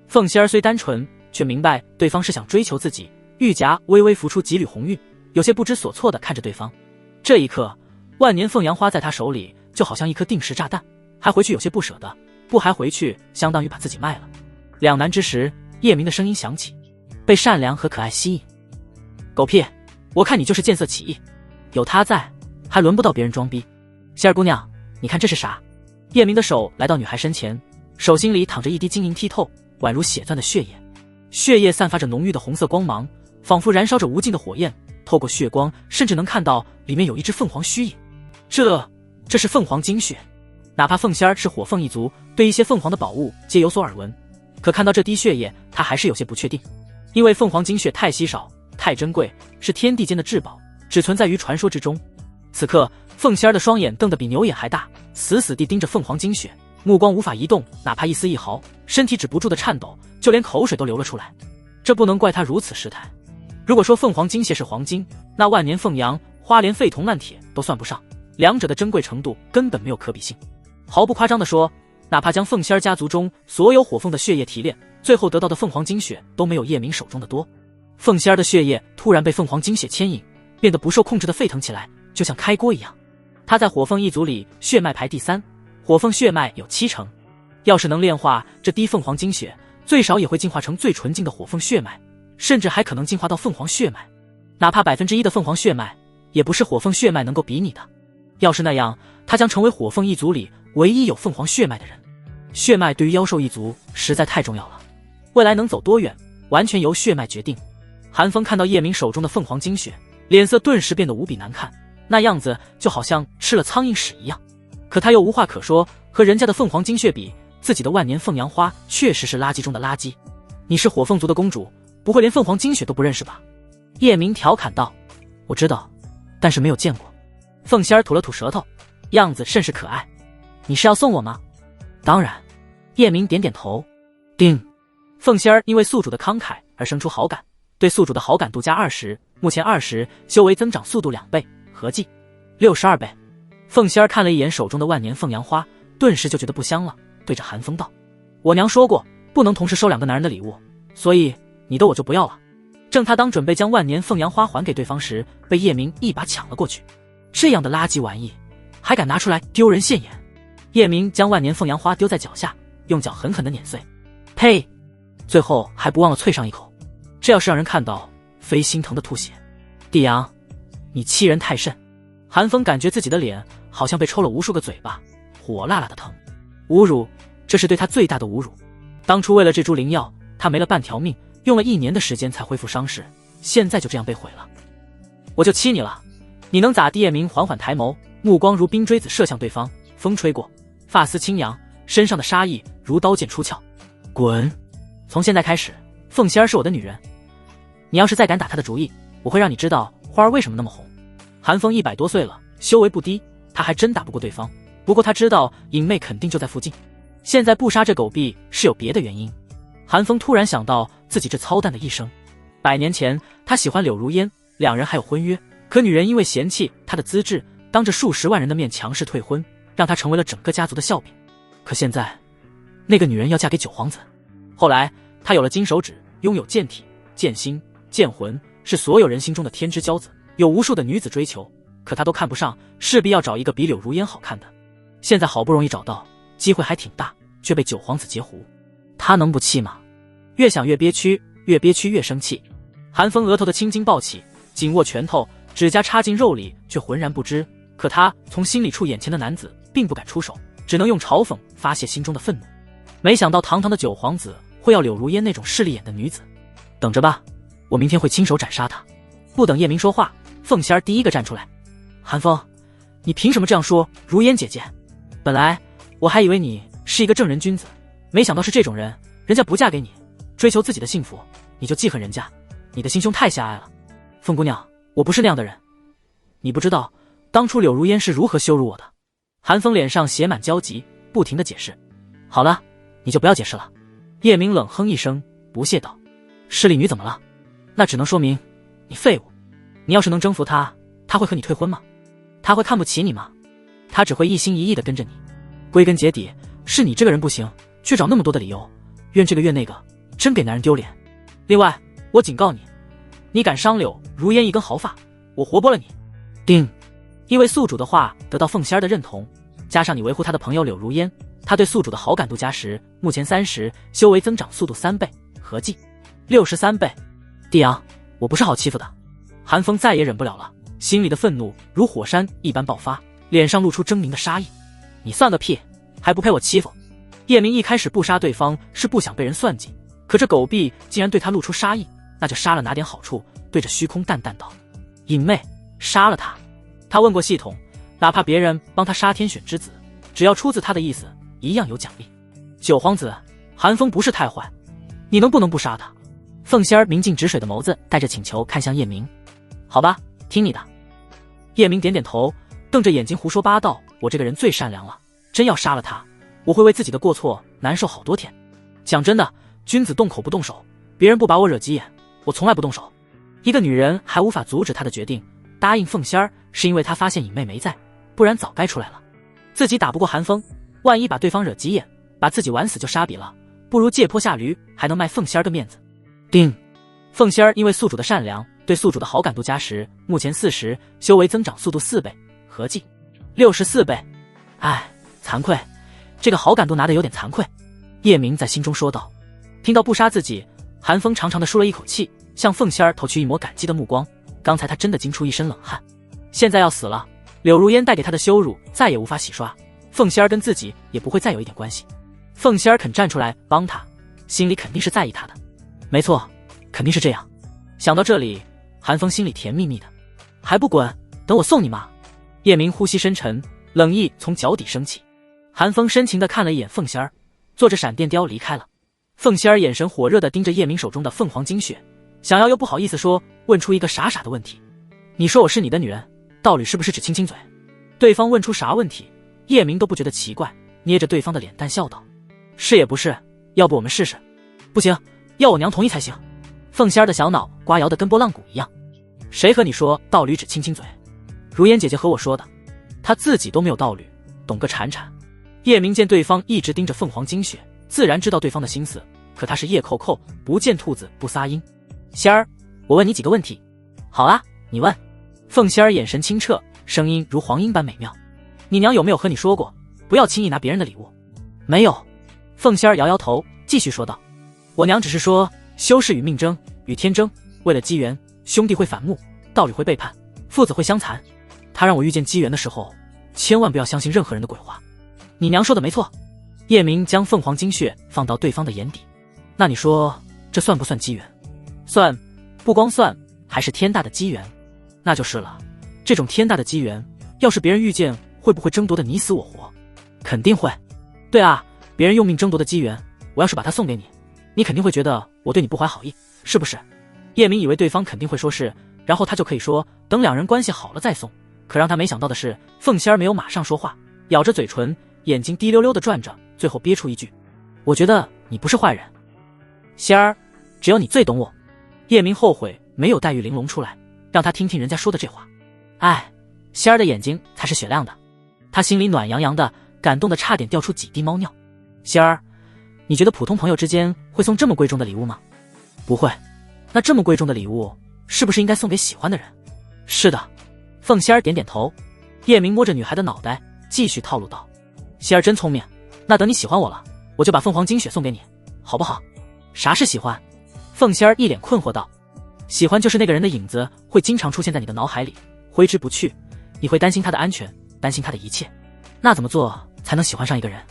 凤仙儿虽单纯，却明白对方是想追求自己，玉颊微微浮出几缕红晕，有些不知所措地看着对方。这一刻，万年凤阳花在他手里就好像一颗定时炸弹，还回去有些不舍得，不还回去相当于把自己卖了。两难之时，叶明的声音响起，被善良和可爱吸引。狗屁，我看你就是见色起意，有他在还轮不到别人装逼。仙儿姑娘，你看这是啥？叶明的手来到女孩身前，手心里淌着一滴晶莹剔透宛如血钻的血液，血液散发着浓郁的红色光芒，仿佛燃烧着无尽的火焰，透过血光甚至能看到里面有一只凤凰虚影。这是凤凰精血。哪怕凤仙儿是火凤一族，对一些凤凰的宝物皆有所耳闻，可看到这滴血液，他还是有些不确定。因为凤凰精血太稀少，太珍贵，是天地间的至宝，只存在于传说之中。此刻，凤仙儿的双眼瞪得比牛眼还大，死死地盯着凤凰精血，目光无法移动，哪怕一丝一毫，身体止不住的颤抖，就连口水都流了出来。这不能怪他如此失态。如果说凤凰精血是黄金，那万年凤阳、花莲废铜烂铁都算不上，两者的珍贵程度根本没有可比性。毫不夸张地说，哪怕将凤仙儿家族中所有火凤的血液提炼，最后得到的凤凰精血都没有叶明手中的多。凤仙儿的血液突然被凤凰精血牵引，变得不受控制的沸腾起来，就像开锅一样。他在火凤一族里血脉排第3，火凤血脉有70%。要是能炼化这滴凤凰精血，最少也会进化成最纯净的火凤血脉，甚至还可能进化到凤凰血脉。哪怕1%的凤凰血脉，也不是火凤血脉能够比拟的。要是那样，他将成为火凤一族里唯一有凤凰血脉的人。血脉对于妖兽一族实在太重要了，未来能走多远，完全由血脉决定。韩风看到叶明手中的凤凰精血，脸色顿时变得无比难看，那样子就好像吃了苍蝇屎一样。可他又无话可说，和人家的凤凰精血比，自己的万年凤阳花确实是垃圾中的垃圾。你是火凤族的公主，不会连凤凰精血都不认识吧？叶明调侃道。我知道，但是没有见过。凤仙儿吐了吐舌头，样子甚是可爱。你是要送我吗？当然。叶明点点头。叮。凤仙儿因为宿主的慷慨而生出好感，对宿主的好感度加20，目前20，修为增长速度2倍，合计62倍。凤仙儿看了一眼手中的万年凤阳花，顿时就觉得不香了，对着韩风道：我娘说过，不能同时收2个男人的礼物，所以你的我就不要了。正他当准备将万年凤阳花还给对方时，被叶明一把抢了过去。这样的垃圾玩意还敢拿出来丢人现眼。叶明将万年凤阳花丢在脚下，用脚狠狠地碾碎。呸！最后还不忘了啐上一口，这要是让人看到，非心疼的吐血。帝阳，你欺人太甚。韩风感觉自己的脸好像被抽了无数个嘴巴，火辣辣的疼。侮辱，这是对他最大的侮辱。当初为了这株灵药，他没了半条命，用了1年的时间才恢复伤势，现在就这样被毁了。我就欺你了，你能咋地？叶明缓缓抬眸，目光如冰锥子射向对方，风吹过，发丝轻扬，身上的杀意如刀剑出鞘。滚！从现在开始，凤仙儿是我的女人，你要是再敢打她的主意，我会让你知道花儿为什么那么红。韩风100多岁了，修为不低，他还真打不过对方。不过他知道影妹肯定就在附近，现在不杀这狗婢是有别的原因。韩风突然想到自己这操蛋的一生，100年前他喜欢柳如烟，2人还有婚约，可女人因为嫌弃他的资质，当着数十万人的面强势退婚，让他成为了整个家族的笑柄。可现在，那个女人要嫁给九皇子。后来他有了金手指，拥有剑体、剑心、剑魂，是所有人心中的天之骄子，有无数的女子追求，可他都看不上，势必要找一个比柳如烟好看的。现在好不容易找到，机会还挺大，却被九皇子截胡，他能不气吗？越想越憋屈，越憋屈越生气。韩风额头的青筋暴起，紧握拳头，指甲插进肉里，却浑然不知。可他从心里触眼前的男子，并不敢出手，只能用嘲讽发泄心中的愤怒。没想到堂堂的九皇子会要柳如烟那种势利眼的女子，等着吧，我明天会亲手斩杀她。不等叶明说话，凤仙儿第一个站出来。韩风，你凭什么这样说如烟姐姐？本来我还以为你是一个正人君子，没想到是这种人，人家不嫁给你，追求自己的幸福，你就记恨人家，你的心胸太狭隘了。凤姑娘，我不是那样的人，你不知道当初柳如烟是如何羞辱我的。韩风脸上写满焦急，不停地解释。好了，你就不要解释了。叶明冷哼一声，不屑道：势利女怎么了？那只能说明你废物。你要是能征服她，她会和你退婚吗？她会看不起你吗？她只会一心一意地跟着你。归根结底是你这个人不行，却找那么多的理由，怨这个怨那个，真给男人丢脸。另外我警告你，你敢伤柳如烟一根毫发，我活剥了你。叮。因为宿主的话得到凤仙儿的认同，加上你维护他的朋友柳如烟，他对宿主的好感度加10，目前30，修为增长速度3倍，合计63倍。帝阳，我不是好欺负的。韩风再也忍不了了，心里的愤怒如火山一般爆发，脸上露出狰狞的杀意。你算个屁，还不配我欺负。叶明一开始不杀对方是不想被人算计，可这狗婢竟然对他露出杀意，那就杀了拿点好处，对着虚空淡淡道：隐妹，杀了他。他问过系统，哪怕别人帮他杀天选之子，只要出自他的意思，一样有奖励。九皇子，韩风不是太坏，你能不能不杀他？凤仙儿明镜止水的眸子带着请求看向叶明。好吧，听你的。叶明点点头，瞪着眼睛胡说八道，我这个人最善良了，真要杀了他，我会为自己的过错难受好多天。讲真的，君子动口不动手，别人不把我惹急眼，我从来不动手。一个女人还无法阻止她的决定，答应凤仙儿是因为她发现颖妹没在，不然早该出来了。自己打不过韩风，万一把对方惹急眼，把自己玩死就杀笔了，不如借坡下驴，还能卖凤仙儿个面子。叮，凤仙儿因为宿主的善良，对宿主的好感度加10，目前40，修为增长速度4倍，合计64倍。唉，惭愧，这个好感度拿得有点惭愧。叶明在心中说道。听到不杀自己，韩风长长的舒了一口气，向凤仙儿投去一抹感激的目光。刚才他真的惊出一身冷汗，现在要死了，柳如烟带给他的羞辱再也无法洗刷，凤仙儿跟自己也不会再有一点关系。凤仙儿肯站出来帮他，心里肯定是在意他的。没错，肯定是这样。想到这里，韩风心里甜蜜蜜的。还不滚，等我送你妈。叶明呼吸深沉，冷意从脚底升起。韩风深情地看了一眼凤仙儿，坐着闪电雕离开了。凤仙儿眼神火热地盯着叶明手中的凤凰精血，想要又不好意思说，问出一个傻傻的问题。你说我是你的女人，道理是不是只亲亲嘴？对方问出啥问题，叶明都不觉得奇怪，捏着对方的脸蛋笑道。是也不是，要不我们试试？不行，要我娘同意才行。凤仙儿的小脑瓜摇得跟拨浪鼓一样。谁和你说道侣只亲亲嘴？如烟姐姐和我说的，她自己都没有道侣，懂个铲铲。叶明见对方一直盯着凤凰精血，自然知道对方的心思，可他是叶扣扣，不见兔子不撒鹰。仙儿，我问你几个问题。好啊，你问。凤仙儿眼神清澈，声音如黄莺般美妙。你娘有没有和你说过，不要轻易拿别人的礼物？没有。凤仙儿摇摇头，继续说道。我娘只是说，修士与命争，与天争，为了机缘，兄弟会反目，道侣会背叛，父子会相残。她让我遇见机缘的时候，千万不要相信任何人的鬼话。你娘说的没错。叶明将凤凰精血放到对方的眼底。那你说，这算不算机缘？算，不光算，还是天大的机缘。那就是了，这种天大的机缘，要是别人遇见，会不会争夺的你死我活？肯定会。对啊，别人用命争夺的机缘，我要是把它送给你，你肯定会觉得我对你不怀好意，是不是？叶明以为对方肯定会说是，然后他就可以说等两人关系好了再送。可让他没想到的是，凤仙儿没有马上说话，咬着嘴唇，眼睛滴溜溜地转着，最后憋出一句：我觉得你不是坏人。仙儿，只有你最懂我。叶明后悔没有带玉玲珑出来，让他听听人家说的这话。哎，仙儿的眼睛才是雪亮的。他心里暖洋洋的，感动的差点掉出几滴猫尿。仙儿，你觉得普通朋友之间会送这么贵重的礼物吗？不会。那这么贵重的礼物，是不是应该送给喜欢的人？是的。凤仙儿点点头。叶明摸着女孩的脑袋，继续套路道：仙儿真聪明，那等你喜欢我了，我就把凤凰精血送给你，好不好？啥是喜欢？凤仙儿一脸困惑道：喜欢就是那个人的影子会经常出现在你的脑海里，挥之不去，你会担心他的安全，担心他的一切。那怎么做才能喜欢上一个人？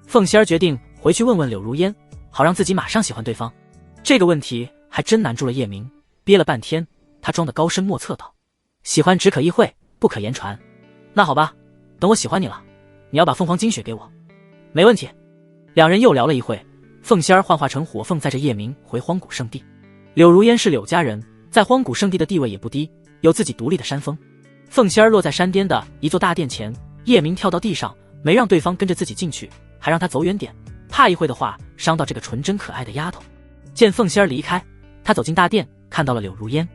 凤仙儿决定回去问问柳如烟，好让自己马上喜欢对方。这个问题还真难住了叶明，憋了半天，他装得高深莫测道：喜欢只可意会，不可言传。那好吧，等我喜欢你了，你要把凤凰精血给我。没问题。两人又聊了一会，凤仙儿幻化成火凤载着叶明回荒古圣地。柳如烟是柳家人，在荒古圣地的地位也不低，有自己独立的山峰。凤仙儿落在山巅的一座大殿前，叶明跳到地上，没让对方跟着自己进去，还让他走远点，怕一会的话伤到这个纯真可爱的丫头。见凤仙儿离开，他走进大殿，看到了柳如烟。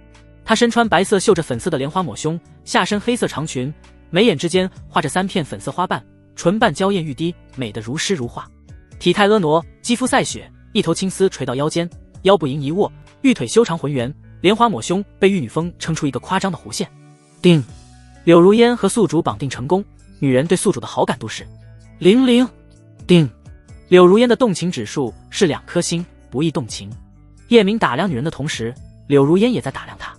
她身穿白色绣着粉色的莲花抹胸，下身黑色长裙，眉眼之间画着3片粉色花瓣，唇瓣娇艳欲滴，美得如诗如画。体态婀娜，肌肤赛雪，一头青丝垂到腰间，腰部盈一握，玉腿修长浑圆，莲花抹胸被玉女风撑出一个夸张的弧线。叮，柳如烟和宿主绑定成功，女人对宿主的好感度是00。叮，柳如烟的动情指数是2颗星，不易动情。叶明打量女人的同时，柳如烟也在打量他。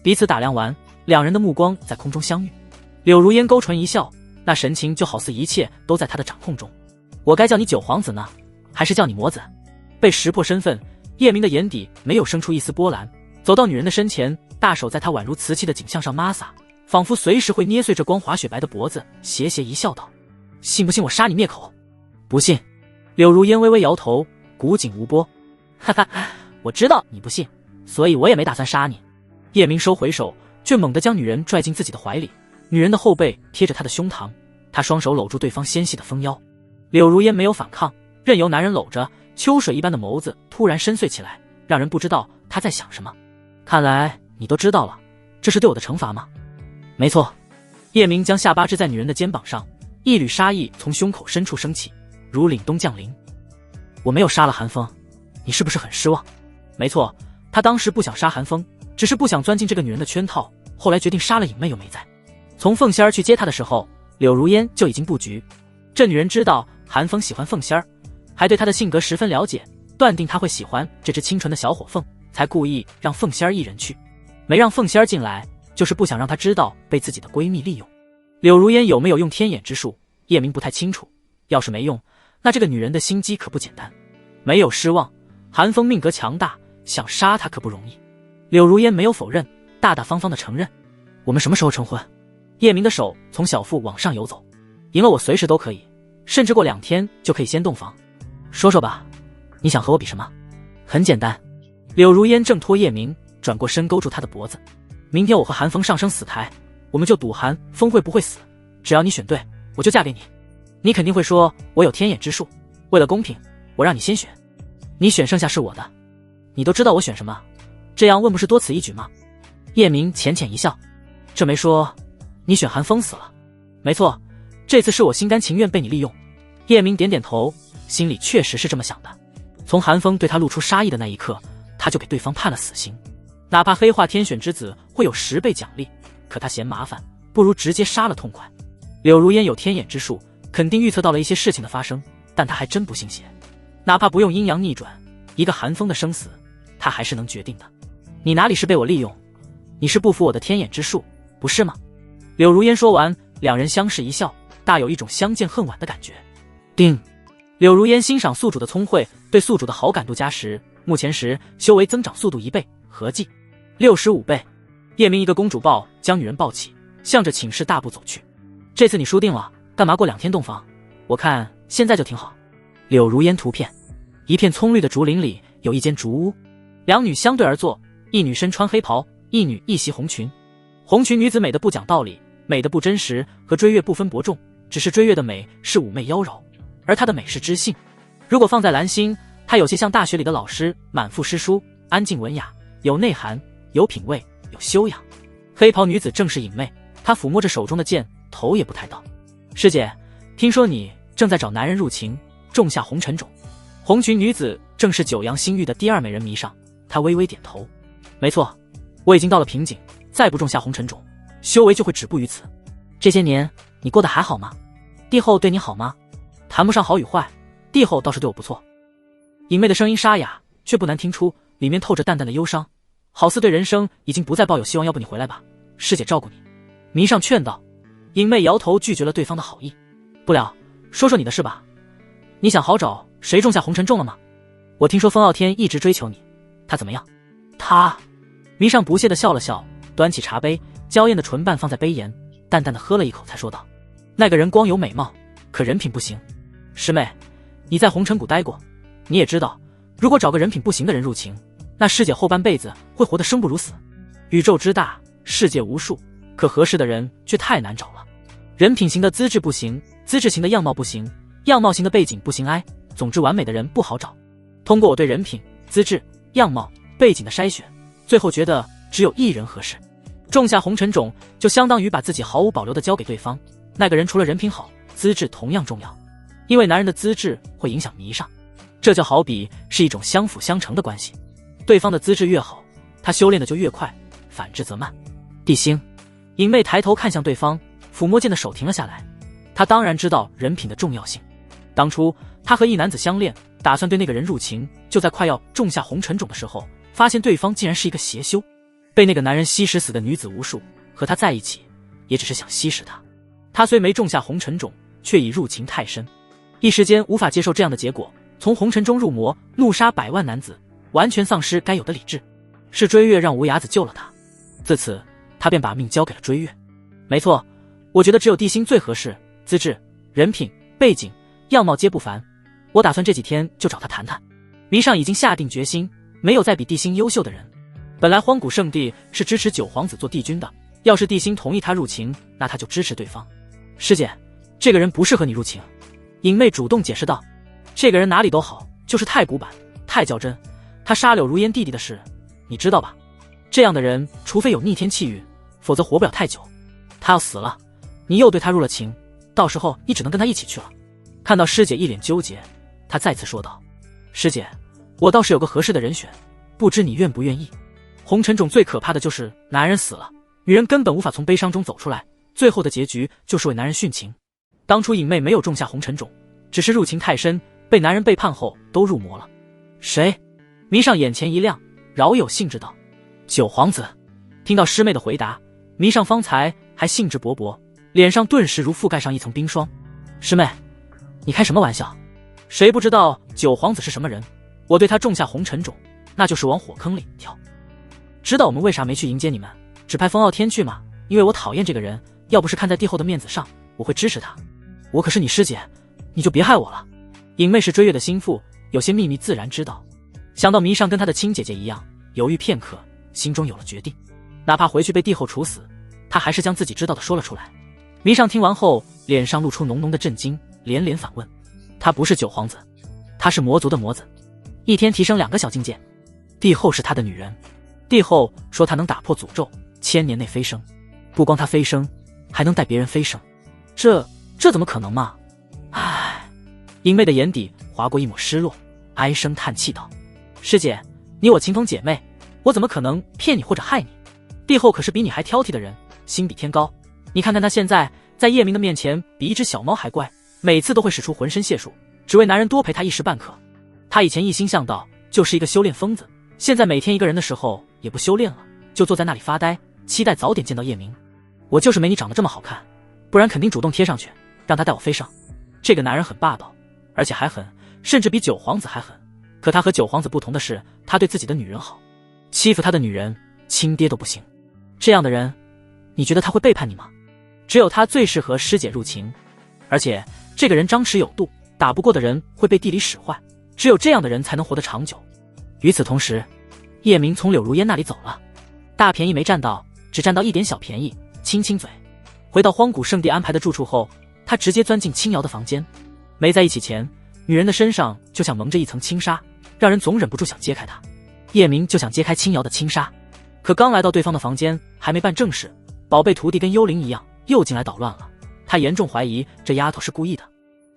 彼此打量完，两人的目光在空中相遇。柳如烟勾唇一笑，那神情就好似一切都在他的掌控中。我该叫你九皇子呢，还是叫你魔子？被识破身份，叶明的眼底没有生出一丝波澜，走到女人的身前，大手在她宛如瓷器的颈项上抹撒，仿佛随时会捏碎这光滑雪白的脖子，斜斜一笑道：信不信我杀你灭口？不信。柳如烟微微摇头，古井无波。哈哈，我知道你不信，所以我也没打算杀你。叶明收回手，却猛地将女人拽进自己的怀里，女人的后背贴着他的胸膛，他双手搂住对方纤细的丰腰。柳如烟没有反抗，任由男人搂着，秋水一般的眸子突然深邃起来，让人不知道他在想什么。看来你都知道了，这是对我的惩罚吗？没错。叶明将下巴支在女人的肩膀上，一缕杀意从胸口深处升起，如凛冬降临。我没有杀了韩风，你是不是很失望？没错，他当时不想杀韩风，只是不想钻进这个女人的圈套，后来决定杀了影妹又没在。从凤仙儿去接她的时候，柳如烟就已经布局。这女人知道韩风喜欢凤仙儿，还对她的性格十分了解，断定她会喜欢这只清纯的小火凤，才故意让凤仙儿一人去，没让凤仙儿进来，就是不想让她知道被自己的闺蜜利用。柳如烟有没有用天眼之术，叶明不太清楚，要是没用，那这个女人的心机可不简单。没有失望，韩风命格强大，想杀她可不容易。柳如烟没有否认，大大方方的承认。我们什么时候成婚？叶明的手从小腹往上游走。赢了我随时都可以，甚至过2天就可以先洞房。说说吧，你想和我比什么？很简单。柳如烟挣脱叶明，转过身勾住他的脖子。明天我和韩风上升死台，我们就赌韩风会不会死，只要你选对，我就嫁给你。你肯定会说我有天眼之术，为了公平，我让你先选，你选剩下是我的。你都知道我选什么，这样问不是多此一举吗？叶明浅浅一笑，这没说你选韩风死了。没错，这次是我心甘情愿被你利用。叶明点点头，心里确实是这么想的。从韩风对他露出杀意的那一刻，他就给对方判了死刑。哪怕黑化天选之子会有10倍奖励，可他嫌麻烦，不如直接杀了痛快。柳如烟有天眼之术，肯定预测到了一些事情的发生，但他还真不信邪。哪怕不用阴阳逆转，一个韩风的生死，他还是能决定的。你哪里是被我利用，你是不服我的天眼之术，不是吗？柳如烟说完，两人相视一笑，大有一种相见恨晚的感觉。定。柳如烟欣赏宿主的聪慧，对宿主的好感度加10，目前时修为增长速度1倍，合计65倍。叶明一个公主抱将女人抱起，向着寝室大步走去。这次你输定了，干嘛过2天洞房？我看现在就挺好。柳如烟图片，一片葱绿的竹林里有一间竹屋，两女相对而坐，一女身穿黑袍，一女一袭红裙。红裙女子美的不讲道理，美的不真实，和追月不分伯仲，只是追月的美是妩媚妖娆，而她的美是知性。如果放在蓝星，她有些像大学里的老师，满腹诗书，安静文雅，有内涵，有品味，有修养。黑袍女子正是影妹，她抚摸着手中的剑，头也不抬道：师姐，听说你正在找男人入情，种下红尘种。红裙女子正是九阳星域的第2美人迷上，她微微点头。没错，我已经到了瓶颈，再不种下红尘种，修为就会止步于此。这些年你过得还好吗？帝后对你好吗？谈不上好与坏，帝后倒是对我不错。影妹的声音沙哑，却不难听出里面透着淡淡的忧伤，好似对人生已经不再抱有希望。要不你回来吧，师姐照顾你。迷上劝道。影妹摇头拒绝了对方的好意。不了，说说你的事吧。你想好找谁种下红尘种了吗？我听说风傲天一直追求你，他怎么样？他……迷上不屑地笑了笑，端起茶杯，娇艳的唇瓣放在杯沿，淡淡的喝了一口，才说道：那个人光有美貌，可人品不行。师妹，你在红尘谷待过，你也知道，如果找个人品不行的人入情，那师姐后半辈子会活得生不如死。宇宙之大，世界无数，可合适的人却太难找了。人品型的资质不行，资质型的样貌不行，样貌型的背景不行，总之完美的人不好找。通过我对人品、资质、样貌、背景的筛选，最后觉得只有一人合适。种下红尘种，就相当于把自己毫无保留地交给对方。那个人除了人品好，资质同样重要，因为男人的资质会影响迷上，这就好比是一种相辅相成的关系。对方的资质越好，他修炼的就越快，反之则慢。帝星，影妹抬头看向对方，抚摸剑的手停了下来。她当然知道人品的重要性。当初她和一男子相恋，打算对那个人入情，就在快要种下红尘种的时候，发现对方竟然是一个邪修，被那个男人吸食死的女子无数，和他在一起也只是想吸食他。他虽没种下红尘种，却已入情太深，一时间无法接受这样的结果，从红尘中入魔，怒杀100万男子，完全丧失该有的理智。是追月让无崖子救了他，自此他便把命交给了追月。没错，我觉得只有帝星最合适，资质、人品、背景、样貌皆不凡。我打算这几天就找他谈谈。迷上已经下定决心，没有再比帝星优秀的人。本来荒古圣地是支持九皇子做帝君的，要是帝星同意他入秦，那他就支持对方。师姐，这个人不适合你入秦。影妹主动解释道，这个人哪里都好，就是太古板，太较真。他杀柳如烟弟弟的事，你知道吧？这样的人，除非有逆天气运，否则活不了太久。他要死了，你又对他入了情，到时候你只能跟他一起去了。看到师姐一脸纠结，他再次说道：师姐，我倒是有个合适的人选，不知你愿不愿意？红尘种最可怕的就是男人死了，女人根本无法从悲伤中走出来，最后的结局就是为男人殉情。当初影妹没有种下红尘种，只是入情太深，被男人背叛后都入魔了。谁？迷上眼前一亮，饶有兴致道：九皇子。听到师妹的回答，迷上方才还兴致勃勃，脸上顿时如覆盖上一层冰霜。师妹，你开什么玩笑？谁不知道九皇子是什么人？我对他种下红尘种，那就是往火坑里跳。知道我们为啥没去迎接你们，只派风傲天去吗？因为我讨厌这个人，要不是看在帝后的面子上，我会支持他。我可是你师姐，你就别害我了。影妹是追月的心腹，有些秘密自然知道。想到迷上跟她的亲姐姐一样，犹豫片刻，心中有了决定。哪怕回去被帝后处死，她还是将自己知道的说了出来。迷上听完后，脸上露出浓浓的震惊，连连反问：他不是九皇子，他是魔族的魔子，一天提升2个小境界。帝后是他的女人，帝后说他能打破诅咒，1000年内飞升，不光他飞升，还能带别人飞升。这怎么可能嘛？唉，影妹的眼底划过一抹失落，唉声叹气道：师姐，你我情同姐妹，我怎么可能骗你或者害你？帝后可是比你还挑剔的人，心比天高。你看看她现在在叶明的面前比一只小猫还乖，每次都会使出浑身解数，只为男人多陪她一时半刻。她以前一心向道，就是一个修炼疯子，现在每天一个人的时候也不修炼了，就坐在那里发呆，期待早点见到叶明。我就是没你长得这么好看，不然肯定主动贴上去，让他带我飞上。这个男人很霸道，而且还狠，甚至比九皇子还狠。可他和九皇子不同的是，他对自己的女人好，欺负他的女人亲爹都不行。这样的人，你觉得他会背叛你吗？只有他最适合师姐入情，而且这个人张弛有度，打不过的人会被地里使坏，只有这样的人才能活得长久。与此同时，叶明从柳如烟那里走了，大便宜没占到，只占到一点小便宜，亲亲嘴。回到荒古圣地安排的住处后，他直接钻进青瑶的房间。没在一起前，女人的身上就像蒙着一层轻纱，让人总忍不住想揭开它。叶明就想揭开青瑶的轻纱，可刚来到对方的房间，还没办正事，宝贝徒弟跟幽灵一样又进来捣乱了。他严重怀疑这丫头是故意的。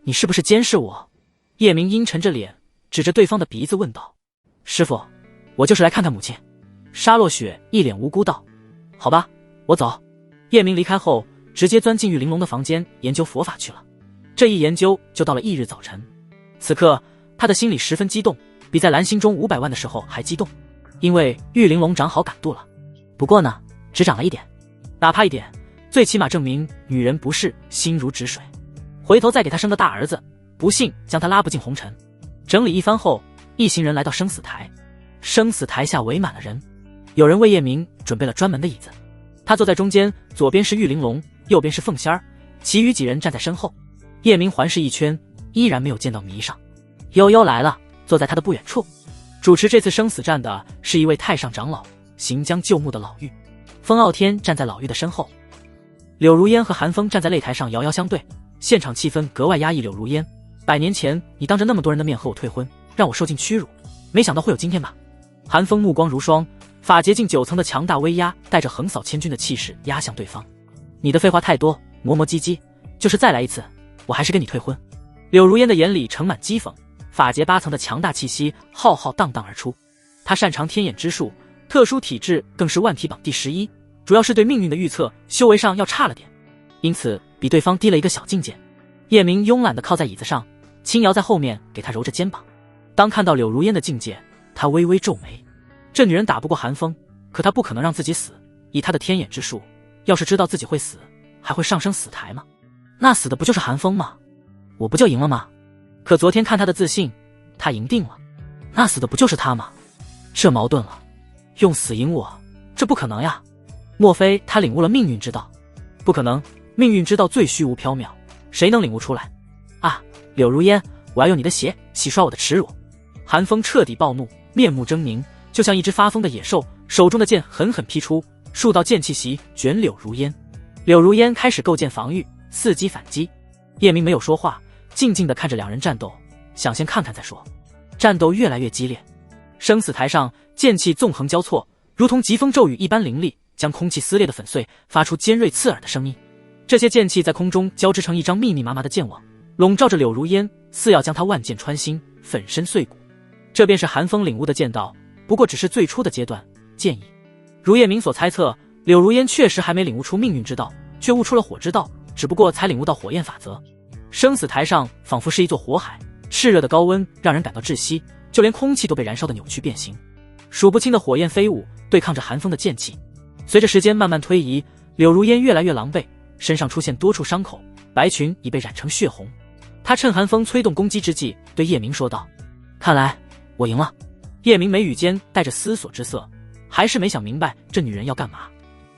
你是不是监视我？叶明阴沉着脸，指着对方的鼻子问道。师父，我就是来看看母亲。沙落雪一脸无辜道。好吧，我走。叶明离开后，直接钻进玉玲珑的房间研究佛法去了。这一研究就到了翌日早晨。此刻他的心里十分激动，比在蓝星中500万的时候还激动，因为玉玲珑长好感度了。不过呢，只长了一点，哪怕一点，最起码证明女人不是心如止水。回头再给他生个大儿子，不信将他拉不进红尘。整理一番后，一行人来到生死台。生死台下围满了人，有人为叶明准备了专门的椅子。他坐在中间，左边是玉玲珑，右边是凤仙儿，其余几人站在身后。叶明环视一圈，依然没有见到迷上。悠悠来了，坐在他的不远处。主持这次生死战的是一位太上长老，行将就木的老妪。风傲天站在老妪的身后，柳如烟和韩风站在擂台上遥遥相对，现场气氛格外压抑。柳如烟，100年前你当着那么多人的面和我退婚，让我受尽屈辱，没想到会有今天吧？韩风目光如霜，法结境9层的强大威压带着横扫千军的气势压向对方。你的废话太多，磨磨唧唧，就是再来一次，我还是跟你退婚。柳如烟的眼里盛满讥讽，法结8层的强大气息浩浩荡荡而出。他擅长天眼之术，特殊体质更是万体榜第11，主要是对命运的预测，修为上要差了点，因此比对方低了一个小境界。叶明慵懒地靠在椅子上，青瑶在后面给他揉着肩膀。当看到柳如烟的境界，他微微皱眉。这女人打不过韩风，可他不可能让自己死，以他的天眼之术，要是知道自己会死，还会上升死台吗？那死的不就是韩风吗？我不就赢了吗？可昨天看他的自信，他赢定了，那死的不就是他吗？这矛盾了，用死赢我，这不可能呀。莫非他领悟了命运之道？不可能，命运之道最虚无缥缈，谁能领悟出来啊？柳如烟，我要用你的血洗刷我的耻辱。韩风彻底暴怒，面目狰狞，就像一只发疯的野兽，手中的剑狠狠劈出，数道剑气袭卷柳如烟。柳如烟开始构建防御，伺机反击。叶明没有说话，静静地看着两人战斗，想先看看再说。战斗越来越激烈，生死台上剑气纵横交错，如同疾风骤雨一般凌厉，将空气撕裂的粉碎，发出尖锐刺耳的声音。这些剑气在空中交织成一张密密麻麻的剑网，笼罩着柳如烟，似要将她万箭穿心，粉身碎骨。这便是寒风领悟的剑道，不过只是最初的阶段，剑意。如叶明所猜测，柳如烟确实还没领悟出命运之道，却悟出了火之道，只不过才领悟到火焰法则。生死台上仿佛是一座火海，炽热的高温让人感到窒息，就连空气都被燃烧的扭曲变形。数不清的火焰飞舞，对抗着寒风的剑气。随着时间慢慢推移，柳如烟越来越狼狈，身上出现多处伤口，白裙已被染成血红。他趁寒风催动攻击之际，对叶明说道：“看来我赢了。”叶明眉宇间带着思索之色，还是没想明白这女人要干嘛。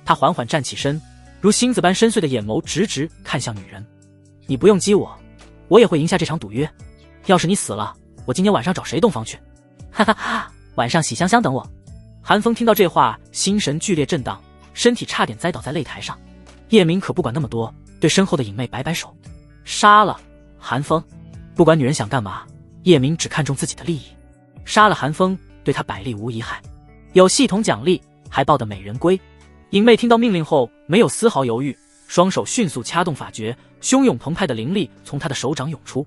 他缓缓站起身，如星子般深邃的眼眸直直看向女人：“你不用激我，我也会赢下这场赌约。要是你死了，我今天晚上找谁洞房去？哈哈哈，晚上喜香香等我。”寒风听到这话，心神剧烈震荡，身体差点栽倒在擂台上。叶明可不管那么多，对身后的影妹摆摆手：“杀了寒风！”不管女人想干嘛，叶明只看重自己的利益。杀了寒风，对他百利无一害，有系统奖励，还抱得美人归。影妹听到命令后，没有丝毫犹豫，双手迅速掐动法诀，汹涌澎湃的灵力从他的手掌涌出。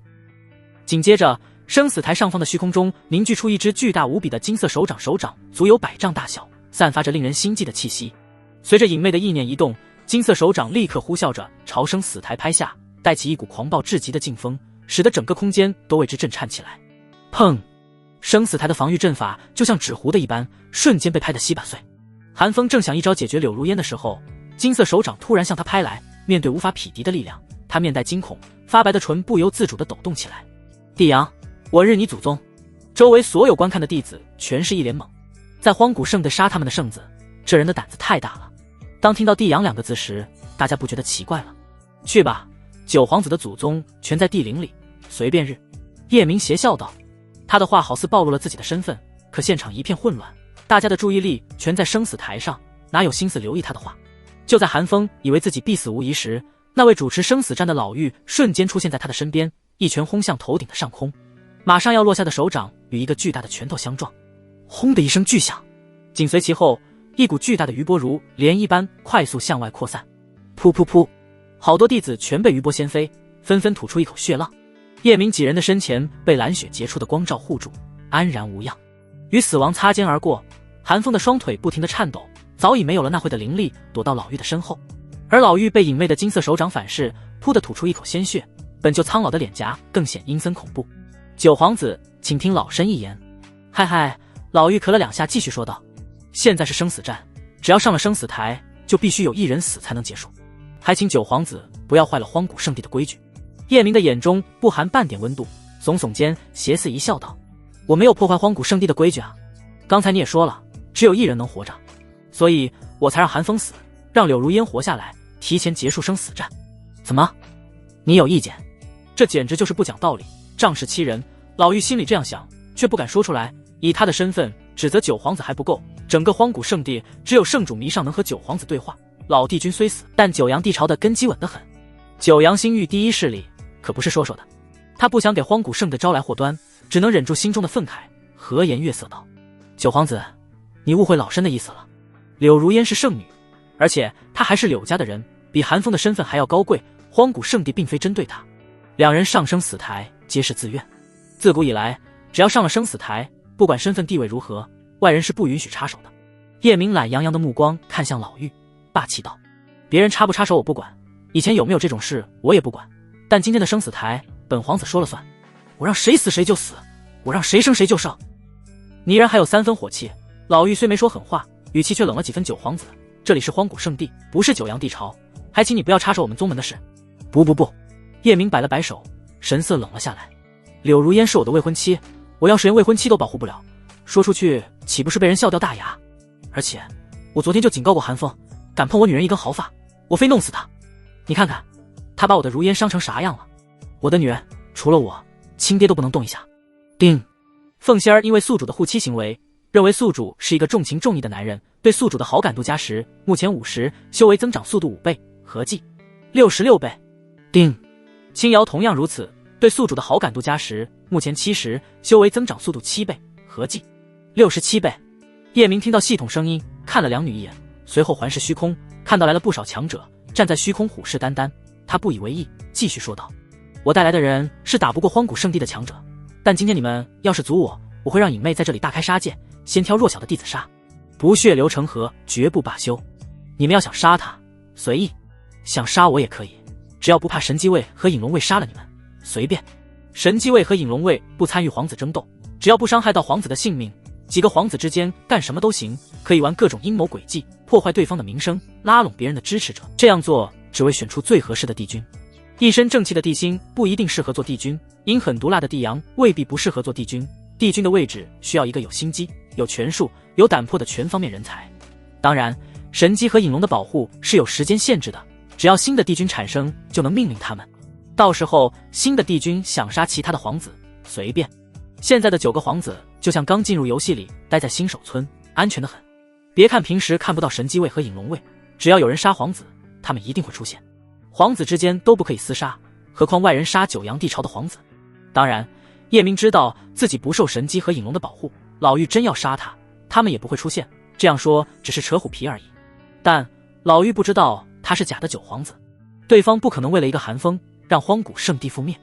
紧接着，生死台上方的虚空中凝聚出一只巨大无比的金色手掌，手掌足有100丈大小，散发着令人心悸的气息。随着影妹的意念一动，金色手掌立刻呼啸着朝生死台拍下，带起一股狂暴至极的劲风，使得整个空间都为之震颤起来。砰！生死台的防御阵法就像纸糊的一般，瞬间被拍得稀巴碎。寒风正想一招解决柳如烟的时候，金色手掌突然向他拍来，面对无法匹敌的力量，他面带惊恐，发白的唇不由自主地抖动起来。帝阳，我日你祖宗！周围所有观看的弟子全是一脸懵，在荒古圣地杀他们的圣子，这人的胆子太大了。当听到帝阳2个字时，大家不觉得奇怪了？去吧，九皇子的祖宗全在地灵里，随便日。叶明邪笑道。他的话好似暴露了自己的身份，可现场一片混乱，大家的注意力全在生死台上，哪有心思留意他的话？就在寒风以为自己必死无疑时，那位主持生死战的老妪瞬间出现在他的身边，一拳轰向头顶的上空，马上要落下的手掌与一个巨大的拳头相撞，轰的一声巨响，紧随其后，一股巨大的余波如涟漪般快速向外扩散。噗噗噗，好多弟子全被余波掀飞，纷纷吐出一口血浪。叶明几人的身前被蓝血结出的光照护住，安然无恙。与死亡擦肩而过，寒风的双腿不停地颤抖，早已没有了那会的灵力，躲到老妪的身后。而老妪被影妹的金色手掌反噬，噗地吐出一口鲜血，本就苍老的脸颊更显阴森恐怖。九皇子，请听老身一言。嗨嗨，老妪咳了2下，继续说道：“现在是生死战，只要上了生死台，就必须有1人死才能结束。还请九皇子不要坏了荒古圣地的规矩。”叶明的眼中不含半点温度，耸耸肩，邪肆一笑道：“我没有破坏荒古圣地的规矩啊！刚才你也说了，只有1人能活着，所以我才让寒风死，让柳如烟活下来，提前结束生死战。怎么，你有意见？这简直就是不讲道理，仗势欺人！”老妪心里这样想，却不敢说出来。以他的身份，指责九皇子还不够，整个荒古圣地只有圣主迷上能和九皇子对话。老帝君虽死，但九阳帝朝的根基稳得很。九阳星域第1势力可不是说说的。他不想给荒古圣地招来祸端，只能忍住心中的愤慨，和颜悦色道：“九皇子，你误会老身的意思了。柳如烟是圣女，而且她还是柳家的人，比寒风的身份还要高贵。荒古圣地并非针对她，2人上生死台皆是自愿。自古以来，只要上了生死台，不管身份地位如何，外人是不允许插手的。”叶明懒洋洋的目光看向老妪，霸气道：“别人插不插手我不管，以前有没有这种事我也不管，但今天的生死台本皇子说了算，我让谁死谁就死，我让谁生谁就生。”泥人还有3分火气，老妪虽没说狠话，语气却冷了几分。九皇子，这里是荒古圣地，不是九阳帝朝，还请你不要插手我们宗门的事。不，叶明摆了摆手，神色冷了下来。柳如烟是我的未婚妻，我要是连未婚妻都保护不了，说出去岂不是被人笑掉大牙？而且我昨天就警告过寒风，敢碰我女人一根毫发，我非弄死他。你看看他把我的如烟伤成啥样了，我的女人除了我亲爹都不能动一下。叮！凤仙儿因为宿主的护妻行为认为宿主是一个重情重义的男人，对宿主的好感度加10，目前50，修为增长速度5倍，合计66倍。丁，青瑶同样如此，对宿主的好感度加10，目前70，修为增长速度7倍，合计67倍。叶明听到系统声音，看了两女一眼，随后环视虚空，看到来了不少强者，站在虚空虎视眈眈。他不以为意，继续说道：我带来的人是打不过荒古圣地的强者，但今天你们要是阻我，我会让影妹在这里大开杀戒，先挑弱小的弟子杀，不血流成河，绝不罢休。你们要想杀他，随意；想杀我也可以，只要不怕神机卫和影龙卫杀了你们，随便。神机卫和影龙卫不参与皇子争斗，只要不伤害到皇子的性命，几个皇子之间干什么都行，可以玩各种阴谋诡计，破坏对方的名声，拉拢别人的支持者。这样做只为选出最合适的帝君。一身正气的帝星不一定适合做帝君，阴狠毒辣的帝阳未必不适合做帝君。帝君的位置需要一个有心机、有权术、有胆魄的全方面人才。当然，神机和影龙的保护是有时间限制的，只要新的帝君产生，就能命令他们。到时候新的帝君想杀其他的皇子，随便。现在的9个皇子就像刚进入游戏里，待在新手村，安全得很。别看平时看不到神机卫和影龙卫，只要有人杀皇子，他们一定会出现。皇子之间都不可以厮杀，何况外人杀九阳帝朝的皇子。当然，叶明知道自己不受神机和影龙的保护，老妪真要杀他，他们也不会出现。这样说只是扯虎皮而已。但老妪不知道他是假的九皇子，对方不可能为了一个寒风让荒古圣地覆灭。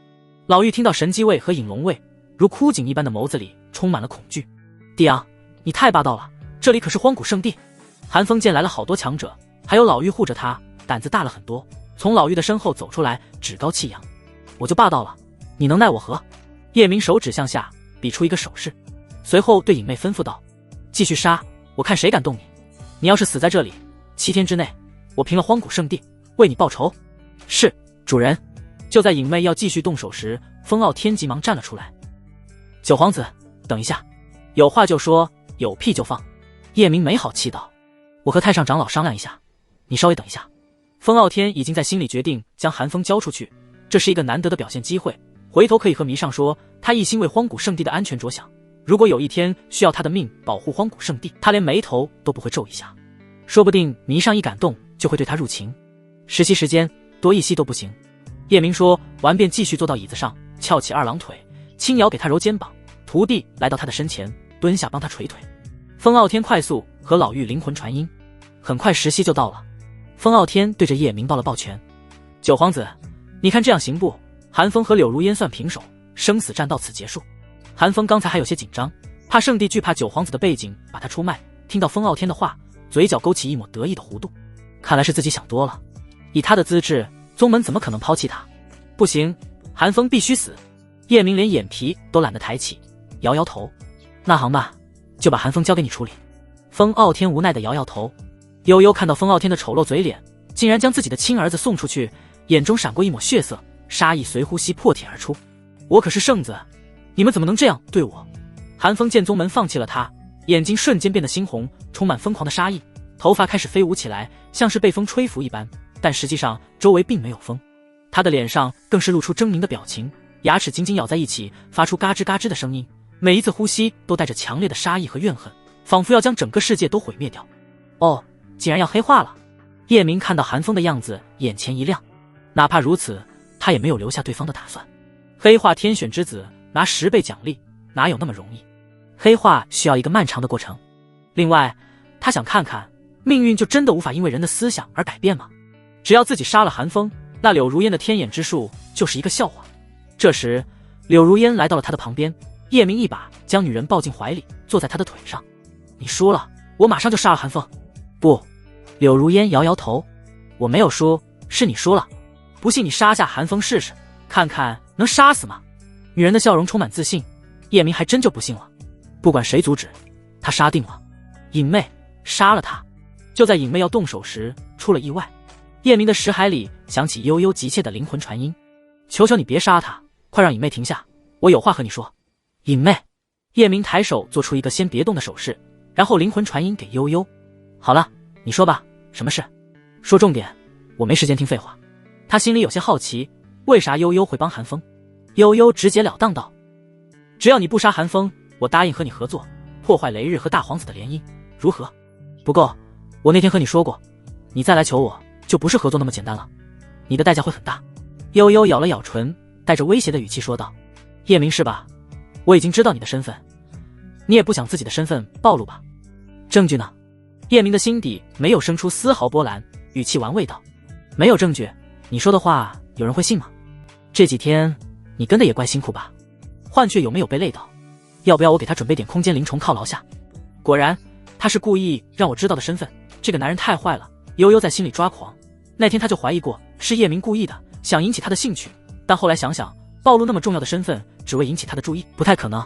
老妪听到神机卫和影龙卫，如枯井一般的眸子里充满了恐惧。帝阳，你太霸道了，这里可是荒古圣地。寒风见来了好多强者，还有老妪护着他，胆子大了很多，从老妪的身后走出来，趾高气扬。我就霸道了，你能奈我何？叶明手指向下，比出一个手势，随后对影妹吩咐道：继续杀，我看谁敢动你。你要是死在这里，7天之内，我平了荒古圣地，为你报仇。是，主人。就在影妹要继续动手时，风傲天急忙站了出来。九皇子，等一下，有话就说，有屁就放。叶明没好气道：我和太上长老商量一下，你稍微等一下。风傲天已经在心里决定将寒风交出去，这是一个难得的表现机会，回头可以和弥上说，他一心为荒古圣地的安全着想，如果有一天需要他的命保护荒古圣地，他连眉头都不会皱一下，说不定弥上一感动就会对他入情。10息时间，多一息都不行。叶明说完便继续坐到椅子上，翘起2郎腿，轻摇给他揉肩膀，徒弟来到他的身前，蹲下帮他捶腿。风傲天快速和老妪灵魂传音，很快10息就到了。风傲天对着叶明抱了抱拳：九皇子，你看这样行不？寒风和柳如烟算平手，生死战到此结束。寒风刚才还有些紧张，怕圣帝惧怕九皇子的背景把他出卖，听到风傲天的话，嘴角勾起一抹得意的弧度，看来是自己想多了。以他的资质，宗门怎么可能抛弃他？不行，寒风必须死。叶明连眼皮都懒得抬起，摇摇头：那行吧，就把寒风交给你处理。风傲天无奈地摇摇头。悠悠看到风傲天的丑陋嘴脸，竟然将自己的亲儿子送出去，眼中闪过一抹血色，杀意随呼吸破体而出。我可是圣子，你们怎么能这样对我？寒风见宗门放弃了他，眼睛瞬间变得猩红，充满疯狂的杀意，头发开始飞舞起来，像是被风吹拂一般，但实际上周围并没有风。他的脸上更是露出狰狞的表情，牙齿紧紧咬在一起，发出嘎吱嘎吱的声音，每一次呼吸都带着强烈的杀意和怨恨，仿佛要将整个世界都毁灭掉。哦，竟然要黑化了！叶明看到寒风的样子，眼前一亮。哪怕如此，他也没有留下对方的打算。黑化天选之子拿10倍奖励，哪有那么容易？黑化需要一个漫长的过程。另外，他想看看，命运就真的无法因为人的思想而改变吗？只要自己杀了寒风，那柳如烟的天眼之术就是一个笑话。这时，柳如烟来到了他的旁边，叶明一把将女人抱进怀里，坐在他的腿上。你输了，我马上就杀了寒风。不，柳如烟摇摇头，我没有输，是你输了。不信你杀下寒风试试，看看能杀死吗？女人的笑容充满自信，叶明还真就不信了。不管谁阻止，他杀定了。影妹，杀了他！就在影妹要动手时，出了意外。叶明的识海里响起悠悠急切的灵魂传音：求求你别杀他，快让影妹停下，我有话和你说。影妹，叶明抬手做出一个先别动的手势，然后灵魂传音给悠悠：好了，你说吧，什么事？说重点，我没时间听废话。他心里有些好奇，为啥悠悠会帮寒风？悠悠直截了当道：只要你不杀寒风，我答应和你合作，破坏雷日和大皇子的联姻，如何？不过，我那天和你说过，你再来求我，就不是合作那么简单了，你的代价会很大。悠悠咬了咬唇，带着威胁的语气说道：叶明是吧？我已经知道你的身份，你也不想自己的身份暴露吧？证据呢？叶明的心底没有生出丝毫波澜，语气玩味道：没有证据，你说的话有人会信吗？这几天你跟的也怪辛苦吧？幻雀有没有被累到？要不要我给他准备点空间灵虫犒劳下？果然，他是故意让我知道的身份。这个男人太坏了，悠悠在心里抓狂。那天他就怀疑过是叶明故意的，想引起他的兴趣，但后来想想，暴露那么重要的身份，只为引起他的注意，不太可能。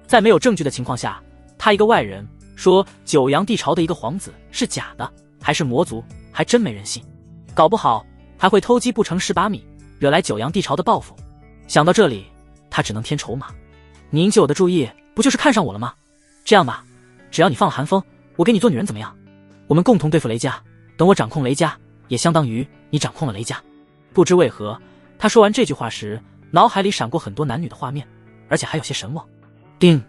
在没有证据的情况下，他一个外人说九阳帝朝的一个皇子是假的，还是魔族，还真没人信。搞不好还会偷鸡不成蚀把米，惹来九阳帝朝的报复。想到这里，他只能添筹码。你引起我的注意，不就是看上我了吗？这样吧，只要你放了韩风，我给你做女人怎么样？我们共同对付雷家，等我掌控雷家，也相当于你掌控了雷家。不知为何，他说完这句话时，脑海里闪过很多男女的画面，而且还有些神往。叮，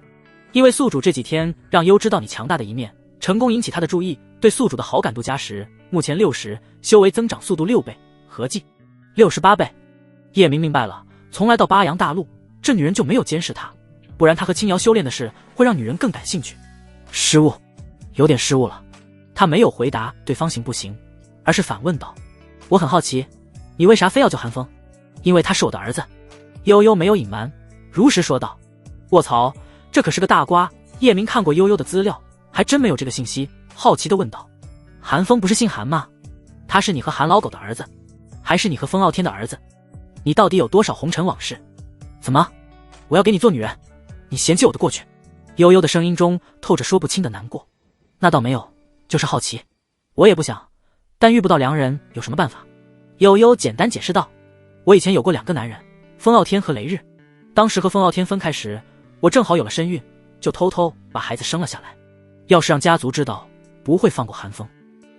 因为宿主这几天让优知道你强大的一面，成功引起他的注意，对宿主的好感度加10，目前60，修为增长速度6倍，合计68倍。叶明明白了，从来到巴阳大陆，这女人就没有监视他，不然他和青瑶修炼的事会让女人更感兴趣。失误，有点失误了。他没有回答对方行不行，而是反问道：我很好奇，你为啥非要救韩风？因为他是我的儿子。悠悠没有隐瞒，如实说道。卧槽，这可是个大瓜。叶明看过悠悠的资料，还真没有这个信息，好奇地问道：韩风不是姓韩吗？他是你和韩老狗的儿子，还是你和风傲天的儿子？你到底有多少红尘往事？怎么，我要给你做女人，你嫌弃我的过去？悠悠的声音中透着说不清的难过。那倒没有，就是好奇。我也不想，但遇不到良人有什么办法？悠悠简单解释道：我以前有过2个男人，风傲天和雷日。当时和风傲天分开时，我正好有了身孕，就偷偷把孩子生了下来。要是让家族知道，不会放过韩风。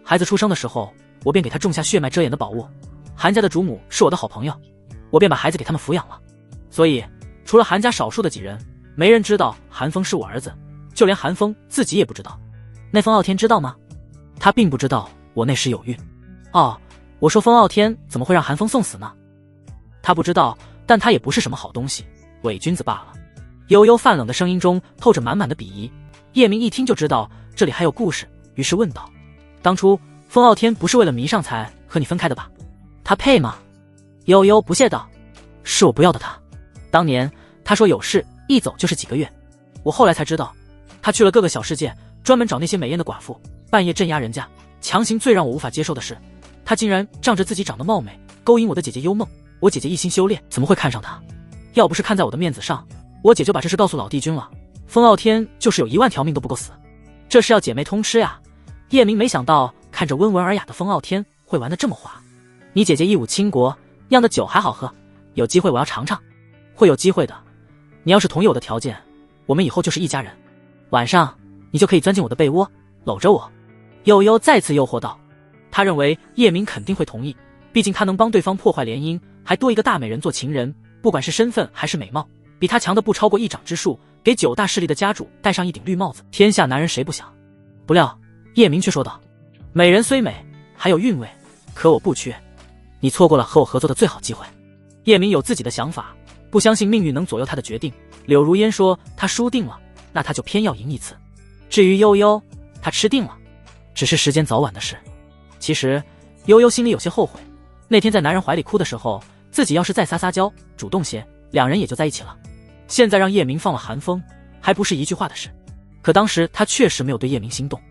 孩子出生的时候，我便给他种下血脉遮眼的宝物。韩家的主母是我的好朋友，我便把孩子给他们抚养了。所以，除了韩家少数的几人，没人知道韩风是我儿子，就连韩风自己也不知道。那风傲天知道吗？他并不知道我那时有孕。哦，我说风傲天怎么会让韩风送死呢？他不知道，但他也不是什么好东西，伪君子罢了。悠悠泛冷的声音中透着满满的鄙夷。叶明一听就知道这里还有故事，于是问道：当初风傲天不是为了迷上才和你分开的吧？他配吗？悠悠不屑道：是我不要的他。当年他说有事一走就是几个月，我后来才知道，他去了各个小世界，专门找那些美艳的寡妇，半夜镇压人家，强行。最让我无法接受的是，他竟然仗着自己长得貌美，勾引我的姐姐幽梦。我姐姐一心修炼，怎么会看上他？要不是看在我的面子上，我姐就把这事告诉老帝君了。风傲天就是有10000条命都不够死，这是要姐妹通吃呀。叶明没想到看着温文尔雅的风傲天会玩得这么滑。你姐姐一武倾国，酿的酒还好喝，有机会我要尝尝。会有机会的，你要是同意我的条件，我们以后就是一家人。晚上你就可以钻进我的被窝，搂着我。悠悠再次诱惑道。他认为叶明肯定会同意，毕竟他能帮对方破坏联姻，还多一个大美人做情人，不管是身份还是美貌，比他强的不超过1掌之数，给9大势力的家主戴上一顶绿帽子，天下男人谁不想？不料叶明却说道：美人虽美，还有韵味，可我不缺，你错过了和我合作的最好机会。叶明有自己的想法，不相信命运能左右他的决定。柳如烟说他输定了，那他就偏要赢一次。至于悠悠，他吃定了，只是时间早晚的事。其实悠悠心里有些后悔，那天在男人怀里哭的时候，自己要是再撒撒娇，主动些，2人也就在一起了。现在让叶明放了韩风，还不是一句话的事。可当时他确实没有对叶明心动，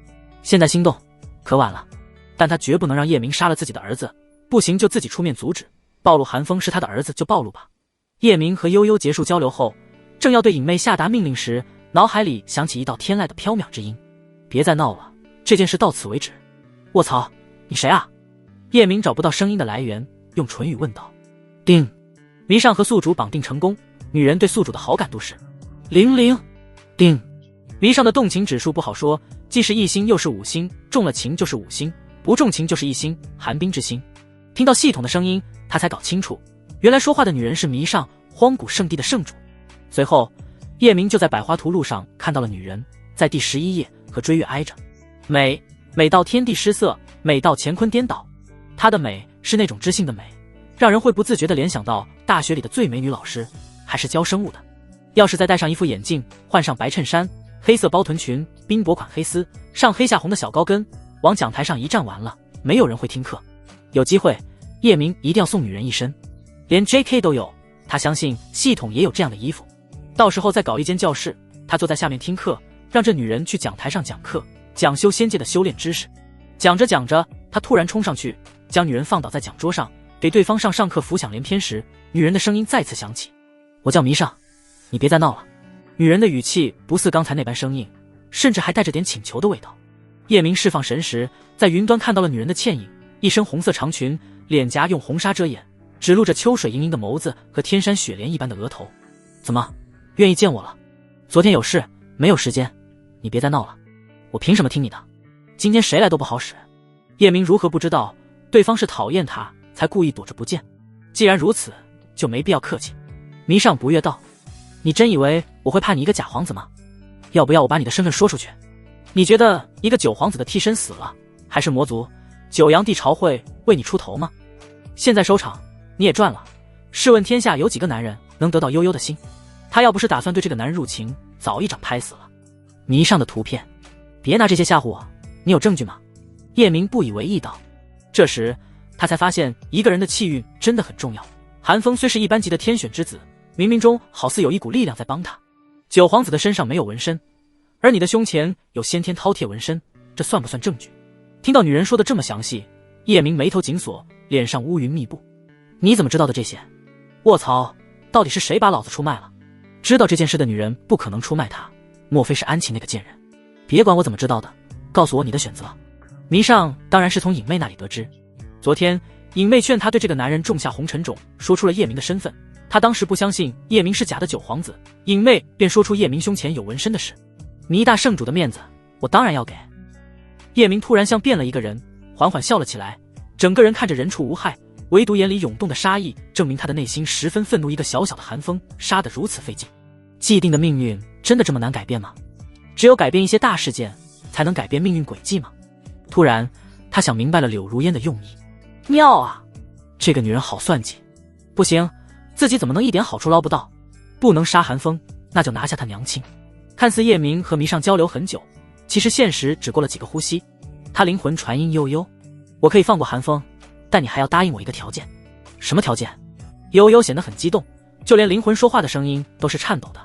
现在心动可晚了。但他绝不能让叶明杀了自己的儿子，不行就自己出面阻止，暴露韩风是他的儿子就暴露吧。叶明和悠悠结束交流后，正要对影妹下达命令时，脑海里响起一道天籁的飘渺之音：别再闹了，这件事到此为止。卧槽，你谁啊？叶明找不到声音的来源，用唇语问道。叮，迷上和宿主绑定成功，女人对宿主的好感度是00。叮，迷上的动情指数不好说，既是1星又是5星，中了情就是5星，不中情就是1星，寒冰之星。听到系统的声音，他才搞清楚，原来说话的女人是迷上荒古圣地的圣主。随后叶明就在百花图录上看到了女人，在第11页和追月挨着。美，美到天地失色，美到乾坤颠倒。她的美是那种知性的美，让人会不自觉地联想到大学里的最美女老师，还是教生物的。要是再戴上一副眼镜，换上白衬衫，黑色包臀裙，冰薄款黑丝，上黑下红的小高跟，往讲台上一站，完了，没有人会听课。有机会，叶明一定要送女人一身，连 JK 都有，他相信系统也有这样的衣服。到时候再搞一间教室，他坐在下面听课，让这女人去讲台上讲课，讲修仙界的修炼知识。讲着讲着，他突然冲上去，将女人放倒在讲桌上，给对方上课浮想联翩时，女人的声音再次响起：“我叫迷上，你别再闹了。”女人的语气不似刚才那般生硬，甚至还带着点请求的味道。叶明释放神时，在云端看到了女人的倩影，一身红色长裙，脸颊用红纱遮掩，只露着秋水盈盈的眸子和天山雪莲一般的额头。怎么，愿意见我了？昨天有事，没有时间，你别再闹了。我凭什么听你的？今天谁来都不好使。叶明如何不知道对方是讨厌他才故意躲着不见？既然如此，就没必要客气。迷上不悦道：“你真以为我会怕你一个假皇子吗？要不要我把你的身份说出去？你觉得一个九皇子的替身死了，还是魔族九阳帝朝会为你出头吗？现在收场，你也赚了。试问天下有几个男人能得到悠悠的心？他要不是打算对这个男人入情，早一掌拍死了。”迷上的图片，别拿这些吓唬我，你有证据吗？叶明不以为意道。这时他才发现一个人的气运真的很重要。韩风虽是一般级的天选之子，冥冥中好似有一股力量在帮他。九皇子的身上没有纹身，而你的胸前有先天饕餮纹身，这算不算证据？听到女人说的这么详细，叶明眉头紧锁，脸上乌云密布。你怎么知道的这些？卧槽，到底是谁把老子出卖了？知道这件事的女人不可能出卖他，莫非是安琪那个贱人？别管我怎么知道的，告诉我你的选择。迷上当然是从影妹那里得知。昨天影妹劝他对这个男人种下红尘种，说出了叶明的身份。他当时不相信叶明是假的九皇子，影妹便说出叶明胸前有纹身的事。迷大圣主的面子，我当然要给。叶明突然像变了一个人，缓缓笑了起来，整个人看着人畜无害，唯独眼里涌动的杀意，证明他的内心十分愤怒。一个小小的寒风，杀得如此费劲。既定的命运真的这么难改变吗？只有改变一些大事件，才能改变命运轨迹吗？突然，他想明白了柳如烟的用意。妙啊，这个女人好算计。不行，自己怎么能一点好处捞不到？不能杀寒风，那就拿下他娘亲。看似叶明和迷上交流很久，其实现实只过了几个呼吸。他灵魂传音悠悠：“我可以放过寒风，但你还要答应我一个条件。”什么条件？悠悠显得很激动，就连灵魂说话的声音都是颤抖的。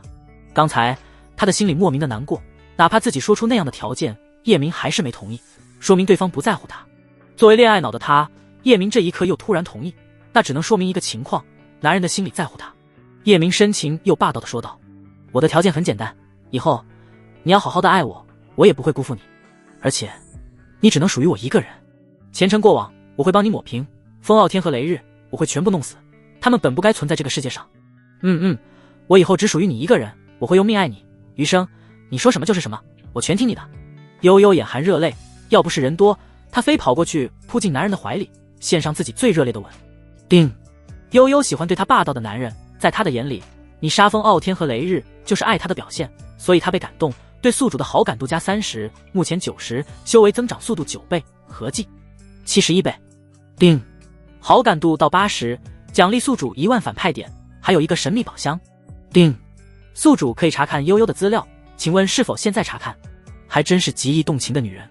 刚才他的心里莫名的难过，哪怕自己说出那样的条件，叶明还是没同意，说明对方不在乎他。作为恋爱脑的他，叶明这一刻又突然同意，那只能说明一个情况：男人的心里在乎他。叶明深情又霸道地说道：“我的条件很简单，以后你要好好的爱我，我也不会辜负你，而且你只能属于我一个人。前尘过往我会帮你抹平，风傲天和雷日我会全部弄死，他们本不该存在这个世界上。我以后只属于你一个人，我会用命爱你，余生你说什么就是什么，我全听你的。”悠悠眼含热泪，要不是人多，他非跑过去扑进男人的怀里，献上自己最热烈的吻。叮！悠悠喜欢对他霸道的男人，在他的眼里，你杀风傲天和雷日就是爱他的表现，所以他被感动，对宿主的好感度加30，目前90，修为增长速度9倍，合计71倍。叮！好感度到80，奖励宿主1万反派点，还有一个神秘宝箱。叮！宿主可以查看悠悠的资料，请问是否现在查看？还真是极易动情的女人。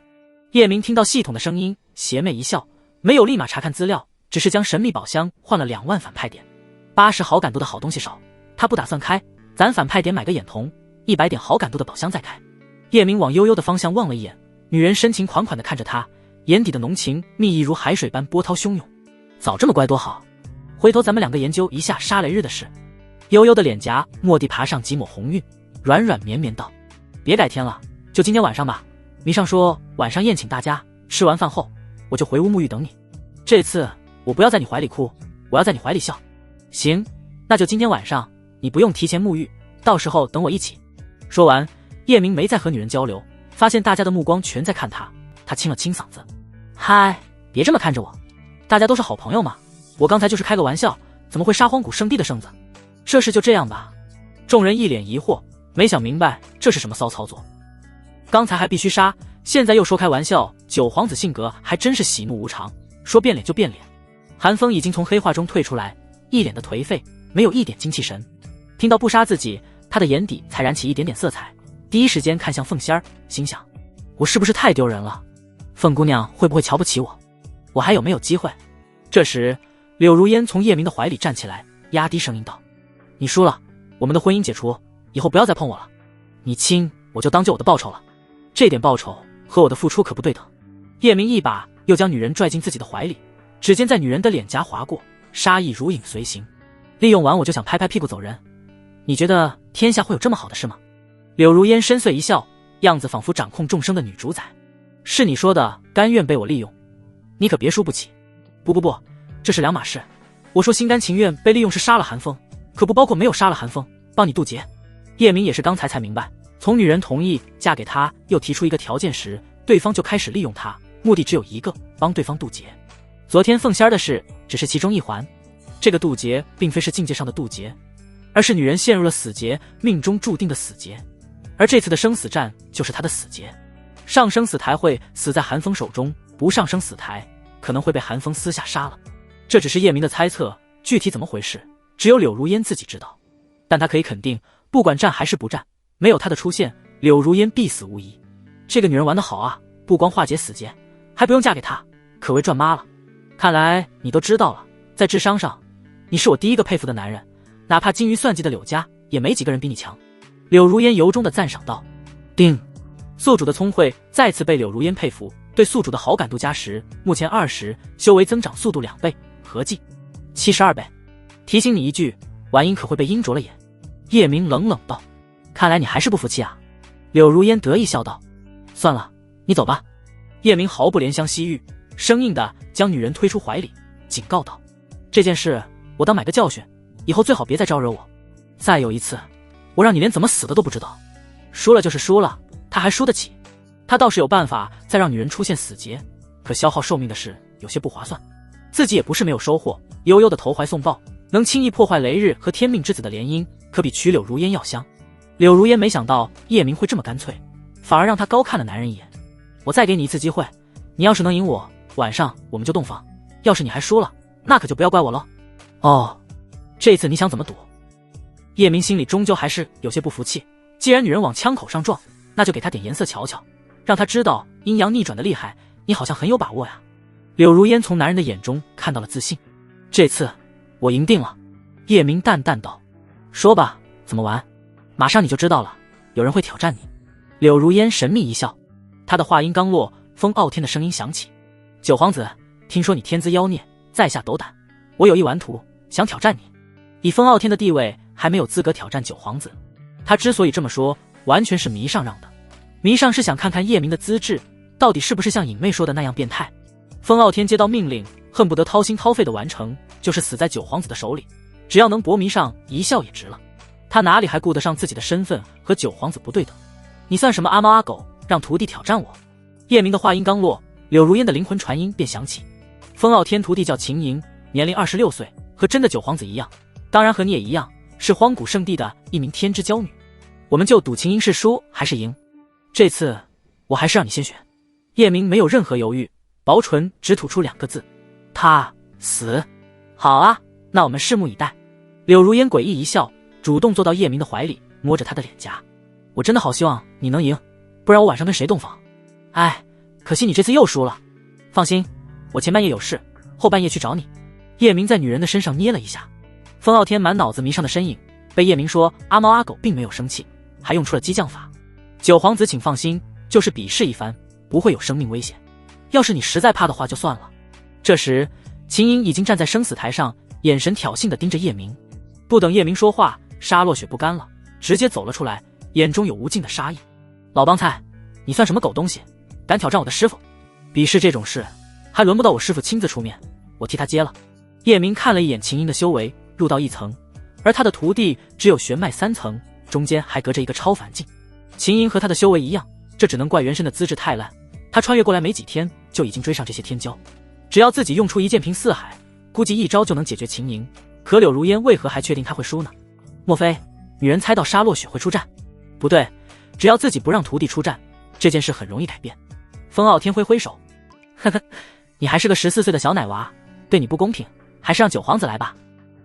叶明听到系统的声音，邪魅一笑，没有立马查看资料，只是将神秘宝箱换了2万反派点。80好感度的好东西少，他不打算开，攒反派点买个眼瞳，100点好感度的宝箱再开。叶明往悠悠的方向望了一眼，女人深情款款地看着他，眼底的浓情蜜意如海水般波涛汹涌。早这么乖多好，回头咱们两个研究一下杀雷日的事。悠悠的脸颊蓦地爬上几抹红晕，软软绵绵道：“别改天了，就今天晚上吧。迷上说晚上宴请大家，吃完饭后我就回屋沐浴等你。这次我不要在你怀里哭，我要在你怀里笑。行，那就今天晚上，你不用提前沐浴，到时候等我一起。”说完，叶明没再和女人交流，发现大家的目光全在看他，他清了清嗓子：“嗨，别这么看着我，大家都是好朋友嘛，我刚才就是开个玩笑，怎么会杀荒古圣地的圣子？这事就这样吧。”众人一脸疑惑，没想明白这是什么骚操作。刚才还必须杀，现在又说开玩笑，九皇子性格还真是喜怒无常，说变脸就变脸。韩风已经从黑化中退出来，一脸的颓废，没有一点精气神。听到不杀自己，他的眼底才燃起一点点色彩，第一时间看向凤仙儿，心想：我是不是太丢人了？凤姑娘会不会瞧不起我？我还有没有机会？这时，柳如烟从叶明的怀里站起来，压低声音道：你输了，我们的婚姻解除，以后不要再碰我了。你亲，我就当就我的报酬了。这点报酬和我的付出可不对等。叶明一把又将女人拽进自己的怀里，指尖在女人的脸颊划过，杀意如影随形。利用完我就想拍拍屁股走人，你觉得天下会有这么好的事吗？柳如烟深邃一笑，样子仿佛掌控众生的女主宰。是你说的甘愿被我利用，你可别输不起。不，这是两码事。我说心甘情愿被利用是杀了韩风，可不包括没有杀了韩风，帮你渡劫。叶明也是刚才才明白，从女人同意嫁给他又提出一个条件时，对方就开始利用他，目的只有一个，帮对方渡劫。昨天凤仙儿的事只是其中一环，这个渡劫并非是境界上的渡劫，而是女人陷入了死劫，命中注定的死劫。而这次的生死战就是她的死劫。上生死台会死在韩风手中，不上生死台可能会被韩风私下杀了。这只是叶明的猜测，具体怎么回事只有柳如烟自己知道。但他可以肯定，不管战还是不战，没有他的出现，柳如烟必死无疑。这个女人玩得好啊，不光化解死劫，还不用嫁给他，可谓赚妈了。看来你都知道了，在智商上你是我第一个佩服的男人，哪怕精于算计的柳家也没几个人比你强。柳如烟由衷的赞赏道。丁，宿主的聪慧再次被柳如烟佩服，对宿主的好感度加10，目前20，修为增长速度2倍，合计72倍。提醒你一句，晚音可会被阴着了眼。叶明冷冷道。看来你还是不服气啊。柳如烟得意笑道。算了，你走吧。叶明毫不怜香惜玉，生硬的将女人推出怀里，警告道：这件事我当买个教训，以后最好别再招惹我。再有一次，我让你连怎么死的都不知道。输了就是输了，他还输得起。他倒是有办法再让女人出现死劫，可消耗寿命的事有些不划算。自己也不是没有收获，悠悠的投怀送抱，能轻易破坏雷日和天命之子的联姻，可比娶柳如烟要香。柳如烟没想到叶明会这么干脆，反而让他高看了男人一眼。我再给你一次机会，你要是能赢我，晚上我们就洞房，要是你还输了，那可就不要怪我了。哦，这次你想怎么赌？叶明心里终究还是有些不服气，既然女人往枪口上撞，那就给她点颜色瞧瞧，让她知道阴阳逆转的厉害，你好像很有把握呀。柳如烟从男人的眼中看到了自信。这次我赢定了。叶明淡淡道。说吧，怎么玩？马上你就知道了，有人会挑战你。柳如烟神秘一笑，她的话音刚落，风傲天的声音响起。九皇子，听说你天资妖孽，在下斗胆，我有一顽徒想挑战你。以风傲天的地位，还没有资格挑战九皇子。他之所以这么说，完全是迷上让的。迷上是想看看叶明的资质到底是不是像影妹说的那样变态。风傲天接到命令，恨不得掏心掏肺的完成，就是死在九皇子的手里，只要能博迷上一笑也值了。他哪里还顾得上自己的身份和九皇子不对等？你算什么阿猫阿狗，让徒弟挑战我？叶明的话音刚落，柳如烟的灵魂传音便响起。风傲天徒弟叫秦莹，年龄26岁，和真的九皇子一样，当然和你也一样，是荒古圣地的一名天之娇女。我们就赌秦莹是输还是赢？这次我还是让你先选。叶明没有任何犹豫，薄唇只吐出2个字：他死。好啊，那我们拭目以待。柳如烟诡异一笑，主动坐到叶明的怀里，摸着他的脸颊。我真的好希望你能赢，不然我晚上跟谁洞房？哎，可惜你这次又输了。放心，我前半夜有事，后半夜去找你。叶明在女人的身上捏了一下。风傲天满脑子迷上的身影，被叶明说阿猫阿狗并没有生气，还用出了激将法。九皇子请放心，就是比试一番，不会有生命危险。要是你实在怕的话就算了。这时秦莹已经站在生死台上，眼神挑衅地盯着叶明。不等叶明说话，沙落雪不干了，直接走了出来，眼中有无尽的杀意。老帮菜，你算什么狗东西，敢挑战我的师傅？比试这种事还轮不到我师傅亲自出面，我替他接了。叶明看了一眼秦莹的修为，入道1层，而他的徒弟只有玄脉3层，中间还隔着一个超凡境。秦莹和他的修为一样，这只能怪原身的资质太烂，他穿越过来没几天就已经追上这些天骄。只要自己用出一剑平四海，估计一招就能解决秦莹。可柳如烟为何还确定他会输呢？莫非女人猜到沙落雪会出战？不对，只要自己不让徒弟出战，这件事很容易改变。风傲天挥挥手，呵呵，你还是个14岁的小奶娃，对你不公平，还是让九皇子来吧。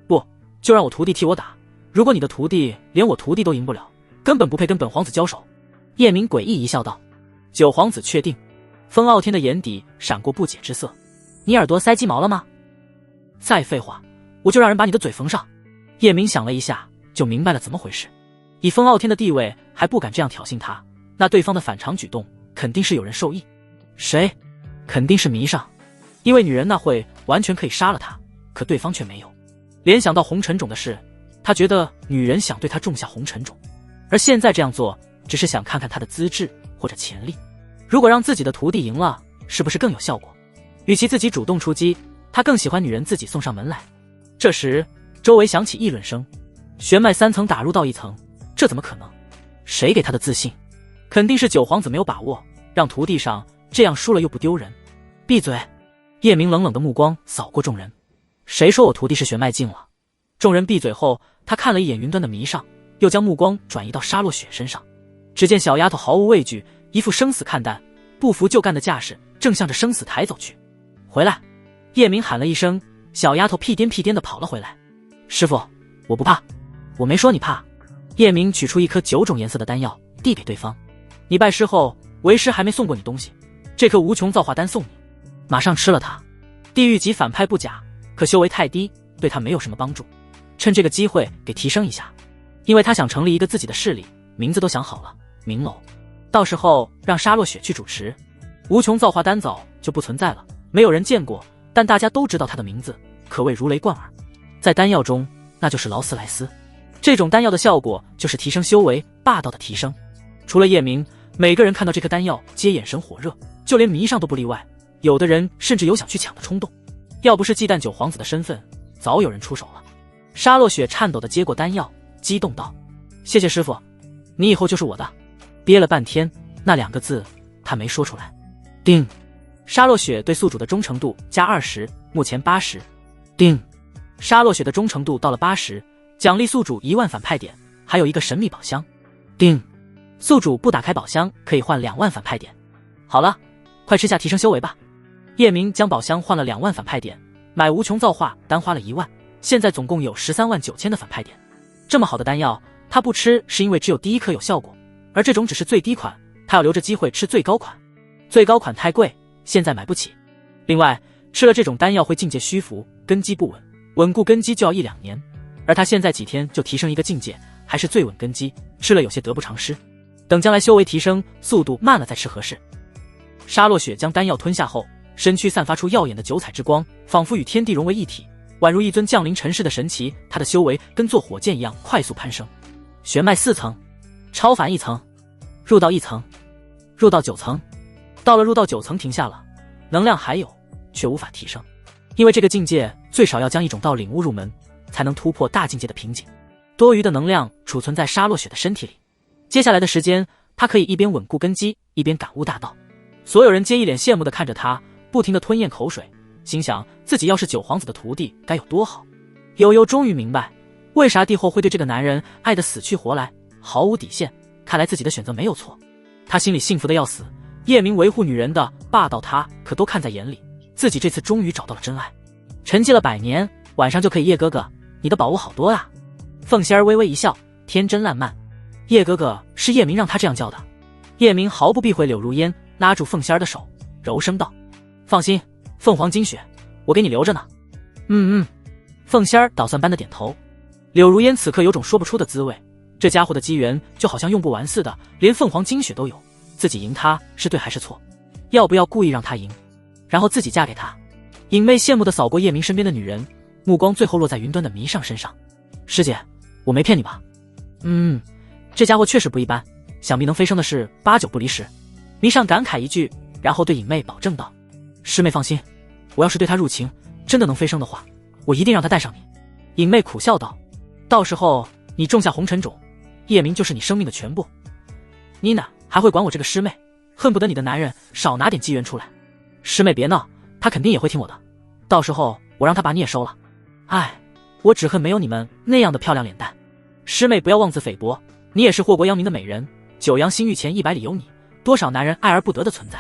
不，就让我徒弟替我打。如果你的徒弟连我徒弟都赢不了，根本不配跟本皇子交手。叶明诡异一笑道。九皇子确定？风傲天的眼底闪过不解之色。你耳朵塞鸡毛了吗？再废话，我就让人把你的嘴缝上。叶明想了一下，就明白了怎么回事。以风傲天的地位还不敢这样挑衅他，那对方的反常举动肯定是有人受益。谁？肯定是迷上，因为女人那会完全可以杀了他，可对方却没有。联想到红尘种的事，他觉得女人想对他种下红尘种，而现在这样做只是想看看他的资质或者潜力。如果让自己的徒弟赢了，是不是更有效果？与其自己主动出击，他更喜欢女人自己送上门来。这时周围响起议论声，玄脉3层打入到1层，这怎么可能？谁给他的自信？肯定是九皇子没有把握，让徒弟上，这样输了又不丢人。闭嘴！叶明冷冷的目光扫过众人，谁说我徒弟是玄脉境了？众人闭嘴后，他看了一眼云端的迷上，又将目光转移到沙落雪身上。只见小丫头毫无畏惧，一副生死看淡，不服就干的架势，正向着生死台走去。回来！叶明喊了一声，小丫头屁颠屁颠地跑了回来。师父，我不怕。我没说你怕。叶明取出一颗9种颜色的丹药，递给对方。你拜师后，为师还没送过你东西，这颗无穷造化丹送你，马上吃了它。地狱级反派不假，可修为太低，对他没有什么帮助。趁这个机会给提升一下，因为他想成立一个自己的势力，名字都想好了，明楼。到时候让沙落雪去主持。无穷造化丹早就不存在了，没有人见过，但大家都知道它的名字，可谓如雷贯耳。在丹药中，那就是劳斯莱斯。这种丹药的效果就是提升修为，霸道的提升。除了叶明，每个人看到这颗丹药皆眼神火热，就连迷上都不例外。有的人甚至有想去抢的冲动。要不是忌惮九皇子的身份，早有人出手了。沙落雪颤抖地接过丹药，激动道：谢谢师父，你以后就是我的。憋了半天，那2个字他没说出来。定。沙落雪对宿主的忠诚度加20，目前80。定。沙落雪的忠诚度到了80，奖励宿主1万反派点，还有一个神秘宝箱。定。宿主不打开宝箱可以换2万反派点。好了，快吃下提升修为吧。叶明将宝箱换了2万反派点，买无穷造化丹花了1万，现在总共有13万9千的反派点。这么好的丹药，他不吃是因为只有第1颗有效果，而这种只是最低款，他要留着机会吃最高款。最高款太贵，现在买不起。另外，吃了这种丹药会境界虚浮，根基不稳，稳固根基就要1-2年，而他现在几天就提升一个境界，还是最稳根基，吃了有些得不偿失。等将来修为提升，速度慢了再吃合适。沙落雪将丹药吞下后，身躯散发出耀眼的9彩之光，仿佛与天地融为一体，宛如一尊降临尘世的神奇。他的修为跟坐火箭一样快速攀升，玄脉4层，超凡1层，入道1层，入道9层。到了入道9层停下了，能量还有，却无法提升，因为这个境界最少要将一种道领悟入门，才能突破大境界的瓶颈。多余的能量储存在沙落雪的身体里，接下来的时间，他可以一边稳固根基，一边感悟大道。所有人皆一脸羡慕地看着他，不停地吞咽口水，心想自己要是九皇子的徒弟该有多好。悠悠终于明白，为啥帝后会对这个男人爱得死去活来，毫无底线。看来自己的选择没有错。他心里幸福得要死，叶明维护女人的霸道他可都看在眼里，自己这次终于找到了真爱。沉寂了100年，晚上就可以。叶哥哥，你的宝物好多啊。凤仙儿微微一笑，天真烂漫。叶哥哥是叶明让他这样叫的。叶明毫不避讳柳如烟，拉住凤仙儿的手，柔声道：放心，凤凰精血我给你留着呢。凤仙儿捣蒜般的点头。柳如烟此刻有种说不出的滋味，这家伙的机缘就好像用不完似的，连凤凰精血都有，自己赢他是对还是错？要不要故意让他赢，然后自己嫁给他？影妹羡慕地扫过叶明身边的女人，目光最后落在云端的迷上身上。师姐，我没骗你吧？这家伙确实不一般，想必能飞升的事8、9不离10。迷上感慨一句，然后对影妹保证道：师妹放心，我要是对他入情，真的能飞升的话，我一定让他带上你。影妹苦笑道：到时候你种下红尘种，叶明就是你生命的全部，你哪还会管我这个师妹？恨不得你的男人少拿点机缘出来。师妹别闹，他肯定也会听我的，到时候我让他把你也收了。唉，我只恨没有你们那样的漂亮脸蛋。师妹不要妄自菲薄，你也是祸国殃民的美人，九阳新域前100里有你，多少男人爱而不得的存在。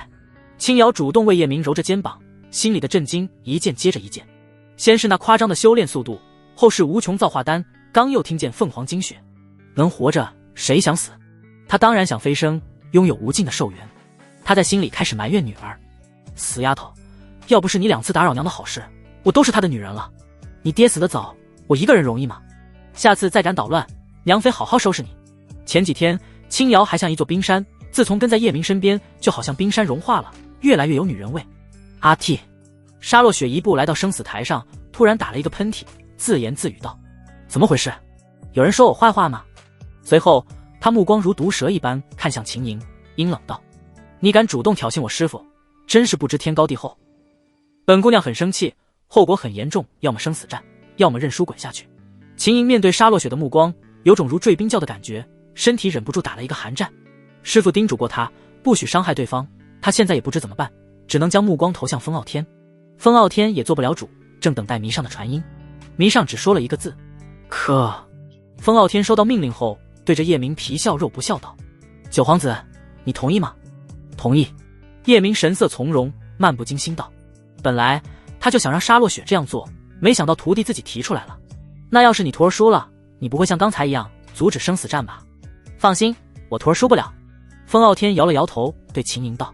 青瑶主动为叶明揉着肩膀，心里的震惊一件接着一件。先是那夸张的修炼速度，后是无穷造化丹，刚又听见凤凰精血。能活着谁想死？他当然想飞升，拥有无尽的寿元。他在心里开始埋怨女儿，死丫头，要不是你2次打扰娘的好事，我都是她的女人了。你爹死得早，我一个人容易吗？下次再敢捣乱，娘非好好收拾你。前几天青瑶还像一座冰山，自从跟在叶明身边，就好像冰山融化了，越来越有女人味。阿嚏！沙洛雪一步来到生死台上，突然打了一个喷嚏，自言自语道：怎么回事？有人说我坏话吗？随后他目光如毒蛇一般看向秦莹，阴冷道：你敢主动挑衅我师父，真是不知天高地厚。本姑娘很生气，后果很严重，要么生死战，要么认输滚下去。秦莹面对沙洛雪的目光，有种如坠冰窖的感觉，身体忍不住打了一个寒战。师父叮嘱过他不许伤害对方，他现在也不知怎么办，只能将目光投向风傲天。风傲天也做不了主，正等待弥上的传音。弥上只说了一个字：可。风傲天收到命令后，对着叶明皮笑肉不笑道：九皇子，你同意吗？同意。叶明神色从容，漫不经心道：本来他就想让沙洛雪这样做，没想到徒弟自己提出来了。那要是你徒儿输了，你不会像刚才一样阻止生死战吧？放心，我徒儿输不了。风傲天摇了摇头，对秦莹道：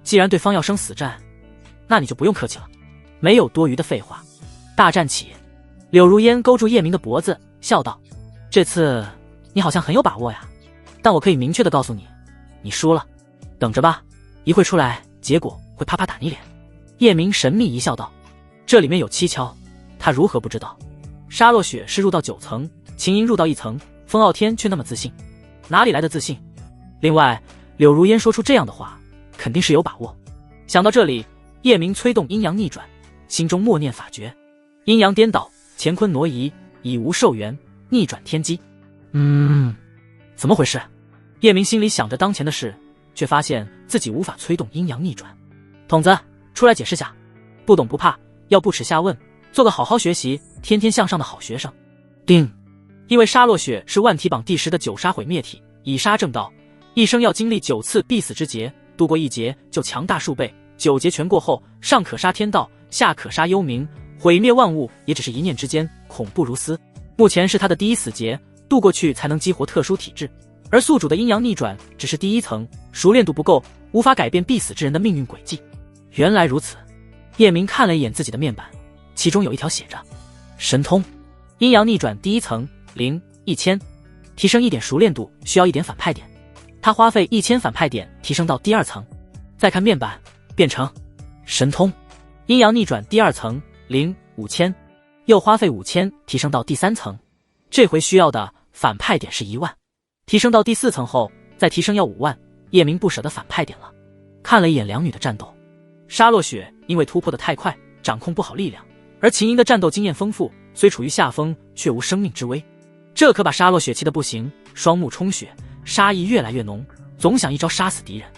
既然对方要生死战，那你就不用客气了，没有多余的废话。大战起！柳如烟勾住叶明的脖子，笑道：这次你好像很有把握呀，但我可以明确的告诉你，你输了。等着吧，一会出来，结果会啪啪打你脸。叶明神秘一笑道：这里面有蹊跷，他如何不知道？沙洛雪是入到9层，秦莹入到1层，风傲天却那么自信，哪里来的自信？另外，柳如烟说出这样的话，肯定是有把握。想到这里，叶明催动阴阳逆转，心中默念法诀，阴阳颠倒，乾坤挪移，以无寿元，逆转天机。怎么回事？叶明心里想着当前的事，却发现自己无法催动阴阳逆转。筒子，出来解释下。不懂不怕，要不耻下问，做个好好学习，天天向上的好学生。叮！因为沙洛雪是万体榜第10的9杀毁灭体，以杀正道，一生要经历9次必死之劫，度过1劫就强大数倍。9劫全过后，上可杀天道，下可杀幽冥，毁灭万物也只是一念之间，恐怖如斯。目前是他的第1死劫，渡过去才能激活特殊体质，而宿主的阴阳逆转只是第1层，熟练度不够，无法改变必死之人的命运轨迹。原来如此。叶明看了一眼自己的面板，其中有一条写着神通，阴阳逆转第1层0 1000，提升1点熟练度需要1点反派点，他花费1000反派点提升到第2层。再看面板，变成神通，阴阳逆转第2层0 5000，又花费5000提升到第3层，这回需要的反派点是1万，提升到第4层后再提升要5万。叶明不舍得反派点了。看了一眼两女的战斗，沙洛雪因为突破的太快，掌控不好力量，而秦莹的战斗经验丰富，虽处于下风，却无生命之危，这可把沙洛雪气得不行，双目充血，杀意越来越浓，总想一招杀死敌人。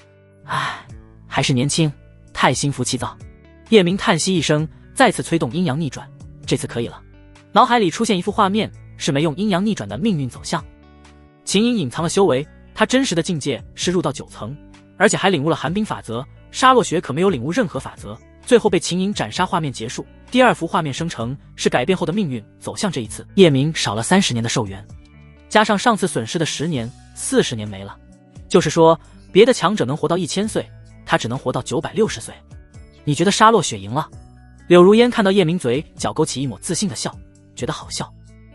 唉，还是年轻，太心浮气躁。叶明叹息一声，再次催动阴阳逆转，这次可以了。脑海里出现一幅画面，是没用阴阳逆转的命运走向。秦莹隐藏了修为，她真实的境界是入到9层，而且还领悟了寒冰法则。沙洛雪可没有领悟任何法则，最后被秦莹斩杀。画面结束，第2幅画面生成，是改变后的命运走向。这一次叶明少了30年的寿元，加上上次损失的10年，40年没了。就是说，别的强者能活到1000岁，他只能活到960岁。你觉得沙洛雪赢了？柳如烟看到叶明嘴角勾起一抹自信的笑，觉得好笑。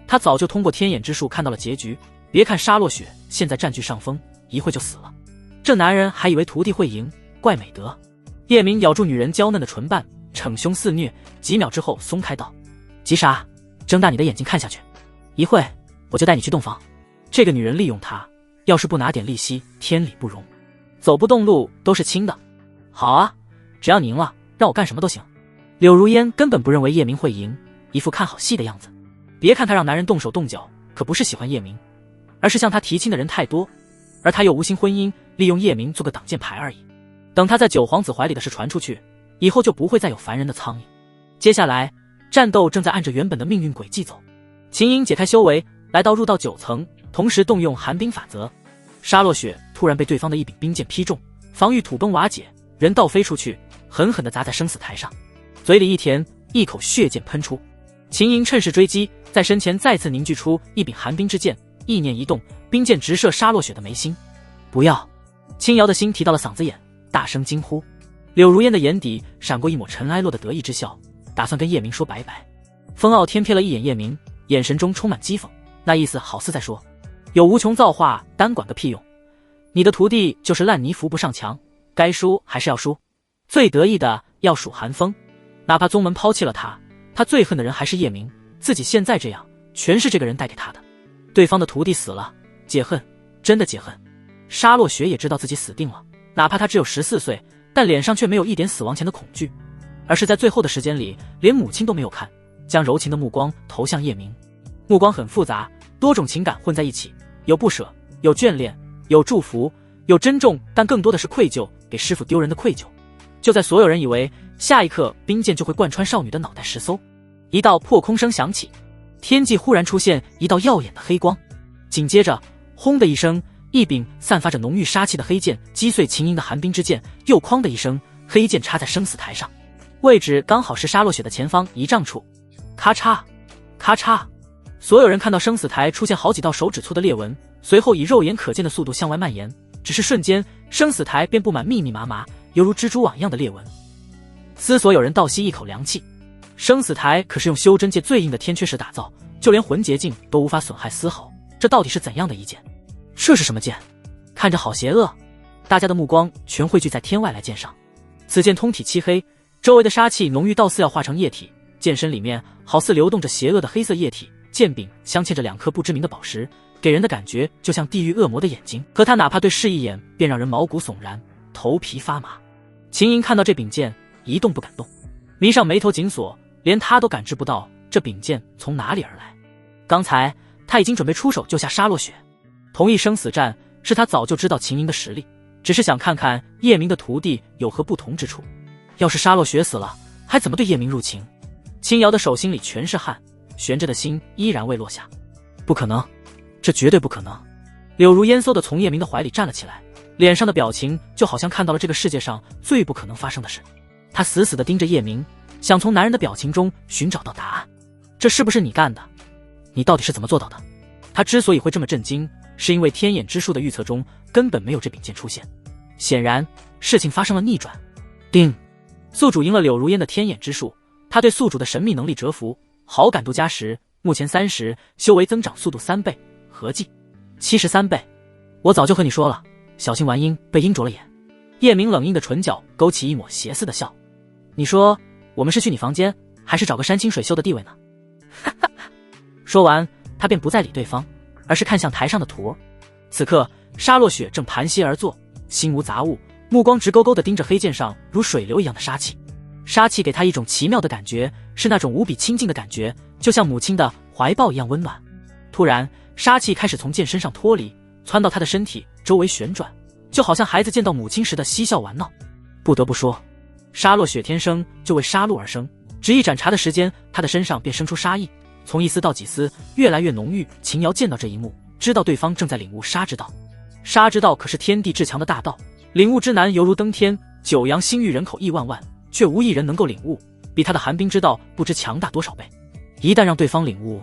他早就通过天眼之术看到了结局，别看沙洛雪现在占据上风，一会就死了，这男人还以为徒弟会赢，怪美德。叶明咬住女人娇嫩的唇瓣，逞凶肆虐，几秒之后松开道：急啥？睁大你的眼睛看下去，一会我就带你去洞房。这个女人利用他，要是不拿点利息，天理不容。走不动路都是轻的。好啊，只要你赢了，让我干什么都行。柳如烟根本不认为叶明会赢，一副看好戏的样子。别看他让男人动手动脚，可不是喜欢叶明，而是向他提亲的人太多，而他又无心婚姻，利用叶明做个挡箭牌而已。等他在9皇子怀里的事传出去，以后就不会再有凡人的苍蝇。接下来战斗正在按着原本的命运轨迹走。秦莹解开修为，来到入道9层，同时动用寒冰法则。沙洛雪突然被对方的一柄冰剑劈中，防御土崩瓦解，人倒飞出去，狠狠地砸在生死台上，嘴里一甜，一口血剑喷出。秦莹趁势追击，在身前再次凝聚出一柄寒冰之剑，意念一动，冰剑直射沙洛雪的眉心。不要！轻瑶的心提到了嗓子眼，大声惊呼。柳如烟的眼底闪过一抹尘埃落的得意之笑，打算跟叶明说拜拜。风傲天瞥了一眼叶明，眼神中充满讥讽，那意思好似在说，有无穷造化，单管个屁用！你的徒弟就是烂泥扶不上墙，该输还是要输。最得意的要数寒风，哪怕宗门抛弃了他，他最恨的人还是叶明，自己现在这样，全是这个人带给他的。对方的徒弟死了，解恨，真的解恨。沙洛雪也知道自己死定了，哪怕他只有14岁，但脸上却没有一点死亡前的恐惧，而是在最后的时间里，连母亲都没有看，将柔情的目光投向叶明。目光很复杂，多种情感混在一起，有不舍，有眷恋，有祝福，有珍重，但更多的是愧疚，给师父丢人的愧疚。就在所有人以为下一刻冰剑就会贯穿少女的脑袋时，嗖，一道破空声响起，天际忽然出现一道耀眼的黑光，紧接着轰的一声，一柄散发着浓郁杀气的黑剑击碎秦莹的寒冰之剑，又哐的一声，黑剑插在生死台上，位置刚好是沙洛雪的前方1丈处。咔嚓咔嚓，所有人看到生死台出现好几道手指粗的裂纹，随后以肉眼可见的速度向外蔓延，只是瞬间，生死台便布满密密麻麻犹如蜘蛛网一样的裂纹。所有人倒吸一口凉气，生死台可是用修真界最硬的天阙石打造，就连魂结境都无法损害丝毫，这到底是怎样的一剑？这是什么剑？看着好邪恶！大家的目光全汇聚在天外来剑上。此剑通体漆黑，周围的杀气浓郁到似要化成液体，剑身里面好似流动着邪恶的黑色液体，剑柄镶嵌着2颗不知名的宝石，给人的感觉就像地狱恶魔的眼睛，可他哪怕对视一眼便让人毛骨悚然，头皮发麻。秦莹看到这柄剑一动不敢动，迷上眉头紧锁，连他都感知不到这柄剑从哪里而来。刚才他已经准备出手救下沙洛雪，同意生死战是他早就知道秦莹的实力，只是想看看叶明的徒弟有何不同之处。要是沙洛雪死了，还怎么对叶明入情？青瑶的手心里全是汗，悬着的心依然未落下。不可能，这绝对不可能！柳如烟嗖地从叶明的怀里站了起来，脸上的表情就好像看到了这个世界上最不可能发生的事。他死死地盯着叶明，想从男人的表情中寻找到答案。这是不是你干的？你到底是怎么做到的？他之所以会这么震惊，是因为天眼之术的预测中根本没有这柄剑出现。显然，事情发生了逆转。叮！宿主赢了柳如烟的天眼之术，他对宿主的神秘能力折服，好感度加10，目前30，修为增长速度3倍，合计73倍。我早就和你说了，小心玩阴被阴着了眼。叶明冷硬的唇角勾起一抹邪似的笑。你说我们是去你房间，还是找个山清水秀的地位呢？哈哈哈！说完，他便不再理对方，而是看向台上的徒儿。此刻，沙洛雪正盘膝而坐，心无杂物，目光直勾勾地盯着黑剑上如水流一样的杀气。杀气给他一种奇妙的感觉，是那种无比亲近的感觉，就像母亲的怀抱一样温暖。突然，杀气开始从剑身上脱离，窜到他的身体周围旋转，就好像孩子见到母亲时的嬉笑玩闹。不得不说，沙洛雪天生就为杀戮而生，只一盏茶的时间，他的身上便生出杀意，从一丝到几丝，越来越浓郁。秦瑶见到这一幕，知道对方正在领悟杀之道。杀之道可是天地至强的大道，领悟之难犹如登天。九阳星域人口亿万万，却无一人能够领悟，比他的寒冰之道不知强大多少倍。一旦让对方领悟，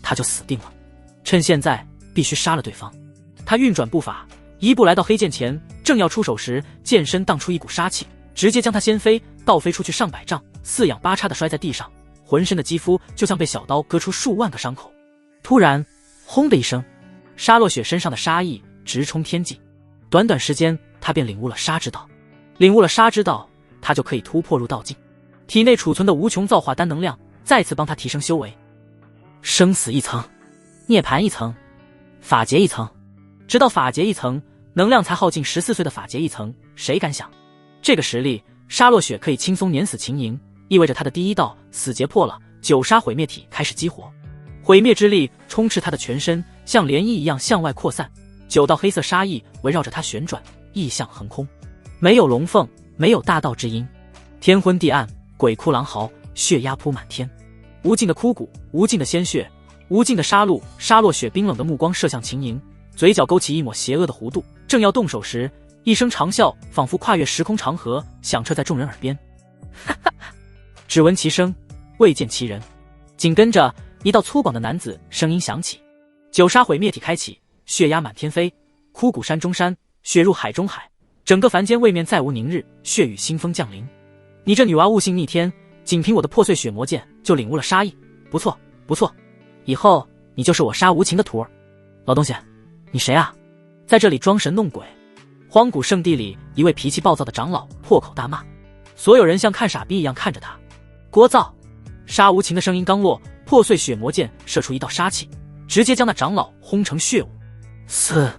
他就死定了。趁现在，必须杀了对方。他运转步伐，一步来到黑剑前，正要出手时，剑身荡出一股杀气，直接将他掀飞，倒飞出去上百丈，四仰八叉的摔在地上，浑身的肌肤就像被小刀割出数万个伤口。突然，轰的一声，沙洛雪身上的杀意直冲天际。短短时间，他便领悟了杀之道。领悟了杀之道，他就可以突破入道境，体内储存的无穷造化丹能量再次帮他提升修为。生死一层，涅槃一层，法劫一层，直到法劫一层，能量才耗尽14岁的法劫一层。谁敢想，这个实力，沙洛雪可以轻松碾死秦莹，意味着他的第一道死劫破了，九杀毁灭体开始激活，毁灭之力充斥他的全身，像涟漪一样向外扩散。9道黑色杀意围绕着他旋转，异象横空，没有龙凤，没有大道之音，天昏地暗，鬼哭狼嚎，血压铺满天，无尽的枯骨，无尽的鲜血，无尽的杀戮。沙洛雪冰冷的目光射向秦莹，嘴角勾起一抹邪恶的弧度，正要动手时，一声长啸仿佛跨越时空长河，响彻在众人耳边。哈哈哈！只闻其声，未见其人。紧跟着，一道粗犷的男子声音响起：九杀毁灭体开启，血压满天飞，枯骨山中山，血入海中海。整个凡间位面再无宁日，血雨腥风降临。你这女娃悟性逆天，仅凭我的破碎血魔剑就领悟了杀意，不错不错。以后你就是我杀无情的徒儿。老东西，你谁啊？在这里装神弄鬼！荒古圣地里，一位脾气暴躁的长老破口大骂，所有人像看傻逼一样看着他。聒噪！杀无情的声音刚落，破碎血魔剑射出一道杀气，直接将那长老轰成血雾。嘶！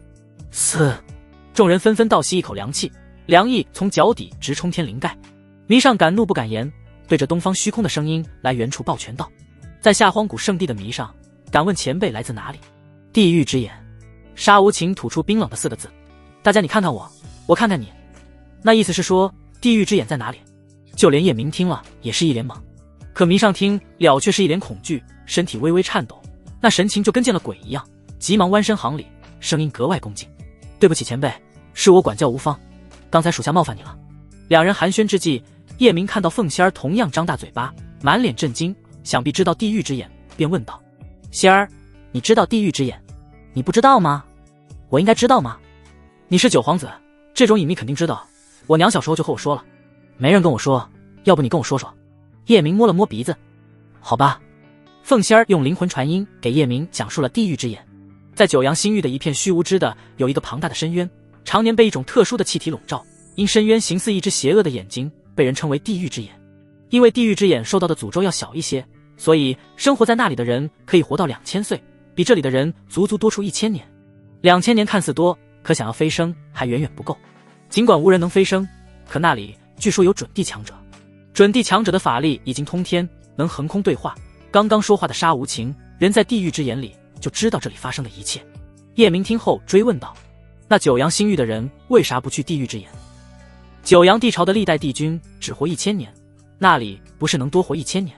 众人纷纷倒吸一口凉气，凉意从脚底直冲天灵盖。迷上敢怒不敢言，对着东方虚空的声音来原处抱拳道：在下荒古圣地的迷上，敢问前辈来自哪里？地狱之眼。杀无情吐出冰冷的4个字。大家你看看我，我看看你，那意思是说地狱之眼在哪里？就连叶明听了也是一脸懵，可迷上听了却是一脸恐惧，身体微微颤抖，那神情就跟见了鬼一样，急忙弯身行礼，声音格外恭敬：对不起前辈，是我管教无方，刚才属下冒犯你了。两人寒暄之际，叶明看到凤仙儿同样张大嘴巴，满脸震惊，想必知道地狱之眼，便问道：仙儿，你知道地狱之眼？你不知道吗？我应该知道吗？你是九皇子，这种隐秘肯定知道，我娘小时候就和我说了。没人跟我说，要不你跟我说说。叶明摸了摸鼻子。好吧。凤仙儿用灵魂传音给叶明讲述了地狱之眼。在九阳新域的一片虚无之的，有一个庞大的深渊，常年被一种特殊的气体笼罩，因深渊形似一只邪恶的眼睛，被人称为地狱之眼。因为地狱之眼受到的诅咒要小一些，所以生活在那里的人可以活到2000岁，比这里的人足足多出1000年。2000年看似多，可想要飞升还远远不够。尽管无人能飞升，可那里据说有准地强者。准地强者的法力已经通天，能横空对话。刚刚说话的杀无情，人在地狱之眼里就知道这里发生的一切。叶明听后追问道：那九阳新域的人为啥不去地狱之眼？九阳帝朝的历代帝君只活1000年，那里不是能多活1000年？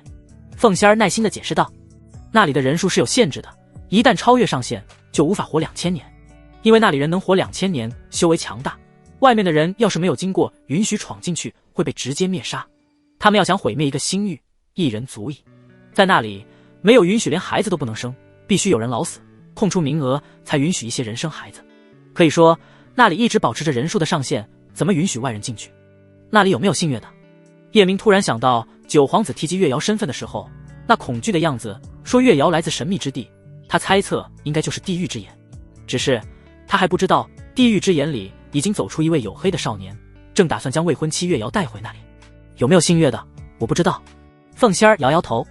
凤仙儿耐心地解释道：那里的人数是有限制的，一旦超越上限就无法活2000年。因为那里人能活2000年，修为强大，外面的人要是没有经过允许闯进去，会被直接灭杀。他们要想毁灭一个新域，一人足矣。在那里没有允许连孩子都不能生，必须有人老死，空出名额才允许一些人生孩子。可以说那里一直保持着人数的上限，怎么允许外人进去？那里有没有姓岳的？叶明突然想到九皇子提及岳瑶身份的时候，那恐惧的样子，说岳瑶来自神秘之地，他猜测应该就是地狱之眼。只是他还不知道地狱之眼里已经走出一位黝黑的少年，正打算将未婚妻岳瑶带回那里。有没有姓岳的？我不知道。凤仙儿摇摇头。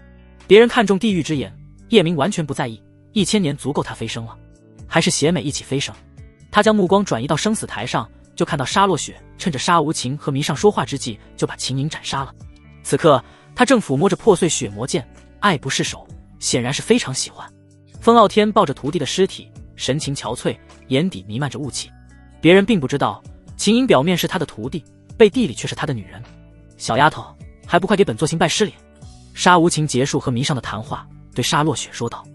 别人看中地狱之眼，叶明完全不在意，1000年足够他飞升了，还是邪美一起飞升。他将目光转移到生死台上，就看到沙落雪趁着沙无情和迷上说话之际，就把秦影斩杀了。此刻他正抚摸着破碎血魔剑，爱不释手，显然是非常喜欢。风傲天抱着徒弟的尸体，神情憔悴，眼底弥漫着雾气。别人并不知道，秦影表面是他的徒弟，背地里却是他的女人。小丫头，还不快给本座行拜师礼！沙无情结束和迷上的谈话，对沙落雪说道。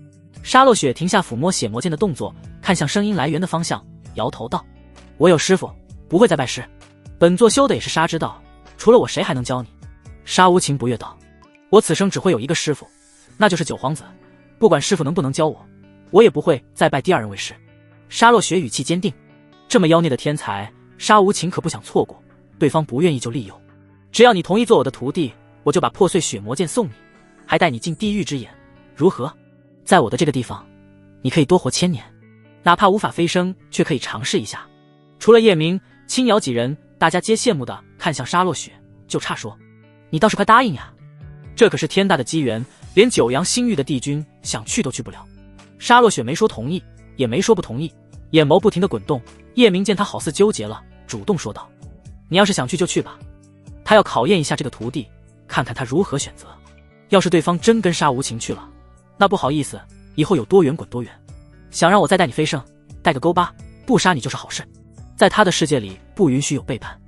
沙落雪停下抚摸血魔剑的动作，看向声音来源的方向，摇头道：我有师傅，不会再拜师。本座修的也是沙之道，除了我谁还能教你？沙无情不悦道：我此生只会有一个师傅，那就是九皇子，不管师傅能不能教我，我也不会再拜第二人为师。沙落雪语气坚定。这么妖孽的天才，沙无情可不想错过，对方不愿意就利用。只要你同意做我的徒弟，我就把破碎血魔剑送你，还带你进地狱之眼，如何？在我的这个地方，你可以多活1000年，哪怕无法飞升，却可以尝试一下。除了叶明、青瑶几人，大家皆羡慕地看向沙落雪，就差说：你倒是快答应呀！这可是天大的机缘，连九阳新域的帝君想去都去不了。沙落雪没说同意，也没说不同意，眼眸不停地滚动。叶明见他好似纠结了，主动说道：你要是想去就去吧。他要考验一下这个徒弟，看看他如何选择。要是对方真跟沙无情去了，那不好意思，以后有多远滚多远。想让我再带你飞升，带个勾巴，不杀你就是好事。在他的世界里，不允许有背叛，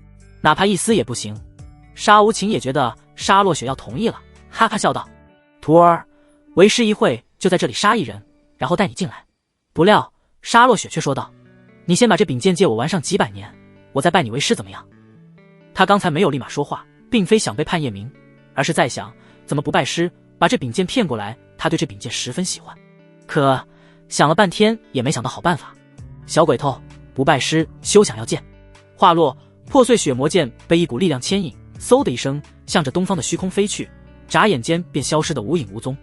哪怕一丝也不行。沙无情也觉得沙落雪要同意了，哈哈笑道：徒儿，为师一会就在这里杀一人，然后带你进来。不料沙落雪却说道：你先把这柄剑借我玩上几百年，我再拜你为师怎么样？他刚才没有立马说话，并非想背叛叶明，而是在想怎么不拜师，把这柄剑骗过来。他对这柄剑十分喜欢，可想了半天也没想到好办法。小鬼头，不拜师，休想要剑！话落，破碎血魔剑被一股力量牵引，嗖的一声，向着东方的虚空飞去，眨眼间便消失得无影无踪。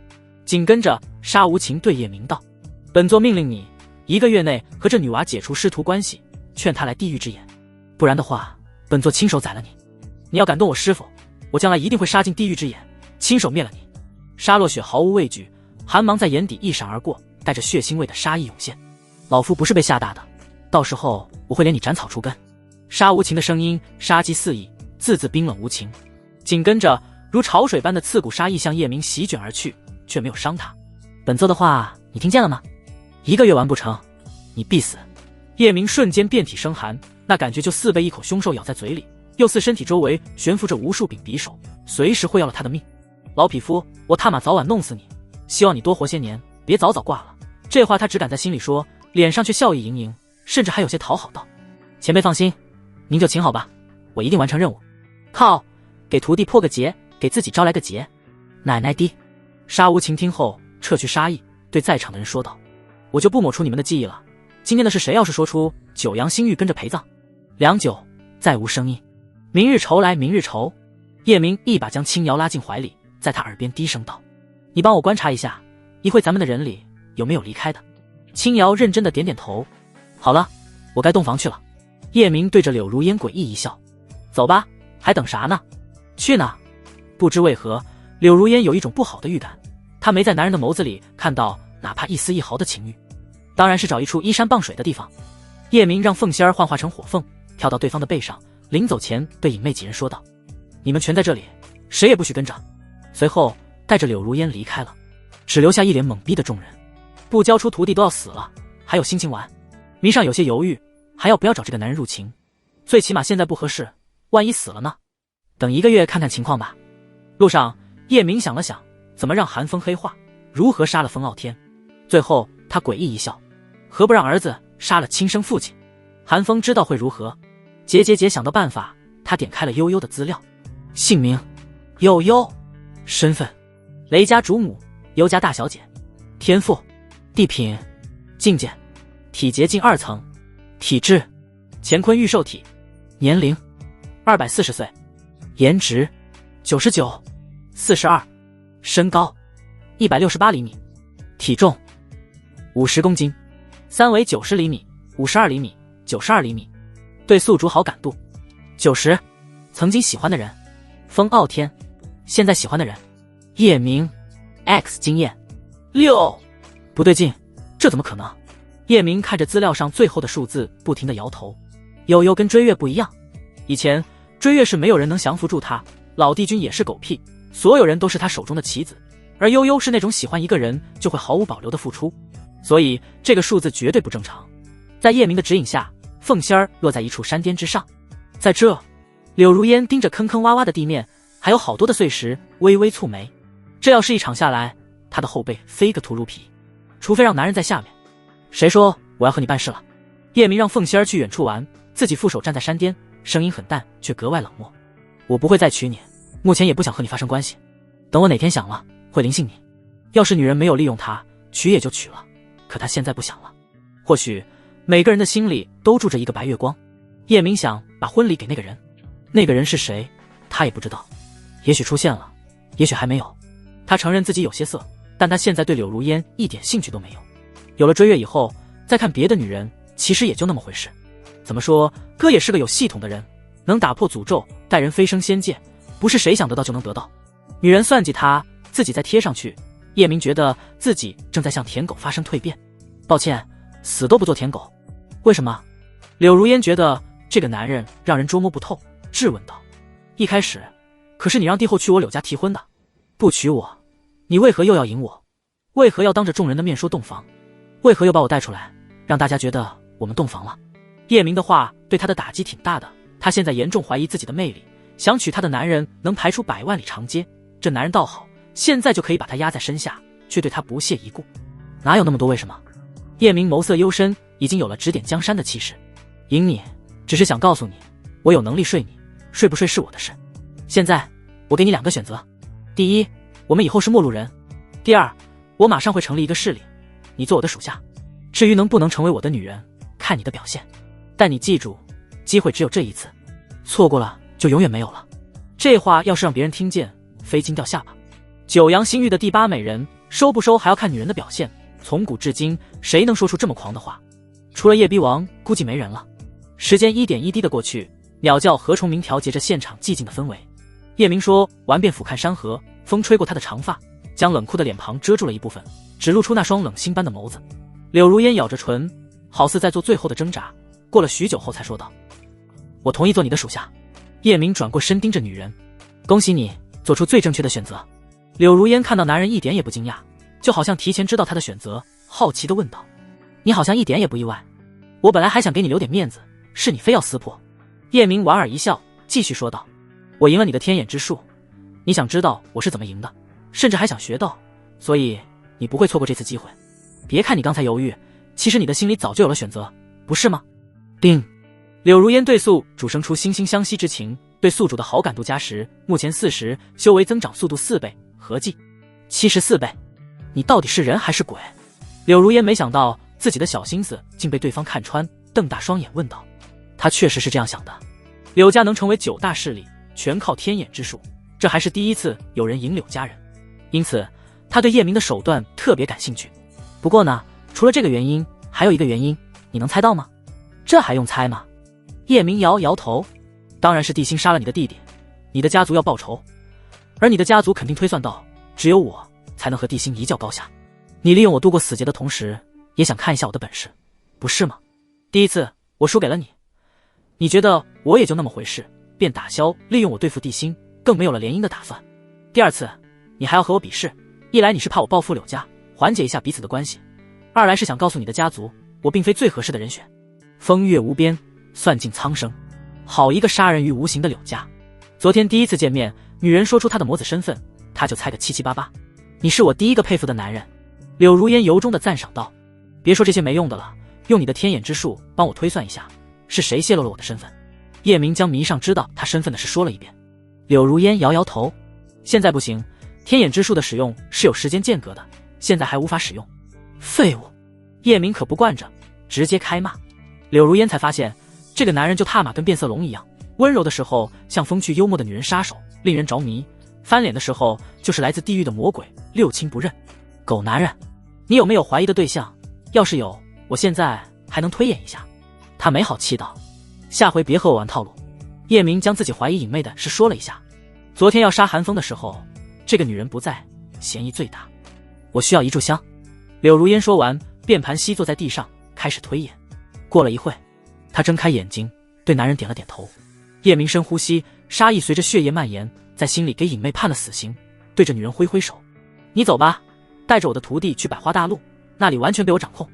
紧跟着，沙无情对叶明道：“本座命令你1个月内和这女娃解除师徒关系，劝她来地狱之眼，不然的话，本座亲手宰了你。你要敢动我师傅，我将来一定会杀进地狱之眼，亲手灭了你。”沙落雪毫无畏惧，寒芒在眼底一闪而过，带着血腥味的杀意涌现。老夫不是被吓大的，到时候我会连你斩草除根。沙无情的声音杀机四溢，字字冰冷无情。紧跟着，如潮水般的刺骨杀意向叶明席卷而去，却没有伤他。本座的话你听见了吗？1个月完不成，你必死。叶明瞬间遍体生寒，那感觉就似被一口凶兽咬在嘴里，又似身体周围悬浮着无数柄匕首，随时会要了他的命。老匹夫，我他妈早晚弄死你！希望你多活些年，别早早挂了。这话他只敢在心里说，脸上却笑意盈盈，甚至还有些讨好道：“前辈放心，您就请好吧，我一定完成任务。”靠，给徒弟破个劫，给自己招来个劫，奶奶的！沙无情听后撤去杀意，对在场的人说道：“我就不抹除你们的记忆了。今天的事谁要是说出九阳星域跟着陪葬。”良久，再无声音。明日愁来明日愁。叶明一把将青瑶拉进怀里，在他耳边低声道：“你帮我观察一下，一会咱们的人里有没有离开的。”青瑶认真的点点头。好了，我该洞房去了。叶明对着柳如烟诡异一笑：“走吧，还等啥呢？去呢？”不知为何，柳如烟有一种不好的预感，她没在男人的眸子里看到哪怕一丝一毫的情欲，当然是找一处依山傍水的地方。叶明让凤仙儿幻化成火凤，跳到对方的背上，临走前对隐魅几人说道：“你们全在这里，谁也不许跟着。”随后带着柳如烟离开了，只留下一脸懵逼的众人。不交出徒弟都要死了，还有心情玩？迷上有些犹豫，还要不要找这个男人入情？最起码现在不合适，万一死了呢？等1个月看看情况吧。路上，叶明想了想，怎么让寒风黑化，如何杀了风傲天。最后他诡异一笑，何不让儿子杀了亲生父亲？寒风知道会如何。结想到办法，他点开了悠悠的资料，姓名悠悠，身份雷家主母，悠家大小姐，天赋地品境界，体结近2层，体质乾坤御兽体，年龄240岁，颜值99、42，身高168厘米，体重50公斤，三围90厘米、52厘米、92厘米，对宿主好感度90，曾经喜欢的人风傲天，现在喜欢的人叶明 X 经验6，不对劲，这怎么可能？叶明看着资料上最后的数字，不停地摇头。悠悠跟追月不一样，以前追月是没有人能降服住他，老帝君也是狗屁，所有人都是他手中的棋子，而悠悠是那种喜欢一个人就会毫无保留的付出，所以这个数字绝对不正常。在叶明的指引下，凤仙儿落在一处山巅之上，在这，柳如烟盯着坑坑洼洼的地面，还有好多的碎石，微微蹙眉。这要是一场下来，他的后背飞个秃噜皮，除非让男人在下面。谁说我要和你办事了？叶明让凤仙儿去远处玩，自己负手站在山巅，声音很淡，却格外冷漠。我不会再娶你，目前也不想和你发生关系，等我哪天想了，会灵性你。要是女人没有利用他，娶也就娶了，可他现在不想了。或许每个人的心里都住着一个白月光，叶明想把婚礼给那个人，那个人是谁，他也不知道，也许出现了，也许还没有。他承认自己有些色，但他现在对柳如烟一点兴趣都没有。有了追月以后，再看别的女人，其实也就那么回事。怎么说，哥也是个有系统的人，能打破诅咒，带人飞升仙界，不是谁想得到就能得到。女人算计他，自己再贴上去。叶明觉得自己正在向舔狗发生蜕变。抱歉，死都不做舔狗。为什么？柳如烟觉得这个男人让人捉摸不透，质问道：一开始可是你让帝后去我柳家提婚的，不娶我，你为何又要赢我？为何要当着众人的面说洞房？为何又把我带出来，让大家觉得我们洞房了？叶明的话对他的打击挺大的，他现在严重怀疑自己的魅力，想娶她的男人能排出100万里长街，这男人倒好，现在就可以把他压在身下，却对他不屑一顾。哪有那么多为什么？叶明眸色幽深，已经有了指点江山的气势。赢你，只是想告诉你，我有能力睡你，睡不睡是我的事。现在，我给你2个选择：第一，我们以后是陌路人；第二，我马上会成立一个势力，你做我的属下。至于能不能成为我的女人，看你的表现。但你记住，机会只有这一次，错过了就永远没有了。这话要是让别人听见，飞金掉下巴。九阳新域的第8美人，收不收还要看女人的表现。从古至今，谁能说出这么狂的话？除了夜逼王，估计没人了。时间一点一滴的过去，鸟叫和虫鸣调节着现场寂静的氛围。叶明说完便俯瞰山河，风吹过他的长发，将冷酷的脸庞遮住了一部分，只露出那双冷星般的眸子。柳如烟咬着唇，好似在做最后的挣扎。过了许久后才说道：我同意做你的属下。叶明转过身盯着女人，恭喜你做出最正确的选择。柳如烟看到男人一点也不惊讶，就好像提前知道他的选择，好奇地问道：你好像一点也不意外，我本来还想给你留点面子，是你非要撕破。叶明莞尔一笑，继续说道：我赢了你的天眼之术，你想知道我是怎么赢的，甚至还想学到，所以你不会错过这次机会。别看你刚才犹豫，其实你的心里早就有了选择，不是吗？叮！柳如烟对宿主生出惺惺相惜之情，对宿主的好感度加10，目前40，修为增长速度4倍，合计74倍。你到底是人还是鬼？柳如烟没想到自己的小心思竟被对方看穿，瞪大双眼问道。他确实是这样想的，柳家能成为9大势力，全靠天眼之术，这还是第一次有人赢柳家人，因此他对叶明的手段特别感兴趣。不过呢，除了这个原因，还有一个原因，你能猜到吗？这还用猜吗？叶明摇摇头，当然是地心杀了你的弟弟，你的家族要报仇，而你的家族肯定推算到，只有我才能和地心一较高下。你利用我度过死劫的同时，也想看一下我的本事，不是吗？第一次我输给了你，你觉得我也就那么回事，便打消利用我对付地心，更没有了联姻的打算。第二次你还要和我比试，一来你是怕我报复柳家，缓解一下彼此的关系，二来是想告诉你的家族，我并非最合适的人选。风月无边，算尽苍生，好一个杀人于无形的柳家。昨天第一次见面，女人说出她的魔子身份，他就猜个七七八八。你是我第一个佩服的男人。柳如烟由衷的赞赏道。别说这些没用的了，用你的天眼之术帮我推算一下，是谁泄露了我的身份。叶明将迷上知道他身份的事说了一遍。柳如烟摇摇头，现在不行，天眼之术的使用是有时间间隔的，现在还无法使用。废物！叶明可不惯着，直接开骂。柳如烟才发现，这个男人就踏马跟变色龙一样，温柔的时候像风趣幽默的女人杀手，令人着迷；翻脸的时候就是来自地狱的魔鬼，六亲不认。狗男人，你有没有怀疑的对象？要是有，我现在还能推演一下。他没好气道，下回别和我玩套路。叶明将自己怀疑影妹的事说了一下。昨天要杀韩风的时候，这个女人不在，嫌疑最大。我需要一炷香。柳如烟说完，便盘膝坐在地上，开始推演。过了一会，他睁开眼睛，对男人点了点头。叶明深呼吸，杀意随着血液蔓延，在心里给影妹判了死刑，对着女人挥挥手：你走吧，带着我的徒弟去百花大陆，那里完全被我掌控。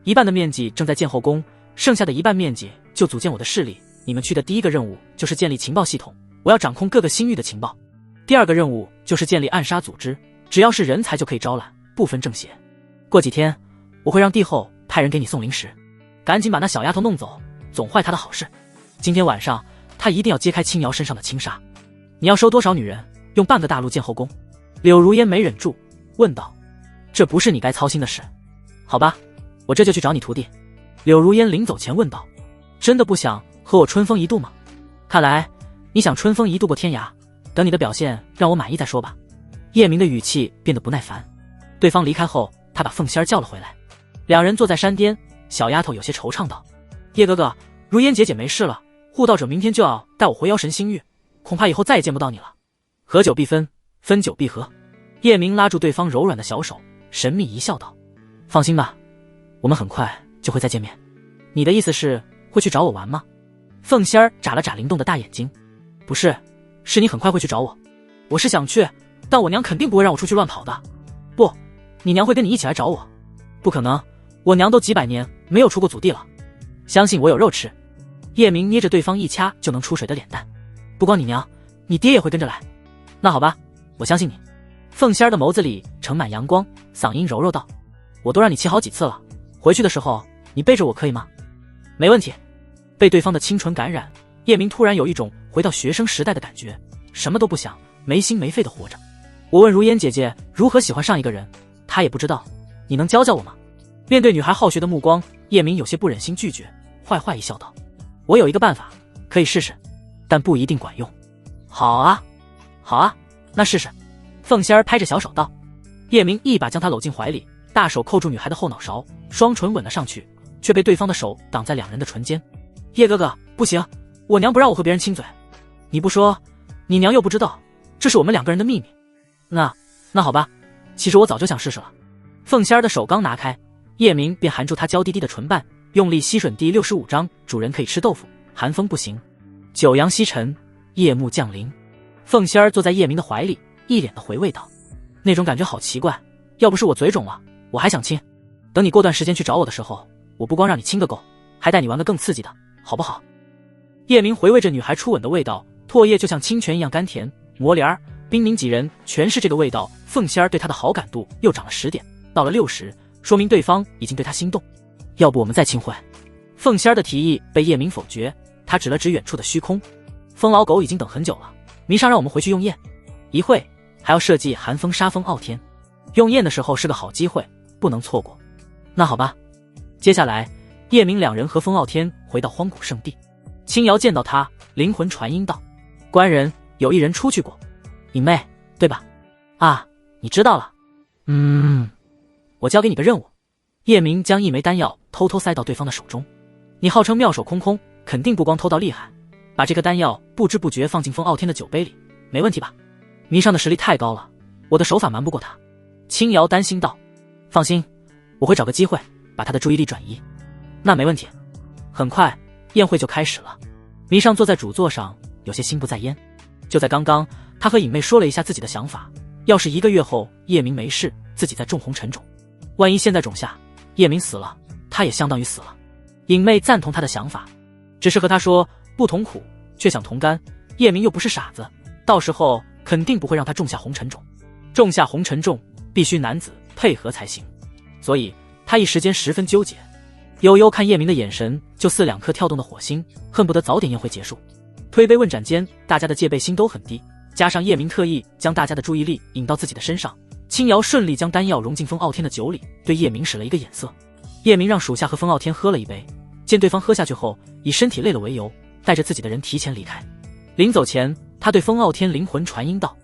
一半的面积正在建后宫，剩下的一半面积就组建我的势力。你们去的第一个任务就是建立情报系统，我要掌控各个星域的情报。第二个任务就是建立暗杀组织，只要是人才就可以招揽，不分正邪。过几天我会让帝后派人给你送零食，赶紧把那小丫头弄走，总坏她的好事。今天晚上她一定要揭开青瑶身上的轻纱。你要收多少女人，用半个大陆建后宫？柳如烟没忍住问道。这不是你该操心的事。好吧，我这就去找你徒弟。柳如烟临走前问道。真的不想和我春风一度吗？看来你想春风一度过天涯，等你的表现让我满意再说吧。叶明的语气变得不耐烦。对方离开后，他把凤仙儿叫了回来。两人坐在山巅，小丫头有些惆怅道：叶哥哥，如烟姐姐没事了，护道者明天就要带我回妖神星域，恐怕以后再也见不到你了。合久必分，分久必合。叶明拉住对方柔软的小手，神秘一笑道：放心吧，我们很快就会再见面。你的意思是会去找我玩吗？凤仙儿眨了眨灵动的大眼睛。不是，是你很快会去找我。我是想去，但我娘肯定不会让我出去乱跑的。不，你娘会跟你一起来找我。不可能，我娘都几百年没有出过祖地了，相信我有肉吃。叶明捏着对方一掐就能出水的脸蛋。不光你娘，你爹也会跟着来。那好吧，我相信你。凤仙儿的眸子里盛满阳光，嗓音柔柔道：我都让你骑好几次了，回去的时候你背着我可以吗？没问题。被对方的清纯感染，叶明突然有一种回到学生时代的感觉，什么都不想，没心没肺的活着。我问如烟姐姐如何喜欢上一个人，她也不知道，你能教教我吗？面对女孩好学的目光，叶明有些不忍心拒绝，坏坏一笑道：我有一个办法，可以试试，但不一定管用。好啊，好啊，那试试。凤仙儿拍着小手道。叶明一把将她搂进怀里，大手扣住女孩的后脑勺，双唇吻了上去，却被对方的手挡在两人的唇间。叶哥哥，不行，我娘不让我和别人亲嘴。你不说，你娘又不知道，这是我们两个人的秘密。那好吧，其实我早就想试试了。凤仙儿的手刚拿开，叶明便含住她娇滴滴的唇瓣，用力吸吮。第65章，主人可以吃豆腐，寒风不行。九阳西沉，夜幕降临。凤仙儿坐在叶明的怀里，一脸的回味道，那种感觉好奇怪，要不是我嘴肿了，我还想亲。等你过段时间去找我的时候，我不光让你亲个够，还带你玩个更刺激的，好不好？叶明回味着女孩初吻的味道，唾液就像清泉一样甘甜，磨帘儿、冰凝几人全是这个味道。凤仙儿对他的好感度又涨了10点，到了60，说明对方已经对他心动。要不我们再亲会？凤仙儿的提议被叶明否决，他指了指远处的虚空。风老狗已经等很久了，迷上让我们回去用宴，一会还要设计寒风杀风傲天，用宴的时候是个好机会，不能错过。那好吧。接下来叶明两人和风傲天回到荒古圣地。青瑶见到他，灵魂传音道：官人，有一人出去过。影妹，对吧？啊，你知道了。我交给你个任务。叶明将一枚丹药偷偷塞到对方的手中。你号称妙手空空，肯定不光偷到厉害，把这颗丹药不知不觉放进风傲天的酒杯里，没问题吧？迷上的实力太高了，我的手法瞒不过他。青瑶担心道：放心，我会找个机会把他的注意力转移。那没问题。很快宴会就开始了。迷上坐在主座上，有些心不在焉。就在刚刚，他和影妹说了一下自己的想法，要是1个月后叶明没事，自己再种红尘种，万一现在种下，叶明死了，他也相当于死了。影妹赞同他的想法，只是和他说不同苦却想同甘，叶明又不是傻子，到时候肯定不会让他种下红尘种。种下红尘种必须男子配合才行，所以他一时间十分纠结。悠悠看叶明的眼神就似2颗跳动的火星，恨不得早点宴会结束。推杯问斩间，大家的戒备心都很低，加上叶明特意将大家的注意力引到自己的身上，青瑶顺利将丹药融进风傲天的酒里，对叶明使了一个眼色。叶明让属下和风傲天喝了一杯，见对方喝下去后以身体累了为由，带着自己的人提前离开。临走前，他对风傲天灵魂传音道：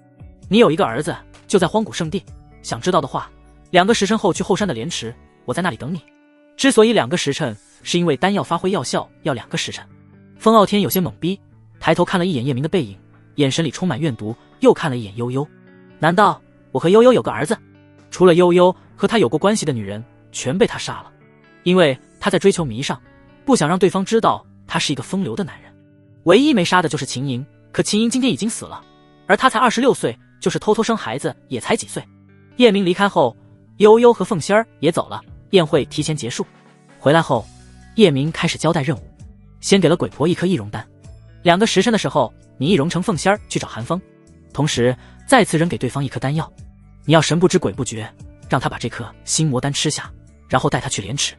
你有一个儿子就在荒古圣地，想知道的话，2个时辰后去后山的莲池，我在那里等你。之所以2个时辰，是因为丹药发挥药效要2个时辰。风傲天有些懵逼，抬头看了一眼叶明的背影，眼神里充满怨毒，又看了一眼悠悠。难道我和悠悠有个儿子？除了悠悠，和他有过关系的女人全被他杀了，因为他在追求迷上，不想让对方知道他是一个风流的男人。唯一没杀的就是秦莹，可秦莹今天已经死了，而他才26岁，就是偷偷生孩子也才几岁。叶明离开后，悠悠和凤仙儿也走了，宴会提前结束。回来后，叶明开始交代任务，先给了鬼婆1颗易容丹，2个时辰的时候，你易容成凤仙儿去找寒风，同时再次扔给对方1颗丹药，你要神不知鬼不觉，让他把这颗心魔丹吃下，然后带他去莲池。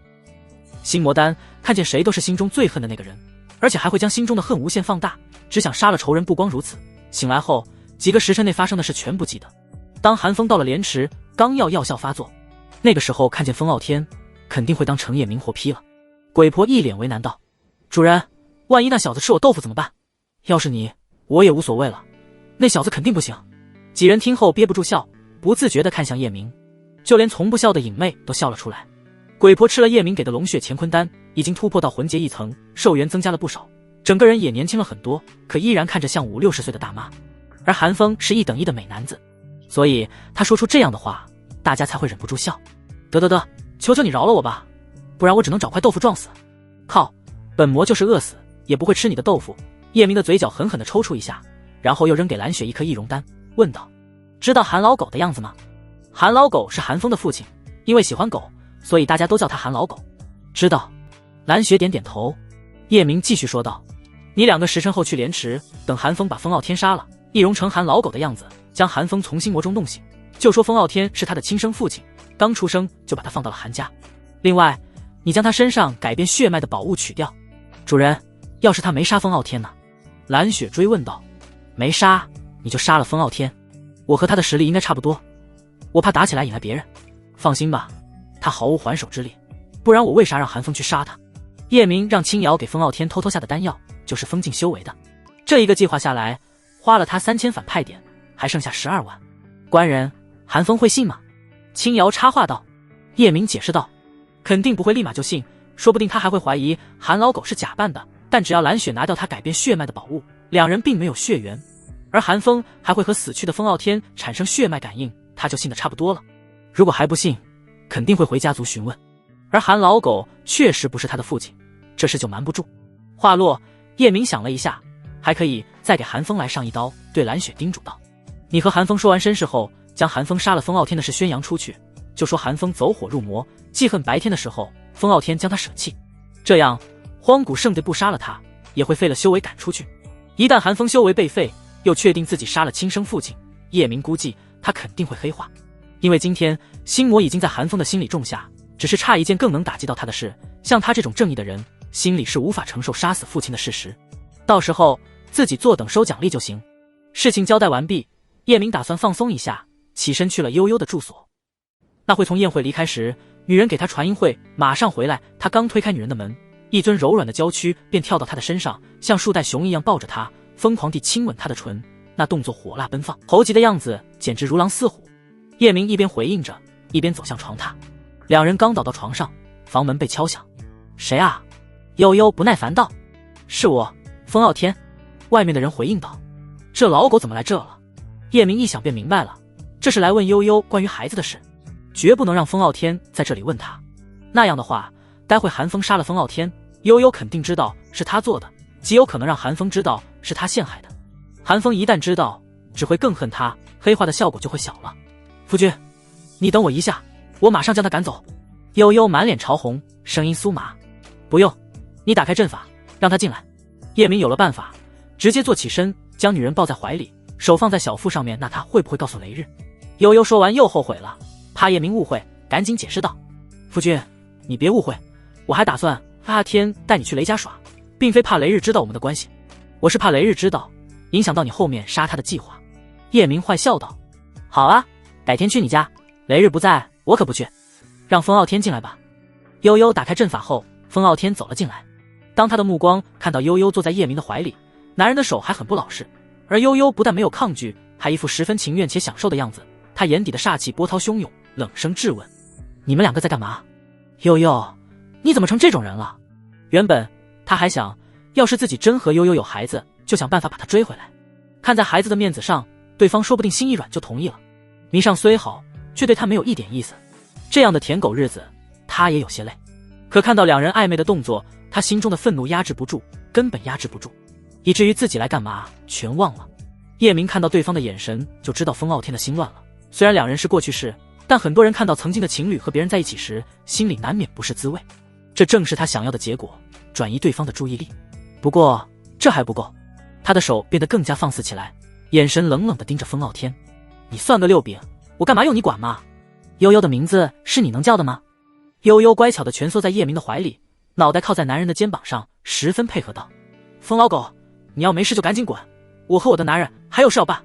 心魔丹看见谁都是心中最恨的那个人，而且还会将心中的恨无限放大，只想杀了仇人。不光如此，醒来后几个时辰内发生的事全部记得。当寒风到了莲池，刚要药效发作，那个时候看见风傲天，肯定会当成夜明活劈了。鬼婆一脸为难道：主人，万一那小子吃我豆腐怎么办？要是你，我也无所谓了，那小子肯定不行。几人听后憋不住笑，不自觉地看向叶明，就连从不笑的影妹都笑了出来。鬼婆吃了叶明给的龙血乾坤丹，已经突破到魂结1层，寿元增加了不少，整个人也年轻了很多，可依然看着像50、60岁的大妈。而寒风是1等1的美男子，所以他说出这样的话，大家才会忍不住笑。得，求求你饶了我吧，不然我只能找块豆腐撞死。靠，本魔就是饿死也不会吃你的豆腐。叶明的嘴角狠狠地抽搐一下，然后又扔给蓝雪1颗易容丹，问道：知道韩老狗的样子吗？韩老狗是寒风的父亲，因为喜欢狗，所以大家都叫他韩老狗。知道。蓝雪点点头。叶明继续说道：你2个时辰后去莲池，等寒风把风傲天杀了，易容成韩老狗的样子，将寒风从心魔中弄醒，就说风傲天是他的亲生父亲，刚出生就把他放到了韩家。另外，你将他身上改变血脉的宝物取掉。主人，要是他没杀风傲天呢？蓝雪追问道。没杀，你就杀了风傲天。我和他的实力应该差不多，我怕打起来引来别人。放心吧，他毫无还手之力，不然我为啥让韩风去杀他？叶明让青瑶给风傲天偷偷下的丹药，就是封禁修为的。这一个计划下来，花了他3000反派点，还剩下12万。官人，韩风会信吗？青瑶插话道。叶明解释道，肯定不会立马就信，说不定他还会怀疑韩老狗是假扮的，但只要蓝雪拿掉他改变血脉的宝物，两人并没有血缘，而韩风还会和死去的风傲天产生血脉感应，他就信得差不多了。如果还不信，肯定会回家族询问。而韩老狗确实不是他的父亲，这事就瞒不住。话落，叶明想了一下，还可以再给韩风来上一刀，对蓝雪叮嘱道，你和韩风说完身世后，将韩风杀了风傲天的事宣扬出去，就说韩风走火入魔，记恨白天的时候风傲天将他舍弃，这样荒古圣地不杀了他，也会废了修为赶出去。一旦韩风修为被废，又确定自己杀了亲生父亲，叶明估计他肯定会黑化。因为今天心魔已经在韩风的心里种下，只是差一件更能打击到他的事，像他这种正义的人，心里是无法承受杀死父亲的事实，到时候自己坐等收奖励就行。事情交代完毕，叶明打算放松一下，起身去了悠悠的住所。那会从宴会离开时，女人给他传音会马上回来，他刚推开女人的门，一尊柔软的娇躯便跳到他的身上，像树袋熊一样抱着他，疯狂地亲吻他的唇，那动作火辣奔放，猴急的样子简直如狼似虎。叶明一边回应着，一边走向床榻。两人刚倒到床上，房门被敲响。谁啊？悠悠不耐烦道。是我，风傲天。外面的人回应道。这老狗怎么来这了？叶明一想便明白了，这是来问悠悠关于孩子的事，绝不能让风傲天在这里问他。那样的话，待会韩风杀了风傲天，悠悠肯定知道是他做的，极有可能让韩风知道是他陷害的。韩风一旦知道，只会更恨他，黑化的效果就会小了。夫君，你等我一下，我马上将他赶走。悠悠满脸潮红，声音酥麻。不用，你打开阵法，让他进来。叶明有了办法，直接坐起身，将女人抱在怀里，手放在小腹上面。那他会不会告诉雷日？悠悠说完又后悔了，怕叶明误会，赶紧解释道：夫君，你别误会，我还打算阿天带你去雷家耍，并非怕雷日知道我们的关系，我是怕雷日知道，影响到你后面杀他的计划。叶明坏笑道：好啊，改天去你家，雷日不在，我可不去。让风傲天进来吧。悠悠打开阵法后，风傲天走了进来。当他的目光看到悠悠坐在叶明的怀里，男人的手还很不老实，而悠悠不但没有抗拒，还一副十分情愿且享受的样子。他眼底的煞气波涛汹涌，冷声质问：你们两个在干嘛？悠悠，你怎么成这种人了？原本他还想，要是自己真和悠悠有孩子，就想办法把他追回来。看在孩子的面子上，对方说不定心一软就同意了。迷上虽好，却对他没有一点意思。这样的舔狗日子，他也有些累。可看到两人暧昧的动作，他心中的愤怒压制不住，根本压制不住，以至于自己来干嘛全忘了。叶明看到对方的眼神，就知道风傲天的心乱了。虽然两人是过去式，但很多人看到曾经的情侣和别人在一起时，心里难免不是滋味。这正是他想要的结果，转移对方的注意力。不过这还不够，他的手变得更加放肆起来，眼神冷冷地盯着风傲天。你算个六饼，我干嘛用你管嘛？悠悠的名字是你能叫的吗？悠悠乖巧地蜷缩在叶明的怀里，脑袋靠在男人的肩膀上，十分配合道：风老狗，你要没事就赶紧滚，我和我的男人还有事要办。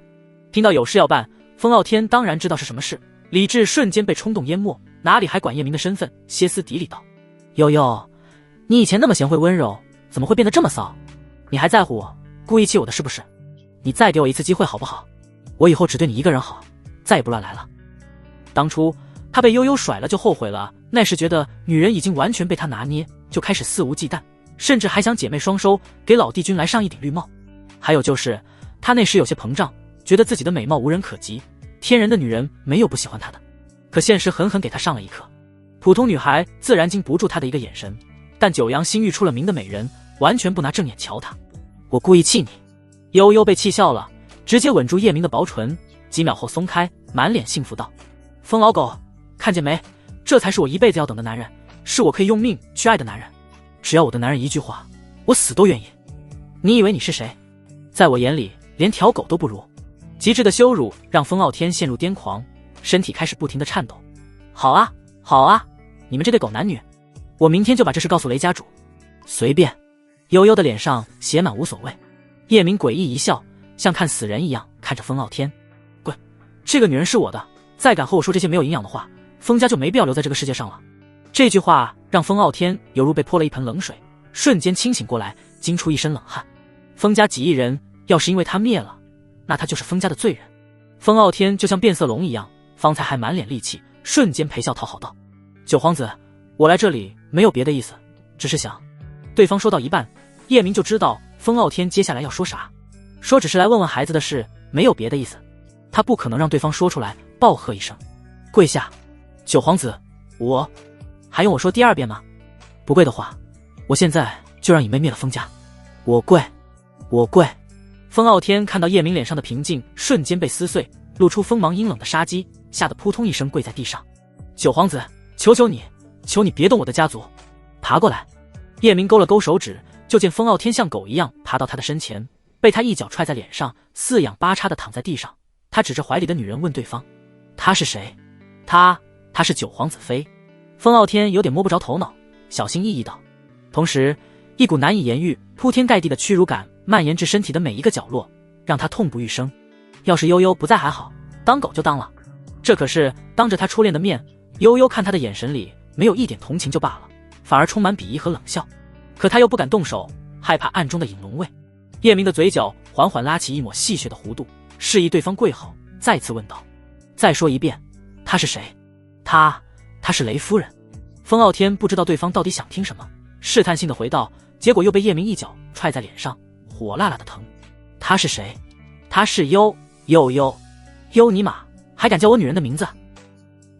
听到有事要办，风傲天当然知道是什么事，理智瞬间被冲动淹没，哪里还管叶明的身份，歇斯底里道：悠悠，你以前那么贤惠温柔，怎么会变得这么骚？你还在乎我，故意气我的是不是？你再给我一次机会好不好？我以后只对你一个人好，再也不乱来了。当初他被悠悠甩了就后悔了，那时觉得女人已经完全被他拿捏，就开始肆无忌惮，甚至还想姐妹双收，给老帝君来上一顶绿帽。还有就是他那时有些膨胀，觉得自己的美貌无人可及，天人的女人没有不喜欢他的。可现实狠狠给他上了一课，普通女孩自然经不住他的一个眼神，但九阳新遇出了名的美人，完全不拿正眼瞧他。我故意气你。悠悠被气笑了，直接吻住叶明的薄唇，几秒后松开，满脸幸福道：疯老狗，看见没？这才是我一辈子要等的男人，是我可以用命去爱的男人。只要我的男人一句话，我死都愿意。你以为你是谁？在我眼里连条狗都不如。极致的羞辱让风傲天陷入癫狂，身体开始不停地颤抖。好啊好啊，你们这对狗男女，我明天就把这事告诉雷家主。随便。悠悠的脸上写满无所谓。叶明诡异一笑，像看死人一样看着风傲天。滚，这个女人是我的，再敢和我说这些没有营养的话，风家就没必要留在这个世界上了。这句话让风傲天犹如被泼了一盆冷水，瞬间清醒过来，惊出一身冷汗。风家几亿人，要是因为他灭了，那他就是风家的罪人。风傲天就像变色龙一样，方才还满脸戾气，瞬间陪笑讨好道：九皇子，我来这里没有别的意思，只是想……对方说到一半，叶明就知道风傲天接下来要说啥，说只是来问问孩子的事，没有别的意思。他不可能让对方说出来，暴喝一声跪下。九皇子，我还用我说第二遍吗？不跪的话，我现在就让你妹灭了风家。我跪，我跪。风傲天看到叶明脸上的平静瞬间被撕碎，露出锋芒阴冷的杀机，吓得扑通一声跪在地上。九皇子，求求你，求你别动我的家族。爬过来。叶明勾了勾手指，就见风傲天像狗一样爬到他的身前，被他一脚踹在脸上，四仰八叉的躺在地上。他指着怀里的女人问对方：他是谁？他是九皇子妃。风傲天有点摸不着头脑，小心翼翼道，同时一股难以言喻铺天盖地的屈辱感蔓延至身体的每一个角落，让他痛不欲生。要是悠悠不在还好，当狗就当了，这可是当着他初恋的面。悠悠看他的眼神里没有一点同情就罢了，反而充满鄙夷和冷笑，可他又不敢动手，害怕暗中的引龙味。叶明的嘴角缓缓拉起一抹戏谑的弧度，示意对方跪好，再次问道：再说一遍，他是谁？他是雷夫人。风傲天不知道对方到底想听什么，试探性的回道，结果又被叶明一脚踹在脸上，火辣辣的疼。他是谁？他是悠你妈，还敢叫我女人的名字？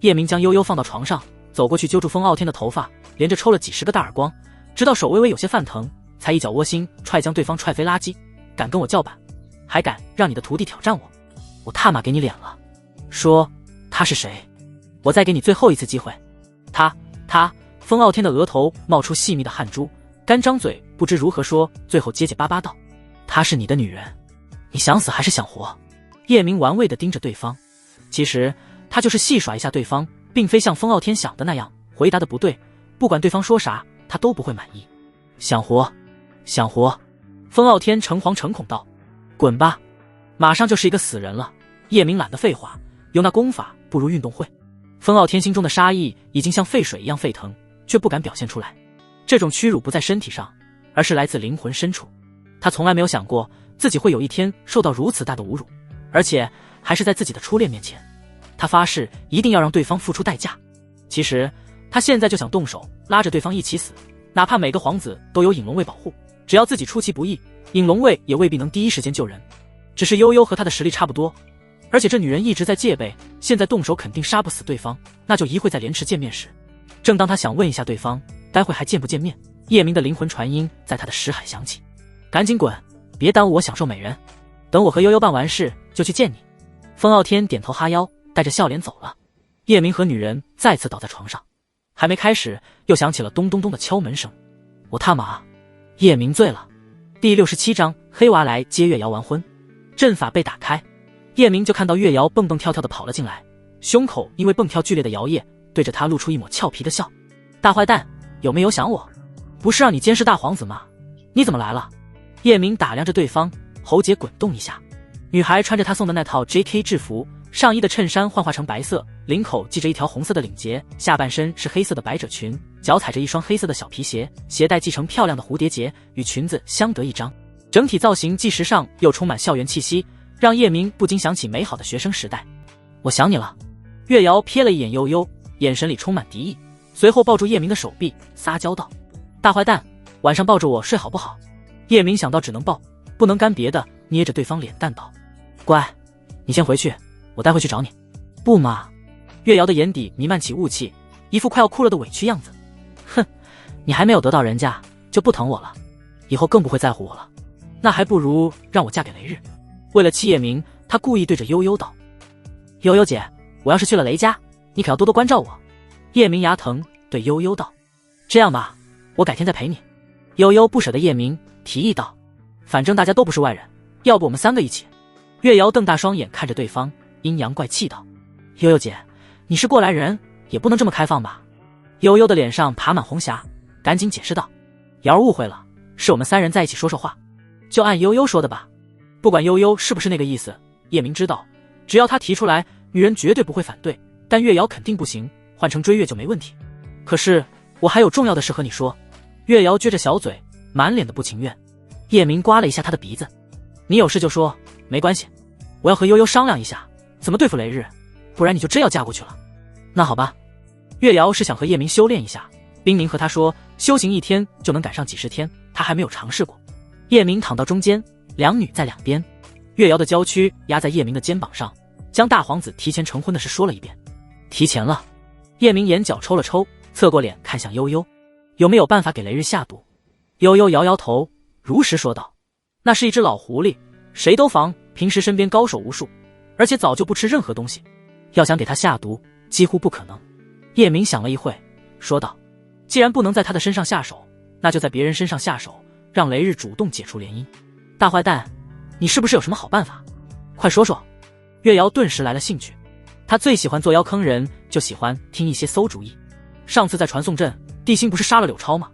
叶明将悠悠放到床上，走过去揪住风傲天的头发，连着抽了几十个大耳光，直到手微微有些泛疼，才一脚窝心踹将对方踹飞垃圾。敢跟我叫板，还敢让你的徒弟挑战我，我他妈给你脸了。说他是谁？我再给你最后一次机会。他风傲天的额头冒出细密的汗珠，干张嘴不知如何说，最后结结巴巴道：她是你的女人，你想死还是想活？叶明玩味地盯着对方，其实他就是戏耍一下对方，并非像风傲天想的那样回答的不对，不管对方说啥他都不会满意。想活。风傲天诚惶诚恐道：滚吧，马上就是一个死人了。叶明懒得废话，有那功法不如运动会。风傲天心中的杀意已经像沸水一样沸腾，却不敢表现出来。这种屈辱不在身体上，而是来自灵魂深处。他从来没有想过自己会有一天受到如此大的侮辱，而且还是在自己的初恋面前。他发誓一定要让对方付出代价。其实他现在就想动手拉着对方一起死，哪怕每个皇子都有引龙卫保护，只要自己出其不意，引龙卫也未必能第一时间救人。只是悠悠和他的实力差不多，而且这女人一直在戒备，现在动手肯定杀不死对方，那就一会在莲池见面时。正当他想问一下对方待会还见不见面，叶明的灵魂传音在他的识海响起：赶紧滚，别耽误我享受美人，等我和悠悠办完事就去见你。风傲天点头哈腰，带着笑脸走了。叶明和女人再次倒在床上，还没开始又响起了咚咚咚的敲门声。我他妈，叶明醉了。第67章黑娃来接月瑶完婚。阵法被打开，叶明就看到月瑶蹦蹦跳跳的跑了进来，胸口因为蹦跳剧烈的摇曳，对着他露出一抹俏皮的笑。大坏蛋，有没有想我？不是让你监视大皇子吗？你怎么来了？叶明打量着对方，喉结滚动一下。女孩穿着他送的那套 JK 制服，上衣的衬衫幻化成白色，领口系着一条红色的领结，下半身是黑色的百褶裙，脚踩着一双黑色的小皮鞋，鞋带系成漂亮的蝴蝶结，与裙子相得益彰。整体造型既时尚又充满校园气息，让叶明不禁想起美好的学生时代。我想你了。月瑶瞥了一眼悠悠，眼神里充满敌意，随后抱住叶明的手臂，撒娇道：大坏蛋，晚上抱着我睡好不好？叶明想到只能抱，不能干别的，捏着对方脸蛋道：乖，你先回去，我待会去找你。不嘛。月瑶的眼底弥漫起雾气，一副快要哭了的委屈样子。哼，你还没有得到人家就不疼我了，以后更不会在乎我了，那还不如让我嫁给雷日。为了气叶明，他故意对着悠悠道：悠悠姐，我要是去了雷家，你可要多多关照我。叶明牙疼，对悠悠道：这样吧，我改天再陪你。悠悠不舍得叶明，提议道：反正大家都不是外人，要不我们3个一起。月瑶瞪大双眼看着对方，阴阳怪气道：悠悠姐，你是过来人，也不能这么开放吧。悠悠的脸上爬满红霞，赶紧解释道：瑶儿误会了，是我们3人在一起说说话，就按悠悠说的吧。不管悠悠是不是那个意思，叶明知道，只要他提出来，女人绝对不会反对，但月瑶肯定不行，换成追月就没问题。可是我还有重要的事和你说。月瑶撅着小嘴，满脸的不情愿。叶明刮了一下他的鼻子，你有事就说，没关系，我要和悠悠商量一下怎么对付雷日，不然你就真要嫁过去了。那好吧。月瑶是想和叶明修炼一下，冰宁和他说修行1天就能赶上几10天，他还没有尝试过。叶明躺到中间，两女在两边，月瑶的娇躯压在叶明的肩膀上，将大皇子提前成婚的事说了一遍。提前了。叶明眼角抽了抽，侧过脸看向悠悠，有没有办法给雷日下毒？悠悠摇摇头，如实说道，那是一只老狐狸，谁都防，平时身边高手无数，而且早就不吃任何东西，要想给他下毒几乎不可能。叶明想了一会，说道，既然不能在他的身上下手，那就在别人身上下手，让雷日主动解除联姻。大坏蛋，你是不是有什么好办法？快说说。月瑶顿时来了兴趣，他最喜欢做妖坑人，就喜欢听一些馊主意。上次在传送阵，地心不是杀了柳超吗？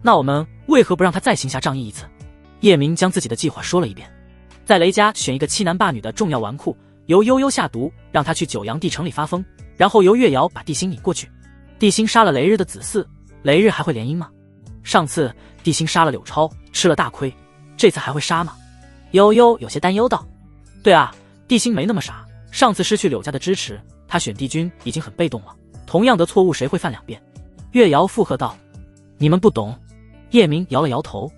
那我们为何不让他再行侠仗义一次？叶明将自己的计划说了一遍，在雷家选一个7男8女的重要纨绔，由悠悠下毒，让他去九阳地城里发疯，然后由月瑶把地心引过去。地心杀了雷日的子嗣，雷日还会联姻吗？上次地心杀了柳超，吃了大亏，这次还会杀吗？悠悠有些担忧道。对啊，地心没那么傻，上次失去柳家的支持，他选帝君已经很被动了，同样的错误谁会犯2遍？月瑶附和道。你们不懂。叶明摇了摇头，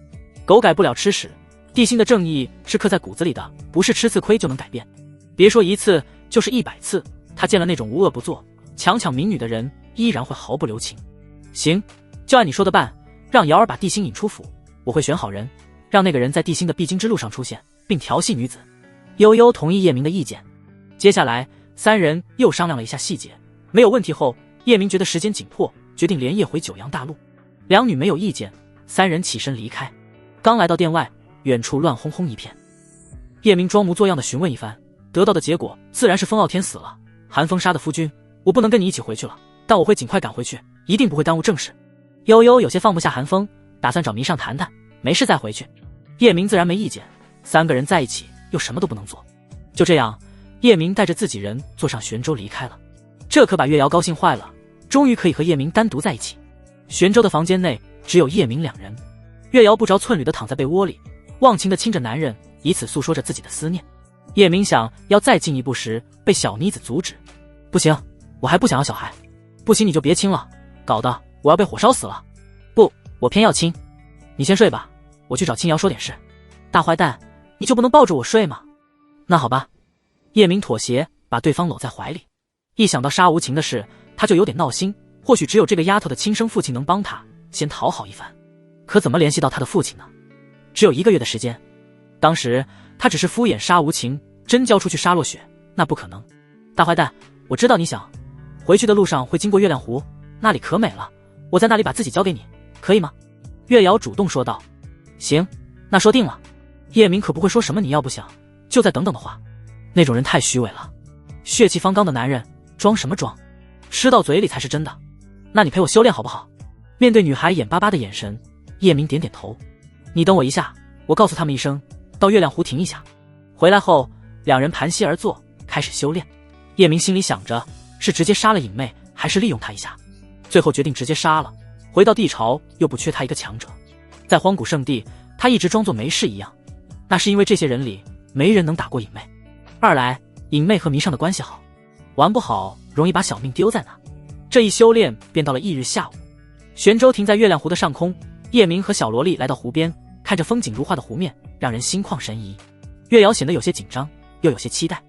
狗改不了吃屎，地心的正义是刻在骨子里的，不是吃次亏就能改变。别说1次，就是100次，他见了那种无恶不作强抢民女的人，依然会毫不留情。行，就按你说的办，让瑶儿把地心引出府，我会选好人，让那个人在地心的必经之路上出现，并调戏女子。悠悠同意叶明的意见。接下来3人又商量了一下细节，没有问题后，叶明觉得时间紧迫，决定连夜回九阳大陆。两女没有意见，3人起身离开。刚来到殿外，远处乱哄哄一片。叶明装模作样的询问一番，得到的结果自然是风傲天死了，寒风杀的夫君，我不能跟你一起回去了，但我会尽快赶回去，一定不会耽误正事。悠悠有些放不下寒风，打算找弥上谈谈，没事再回去。叶明自然没意见，3个人在一起又什么都不能做。就这样，叶明带着自己人坐上玄舟离开了。这可把月瑶高兴坏了，终于可以和叶明单独在一起。玄舟的房间内只有叶明2人，月瑶不着寸缕地躺在被窝里，忘情地亲着男人，以此诉说着自己的思念。叶明想要再进一步时，被小妮子阻止。不行，我还不想要小孩。不行你就别亲了，搞得我要被火烧死了。不，我偏要亲。你先睡吧，我去找青瑶说点事。大坏蛋，你就不能抱着我睡吗？那好吧。叶明妥协，把对方搂在怀里。一想到杀无情的事，他就有点闹心，或许只有这个丫头的亲生父亲能帮他先讨好一番。可怎么联系到他的父亲呢？只有1个月的时间。当时他只是敷衍杀无情，真交出去杀落雪，那不可能。大坏蛋，我知道你想回去的路上会经过月亮湖，那里可美了，我在那里把自己交给你，可以吗？月瑶主动说道。行，那说定了。叶明可不会说什么你要不想就再等等的话，那种人太虚伪了，血气方刚的男人装什么装，吃到嘴里才是真的。那你陪我修炼好不好？面对女孩眼巴巴的眼神，叶明点点头。你等我一下，我告诉他们一声，到月亮湖停一下。回来后，2人盘膝而坐，开始修炼。叶明心里想着是直接杀了影妹，还是利用她一下，最后决定直接杀了。回到地巢又不缺他一个强者，在荒古圣地他一直装作没事一样，那是因为这些人里没人能打过影妹，二来影妹和迷上的关系好，玩不好容易把小命丢在那。这一修炼便到了翌日下午，玄舟停在月亮湖的上空，叶明和小萝莉来到湖边，看着风景如画的湖面，让人心旷神怡。月瑶显得有些紧张，又有些期待。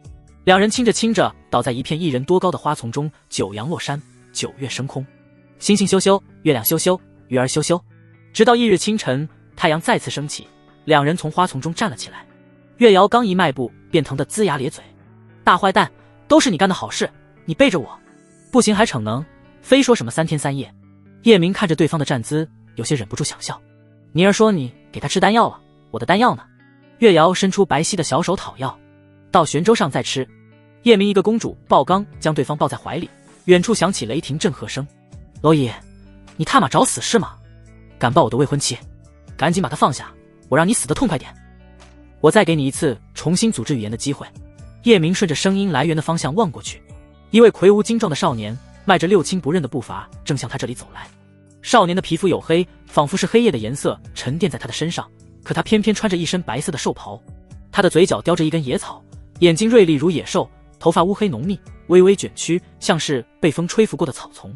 2人亲着亲着，倒在一片1人多高的花丛中，九阳落山，9月升空，星星羞羞，月亮羞羞，鱼儿羞羞。直到翌日清晨，太阳再次升起，2人从花丛中站了起来。月瑶刚一迈步，便疼得龇牙咧嘴。大坏蛋，都是你干的好事，你背着我，不行还逞能，非说什么3天3夜。叶明看着对方的站姿，有些忍不住想笑。妮儿说你给他吃丹药了，我的丹药呢？月瑶伸出白皙的小手讨要。到玄舟上再吃。叶明一个公主抱刚将对方抱在怀里，远处响起雷霆震喝声。蝼蚁，你他妈找死是吗？敢抱我的未婚妻，赶紧把他放下，我让你死得痛快点。我再给你一次重新组织语言的机会。叶明顺着声音来源的方向望过去，一位魁梧精壮的少年迈着六亲不认的步伐正向他这里走来。少年的皮肤黝黑，仿佛是黑夜的颜色沉淀在他的身上，可他偏偏穿着一身白色的兽袍。他的嘴角叼着一根野草，眼睛锐利如野兽，头发乌黑浓密，微微卷曲，像是被风吹拂过的草丛。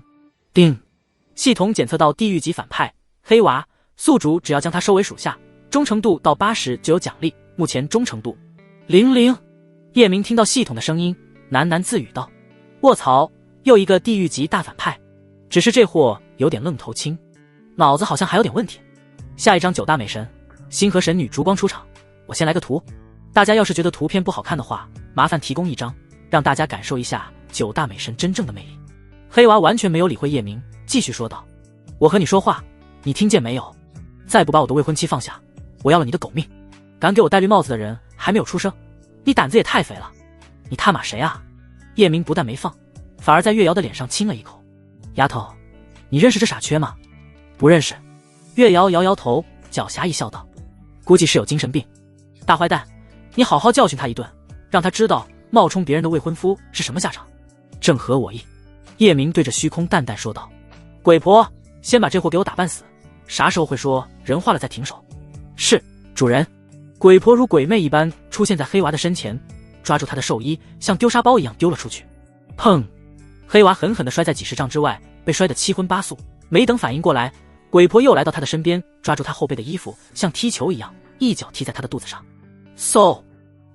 叮！系统检测到地狱级反派黑娃，宿主只要将他收为属下，忠诚度到80就有奖励，目前忠诚度00。叶明听到系统的声音，喃喃自语道：卧槽，又一个地狱级大反派，只是这货有点愣头青，脑子好像还有点问题。下一章9大美神，星河神女烛光出场。我先来个图，大家要是觉得图片不好看的话，麻烦提供一张，让大家感受一下9大美神真正的魅力。黑娃完全没有理会叶明，继续说道：我和你说话，你听见没有？再不把我的未婚妻放下，我要了你的狗命！敢给我戴绿帽子的人还没有出生，你胆子也太肥了！你他妈谁啊？叶明不但没放，反而在月瑶的脸上亲了一口。丫头，你认识这傻缺吗？不认识。月瑶摇摇头，狡黠一笑道：估计是有精神病。大坏蛋，你好好教训他一顿，让他知道冒充别人的未婚夫是什么下场。正合我意。叶明对着虚空淡淡说道：鬼婆，先把这货给我打半死，啥时候会说人话了再停手？是，主人。鬼婆如鬼魅一般出现在黑娃的身前，抓住他的寿衣，像丢沙包一样丢了出去。砰！黑娃狠狠地摔在几十丈之外，被摔得七荤八素。没等反应过来，鬼婆又来到他的身边，抓住他后背的衣服，像踢球一样，一脚踢在他的肚子上。嗖！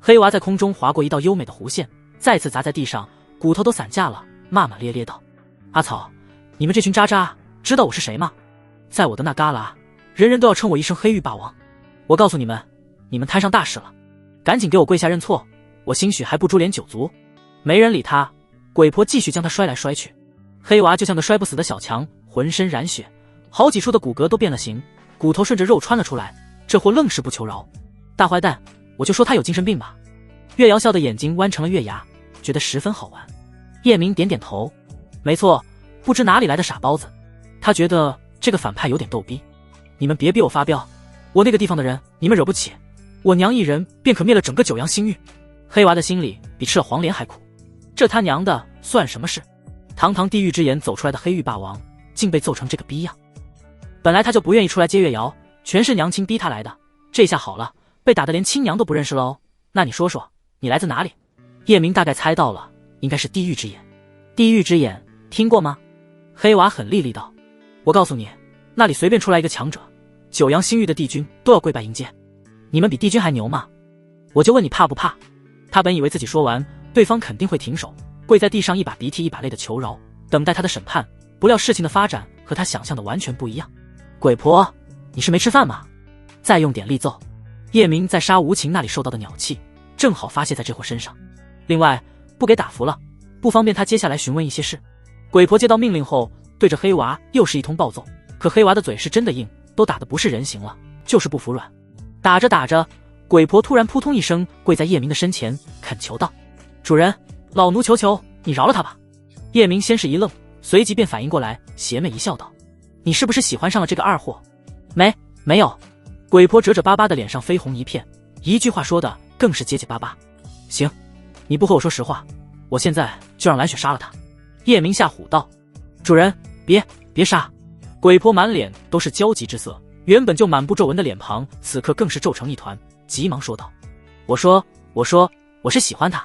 黑娃在空中划过一道优美的弧线，再次砸在地上，骨头都散架了，骂骂咧咧道：阿草，你们这群渣渣，知道我是谁吗？在我的那旮旯，人人都要称我一声黑狱霸王。我告诉你们，你们摊上大事了，赶紧给我跪下认错，我兴许还不株连九族。没人理他，鬼婆继续将他摔来摔去。黑娃就像个摔不死的小强，浑身染血，好几处的骨骼都变了形，骨头顺着肉穿了出来，这货愣是不求饶。大坏蛋，我就说他有精神病吧。月瑶笑的眼睛弯成了月牙，觉得十分好玩。叶明点点头，没错，不知哪里来的傻包子，他觉得这个反派有点逗逼。你们别逼我发飙，我那个地方的人你们惹不起，我娘一人便可灭了整个九阳星域。黑娃的心里比吃了黄连还苦，这他娘的算什么事？堂堂地狱之眼走出来的黑狱霸王，竟被揍成这个逼样。本来他就不愿意出来接月瑶，全是娘亲逼他来的，这下好了，被打得连亲娘都不认识了哦。那你说说，你来自哪里？叶明大概猜到了，应该是地狱之眼。地狱之眼听过吗？黑娃很厉厉道：我告诉你，那里随便出来一个强者，九阳星域的帝君都要跪拜迎接。你们比帝君还牛吗？我就问你怕不怕？他本以为自己说完，对方肯定会停手，跪在地上一把鼻涕一把泪的求饶，等待他的审判。不料事情的发展和他想象的完全不一样。鬼婆，你是没吃饭吗？再用点力揍。叶明在杀无情那里受到的鸟气，正好发泄在这货身上。另外，不给打服了，不方便他接下来询问一些事。鬼婆接到命令后，对着黑娃又是一通暴揍。可黑娃的嘴是真的硬，都打得不是人形了，就是不服软。打着打着，鬼婆突然扑通一声跪在叶明的身前，恳求道：主人，老奴求求你饶了他吧。叶明先是一愣，随即便反应过来，邪魅一笑道：你是不是喜欢上了这个二货？没有。鬼婆褶褶巴巴的脸上绯红一片，一句话说的更是结结巴巴。行，你不和我说实话，我现在就让蓝雪杀了他。叶明吓唬道：主人，别杀。鬼婆满脸都是焦急之色，原本就满布皱纹的脸庞此刻更是皱成一团，急忙说道：我说我是喜欢他，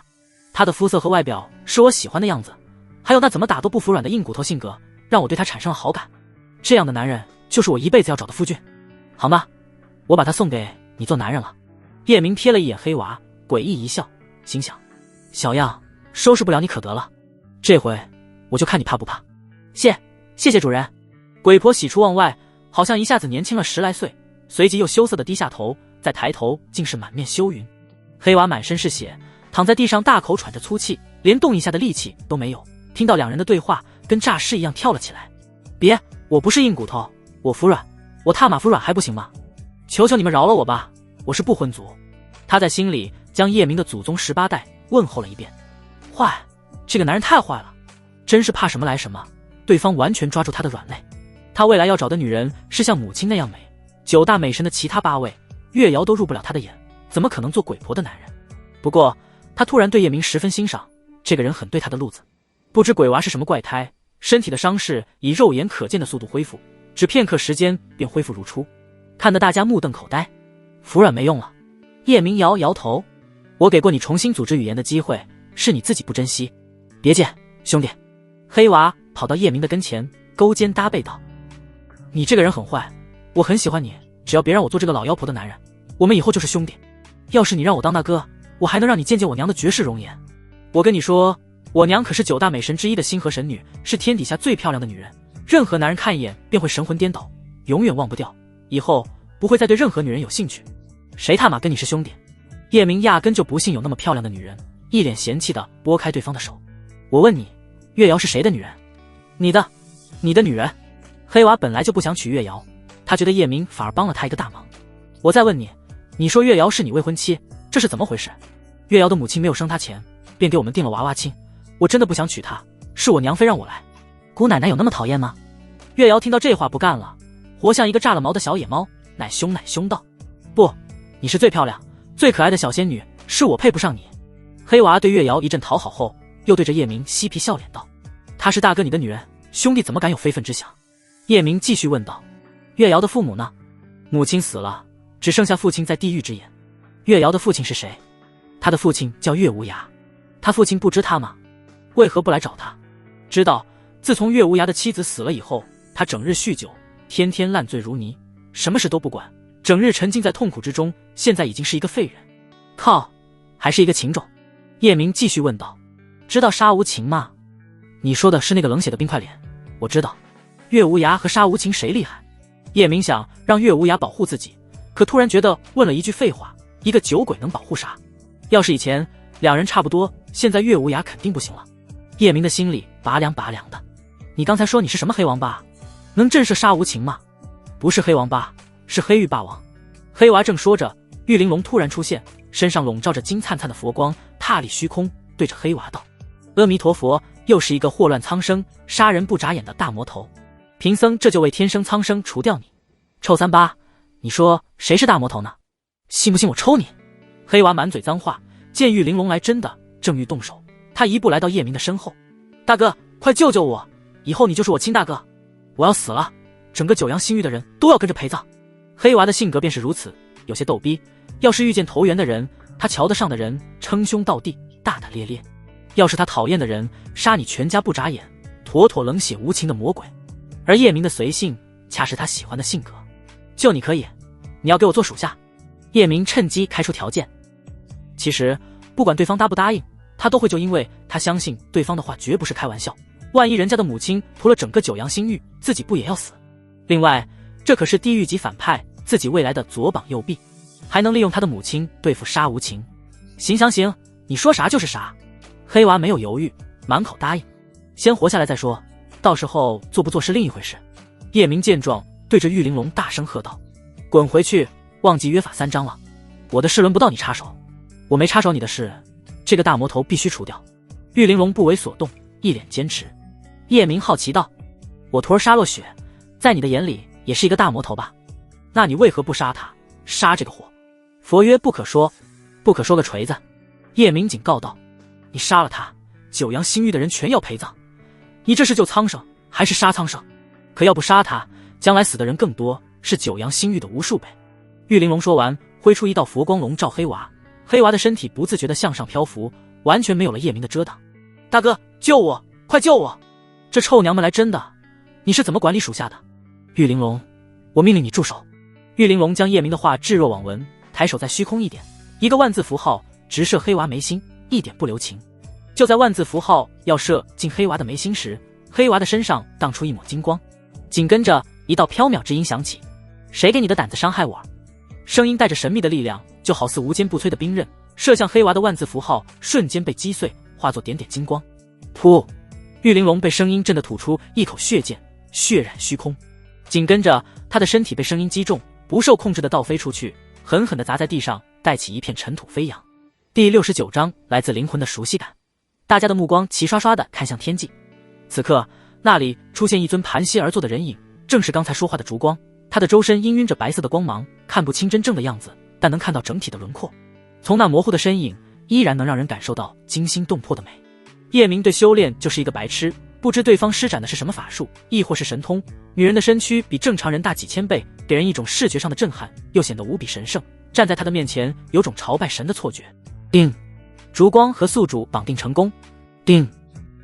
他的肤色和外表是我喜欢的样子，还有那怎么打都不服软的硬骨头性格，让我对他产生了好感。这样的男人就是我一辈子要找的夫君。好吗？我把他送给你做男人了。叶明瞥了一眼黑娃，诡异一笑，心想：小样，收拾不了你可得了，这回我就看你怕不怕。谢谢主人。鬼婆喜出望外，好像一下子年轻了10来岁，随即又羞涩地低下头，再抬头竟是满面羞云。黑娃满身是血，躺在地上大口喘着粗气，连动一下的力气都没有。听到两人的对话，跟诈尸一样跳了起来。别，我不是硬骨头，我服软，我踏马服软还不行吗？求求你们饶了我吧，我是不婚族。他在心里将叶明的祖宗18代问候了一遍。坏，这个男人太坏了，真是怕什么来什么，对方完全抓住他的软肋。他未来要找的女人是像母亲那样美， 9大美神的其他8位，月瑶都入不了他的眼，怎么可能做鬼婆的男人？不过他突然对叶明十分欣赏，这个人很对他的路子。不知鬼娃是什么怪胎，身体的伤势以肉眼可见的速度恢复，只片刻时间便恢复如初，看得大家目瞪口呆。服软没用了。叶明摇摇头，我给过你重新组织语言的机会，是你自己不珍惜。别介，兄弟。黑娃跑到叶明的跟前，勾肩搭背道：你这个人很坏，我很喜欢你，只要别让我做这个老妖婆的男人，我们以后就是兄弟。要是你让我当大哥，我还能让你见见我娘的绝世容颜。我跟你说，我娘可是9大美神之一的星河神女，是天底下最漂亮的女人，任何男人看一眼便会神魂颠倒，永远忘不掉，以后不会再对任何女人有兴趣。谁他妈跟你是兄弟？叶明压根就不信有那么漂亮的女人，一脸嫌弃地拨开对方的手。我问你，月瑶是谁的女人？你的女人。黑娃本来就不想娶月瑶，他觉得叶明反而帮了他一个大忙。我再问你，你说月瑶是你未婚妻，这是怎么回事？月瑶的母亲没有生她前，便给我们定了娃娃亲，我真的不想娶她，是我娘非让我来。姑奶奶有那么讨厌吗？月瑶听到这话不干了，活像一个炸了毛的小野猫，奶凶道：不，你是最漂亮最可爱的小仙女，是我配不上你。黑娃对月瑶一阵讨好后，又对着叶明嬉皮笑脸道：她是大哥你的女人，兄弟怎么敢有非分之想？叶明继续问道：月瑶的父母呢？母亲死了，只剩下父亲在地狱之眼。月瑶的父亲是谁？他的父亲叫月无涯。他父亲不知他吗？为何不来找他？知道，自从月无涯的妻子死了以后，他整日酗酒，天天烂醉如泥，什么事都不管，整日沉浸在痛苦之中，现在已经是一个废人。靠，还是一个情种。叶明继续问道：知道沙无情吗？你说的是那个冷血的冰块脸，我知道。月无涯和沙无情谁厉害？叶明想让月无涯保护自己，可突然觉得问了一句废话，一个酒鬼能保护啥？要是以前两人差不多，现在月无涯肯定不行了。叶明的心里拔凉拔凉的。你刚才说你是什么黑王八？能震慑沙无情吗？不是黑王八，是黑玉霸王。黑娃正说着，玉玲珑突然出现，身上笼罩着金灿灿的佛光，踏立虚空，对着黑娃道：阿弥陀佛，又是一个祸乱苍生、杀人不眨眼的大魔头。贫僧这就为天生苍生除掉你。臭三八，你说谁是大魔头呢？信不信我抽你？黑娃满嘴脏话，见玉玲珑来真的，正欲动手，他一步来到叶明的身后：大哥，快救救我，以后你就是我亲大哥，我要死了，整个九阳星域的人都要跟着陪葬。黑娃的性格便是如此，有些逗逼，要是遇见投缘的人，他瞧得上的人称兄道弟，大大咧咧；要是他讨厌的人，杀你全家不眨眼，妥妥冷血无情的魔鬼。而叶明的随性恰是他喜欢的性格。救你可以，你要给我做属下。叶明趁机开出条件。其实不管对方答不答应，他都会救，因为他相信对方的话绝不是开玩笑。万一人家的母亲屠了整个九阳星域，自己不也要死？另外，这可是地狱级反派，自己未来的左膀右臂，还能利用他的母亲对付沙无情。行，你说啥就是啥。黑娃没有犹豫，满口答应。先活下来再说，到时候做不做是另一回事。叶明见状，对着玉玲珑大声喝道：滚回去，忘记约法3章了，我的事轮不到你插手，我没插手你的事，这个大魔头必须除掉。玉玲珑不为所动，一脸坚持。叶明好奇道：我徒儿沙落雪，在你的眼里也是一个大魔头吧？那你为何不杀他，杀这个货？佛曰不可说，不可说个锤子。叶明警告道：你杀了他，九阳星域的人全要陪葬，你这是救苍生还是杀苍生？可要不杀他，将来死的人更多，是九阳星域的无数倍。玉玲珑说完，挥出一道佛光笼罩黑娃，黑娃的身体不自觉地向上漂浮，完全没有了叶明的遮挡。大哥，救我，快救我！这臭娘们来真的，你是怎么管理属下的？玉玲珑，我命令你住手。玉玲珑将叶明的话置若罔闻，抬手在虚空一点，一个万字符号直射黑娃眉心，一点不留情。就在万字符号要射进黑娃的眉心时，黑娃的身上荡出一抹金光，紧跟着一道飘渺之音响起：谁给你的胆子伤害我？声音带着神秘的力量，就好似无坚不摧的冰刃，射向黑娃的万字符号瞬间被击碎，化作点点金光。噗！玉玲珑被声音震得吐出一口血溅，血染虚空。紧跟着他的身体被声音击中，不受控制的倒飞出去，狠狠地砸在地上，带起一片尘土飞扬。第69章，来自灵魂的熟悉感。大家的目光齐刷刷地看向天际，此刻那里出现一尊盘膝而坐的人影，正是刚才说话的烛光。他的周身氤氲着白色的光芒，看不清真正的样子，但能看到整体的轮廓。从那模糊的身影，依然能让人感受到惊心动魄的美。叶明对修炼就是一个白痴，不知对方施展的是什么法术，亦或是神通。女人的身躯比正常人大几千倍，给人一种视觉上的震撼，又显得无比神圣。站在他的面前，有种朝拜神的错觉。定，烛光和宿主绑定成功。定，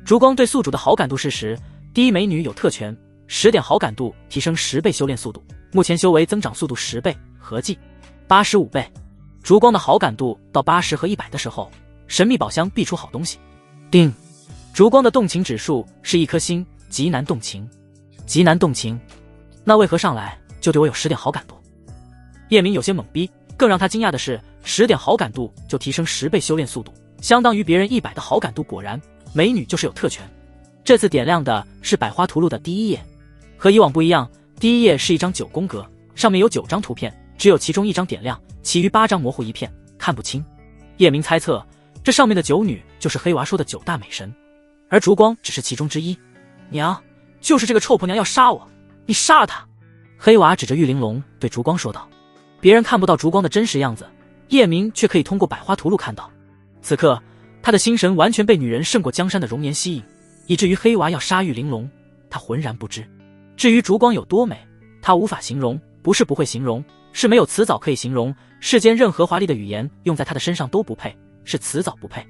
烛光对宿主的好感度是10，第一美女有特权，10点好感度提升10倍修炼速度，目前修为增长速度10倍，合计85倍。烛光的好感度到80和100的时候，神秘宝箱必出好东西。定，烛光的动情指数是1颗星，极难动情。极难动情，那为何上来就对我有10点好感度？叶明有些懵逼，更让他惊讶的是，10点好感度就提升10倍修炼速度，相当于别人100的好感度。果然，美女就是有特权。这次点亮的是百花图录的第1页，和以往不一样，第1页是一张9宫格，上面有9张图片，只有其中1张点亮，其余8张模糊一片，看不清。叶明猜测，这上面的9女就是黑娃说的9大美神，而烛光只是其中之一。娘，就是这个臭婆娘要杀我，你杀了她！黑娃指着玉玲珑对烛光说道。别人看不到烛光的真实样子，叶明却可以通过百花图录看到。此刻，他的心神完全被女人胜过江山的容颜吸引，以至于黑娃要杀玉玲珑，他浑然不知。至于烛光有多美，他无法形容，不是不会形容，是没有词藻可以形容。世间任何华丽的语言用在他的身上都不配，是词藻不配。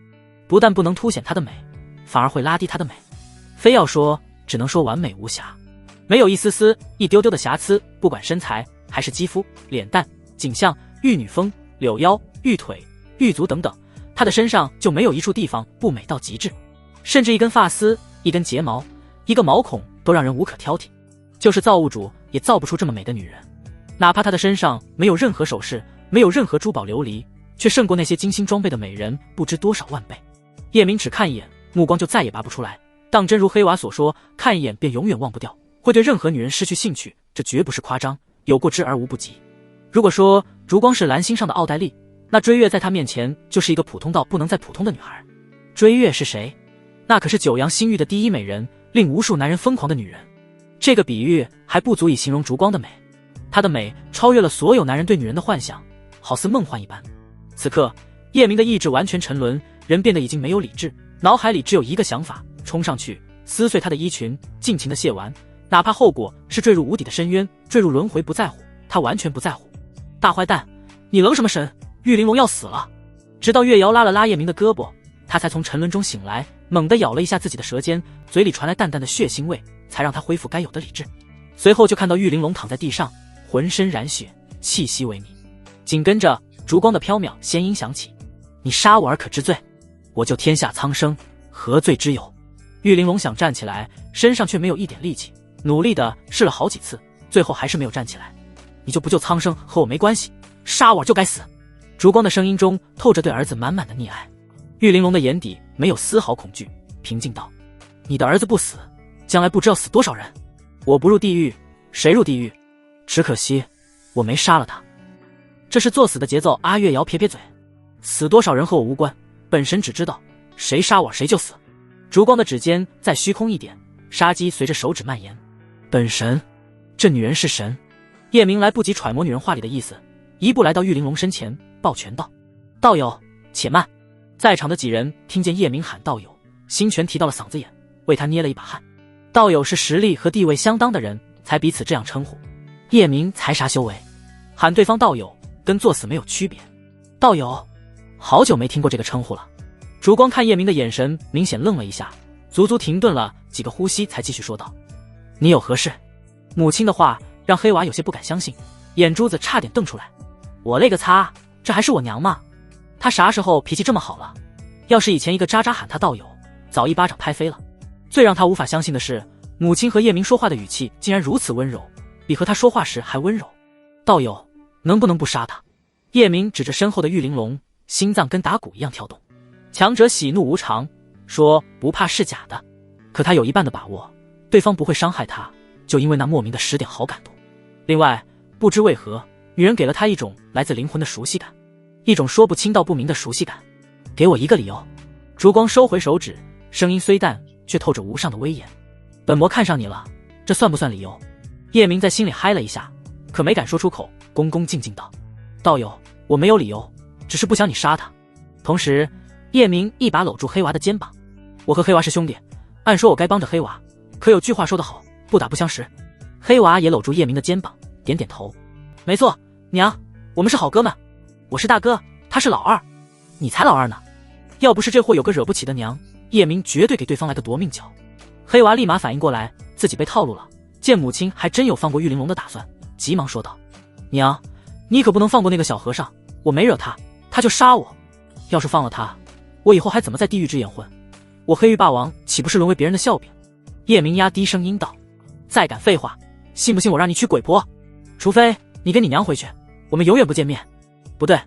不但不能凸显她的美，反而会拉低她的美。非要说，只能说完美无瑕，没有一丝丝、一丢丢的瑕疵。不管身材还是肌肤、脸蛋、颈项、玉女峰、柳腰、玉腿、玉足等等，她的身上就没有一处地方不美到极致。甚至一根发丝、一根睫毛、一个毛孔都让人无可挑剔。就是造物主也造不出这么美的女人。哪怕她的身上没有任何首饰，没有任何珠宝琉璃，却胜过那些精心装备的美人不知多少万倍。叶明只看一眼，目光就再也拔不出来。当真如黑娃所说，看一眼便永远忘不掉，会对任何女人失去兴趣，这绝不是夸张，有过之而无不及。如果说烛光是蓝星上的奥黛丽，那追月在她面前就是一个普通到不能再普通的女孩。追月是谁？那可是九阳星域的第一美人，令无数男人疯狂的女人。这个比喻还不足以形容烛光的美，她的美超越了所有男人对女人的幻想，好似梦幻一般。此刻，叶明的意志完全沉沦，人变得已经没有理智，脑海里只有一个想法：冲上去撕碎她的衣裙，尽情的亵玩，哪怕后果是坠入无底的深渊，坠入轮回，不在乎，他完全不在乎。大坏蛋，你愣什么神？玉玲珑要死了！直到月瑶拉了拉叶明的胳膊，他才从沉沦中醒来，猛地咬了一下自己的舌尖，嘴里传来淡淡的血腥味，才让他恢复该有的理智。随后就看到玉玲珑躺在地上，浑身染血，气息萎靡。紧跟着烛光的飘渺仙音响起：你杀我而可知罪，我救天下苍生，何罪之有？玉玲珑想站起来，身上却没有一点力气，努力的试了好几次，最后还是没有站起来。你就不救苍生和我没关系，杀我就该死。烛光的声音中透着对儿子满满的溺爱。玉玲珑的眼底没有丝毫恐惧，平静道：你的儿子不死，将来不知要死多少人。我不入地狱，谁入地狱？只可惜我没杀了他。这是作死的节奏。阿月瑶撇撇嘴：死多少人和我无关，本神只知道谁杀我谁就死。烛光的指尖再虚空一点，杀机随着手指蔓延。本神，这女人是神。叶明来不及揣摩女人话里的意思，一步来到玉玲珑身前，抱拳道：道友，且慢。在场的几人听见叶明喊道友，心全提到了嗓子眼，为他捏了一把汗。道友是实力和地位相当的人才彼此这样称呼，叶明才啥修为，喊对方道友跟作死没有区别。道友，好久没听过这个称呼了。烛光看叶明的眼神明显愣了一下，足足停顿了几个呼吸，才继续说道：你有何事？母亲的话让黑娃有些不敢相信，眼珠子差点瞪出来。我勒个擦，这还是我娘吗？她啥时候脾气这么好了？要是以前一个渣渣喊她道友，早一巴掌拍飞了。最让她无法相信的是，母亲和叶明说话的语气竟然如此温柔，比和她说话时还温柔。道友，能不能不杀她？叶明指着身后的玉玲珑，心脏跟打鼓一样跳动。强者喜怒无常，说不怕是假的，可他有一半的把握，对方不会伤害他，就因为那莫名的10点好感度。另外，不知为何，女人给了他一种来自灵魂的熟悉感，一种说不清道不明的熟悉感。给我一个理由。烛光收回手指，声音虽淡，却透着无上的威严。本魔看上你了，这算不算理由？叶明在心里嗨了一下，可没敢说出口，恭恭敬敬道：“道友，我没有理由，只是不想你杀他。”同时，叶明一把搂住黑娃的肩膀：“我和黑娃是兄弟，按说我该帮着黑娃，可有句话说得好，不打不相识。”黑娃也搂住叶明的肩膀，点点头：“没错，娘，我们是好哥们。我是大哥，他是老二，你才老二呢。要不是这货有个惹不起的娘，叶明绝对给对方来个夺命脚。”黑娃立马反应过来，自己被套路了。见母亲还真有放过玉玲珑的打算，急忙说道：“娘，你可不能放过那个小和尚，我没惹他，他就杀我。要是放了他，我以后还怎么在地狱之眼混？我黑玉霸王岂不是沦为别人的笑柄？”叶明压低声音道：“再敢废话，信不信我让你娶鬼婆？除非你跟你娘回去，我们永远不见面。不对，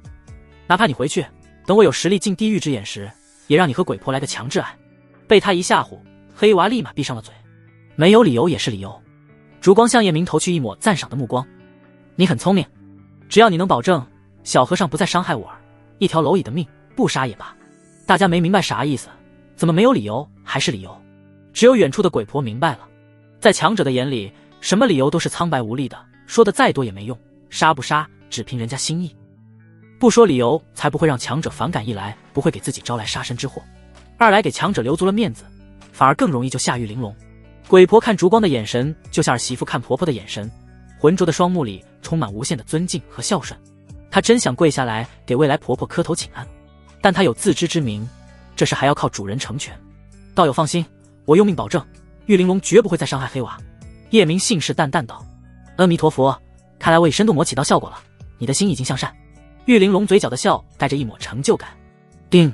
哪怕你回去，等我有实力进地狱之眼时，也让你和鬼婆来个强制爱。”被他一吓唬，黑娃立马闭上了嘴。没有理由也是理由。烛光向叶明投去一抹赞赏的目光：“你很聪明，只要你能保证小和尚不再伤害我儿，一条蝼蚁的命不杀也罢。”大家没明白啥意思，怎么没有理由还是理由？只有远处的鬼婆明白了，在强者的眼里，什么理由都是苍白无力的，说的再多也没用，杀不杀只凭人家心意。不说理由，才不会让强者反感，一来不会给自己招来杀身之祸，二来给强者留足了面子，反而更容易就下玉玲珑。鬼婆看烛光的眼神，就像儿媳妇看婆婆的眼神，浑浊的双目里充满无限的尊敬和孝顺。她真想跪下来给未来婆婆磕头请安，但她有自知之明，这事还要靠主人成全。道友放心，我用命保证，玉玲珑绝不会再伤害黑娃。叶明信誓旦旦道：“阿弥陀佛，看来我以深度魔起到效果了，你的心已经向善。”玉玲珑嘴角的笑带着一抹成就感。叮！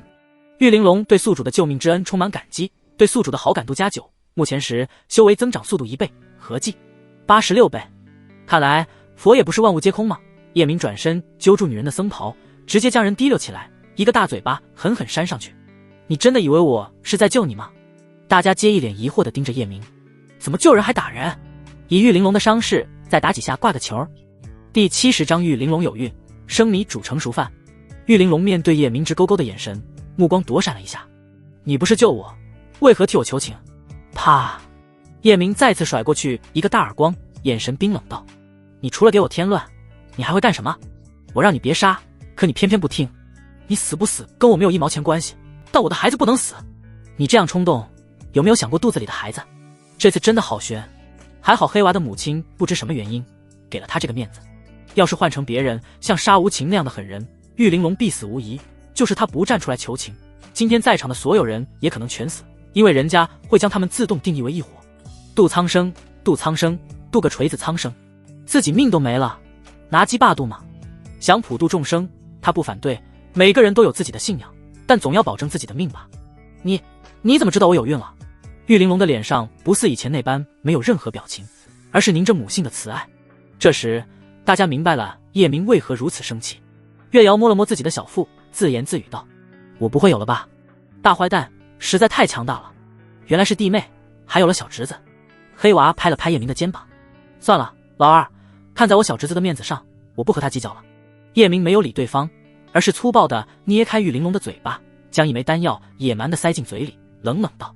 玉玲珑对宿主的救命之恩充满感激，对宿主的好感度加9，目前时修为增长速度1倍，合计86倍。看来佛也不是万物皆空嘛。叶明转身揪住女人的僧袍，直接将人提溜起来，一个大嘴巴狠狠扇上去。你真的以为我是在救你吗？大家皆一脸疑惑地盯着叶明，怎么救人还打人？以玉玲珑的伤势，再打几下挂个球。第70章玉玲珑有孕，生米煮成熟饭。玉玲珑面对叶明直勾勾的眼神，目光躲闪了一下。你不是救我，为何替我求情？啪！叶明再次甩过去一个大耳光，眼神冰冷道：“你除了给我添乱，你还会干什么？我让你别杀，可你偏偏不听。你死不死跟我没有1毛钱关系，但我的孩子不能死。你这样冲动，有没有想过肚子里的孩子？这次真的好悬。还好黑娃的母亲不知什么原因，给了他这个面子。要是换成别人，像沙无情那样的狠人，玉玲珑必死无疑。就是他不站出来求情，今天在场的所有人也可能全死，因为人家会将他们自动定义为一伙。渡苍生，渡苍生，渡个锤子苍生，自己命都没了，拿鸡霸渡吗？想普度众生，他不反对，每个人都有自己的信仰，但总要保证自己的命吧。你怎么知道我有孕了？玉玲珑的脸上不似以前那般没有任何表情，而是凝着母性的慈爱。这时大家明白了叶明为何如此生气。月瑶摸了摸自己的小腹，自言自语道：“我不会有了吧？大坏蛋实在太强大了，原来是弟妹，还有了小侄子。”黑娃拍了拍叶明的肩膀：“算了，老二，看在我小侄子的面子上，我不和他计较了。”叶明没有理对方，而是粗暴地捏开玉玲珑的嘴巴，将一枚丹药野蛮地塞进嘴里，冷冷道：“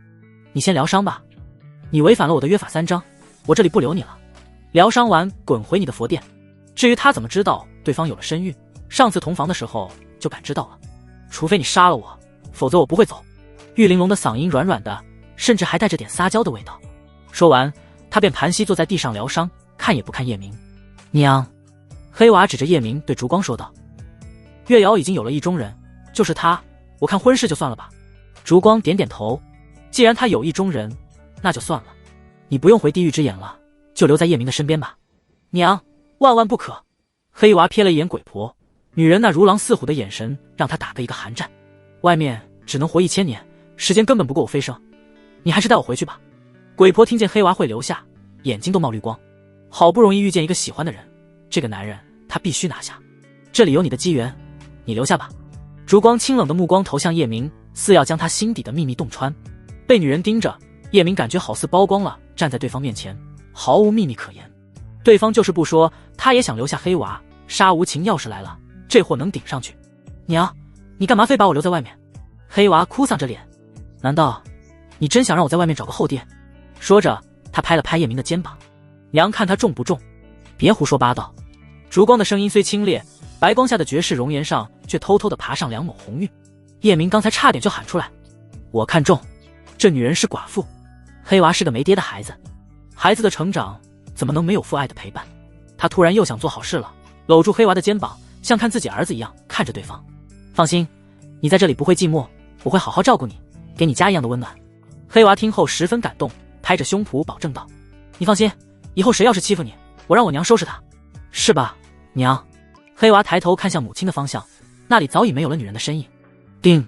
你先疗伤吧，你违反了我的约法3章，我这里不留你了。疗伤完滚回你的佛殿。”至于他怎么知道对方有了身孕，上次同房的时候就感知到了。除非你杀了我，否则我不会走。玉玲珑的嗓音软软的，甚至还带着点撒娇的味道。说完，他便盘膝坐在地上疗伤，看也不看叶明。娘，黑娃指着叶明对烛光说道：“月瑶已经有了意中人，就是他，我看婚事就算了吧。”烛光点点头，既然他有意中人，那就算了。你不用回地狱之眼了，就留在叶明的身边吧。娘，万万不可！黑娃瞥了一眼鬼婆，女人那如狼似虎的眼神让他打个一个寒战。外面只能活1000年，时间根本不够我飞升，你还是带我回去吧。鬼婆听见黑娃会留下，眼睛都冒绿光。好不容易遇见一个喜欢的人，这个男人他必须拿下。这里有你的机缘，你留下吧。烛光清冷的目光投向叶明，似要将他心底的秘密洞穿。被女人盯着，叶明感觉好似曝光了，站在对方面前毫无秘密可言。对方就是不说，他也想留下黑娃。沙无情要是来了，这货能顶上去。娘，你干嘛非把我留在外面？黑娃哭丧着脸，难道你真想让我在外面找个后殿？说着他拍了拍叶明的肩膀。娘看他重不重？别胡说八道，烛光的声音虽清冽，白光下的绝世容颜上却偷偷地爬上两抹红晕。叶明刚才差点就喊出来，我看中这女人是寡妇，黑娃是个没爹的孩子，孩子的成长怎么能没有父爱的陪伴？他突然又想做好事了，搂住黑娃的肩膀，像看自己儿子一样看着对方。放心，你在这里不会寂寞，我会好好照顾你，给你家一样的温暖。黑娃听后十分感动，拍着胸脯保证道，你放心，以后谁要是欺负你，我让我娘收拾他。是吧，娘？黑娃抬头看向母亲的方向，那里早已没有了女人的身影。叮，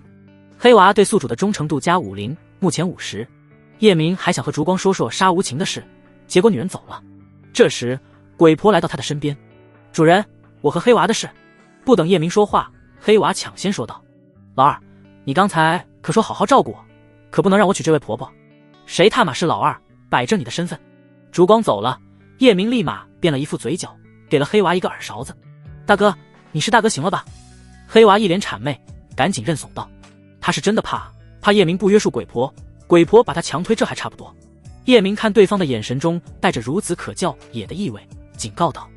黑娃对宿主的忠诚度加50，目前50。叶明还想和烛光说说杀无情的事，结果女人走了。这时鬼婆来到他的身边，主人，我和黑娃的事。不等叶明说话，黑娃抢先说道，老二，你刚才可说好好照顾我，可不能让我娶这位婆婆。谁他妈是老二，摆正你的身份。烛光走了，叶明立马变了一副嘴角，给了黑娃一个耳勺子。大哥，你是大哥行了吧？黑娃一脸谄媚，赶紧认怂道，他是真的怕叶明不约束鬼婆，鬼婆把他强推，这还差不多。叶明看对方的眼神中带着孺子可教也的意味，警告道，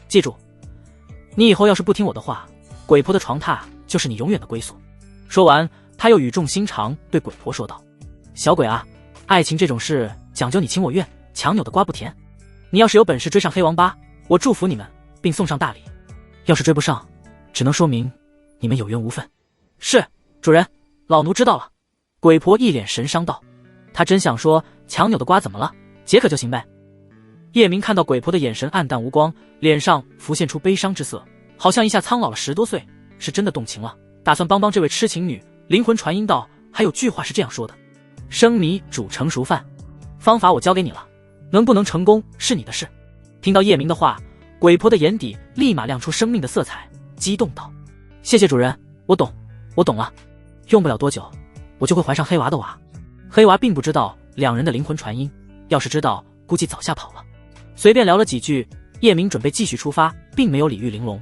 记住，你以后要是不听我的话，鬼婆的床榻就是你永远的归宿。说完，他又语重心长对鬼婆说道，小鬼啊，爱情这种事讲究你情我愿，强扭的瓜不甜。你要是有本事追上黑王八，我祝福你们，并送上大礼。要是追不上，只能说明你们有缘无分。是，主人，老奴知道了。鬼婆一脸神伤道，他真想说强扭的瓜怎么了，解渴就行呗。叶明看到鬼婆的眼神暗淡无光，脸上浮现出悲伤之色，好像一下苍老了10多岁，是真的动情了，打算帮这位痴情女。灵魂传音道，还有句话是这样说的，生米煮成熟饭，方法我教给你了，能不能成功是你的事。听到叶明的话，鬼婆的眼底立马亮出生命的色彩，激动道，谢谢主人，我懂了，用不了多久我就会怀上黑娃的娃。黑娃并不知道两人的灵魂传音，要是知道估计早吓跑了。随便聊了几句，叶明准备继续出发，并没有理玉玲珑。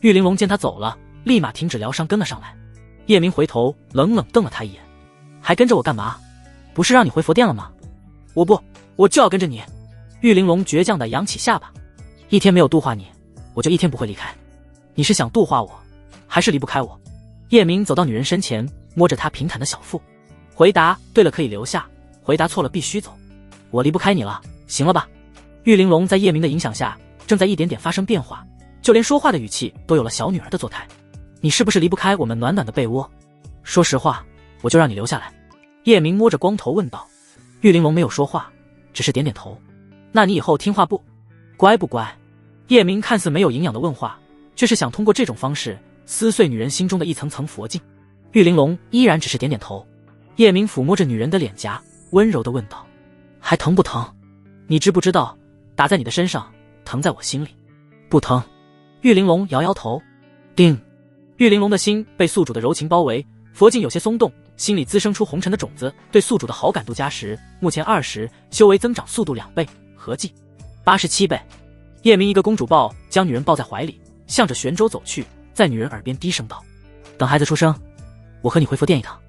玉玲珑见他走了，立马停止疗伤跟了上来。叶明回头冷冷瞪了他一眼，还跟着我干嘛？不是让你回佛殿了吗？我不，我就要跟着你。玉玲珑倔强地扬起下巴，一天没有度化你，我就一天不会离开。你是想度化我，还是离不开我？叶明走到女人身前，摸着她平坦的小腹，回答对了可以留下，回答错了必须走。我离不开你了，行了吧？玉玲珑在叶明的影响下，正在一点点发生变化，就连说话的语气都有了小女儿的作态。你是不是离不开我们暖暖的被窝？说实话，我就让你留下来。叶明摸着光头问道。玉玲珑没有说话，只是点点头。那你以后听话不？乖不乖？叶明看似没有营养的问话，却是想通过这种方式撕碎女人心中的一层层佛镜。玉玲珑依然只是点点头。叶明抚摸着女人的脸颊，温柔地问道，还疼不疼？你知不知道打在你的身上疼在我心里？不疼。玉玲珑摇摇头。叮，玉玲珑的心被宿主的柔情包围，佛境有些松动，心里滋生出红尘的种子，对宿主的好感度加10，目前20，修为增长速度2倍，合计87倍。叶明一个公主抱将女人抱在怀里，向着玄州走去，在女人耳边低声道，等孩子出生，我和你回佛殿一趟。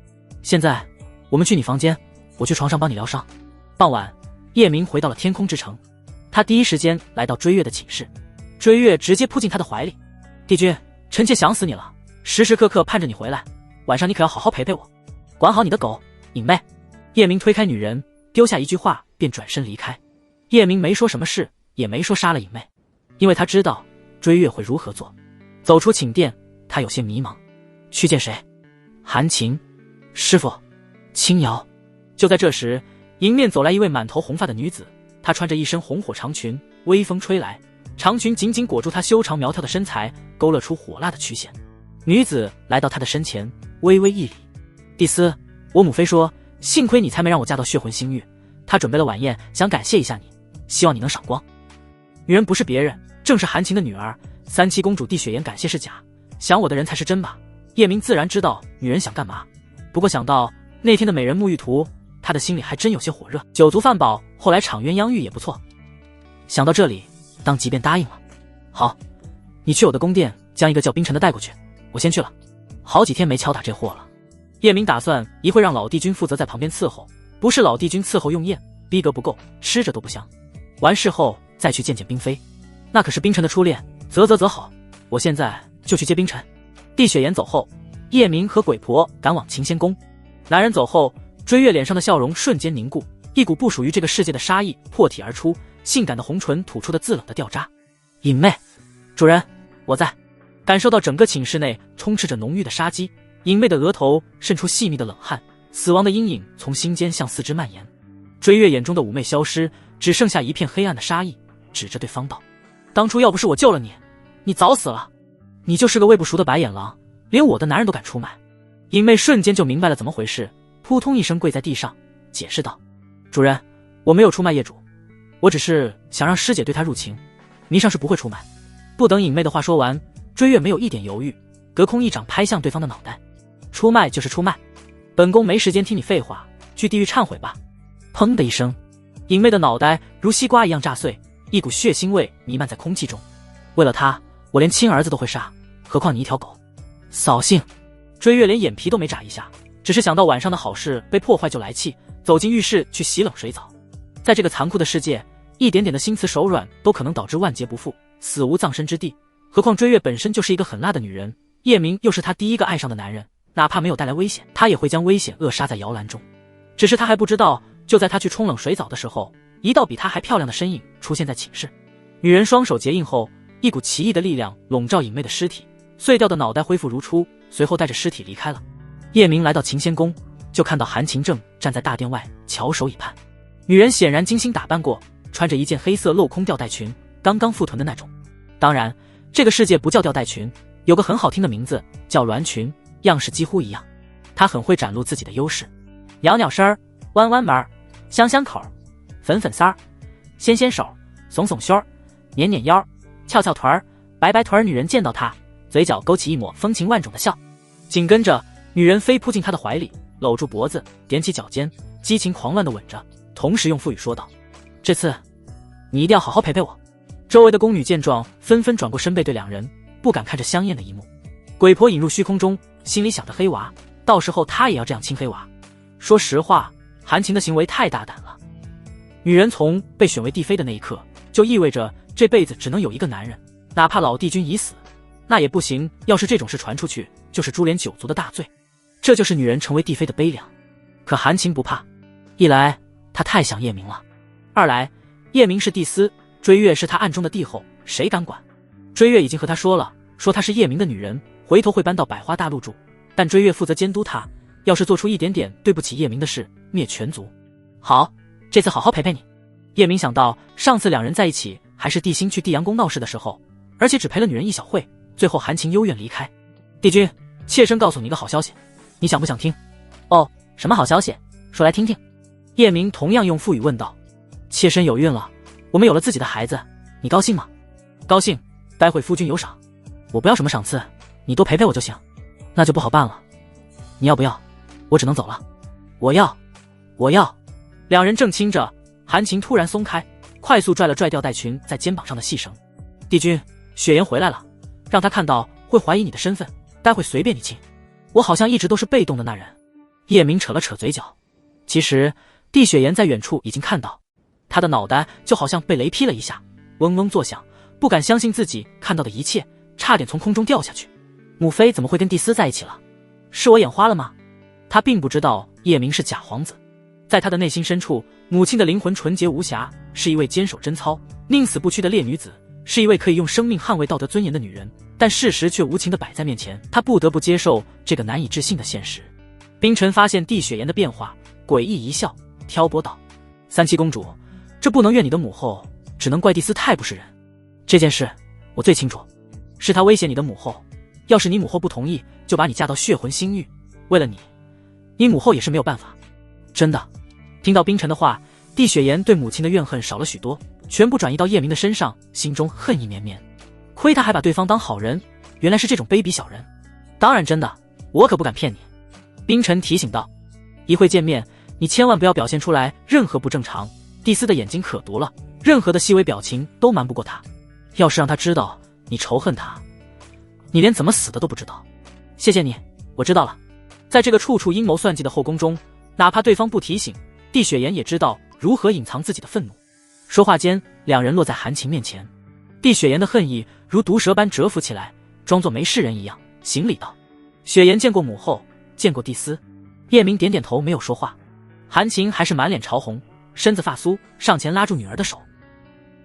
现在我们去你房间，我去床上帮你疗伤。傍晚，叶明回到了天空之城，他第一时间来到追月的寝室，追月直接扑进他的怀里，帝君，臣妾想死你了，时时刻刻盼着你回来，晚上你可要好好陪陪我，管好你的狗影妹。叶明推开女人，丢下一句话便转身离开。叶明没说什么事，也没说杀了影妹，因为他知道追月会如何做。走出寝殿，他有些迷茫，去见谁？韩晴、师傅、青瑶。就在这时，迎面走来一位满头红发的女子，她穿着一身红火长裙，微风吹来，长裙紧紧裹住她修长苗条的身材，勾勒出火辣的曲线。女子来到她的身前，微微一礼，帝司，我母妃说幸亏你才没让我嫁到血魂星域，她准备了晚宴，想感谢一下你，希望你能赏光。女人不是别人，正是韩晴的女儿37公主帝雪颜，感谢是假，想我的人才是真吧。叶明自然知道女人想干嘛，不过想到那天的美人沐浴图，他的心里还真有些火热。酒足饭饱，后来场鸳鸯浴也不错。想到这里，当即便答应了。好，你去我的宫殿将一个叫冰尘的带过去，我先去了。好几天没敲打这货了。叶明打算一会让老帝君负责在旁边伺候，不是老帝君伺候用宴，逼格不够，吃着都不香。完事后再去见见冰妃，那可是冰尘的初恋，啧好，我现在就去接冰尘。帝雪岩走后，叶明和鬼婆赶往秦仙宫。男人走后，追月脸上的笑容瞬间凝固，一股不属于这个世界的杀意破体而出，性感的红唇吐出的自冷的掉渣。隐妹，主人，我在。感受到整个寝室内充斥着浓郁的杀机，隐妹的额头渗出细密的冷汗，死亡的阴影从心间向四肢蔓延。追月眼中的妩媚消失，只剩下一片黑暗的杀意，指着对方道：当初要不是我救了你，你早死了。你就是个喂不熟的白眼狼，连我的男人都敢出卖。隐妹瞬间就明白了怎么回事，扑通一声跪在地上，解释道：主人，我没有出卖业主，我只是想让师姐对他入情，迷上是不会出卖。不等隐妹的话说完，追月没有一点犹豫，隔空一掌拍向对方的脑袋。出卖就是出卖，本宫没时间听你废话，去地狱忏悔吧。砰的一声，隐妹的脑袋如西瓜一样炸碎，一股血腥味弥漫在空气中。为了他，我连亲儿子都会杀，何况你一条狗。扫兴。追月连眼皮都没眨一下，只是想到晚上的好事被破坏就来气，走进浴室去洗冷水澡。在这个残酷的世界，一点点的心慈手软都可能导致万劫不复，死无葬身之地。何况追月本身就是一个很辣的女人，叶明又是她第一个爱上的男人，哪怕没有带来危险，她也会将危险扼杀在摇篮中。只是她还不知道，就在她去冲冷水澡的时候，一道比她还漂亮的身影出现在寝室。女人双手结印后，一股奇异的力量笼罩隐妹的尸体，碎掉的脑袋恢复如初，随后带着尸体离开了。叶明来到秦仙宫，就看到韩晴正站在大殿外翘首以盼。女人显然精心打扮过，穿着一件黑色镂空吊带裙，刚刚覆臀的那种。当然这个世界不叫吊带裙，有个很好听的名字叫鸾裙，样式几乎一样。她很会展露自己的优势，袅袅身儿，弯弯门儿，香香口儿，粉粉腮儿，纤纤手，耸耸胸儿，捻捻腰，翘翘臀儿，白白臀儿。女人见到她，嘴角勾起一抹风情万种的笑。紧跟着，女人飞扑进他的怀里，搂住脖子，踮起脚尖，激情狂乱地吻着，同时用腹语说道：这次你一定要好好陪陪我。周围的宫女见状，纷纷转过身背对两人，不敢看着香艳的一幕。鬼婆引入虚空中，心里想着黑娃，到时候她也要这样亲黑娃。说实话，韩晴的行为太大胆了。女人从被选为帝妃的那一刻，就意味着这辈子只能有一个男人，哪怕老帝君已死，那也不行。要是这种事传出去，就是株连九族的大罪。这就是女人成为帝妃的悲凉。可韩晴不怕，一来她太想叶明了，二来叶明是帝司，追月是他暗中的帝后，谁敢管？追月已经和他说了，说她是叶明的女人，回头会搬到百花大陆住，但追月负责监督她，要是做出一点点对不起叶明的事，灭全族。好，这次好好陪陪你。叶明想到上次两人在一起还是帝星去帝阳宫闹事的时候，而且只陪了女人一小会，最后韩晴幽怨离开。帝君，妾身告诉你一个好消息，你想不想听？哦，什么好消息？说来听听。叶明同样用腹语问道。妾身有孕了，我们有了自己的孩子，你高兴吗？高兴，待会夫君有赏。我不要什么赏赐，你多陪陪我就行。那就不好办了。你要不要？我只能走了。我要。两人正亲着，韩晴突然松开，快速拽了拽吊带裙在肩膀上的细绳。帝君，雪颜回来了，让他看到会怀疑你的身份，待会随便你亲。我好像一直都是被动的那人。叶明扯了扯嘴角，其实帝雪颜在远处已经看到，他的脑袋就好像被雷劈了一下，嗡嗡作响，不敢相信自己看到的一切，差点从空中掉下去。母妃怎么会跟帝司在一起了？是我眼花了吗？他并不知道叶明是假皇子，在他的内心深处，母亲的灵魂纯洁无瑕，是一位坚守贞操、宁死不屈的烈女子，是一位可以用生命捍卫道德尊严的女人。但事实却无情地摆在面前，他不得不接受这个难以置信的现实。冰尘发现帝雪颜的变化，诡异一笑，挑拨道：三七公主，这不能怨你的母后，只能怪帝司太不是人。这件事我最清楚，是他威胁你的母后，要是你母后不同意，就把你嫁到血魂星域。为了你，你母后也是没有办法。真的。听到冰尘的话，帝雪颜对母亲的怨恨少了许多，全部转移到叶明的身上，心中恨意绵绵。亏他还把对方当好人，原来是这种卑鄙小人。当然真的，我可不敢骗你。冰尘提醒道，一会见面，你千万不要表现出来任何不正常，帝司的眼睛可毒了，任何的细微表情都瞒不过他。要是让他知道你仇恨他，你连怎么死的都不知道。谢谢你，我知道了。在这个处处阴谋算计的后宫中，哪怕对方不提醒，帝雪颜也知道如何隐藏自己的愤怒。说话间，两人落在韩晴面前。帝雪颜的恨意如毒蛇般蛰伏起来，装作没事人一样，行礼道：“雪颜见过母后，见过帝司。”叶明点点头，没有说话。韩晴还是满脸潮红，身子发酥，上前拉住女儿的手：“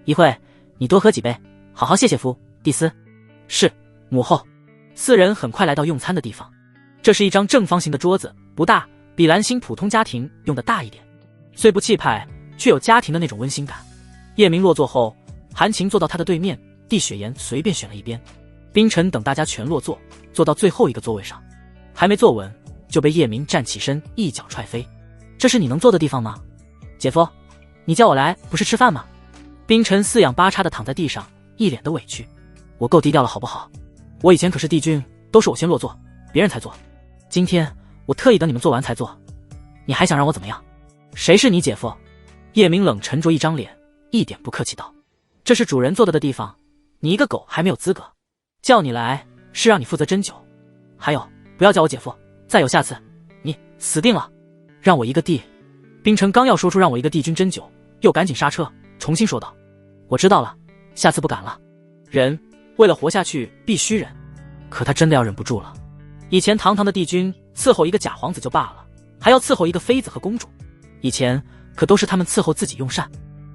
一会，你多喝几杯，好好谢谢夫帝司。”是，母后。四人很快来到用餐的地方，这是一张正方形的桌子，不大，比蓝星普通家庭用的大一点，虽不气派，却有家庭的那种温馨感。叶明落座后，韩晴坐到他的对面，帝雪颜随便选了一边。冰尘等大家全落座，坐到最后一个座位上，还没坐稳，就被叶明站起身一脚踹飞。这是你能坐的地方吗？姐夫，你叫我来不是吃饭吗？冰尘四仰八叉地躺在地上，一脸的委屈。我够低调了好不好？我以前可是帝君，都是我先落座，别人才坐。今天我特意等你们坐完才坐，你还想让我怎么样？谁是你姐夫？叶明冷沉着一张脸，一点不客气道：“这是主人坐的地方，你一个狗还没有资格。叫你来是让你负责斟酒。还有，不要叫我姐夫，再有下次，你死定了。让我一个帝。”冰尘刚要说出让我一个帝君斟酒，又赶紧刹车，重新说道：“我知道了，下次不敢了。人为了活下去必须忍。”可他真的要忍不住了。以前堂堂的帝君伺候一个假皇子就罢了，还要伺候一个妃子和公主，以前可都是他们伺候自己用膳，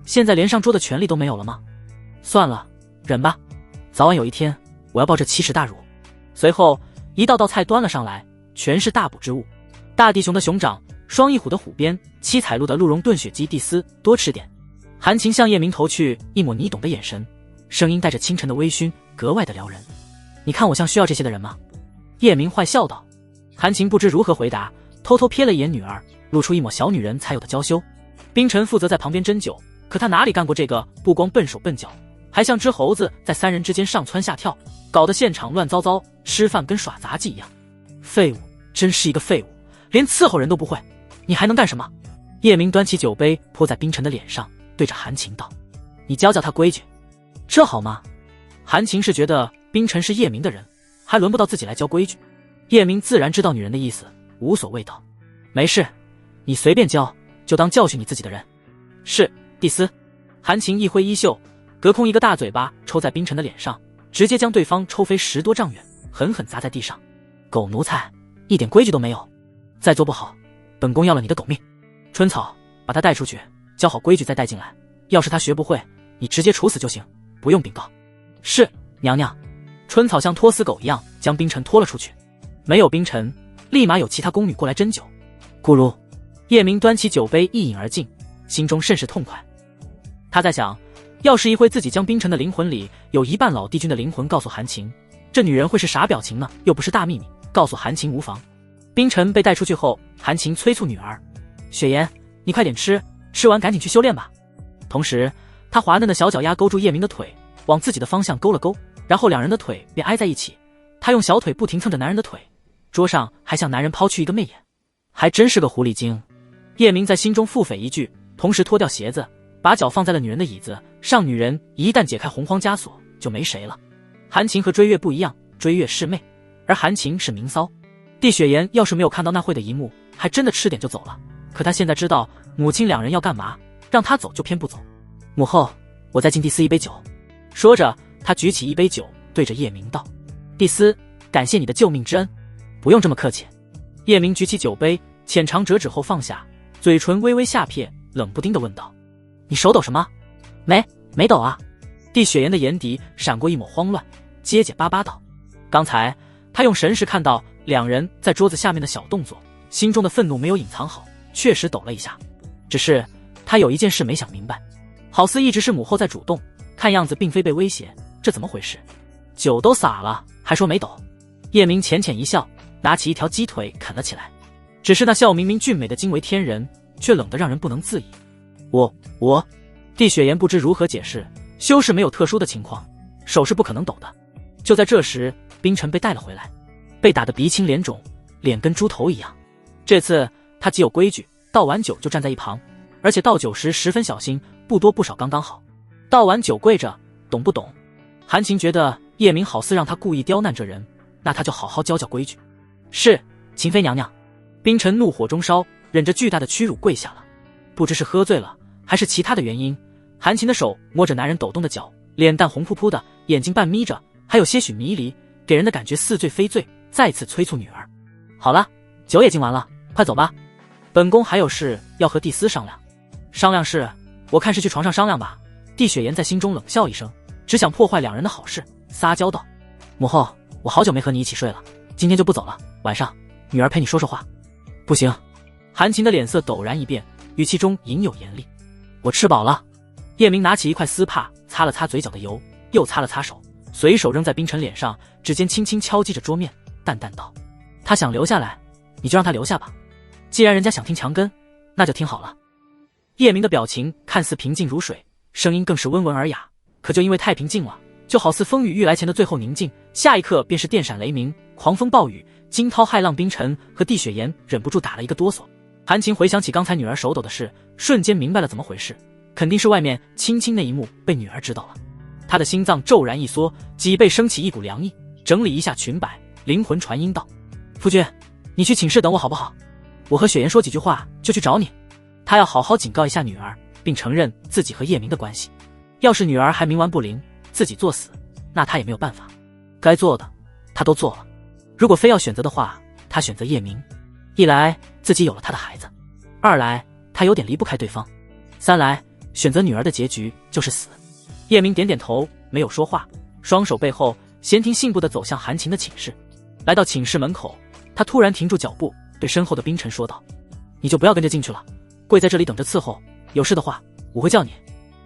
现在连上桌的权利都没有了吗？算了，忍吧，早晚有一天我要报这奇耻大辱。随后一道道菜端了上来，全是大补之物，大地熊的熊掌，双翼虎的虎鞭，七彩鹿的鹿茸炖血鸡，帝司多吃点。韩晴向叶明投去一抹你懂的眼神，声音带着清晨的微醺，格外的撩人。你看我像需要这些的人吗？叶明坏笑道。韩晴不知如何回答，偷偷瞥了一眼女儿，露出一抹小女人才有的娇羞。冰尘负责在旁边斟酒，可他哪里干过这个，不光笨手笨脚，还像只猴子在三人之间上蹿下跳，搞得现场乱糟糟，吃饭跟耍杂技一样。废物，真是一个废物，连伺候人都不会，你还能干什么？叶明端起酒杯泼在冰尘的脸上，对着韩晴道：“你教教他规矩，这好吗？”韩晴是觉得冰尘是叶明的人，还轮不到自己来教规矩。叶明自然知道女人的意思，无所谓道：“没事，你随便教，就当教训你自己的人。”是，帝司。韩晴一挥衣袖，隔空一个大嘴巴抽在冰尘的脸上，直接将对方抽飞10多丈远，狠狠砸在地上。狗奴才，一点规矩都没有，再做不好，本宫要了你的狗命。春草，把他带出去，教好规矩再带进来，要是他学不会，你直接处死就行，不用禀告。是，娘娘。春草像拖死狗一样将冰尘拖了出去。没有冰尘，立马有其他宫女过来斟酒。咕噜，叶明端起酒杯一饮而尽，心中甚是痛快。他在想，要是一会自己将冰尘的灵魂里有一半老帝君的灵魂告诉韩晴，这女人会是啥表情呢？又不是大秘密，告诉韩晴无妨。冰尘被带出去后，韩晴催促女儿：“雪颜，你快点吃，吃完赶紧去修炼吧。”同时，她滑嫩的小脚丫勾住叶明的腿，往自己的方向勾了勾，然后两人的腿便挨在一起。她用小腿不停蹭着男人的腿，桌上还向男人抛去一个媚眼，还真是个狐狸精。叶明在心中腹诽一句，同时脱掉鞋子，把脚放在了女人的椅子上。女人一旦解开洪荒枷锁，就没谁了。韩晴和追月不一样，追月是媚，而韩晴是明骚。帝雪颜要是没有看到那会的一幕，还真的吃点就走了。可他现在知道母亲两人要干嘛，让他走就偏不走。母后，我再敬帝司一杯酒。说着，他举起一杯酒，对着叶明道：“帝司，感谢你的救命之恩。”不用这么客气。叶明举起酒杯，浅尝辄止后放下，嘴唇微微下撇，冷不丁地问道：“你手抖什么？”没抖啊。帝雪颜的眼底闪过一抹慌乱，结结巴巴道：“刚才他用神识看到两人在桌子下面的小动作，心中的愤怒没有隐藏好，确实抖了一下。只是他有一件事没想明白，好似一直是母后在主动，看样子并非被威胁，这怎么回事？酒都洒了，还说没抖。”叶明浅浅一笑，拿起一条鸡腿啃了起来。只是那笑明明俊美的惊为天人，却冷得让人不能自已。我，帝雪颜不知如何解释，修士没有特殊的情况，手是不可能抖的。就在这时，冰尘被带了回来，被打得鼻青脸肿，脸跟猪头一样。这次他极有规矩，倒完酒就站在一旁，而且倒酒时十分小心，不多不少刚刚好。倒完酒跪着，懂不懂？韩晴觉得叶明好似让他故意刁难这人，那他就好好教教规矩。是，秦妃娘娘。冰尘怒火中烧，忍着巨大的屈辱跪下了。不知是喝醉了还是其他的原因，韩晴的手摸着男人抖动的脚，脸蛋红扑扑的，眼睛半眯着，还有些许迷离，给人的感觉似醉非醉，再次催促女儿：“好了，酒也敬完了，快走吧。本宫还有事要和蒂斯商量。”商量事？我看是去床上商量吧。帝雪岩在心中冷笑一声，只想破坏两人的好事，撒娇道：“母后，我好久没和你一起睡了，今天就不走了，晚上女儿陪你说说话。”不行。韩晴的脸色陡然一变，语气中隐有严厉：“我吃饱了。”叶明拿起一块丝帕，擦了擦嘴角的油，又擦了擦手，随手扔在冰晨脸上，指尖轻轻敲击着桌面，淡淡道：“他想留下来，你就让他留下吧。既然人家想听墙根，那就听好了。”叶明的表情看似平静如水，声音更是温文尔雅，可就因为太平静了，就好似风雨欲来前的最后宁静，下一刻便是电闪雷鸣、狂风暴雨、惊涛骇浪。冰晨和帝雪岩忍不住打了一个哆嗦。韩晴回想起刚才女儿手抖的事，瞬间明白了怎么回事，肯定是外面亲亲那一幕被女儿知道了。她的心脏骤然一缩，脊背升起一股凉意，整理一下裙摆，灵魂传音道：“夫君，你去寝室等我好不好？我和雪岩说几句话就去找你。”他要好好警告一下女儿，并承认自己和叶明的关系。要是女儿还冥顽不灵，自己作死，那他也没有办法。该做的他都做了，如果非要选择的话，他选择叶明。一来自己有了他的孩子，二来他有点离不开对方，三来选择女儿的结局就是死。叶明点点头，没有说话，双手背后闲庭信步地走向韩晴的寝室。来到寝室门口，他突然停住脚步，对身后的冰晨说道：“你就不要跟着进去了，跪在这里等着伺候，有事的话我会叫你。”“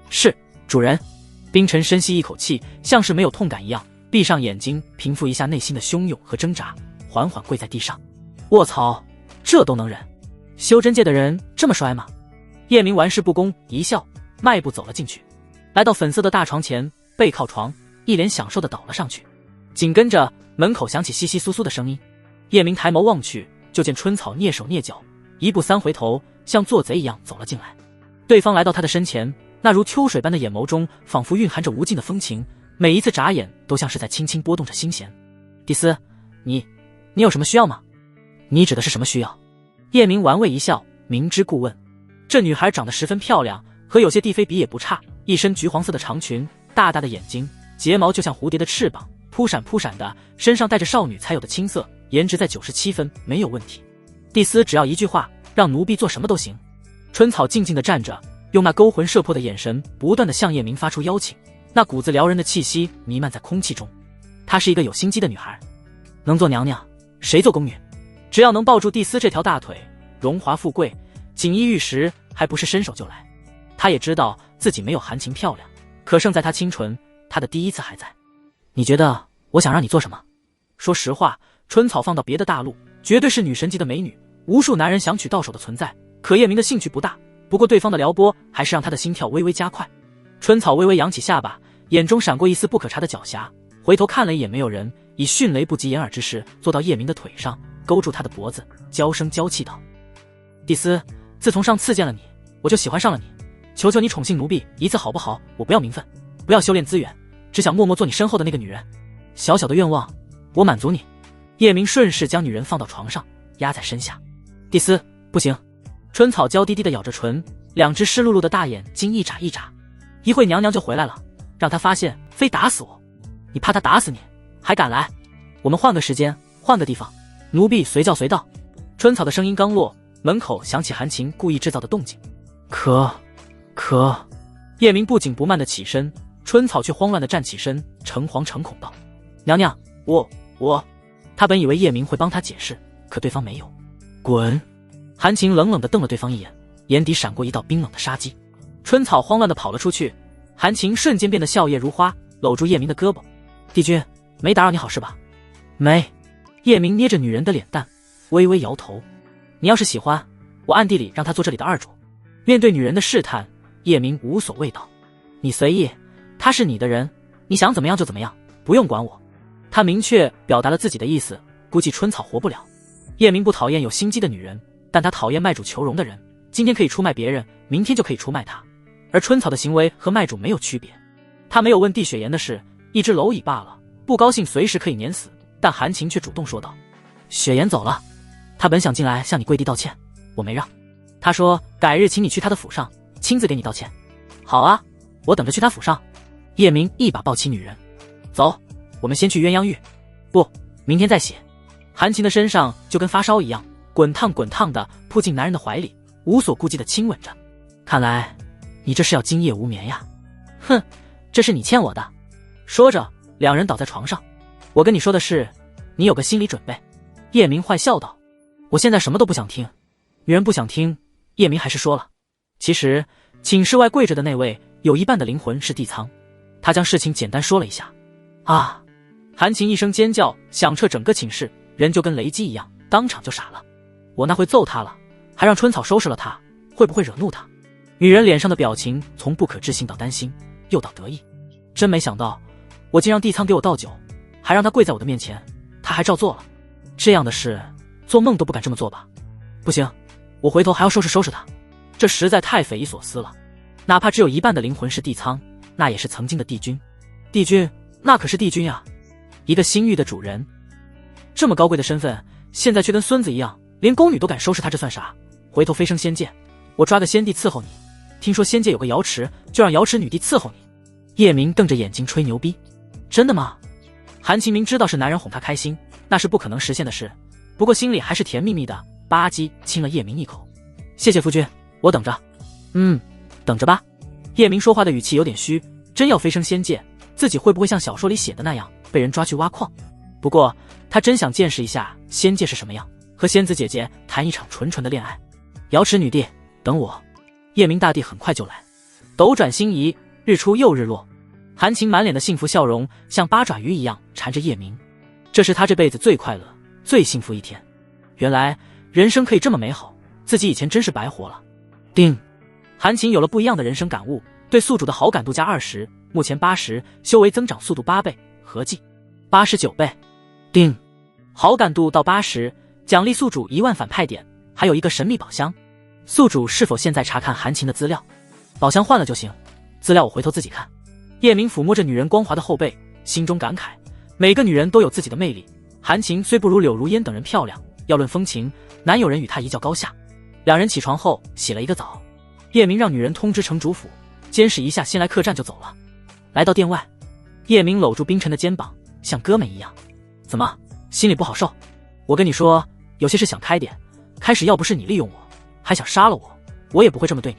是，主人。”冰晨深吸一口气，像是没有痛感一样，闭上眼睛平复一下内心的汹涌和挣扎，缓缓跪在地上。卧槽，这都能忍？修真界的人这么衰吗？叶明玩世不恭一笑，迈步走了进去，来到粉色的大床前，背靠床，一脸享受地倒了上去。紧跟着门口响起窸窸窣窣的声音，叶明抬眸望去，就见春草蹑手蹑脚，一步三回头，像做贼一样走了进来。对方来到他的身前，那如秋水般的眼眸中仿佛蕴含着无尽的风情，每一次眨眼都像是在轻轻拨动着心弦。“蒂斯，你有什么需要吗？”“你指的是什么需要？”叶明玩味一笑，明知故问。这女孩长得十分漂亮，和有些帝妃比也不差，一身橘黄色的长裙，大大的眼睛，睫毛就像蝴蝶的翅膀，扑闪扑闪的，身上带着少女才有的青涩，颜值在97分，没有问题。蒂斯只要一句话，让奴婢做什么都行。春草静静地站着，用那勾魂摄魄的眼神不断地向叶明发出邀请，那股子撩人的气息弥漫在空气中。她是一个有心机的女孩，能做娘娘，谁做宫女？只要能抱住蒂斯这条大腿，荣华富贵，锦衣玉食，还不是伸手就来。她也知道自己没有韩晴漂亮，可胜在她清纯，她的第一次还在。你觉得我想让你做什么？说实话，春草放到别的大陆，绝对是女神级的美女，无数男人想娶到手的存在。可叶明的兴趣不大，不过对方的撩拨还是让他的心跳微微加快。春草微微扬起下巴，眼中闪过一丝不可察的狡黠，回头看了一眼没有人，以迅雷不及掩耳之势坐到叶明的腿上，勾住他的脖子，娇声娇气道：“蒂斯，自从上次见了你，我就喜欢上了你，求求你宠幸奴婢一次好不好？我不要名分，不要修炼资源，只想默默做你身后的那个女人。小小的愿望，我满足你。”叶明顺势将女人放到床上，压在身下。“蒂斯，不行。”春草娇滴滴地咬着唇，两只湿漉漉的大眼睛一眨一眨。“一会娘娘就回来了，让她发现，非打死我。你怕她打死你，还敢来？我们换个时间，换个地方，奴婢随叫随到。”春草的声音刚落，门口响起韩晴故意制造的动静。可……叶明不紧不慢地起身，春草却慌乱地站起身，诚惶诚恐道：“娘娘，我……”他本以为叶明会帮他解释，可对方没有。“滚！”韩晴冷冷地瞪了对方一眼，眼底闪过一道冰冷的杀机。春草慌乱地跑了出去，韩晴瞬间变得笑靥如花，搂住叶明的胳膊：“帝君，没打扰你好是吧？”“没。”叶明捏着女人的脸蛋，微微摇头：“你要是喜欢，我暗地里让他做这里的二主。”面对女人的试探，叶明无所谓道：“你随意，他是你的人，你想怎么样就怎么样，不用管我。”他明确表达了自己的意思，估计春草活不了。叶明不讨厌有心机的女人，但他讨厌卖主求荣的人。今天可以出卖别人，明天就可以出卖他，而春草的行为和卖主没有区别。他没有问帝雪岩的事，一只蝼蚁罢了，不高兴随时可以碾死。但韩晴却主动说道：“雪岩走了，他本想进来向你跪地道歉，我没让。他说改日请你去他的府上，亲自给你道歉。”“好啊，我等着去他府上。”叶明一把抱起女人：“走，我们先去鸳鸯浴。不，明天再写。韩晴的身上就跟发烧一样，滚烫滚烫的扑进男人的怀里，无所顾忌的亲吻着。看来你这是要今夜无眠呀。哼，这是你欠我的。说着，两人倒在床上。我跟你说的是，你有个心理准备。叶明坏笑道。我现在什么都不想听。女人不想听，叶明还是说了。其实寝室外跪着的那位有一半的灵魂是地仓。他将事情简单说了一下。啊！韩晴一声尖叫响彻整个寝室，人就跟雷击一样，当场就傻了。我那会揍他了，还让春草收拾了他，会不会惹怒他？女人脸上的表情从不可置信到担心，又到得意。真没想到，我竟让地仓给我倒酒，还让他跪在我的面前，他还照做了。这样的事，做梦都不敢这么做吧？不行，我回头还要收拾收拾他。这实在太匪夷所思了。哪怕只有一半的灵魂是地仓，那也是曾经的帝君。帝君，那可是帝君呀，一个星域的主人，这么高贵的身份，现在却跟孙子一样，连宫女都敢收拾他，这算啥？回头飞升仙界，我抓个仙帝伺候你。听说仙界有个瑶池，就让瑶池女帝伺候你。叶明瞪着眼睛吹牛逼。真的吗？韩晴明知道是男人哄她开心，那是不可能实现的事，不过心里还是甜蜜蜜的，吧唧亲了叶明一口。谢谢夫君，我等着。等着吧。叶明说话的语气有点虚，真要飞升仙界，自己会不会像小说里写的那样被人抓去挖矿？不过他真想见识一下仙界是什么样，和仙子姐姐谈一场纯纯的恋爱。瑶池女帝，等我。叶明大帝很快就来。斗转星移，日出又日落。韩晴满脸的幸福笑容像八爪鱼一样缠着叶明，这是他这辈子最快乐最幸福一天。原来人生可以这么美好，自己以前真是白活了。叮，韩晴有了不一样的人生感悟，对宿主的好感度加20，目前80，修为增长速度8倍，合计89倍。叮，好感度到80，奖励宿主1万反派点，还有一个神秘宝箱。宿主是否现在查看韩晴的资料？宝箱换了就行，资料我回头自己看。叶明抚摸着女人光滑的后背，心中感慨，每个女人都有自己的魅力。韩晴虽不如柳如烟等人漂亮，要论风情，难有人与她一较高下。两人起床后洗了一个澡，叶明让女人通知城主府，监视一下，先来客栈就走了。来到店外，叶明搂住冰晨的肩膀，像哥们一样。怎么，心里不好受？我跟你说，有些事想开点，开始要不是你利用我，还想杀了我，我也不会这么对你。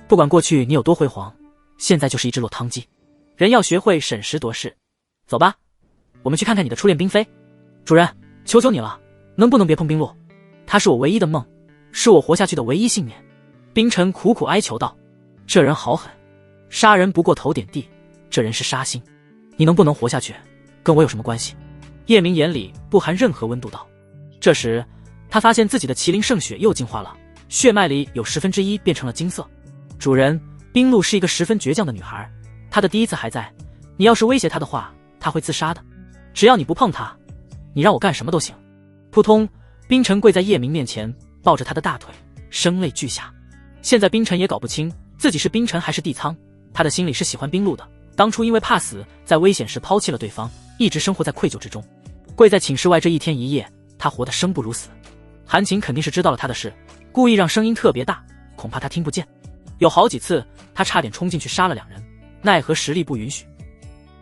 不管过去你有多辉煌，现在就是一只落汤鸡。人要学会审时度势。走吧，我们去看看你的初恋冰妃。主人，求求你了，能不能别碰冰露？她是我唯一的梦，是我活下去的唯一信念。冰晨苦苦哀求道。这人好狠，杀人不过头点地，这人是杀心。你能不能活下去，跟我有什么关系？叶明眼里不含任何温度道。这时他发现自己的麒麟圣血又进化了，血脉里有1/10变成了金色。主人，冰露是一个十分倔强的女孩，她的第一次还在，你要是威胁她的话，她会自杀的。只要你不碰她，你让我干什么都行。扑通，冰晨跪在叶明面前，抱着他的大腿，声泪俱下。现在冰晨也搞不清自己是冰晨还是地仓，他的心里是喜欢冰露的，当初因为怕死，在危险时抛弃了对方，一直生活在愧疚之中。跪在寝室外这一天一夜，他活得生不如死。韩晴肯定是知道了他的事，故意让声音特别大，恐怕他听不见。有好几次他差点冲进去杀了两人，奈何实力不允许。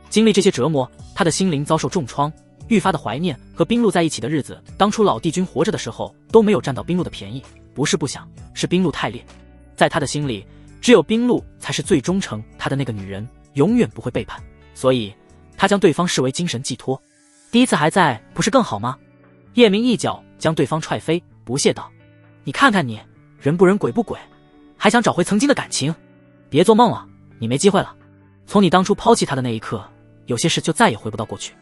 经历这些折磨，他的心灵遭受重创，愈发的怀念和冰露在一起的日子。当初老帝君活着的时候都没有占到冰露的便宜，不是不想，是冰露太烈。在他的心里，只有冰露才是最忠诚他的那个女人，永远不会背叛，所以他将对方视为精神寄托。第一次还在，不是更好吗？叶明一脚将对方踹飞，不屑道：你看看你，人不人鬼不鬼，还想找回曾经的感情？别做梦了，你没机会了。从你当初抛弃他的那一刻，有些事就再也回不到过去。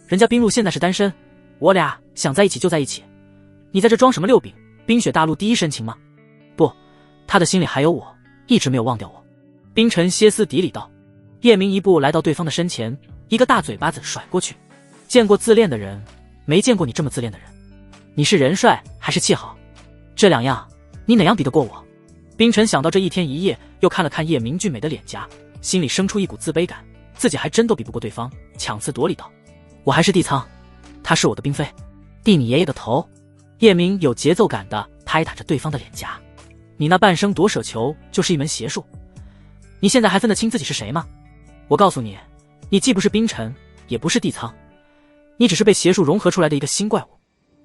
人家冰露现在是单身，我俩想在一起就在一起，你在这装什么六饼？冰雪大陆第一深情吗？不，他的心里还有我，一直没有忘掉我。冰晨歇斯底里道。叶明一步来到对方的身前，一个大嘴巴子甩过去。见过自恋的人，没见过你这么自恋的人。你是人帅还是气好？这两样，你哪样比得过我？冰晨想到这一天一夜，又看了看叶明俊美的脸颊，心里生出一股自卑感，自己还真都比不过对方，强词夺理道：我还是地仓，她是我的冰妃，地你爷爷的头。叶明有节奏感地拍打着对方的脸颊。你那半生夺舍球就是一门邪术，你现在还分得清自己是谁吗？我告诉你，你既不是冰晨，也不是地苍，你只是被邪术融合出来的一个新怪物。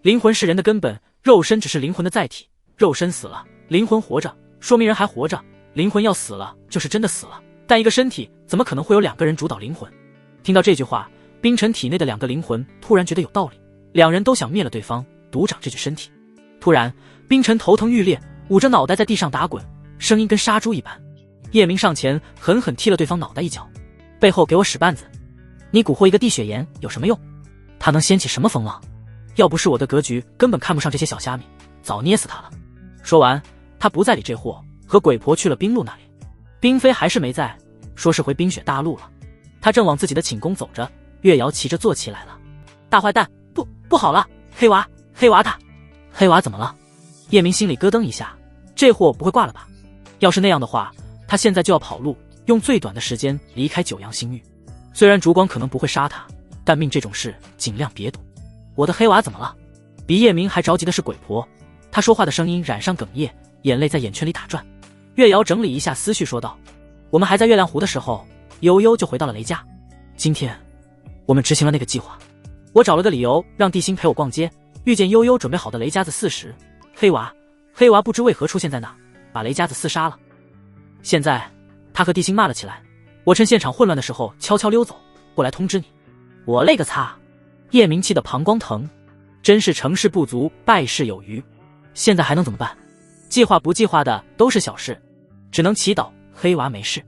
灵魂是人的根本，肉身只是灵魂的载体。肉身死了，灵魂活着，说明人还活着；灵魂要死了，就是真的死了。但一个身体怎么可能会有2个人主导灵魂？听到这句话，冰尘体内的2个灵魂突然觉得有道理，两人都想灭了对方，独掌这具身体。突然，冰尘头疼欲裂，捂着脑袋在地上打滚，声音跟杀猪一般。叶明上前狠狠踢了对方脑袋一脚，背后给我使绊子！你蛊惑一个地血炎有什么用？他能掀起什么风浪？要不是我的格局根本看不上这些小虾米，早捏死他了。说完，他不再理这货，和鬼婆去了冰路那里。冰妃还是没在，说是回冰雪大陆了。他正往自己的寝宫走着，月瑶骑着坐骑来了。大坏蛋，不好了，黑娃他。黑娃怎么了？叶明心里咯噔一下，这货不会挂了吧？要是那样的话，他现在就要跑路，用最短的时间离开九阳星域。虽然烛光可能不会杀他，但命这种事尽量别赌。我的黑娃怎么了？比叶明还着急的是鬼婆，他说话的声音染上哽咽，眼泪在眼圈里打转。月瑶整理一下思绪说道，我们还在月亮湖的时候，悠悠就回到了雷家。今天我们执行了那个计划，我找了个理由让地心陪我逛街，遇见悠悠准备好的雷家子4时。黑娃不知为何出现在那，把雷家子4杀了。现在他和地心骂了起来，我趁现场混乱的时候悄悄溜走，过来通知你。我勒个擦！叶明气的膀胱疼，真是成事不足败事有余。现在还能怎么办？计划不计划的都是小事，只能祈祷黑娃没事。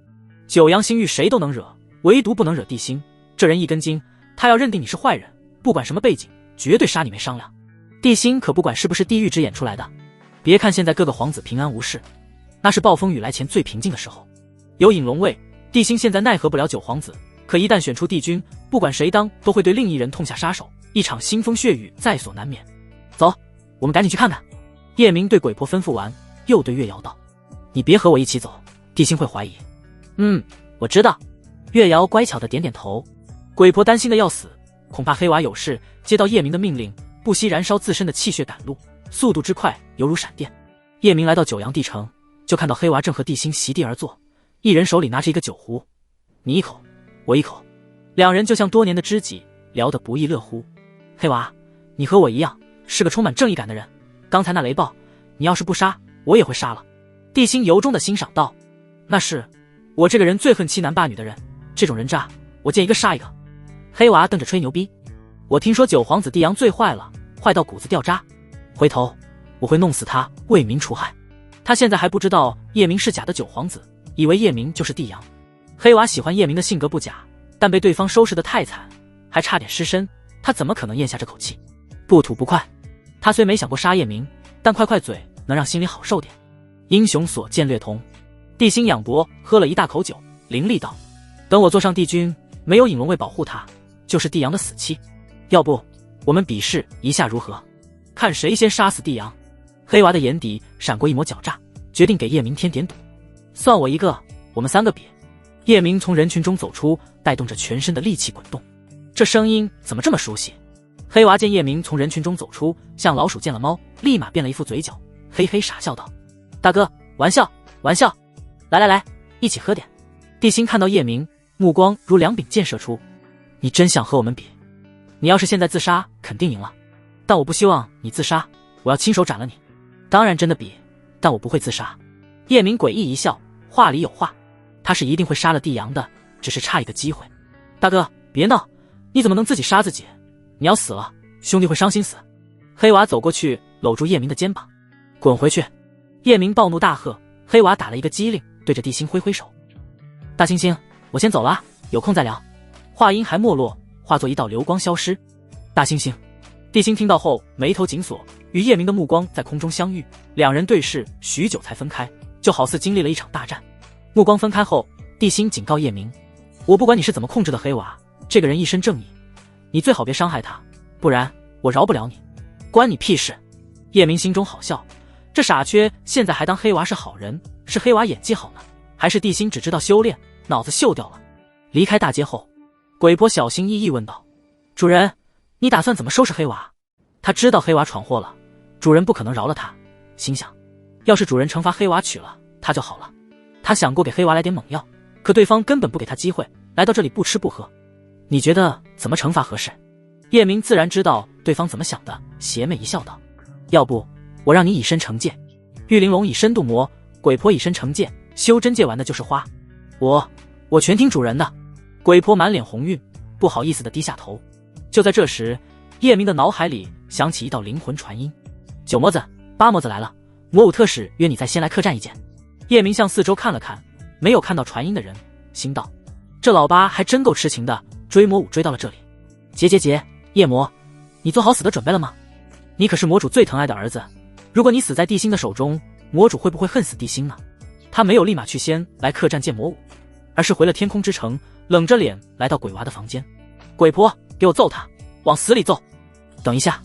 九阳星域谁都能惹，唯独不能惹地心。这人一根筋，他要认定你是坏人，不管什么背景，绝对杀你没商量。地心可不管是不是地狱之演出来的。别看现在各个皇子平安无事，那是暴风雨来前最平静的时候。有引龙位，地心现在奈何不了9皇子，可一旦选出帝君，不管谁当都会对另一人痛下杀手，一场腥风血雨在所难免。走，我们赶紧去看看。叶明对鬼婆吩咐完，又对月瑶道，你别和我一起走，地心会怀疑。我知道。月瑶乖巧的点点头。鬼婆担心的要死，恐怕黑娃有事，接到叶明的命令，不惜燃烧自身的气血赶路，速度之快犹如闪电。叶明来到九阳地城，就看到黑娃正和地心席地而坐，一人手里拿着一个酒壶，你一口我一口，两人就像多年的知己，聊得不亦乐乎。黑娃，你和我一样是个充满正义感的人，刚才那雷暴你要是不杀，我也会杀了。地心由衷的欣赏道，那是我这个人最恨欺男霸女的人，这种人渣我见一个杀一个。黑娃瞪着吹牛逼，我听说9皇子地阳最坏了，坏到骨子掉渣，回头我会弄死他，为民除害。他现在还不知道叶明是假的9皇子，以为叶明就是地阳。黑娃喜欢叶明的性格不假，但被对方收拾得太惨，还差点失身，他怎么可能咽下这口气？不吐不快。他虽没想过杀叶明，但快嘴能让心里好受点。英雄所见略同。地心仰脖喝了一大口酒，凌厉道，等我坐上帝君，没有引龙卫保护他，就是地阳的死期。要不我们比试一下如何？看谁先杀死地阳。黑娃的眼底闪过一抹狡诈，决定给叶明添点赌。算我一个，我们3个比。叶明从人群中走出，带动着全身的力气滚动。这声音怎么这么熟悉？黑娃见叶明从人群中走出，像老鼠见了猫，立马变了一副嘴角，嘿嘿傻笑道，大哥，玩笑来，一起喝点。地心看到叶明，目光如2柄箭射出，你真想和我们比？你要是现在自杀肯定赢了，但我不希望你自杀，我要亲手斩了你。当然真的比，但我不会自杀。叶明诡异一笑，话里有话，他是一定会杀了地阳的，只是差一个机会。大哥别闹，你怎么能自己杀自己？你要死了，兄弟会伤心死。黑娃走过去搂住叶明的肩膀，滚回去。叶明暴怒大喝，黑娃打了一个机灵，对着地心挥挥手，大猩猩我先走了，有空再聊。话音还没落，化作一道流光消失。大猩猩。地心听到后眉头紧锁，与叶明的目光在空中相遇，两人对视许久才分开，就好似经历了一场大战。目光分开后，地心警告叶明，我不管你是怎么控制的黑娃，这个人一身正义，你最好别伤害他，不然我饶不了你。关你屁事。叶明心中好笑，这傻缺现在还当黑娃是好人，是黑娃演技好呢，还是地心只知道修炼，脑子锈掉了？离开大街后，鬼婆小心翼翼问道，主人，你打算怎么收拾黑娃？他知道黑娃闯祸了，主人不可能饶了他，心想要是主人惩罚黑娃娶了他就好了。他想过给黑娃来点猛药，可对方根本不给他机会，来到这里不吃不喝。你觉得怎么惩罚合适？叶明自然知道对方怎么想的，邪魅一笑道：要不我让你以身惩戒。玉玲珑以身镀魔，鬼婆以身惩戒，修真界玩的就是花。我全听主人的。鬼婆满脸红晕，不好意思的低下头。就在这时，叶明的脑海里响起一道灵魂传音：九魔子、八魔子来了，魔武特使约你在先来客栈一见。叶明向四周看了看，没有看到传音的人，心道：这老八还真够痴情的，追魔武追到了这里。结，叶魔，你做好死的准备了吗？你可是魔主最疼爱的儿子，如果你死在地心的手中，魔主会不会恨死地心呢？他没有立马去先来客栈见魔武，而是回了天空之城，冷着脸来到鬼娃的房间。鬼婆，给我揍他，往死里揍！等一下，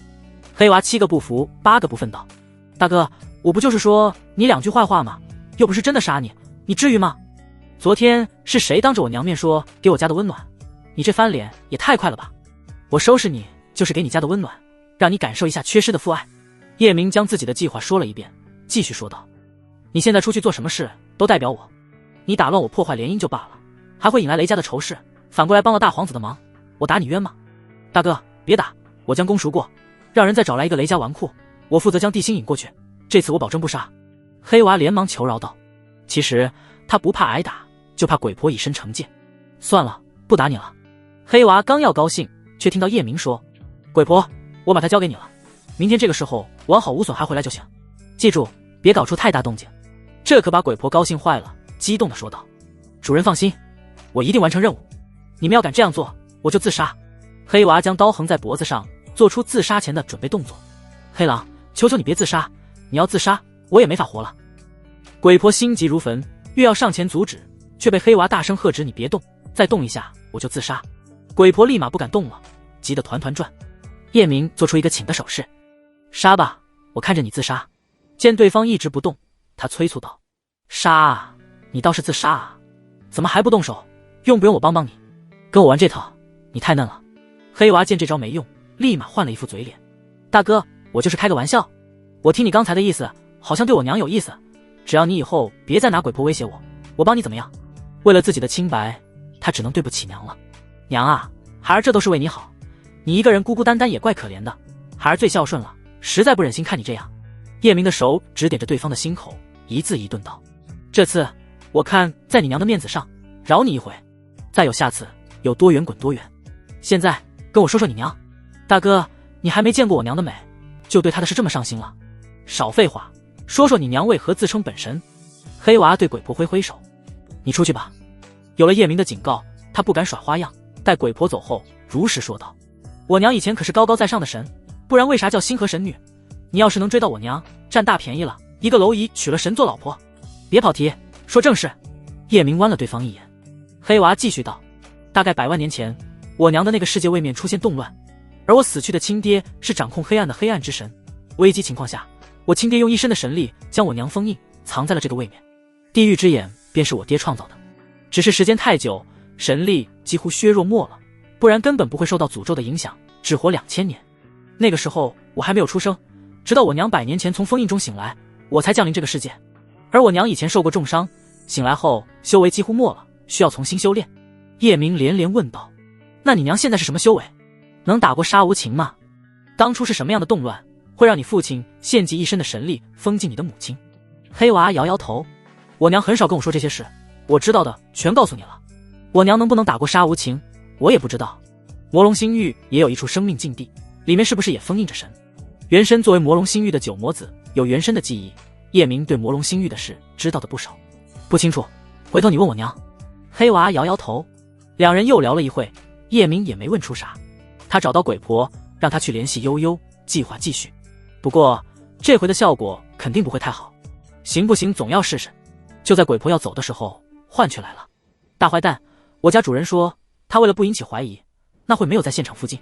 黑娃7个不服8个不忿道：大哥，我不就是说你2句坏话吗？又不是真的杀你，你至于吗？昨天是谁当着我娘面说给我家的温暖？你这翻脸也太快了吧！我收拾你就是给你家的温暖，让你感受一下缺失的父爱。叶明将自己的计划说了一遍，继续说道：你现在出去做什么事都代表我，你打乱我破坏联姻就罢了，还会引来雷家的仇视，反过来帮了大皇子的忙，我打你冤吗？大哥别打，我将功赎过，让人再找来一个雷家纨绔，我负责将地心引过去，这次我保证不杀。黑娃连忙求饶道：其实他不怕挨打，就怕鬼婆以身惩戒。算了，不打你了。黑娃刚要高兴，却听到叶明说：鬼婆，我把他交给你了，明天这个时候完好无损还回来就行，记住别搞出太大动静。这可把鬼婆高兴坏了，激动地说道：主人放心，我一定完成任务，你们要敢这样做，我就自杀。黑娃将刀横在脖子上，做出自杀前的准备动作。黑狼，求求你别自杀，你要自杀我也没法活了。鬼婆心急如焚，越要上前阻止，却被黑娃大声喝止：你别动，再动一下我就自杀。鬼婆立马不敢动了，急得团团转。叶明做出一个请的手势：杀吧，我看着你自杀。见对方一直不动，他催促道：杀啊，你倒是自杀啊，怎么还不动手？用不用我帮帮你？跟我玩这套，你太嫩了。黑娃见这招没用，立马换了一副嘴脸：大哥，我就是开个玩笑，我听你刚才的意思，好像对我娘有意思，只要你以后别再拿鬼婆威胁我，我帮你怎么样？为了自己的清白，他只能对不起娘了。娘啊，孩儿这都是为你好，你一个人孤孤单单也怪可怜的，孩儿最孝顺了，实在不忍心看你这样。叶明的手指点着对方的心口，一字一顿道：这次我看在你娘的面子上饶你一回，再有下次有多远滚多远。现在跟我说说你娘。大哥，你还没见过我娘的美，就对她的事这么上心了？少废话，说说你娘为何自称本神。黑娃对鬼婆挥挥手：你出去吧。有了叶明的警告，他不敢耍花样，待鬼婆走后如实说道：我娘以前可是高高在上的神，不然为啥叫星河神女？你要是能追到我娘，占大便宜了，一个蝼蚁娶了神做老婆。别跑题，说正事。叶明剜了对方一眼。黑娃继续道：大概100万年前，我娘的那个世界位面出现动乱，而我死去的亲爹是掌控黑暗的黑暗之神。危机情况下，我亲爹用一身的神力将我娘封印，藏在了这个位面。地狱之眼便是我爹创造的，只是时间太久，神力几乎削弱没了，不然根本不会受到诅咒的影响，只活2000年。那个时候我还没有出生，直到我娘100年前从封印中醒来，我才降临这个世界。而我娘以前受过重伤，醒来后修为几乎没了，需要重新修炼。叶明连连问道：那你娘现在是什么修为？能打过杀无情吗？当初是什么样的动乱，会让你父亲献祭一身的神力封禁你的母亲？黑娃摇摇头：我娘很少跟我说这些事，我知道的全告诉你了。我娘能不能打过杀无情，我也不知道。魔龙星域也有一处生命禁地，里面是不是也封印着神？原身作为魔龙星域的九魔子，有原身的记忆，叶明对魔龙星域的事知道的不少。不清楚，回头你问我娘。黑娃摇摇头。两人又聊了一会，叶明也没问出啥。他找到鬼婆，让他去联系悠悠，计划继续。不过这回的效果肯定不会太好，行不行总要试试。就在鬼婆要走的时候，幻雀来了。大坏蛋，我家主人说他为了不引起怀疑，那会没有在现场附近。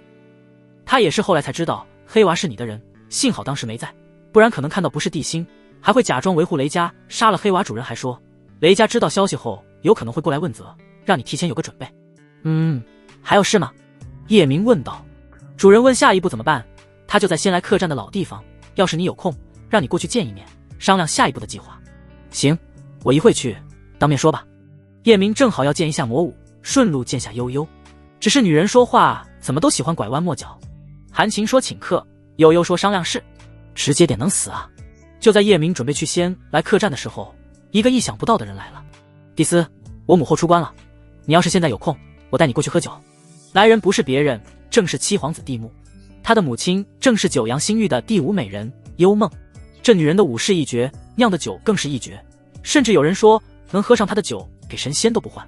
他也是后来才知道黑娃是你的人，幸好当时没在，不然可能看到不是地心，还会假装维护雷家，杀了黑娃主人。还说雷家知道消息后有可能会过来问责，让你提前有个准备。还有事吗？叶明问道。主人问下一步怎么办，他就在先来客栈的老地方，要是你有空，让你过去见一面，商量下一步的计划。行，我一会去，当面说吧。叶明正好要见一下魔武，顺路见下悠悠。只是女人说话怎么都喜欢拐弯抹角。韩晴说请客，悠悠说商量事，直接点能死啊！就在叶明准备去先来客栈的时候，一个意想不到的人来了。蒂斯，我母后出关了，你要是现在有空，我带你过去喝酒。来人不是别人，正是七皇子蒂木，他的母亲正是九阳新域的第5美人幽梦。这女人的武士一绝，酿的酒更是一绝，甚至有人说能喝上她的酒，给神仙都不换。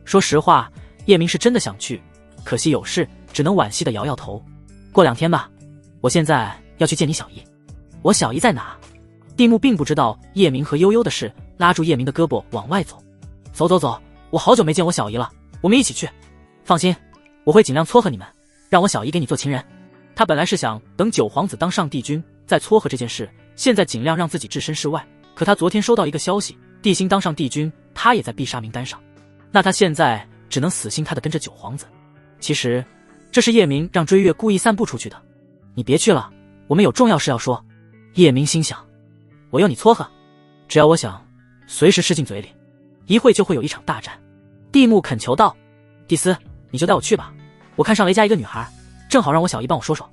说实话，叶明是真的想去，可惜有事，只能惋惜的摇摇头。过2天吧，我现在要去见你小姨。我小姨在哪？蒂木并不知道叶明和悠悠的事，拉住叶明的胳膊往外走。走走走，我好久没见我小姨了，我们一起去。放心，我会尽量撮合你们，让我小姨给你做情人。他本来是想等九皇子当上帝君再撮合这件事，现在尽量让自己置身事外。可他昨天收到一个消息，帝辛当上帝君，他也在必杀名单上。那他现在只能死心塌地跟着九皇子。其实这是叶明让追月故意散布出去的。你别去了，我们有重要事要说。叶明心想，我有你撮合，只要我想，随时吃进嘴里，一会就会有一场大战。蒂木恳求道，蒂斯，你就带我去吧，我看上雷家一个女孩，正好让我小姨帮我说说。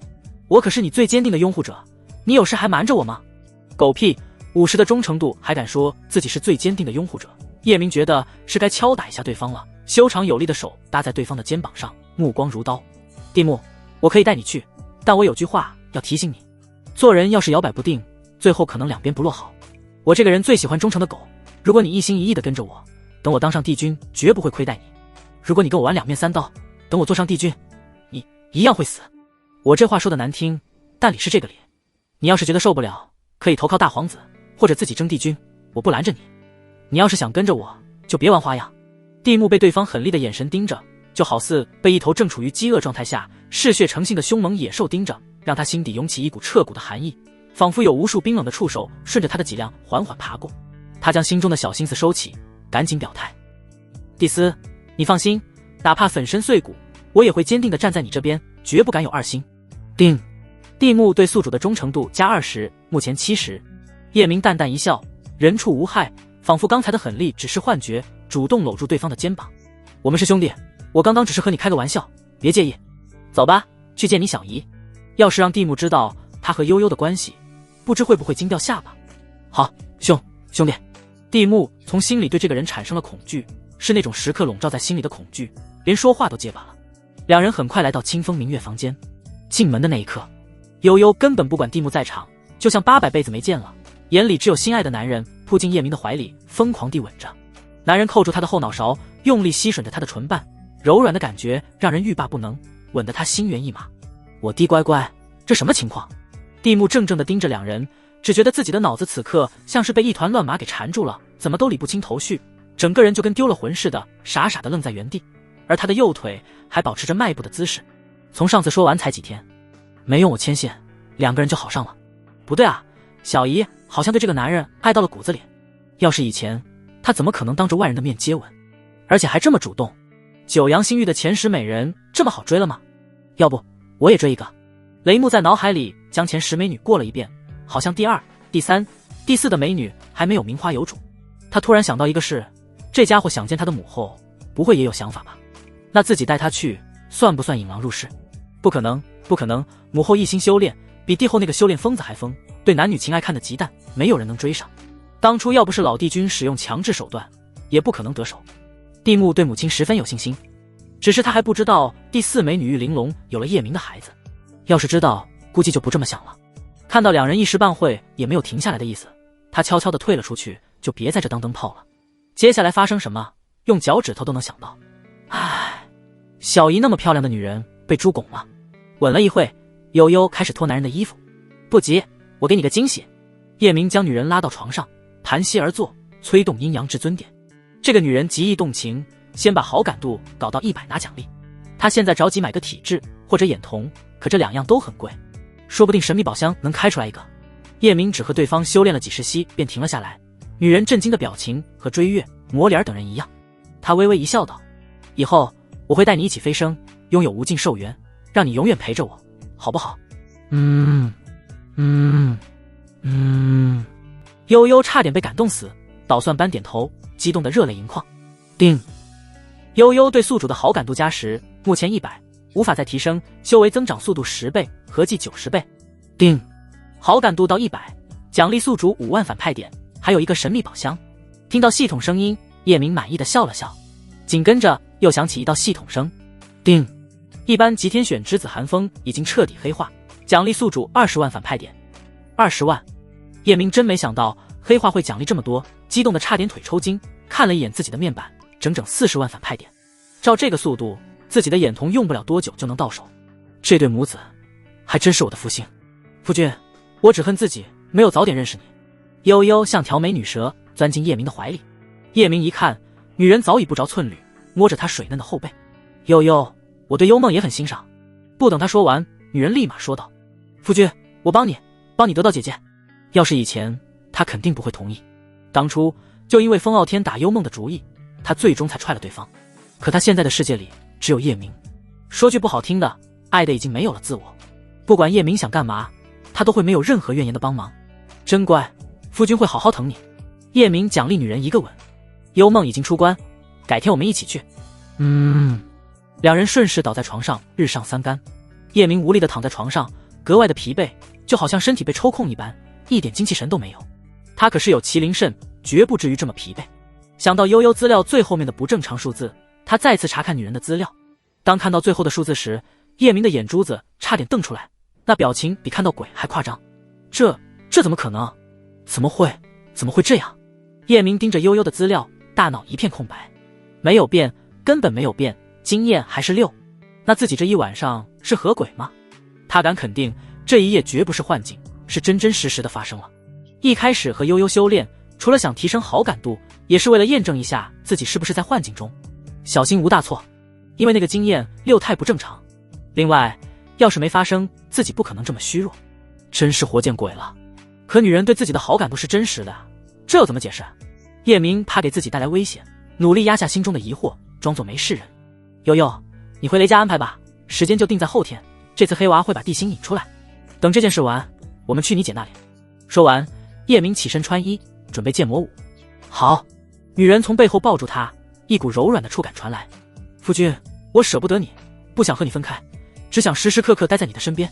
我可是你最坚定的拥护者，你有事还瞒着我吗？狗屁，50的忠诚度还敢说自己是最坚定的拥护者。叶明觉得是该敲打一下对方了，修长有力的手搭在对方的肩膀上，目光如刀。蒂木，我可以带你去，但我有句话要提醒你，做人要是摇摆不定，最后可能两边不落好。我这个人最喜欢忠诚的狗，如果你一心一意的跟着我，等我当上帝君，绝不会亏待你。如果你跟我玩两面三刀，等我做上帝君，你一样会死。我这话说的难听，但理是这个理。你要是觉得受不了，可以投靠大皇子，或者自己争帝君，我不拦着你。你要是想跟着我，就别玩花样。蒂木被对方狠厉的眼神盯着，就好似被一头正处于饥饿状态下嗜血成性的凶猛野兽盯着，让他心底涌起一股彻骨的寒意，仿佛有无数冰冷的触手顺着他的脊梁缓缓爬过。他将心中的小心思收起，赶紧表态，蒂斯，你放心，哪怕粉身碎骨，我也会坚定地站在你这边，绝不敢有二心。定。蒂木对宿主的忠诚度加20，目前70。叶明淡淡一笑，人畜无害，仿佛刚才的狠厉只是幻觉，主动搂住对方的肩膀。我们是兄弟，我刚刚只是和你开个玩笑，别介意。走吧，去见你小姨。要是让蒂木知道他和悠悠的关系，不知会不会惊掉下巴。好，兄弟。蒂木从心里对这个人产生了恐惧，是那种时刻笼罩在心里的恐惧，连说话都结巴了。两人很快来到清风明月房间，进门的那一刻，悠悠根本不管蒂木在场，就像800辈子没见了，眼里只有心爱的男人，扑进叶明的怀里，疯狂地吻着。男人扣住她的后脑勺，用力吸吮着她的唇瓣，柔软的感觉让人欲罢不能，吻得她心猿意马。我弟乖乖，这什么情况？蒂木怔怔地盯着两人，只觉得自己的脑子此刻像是被一团乱麻给缠住了，怎么都理不清头绪，整个人就跟丢了魂似的，傻傻地愣在原地。而他的右腿还保持着迈步的姿势。从上次说完才几天，没用我牵线，两个人就好上了。不对啊，小姨好像对这个男人爱到了骨子里。要是以前，他怎么可能当着外人的面接吻，而且还这么主动？九阳新域的前10美人这么好追了吗？要不我也追一个？雷木在脑海里将前10美女过了一遍，好像第2、第3、第4的美女还没有名花有主。他突然想到一个事，这家伙想见他的母后，不会也有想法吧？那自己带他去，算不算引狼入室？不可能，不可能！母后一心修炼，比帝后那个修炼疯子还疯，对男女情爱看得极淡，没有人能追上。当初要不是老帝君使用强制手段，也不可能得手。蒂木对母亲十分有信心，只是他还不知道第4美女玉玲珑有了叶明的孩子。要是知道，估计就不这么想了。看到两人一时半会也没有停下来的意思，他悄悄地退了出去，就别在这当灯泡了。接下来发生什么，用脚趾头都能想到。唉，小姨那么漂亮的女人被猪拱了。吻了一会，悠悠开始脱男人的衣服。不急，我给你个惊喜。叶明将女人拉到床上，盘膝而坐，催动阴阳至尊点。这个女人极易动情，先把好感度搞到100拿奖励。他现在着急买个体质或者眼瞳，可这2样都很贵，说不定神秘宝箱能开出来一个。叶明只和对方修炼了几十息便停了下来，女人震惊的表情和追月、抹脸等人一样。他微微一笑道，以后我会带你一起飞升，拥有无尽寿元，让你永远陪着我，好不好？悠悠差点被感动死，捣蒜般点头，激动得热泪盈眶。叮！悠悠对宿主的好感度加10，目前100，无法再提升，修为增长速度10倍，合计90倍。叮，好感度到100，奖励宿主5万反派点，还有一个神秘宝箱。听到系统声音，叶明满意的笑了笑，紧跟着又响起一道系统声。叮，一般极天选之子寒风已经彻底黑化，奖励宿主20万反派点。20万，叶明真没想到黑化会奖励这么多，激动的差点腿抽筋，看了一眼自己的面板，整整40万反派点。照这个速度，自己的眼瞳用不了多久就能到手。这对母子还真是我的福星。夫君，我只恨自己没有早点认识你。悠悠像条美女蛇钻进叶明的怀里，叶明一看，女人早已不着寸缕，摸着她水嫩的后背。悠悠，我对幽梦也很欣赏。不等他说完，女人立马说道：夫君，我帮你得到姐姐。要是以前，他肯定不会同意。当初就因为风傲天打幽梦的主意，他最终才踹了对方。可他现在的世界里只有叶明，说句不好听的，爱的已经没有了自我。不管叶明想干嘛，他都会没有任何怨言的帮忙。真乖，夫君会好好疼你。叶明奖励女人一个吻。幽梦已经出关，改天我们一起去。两人顺势倒在床上，日上三竿。叶明无力地躺在床上，格外的疲惫，就好像身体被抽空一般，一点精气神都没有。他可是有麒麟肾，绝不至于这么疲惫。想到悠悠资料最后面的不正常数字，他再次查看女人的资料。当看到最后的数字时，叶明的眼珠子差点瞪出来，那表情比看到鬼还夸张。这怎么可能？怎么会这样？叶明盯着悠悠的资料，大脑一片空白。没有变，根本没有变，经验还是6。那自己这一晚上是合鬼吗？他敢肯定，这一夜绝不是幻境，是真真实实的发生了。一开始和悠悠修炼，除了想提升好感度，也是为了验证一下自己是不是在幻境中。小心无大错，因为那个经验6太不正常。另外，要是没发生，自己不可能这么虚弱。真是活见鬼了。可女人对自己的好感度是真实的，这又怎么解释？叶明怕给自己带来危险，努力压下心中的疑惑，装作没事人。悠悠，你回雷家安排吧，时间就定在后天。这次黑娃会把地心引出来，等这件事完，我们去你姐那里。说完，叶明起身穿衣，准备见魔武。好。女人从背后抱住他，一股柔软的触感传来。夫君，我舍不得你，不想和你分开，只想时时刻刻待在你的身边。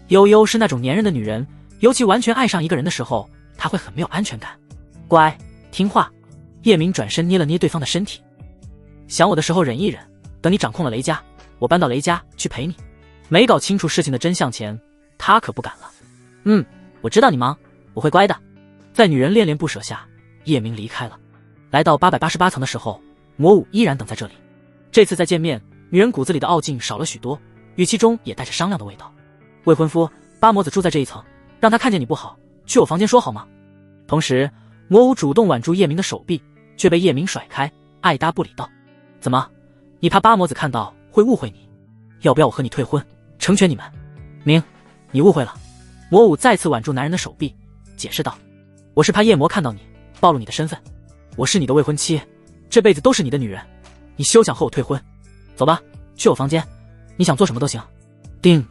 悠悠是那种粘人的女人，尤其完全爱上一个人的时候，她会很没有安全感。乖，听话。叶明转身捏了捏对方的身体。想我的时候忍一忍，等你掌控了雷家，我搬到雷家去陪你。没搞清楚事情的真相前，他可不敢了。我知道你忙，我会乖的。在女人恋恋不舍下，叶明离开了。来到888层的时候，魔武依然等在这里。这次再见面，女人骨子里的傲劲少了许多，语气中也带着商量的味道。未婚夫，八魔子住在这一层，让他看见你不好，去我房间说好吗？同时，魔武主动挽住叶明的手臂，却被叶明甩开，爱搭不理道：怎么，你怕八魔子看到会误会你？要不要我和你退婚，成全你们？明，你误会了。魔武再次挽住男人的手臂，解释道：我是怕夜魔看到你，暴露你的身份。我是你的未婚妻，这辈子都是你的女人，你休想和我退婚。走吧，去我房间，你想做什么都行。叮。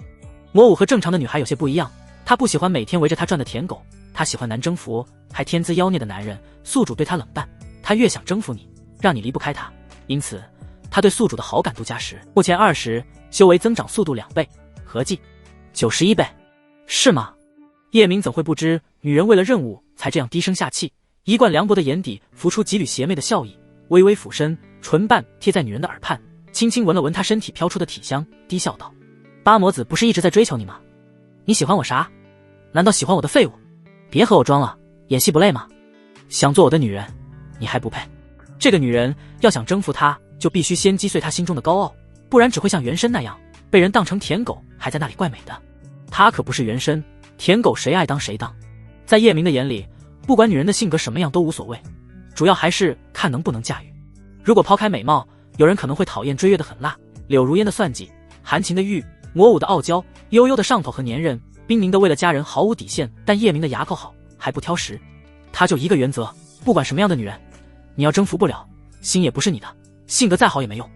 魔武和正常的女孩有些不一样，她不喜欢每天围着她转的舔狗，她喜欢难征服还天资妖孽的男人。宿主对她冷淡，她越想征服你，让你离不开她，因此她对宿主的好感度加10，目前20，修为增长速度2倍，合计91倍。是吗？叶明怎会不知女人为了任务才这样低声下气，一贯凉薄的眼底浮出几缕邪魅的笑意，微微俯身，唇瓣贴在女人的耳畔，轻轻闻了闻她身体飘出的体香，低笑道：八魔子不是一直在追求你吗？你喜欢我啥？难道喜欢我的废物？别和我装了，演戏不累吗？想做我的女人，你还不配。这个女人要想征服她，就必须先击碎她心中的高傲，不然只会像原身那样被人当成舔狗，还在那里怪美的。她可不是原身，舔狗谁爱当谁当。在叶明的眼里，不管女人的性格什么样都无所谓，主要还是看能不能驾驭。如果抛开美貌，有人可能会讨厌追月的狠辣，柳如烟的算计，含情的欲，魔武的傲娇，悠悠的上头和粘人，冰凝的为了家人毫无底线。但叶明的牙口好，还不挑食。他就一个原则，不管什么样的女人，你要征服不了，心也不是你的，性格再好也没用。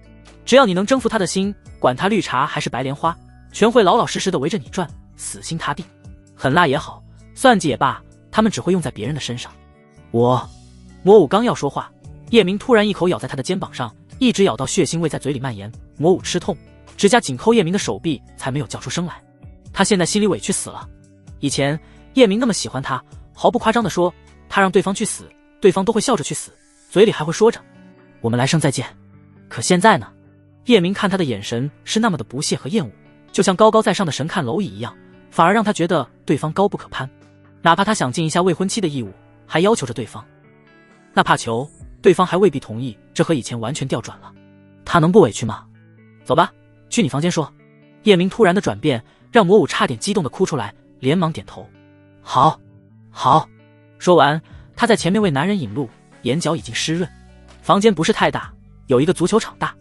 只要你能征服她的心，管她绿茶还是白莲花，全会老老实实的围着你转，死心塌地。狠辣也好，算计也罢，他们只会用在别人的身上。魔武刚要说话，叶明突然一口咬在他的肩膀上，一直咬到血腥味在嘴里蔓延。魔武吃痛，指甲紧抠叶明的手臂，才没有叫出声来。他现在心里委屈死了。以前叶明那么喜欢他，毫不夸张地说，他让对方去死，对方都会笑着去死，嘴里还会说着我们来生再见。可现在呢，叶明看他的眼神是那么的不屑和厌恶，就像高高在上的神看蝼蚁一样，反而让他觉得对方高不可攀。哪怕他想尽一下未婚妻的义务，还要求着对方，那怕求对方还未必同意，这和以前完全调转了。他能不委屈吗？走吧，去你房间说。叶明突然的转变让魔武差点激动的哭出来，连忙点头。好，好。说完，他在前面为男人引路，眼角已经湿润。房间不是太大，有一个足球场大。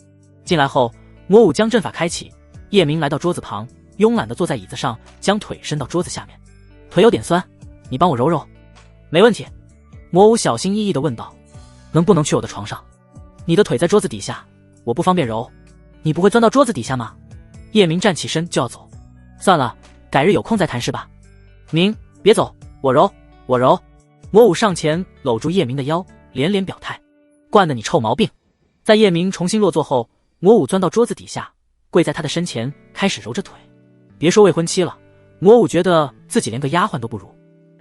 进来后，魔武将阵法开启，叶明来到桌子旁，慵懒地坐在椅子上，将腿伸到桌子下面。腿有点酸，你帮我揉揉。没问题。魔武小心翼翼地问道。能不能去我的床上？你的腿在桌子底下，我不方便揉。你不会钻到桌子底下吗？叶明站起身就要走。算了，改日有空再谈是吧？明，别走，我揉，我揉。魔武上前搂住叶明的腰，连连表态。惯得你臭毛病。在叶明重新落座后，魔武钻到桌子底下，跪在他的身前，开始揉着腿。别说未婚妻了，魔武觉得自己连个丫鬟都不如，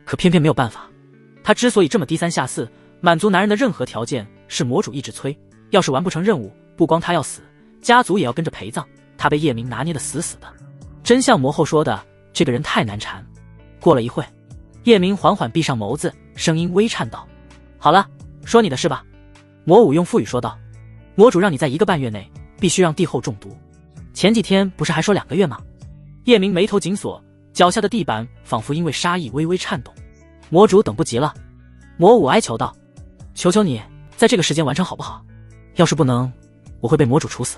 可偏偏没有办法。他之所以这么低三下四，满足男人的任何条件，是魔主一直催，要是完不成任务，不光他要死，家族也要跟着陪葬。他被叶明拿捏得死死的，真像魔后说的，这个人太难缠。过了一会，叶明缓缓闭上眸子，声音微颤道：好了，说你的事吧。魔武用腹语说道：魔主让你在1个半月内必须让帝后中毒，前几天不是还说2个月吗？叶明眉头紧锁，脚下的地板仿佛因为杀意微微颤动。魔主等不及了。魔武哀求道：求求你在这个时间完成好不好？要是不能，我会被魔主处死，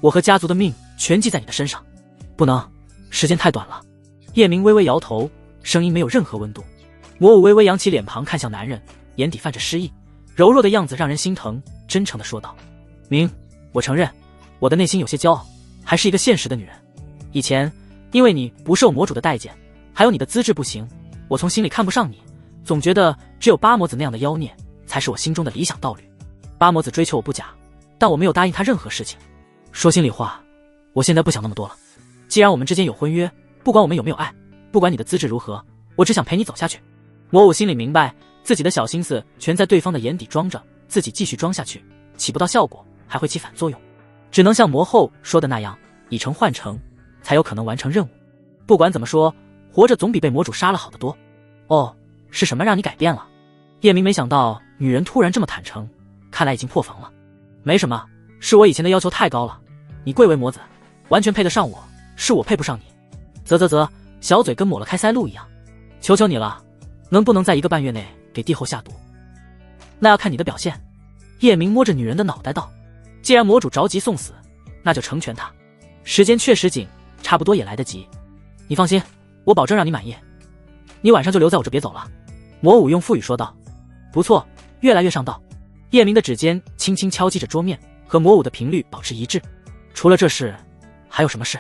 我和家族的命全记在你的身上。不能，时间太短了。叶明微微摇头，声音没有任何温度。魔武微微扬起脸庞看向男人，眼底泛着诗意，柔弱的样子让人心疼，真诚地说道：明，我承认我的内心有些骄傲，还是一个现实的女人。以前因为你不受魔主的待见，还有你的资质不行，我从心里看不上你，总觉得只有八魔子那样的妖孽才是我心中的理想道侣。八魔子追求我不假，但我没有答应他任何事情。说心里话，我现在不想那么多了。既然我们之间有婚约，不管我们有没有爱，不管你的资质如何，我只想陪你走下去。魔武心里明白，自己的小心思全在对方的眼底装着，自己继续装下去，起不到效果，还会起反作用。只能像魔后说的那样，以诚换诚，才有可能完成任务。不管怎么说，活着总比被魔主杀了好得多。哦，是什么让你改变了？叶明没想到女人突然这么坦诚，看来已经破防了。没什么，是我以前的要求太高了。你贵为魔子，完全配得上我，是我配不上你。啧，小嘴跟抹了开塞露一样。求求你了，能不能在1个半月内给帝后下毒？那要看你的表现。叶明摸着女人的脑袋道：既然魔主着急送死，那就成全他。时间确实紧，差不多也来得及。你放心，我保证让你满意。你晚上就留在我这别走了。魔武用腹语说道。不错，越来越上道。叶明的指尖轻轻敲击着桌面，和魔武的频率保持一致。除了这事，还有什么事？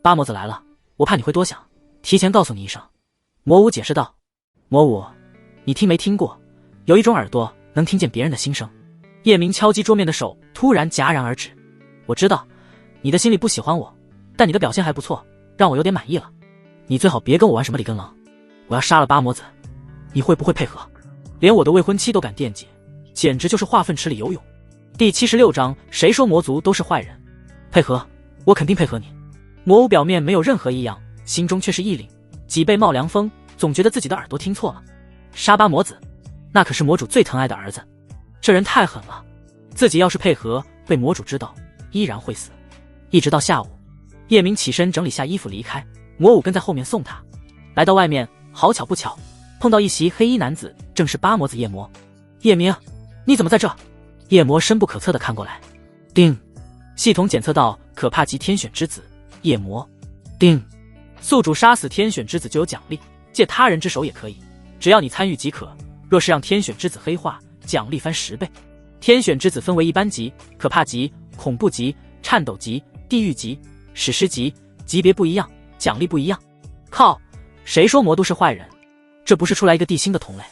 八魔子来了，我怕你会多想，提前告诉你一声。魔武解释道。魔武，你听没听过，有一种耳朵能听见别人的心声？叶明敲击桌面的手突然戛然而止。我知道你的心里不喜欢我，但你的表现还不错，让我有点满意了。你最好别跟我玩什么里根狼，我要杀了八魔子，你会不会配合？连我的未婚妻都敢惦记，简直就是化粪池里游泳。第76章，谁说魔族都是坏人？配合，我肯定配合你。魔武表面没有任何异样，心中却是一凛，脊背冒凉风，总觉得自己的耳朵听错了。杀八魔子，那可是魔主最疼爱的儿子，这人太狠了。自己要是配合，被魔主知道，依然会死。一直到下午，叶明起身整理下衣服离开，魔武跟在后面送他。来到外面，好巧不巧，碰到一袭黑衣男子，正是八魔子夜魔。叶明，你怎么在这？夜魔深不可测地看过来。叮，系统检测到可怕级天选之子夜魔。叮，宿主杀死天选之子就有奖励，借他人之手也可以，只要你参与即可。若是让天选之子黑化，奖励翻10倍。天选之子分为一般级、可怕级、恐怖级、颤抖级、地狱级、史诗级，级别不一样，奖励不一样。靠，谁说魔都是坏人？这不是出来一个地心的同类？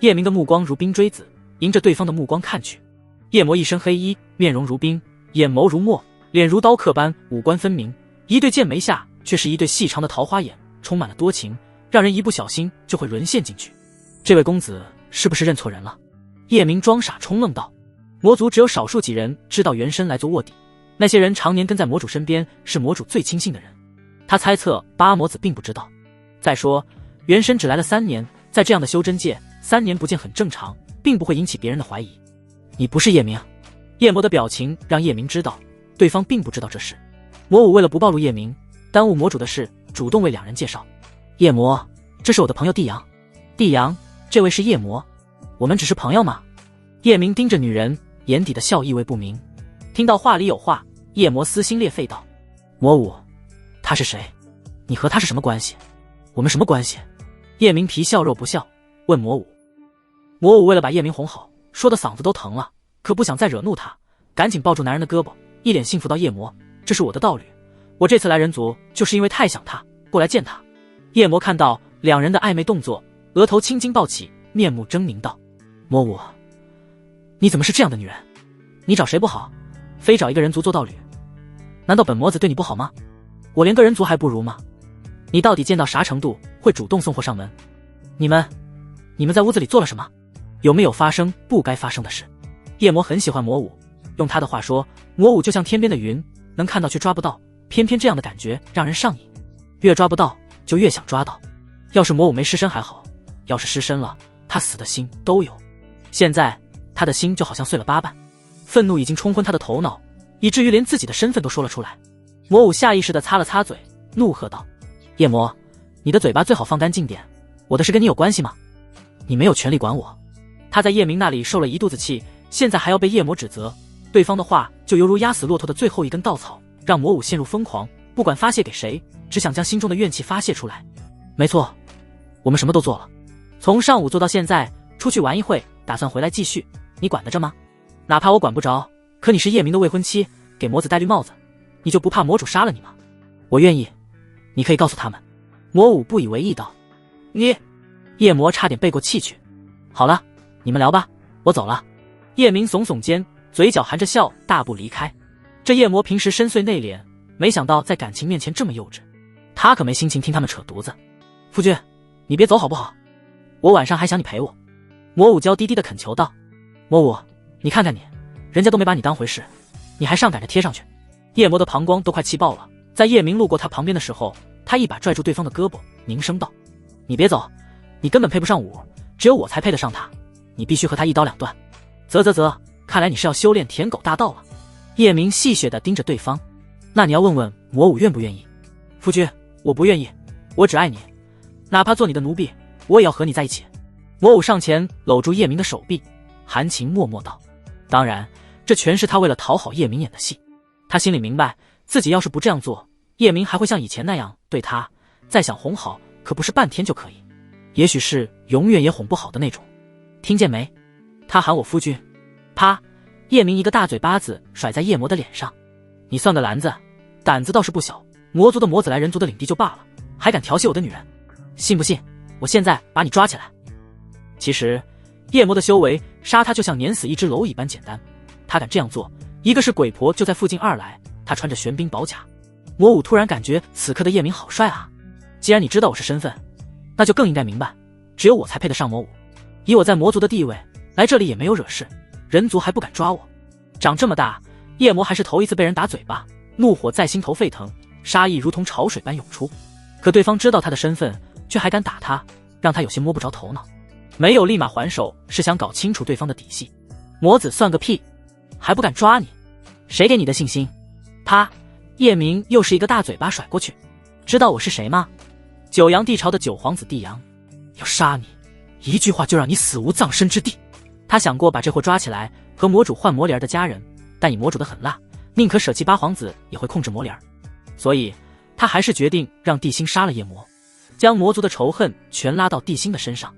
叶明的目光如冰锥子，迎着对方的目光看去。夜魔一身黑衣，面容如冰，眼眸如墨，脸如刀刻般，五官分明，一对剑眉下却是一对细长的桃花眼，充满了多情，让人一不小心就会沦陷进去。这位公子是不是认错人了？叶明装傻充愣道。魔族只有少数几人知道原身来做卧底，那些人常年跟在魔主身边，是魔主最亲信的人。他猜测八魔子并不知道。再说原身只来了3年，在这样的修真界，3年不见很正常，并不会引起别人的怀疑。你不是叶明？夜魔的表情让叶明知道对方并不知道这事。魔武为了不暴露叶明，耽误魔主的事，主动为2人介绍。夜魔，这是我的朋友帝阳。帝阳，这位是夜魔。我们只是朋友吗？叶明盯着女人，眼底的笑意味不明。听到话里有话，夜魔撕心裂肺道：魔武，他是谁？你和他是什么关系？我们什么关系？叶明皮笑肉不笑，问魔武。魔武为了把叶明哄好，说的嗓子都疼了，可不想再惹怒他，赶紧抱住男人的胳膊，一脸幸福道：夜魔，这是我的道侣，我这次来人族就是因为太想他，过来见他。夜魔看到2人的暧昧动作，额头青筋暴起，面目狰狞道：魔武，你怎么是这样的女人？你找谁不好，非找一个人族做道侣？难道本魔子对你不好吗？我连个人族还不如吗？你到底贱到啥程度，会主动送货上门？你们在屋子里做了什么？有没有发生不该发生的事？夜魔很喜欢魔武，用他的话说，魔武就像天边的云，能看到却抓不到，偏偏这样的感觉让人上瘾，越抓不到就越想抓到。要是魔武没失身还好，要是失身了，他死的心都有。现在他的心就好像碎了8瓣，愤怒已经冲昏他的头脑，以至于连自己的身份都说了出来。魔武下意识地擦了擦嘴，怒喝道：夜魔，你的嘴巴最好放干净点，我的事跟你有关系吗？你没有权利管我。他在叶明那里受了一肚子气，现在还要被夜魔指责，对方的话就犹如压死骆驼的最后一根稻草，让魔武陷入疯狂，不管发泄给谁，只想将心中的怨气发泄出来。没错，我们什么都做了，从上午做到现在，出去玩一会，打算回来继续，你管得着吗？哪怕我管不着，可你是叶明的未婚妻，给魔子戴绿帽子，你就不怕魔主杀了你吗？我愿意，你可以告诉他们。魔武不以为意道。你……夜魔差点背过气去。好了，你们聊吧，我走了。叶明耸耸肩，嘴角含着笑，大步离开。这夜魔平时深邃内敛，没想到在感情面前这么幼稚，他可没心情听他们扯犊子。夫君，你别走好不好？我晚上还想你陪我。魔武娇滴滴的恳求道。魔武，你看看你，人家都没把你当回事，你还上赶着贴上去。夜魔的膀胱都快气爆了，在叶明路过他旁边的时候，他一把拽住对方的胳膊，凝声道：你别走，你根本配不上武，只有我才配得上他，你必须和他一刀两断。啧，看来你是要修炼舔狗大道了。叶明戏谑地盯着对方。那你要问问魔武愿不愿意？夫君，我不愿意，我只爱你，哪怕做你的奴婢，我也要和你在一起。魔武上前搂住叶明的手臂，含情脉脉道。当然，这全是他为了讨好叶明演的戏。他心里明白，自己要是不这样做，叶明还会像以前那样对他，再想哄好，可不是半天就可以，也许是永远也哄不好的那种。听见没？他喊我夫君。啪！叶明一个大嘴巴子甩在夜魔的脸上。你算个篮子，胆子倒是不小，魔族的魔子来人族的领地就罢了，还敢调戏我的女人，信不信我现在把你抓起来？其实夜魔的修为，杀他就像碾死一只蝼蚁般简单。他敢这样做，一个是鬼婆就在附近，二来他穿着玄冰宝甲。魔武突然感觉此刻的叶明好帅啊！既然你知道我是身份，那就更应该明白，只有我才配得上魔武。以我在魔族的地位，来这里也没有惹事，人族还不敢抓我。长这么大，夜魔还是头一次被人打嘴巴，怒火在心头沸腾，杀意如同潮水般涌出。可对方知道他的身份，却还敢打他，让他有些摸不着头脑。没有立马还手，是想搞清楚对方的底细。魔子算个屁，还不敢抓你？谁给你的信心？啪！叶明又是一个大嘴巴甩过去。知道我是谁吗？九阳帝朝的九皇子帝阳，要杀你，一句话就让你死无葬身之地。他想过把这货抓起来和魔主换魔灵儿的家人，但以魔主的狠辣，宁可舍弃八皇子也会控制魔灵儿，所以他还是决定让帝星杀了夜魔，将魔族的仇恨全拉到帝星的身上。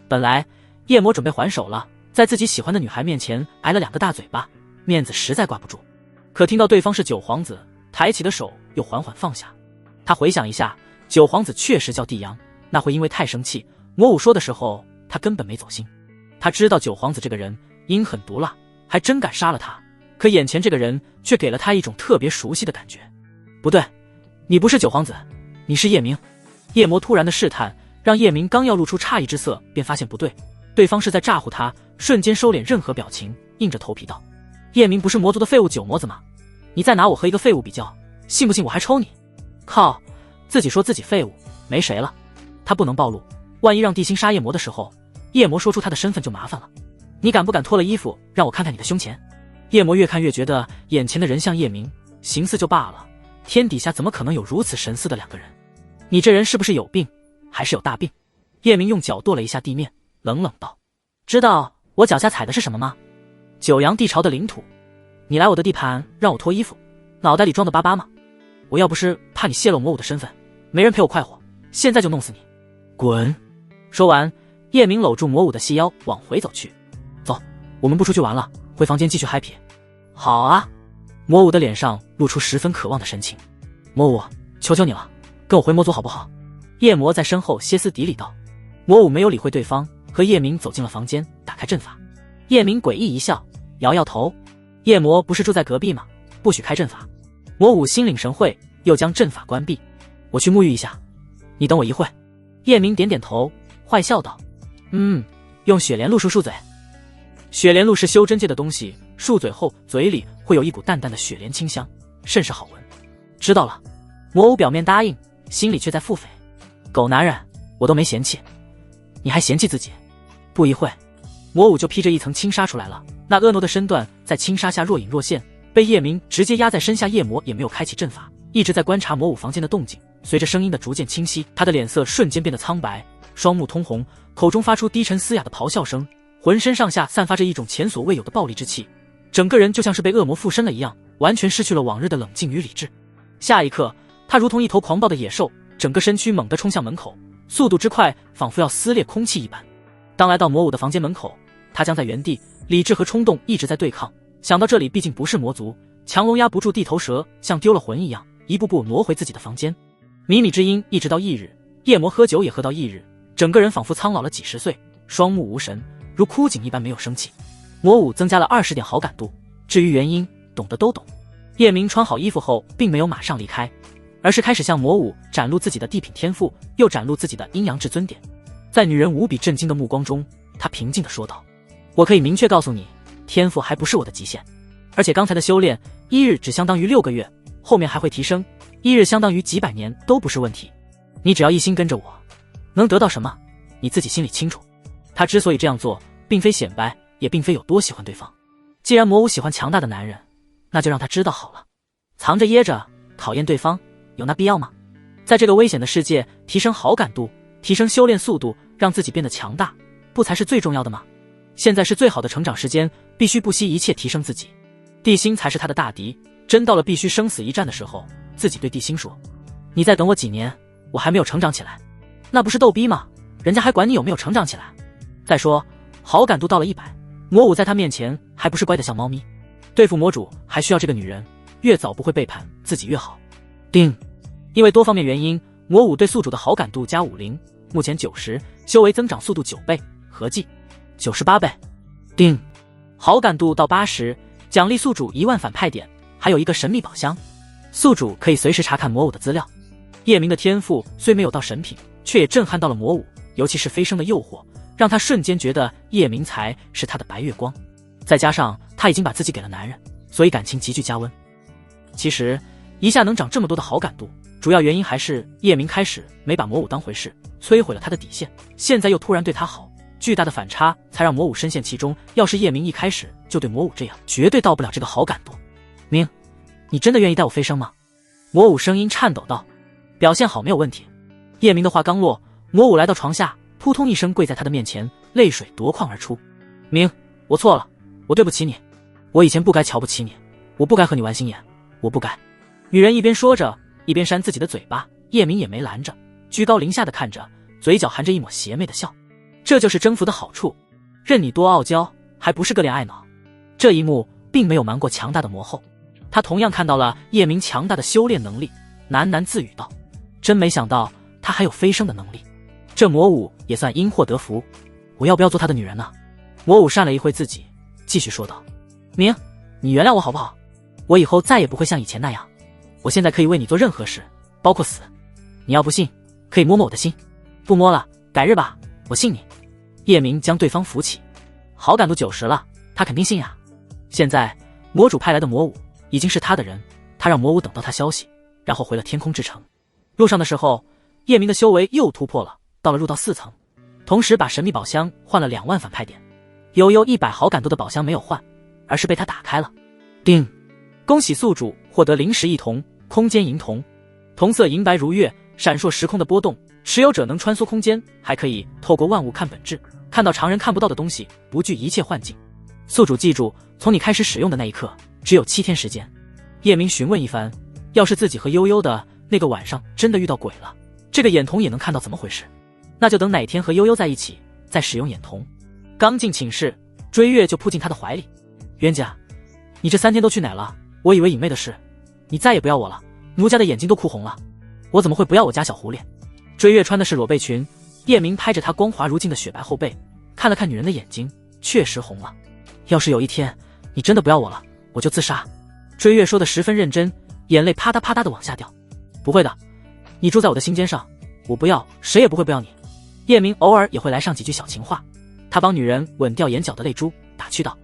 本来夜魔准备还手了，在自己喜欢的女孩面前挨了2个大嘴巴，面子实在挂不住。可听到对方是九皇子，抬起的手又缓缓放下。他回想一下，九皇子确实叫帝阳，那会因为太生气，魔武说的时候他根本没走心。他知道九皇子这个人阴狠毒辣，还真敢杀了他，可眼前这个人却给了他一种特别熟悉的感觉。不对，你不是九皇子，你是叶明。夜魔突然的试探，让叶明刚要露出诧异之色，便发现不对，对方是在诈唬他，瞬间收敛任何表情，硬着头皮道：叶明不是魔族的废物九魔子吗？你再拿我和一个废物比较，信不信我还抽你？靠，自己说自己废物，没谁了。他不能暴露，万一让地心杀夜魔的时候，夜魔说出他的身份就麻烦了。你敢不敢脱了衣服让我看看你的胸前？夜魔越看越觉得眼前的人像叶明，形似就罢了，天底下怎么可能有如此神似的两个人？你这人是不是有病，还是有大病？叶明用脚跺了一下地面，冷冷道：知道我脚下踩的是什么吗？九阳地巢的领土。你来我的地盘让我脱衣服，脑袋里装的巴巴吗？我要不是怕你泄露魔武的身份，没人陪我快活，现在就弄死你。滚！说完，叶明搂住魔武的细腰往回走去。走，我们不出去玩了，回房间继续 happy。好啊。魔武的脸上露出十分渴望的神情。魔武，求求你了，跟我回魔族好不好？夜魔在身后歇斯底里道。魔武没有理会对方，和叶明走进了房间，打开阵法。叶明诡异一笑，摇摇头。夜魔不是住在隔壁吗？不许开阵法。魔武心领神会，又将阵法关闭。我去沐浴一下，你等我一会。叶明点点头，坏笑道：用雪莲露漱漱嘴。雪莲露是修真界的东西，漱嘴后嘴里会有一股淡淡的雪莲清香，甚是好闻。知道了。魔武表面答应，心里却在腹诽：狗男人，我都没嫌弃，你还嫌弃自己？不一会，魔武就披着一层轻纱出来了，那婀娜的身段在轻纱下若隐若现，被叶明直接压在身下。夜魔也没有开启阵法，一直在观察魔武房间的动静。随着声音的逐渐清晰，他的脸色瞬间变得苍白，双目通红，口中发出低沉嘶哑的咆哮声，浑身上下散发着一种前所未有的暴力之气，整个人就像是被恶魔附身了一样，完全失去了往日的冷静与理智。下一刻，他如同一头狂暴的野兽，整个身躯猛地冲向门口，速度之快仿佛要撕裂空气一般。当来到魔武的房间门口，他僵在原地，理智和冲动一直在对抗。想到这里毕竟不是魔族，强龙压不住地头蛇，像丢了魂一样，一步步挪回自己的房间。靡靡之音一直到翌日，夜魔喝酒也喝到翌日，整个人仿佛苍老了几十岁，双目无神，如枯井一般没有生气。魔武增加了20点好感度，至于原因，懂得都懂。叶明穿好衣服后并没有马上离开，而是开始向魔武展露自己的地品天赋，又展露自己的阴阳至尊点。在女人无比震惊的目光中，他平静地说道：我可以明确告诉你，天赋还不是我的极限，而且刚才的修炼1日只相当于6个月，后面还会提升，1日相当于几百年都不是问题。你只要一心跟着我，能得到什么你自己心里清楚。他之所以这样做，并非显摆，也并非有多喜欢对方。既然魔武喜欢强大的男人，那就让他知道好了。藏着掖着讨厌对方，有那必要吗？在这个危险的世界，提升好感度，提升修炼速度，让自己变得强大，不才是最重要的吗？现在是最好的成长时间，必须不惜一切提升自己。地心才是他的大敌，真到了必须生死一战的时候，自己对地心说：你再等我几年，我还没有成长起来。那不是逗逼吗？人家还管你有没有成长起来。再说好感度到了100，魔武在他面前还不是乖得像猫咪。对付魔主还需要这个女人，越早不会背叛自己越好。定。因为多方面原因，魔武对宿主的好感度加50，目前90，修为增长速度9倍，合计98倍。定。好感度到80，奖励宿主1万反派点，还有一个神秘宝箱，宿主可以随时查看魔武的资料。叶明的天赋虽没有到神品，却也震撼到了魔武，尤其是飞升的诱惑，让他瞬间觉得叶明才是他的白月光。再加上他已经把自己给了男人，所以感情急剧加温。其实一下能长这么多的好感度，主要原因还是叶明开始没把魔武当回事，摧毁了他的底线，现在又突然对他好，巨大的反差才让魔武深陷其中。要是叶明一开始就对魔武这样，绝对到不了这个好感度。明，你真的愿意带我飞升吗？魔武声音颤抖道。表现好没有问题。叶明的话刚落，魔武来到床下，扑通一声跪在他的面前，泪水夺眶而出。明，我错了，我对不起你，我以前不该瞧不起你，我不该和你玩心眼，我不该。女人一边说着，一边扇自己的嘴巴，叶明也没拦着，居高临下的看着，嘴角含着一抹邪魅的笑。这就是征服的好处，任你多傲娇，还不是个恋爱脑。这一幕并没有瞒过强大的魔后，他同样看到了叶明强大的修炼能力，喃喃自语道：真没想到他还有飞升的能力，这魔武也算因祸得福。我要不要做他的女人呢？魔武扇了一回自己，继续说道：明，你原谅我好不好？我以后再也不会像以前那样，我现在可以为你做任何事，包括死。你要不信，可以摸摸我的心。不摸了，改日吧，我信你。叶明将对方扶起，好感度90了，他肯定信呀。现在魔主派来的魔武已经是他的人，他让魔武等到他消息，然后回了天空之城。路上的时候，叶明的修为又突破了，到了入道4层，同时把神秘宝箱换了2万反派点。悠悠100好感度的宝箱没有换，而是被他打开了。叮！恭喜宿主获得灵石1铜，空间银铜，铜色银白如月，闪烁时空的波动，持有者能穿梭空间，还可以透过万物看本质，看到常人看不到的东西，不惧一切幻境。宿主记住，从你开始使用的那一刻，只有7天时间。叶明询问一番，要是自己和悠悠的那个晚上真的遇到鬼了，这个眼瞳也能看到怎么回事？那就等哪天和悠悠在一起，再使用眼瞳。刚进寝室，追月就扑进他的怀里。冤家，你这3天都去哪了？我以为隐昧的事，你再也不要我了，奴家的眼睛都哭红了。我怎么会不要我家小狐狸？追月穿的是裸背裙，叶明拍着她光滑如镜的雪白后背，看了看女人的眼睛，确实红了。要是有一天你真的不要我了，我就自杀。追月说的十分认真，眼泪啪嗒啪嗒的往下掉。不会的，你住在我的心尖上，我不要，谁也不会不要你。叶明偶尔也会来上几句小情话，他帮女人稳掉眼角的泪珠，打趣道：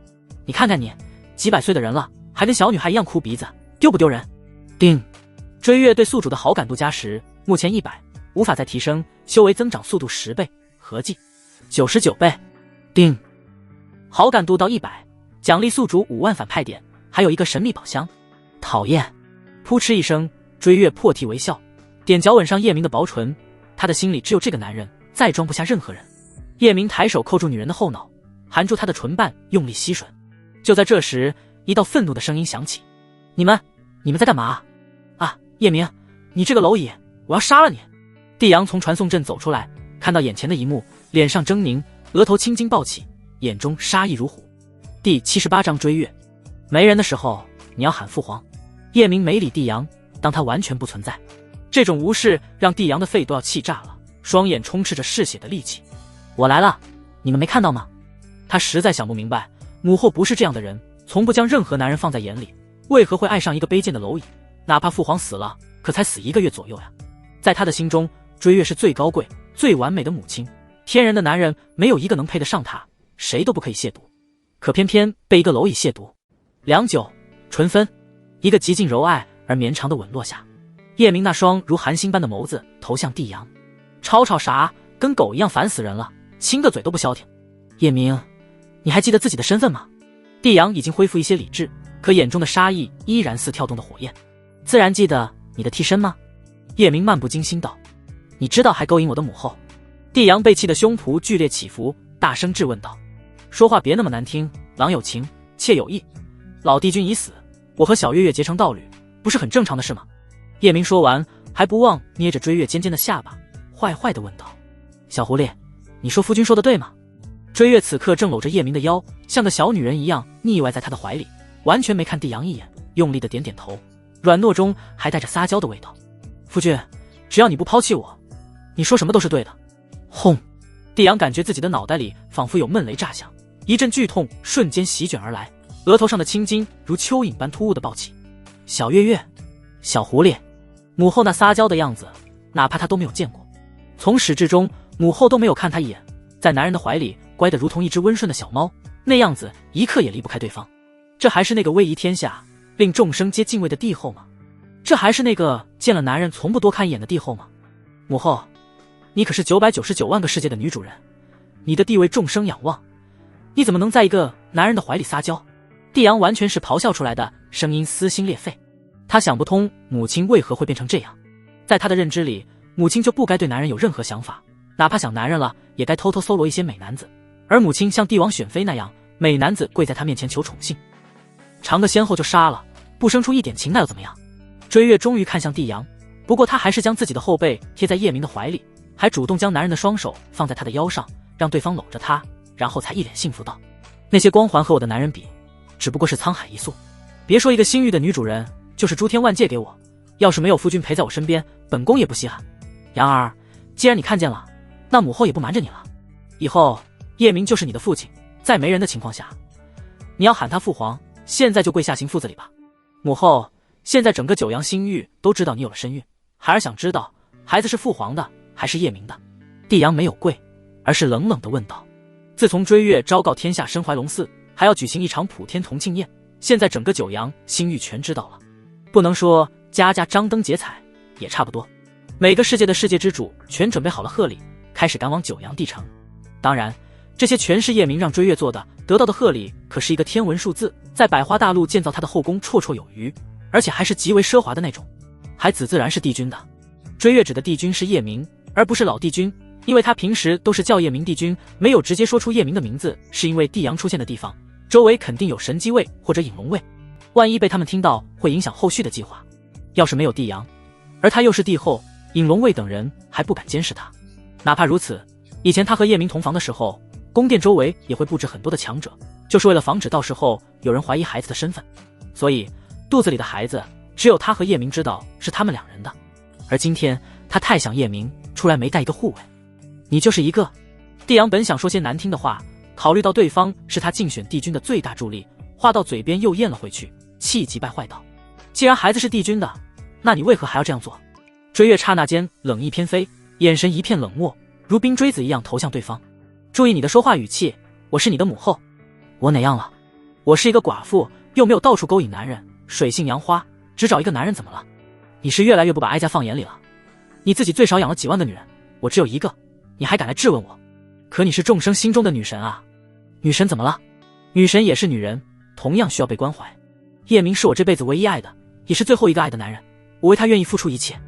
你看看你，几百岁的人了，还跟小女孩一样哭鼻子，丢不丢人？叮！追月对宿主的好感度加10，目前100，无法再提升，修为增长速度10倍，合计99倍。叮！好感度到100，奖励宿主5万反派点，还有一个神秘宝箱。讨厌！扑哧一声，追月破涕为笑，点脚吻上叶明的薄唇，他的心里只有这个男人，再装不下任何人。叶明抬手扣住女人的后脑，含住她的唇瓣，用力吸吮。就在这时，一道愤怒的声音响起：你们在干嘛啊？叶明，你这个蝼蚁，我要杀了你！帝阳从传送阵走出来，看到眼前的一幕，脸上狰狞，额头青筋暴起，眼中杀意如虎。第78章追月。没人的时候，你要喊父皇。叶明没理帝阳，当他完全不存在。这种无视让帝阳的肺都要气炸了，双眼充斥着嗜血的戾气。我来了，你们没看到吗？他实在想不明白，母后不是这样的人，从不将任何男人放在眼里，为何会爱上一个卑贱的蝼蚁？哪怕父皇死了，可才死1个月左右呀。在他的心中，追月是最高贵、最完美的母亲，天人的男人没有一个能配得上她，谁都不可以亵渎。可偏偏被一个蝼蚁亵渎。良久，唇分，一个极尽柔爱而绵长的吻落下。叶明那双如寒星般的眸子投向帝阳，吵吵啥？跟狗一样，烦死人了，亲个嘴都不消停。叶明，你还记得自己的身份吗？帝阳已经恢复一些理智，可眼中的杀意依然似跳动的火焰。自然记得你的替身吗？叶明漫不经心道。你知道还勾引我的母后？帝阳被气的胸脯剧烈起伏，大声质问道：说话别那么难听，郎有情，妾有意。老帝君已死，我和小月月结成道侣，不是很正常的事吗？叶明说完，还不忘捏着追月尖尖的下巴，坏坏地问道：小狐狸，你说夫君说的对吗？追月此刻正搂着叶明的腰，像个小女人一样腻歪在他的怀里，完全没看帝阳一眼，用力地点点头，软糯中还带着撒娇的味道。夫君，只要你不抛弃我，你说什么都是对的。轰！帝阳感觉自己的脑袋里仿佛有闷雷炸响，一阵剧痛瞬间席卷而来，额头上的青筋如蚯蚓般突兀的暴起。小月月，小狐狸，母后那撒娇的样子，哪怕他都没有见过。从始至终，母后都没有看他一眼，在男人的怀里乖得如同一只温顺的小猫，那样子一刻也离不开对方。这还是那个威仪天下、令众生皆敬畏的帝后吗？这还是那个见了男人从不多看一眼的帝后吗？母后，你可是999万个世界的女主人，你的地位众生仰望，你怎么能在一个男人的怀里撒娇？帝阳完全是咆哮出来的，声音撕心裂肺。他想不通母亲为何会变成这样，在他的认知里，母亲就不该对男人有任何想法，哪怕想男人了，也该偷偷搜罗一些美男子，而母亲像帝王选妃那样，美男子跪在他面前求宠幸，尝个先后就杀了，不生出一点情那又怎么样？追月终于看向帝阳，不过他还是将自己的后背贴在叶明的怀里，还主动将男人的双手放在他的腰上，让对方搂着他，然后才一脸幸福道：那些光环和我的男人比，只不过是沧海一粟，别说一个心欲的女主人，就是诸天万界给我，要是没有夫君陪在我身边，本宫也不稀罕。然而既然你看见了，那母后也不瞒着你了，以后叶明就是你的父亲，在没人的情况下，你要喊他父皇，现在就跪下行父子礼吧。母后，现在整个九阳新域都知道你有了身孕，孩儿想知道孩子是父皇的还是叶明的。帝阳没有跪，而是冷冷地问道。自从追月昭告天下身怀龙嗣，还要举行一场普天同庆宴，现在整个九阳新域全知道了，不能说家家张灯结彩，也差不多。每个世界的世界之主全准备好了贺礼，开始赶往九阳帝城。当然，这些全是叶明让追月做的，得到的贺礼可是一个天文数字，在百花大陆建造他的后宫绰绰有余，而且还是极为奢华的那种。孩子自然是帝君的，追月指的帝君是叶明，而不是老帝君，因为他平时都是叫叶明帝君，没有直接说出叶明的名字，是因为帝阳出现的地方周围肯定有神机位或者引龙位，万一被他们听到会影响后续的计划。要是没有帝阳，而他又是帝后，引龙卫等人还不敢监视他。哪怕如此，以前他和叶明同房的时候，宫殿周围也会布置很多的强者，就是为了防止到时候有人怀疑孩子的身份。所以肚子里的孩子只有他和叶明知道是他们两人的。而今天他太想叶明，出来没带一个护卫。你就是一个。帝阳本想说些难听的话，考虑到对方是他竞选帝君的最大助力，话到嘴边又咽了回去，气急败坏道：既然孩子是帝君的，那你为何还要这样做？追月刹那间冷意翩飞，眼神一片冷漠，如冰锥子一样投向对方。注意你的说话语气，我是你的母后。我哪样了？我是一个寡妇，又没有到处勾引男人，水性杨花，只找一个男人怎么了？你是越来越不把哀家放眼里了。你自己最少养了几万个女人，我只有一个，你还敢来质问我？可你是众生心中的女神啊。女神怎么了？女神也是女人，同样需要被关怀。叶明是我这辈子唯一爱的，也是最后一个爱的男人，我为他愿意付出一切。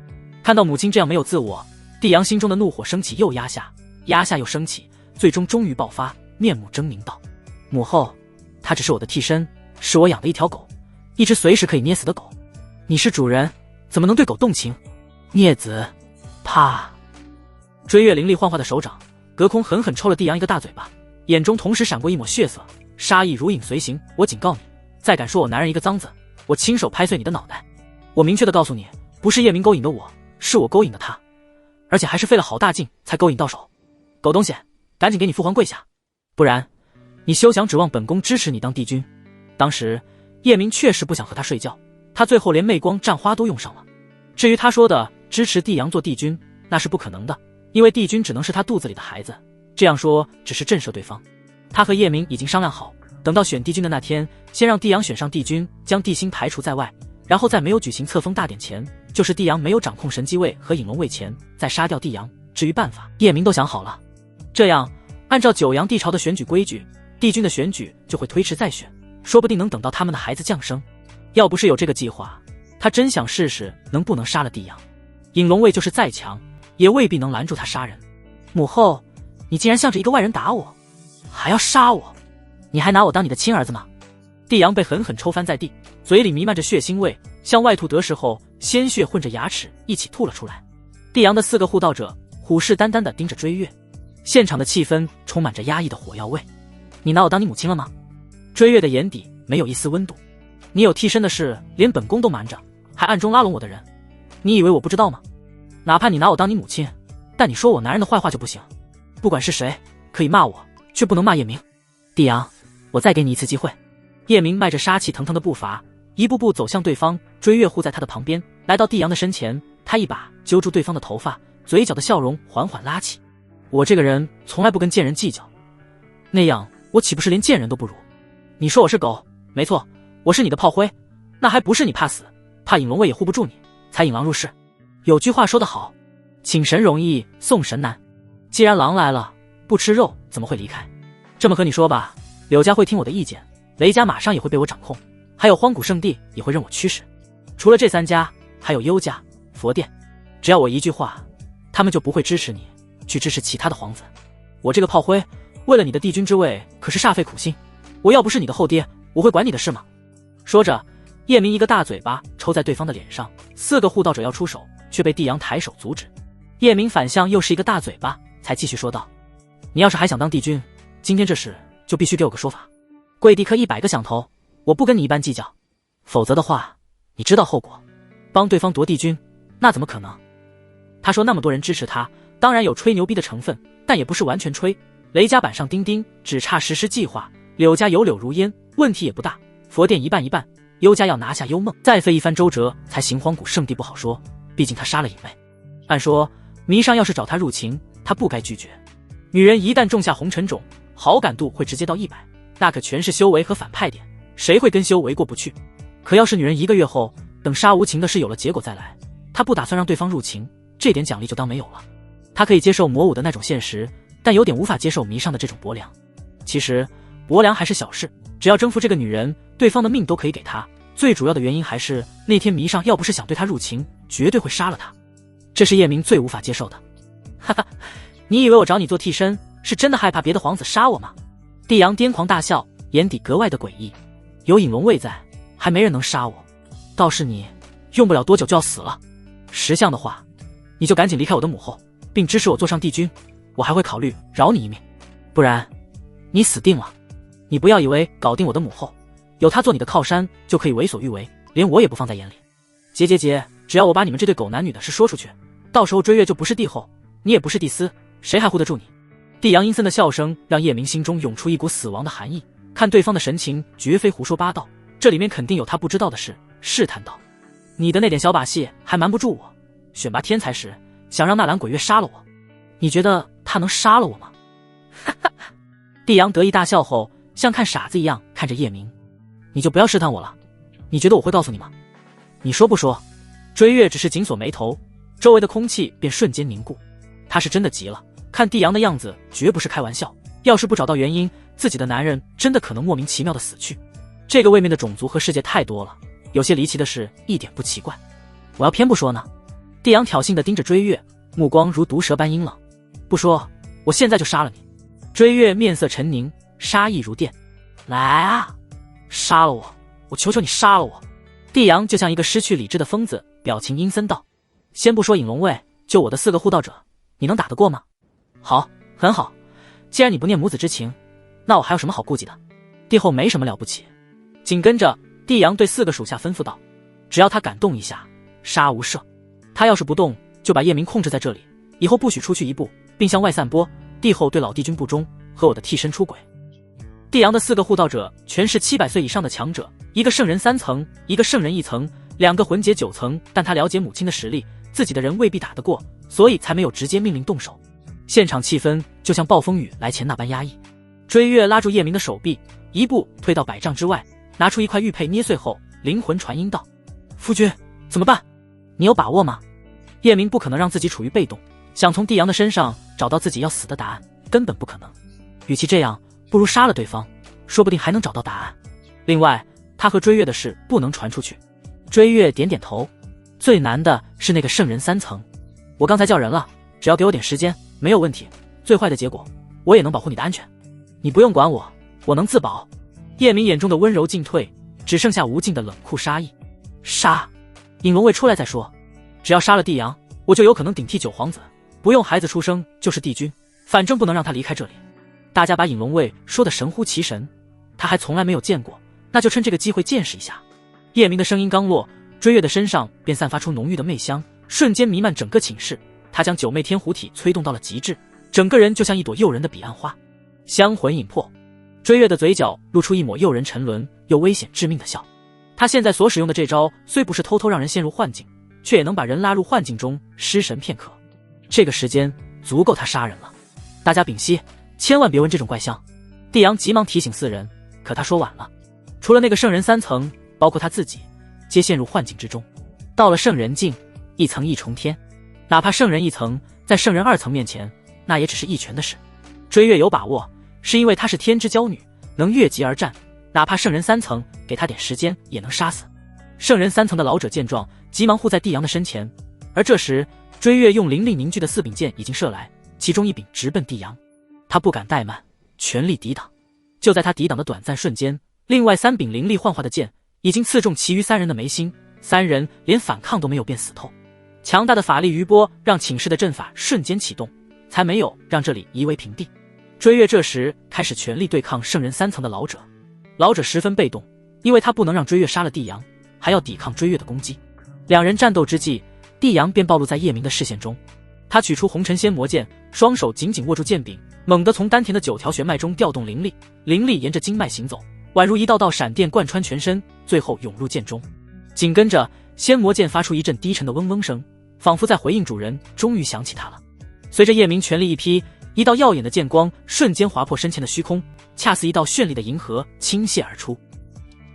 看到母亲这样没有自我，帝阳心中的怒火升起又压下，压下又升起，最终终于爆发，面目狰狞道：母后，他只是我的替身，是我养的一条狗，一只随时可以捏死的狗。你是主人，怎么能对狗动情？孽子！啪！追月凌厉幻化的手掌隔空狠狠抽了帝阳一个大嘴巴，眼中同时闪过一抹血色，杀意如影随形。我警告你，再敢说我男人一个脏字，我亲手拍碎你的脑袋。我明确的告诉你，不是叶明勾引的我，是我勾引的他，而且还是费了好大劲才勾引到手。狗东西，赶紧给你父皇跪下，不然你休想指望本宫支持你当帝君。当时叶明确实不想和他睡觉，他最后连媚光战花都用上了。至于他说的支持帝阳做帝君，那是不可能的，因为帝君只能是他肚子里的孩子。这样说只是震慑对方。他和叶明已经商量好，等到选帝君的那天，先让帝阳选上帝君，将帝星排除在外，然后在没有举行册封大典前，就是帝阳没有掌控神机位和引龙位前，再杀掉帝阳。至于办法，叶明都想好了。这样按照九阳帝朝的选举规矩，帝君的选举就会推迟再选，说不定能等到他们的孩子降生。要不是有这个计划，他真想试试能不能杀了帝阳。引龙卫就是再强，也未必能拦住他杀人。母后，你竟然向着一个外人打我，还要杀我，你还拿我当你的亲儿子吗？帝阳被狠狠抽翻在地，嘴里弥漫着血腥味，向外吐得时候，鲜血混着牙齿一起吐了出来。帝阳的4个护道者虎视眈眈地盯着追月，现场的气氛充满着压抑的火药味。你拿我当你母亲了吗？追月的眼底没有一丝温度。你有替身的事连本宫都瞒着，还暗中拉拢我的人，你以为我不知道吗？哪怕你拿我当你母亲，但你说我男人的坏话就不行。不管是谁可以骂我，却不能骂叶明。帝阳，我再给你一次机会。叶明迈着杀气腾腾的步伐，一步步走向对方，追月护在他的旁边，来到帝阳的身前，他一把揪住对方的头发，嘴角的笑容缓缓拉起。我这个人从来不跟贱人计较，那样我岂不是连贱人都不如？你说我是狗，没错，我是你的炮灰，那还不是你怕死，怕引龙卫也护不住你，才引狼入室。有句话说得好，请神容易送神难。既然狼来了，不吃肉怎么会离开？这么和你说吧，柳家会听我的意见，雷家马上也会被我掌控，还有荒古圣地也会任我驱使。除了这3家，还有幽家、佛殿，只要我一句话，他们就不会支持你去支持其他的皇子。我这个炮灰，为了你的帝君之位，可是煞费苦心。我要不是你的后爹，我会管你的事吗？说着，叶明一个大嘴巴抽在对方的脸上，4个护道者要出手，却被帝阳抬手阻止。叶明反向又是一个大嘴巴，才继续说道：你要是还想当帝君，今天这事就必须给我个说法。跪地磕100个响头，我不跟你一般计较，否则的话，你知道后果。帮对方夺帝君，那怎么可能？他说那么多人支持他，当然有吹牛逼的成分，但也不是完全吹。雷家板上钉钉，只差实施计划，柳家有柳如烟，问题也不大。佛殿一半一半，幽家要拿下幽梦，再费一番周折才行荒古圣地不好说，毕竟他杀了影卫。按说迷上要是找他入情，他不该拒绝。女人一旦种下红尘种，好感度会直接到100，那可全是修为和反派点，谁会跟修为过不去？可要是女人1个月后等杀无情的事有了结果再来，他不打算让对方入情，这点奖励就当没有了。他可以接受魔武的那种现实，但有点无法接受迷上的这种薄凉。其实薄凉还是小事，只要征服这个女人，对方的命都可以给他。最主要的原因还是那天迷上要不是想对他入情，绝对会杀了他。这是叶明最无法接受的。哈哈，你以为我找你做替身是真的害怕别的皇子杀我吗？帝阳癫狂大笑，眼底格外的诡异。有影龙卫在，还没人能杀我，倒是你用不了多久就要死了。识相的话，你就赶紧离开我的母后，并支持我坐上帝君，我还会考虑饶你一命。不然你死定了。你不要以为搞定我的母后，有她做你的靠山就可以为所欲为，连我也不放在眼里。结，只要我把你们这对狗男女的事说出去，到时候追月就不是帝后，你也不是帝司，谁还护得住你？帝阳阴森的笑声让叶明心中涌出一股死亡的寒意，看对方的神情绝非胡说八道，这里面肯定有他不知道的事，试探道：你的那点小把戏还瞒不住我，选拔天才时想让纳兰鬼月杀了我，你觉得他能杀了我吗？哈哈！帝阳得意大笑后，像看傻子一样看着叶明，你就不要试探我了，你觉得我会告诉你吗？你说不说？追月只是紧锁眉头，周围的空气便瞬间凝固。他是真的急了，看帝阳的样子绝不是开玩笑，要是不找到原因，自己的男人真的可能莫名其妙的死去。这个位面的种族和世界太多了，有些离奇的事一点不奇怪。我要偏不说呢？帝阳挑衅地盯着追月，目光如毒蛇般阴冷。不说，我现在就杀了你。追月面色沉凝，杀意如电。来啊，杀了我，我求求你杀了我。帝阳就像一个失去理智的疯子，表情阴森道：先不说引龙卫，就我的4个护道者，你能打得过吗？好，很好，既然你不念母子之情，那我还有什么好顾忌的？帝后没什么了不起。紧跟着帝阳对4个属下吩咐道：只要他敢动一下，杀无赦。他要是不动，就把叶明控制在这里，以后不许出去一步，并向外散播帝后对老帝君不忠和我的替身出轨。帝阳的4个护道者全是700岁以上的强者，一个圣人3层，一个圣人1层，2个魂劫9层，但他了解母亲的实力，自己的人未必打得过，所以才没有直接命令动手。现场气氛就像暴风雨来前那般压抑。追月拉住叶明的手臂，一步推到100丈之外，拿出一块玉佩捏碎后，灵魂传音道：夫君，怎么办？你有把握吗？叶明不可能让自己处于被动，想从帝阳的身上找到自己要死的答案，根本不可能。与其这样，不如杀了对方，说不定还能找到答案。另外，他和追月的事不能传出去。追月点点头，最难的是那个圣人3层。我刚才叫人了，只要给我点时间，没有问题。最坏的结果，我也能保护你的安全。你不用管我，我能自保。叶明眼中的温柔尽退，只剩下无尽的冷酷杀意。杀！引龙卫出来再说。只要杀了帝阳，我就有可能顶替9皇子，不用孩子出生就是帝君，反正不能让他离开这里。大家把引龙卫说得神乎其神，他还从来没有见过，那就趁这个机会见识一下。叶明的声音刚落，追月的身上便散发出浓郁的媚香，瞬间弥漫整个寝室。他将九媚天狐体催动到了极致，整个人就像一朵诱人的彼岸花，香魂引魄。追月的嘴角露出一抹诱人沉沦又危险致命的笑。他现在所使用的这招虽不是偷偷让人陷入幻境，却也能把人拉入幻境中失神片刻。这个时间足够他杀人了。大家屏息，千万别问这种怪象。帝阳急忙提醒4人，可他说晚了。除了那个圣人3层，包括他自己，皆陷入幻境之中。到了圣人境，1层一重天，哪怕圣人1层在圣人2层面前，那也只是一拳的事。追月有把握，是因为她是天之娇女，能越级而战，哪怕圣人3层给她点时间也能杀死。圣人3层的老者见状，急忙护在帝阳的身前，而这时追月用灵力凝聚的4柄剑已经射来，其中1柄直奔帝阳。他不敢怠慢，全力抵挡。就在他抵挡的短暂瞬间，另外3柄灵力幻化的剑已经刺中其余3人的眉心，3人连反抗都没有便死透。强大的法力余波让寝室的阵法瞬间启动，才没有让这里夷为平地。追月这时开始全力对抗圣人3层的老者。老者十分被动，因为他不能让追月杀了帝阳，还要抵抗追月的攻击。2人战斗之际，帝阳便暴露在叶明的视线中。他取出红尘仙魔剑，双手紧紧握住剑柄，猛地从丹田的9条玄脉中调动灵力，灵力沿着经脉行走，宛如一道道闪电贯穿全身，最后涌入剑中。紧跟着，仙魔剑发出一阵低沉的嗡嗡声，仿佛在回应主人终于想起他了。随着叶明全力一劈，一道耀眼的剑光瞬间划破身前的虚空，恰似一道绚丽的银河倾泻而出。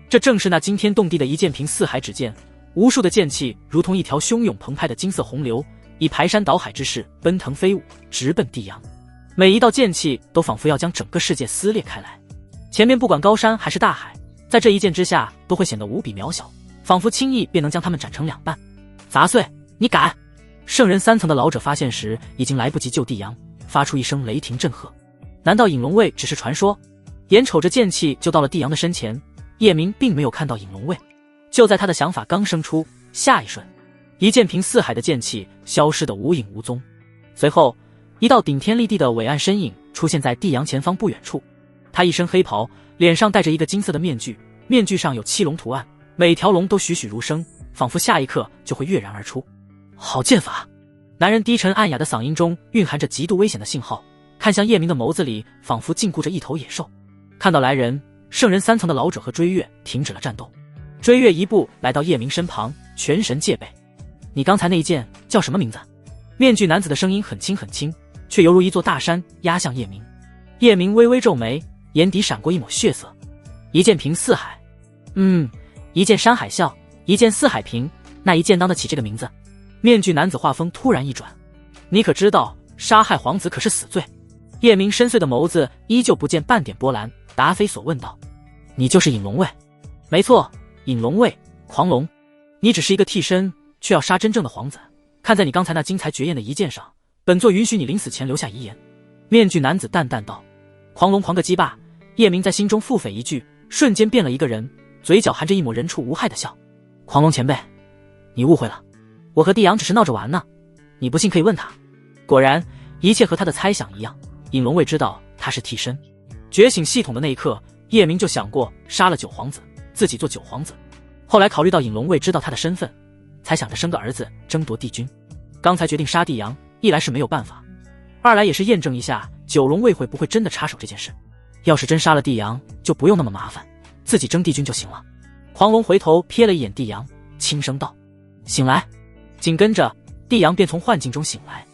这正是那惊天动地的一剑平四海之剑，无数的剑气如同一条汹涌澎湃的金色洪流，以排山倒海之势奔腾飞舞，直奔地阳。每一道剑气都仿佛要将整个世界撕裂开来。前面不管高山还是大海，在这一剑之下都会显得无比渺小，仿佛轻易便能将他们斩成两半。杂碎，你敢！圣人3层的老者发现时，已经来不及救地阳，发出一声雷霆震喝。难道隐龙卫只是传说？眼瞅着剑气就到了地阳的身前，叶明并没有看到隐龙卫。就在他的想法刚生出，下一瞬，一剑平四海的剑气消失得无影无踪。随后，一道顶天立地的伟岸身影出现在地阳前方不远处。他一身黑袍，脸上戴着一个金色的面具，面具上有7龙图案，每条龙都栩栩如生，仿佛下一刻就会跃然而出。好剑法！男人低沉暗哑的嗓音中蕴含着极度危险的信号，看向叶明的眸子里仿佛禁锢着一头野兽。看到来人，圣人3层的老者和追月停止了战斗。追月一步来到叶明身旁，全神戒备。你刚才那一剑叫什么名字？面具男子的声音很轻很轻，却犹如一座大山压向叶明。叶明微微皱眉，眼底闪过一抹血色。一剑平四海。一剑山海啸，一剑四海平，那一剑当得起这个名字？面具男子话锋突然一转，你可知道杀害皇子可是死罪？叶明深邃的眸子依旧不见半点波澜，答非所问道：你就是隐龙卫？没错，隐龙卫，狂龙。你只是一个替身，却要杀真正的皇子。看在你刚才那精彩绝艳的一剑上，本座允许你临死前留下遗言。面具男子淡淡道。狂龙狂个鸡巴！叶明在心中腹诽一句，瞬间变了一个人，嘴角含着一抹人畜无害的笑。狂龙前辈，你误会了，我和地阳只是闹着玩呢，你不信可以问他。果然，一切和他的猜想一样，隐龙卫知道他是替身。觉醒系统的那一刻，叶明就想过杀了九皇子，自己做九皇子。后来考虑到隐龙卫知道他的身份，才想着生个儿子争夺帝君。刚才决定杀地阳，一来是没有办法，二来也是验证一下九龙卫会不会真的插手这件事。要是真杀了地阳，就不用那么麻烦，自己争帝君就行了。狂龙回头瞥了一眼地阳，轻声道：醒来。紧跟着地阳便从幻境中醒来。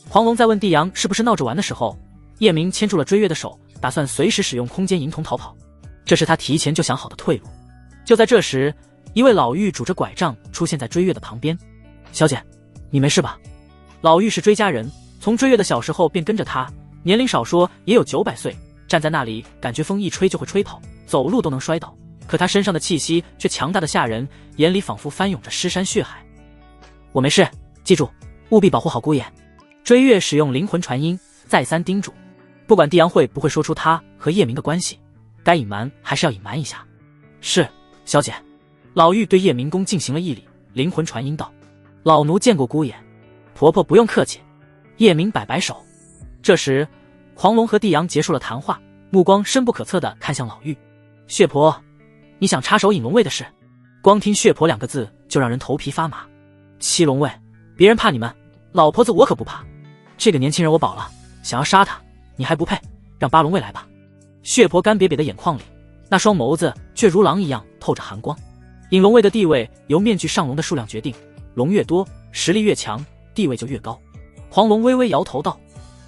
狂龙在问地阳是不是闹着玩的时候，叶明牵住了追月的手，打算随时使用空间银瞳逃跑，这是他提前就想好的退路。就在这时，一位老妪拄着拐杖出现在追月的旁边。小姐，你没事吧？老妪是追家人，从追月的小时候便跟着他，年龄少说也有900岁，站在那里感觉风一吹就会吹跑，走路都能摔倒，可他身上的气息却强大的吓人，眼里仿佛翻涌着尸山血海。我没事，记住务必保护好姑爷。追月使用灵魂传音再三叮嘱，不管地阳会不会说出他和叶明的关系，该隐瞒还是要隐瞒一下。是，小姐。老妪对叶明公进行了一礼，灵魂传音道：老奴见过姑爷。婆婆不用客气。叶明摆摆手。这时狂龙和地阳结束了谈话，目光深不可测地看向老妪。血婆，你想插手隐龙卫的事？光听血婆2个字就让人头皮发麻。七龙卫，别人怕你们，老婆子我可不怕。这个年轻人我保了，想要杀他你还不配，让八龙卫来吧。血婆干瘪瘪的眼眶里，那双眸子却如狼一样透着寒光。隐龙卫的地位由面具上龙的数量决定，龙越多实力越强，地位就越高。黄龙微微摇头道：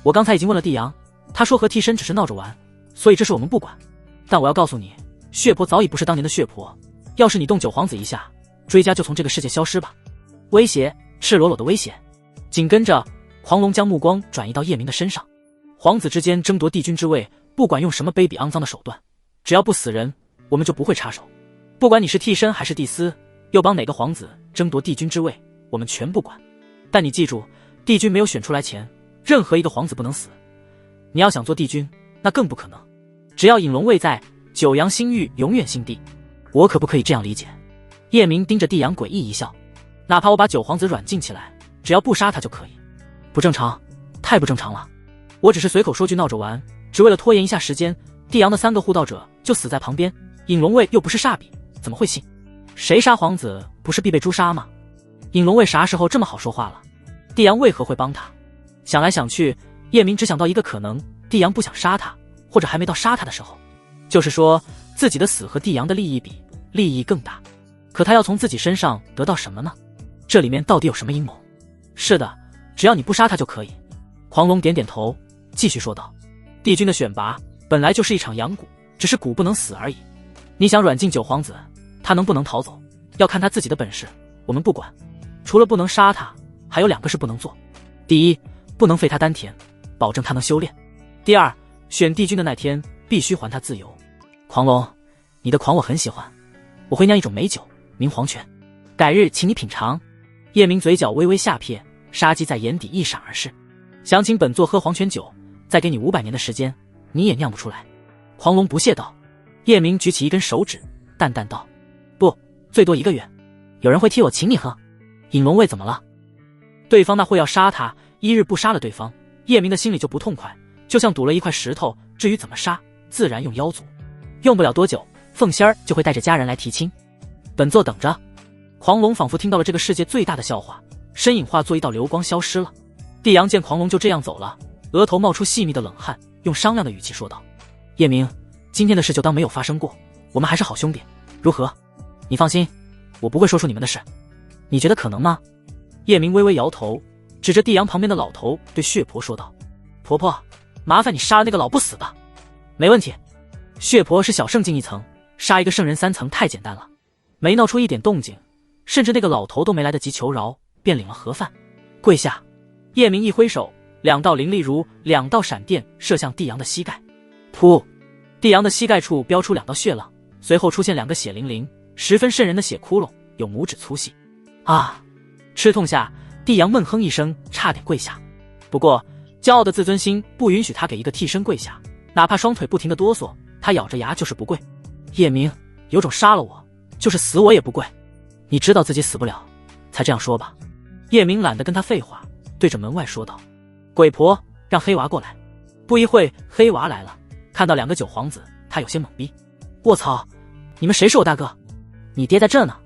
我刚才已经问了地阳，他说和替身只是闹着玩，所以这事我们不管。但我要告诉你，血婆早已不是当年的血婆，要是你动九皇子一下，追家就从这个世界消失吧。威胁，赤裸裸的威胁。紧跟着黄龙将目光转移到叶明的身上。皇子之间争夺帝君之位，不管用什么卑鄙肮脏的手段，只要不死人，我们就不会插手。不管你是替身还是帝司，又帮哪个皇子争夺帝君之位，我们全不管。但你记住，帝君没有选出来前，任何一个皇子不能死。你要想做帝君，那更不可能。只要隐龙卫在，九阳星域永远兴帝。我可不可以这样理解？叶明盯着地阳诡异一笑，哪怕我把九皇子软禁起来，只要不杀他就可以。不正常，太不正常了。我只是随口说句闹着玩，只为了拖延一下时间，地阳的3个护道者就死在旁边，隐龙卫又不是煞笔，怎么会信？谁杀皇子不是必被诛杀吗？隐龙卫啥时候这么好说话了？地阳为何会帮他？想来想去，叶明只想到一个可能，地阳不想杀他，或者还没到杀他的时候。就是说自己的死和帝阳的利益比，利益更大。可他要从自己身上得到什么呢？这里面到底有什么阴谋？是的，只要你不杀他就可以。狂龙点点头，继续说道：帝君的选拔本来就是一场养蛊，只是蛊不能死而已。你想软禁九皇子，他能不能逃走，要看他自己的本事，我们不管。除了不能杀他，还有2个事不能做。第一，不能废他丹田，保证他能修炼。第二，选帝君的那天必须还他自由。狂龙，你的狂我很喜欢，我会酿一种美酒，名黄泉，改日请你品尝。叶明嘴角微微下撇，杀机在眼底一闪而逝。想请本座喝黄泉酒，再给你500年的时间，你也酿不出来。狂龙不屑道。叶明举起一根手指，淡淡道：不，最多1个月。有人会替我请你喝。尹龙卫怎么了？对方那会要杀他，1日不杀了对方，叶明的心里就不痛快，就像堵了一块石头。至于怎么杀，自然用妖族。用不了多久，凤仙儿就会带着家人来提亲。本座等着。狂龙仿佛听到了这个世界最大的笑话，身影化作一道流光消失了。帝阳见狂龙就这样走了，额头冒出细密的冷汗，用商量的语气说道：叶明，今天的事就当没有发生过，我们还是好兄弟，如何？你放心，我不会说出你们的事。你觉得可能吗？叶明微微摇头，指着帝阳旁边的老头对血婆说道：婆婆，麻烦你杀了那个老不死的。没问题。血婆是小圣境1层，杀一个圣人3层太简单了，没闹出一点动静，甚至那个老头都没来得及求饶，便领了盒饭，跪下。叶明一挥手，2道灵力如2道闪电射向帝阳的膝盖。噗！帝阳的膝盖处飙出2道血浪，随后出现2个血淋淋、十分瘆人的血窟窿，有拇指粗细。啊！吃痛下，帝阳闷哼一声，差点跪下。不过骄傲的自尊心不允许他给一个替身跪下，哪怕双腿不停的哆嗦，他咬着牙就是不跪。叶明，有种杀了我，就是死我也不跪。你知道自己死不了，才这样说吧。叶明懒得跟他废话，对着门外说道：鬼婆，让黑娃过来。不一会，黑娃来了，看到2个九皇子，他有些懵逼。卧槽，你们谁是我大哥？你爹在这呢。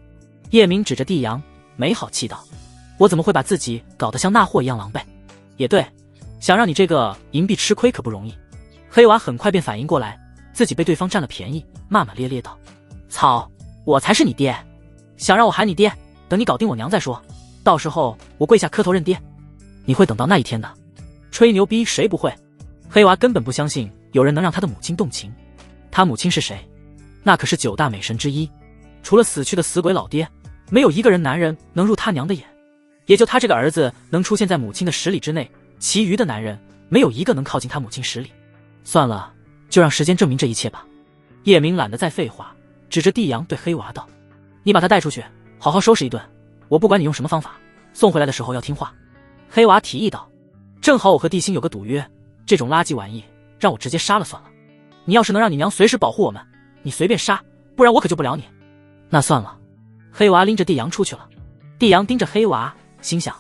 叶明指着帝阳，没好气道：我怎么会把自己搞得像那货一样狼狈？也对，想让你这个银币吃亏可不容易。黑娃很快便反应过来，自己被对方占了便宜，骂骂咧咧道：操，我才是你爹，想让我喊你爹，等你搞定我娘再说，到时候我跪下磕头认爹。你会等到那一天的。吹牛逼谁不会？黑娃根本不相信有人能让他的母亲动情。他母亲是谁？那可是9大美神之一，除了死去的死鬼老爹，没有一个人男人能入他娘的眼，也就他这个儿子能出现在母亲的10里之内，其余的男人没有一个能靠近他母亲10里。算了，就让时间证明这一切吧。叶明懒得再废话，指着帝阳对黑娃道：你把他带出去，好好收拾一顿，我不管你用什么方法，送回来的时候要听话。黑娃提议道：正好我和帝星有个赌约，这种垃圾玩意让我直接杀了算了。你要是能让你娘随时保护我们，你随便杀，不然我可救不了你。那算了。黑娃拎着帝阳出去了。帝阳盯着黑娃，心想：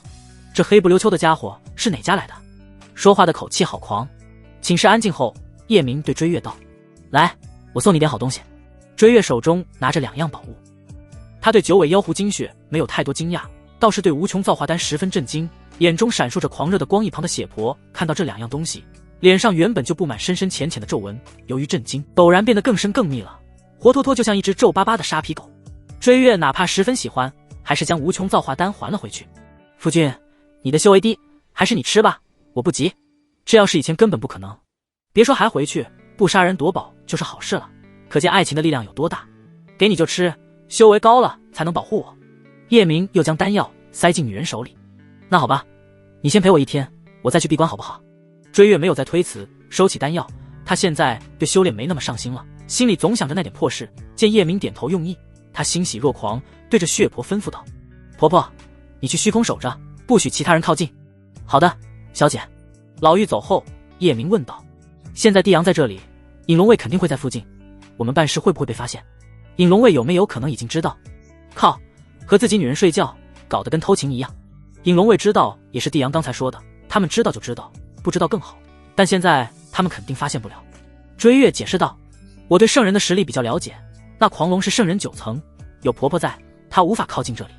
这黑不溜秋的家伙是哪家来的？说话的口气好狂。寝室安静后，叶明对追月道：来，我送你点好东西。追月手中拿着2样宝物，他对9尾妖狐精血没有太多惊讶，倒是对无穷造化丹十分震惊，眼中闪烁着狂热的光。一旁的血婆看到这2样东西，脸上原本就布满深深浅浅的皱纹，由于震惊陡然变得更深更密了，活脱脱就像一只皱巴巴的沙皮狗。追月哪怕十分喜欢，还是将无穷造化丹还了回去。夫君，你的修为低，还是你吃吧，我不急。这要是以前根本不可能，别说还回去，不杀人夺宝就是好事了。可见爱情的力量有多大。给你就吃，修为高了才能保护我。叶明又将丹药塞进女人手里。那好吧，你先陪我1天，我再去闭关好不好？追月没有再推辞，收起丹药。他现在对修炼没那么上心了，心里总想着那点破事。见叶明点头用意，他欣喜若狂，对着血婆吩咐道：婆婆，你去虚空守着，不许其他人靠近。好的，小姐。老妪走后，叶明问道：现在帝阳在这里，尹龙卫肯定会在附近，我们办事会不会被发现？尹龙卫有没有可能已经知道？靠，和自己女人睡觉，搞得跟偷情一样。尹龙卫知道也是帝阳刚才说的，他们知道就知道，不知道更好，但现在他们肯定发现不了。追月解释道：我对圣人的实力比较了解，那狂龙是圣人9层，有婆婆在，他无法靠近这里。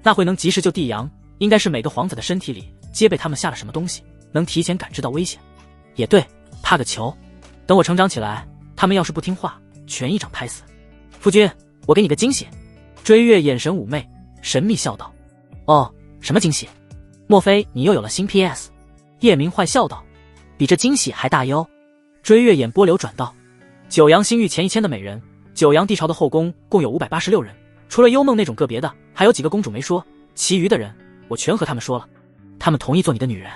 那会能及时救帝阳，应该是每个皇子的身体里皆被他们下了什么东西，能提前感知到危险。也对，怕个球，等我成长起来，他他们要是不听话，全一掌拍死。夫君，我给你个惊喜。追月眼神妩媚，神秘笑道：哦，什么惊喜？莫非你又有了新 PS？ 叶明坏笑道：比这惊喜还大哟。追月眼波流转道：九阳新域前1000的美人，九阳帝朝的后宫共有586人，除了幽梦那种个别的，还有几个公主没说，其余的人我全和他们说了，他们同意做你的女人，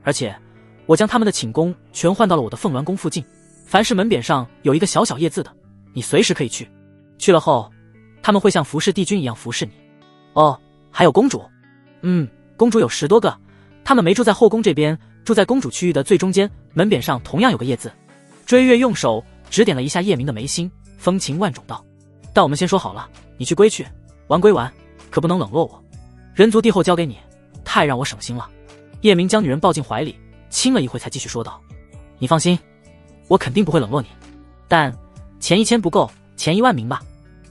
而且我将他们的寝宫全换到了我的凤鸾宫附近，凡是门匾上有一个小小叶字的，你随时可以去，去了后他们会像服侍帝君一样服侍你。哦，还有公主？公主有10多个，他们没住在后宫这边，住在公主区域的最中间，门匾上同样有个叶字。追月用手指点了一下叶明的眉心，风情万种道：但我们先说好了，你去归去，玩归玩，可不能冷落我。人族帝后交给你，太让我省心了。叶明将女人抱进怀里，亲了一会才继续说道：你放心，我肯定不会冷落你，但前1000不够，前1万名吧。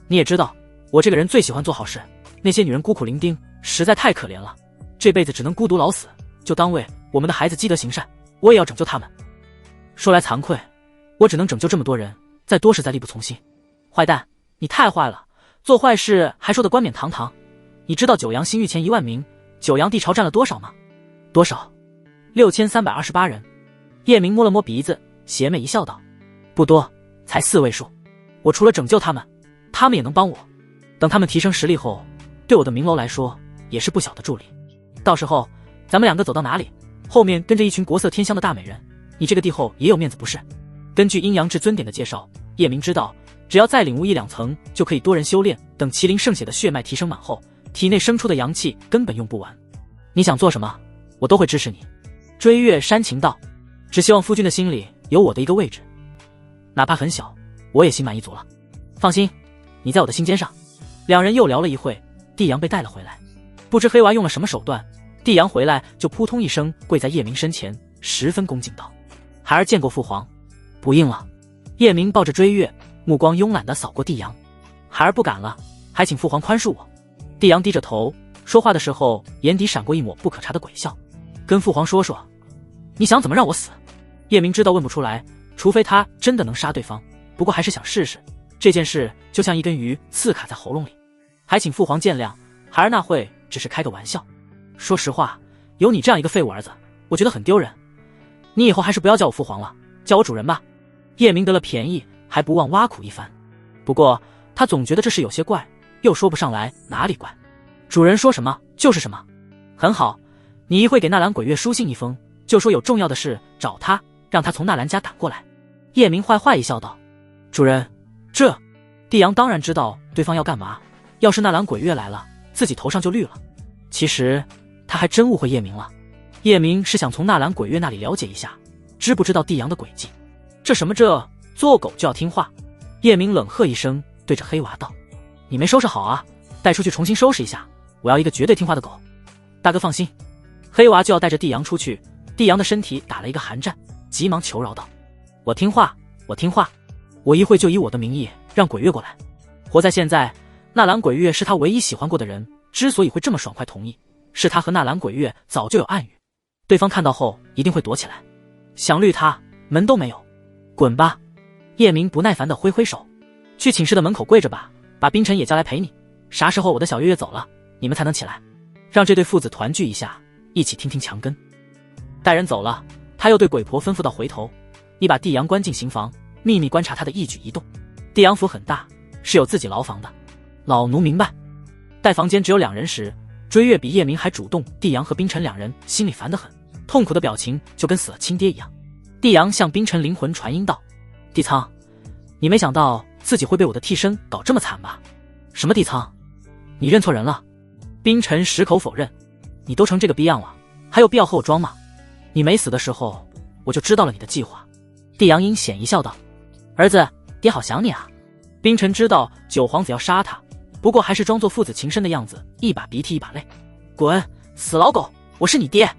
你也知道我这个人最喜欢做好事，那些女人孤苦伶仃，实在太可怜了，这辈子只能孤独老死，就当为我们的孩子积德行善，我也要拯救他们。说来惭愧，我只能拯救这么多人，再多实在力不从心。坏蛋，你太坏了，做坏事还说得冠冕堂堂。你知道九阳新域前1万名，九阳帝朝占了多少吗？多少？6328人。叶明摸了摸鼻子，邪魅一笑道：不多，才4位数。我除了拯救他们，他们也能帮我。等他们提升实力后，对我的明楼来说也是不小的助力。到时候咱们2个走到哪里，后面跟着一群国色天香的大美人，你这个帝后也有面子不是？根据阴阳至尊典的介绍，叶明知道只要再领悟1-2层，就可以多人修炼，等麒麟圣血的血脉提升满后，体内生出的阳气根本用不完。你想做什么，我都会支持你。追月煽情道：只希望夫君的心里有我的一个位置，哪怕很小，我也心满意足了。放心，你在我的心尖上。2人又聊了一会，帝阳被带了回来。不知黑娃用了什么手段，帝阳回来就扑通一声跪在叶明身前，十分恭敬道：孩儿见过父皇。不应了。叶明抱着追月，目光慵懒地扫过帝阳。孩儿不敢了，还请父皇宽恕我。帝阳低着头，说话的时候眼底闪过一抹不可察的鬼笑。跟父皇说说，你想怎么让我死？叶明知道问不出来，除非他真的能杀对方，不过还是想试试。这件事就像一根鱼刺卡在喉咙里，还请父皇见谅，孩儿那会只是开个玩笑。说实话，有你这样一个废物儿子，我觉得很丢人。你以后还是不要叫我父皇了，叫我主人吧。叶明得了便宜，还不忘挖苦一番。不过他总觉得这事有些怪，又说不上来哪里怪。主人说什么就是什么。很好，你一会给纳兰鬼月书信一封，就说有重要的事找他，让他从纳兰家赶过来。叶明坏坏一笑道：主人，这……帝阳当然知道对方要干嘛，要是纳兰鬼月来了，自己头上就绿了。其实他还真误会叶明了。叶明是想从纳兰鬼月那里了解一下，知不知道帝阳的诡计。这什么这，做狗就要听话。叶明冷喝一声，对着黑娃道：你没收拾好啊，带出去重新收拾一下，我要一个绝对听话的狗。大哥放心。黑娃就要带着帝阳出去，帝阳的身体打了一个寒战，急忙求饶道：我听话，我听话，我一会就以我的名义让鬼月过来。活在现在，纳兰鬼月是他唯一喜欢过的人，之所以会这么爽快同意，是他和纳兰鬼月早就有暗语，对方看到后一定会躲起来，想绿他门都没有。滚吧。叶明不耐烦地挥挥手，去寝室的门口跪着吧，把冰尘也叫来陪你，啥时候我的小月月走了，你们才能起来，让这对父子团聚一下，一起听听墙根。带人走了，他又对鬼婆吩咐到：回头你把帝阳关进刑房，秘密观察他的一举一动。帝阳府很大，是有自己牢房的。老奴明白。待房间只有2人时，追月比叶明还主动，帝阳和冰尘2人心里烦得很，痛苦的表情就跟死了亲爹一样。帝阳向冰尘灵魂传音道：帝苍，你没想到自己会被我的替身搞这么惨吧？什么帝苍？你认错人了。冰尘矢口否认。你都成这个逼样了，还有必要和我装吗？你没死的时候，我就知道了你的计划。帝阳阴险一笑道：儿子，爹好想你啊。冰尘知道九皇子要杀他，不过还是装作父子情深的样子，一把鼻涕一把泪。滚，死老狗，我是你爹。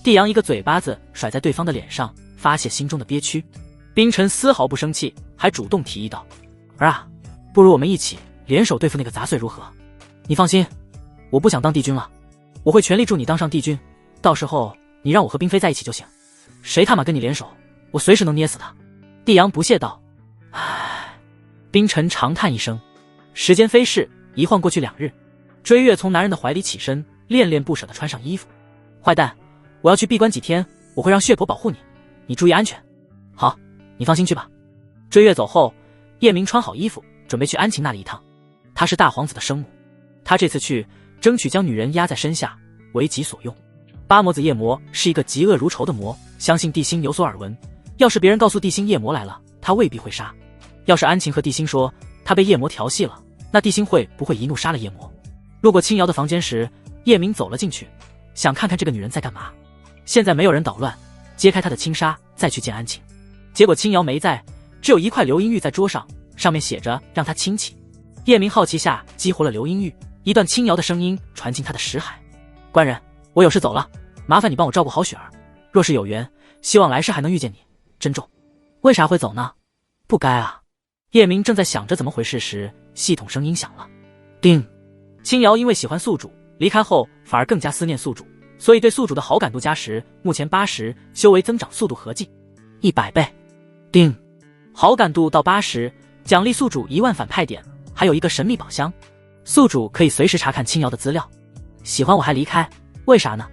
帝阳一个嘴巴子甩在对方的脸上，发泄心中的憋屈。冰尘丝毫不生气，还主动提议道：儿啊，不如我们一起联手对付那个杂碎如何？你放心，我不想当帝君了，我会全力助你当上帝君，到时候你让我和冰妃在一起就行，谁他妈跟你联手，我随时能捏死他。帝阳不屑道：唉，冰尘长叹一声。时间飞逝，一晃过去2日。追月从男人的怀里起身，恋恋不舍地穿上衣服。坏蛋，我要去闭关几天，我会让血婆保护你，你注意安全。好，你放心去吧。追月走后，叶明穿好衣服，准备去安晴那里一趟。她是大皇子的生母，他这次去，争取将女人压在身下，为己所用。八魔子夜魔是一个嫉恶如仇的魔，相信地心有所耳闻。要是别人告诉地心夜魔来了，他未必会杀。要是安晴和地心说他被夜魔调戏了，那地心会不会一怒杀了夜魔？路过青瑶的房间时，叶明走了进去，想看看这个女人在干嘛。现在没有人捣乱，揭开她的轻纱，再去见安晴。结果青瑶没在，只有一块流音玉在桌上，上面写着让他亲戚。叶明好奇下激活了流音玉，一段轻摇的声音传进他的识海。官人，我有事走了，麻烦你帮我照顾好雪儿，若是有缘，希望来世还能遇见你，珍重。为啥会走呢？不该啊。叶明正在想着怎么回事时，系统声音响了。叮。青瑶因为喜欢宿主，离开后反而更加思念宿主，所以对宿主的好感度加10，目前80，修为增长速度合计100倍。叮。好感度到80，奖励宿主1万反派点，还有一个神秘宝箱，宿主可以随时查看青瑶的资料。喜欢我还离开，为啥呢？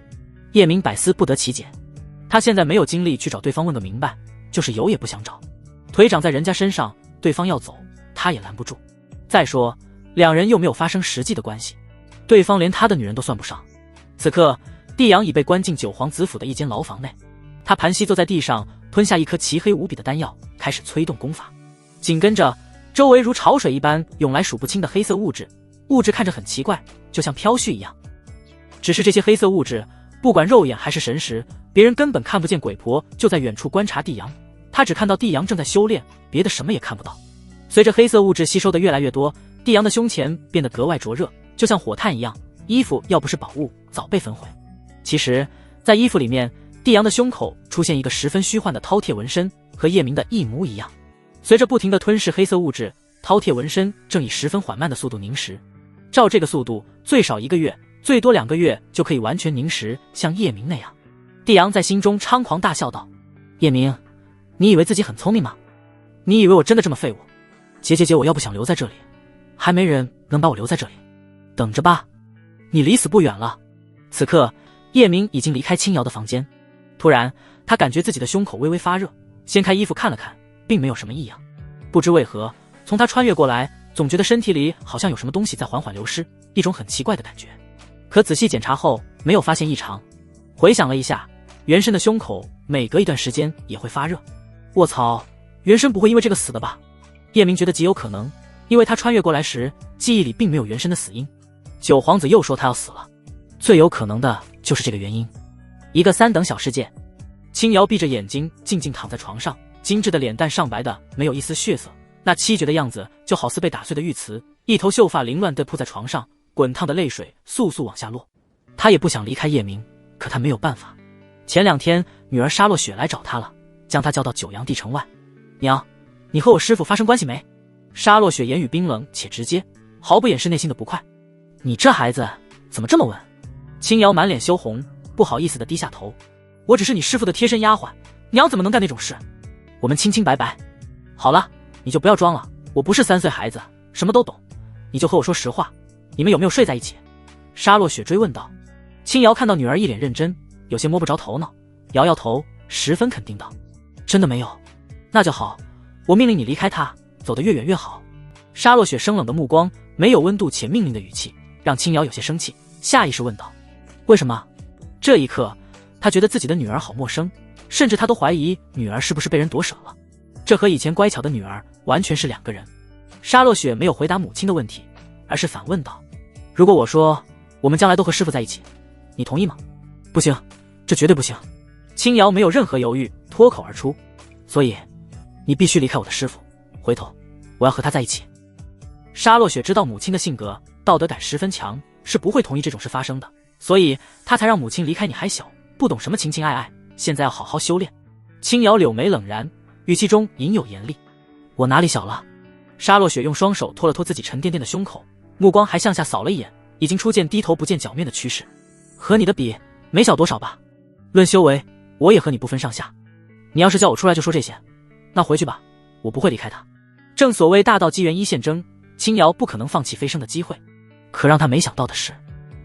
叶明百思不得其解。他现在没有精力去找对方问个明白，就是有也不想找。腿长在人家身上，对方要走，他也拦不住。再说，两人又没有发生实际的关系，对方连他的女人都算不上。此刻，帝阳已被关进九皇子府的一间牢房内，他盘膝坐在地上，吞下一颗漆黑无比的丹药，开始催动功法。紧跟着，周围如潮水一般涌来数不清的黑色物质，物质看着很奇怪，就像飘絮一样。只是这些黑色物质，不管肉眼还是神识，别人根本看不见。鬼婆就在远处观察帝阳，他只看到帝阳正在修炼，别的什么也看不到。随着黑色物质吸收的越来越多，帝阳的胸前变得格外灼热，就像火炭一样。衣服要不是宝物，早被焚毁。其实，在衣服里面，帝阳的胸口出现一个十分虚幻的饕餮纹身，和叶明的一模一样。随着不停地吞噬黑色物质，饕餮纹身正以十分缓慢的速度凝实。照这个速度，最少1个月，最多2个月就可以完全凝实，像叶明那样。帝阳在心中猖狂大笑道：“叶明，你以为自己很聪明吗？你以为我真的这么废物？姐，我要不想留在这里，还没人能把我留在这里。等着吧，你离死不远了。”此刻，叶明已经离开青瑶的房间。突然，他感觉自己的胸口微微发热，掀开衣服看了看，并没有什么异样。不知为何，从他穿越过来，总觉得身体里好像有什么东西在缓缓流失，一种很奇怪的感觉。可仔细检查后，没有发现异常。回想了一下，原神的胸口每隔一段时间也会发热。卧槽，原神不会因为这个死的吧？叶明觉得极有可能，因为他穿越过来时，记忆里并没有原神的死因。九皇子又说他要死了，最有可能的就是这个原因。一个3等小世界，青瑶闭着眼睛静静躺在床上，精致的脸蛋上白的没有一丝血色，那凄绝的样子就好似被打碎的玉瓷，一头秀发凌乱地铺在床上，滚烫的泪水簌簌往下落。他也不想离开叶明，可他没有办法。前2天，女儿沙洛雪来找他了，将他叫到九阳地城外。娘，你和我师父发生关系没？沙洛雪言语冰冷且直接，毫不掩饰内心的不快。你这孩子怎么这么问？青瑶满脸羞红，不好意思地低下头。我只是你师父的贴身丫鬟，娘怎么能干那种事？我们清清白白。好了，你就不要装了，我不是3岁孩子，什么都懂。你就和我说实话，你们有没有睡在一起？沙洛雪追问道。青瑶看到女儿一脸认真，有些摸不着头脑，摇摇头，十分肯定道：真的没有。那就好，我命令你离开他，走得越远越好。沙洛雪生冷的目光，没有温度且命令的语气，让青瑶有些生气，下意识问道：为什么？这一刻，他觉得自己的女儿好陌生，甚至他都怀疑女儿是不是被人夺舍了。这和以前乖巧的女儿完全是2个人。沙洛雪没有回答母亲的问题，而是反问道：如果我说我们将来都和师父在一起，你同意吗？不行，这绝对不行。青瑶没有任何犹豫，脱口而出：所以你必须离开我的师父，回头我要和他在一起。沙洛雪知道母亲的性格，道德感十分强，是不会同意这种事发生的，所以她才让母亲离开你还小，不懂什么情情爱爱，现在要好好修炼。青瑶柳眉冷然，语气中隐有严厉。我哪里小了？沙洛雪用双手托了托自己沉甸甸的胸口，目光还向下扫了一眼，已经出现低头不见脚面的趋势。和你的比，没小多少吧？论修为，我也和你不分上下。你要是叫我出来就说这些，那回去吧，我不会离开他。正所谓大道机缘一线争，青瑶不可能放弃飞升的机会。可让他没想到的是，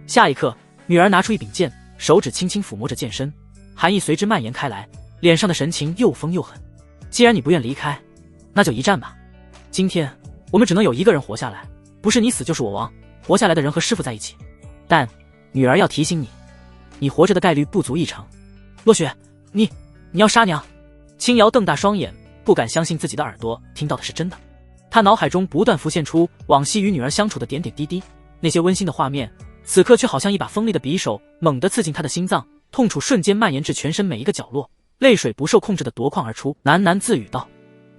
下一刻，女儿拿出一柄剑，手指轻轻抚摸着剑身，寒意随之蔓延开来，脸上的神情又疯又狠。既然你不愿离开，那就一战吧。今天我们只能有一个人活下来，不是你死就是我亡。活下来的人和师父在一起，但女儿要提醒你，你活着的概率不足1成。落雪，你要杀娘？青瑶瞪大双眼，不敢相信自己的耳朵听到的是真的。他脑海中不断浮现出往昔与女儿相处的点点滴滴，那些温馨的画面，此刻却好像一把锋利的匕首猛地刺进他的心脏，痛楚瞬间蔓延至全身每一个角落，泪水不受控制的夺眶而出，喃喃自语道：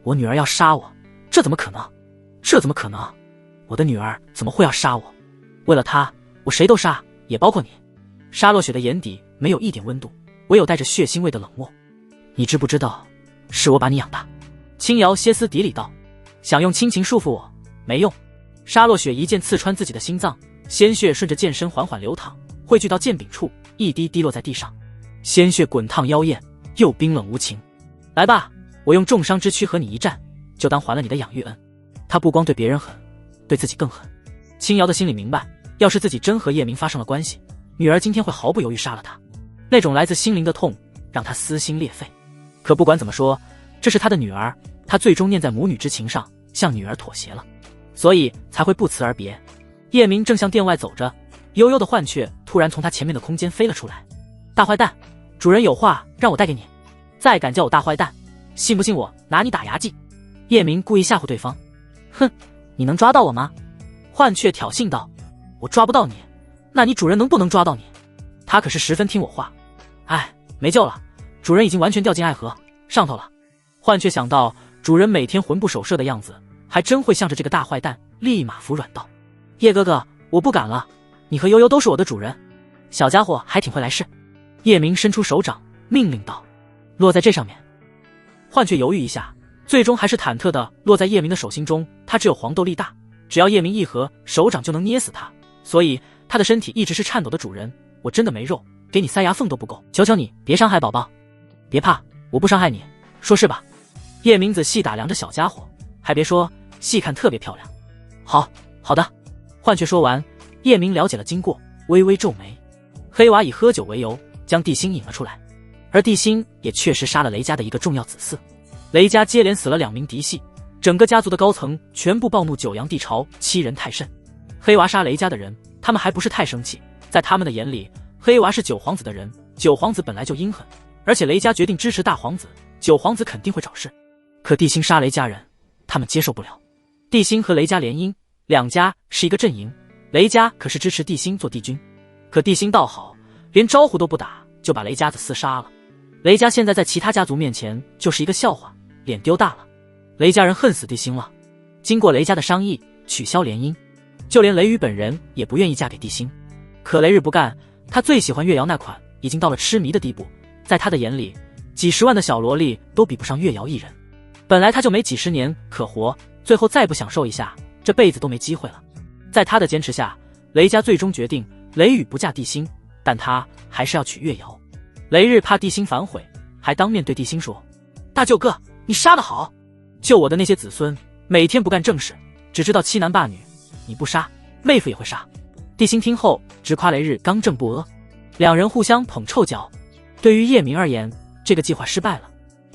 我女儿要杀我，这怎么可能？这怎么可能？我的女儿怎么会要杀我？为了她，我谁都杀，也包括你。沙落雪的眼底没有一点温度，唯有带着血腥味的冷漠。你知不知道，是我把你养大？青瑶歇斯底里道。想用亲情束缚我，没用。沙落雪一剑刺穿自己的心脏，鲜血顺着剑身缓缓流淌，汇聚到剑柄处，一滴滴落在地上。鲜血滚烫妖艳，又冰冷无情。来吧，我用重伤之躯和你一战，就当还了你的养育恩。他不光对别人狠，对自己更狠。青瑶的心里明白，要是自己真和叶明发生了关系，女儿今天会毫不犹豫杀了他。那种来自心灵的痛让他撕心裂肺。可不管怎么说，这是他的女儿，他最终念在母女之情上，向女儿妥协了，所以才会不辞而别。叶明正向殿外走着，悠悠的幻雀突然从他前面的空间飞了出来。大坏蛋，主人有话让我带给你，再敢叫我大坏蛋，信不信我拿你打牙祭？叶明故意吓唬对方。哼，你能抓到我吗？幻雀挑衅道。我抓不到你，那你主人能不能抓到你？他可是十分听我话。哎，没救了，主人已经完全掉进爱河上头了。幻雀想到主人每天魂不守舍的样子，还真会向着这个大坏蛋，立马服软道：叶哥哥，我不敢了，你和悠悠都是我的主人。小家伙还挺会来事。叶明伸出手掌命令道：落在这上面。幻雀犹豫一下，最终还是忐忑的落在叶明的手心中。他只有黄豆力大，只要叶明一合手掌就能捏死他，所以他的身体一直是颤抖的。主人，我真的没肉，给你塞牙缝都不够，求求你别伤害宝宝。别怕，我不伤害你，说是吧？叶明仔细打量着小家伙，还别说，细看特别漂亮。好的。幻雀说完，叶明了解了经过，微微皱眉。黑娃以喝酒为由将地心引了出来，而地心也确实杀了雷家的一个重要子嗣。雷家接连死了2名嫡系，整个家族的高层全部暴怒九阳地朝，欺人太甚。黑娃杀雷家的人，他们还不是太生气，在他们的眼里，黑娃是九皇子的人，九皇子本来就阴狠，而且雷家决定支持大皇子，九皇子肯定会找事。可地心杀雷家人，他们接受不了。地心和雷家联姻，两家是一个阵营，雷家可是支持地心做帝君。可地心倒好，连招呼都不打，就把雷家子厮杀了。雷家现在在其他家族面前就是一个笑话，脸丢大了。雷家人恨死地心了，经过雷家的商议，取消联姻，就连雷雨本人也不愿意嫁给地心。可雷日不干，他最喜欢月瑶那款，已经到了痴迷的地步，在他的眼里，几十万的小萝莉都比不上月瑶一人。本来他就没几十年可活，最后再不享受一下，这辈子都没机会了。在他的坚持下，雷家最终决定雷雨不嫁地心，但他还是要娶月瑶。雷日怕地心反悔，还当面对地心说：大舅哥，你杀得好，就我的那些子孙每天不干正事，只知道欺男霸女，你不杀妹夫也会杀。地心听后直夸雷日刚正不阿，两人互相捧臭脚。对于叶明而言，这个计划失败了，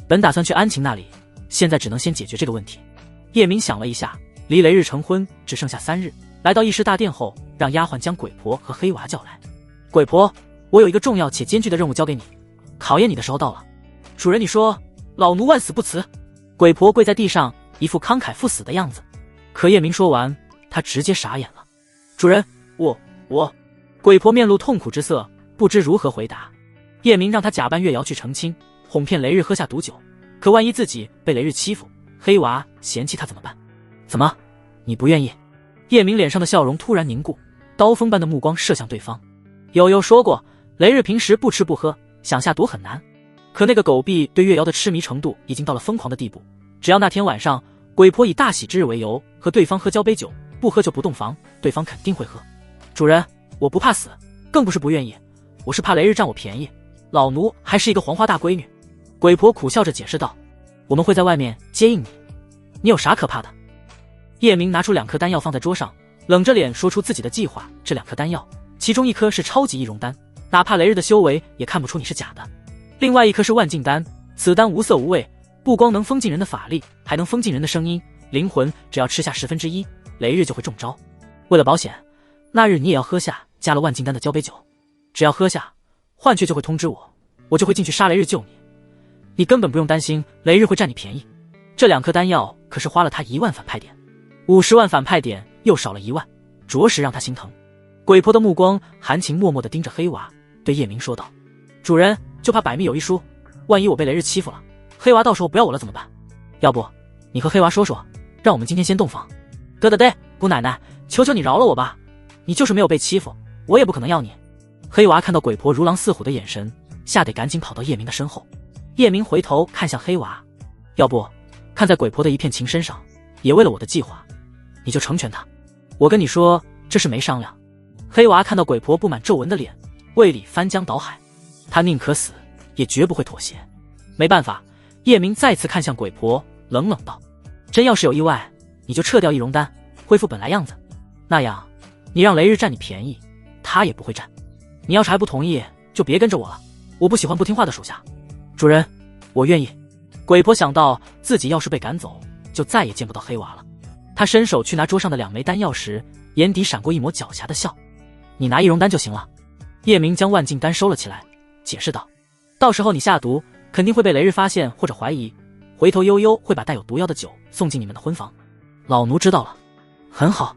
本打算去安晴那里，现在只能先解决这个问题。叶明想了一下，离雷日成婚只剩下3日，来到议事大殿后，让丫鬟将鬼婆和黑娃叫来。鬼婆，我有一个重要且艰巨的任务交给你，考验你的时候到了。主人你说，老奴万死不辞。鬼婆跪在地上，一副慷慨赴死的样子。可叶明说完，他直接傻眼了。主人，我……鬼婆面露痛苦之色，不知如何回答。叶明让他假扮月瑶去成亲，哄骗雷日喝下毒酒，可万一自己被雷日欺负，黑娃嫌弃他怎么办？怎么，你不愿意？叶明脸上的笑容突然凝固，刀锋般的目光射向对方。悠悠说过，雷日平时不吃不喝，想下毒很难。可那个狗婢对月瑶的痴迷程度已经到了疯狂的地步，只要那天晚上鬼婆以大喜之日为由和对方喝交杯酒，不喝就不洞房，对方肯定会喝。主人，我不怕死，更不是不愿意，我是怕雷日占我便宜，老奴还是一个黄花大闺女。鬼婆苦笑着解释道：我们会在外面接应你，你有啥可怕的？叶明拿出2颗丹药放在桌上，冷着脸说出自己的计划。这2颗丹药，其中1颗是超级易容丹，哪怕雷日的修为也看不出你是假的；另外1颗是万境丹，此丹无色无味，不光能封禁人的法力，还能封禁人的声音、灵魂。只要吃下1/10，雷日就会中招。为了保险，那日你也要喝下加了万境丹的交杯酒。只要喝下，幻雀就会通知我，我就会进去杀雷日救你。你根本不用担心雷日会占你便宜。这2颗丹药可是花了他1万反派点，50万反派点又少了1万，着实让他心疼。鬼婆的目光含情脉脉地盯着黑娃，对叶明说道：“主人，就怕百密有一疏，万一我被雷日欺负了，黑娃到时候不要我了怎么办？要不你和黑娃说说，让我们今天先洞房。”得得得，姑奶奶，求求你饶了我吧，你就是没有被欺负，我也不可能要你。黑娃看到鬼婆如狼似虎的眼神，吓得赶紧跑到叶明的身后。叶明回头看向黑娃，要不看在鬼婆的一片情深上，也为了我的计划，你就成全她。我跟你说，这事没商量。黑娃看到鬼婆布满皱纹的脸，胃里翻江倒海，他宁可死也绝不会妥协。没办法，叶明再次看向鬼婆，冷冷道：“真要是有意外，你就撤掉易容丹，恢复本来样子，那样你让雷日占你便宜，他也不会占。你要是还不同意，就别跟着我了，我不喜欢不听话的属下。”主人，我愿意。鬼婆想到自己要是被赶走，就再也见不到黑娃了。他伸手去拿桌上的2枚丹药时，眼底闪过一抹狡黠的笑：“你拿易容丹就行了。”叶明将万境丹收了起来，解释道：“到时候你下毒，肯定会被雷日发现或者怀疑，回头悠悠会把带有毒药的酒送进你们的婚房。”老奴知道了。很好。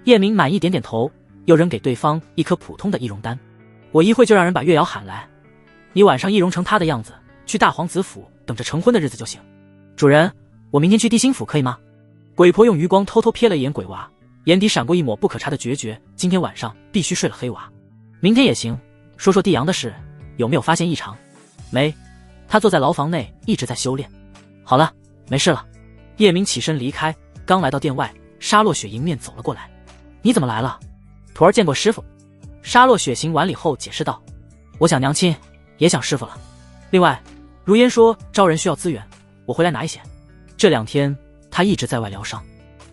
叶明满意点点头，又扔给对方1颗普通的易容丹。我一会就让人把月瑶喊来，你晚上易容成他的样子，去大皇子府等着成婚的日子就行。主人，我明天去地心府可以吗？鬼婆用余光偷偷瞥了一眼鬼娃，眼底闪过一抹不可察的决绝。今天晚上必须睡了黑娃。明天也行。说说地阳的事，有没有发现异常？没，他坐在牢房内一直在修炼。好了，没事了。叶明起身离开，刚来到殿外，沙洛雪迎面走了过来。你怎么来了？徒儿见过师傅。沙洛雪行完礼后解释道：“我想娘亲，也想师傅了。另外，如烟说招人需要资源，我回来拿一些。这2天他一直在外疗伤，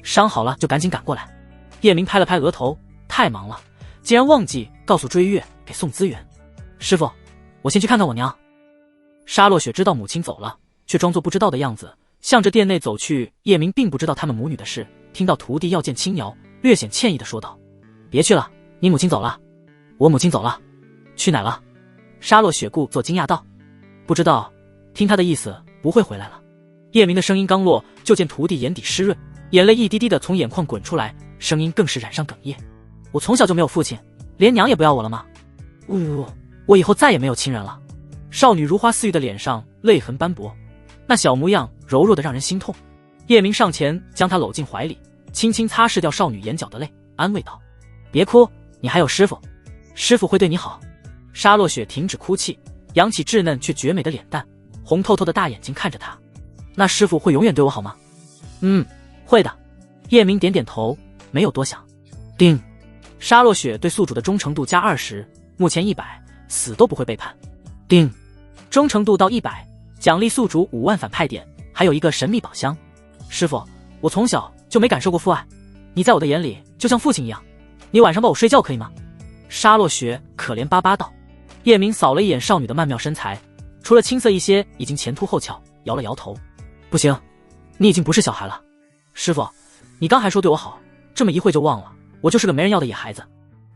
伤好了就赶紧赶过来。”叶明拍了拍额头，太忙了，竟然忘记告诉追月给送资源。师傅，我先去看看我娘。沙洛雪知道母亲走了，却装作不知道的样子，向着殿内走去。叶明并不知道他们母女的事，听到徒弟要见青瑶，略显歉意地说道：“别去了，你母亲走了。”我母亲走了。去哪了？沙洛雪故作惊讶道：“不知道，听他的意思不会回来了。”叶明的声音刚落，就见徒弟眼底湿润，眼泪一滴滴的从眼眶滚出来，声音更是染上哽咽：“我从小就没有父亲，连娘也不要我了吗？我以后再也没有亲人了。”少女如花似玉的脸上泪痕斑驳，那小模样柔弱的让人心痛。叶明上前将她搂进怀里，轻轻擦拭掉少女眼角的泪，安慰道：“别哭，你还有师傅，师傅会对你好。”沙洛雪停止哭泣，扬起稚嫩却绝美的脸蛋，红透透的大眼睛看着他：“那师傅会永远对我好吗？”“会的。”叶明点点头，没有多想。叮，沙洛雪对宿主的忠诚度加20，目前100，死都不会背叛。叮，忠诚度到100，奖励宿主5万反派点，还有一个神秘宝箱。师傅，我从小就没感受过父爱，你在我的眼里就像父亲一样，你晚上抱我睡觉可以吗？沙洛雪可怜巴巴道。叶明扫了一眼少女的曼妙身材，除了青涩一些，已经前凸后翘，摇了摇头：“不行，你已经不是小孩了。师傅，你刚还说对我好，这么一会就忘了，我就是个没人要的野孩子。”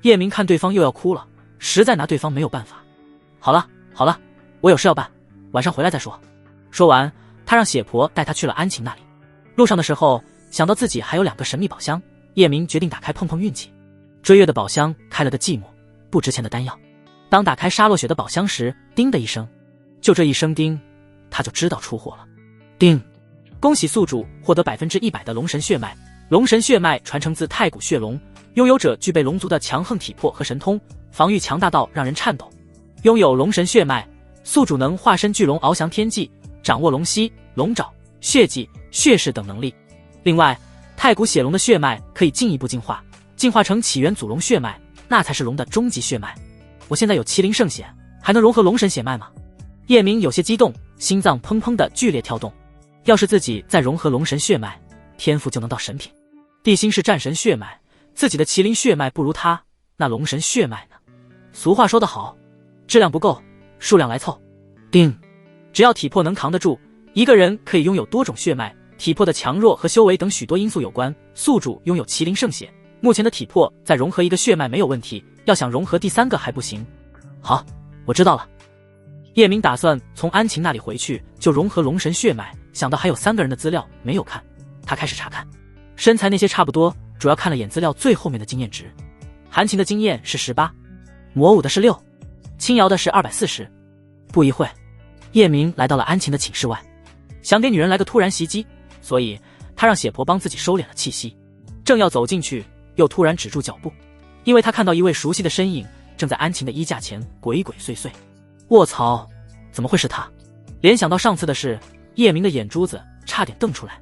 叶明看对方又要哭了，实在拿对方没有办法。好了，我有事要办，晚上回来再说。说完，他让血婆带他去了安晴那里。路上的时候，想到自己还有2个神秘宝箱，叶明决定打开碰碰运气。追月的宝箱开了个寂寞，不值钱的丹药。当打开沙洛雪的宝箱时，叮的一声，就这一声叮，他就知道出货了。叮，恭喜宿主获得100%的龙神血脉。龙神血脉传承自太古血龙，拥有者具备龙族的强横体魄和神通，防御强大到让人颤抖。拥有龙神血脉，宿主能化身巨龙翱翔天际，掌握龙息、龙爪、血迹、血势等能力。另外，太古血龙的血脉可以进一步进化，进化成起源祖龙血脉，那才是龙的终极血脉。我现在有麒麟圣血，还能融合龙神血脉吗？叶明有些激动，心脏砰砰的剧烈跳动。要是自己再融合龙神血脉，天赋就能到神品。地心是战神血脉，自己的麒麟血脉不如他，那龙神血脉呢？俗话说得好，质量不够，数量来凑。定，只要体魄能扛得住，一个人可以拥有多种血脉，体魄的强弱和修为等许多因素有关。宿主拥有麒麟圣血，目前的体魄再融合一个血脉没有问题，要想融合第三个还不行。好，我知道了。叶明打算从安晴那里回去就融合龙神血脉，想到还有3个人的资料没有看，他开始查看。身材那些差不多，主要看了眼资料最后面的经验值。韩晴的经验是18，魔武的是6，青瑶的是240。不一会，叶明来到了安晴的寝室外，想给女人来个突然袭击，所以他让血婆帮自己收敛了气息。正要走进去，又突然止住脚步，因为他看到一位熟悉的身影正在安晴的衣架前鬼鬼祟祟。卧槽，怎么会是他？联想到上次的事，叶明的眼珠子差点瞪出来。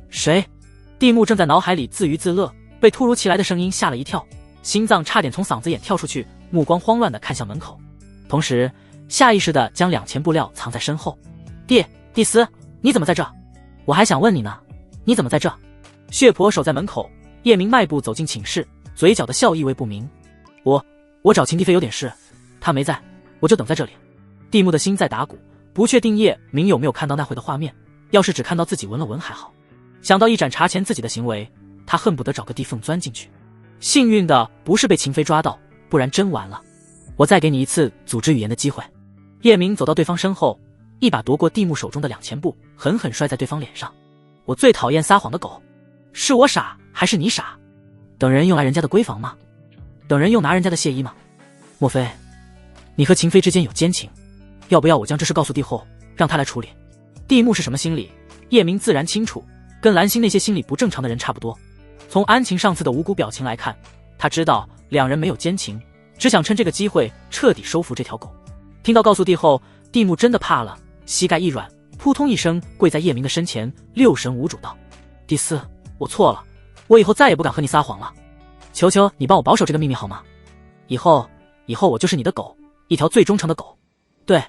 谁？地木正在脑海里自娱自乐，被突如其来的声音吓了一跳，心脏差点从嗓子眼跳出去，目光慌乱地看向门口，同时下意识地将2钱布料藏在身后。蒂斯，你怎么在这？我还想问你呢，你怎么在这？血婆守在门口，叶明迈步走进寝室，嘴角的笑意味不明。我找秦帝妃有点事，她没在，我就等在这里。地木的心在打鼓，不确定叶明有没有看到那会的画面，要是只看到自己闻了闻还好。想到一展查前自己的行为，他恨不得找个地缝钻进去。幸运的不是被秦飞抓到，不然真完了。我再给你一次组织语言的机会。叶明走到对方身后，一把夺过地木手中的2钱布，狠狠摔在对方脸上。我最讨厌撒谎的狗，是我傻还是你傻？等人用来人家的闺房吗？等人用拿人家的亵衣吗？莫非你和秦飞之间有奸情？要不要我将这事告诉帝后，让他来处理？地木是什么心理，叶明自然清楚，跟蓝星那些心理不正常的人差不多。从安晴上次的无辜表情来看，他知道2人没有奸情，只想趁这个机会彻底收服这条狗。听到告诉帝后，地木真的怕了，膝盖一软，扑通一声跪在叶明的身前，六神无主道：第四，我错了，我以后再也不敢和你撒谎了，求求你帮我保守这个秘密好吗？以后我就是你的狗，一条最忠诚的狗。对，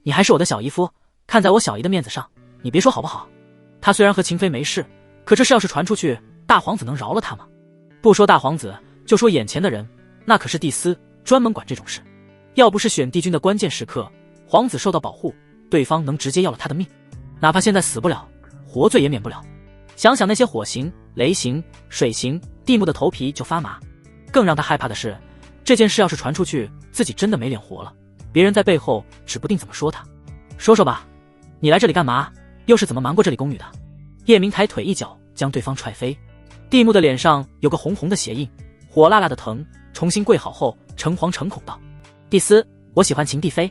你还是我的小姨夫，看在我小姨的面子上，你别说好不好？他虽然和秦飞没事，可这事要是传出去，大皇子能饶了他吗？不说大皇子，就说眼前的人，那可是帝司，专门管这种事。要不是选帝君的关键时刻，皇子受到保护，对方能直接要了他的命，哪怕现在死不了，活罪也免不了。想想那些火刑、雷刑、水刑，地木的头皮就发麻。更让他害怕的是，这件事要是传出去，自己真的没脸活了，别人在背后指不定怎么说他。说说吧，你来这里干嘛？又是怎么瞒过这里宫女的？叶明抬腿一脚将对方踹飞，地木的脸上有个红红的血印，火辣辣的疼，重新跪好后诚惶诚恐道：帝司，我喜欢秦帝妃。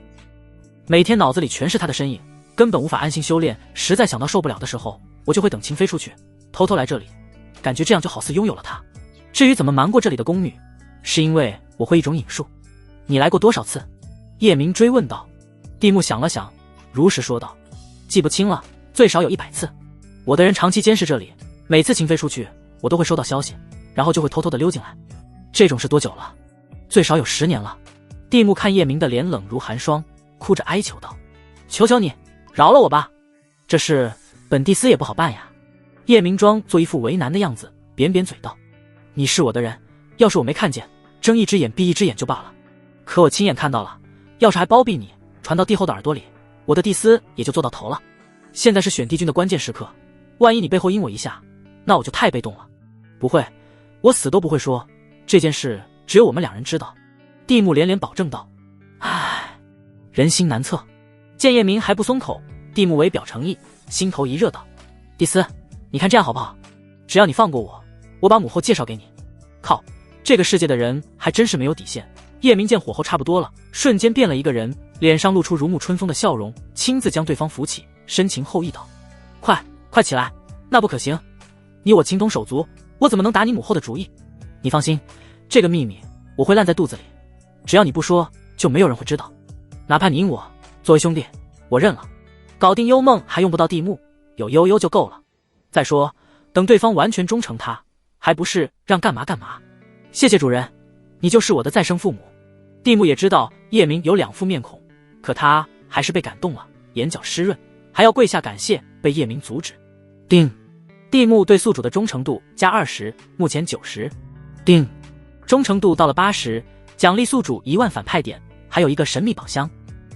每天脑子里全是她的身影，根本无法安心修炼，实在想到受不了的时候，我就会等秦飞出去，偷偷来这里，感觉这样就好似拥有了她。至于怎么瞒过这里的宫女，是因为我会一种引术。你来过多少次？叶明追问道。地木想了想，如实说道：记不清了，最少有100次。我的人长期监视这里，每次秦飞出去，我都会收到消息，然后就会偷偷的溜进来。这种事多久了？最少有10年了。地木看叶明的脸冷如寒霜，哭着哀求道：求求你，饶了我吧，这事本帝司也不好办呀。叶明装做一副为难的样子，扁扁嘴道：你是我的人，要是我没看见，睁一只眼闭一只眼就罢了，可我亲眼看到了，要是还包庇你，传到帝后的耳朵里，我的帝司也就做到头了。现在是选帝君的关键时刻，万一你背后阴我一下，那我就太被动了。不会，我死都不会说，这件事只有我们2人知道。地木连连保证道。唉，人心难测。见叶明还不松口，地木为表诚意，心头一热道：帝司，你看这样好不好？只要你放过我，我把母后介绍给你。靠，这个世界的人还真是没有底线。叶明见火候差不多了，瞬间变了一个人，脸上露出如沐春风的笑容，亲自将对方扶起，深情厚意道：快起来，那不可行，你我情同手足，我怎么能打你母后的主意？你放心，这个秘密我会烂在肚子里，只要你不说，就没有人会知道。哪怕你赢我，作为兄弟，我认了。搞定幽梦还用不到地木，有悠悠就够了。再说，等对方完全忠诚他，还不是让干嘛干嘛。谢谢主人，你就是我的再生父母。地木也知道叶明有2副面孔，可他还是被感动了，眼角湿润，还要跪下感谢，被叶明阻止。叮，地目对宿主的忠诚度加20，目前90。定，忠诚度到了80，奖励宿主1万反派点，还有一个神秘宝箱。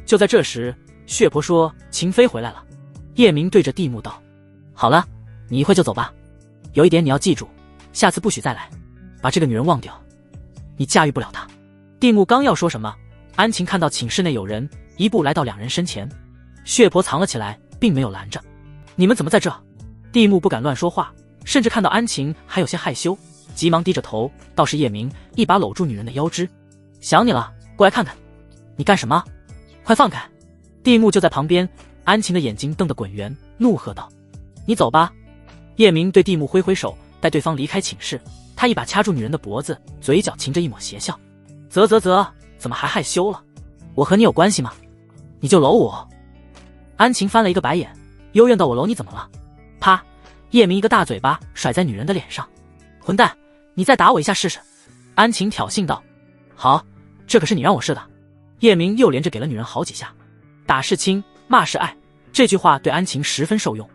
就在这时，血婆说秦飞回来了。叶明对着地目道：好了，你一会就走吧。有一点你要记住，下次不许再来，把这个女人忘掉，你驾驭不了她。地目刚要说什么，安晴看到寝室内有人，一步来到两人身前。血婆藏了起来，并没有拦着。你们怎么在这？地目不敢乱说话，甚至看到安晴还有些害羞，急忙低着头。倒是叶明一把搂住女人的腰肢：想你了，过来看看。你干什么？快放开！地目就在旁边，安晴的眼睛瞪得滚圆，怒喝道：你走吧。叶明对地目挥挥手，带对方离开寝室。他一把掐住女人的脖子，嘴角噙着一抹邪笑：啧，怎么还害羞了？我和你有关系吗？你就搂我。安晴翻了一个白眼，幽怨道：我搂你怎么了？啪！叶明一个大嘴巴甩在女人的脸上。混蛋，你再打我一下试试。安晴挑衅道。好，这可是你让我试的。叶明又连着给了女人好几下。打是亲，骂是爱，这句话对安晴十分受用。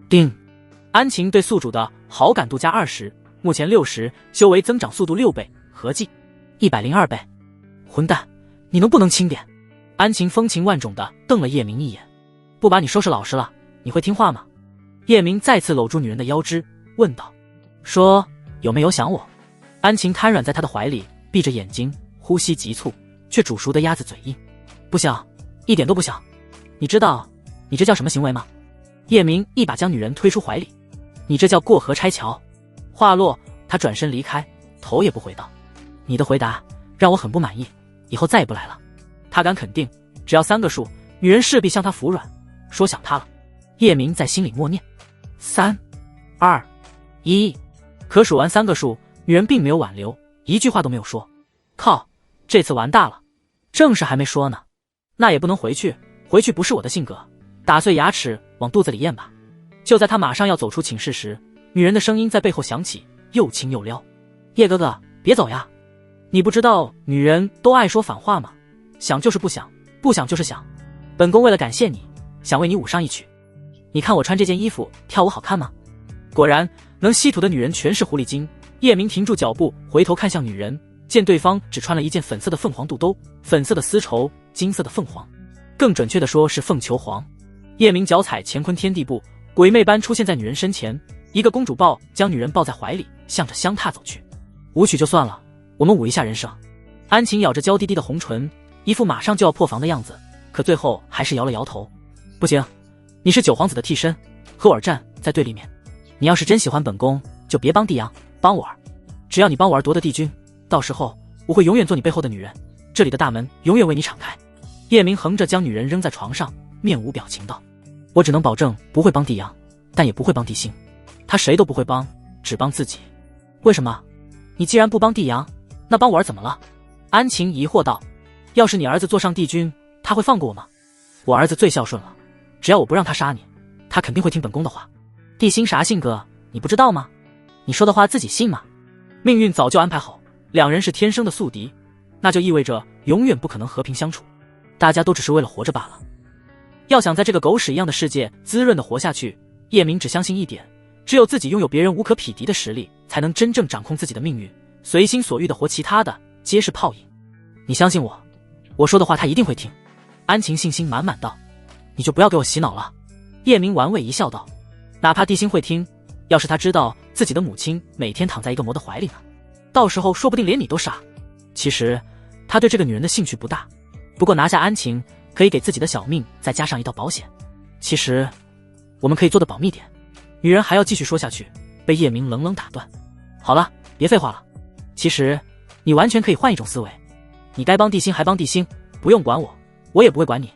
叮！安晴对宿主的好感度加20，目前60，修为增长速度6倍，合计102倍。混蛋，你能不能轻点？安晴风情万种地瞪了叶明一眼。不把你收拾老实了，你会听话吗？叶明再次搂住女人的腰肢，问道：说有没有想我？安晴瘫软在他的怀里，闭着眼睛，呼吸急促，却煮熟的鸭子嘴硬。不想，一点都不想。你知道你这叫什么行为吗？叶明一把将女人推出怀里。你这叫过河拆桥。话落，他转身离开，头也不回道：你的回答让我很不满意，以后再也不来了。他敢肯定，只要3个数，女人势必向他服软，说想他了。叶明在心里默念：3、2、1。可数完3个数，女人并没有挽留，一句话都没有说。靠，这次完大了。正事还没说呢，那也不能回去，回去不是我的性格，打碎牙齿往肚子里咽吧。就在他马上要走出寝室时，女人的声音在背后响起，又亲又撩：叶哥哥，别走呀！你不知道女人都爱说反话吗？想就是不想，不想就是想。本宫为了感谢你，想为你舞上一曲。你看我穿这件衣服跳舞好看吗？果然，能吸土的女人全是狐狸精。叶明停住脚步，回头看向女人，见对方只穿了一件粉色的凤凰肚兜，粉色的丝绸，金色的凤凰，更准确的说是凤求凰。叶明脚踩乾坤天地步，鬼魅般出现在女人身前，一个公主抱将女人抱在怀里，向着香榻走去。舞曲就算了，我们舞一下人生。安晴咬着娇滴滴的红唇，一副马上就要破防的样子，可最后还是摇了摇头。不行，你是九皇子的替身，和我站在对立面。你要是真喜欢本宫，就别帮帝阳，帮我儿。只要你帮我儿夺得帝君，到时候我会永远做你背后的女人，这里的大门永远为你敞开。叶明横着将女人扔在床上，面无表情道：我只能保证不会帮帝阳，但也不会帮帝星，他谁都不会帮，只帮自己。为什么？你既然不帮帝阳，那帮我儿怎么了？安晴疑惑道：要是你儿子坐上帝君，他会放过我吗？我儿子最孝顺了，只要我不让他杀你，他肯定会听本宫的话。帝星啥性格你不知道吗？你说的话自己信吗？命运早就安排好，两人是天生的宿敌，那就意味着永远不可能和平相处，大家都只是为了活着罢了。要想在这个狗屎一样的世界滋润的活下去，叶明只相信一点，只有自己拥有别人无可匹敌的实力，才能真正掌控自己的命运，随心所欲的活，其他的皆是泡影。你相信我，我说的话他一定会听。安晴信心满满道：你就不要给我洗脑了。叶明玩味一笑道：哪怕帝星会听，要是他知道自己的母亲每天躺在一个魔的怀里呢，到时候说不定连你都杀。其实他对这个女人的兴趣不大，不过拿下安晴可以给自己的小命再加上一道保险。其实我们可以做的保密点。女人还要继续说下去，被叶明冷冷打断。好了，别废话了。其实你完全可以换一种思维，你该帮帝星还帮帝星，不用管我，我也不会管你。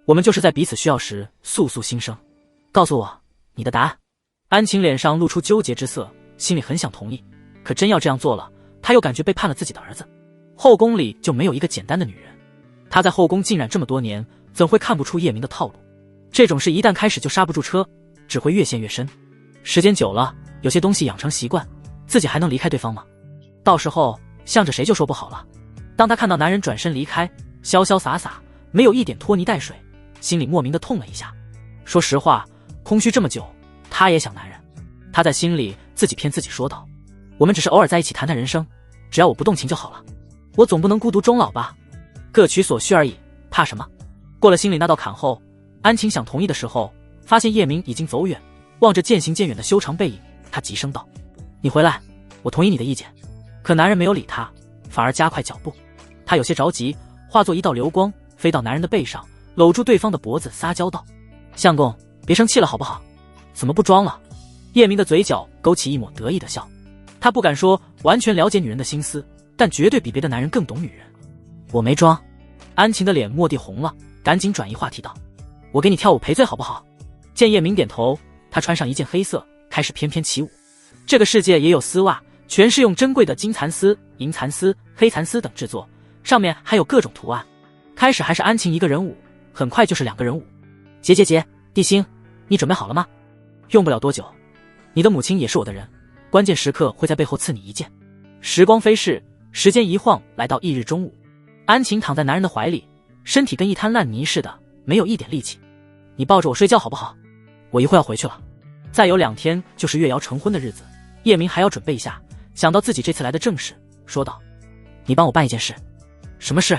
我们就是在彼此需要时速速新生。告诉我你的答案。安晴脸上露出纠结之色，心里很想同意，可真要这样做了，她又感觉背叛了自己的儿子。后宫里就没有一个简单的女人，她在后宫浸染这么多年，怎会看不出叶明的套路？这种事一旦开始就刹不住车，只会越陷越深。时间久了，有些东西养成习惯，自己还能离开对方吗？到时候向着谁就说不好了。当他看到男人转身离开，潇潇洒洒，没有一点拖泥带水，心里莫名的痛了一下。说实话，空虚这么久，他也想男人。他在心里自己骗自己说道：我们只是偶尔在一起谈谈人生，只要我不动情就好了，我总不能孤独终老吧，各取所需而已，怕什么？过了心里那道坎后，安晴想同意的时候，发现叶明已经走远，望着渐行渐远的修长背影，他急声道：你回来，我同意你的意见。可男人没有理他，反而加快脚步。他有些着急，化作一道流光飞到男人的背上，搂住对方的脖子撒娇道：相公，别生气了好不好？怎么不装了？叶明的嘴角勾起一抹得意的笑，他不敢说完全了解女人的心思，但绝对比别的男人更懂女人。我没装。安晴的脸蓦地红了，赶紧转移话题道：我给你跳舞赔罪好不好？见叶明点头，他穿上一件黑色，开始翩翩起舞。这个世界也有丝袜，全是用珍贵的金蚕丝、银蚕丝、黑蚕丝等制作，上面还有各种图案。开始还是安晴一个人舞，很快就是2个人舞。结，地心，你准备好了吗？用不了多久，你的母亲也是我的人，关键时刻会在背后刺你一剑。时光飞逝，时间一晃来到翌日中午，安晴躺在男人的怀里，身体跟一滩烂泥似的，没有一点力气。你抱着我睡觉好不好？我一会要回去了。再有2天就是月瑶成婚的日子，叶明还要准备一下。想到自己这次来的正事，说道：你帮我办一件事。什么事？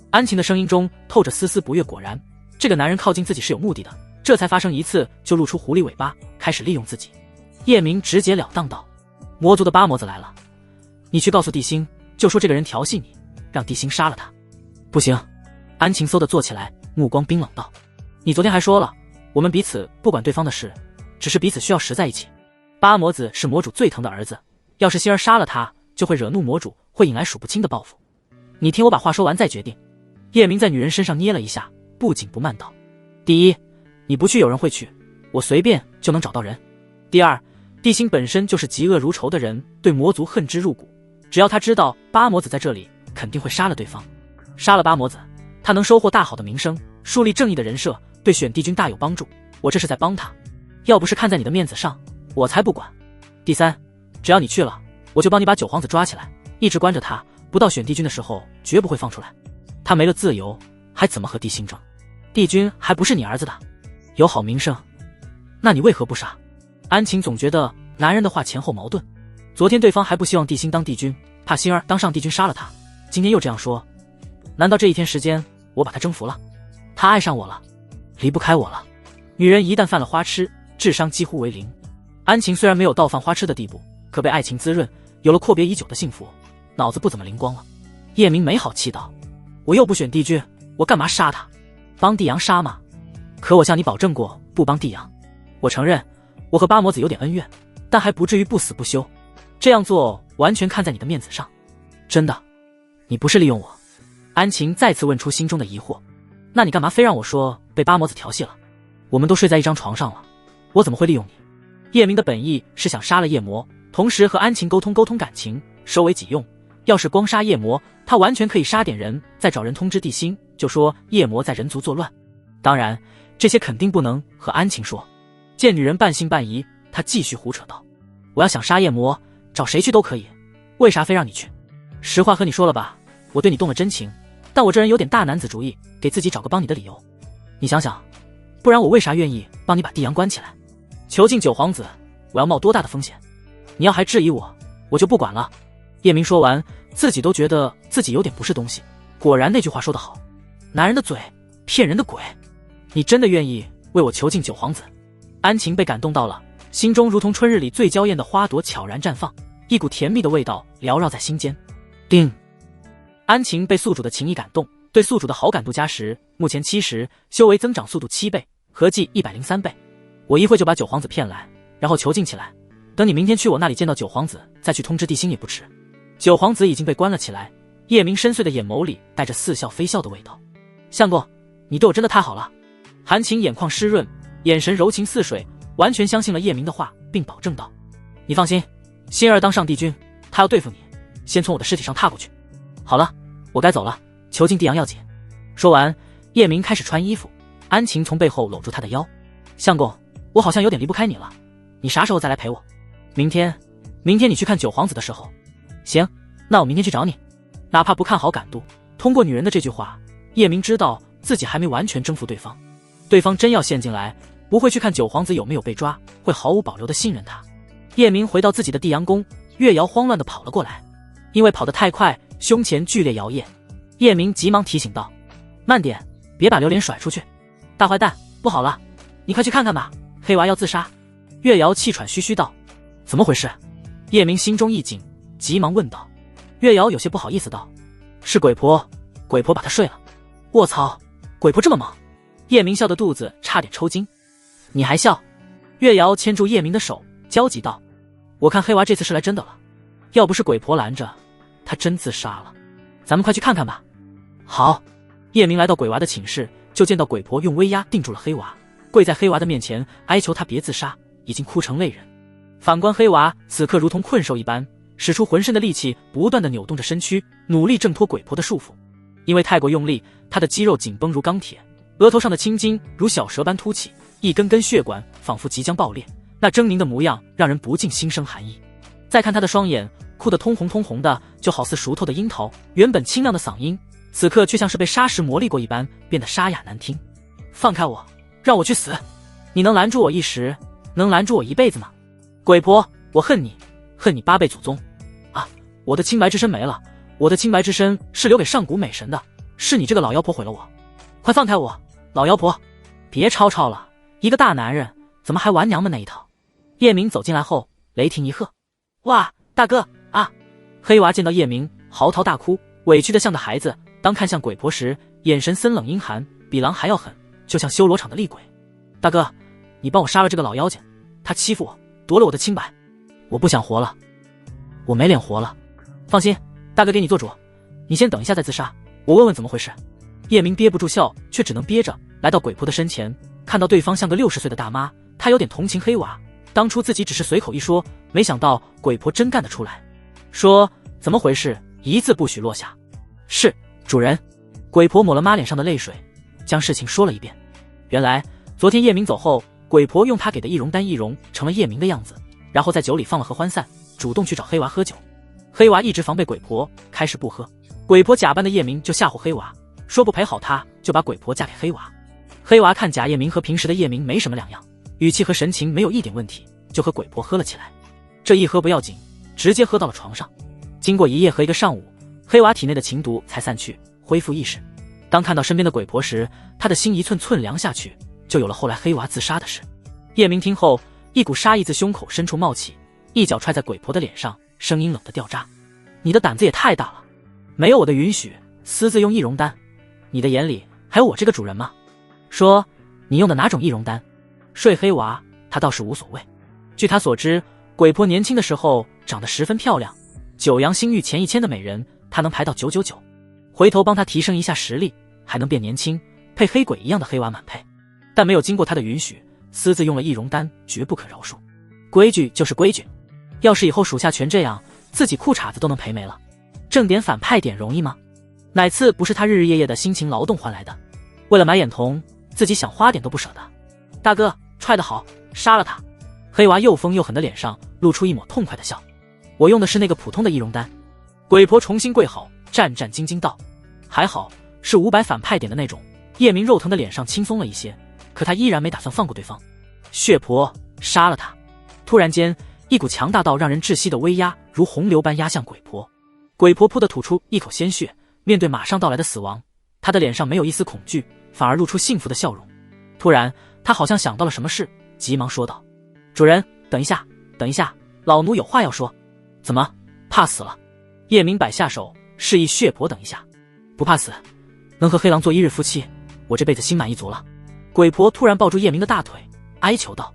安晴的声音中透着丝丝不悦。果然，这个男人靠近自己是有目的的，这才发生一次就露出狐狸尾巴，开始利用自己。叶明直截了当道：魔族的八魔子来了，你去告诉地心，就说这个人调戏你，让地心杀了他。不行。安晴嗖地坐起来，目光冰冷道：你昨天还说了，我们彼此不管对方的事，只是彼此需要时在一起。八魔子是魔主最疼的儿子，要是心儿杀了他，就会惹怒魔主，会引来数不清的报复。你听我把话说完再决定。叶明在女人身上捏了一下，不紧不慢道：第一，你不去有人会去，我随便就能找到人。第二，地心本身就是嫉恶如仇的人，对魔族恨之入骨，只要他知道八魔子在这里，肯定会杀了对方。杀了八魔子，他能收获大好的名声，树立正义的人设，对选帝君大有帮助，我这是在帮他。要不是看在你的面子上，我才不管。第三，只要你去了，我就帮你把九皇子抓起来，一直关着他，不到选帝君的时候绝不会放出来。他没了自由，还怎么和地心争？帝君还不是你儿子的，有好名声，那你为何不杀？安晴总觉得男人的话前后矛盾。昨天对方还不希望地心当帝君，怕心儿当上帝君杀了他，今天又这样说，难道这一天时间我把他征服了？他爱上我了，离不开我了。女人一旦犯了花痴，智商几乎为0。安晴虽然没有到犯花痴的地步，可被爱情滋润，有了阔别已久的幸福，脑子不怎么灵光了。叶明没好气道：我又不选帝君，我干嘛杀他？帮帝阳杀吗？可我向你保证过不帮帝阳。我承认我和八魔子有点恩怨，但还不至于不死不休，这样做完全看在你的面子上。真的，你不是利用我？安晴再次问出心中的疑惑。那你干嘛非让我说被八魔子调戏了？我们都睡在一张床上了，我怎么会利用你？叶明的本意是想杀了夜魔，同时和安晴沟通感情，收为己用。要是光杀夜魔，他完全可以杀点人，再找人通知地心，就说夜魔在人族作乱。当然，这些肯定不能和安晴说。见女人半信半疑，他继续胡扯道：我要想杀夜魔，找谁去都可以，为啥非让你去？实话和你说了吧，我对你动了真情，但我这人有点大男子主义，给自己找个帮你的理由。你想想，不然我为啥愿意帮你把帝阳关起来？囚禁九皇子，我要冒多大的风险？你要还质疑我，我就不管了。叶明说完，自己都觉得自己有点不是东西。果然那句话说得好，男人的嘴，骗人的鬼。你真的愿意为我囚禁九皇子？安晴被感动到了，心中如同春日里最娇艳的花朵悄然绽放，一股甜蜜的味道缭绕在心间。叮！安晴被宿主的情谊感动，对宿主的好感度加10，目前70，修为增长速度7倍，合计103倍。我一会就把九皇子骗来，然后囚禁起来，等你明天去我那里见到九皇子，再去通知地心也不迟。九皇子已经被关了起来，叶明深邃的眼眸里带着似笑非笑的味道。相公，你对我真的太好了。韩晴眼眶湿润，眼神柔情似水，完全相信了叶明的话，并保证道：你放心，心儿当上帝君，他要对付你，先从我的尸体上踏过去。好了，我该走了，囚禁帝阳要紧。说完，叶明开始穿衣服，安晴从背后搂住他的腰。相公，我好像有点离不开你了，你啥时候再来陪我？明天你去看九皇子的时候。行，那我明天去找你。哪怕不看好感度，通过女人的这句话，叶明知道自己还没完全征服对方。对方真要陷进来，不会去看九皇子有没有被抓，会毫无保留地信任他。叶明回到自己的地阳宫，月瑶慌乱地跑了过来，因为跑得太快，胸前剧烈摇曳。叶明急忙提醒道：“慢点，别把榴莲甩出去。”大坏蛋，不好了，你快去看看吧，黑娃要自杀。月瑶气喘吁吁道：“怎么回事？”叶明心中一紧，急忙问道。月瑶有些不好意思道：“是鬼婆，鬼婆把他睡了。”卧槽，鬼婆这么猛！叶明笑得肚子差点抽筋。你还笑？月瑶牵住叶明的手，焦急道：“我看黑娃这次是来真的了，要不是鬼婆拦着，他真自杀了。咱们快去看看吧。”好。叶明来到鬼娃的寝室，就见到鬼婆用威压定住了黑娃，跪在黑娃的面前哀求他别自杀，已经哭成泪人。反观黑娃此刻如同困兽一般，使出浑身的力气，不断地扭动着身躯，努力挣脱鬼婆的束缚。因为太过用力，他的肌肉紧绷如钢铁，额头上的青筋如小蛇般凸起，一根根血管仿佛即将爆裂，那狰狞的模样让人不禁心生寒意。再看他的双眼，哭得通红的，就好似熟透的樱桃，原本清亮的嗓音此刻却像是被砂石磨砺过一般，变得沙哑难听。放开我，让我去死！你能拦住我一时，能拦住我一辈子吗？鬼婆，我恨你，恨你8辈祖宗！啊，我的清白之身没了，我的清白之身是留给上古美神的，是你这个老妖婆毁了我！快放开我，老妖婆！别吵吵了，一个大男人怎么还玩娘们那一套？叶明走进来后，雷霆一喝：“哇，大哥啊！”黑娃见到叶明，嚎啕大哭，委屈得像个孩子。当看向鬼婆时，眼神森冷阴寒，比狼还要狠，就像修罗场的厉鬼。大哥，你帮我杀了这个老妖精，他欺负我，夺了我的清白，我不想活了，我没脸活了。放心，大哥给你做主，你先等一下再自杀，我问问怎么回事。叶明憋不住笑，却只能憋着，来到鬼婆的身前，看到对方像个60岁的大妈，他有点同情黑娃，当初自己只是随口一说，没想到鬼婆真干得出来。说怎么回事，一字不许落下。是主人。鬼婆抹了抹脸上的泪水，将事情说了一遍。原来昨天叶明走后，鬼婆用他给的易容丹易容成了叶明的样子，然后在酒里放了合欢散，主动去找黑娃喝酒。黑娃一直防备鬼婆，开始不喝。鬼婆假扮的叶明就吓唬黑娃，说不陪好他，就把鬼婆嫁给黑娃。黑娃看假叶明和平时的叶明没什么两样，语气和神情没有一点问题，就和鬼婆喝了起来。这一喝不要紧，直接喝到了床上。经过一夜和一个上午，黑娃体内的情毒才散去，恢复意识。当看到身边的鬼婆时，他的心一寸寸凉下去，就有了后来黑娃自杀的事。叶明听后，一股杀意自胸口深处冒起，一脚踹在鬼婆的脸上，声音冷得掉渣：“你的胆子也太大了！没有我的允许，私自用易容丹，你的眼里还有我这个主人吗？说你用的哪种易容丹？睡黑娃他倒是无所谓。据他所知，鬼婆年轻的时候长得十分漂亮，九阳星域前1000的美人，他能排到999。回头帮他提升一下实力，还能变年轻，配黑鬼一样的黑娃满配。但没有经过他的允许，私自用了易容丹，绝不可饶恕。规矩就是规矩，要是以后属下全这样，自己裤衩子都能赔没了。挣点反派点容易吗？哪次不是他日日夜夜的辛勤劳动换来的？为了买眼瞳，自己想花点都不舍得。大哥，踹得好，杀了他！黑娃又疯又狠的脸上露出一抹痛快的笑。我用的是那个普通的易容丹。鬼婆重新跪好，战战兢兢道：“还好是500反派点的那种。”叶明肉疼的脸上轻松了一些，可他依然没打算放过对方。血婆，杀了他！突然间，一股强大到让人窒息的威压如洪流般压向鬼婆。鬼婆扑地吐出一口鲜血，面对马上到来的死亡，她的脸上没有一丝恐惧，反而露出幸福的笑容。突然，她好像想到了什么事，急忙说道：“主人，等一下，等一下，老奴有话要说。”怎么，怕死了？叶明摆下手，示意血婆等一下。不怕死，能和黑狼做一日夫妻，我这辈子心满意足了。鬼婆突然抱住叶明的大腿，哀求道：“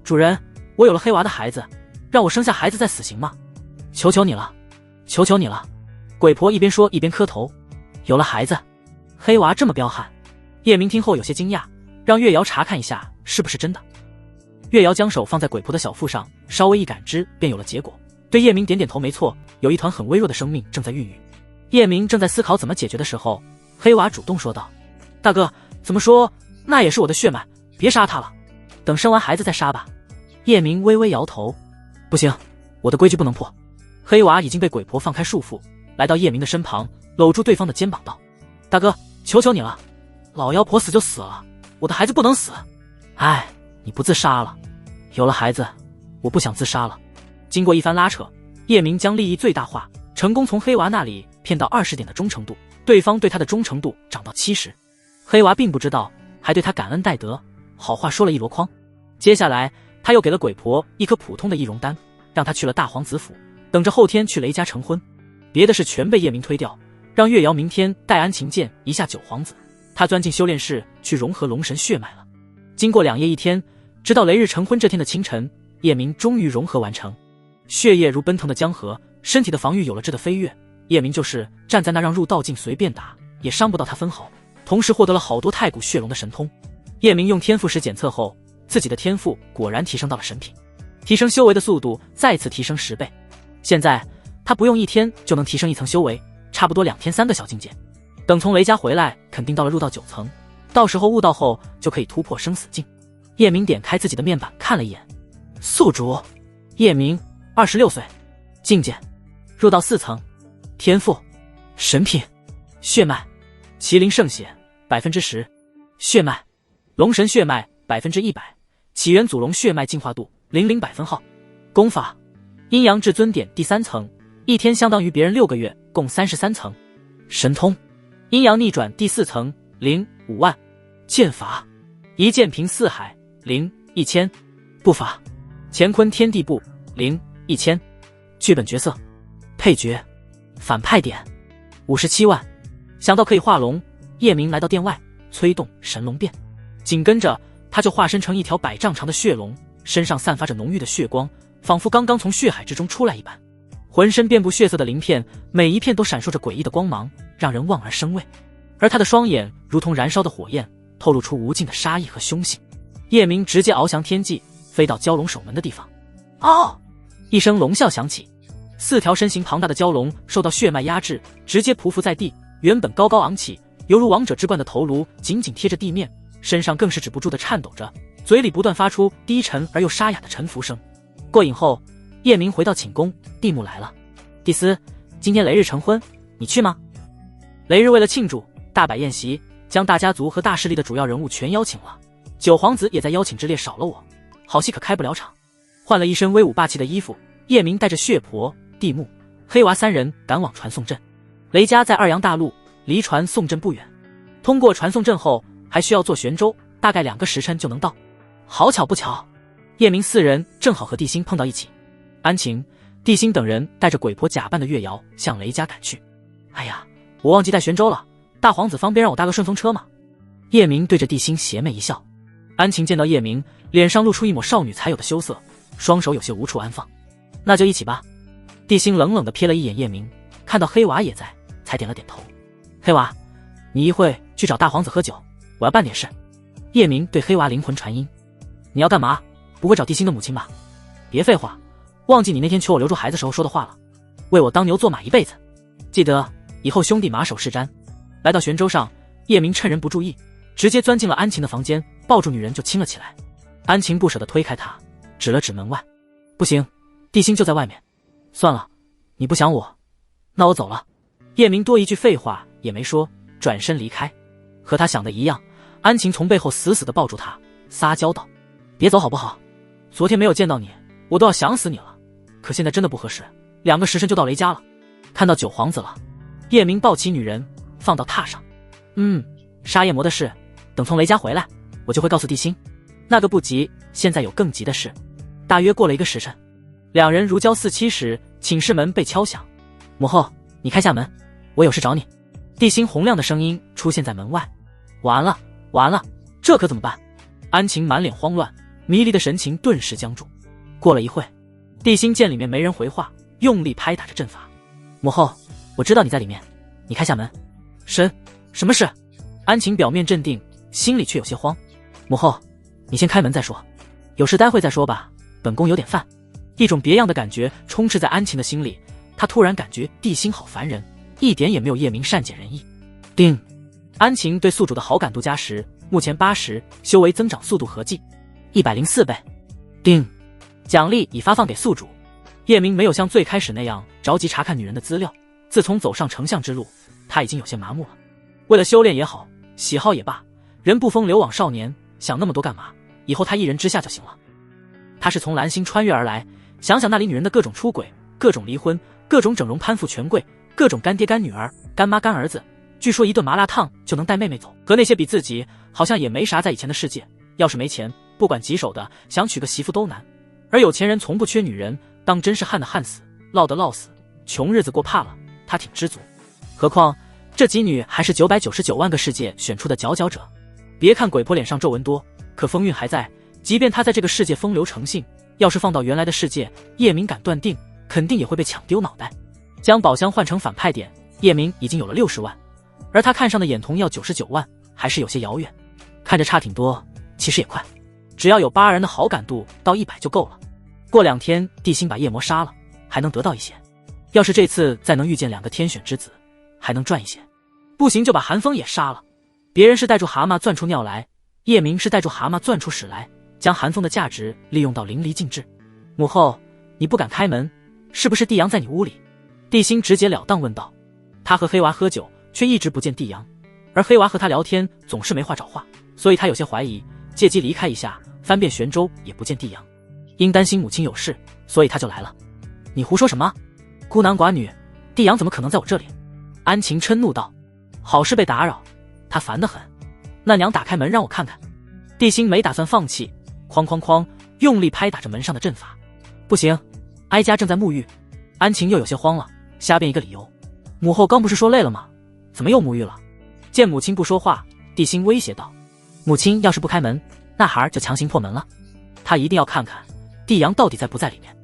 主人，我有了黑娃的孩子，让我生下孩子再死行吗？求求你了，求求你了！”鬼婆一边说一边磕头。有了孩子，黑娃这么彪悍。叶明听后有些惊讶，让月瑶查看一下是不是真的。月瑶将手放在鬼婆的小腹上，稍微一感知便有了结果，对叶明点点头，没错，有一团很微弱的生命正在孕育。叶明正在思考怎么解决的时候，黑娃主动说道：“大哥，怎么说那也是我的血脉，别杀他了，等生完孩子再杀吧。”叶明微微摇头：“不行，我的规矩不能破。”黑娃已经被鬼婆放开束缚，来到叶明的身旁，搂住对方的肩膀道：“大哥，求求你了，老妖婆死就死了，我的孩子不能死。哎，你不自杀了？有了孩子，我不想自杀了。经过一番拉扯，叶明将利益最大化，成功从黑娃那里骗到20点的忠诚度，对方对他的忠诚度涨到70。黑娃并不知道，还对他感恩戴德，好话说了一箩筐。接下来他又给了鬼婆一颗普通的易容丹，让他去了大皇子府，等着后天去雷家成婚。别的事全被叶明推掉，让月瑶明天带安晴见一下九皇子。他钻进修炼室去融合龙神血脉了。经过2夜1天，直到雷日成婚这天的清晨，叶明终于融合完成。血液如奔腾的江河，身体的防御有了质的飞跃。叶明就是站在那让入道境随便打，也伤不到他分毫。同时获得了好多太古血龙的神通。叶明用天赋石检测后，自己的天赋果然提升到了神品，提升修为的速度再次提升10倍。现在他不用1天就能提升1层修为，差不多2天3个小境界。等从雷家回来，肯定到了入道9层，到时候悟道后就可以突破生死境。叶明点开自己的面板看了一眼，宿主叶明26岁，境界入道4层，天赋神品，血脉麒麟圣血10%，血脉龙神血脉100%，起源祖龙血脉进化度00百分号，功法阴阳至尊典第3层，1天相当于别人6个月，共33层。神通阴阳逆转第4层0 5万，剑法一剑平四海0 1000，步法乾坤天地步0 1000，剧本角色配角反派点57万。想到可以化龙，叶明来到殿外催动神龙变，紧跟着他就化身成一条100丈长的血龙，身上散发着浓郁的血光，仿佛刚刚从血海之中出来一般。浑身遍布血色的鳞片，每一片都闪烁着诡异的光芒，让人望而生畏。而他的双眼如同燃烧的火焰，透露出无尽的杀意和凶性。叶明直接翱翔天际，飞到蛟龙守门的地方。嗷！一声龙啸响起，4条身形庞大的蛟龙受到血脉压制，直接匍匐在地，原本高高昂起，犹如王者之冠的头颅紧紧贴着地面，身上更是止不住的颤抖着，嘴里不断发出低沉而又沙哑的沉浮声。过瘾后，叶明回到寝宫，蒂木来了。蒂斯，今天雷日成婚，你去吗？雷日为了庆祝，大摆宴席，将大家族和大势力的主要人物全邀请了。九皇子也在邀请之列，少了我，好戏可开不了场。换了一身威武霸气的衣服，叶明带着血婆、蒂木、黑娃3人赶往传送阵。雷家在2阳大陆，离传送阵不远。通过传送阵后，还需要坐玄舟，大概2个时辰就能到。好巧不巧，叶明4人正好和地心碰到一起。安晴、地心等人带着鬼婆假扮的月瑶向雷家赶去。哎呀，我忘记带玄舟了，大皇子方便让我搭个顺风车吗？叶明对着地心邪魅一笑。安晴见到叶明，脸上露出一抹少女才有的羞涩，双手有些无处安放。那就一起吧。地心冷冷地瞥了一眼叶明，看到黑娃也在，才点了点头。黑娃，你一会去找大皇子喝酒，我要办点事。叶明对黑娃灵魂传音。你要干嘛？不会找地心的母亲吧？别废话，忘记你那天求我留住孩子时候说的话了，为我当牛做马一辈子，记得以后兄弟马首是瞻。来到玄舟上，叶明趁人不注意，直接钻进了安晴的房间，抱住女人就亲了起来。安晴不舍得推开他，指了指门外。不行，地心就在外面。算了，你不想我，那我走了。叶明多一句废话也没说，转身离开。和他想的一样，安晴从背后死死地抱住他，撒娇道：别走好不好？昨天没有见到你，我都要想死你了。可现在真的不合适，2个时辰就到雷家了。看到九皇子了，叶明抱起女人放到榻上。杀夜魔的事，等从雷家回来，我就会告诉地心。那个不急，现在有更急的事。大约过了1个时辰，2人如胶似漆时，寝室门被敲响。母后，你开下门，我有事找你。地心洪亮的声音出现在门外。完了完了，这可怎么办？安晴满脸慌乱，迷离的神情顿时僵住。过了一会，地心见里面没人回话，用力拍打着阵法。母后，我知道你在里面，你开下门。什么事？安晴表面镇定，心里却有些慌。母后，你先开门再说，有事待会再说吧，本宫有点饭。一种别样的感觉充斥在安晴的心里，她突然感觉地心好烦人，一点也没有叶明善解人意。叮，安晴对宿主的好感度加10，目前80，修为增长速度合计104倍。叮，奖励已发放给宿主。叶明没有像最开始那样着急查看女人的资料，自从走上丞相之路，他已经有些麻木了。为了修炼也好，喜好也罢，人不风流枉少年，想那么多干嘛？以后他一人之下就行了。他是从蓝星穿越而来，想想那里女人的各种出轨，各种离婚，各种整容攀附权贵，各种干爹干女儿，干妈干儿子，据说一顿麻辣烫就能带妹妹走，和那些比自己好像也没啥在以前的世界，要是没钱，不管棘手的，想娶个媳妇都难。而有钱人从不缺女人，当真是旱的旱死，涝的涝死，穷日子过怕了，他挺知足。何况这几女还是999万个世界选出的佼佼者。别看鬼婆脸上皱纹多，可风韵还在，即便她在这个世界风流成性，要是放到原来的世界，叶明敢断定肯定也会被抢丢脑袋。将宝箱换成反派点，叶明已经有了60万，而他看上的眼瞳要99万，还是有些遥远。看着差挺多，其实也快，只要有8人的好感度到100就够了。过2天地心把夜魔杀了，还能得到一些。要是这次再能遇见2个天选之子，还能赚一些。不行就把韩风也杀了。别人是带住蛤蟆钻出尿来，叶明是带住蛤蟆钻出屎来，将韩风的价值利用到淋漓尽致。母后，你不敢开门，是不是帝阳在你屋里？地心直截了当问道。他和黑娃喝酒，却一直不见帝阳，而黑娃和他聊天总是没话找话，所以他有些怀疑，借机离开一下，翻遍玄州也不见帝阳。因担心母亲有事，所以他就来了。你胡说什么？孤男寡女，帝阳怎么可能在我这里？安晴嗔怒道。好事被打扰，他烦得很。那娘打开门让我看看。地心没打算放弃，哐哐哐用力拍打着门上的阵法。不行，哀家正在沐浴。安晴又有些慌了，瞎编一个理由。母后刚不是说累了吗？怎么又沐浴了？见母亲不说话，地心威胁道。母亲要是不开门，那孩儿就强行破门了。他一定要看看帝阳到底在不在里面。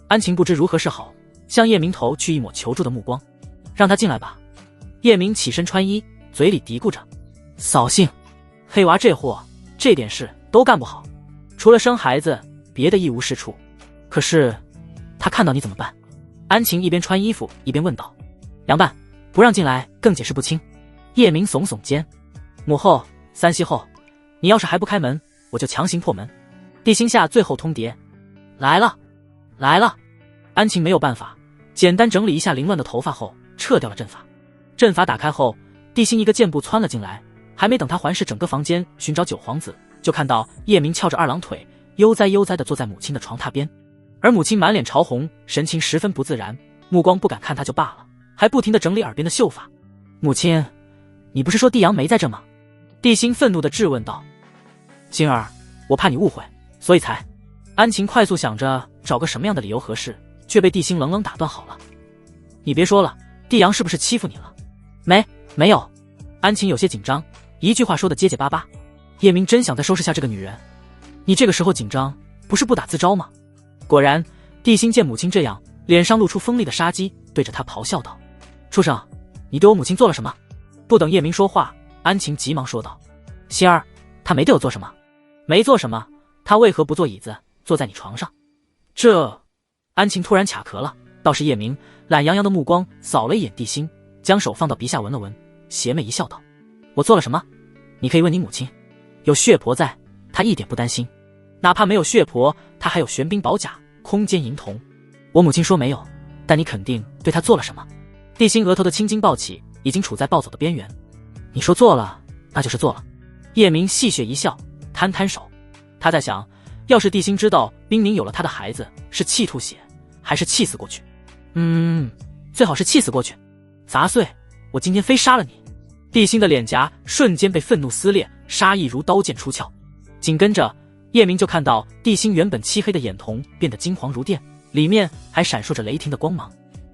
安晴不知如何是好，向叶明投去一抹求助的目光。让他进来吧。叶明起身穿衣，嘴里嘀咕着。扫兴，黑娃这货这点事都干不好，除了生孩子别的一无是处。可是他看到你怎么办？安晴一边穿衣服一边问道。凉拌，不让进来更解释不清。叶明耸耸肩。母后3息后，你要是还不开门，我就强行破门。地心下最后通牒。来了来了。安晴没有办法，简单整理一下凌乱的头发后撤掉了阵法。阵法打开后，地心一个箭步窜了进来，还没等他环视整个房间寻找九皇子，就看到叶明翘着2郎腿，悠哉悠哉地坐在母亲的床榻边。而母亲满脸潮红，神情十分不自然，目光不敢看他就罢了，还不停地整理耳边的秀发。母亲，你不是说帝阳没在这吗？地心愤怒地质问道。心儿，我怕你误会，所以才……安晴快速想着找个什么样的理由合适，却被地心冷冷打断。好了，你别说了，帝阳是不是欺负你了？没有。安晴有些紧张，一句话说得结结巴巴。叶明真想再收拾下这个女人。你这个时候紧张，不是不打自招吗？果然，地心见母亲这样，脸上露出锋利的杀机，对着他咆哮道：畜生，你对我母亲做了什么？不等叶明说话，安晴急忙说道：心儿，她没对我做什么。没做什么，她为何不坐椅子，坐在你床上？这……安晴突然卡壳了，倒是叶明懒洋洋的目光扫了一眼地心，将手放到鼻下闻了闻，邪魅一笑道：我做了什么？你可以问你母亲，有血婆在，她一点不担心。哪怕没有血婆，她还有玄冰宝甲、空间银瞳。我母亲说没有，但你肯定对她做了什么？地心额头的青筋暴起，已经处在暴走的边缘。你说做了，那就是做了。叶明戏谑一笑，摊摊手。他在想，要是地心知道冰明有了他的孩子，是气吐血，还是气死过去？最好是气死过去。杂碎，我今天非杀了你！地心的脸颊瞬间被愤怒撕裂，杀意如刀剑出鞘。紧跟着，叶明就看到地心原本漆黑的眼瞳变得金黄如电，里面还闪烁着雷霆的光芒。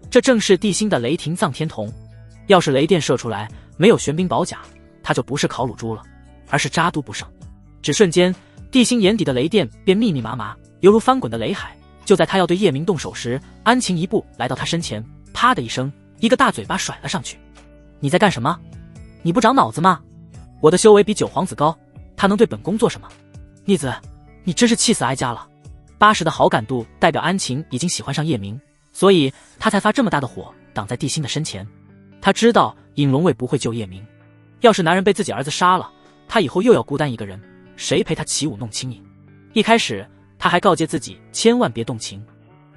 这正是地心的雷霆藏天瞳。要是雷电射出来，没有玄冰宝甲，他就不是烤乳猪了，而是渣都不剩。只瞬间，地心眼底的雷电便密密麻麻，犹如翻滚的雷海。就在他要对叶明动手时，安晴一步来到他身前，啪的一声，一个大嘴巴甩了上去。你在干什么？你不长脑子吗？我的修为比九皇子高，他能对本宫做什么？逆子，你真是气死哀家了。80的好感度代表安晴已经喜欢上叶明，所以他才发这么大的火挡在地心的身前。他知道尹龙卫不会救叶明，要是男人被自己儿子杀了，他以后又要孤单一个人，谁陪他起舞弄清影？一开始他还告诫自己千万别动情，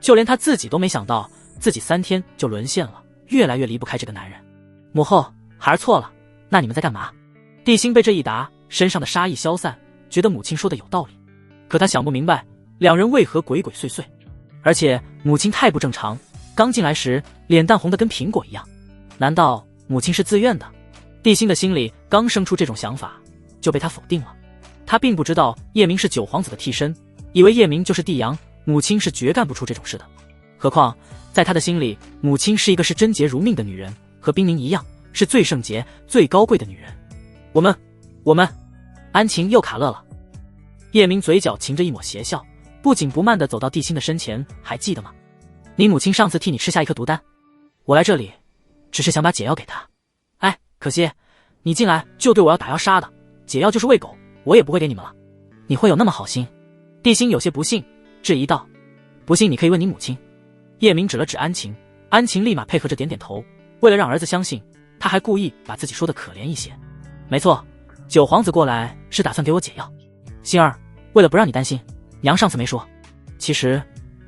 就连他自己都没想到自己3天就沦陷了，越来越离不开这个男人。母后，孩儿错了，那你们在干嘛？地心被这一答，身上的杀意消散，觉得母亲说的有道理。可他想不明白，两人为何鬼鬼祟祟，而且母亲太不正常，刚进来时脸蛋红得跟苹果一样，难道母亲是自愿的？帝辛的心里刚生出这种想法，就被他否定了。他并不知道叶明是九皇子的替身，以为叶明就是帝阳，母亲是绝干不出这种事的。何况在他的心里，母亲是一个视贞洁如命的女人，和冰凝一样，是最圣洁、最高贵的女人。我们，安晴又卡乐了。叶明嘴角噙着一抹邪笑，不紧不慢地走到帝辛的身前，还记得吗？你母亲上次替你吃下一颗毒丹，我来这里只是想把解药给她。哎，可惜你进来就对我要打要杀的，解药就是喂狗，我也不会给你们了。你会有那么好心？帝辛有些不信，质疑道。不信你可以问你母亲。叶明指了指安晴，安晴立马配合着点点头。为了让儿子相信，他还故意把自己说的可怜一些。没错，九皇子过来是打算给我解药。心儿，为了不让你担心，娘上次没说，其实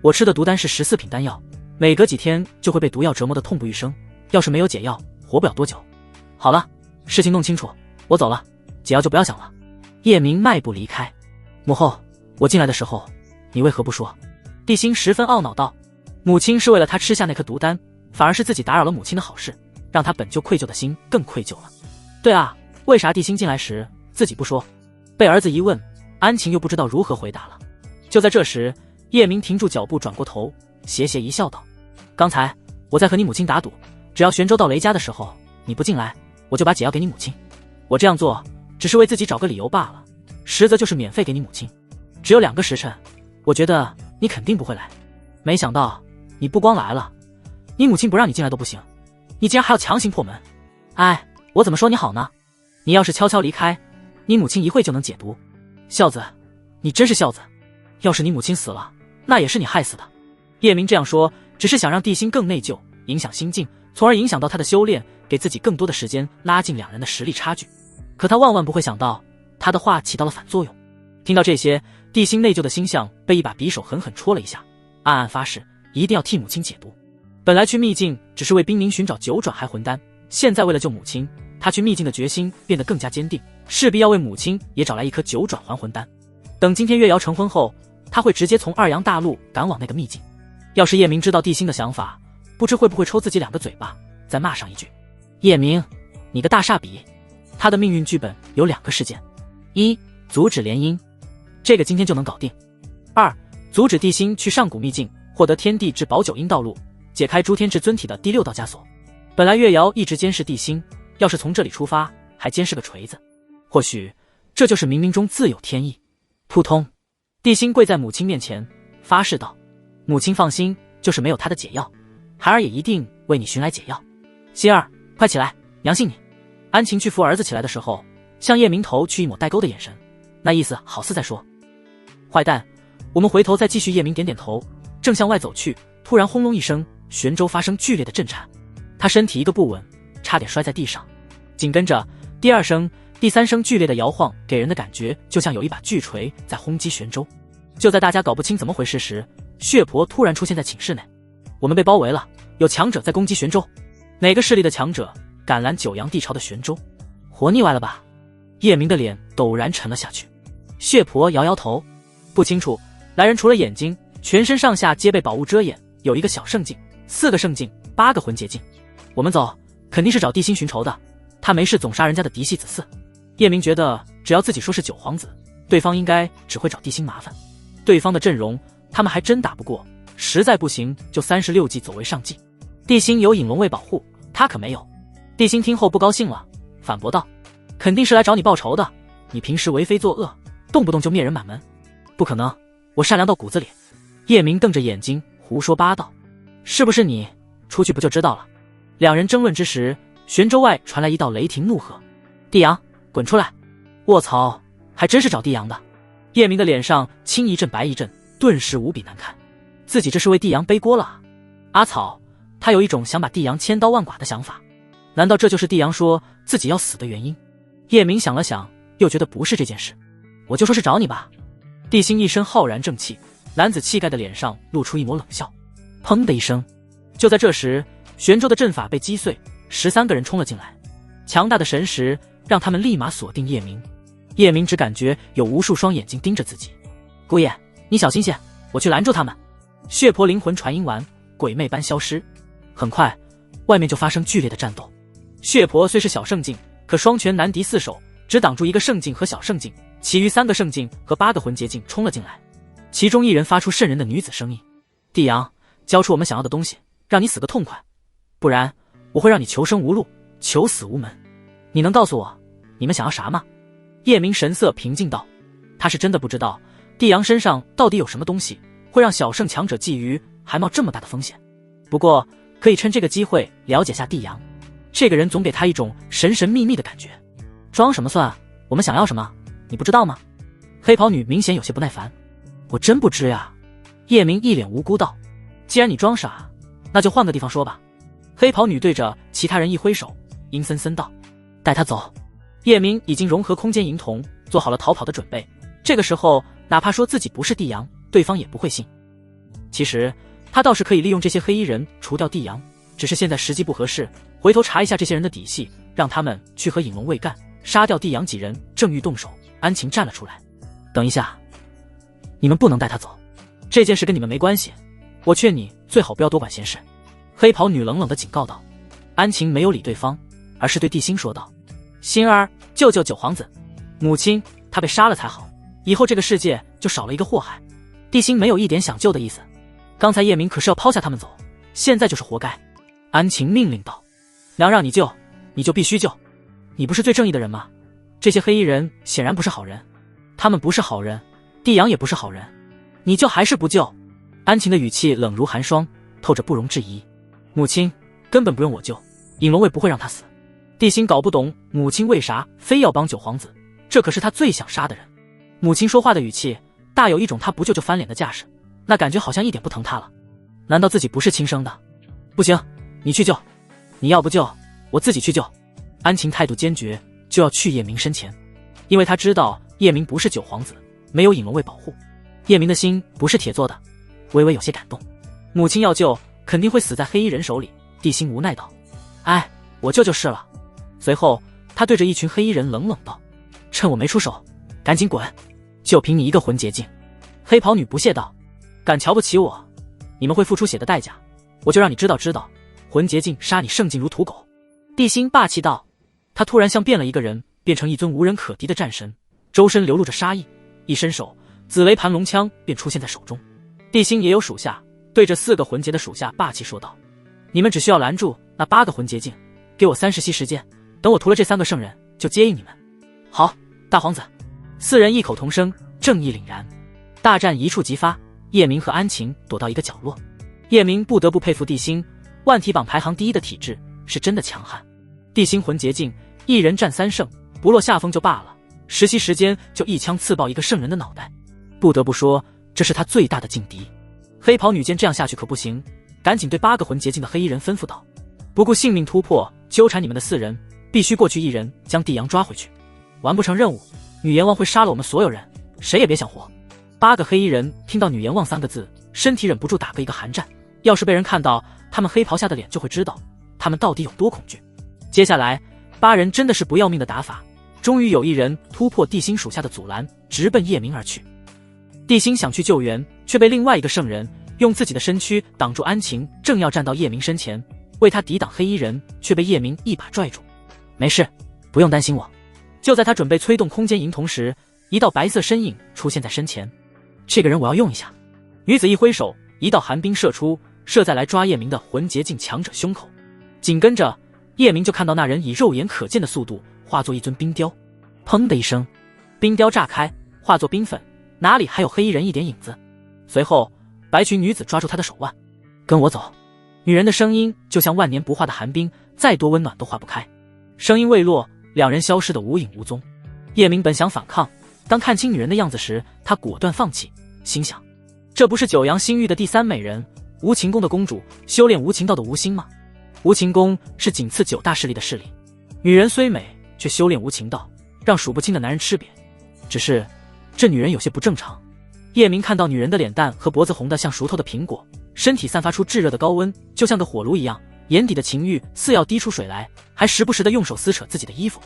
我吃的毒丹是14品丹药，每隔几天就会被毒药折磨得痛不欲生，要是没有解药，活不了多久。好了，事情弄清楚，我走了，解药就不要想了。叶明迈步离开。母后，我进来的时候，你为何不说？帝辛十分懊恼道。母亲是为了他吃下那颗毒丹，反而是自己打扰了母亲的好事，让他本就愧疚的心更愧疚了。对啊，为啥帝辛进来时自己不说？被儿子一问，安晴又不知道如何回答了。就在这时，叶明停住脚步，转过头，邪邪一笑道：刚才我在和你母亲打赌，只要玄州到雷家的时候你不进来，我就把解药给你母亲。我这样做只是为自己找个理由罢了，实则就是免费给你母亲。只有2个时辰，我觉得你肯定不会来。没想到你不光来了，你母亲不让你进来都不行，你竟然还要强行破门。哎，我怎么说你好呢？你要是悄悄离开，你母亲一会就能解毒。孝子，你真是孝子。要是你母亲死了，那也是你害死的。叶明这样说，只是想让帝辛更内疚，影响心境，从而影响到他的修炼，给自己更多的时间，拉近两人的实力差距。可他万万不会想到，他的话起到了反作用。听到这些，帝辛内疚的心象被一把匕首狠狠戳了一下，暗暗发誓一定要替母亲解毒。本来去秘境只是为冰凝寻找9转还魂丹，现在为了救母亲，他去秘境的决心变得更加坚定，势必要为母亲也找来一颗9转还魂丹。等今天月瑶成婚后，他会直接从2阳大陆赶往那个秘境。要是叶明知道帝辛的想法，不知会不会抽自己2个嘴巴，再骂上一句：叶明，你个大煞笔。他的命运剧本有2个事件：一，阻止联姻，这个今天就能搞定；二，阻止帝辛去上古秘境获得天地至宝9阴道路，解开诸天至尊体的第6道枷锁。本来月瑶一直监视帝辛，要是从这里出发，还监视个锤子。或许这就是冥冥中自有天意。扑通，帝辛跪在母亲面前，发誓道：母亲放心，就是没有他的解药，孩儿也一定为你寻来解药。希儿，快起来，娘信你。安晴去扶儿子起来的时候，向叶明投去一抹带钩的眼神，那意思好似在说：坏蛋，我们回头再继续。叶明点点头，正向外走去，突然轰隆一声，玄州发生剧烈的震颤，他身体一个不稳，差点摔在地上。紧跟着第2声、第3声剧烈的摇晃，给人的感觉就像有一把巨锤在轰击玄州。就在大家搞不清怎么回事时，血婆突然出现在寝室内。我们被包围了，有强者在攻击玄州。哪个势力的强者敢拦9阳帝朝的玄州？活腻歪了吧？叶明的脸陡然沉了下去。血婆摇摇头，不清楚。来人除了眼睛，全身上下皆被宝物遮掩，有一个小圣境，4个圣境，8个魂结境。我们走，肯定是找帝辛寻仇的，他没事总杀人家的嫡系子嗣。叶明觉得只要自己说是9皇子，对方应该只会找帝辛麻烦。对方的阵容他们还真打不过，实在不行就36计走为上计。帝辛有隐龙卫保护，他可没有。帝辛听后不高兴了，反驳道：肯定是来找你报仇的，你平时为非作恶，动不动就灭人满门。不可能，我善良到骨子里。叶明瞪着眼睛胡说八道，是不是你？出去不就知道了。两人争论之时，玄州外传来一道雷霆怒喝：帝阳，滚出来！卧槽，还真是找帝阳的。叶明的脸上青一阵白一阵，顿时无比难看，自己这是为帝阳背锅了啊！阿草，他有一种想把帝阳千刀万剐的想法，难道这就是帝阳说自己要死的原因？叶明想了想，又觉得不是这件事，我就说是找你吧。帝辛一身浩然正气，男子气概的脸上露出一抹冷笑。砰的一声，就在这时，玄州的阵法被击碎，13个人冲了进来，强大的神识让他们立马锁定叶明。叶明只感觉有无数双眼睛盯着自己，姑爷，你小心些，我去拦住他们。血婆灵魂传音完，鬼魅般消失。很快，外面就发生剧烈的战斗。血婆虽是小圣境，可双拳难敌四手，只挡住一个圣境和小圣境，其余3个圣境和8个魂结境冲了进来。其中一人发出瘆人的女子声音：“帝阳，交出我们想要的东西，让你死个痛快，不然我会让你求生无路，求死无门。你能告诉我，你们想要啥吗？”叶明神色平静道：“他是真的不知道帝阳身上到底有什么东西，会让小圣强者觊觎，还冒这么大的风险。不过可以趁这个机会了解下帝阳，这个人总给他一种神神秘秘的感觉。装什么蒜？我们想要什么，你不知道吗？”黑袍女明显有些不耐烦：“我真不知呀。”叶明一脸无辜道：“既然你装傻，那就换个地方说吧。”黑袍女对着其他人一挥手，阴森森道：“带他走。”叶明已经融合空间银瞳，做好了逃跑的准备。这个时候，哪怕说自己不是帝阳，对方也不会信。其实他倒是可以利用这些黑衣人除掉帝阳，只是现在时机不合适，回头查一下这些人的底细，让他们去和影龙卫干，杀掉帝阳几人。正欲动手，安晴站了出来：“等一下，你们不能带他走，这件事跟你们没关系，我劝你最好不要多管闲事。”黑袍女冷冷地警告道。安晴没有理对方，而是对帝星说道：“星儿，救救九皇子，母亲他被杀了才好，以后这个世界就少了一个祸害。”帝星没有一点想救的意思，刚才叶明可是要抛下他们走，现在就是活该。安晴命令道：“娘让你救，你就必须救，你不是最正义的人吗？这些黑衣人显然不是好人，他们不是好人，帝阳也不是好人，你救还是不救？”安晴的语气冷如寒霜，透着不容置疑。“母亲根本不用我救，影龙卫不会让他死。”帝星搞不懂母亲为啥非要帮九皇子，这可是他最想杀的人。母亲说话的语气大有一种他不救就翻脸的架势，那感觉好像一点不疼他了。难道自己不是亲生的？不行，你去救，你要不救，我自己去救。安晴态度坚决，就要去叶明身前，因为他知道叶明不是九皇子，没有影龙卫保护，叶明的心不是铁做的，微微有些感动。母亲要救，肯定会死在黑衣人手里。帝星无奈道：“哎，我救就是了。”随后他对着一群黑衣人冷冷道：“趁我没出手，赶紧滚，就凭你一个魂结境。”黑袍女不屑道：“敢瞧不起我，你们会付出血的代价，我就让你知道知道，魂结境杀你圣境如土狗。”帝星霸气道。他突然像变了一个人，变成一尊无人可敌的战神，周身流露着杀意，一伸手，紫雷盘龙枪便出现在手中。帝星也有属下，对着4个魂结的属下霸气说道：“你们只需要拦住那8个魂结境，给我30息时间，等我屠了这3个圣人，就接应你们。”“好，大皇子。”4人异口同声，正义凛然。大战一触即发，叶明和安晴躲到一个角落。叶明不得不佩服帝星，万体榜排行第1的体质是真的强悍。帝星魂结境，1人战3圣，不落下风就罢了，10息时间就一枪刺爆一个圣人的脑袋。不得不说，这是他最大的劲敌。黑袍女见这样下去可不行，赶紧对8个魂结境的黑衣人吩咐道：“不顾性命突破纠缠你们的4人，必须过去1人将帝阳抓回去。完不成任务，女阎王会杀了我们所有人，谁也别想活。”8个黑衣人听到女阎王3个字，身体忍不住打个一个寒战。要是被人看到他们黑袍下的脸，就会知道他们到底有多恐惧。接下来8人真的是不要命的打法，终于有1人突破帝星属下的阻拦，直奔叶明而去。帝星想去救援，却被另外一个圣人用自己的身躯挡住。安晴正要站到叶明身前，为他抵挡黑衣人，却被叶明一把拽住。“没事，不用担心我。”就在他准备催动空间银瞳时，一道白色身影出现在身前。“这个人我要用一下。”女子一挥手，一道寒冰射出，射在来抓叶明的魂结境强者胸口。紧跟着叶明就看到那人以肉眼可见的速度化作一尊冰雕，砰的一声，冰雕炸开，化作冰粉，哪里还有黑衣人一点影子。随后白裙女子抓住他的手腕：“跟我走。”女人的声音就像万年不化的寒冰，再多温暖都化不开。声音未落，2人消失得无影无踪。叶明本想反抗，当看清女人的样子时，他果断放弃，心想：这不是九阳星域的第3美人，无情宫的公主，修炼无情道的无心吗？无情宫是仅次9大势力的势力，女人虽美，却修炼无情道，让数不清的男人吃瘪。只是这女人有些不正常。叶明看到女人的脸蛋和脖子红得像熟透的苹果，身体散发出炙热的高温，就像个火炉一样，眼底的情欲似要滴出水来，还时不时地用手撕扯自己的衣服。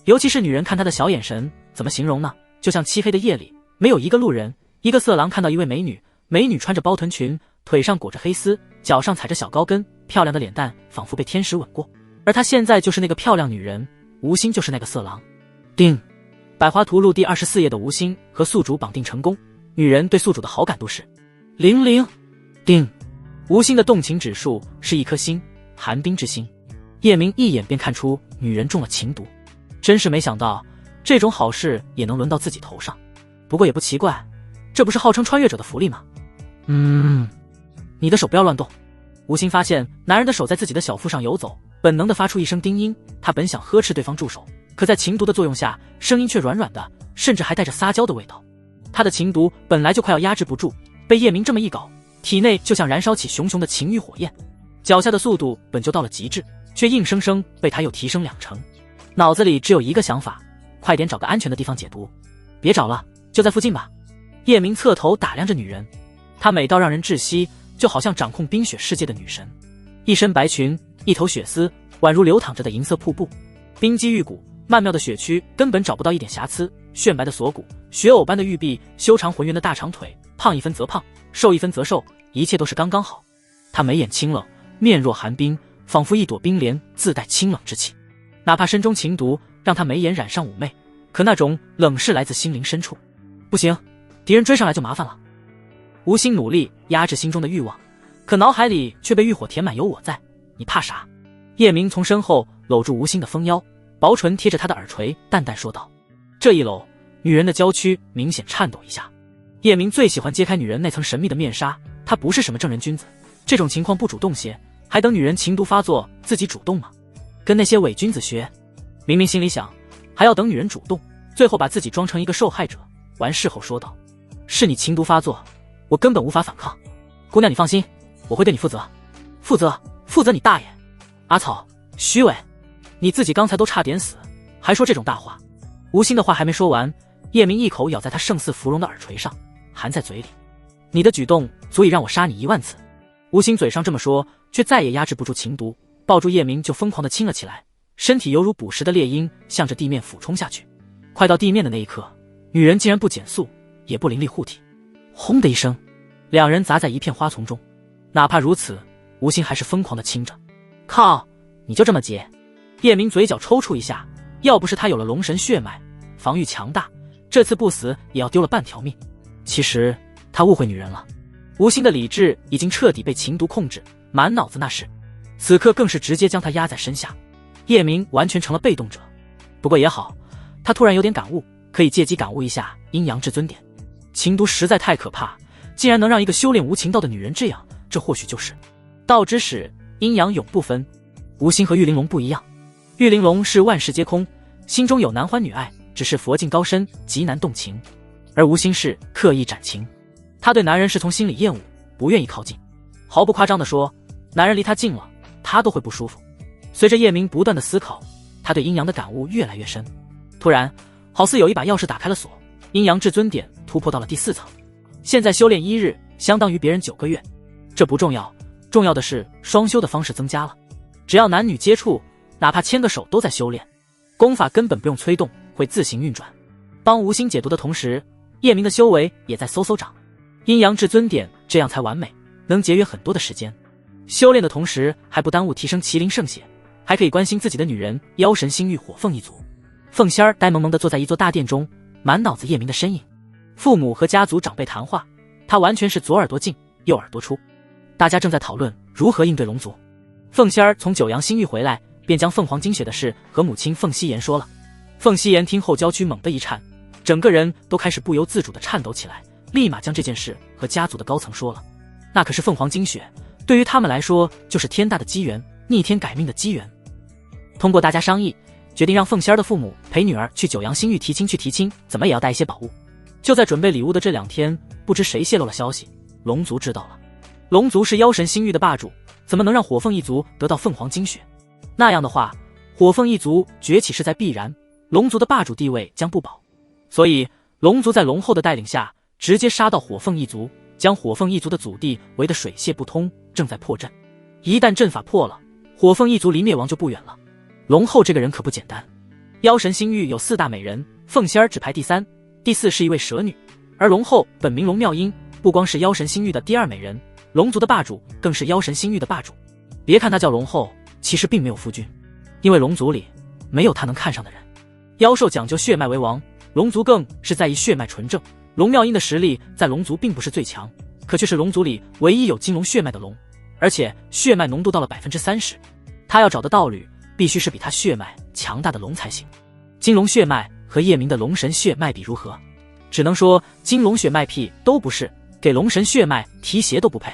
尤其是女人看他的小眼神，怎么形容呢？就像漆黑的夜里，没有一个路人，一个色狼看到一位美女，美女穿着包臀裙，腿上裹着黑丝，脚上踩着小高跟，漂亮的脸蛋仿佛被天使吻过，而她现在就是那个漂亮女人，吴昕就是那个色狼。定，百花图录第24页的吴昕和宿主绑定成功，女人对宿主的好感度是00。定，吴昕的动情指数是1颗星，寒冰之星。叶明一眼便看出女人中了情毒，真是没想到这种好事也能轮到自己头上。不过也不奇怪，这不是号称穿越者的福利吗？你的手不要乱动。吴昕发现男人的手在自己的小腹上游走，本能地发出一声叮音。他本想呵斥对方住手，可在情毒的作用下，声音却软软的，甚至还带着撒娇的味道。他的情毒本来就快要压制不住，被叶明这么一搞，体内就像燃烧起熊熊的情欲火焰。脚下的速度本就到了极致，却硬生生被他又提升2成。脑子里只有一个想法，快点找个安全的地方解毒。别找了，就在附近吧。叶明侧头打量着女人，她美到让人窒息，就好像掌控冰雪世界的女神。一身白裙，一头雪丝，宛如流淌着的银色瀑布，冰肌玉骨，曼妙的雪躯根本找不到一点瑕疵，炫白的锁骨，雪藕般的玉臂，修长浑圆的大长腿，胖一分则胖，瘦一分则瘦，一切都是刚刚好。她眉眼清冷，面若寒冰，仿佛一朵冰莲，自带清冷之气。哪怕身中情毒让她眉眼染上妩媚，可那种冷是来自心灵深处。不行，敌人追上来就麻烦了。吴昕努力压制心中的欲望，可脑海里却被欲火填满，有我在，你怕啥？叶明从身后搂住吴昕的丰腰，薄唇贴着她的耳垂，淡淡说道。这一搂，女人的娇躯明显颤抖一下。叶明最喜欢揭开女人那层神秘的面纱，他不是什么正人君子，这种情况不主动些，还等女人情毒发作自己主动吗？跟那些伪君子学。明明心里想还要等女人主动，最后把自己装成一个受害者，完事后说道，是你情毒发作，我根本无法反抗。姑娘你放心，我会对你负责。负责你大爷！阿草，虚伪！你自己刚才都差点死，还说这种大话。吴昕的话还没说完，叶明一口咬在他胜似芙蓉的耳垂上，含在嘴里。你的举动足以让我杀你1万次。吴昕嘴上这么说，却再也压制不住情毒，抱住叶明就疯狂地亲了起来，身体犹如捕食的猎鹰，向着地面俯冲下去。快到地面的那一刻，女人竟然不减速，也不凌厉护体，轰的一声，两人砸在一片花丛中。哪怕如此，吴昕还是疯狂地亲着。靠，你就这么结？叶明嘴角抽搐一下，要不是他有了龙神血脉，防御强大，这次不死也要丢了半条命。其实他误会女人了。吴昕的理智已经彻底被情毒控制，满脑子那是，此刻更是直接将他压在身下。叶明完全成了被动者。不过也好，他突然有点感悟，可以借机感悟一下阴阳至尊点。情毒实在太可怕，竟然能让一个修炼无情道的女人这样，这或许就是道之始，阴阳永不分。吴昕和玉玲珑不一样，玉玲珑是万事皆空，心中有男欢女爱，只是佛境高深，极难动情。而吴昕是刻意斩情，他对男人是从心里厌恶，不愿意靠近。毫不夸张地说，男人离他近了，他都会不舒服。随着叶明不断的思考，他对阴阳的感悟越来越深。突然，好似有一把钥匙打开了锁，阴阳至尊点突破到了第4层。现在修炼1日，相当于别人9个月。这不重要，重要的是双修的方式增加了。只要男女接触，哪怕牵个手都在修炼，功法根本不用催动，会自行运转。帮吴昕解毒的同时，叶明的修为也在嗖嗖涨。阴阳至尊点这样才完美，能节约很多的时间。修炼的同时还不耽误提升麒麟圣血，还可以关心自己的女人妖神星域火凤一族。凤仙儿呆萌萌地坐在一座大殿中，满脑子叶明的身影。父母和家族长辈谈话，他完全是左耳朵进右耳朵出。大家正在讨论如何应对龙族。凤仙儿从九阳星域回来，便将凤凰精血的事和母亲凤希妍说了。凤希妍听后娇躯猛地一颤，整个人都开始不由自主地颤抖起来，立马将这件事和家族的高层说了。那可是凤凰精血，对于他们来说就是天大的机缘，逆天改命的机缘。通过大家商议，决定让凤仙儿的父母陪女儿去九阳星域提亲，怎么也要带一些宝物。就在准备礼物的这2天，不知谁泄露了消息，龙族知道了。龙族是妖神星域的霸主，怎么能让火凤一族得到凤凰精血？那样的话，火凤一族崛起势在必然，龙族的霸主地位将不保。所以龙族在龙后的带领下，直接杀到火凤一族，将火凤一族的祖地围得水泄不通，正在破阵。一旦阵法破了，火凤一族离灭亡就不远了。龙后这个人可不简单，妖神星域有4大美人，凤仙儿只排第3，第4是一位蛇女，而龙后本名龙妙音，不光是妖神星域的第2美人，龙族的霸主，更是妖神星域的霸主。别看他叫龙后，其实并没有夫君，因为龙族里没有他能看上的人。妖兽讲究血脉为王，龙族更是在意血脉纯正。龙妙音的实力在龙族并不是最强，可却是龙族里唯一有金龙血脉的龙，而且血脉浓度到了 30%。他要找的道侣必须是比他血脉强大的龙才行。金龙血脉和叶明的龙神血脉比如何？只能说金龙血脉屁都不是，给龙神血脉提鞋都不配。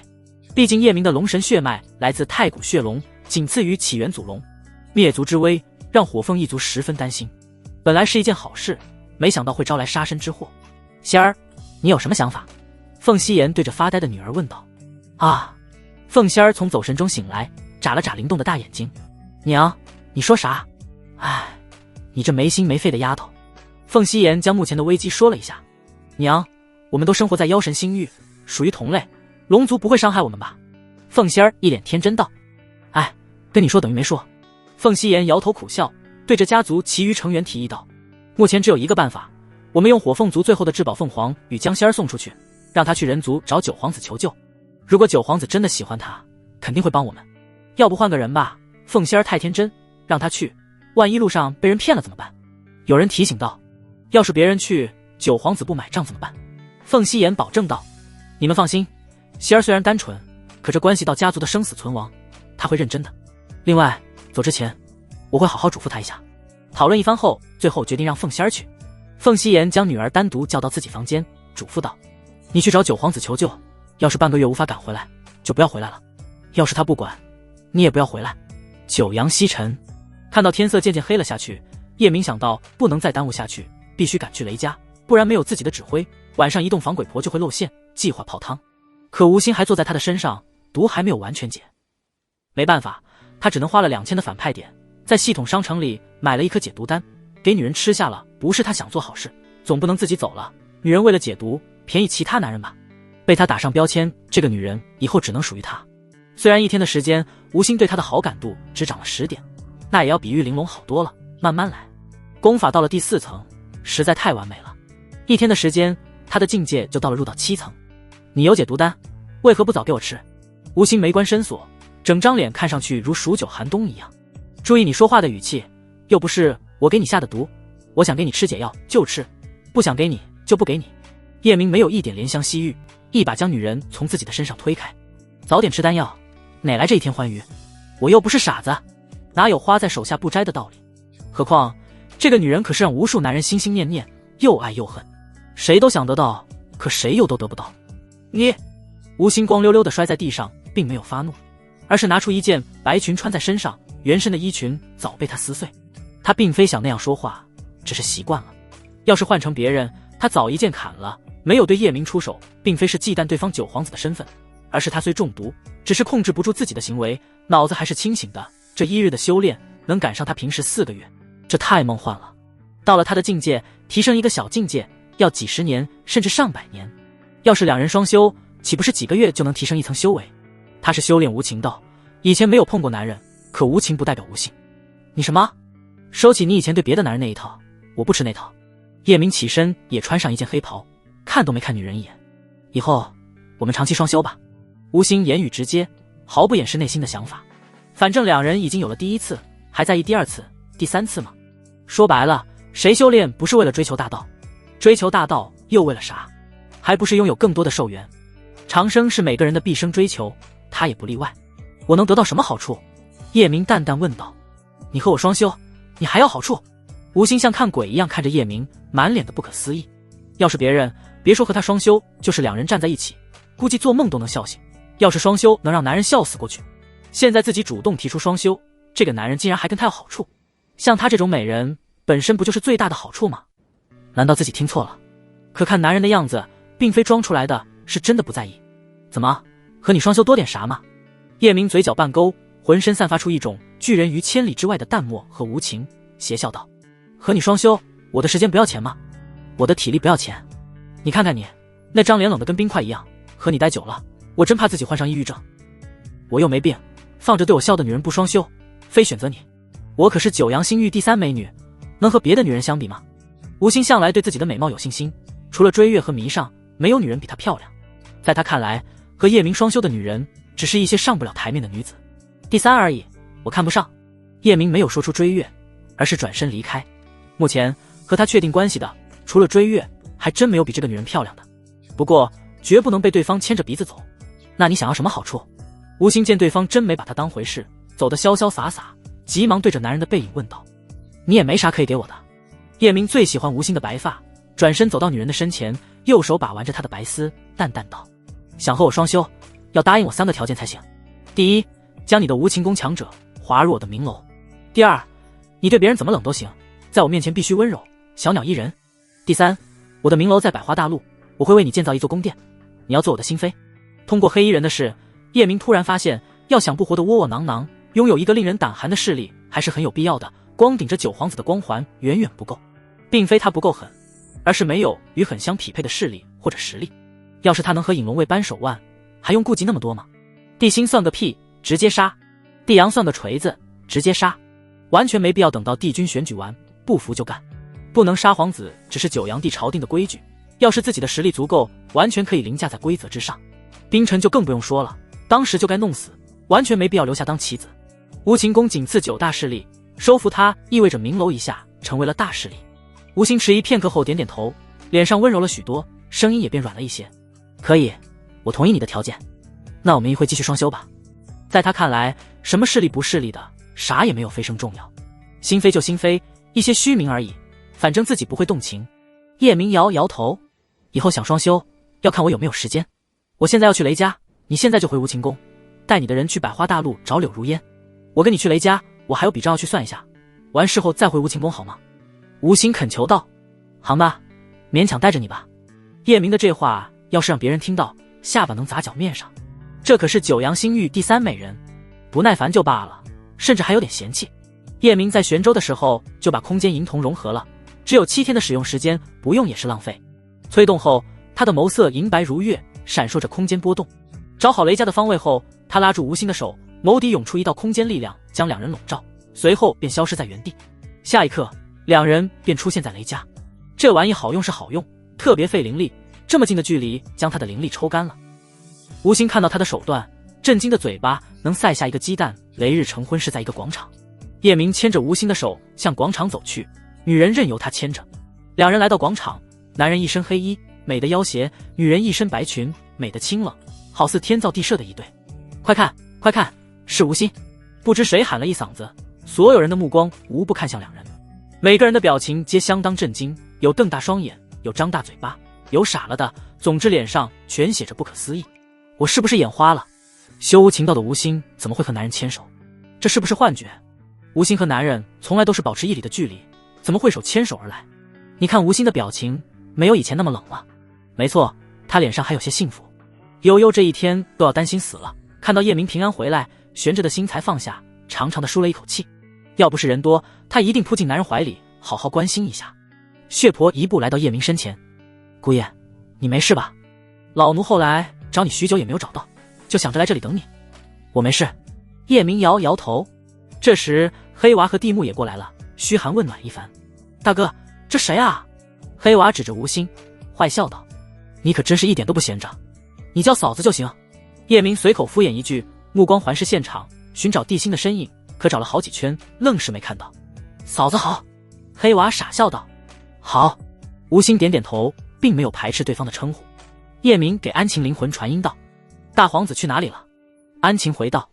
毕竟叶明的龙神血脉来自太古血龙，仅次于起源祖龙，灭族之危让火凤一族十分担心。本来是一件好事，没想到会招来杀身之祸。仙儿，你有什么想法？凤夕颜对着发呆的女儿问道。啊！凤仙儿从走神中醒来，眨了眨灵动的大眼睛。娘，你说啥？唉，你这没心没肺的丫头。凤夕颜将目前的危机说了一下。娘，我们都生活在妖神星域，属于同类，龙族不会伤害我们吧？凤仙儿一脸天真道。哎，跟你说等于没说。凤夕颜摇头苦笑，对着家族其余成员提议道。目前只有一个办法，我们用火凤族最后的至宝凤凰与江仙儿送出去，让他去人族找九皇子求救。如果九皇子真的喜欢他，肯定会帮我们。要不换个人吧？凤仙儿太天真，让他去，万一路上被人骗了怎么办？有人提醒道。要是别人去，九皇子不买账怎么办？凤夕颜保证道。你们放心，仙儿虽然单纯，可这关系到家族的生死存亡，他会认真的。另外，走之前我会好好嘱咐他一下。讨论一番后，最后决定让凤仙儿去。凤夕颜将女儿单独叫到自己房间，嘱咐道：你去找九皇子求救，要是半个月无法赶回来，就不要回来了。要是他不管，你也不要回来。九阳西沉，看到天色渐渐黑了下去，叶明想到不能再耽误下去，必须赶去雷家，不然没有自己的指挥，晚上移动防鬼婆就会露馅，计划泡汤。可吴心还坐在他的身上，毒还没有完全解。没办法，他只能花了2000的反派点，在系统商城里买了一颗解毒丹，给女人吃下了。不是他想做好事，总不能自己走了，女人为了解毒便宜其他男人吧？被他打上标签，这个女人以后只能属于他。虽然1天的时间，吴心对他的好感度只涨了10点，那也要比玉玲珑好多了，慢慢来。功法到了第4层，实在太完美了。1天的时间，他的境界就到了入道7层。你有解毒丹，为何不早给我吃？吴心眉关深锁，整张脸看上去如数9寒冬一样。注意你说话的语气，又不是我给你下的毒，我想给你吃解药就吃，不想给你就不给你。叶明没有一点怜香惜玉，一把将女人从自己的身上推开。早点吃丹药，哪来这一天欢愉？我又不是傻子，哪有花在手下不摘的道理？何况这个女人可是让无数男人心心念念，又爱又恨，谁都想得到，可谁又都得不到。你，吴心光溜溜地摔在地上，并没有发怒，而是拿出一件白裙穿在身上，原身的衣裙早被他撕碎。他并非想那样说话，只是习惯了。要是换成别人，他早一剑砍了。没有对叶明出手，并非是忌惮对方九皇子的身份，而是他虽中毒，只是控制不住自己的行为，脑子还是清醒的。这1日的修炼能赶上他平时4个月，这太梦幻了。到了他的境界，提升一个小境界要几十年甚至上百年，要是2人双修，岂不是几个月就能提升1层修为？他是修炼无情道，以前没有碰过男人，可无情不代表无性。你什么？收起你以前对别的男人那一套，我不吃那套。叶明起身也穿上一件黑袍，看都没看女人一眼。以后我们长期双修吧。吴心言语直接，毫不掩饰内心的想法。反正2人已经有了第1次，还在意第2次、第3次吗？说白了，谁修炼不是为了追求大道？追求大道又为了啥？还不是拥有更多的寿元。长生是每个人的毕生追求，他也不例外。我能得到什么好处？叶明淡淡问道。你和我双修，你还要好处？吴心像看鬼一样看着叶明，满脸的不可思议。要是别人，别说和他双修，就是2人站在一起，估计做梦都能笑醒。要是双修能让男人笑死过去，现在自己主动提出双修，这个男人竟然还跟他要好处。像他这种美人，本身不就是最大的好处吗？难道自己听错了？可看男人的样子，并非装出来的，是真的不在意。怎么，和你双修多点啥嘛？叶明嘴角半勾，浑身散发出一种拒人于千里之外的淡漠和无情，邪笑道：和你双修，我的时间不要钱吗？我的体力不要钱？你看看你，那张脸冷得跟冰块一样，和你待久了，我真怕自己患上抑郁症。我又没病，放着对我笑的女人不双修，非选择你。我可是9阳星域第3美女，能和别的女人相比吗？吴心向来对自己的美貌有信心，除了追月和迷上，没有女人比她漂亮。在他看来，和叶明双修的女人只是一些上不了台面的女子，第三而已，我看不上。叶明没有说出追月，而是转身离开。目前和他确定关系的，除了追月，还真没有比这个女人漂亮的。不过绝不能被对方牵着鼻子走。那你想要什么好处？吴昕见对方真没把他当回事，走得潇潇洒洒，急忙对着男人的背影问道：你也没啥可以给我的。叶明最喜欢吴昕的白发，转身走到女人的身前，右手把玩着她的白丝，淡淡道：想和我双修，要答应我3个条件才行。第一，将你的无情宫强者划入我的明楼。第二，你对别人怎么冷都行，在我面前必须温柔，小鸟依人。第三，我的明楼在百花大陆，我会为你建造一座宫殿，你要做我的心妃。通过黑衣人的事，叶明突然发现，要想不活得窝窝囊囊，拥有一个令人胆寒的势力还是很有必要的。光顶着九皇子的光环远远不够，并非他不够狠，而是没有与狠相匹配的势力或者实力。要是他能和尹龙卫扳手腕，还用顾忌那么多吗？地心算个屁，直接杀；地阳算个锤子，直接杀。完全没必要等到帝君选举完，不服就干。不能杀皇子只是九阳帝朝定的规矩，要是自己的实力足够，完全可以凌驾在规则之上。冰尘就更不用说了，当时就该弄死，完全没必要留下当棋子。无情宫仅次9大势力，收服他意味着明楼一下成为了大势力。吴昕迟疑片刻后点点头，脸上温柔了许多，声音也变软了一些。可以，我同意你的条件。那我们一会继续双修吧。在他看来，什么势力不势力的，啥也没有飞升重要。心飞就心飞，一些虚名而已，反正自己不会动情。叶明摇摇头，以后想双修，要看我有没有时间。我现在要去雷家，你现在就回无情宫，带你的人去百花大陆找柳如烟。我跟你去雷家，我还有笔账要去算一下，完事后再回无情宫好吗？吴昕恳求道。行吧，勉强带着你吧。叶明的这话要是让别人听到，下巴能砸脚面上。这可是九阳星域第3美人，不耐烦就罢了，甚至还有点嫌弃。叶明在玄州的时候就把空间银瞳融合了，只有7天的使用时间，不用也是浪费。催动后，他的眸色银白如月，闪烁着空间波动。找好雷家的方位后，他拉住吴昕的手，眸底涌出一道空间力量，将2人笼罩，随后便消失在原地。下一刻，2人便出现在雷家。这玩意好用是好用，特别费灵力，这么近的距离将他的灵力抽干了。吴昕看到他的手段，震惊的嘴巴能塞下一个鸡蛋。雷日成婚是在一个广场，叶明牵着吴昕的手向广场走去，女人任由他牵着。2人来到广场，男人一身黑衣，美得要挟；女人一身白裙，美得清冷，好似天造地设的一对。快看快看，是吴昕！不知谁喊了一嗓子，所有人的目光无不看向2人，每个人的表情皆相当震惊，有瞪大双眼，有张大嘴巴，有傻了的，总之脸上全写着不可思议。我是不是眼花了？修无情道的吴昕怎么会和男人牵手？这是不是幻觉？吴昕和男人从来都是保持1里的距离，怎么会手牵手而来？你看吴昕的表情，没有以前那么冷了。没错，他脸上还有些幸福。悠悠这一天都要担心死了，看到叶明平安回来，悬着的心才放下，长长的舒了一口气。要不是人多，他一定扑进男人怀里，好好关心一下。血婆一步来到叶明身前，姑爷，你没事吧？老奴后来找你许久也没有找到，就想着来这里等你。我没事。叶明摇摇头。这时黑娃和地木也过来了，嘘寒问暖一番。大哥，这谁啊？黑娃指着吴昕，坏笑道：你可真是一点都不闲着，你叫嫂子就行。叶明随口敷衍一句，目光环视现场，寻找地心的身影，可找了好几圈，愣是没看到。嫂子好。黑娃傻笑道：好。吴昕点点头，并没有排斥对方的称呼。叶明给安晴灵魂传音道：大皇子去哪里了？安晴回道：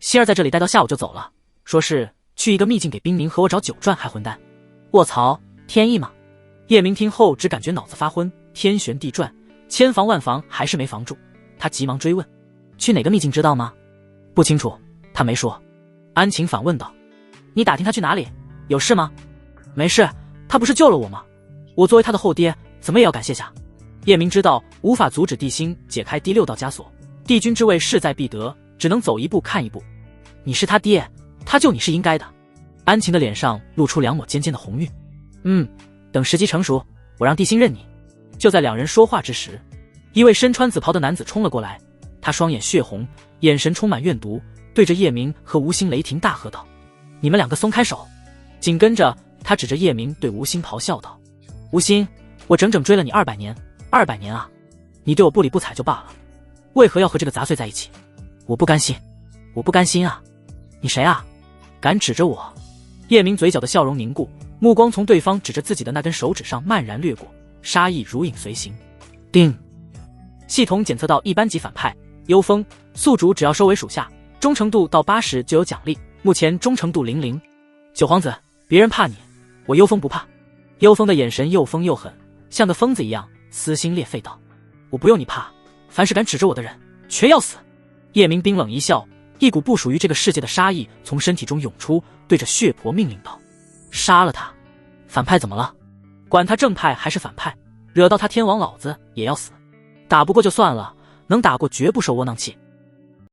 希儿在这里待到下午就走了，说是去一个秘境给冰宁和我找酒赚，还混蛋。卧槽，天意吗？叶明听后只感觉脑子发昏，天旋地转，千防万防还是没防住。他急忙追问：去哪个秘境知道吗？不清楚，他没说。安晴反问道：你打听他去哪里？有事吗？没事，他不是救了我吗？我作为他的后爹，怎么也要感谢下。叶明知道无法阻止地心解开第6道枷锁，帝君之位势在必得，只能走一步看一步。你是他爹，他救你是应该的。安晴的脸上露出2抹尖尖的红晕。等时机成熟，我让地心认你。就在2人说话之时，一位身穿紫袍的男子冲了过来，他双眼血红，眼神充满怨毒，对着叶明和吴昕雷霆大喝道：你们2个松开手！紧跟着他指着叶明对吴昕咆哮道：吴昕，我整整追了你200年，200年啊！你对我不理不睬就罢了，为何要和这个杂碎在一起？我不甘心，我不甘心啊！你谁啊？敢指着我？叶明嘴角的笑容凝固，目光从对方指着自己的那根手指上漫然掠过，杀意如影随形。叮！系统检测到一班级反派幽风，宿主只要收为属下，忠诚度到80就有奖励，目前忠诚度00。九皇子，别人怕你，我幽风不怕。幽风的眼神又疯又狠，像个疯子一样撕心裂肺道：我不用你怕，凡是敢指着我的人，全要死！叶明冰冷一笑，一股不属于这个世界的杀意从身体中涌出，对着血婆命令道：杀了他！反派怎么了？管他正派还是反派，惹到他天王老子也要死。打不过就算了，能打过绝不受窝囊气。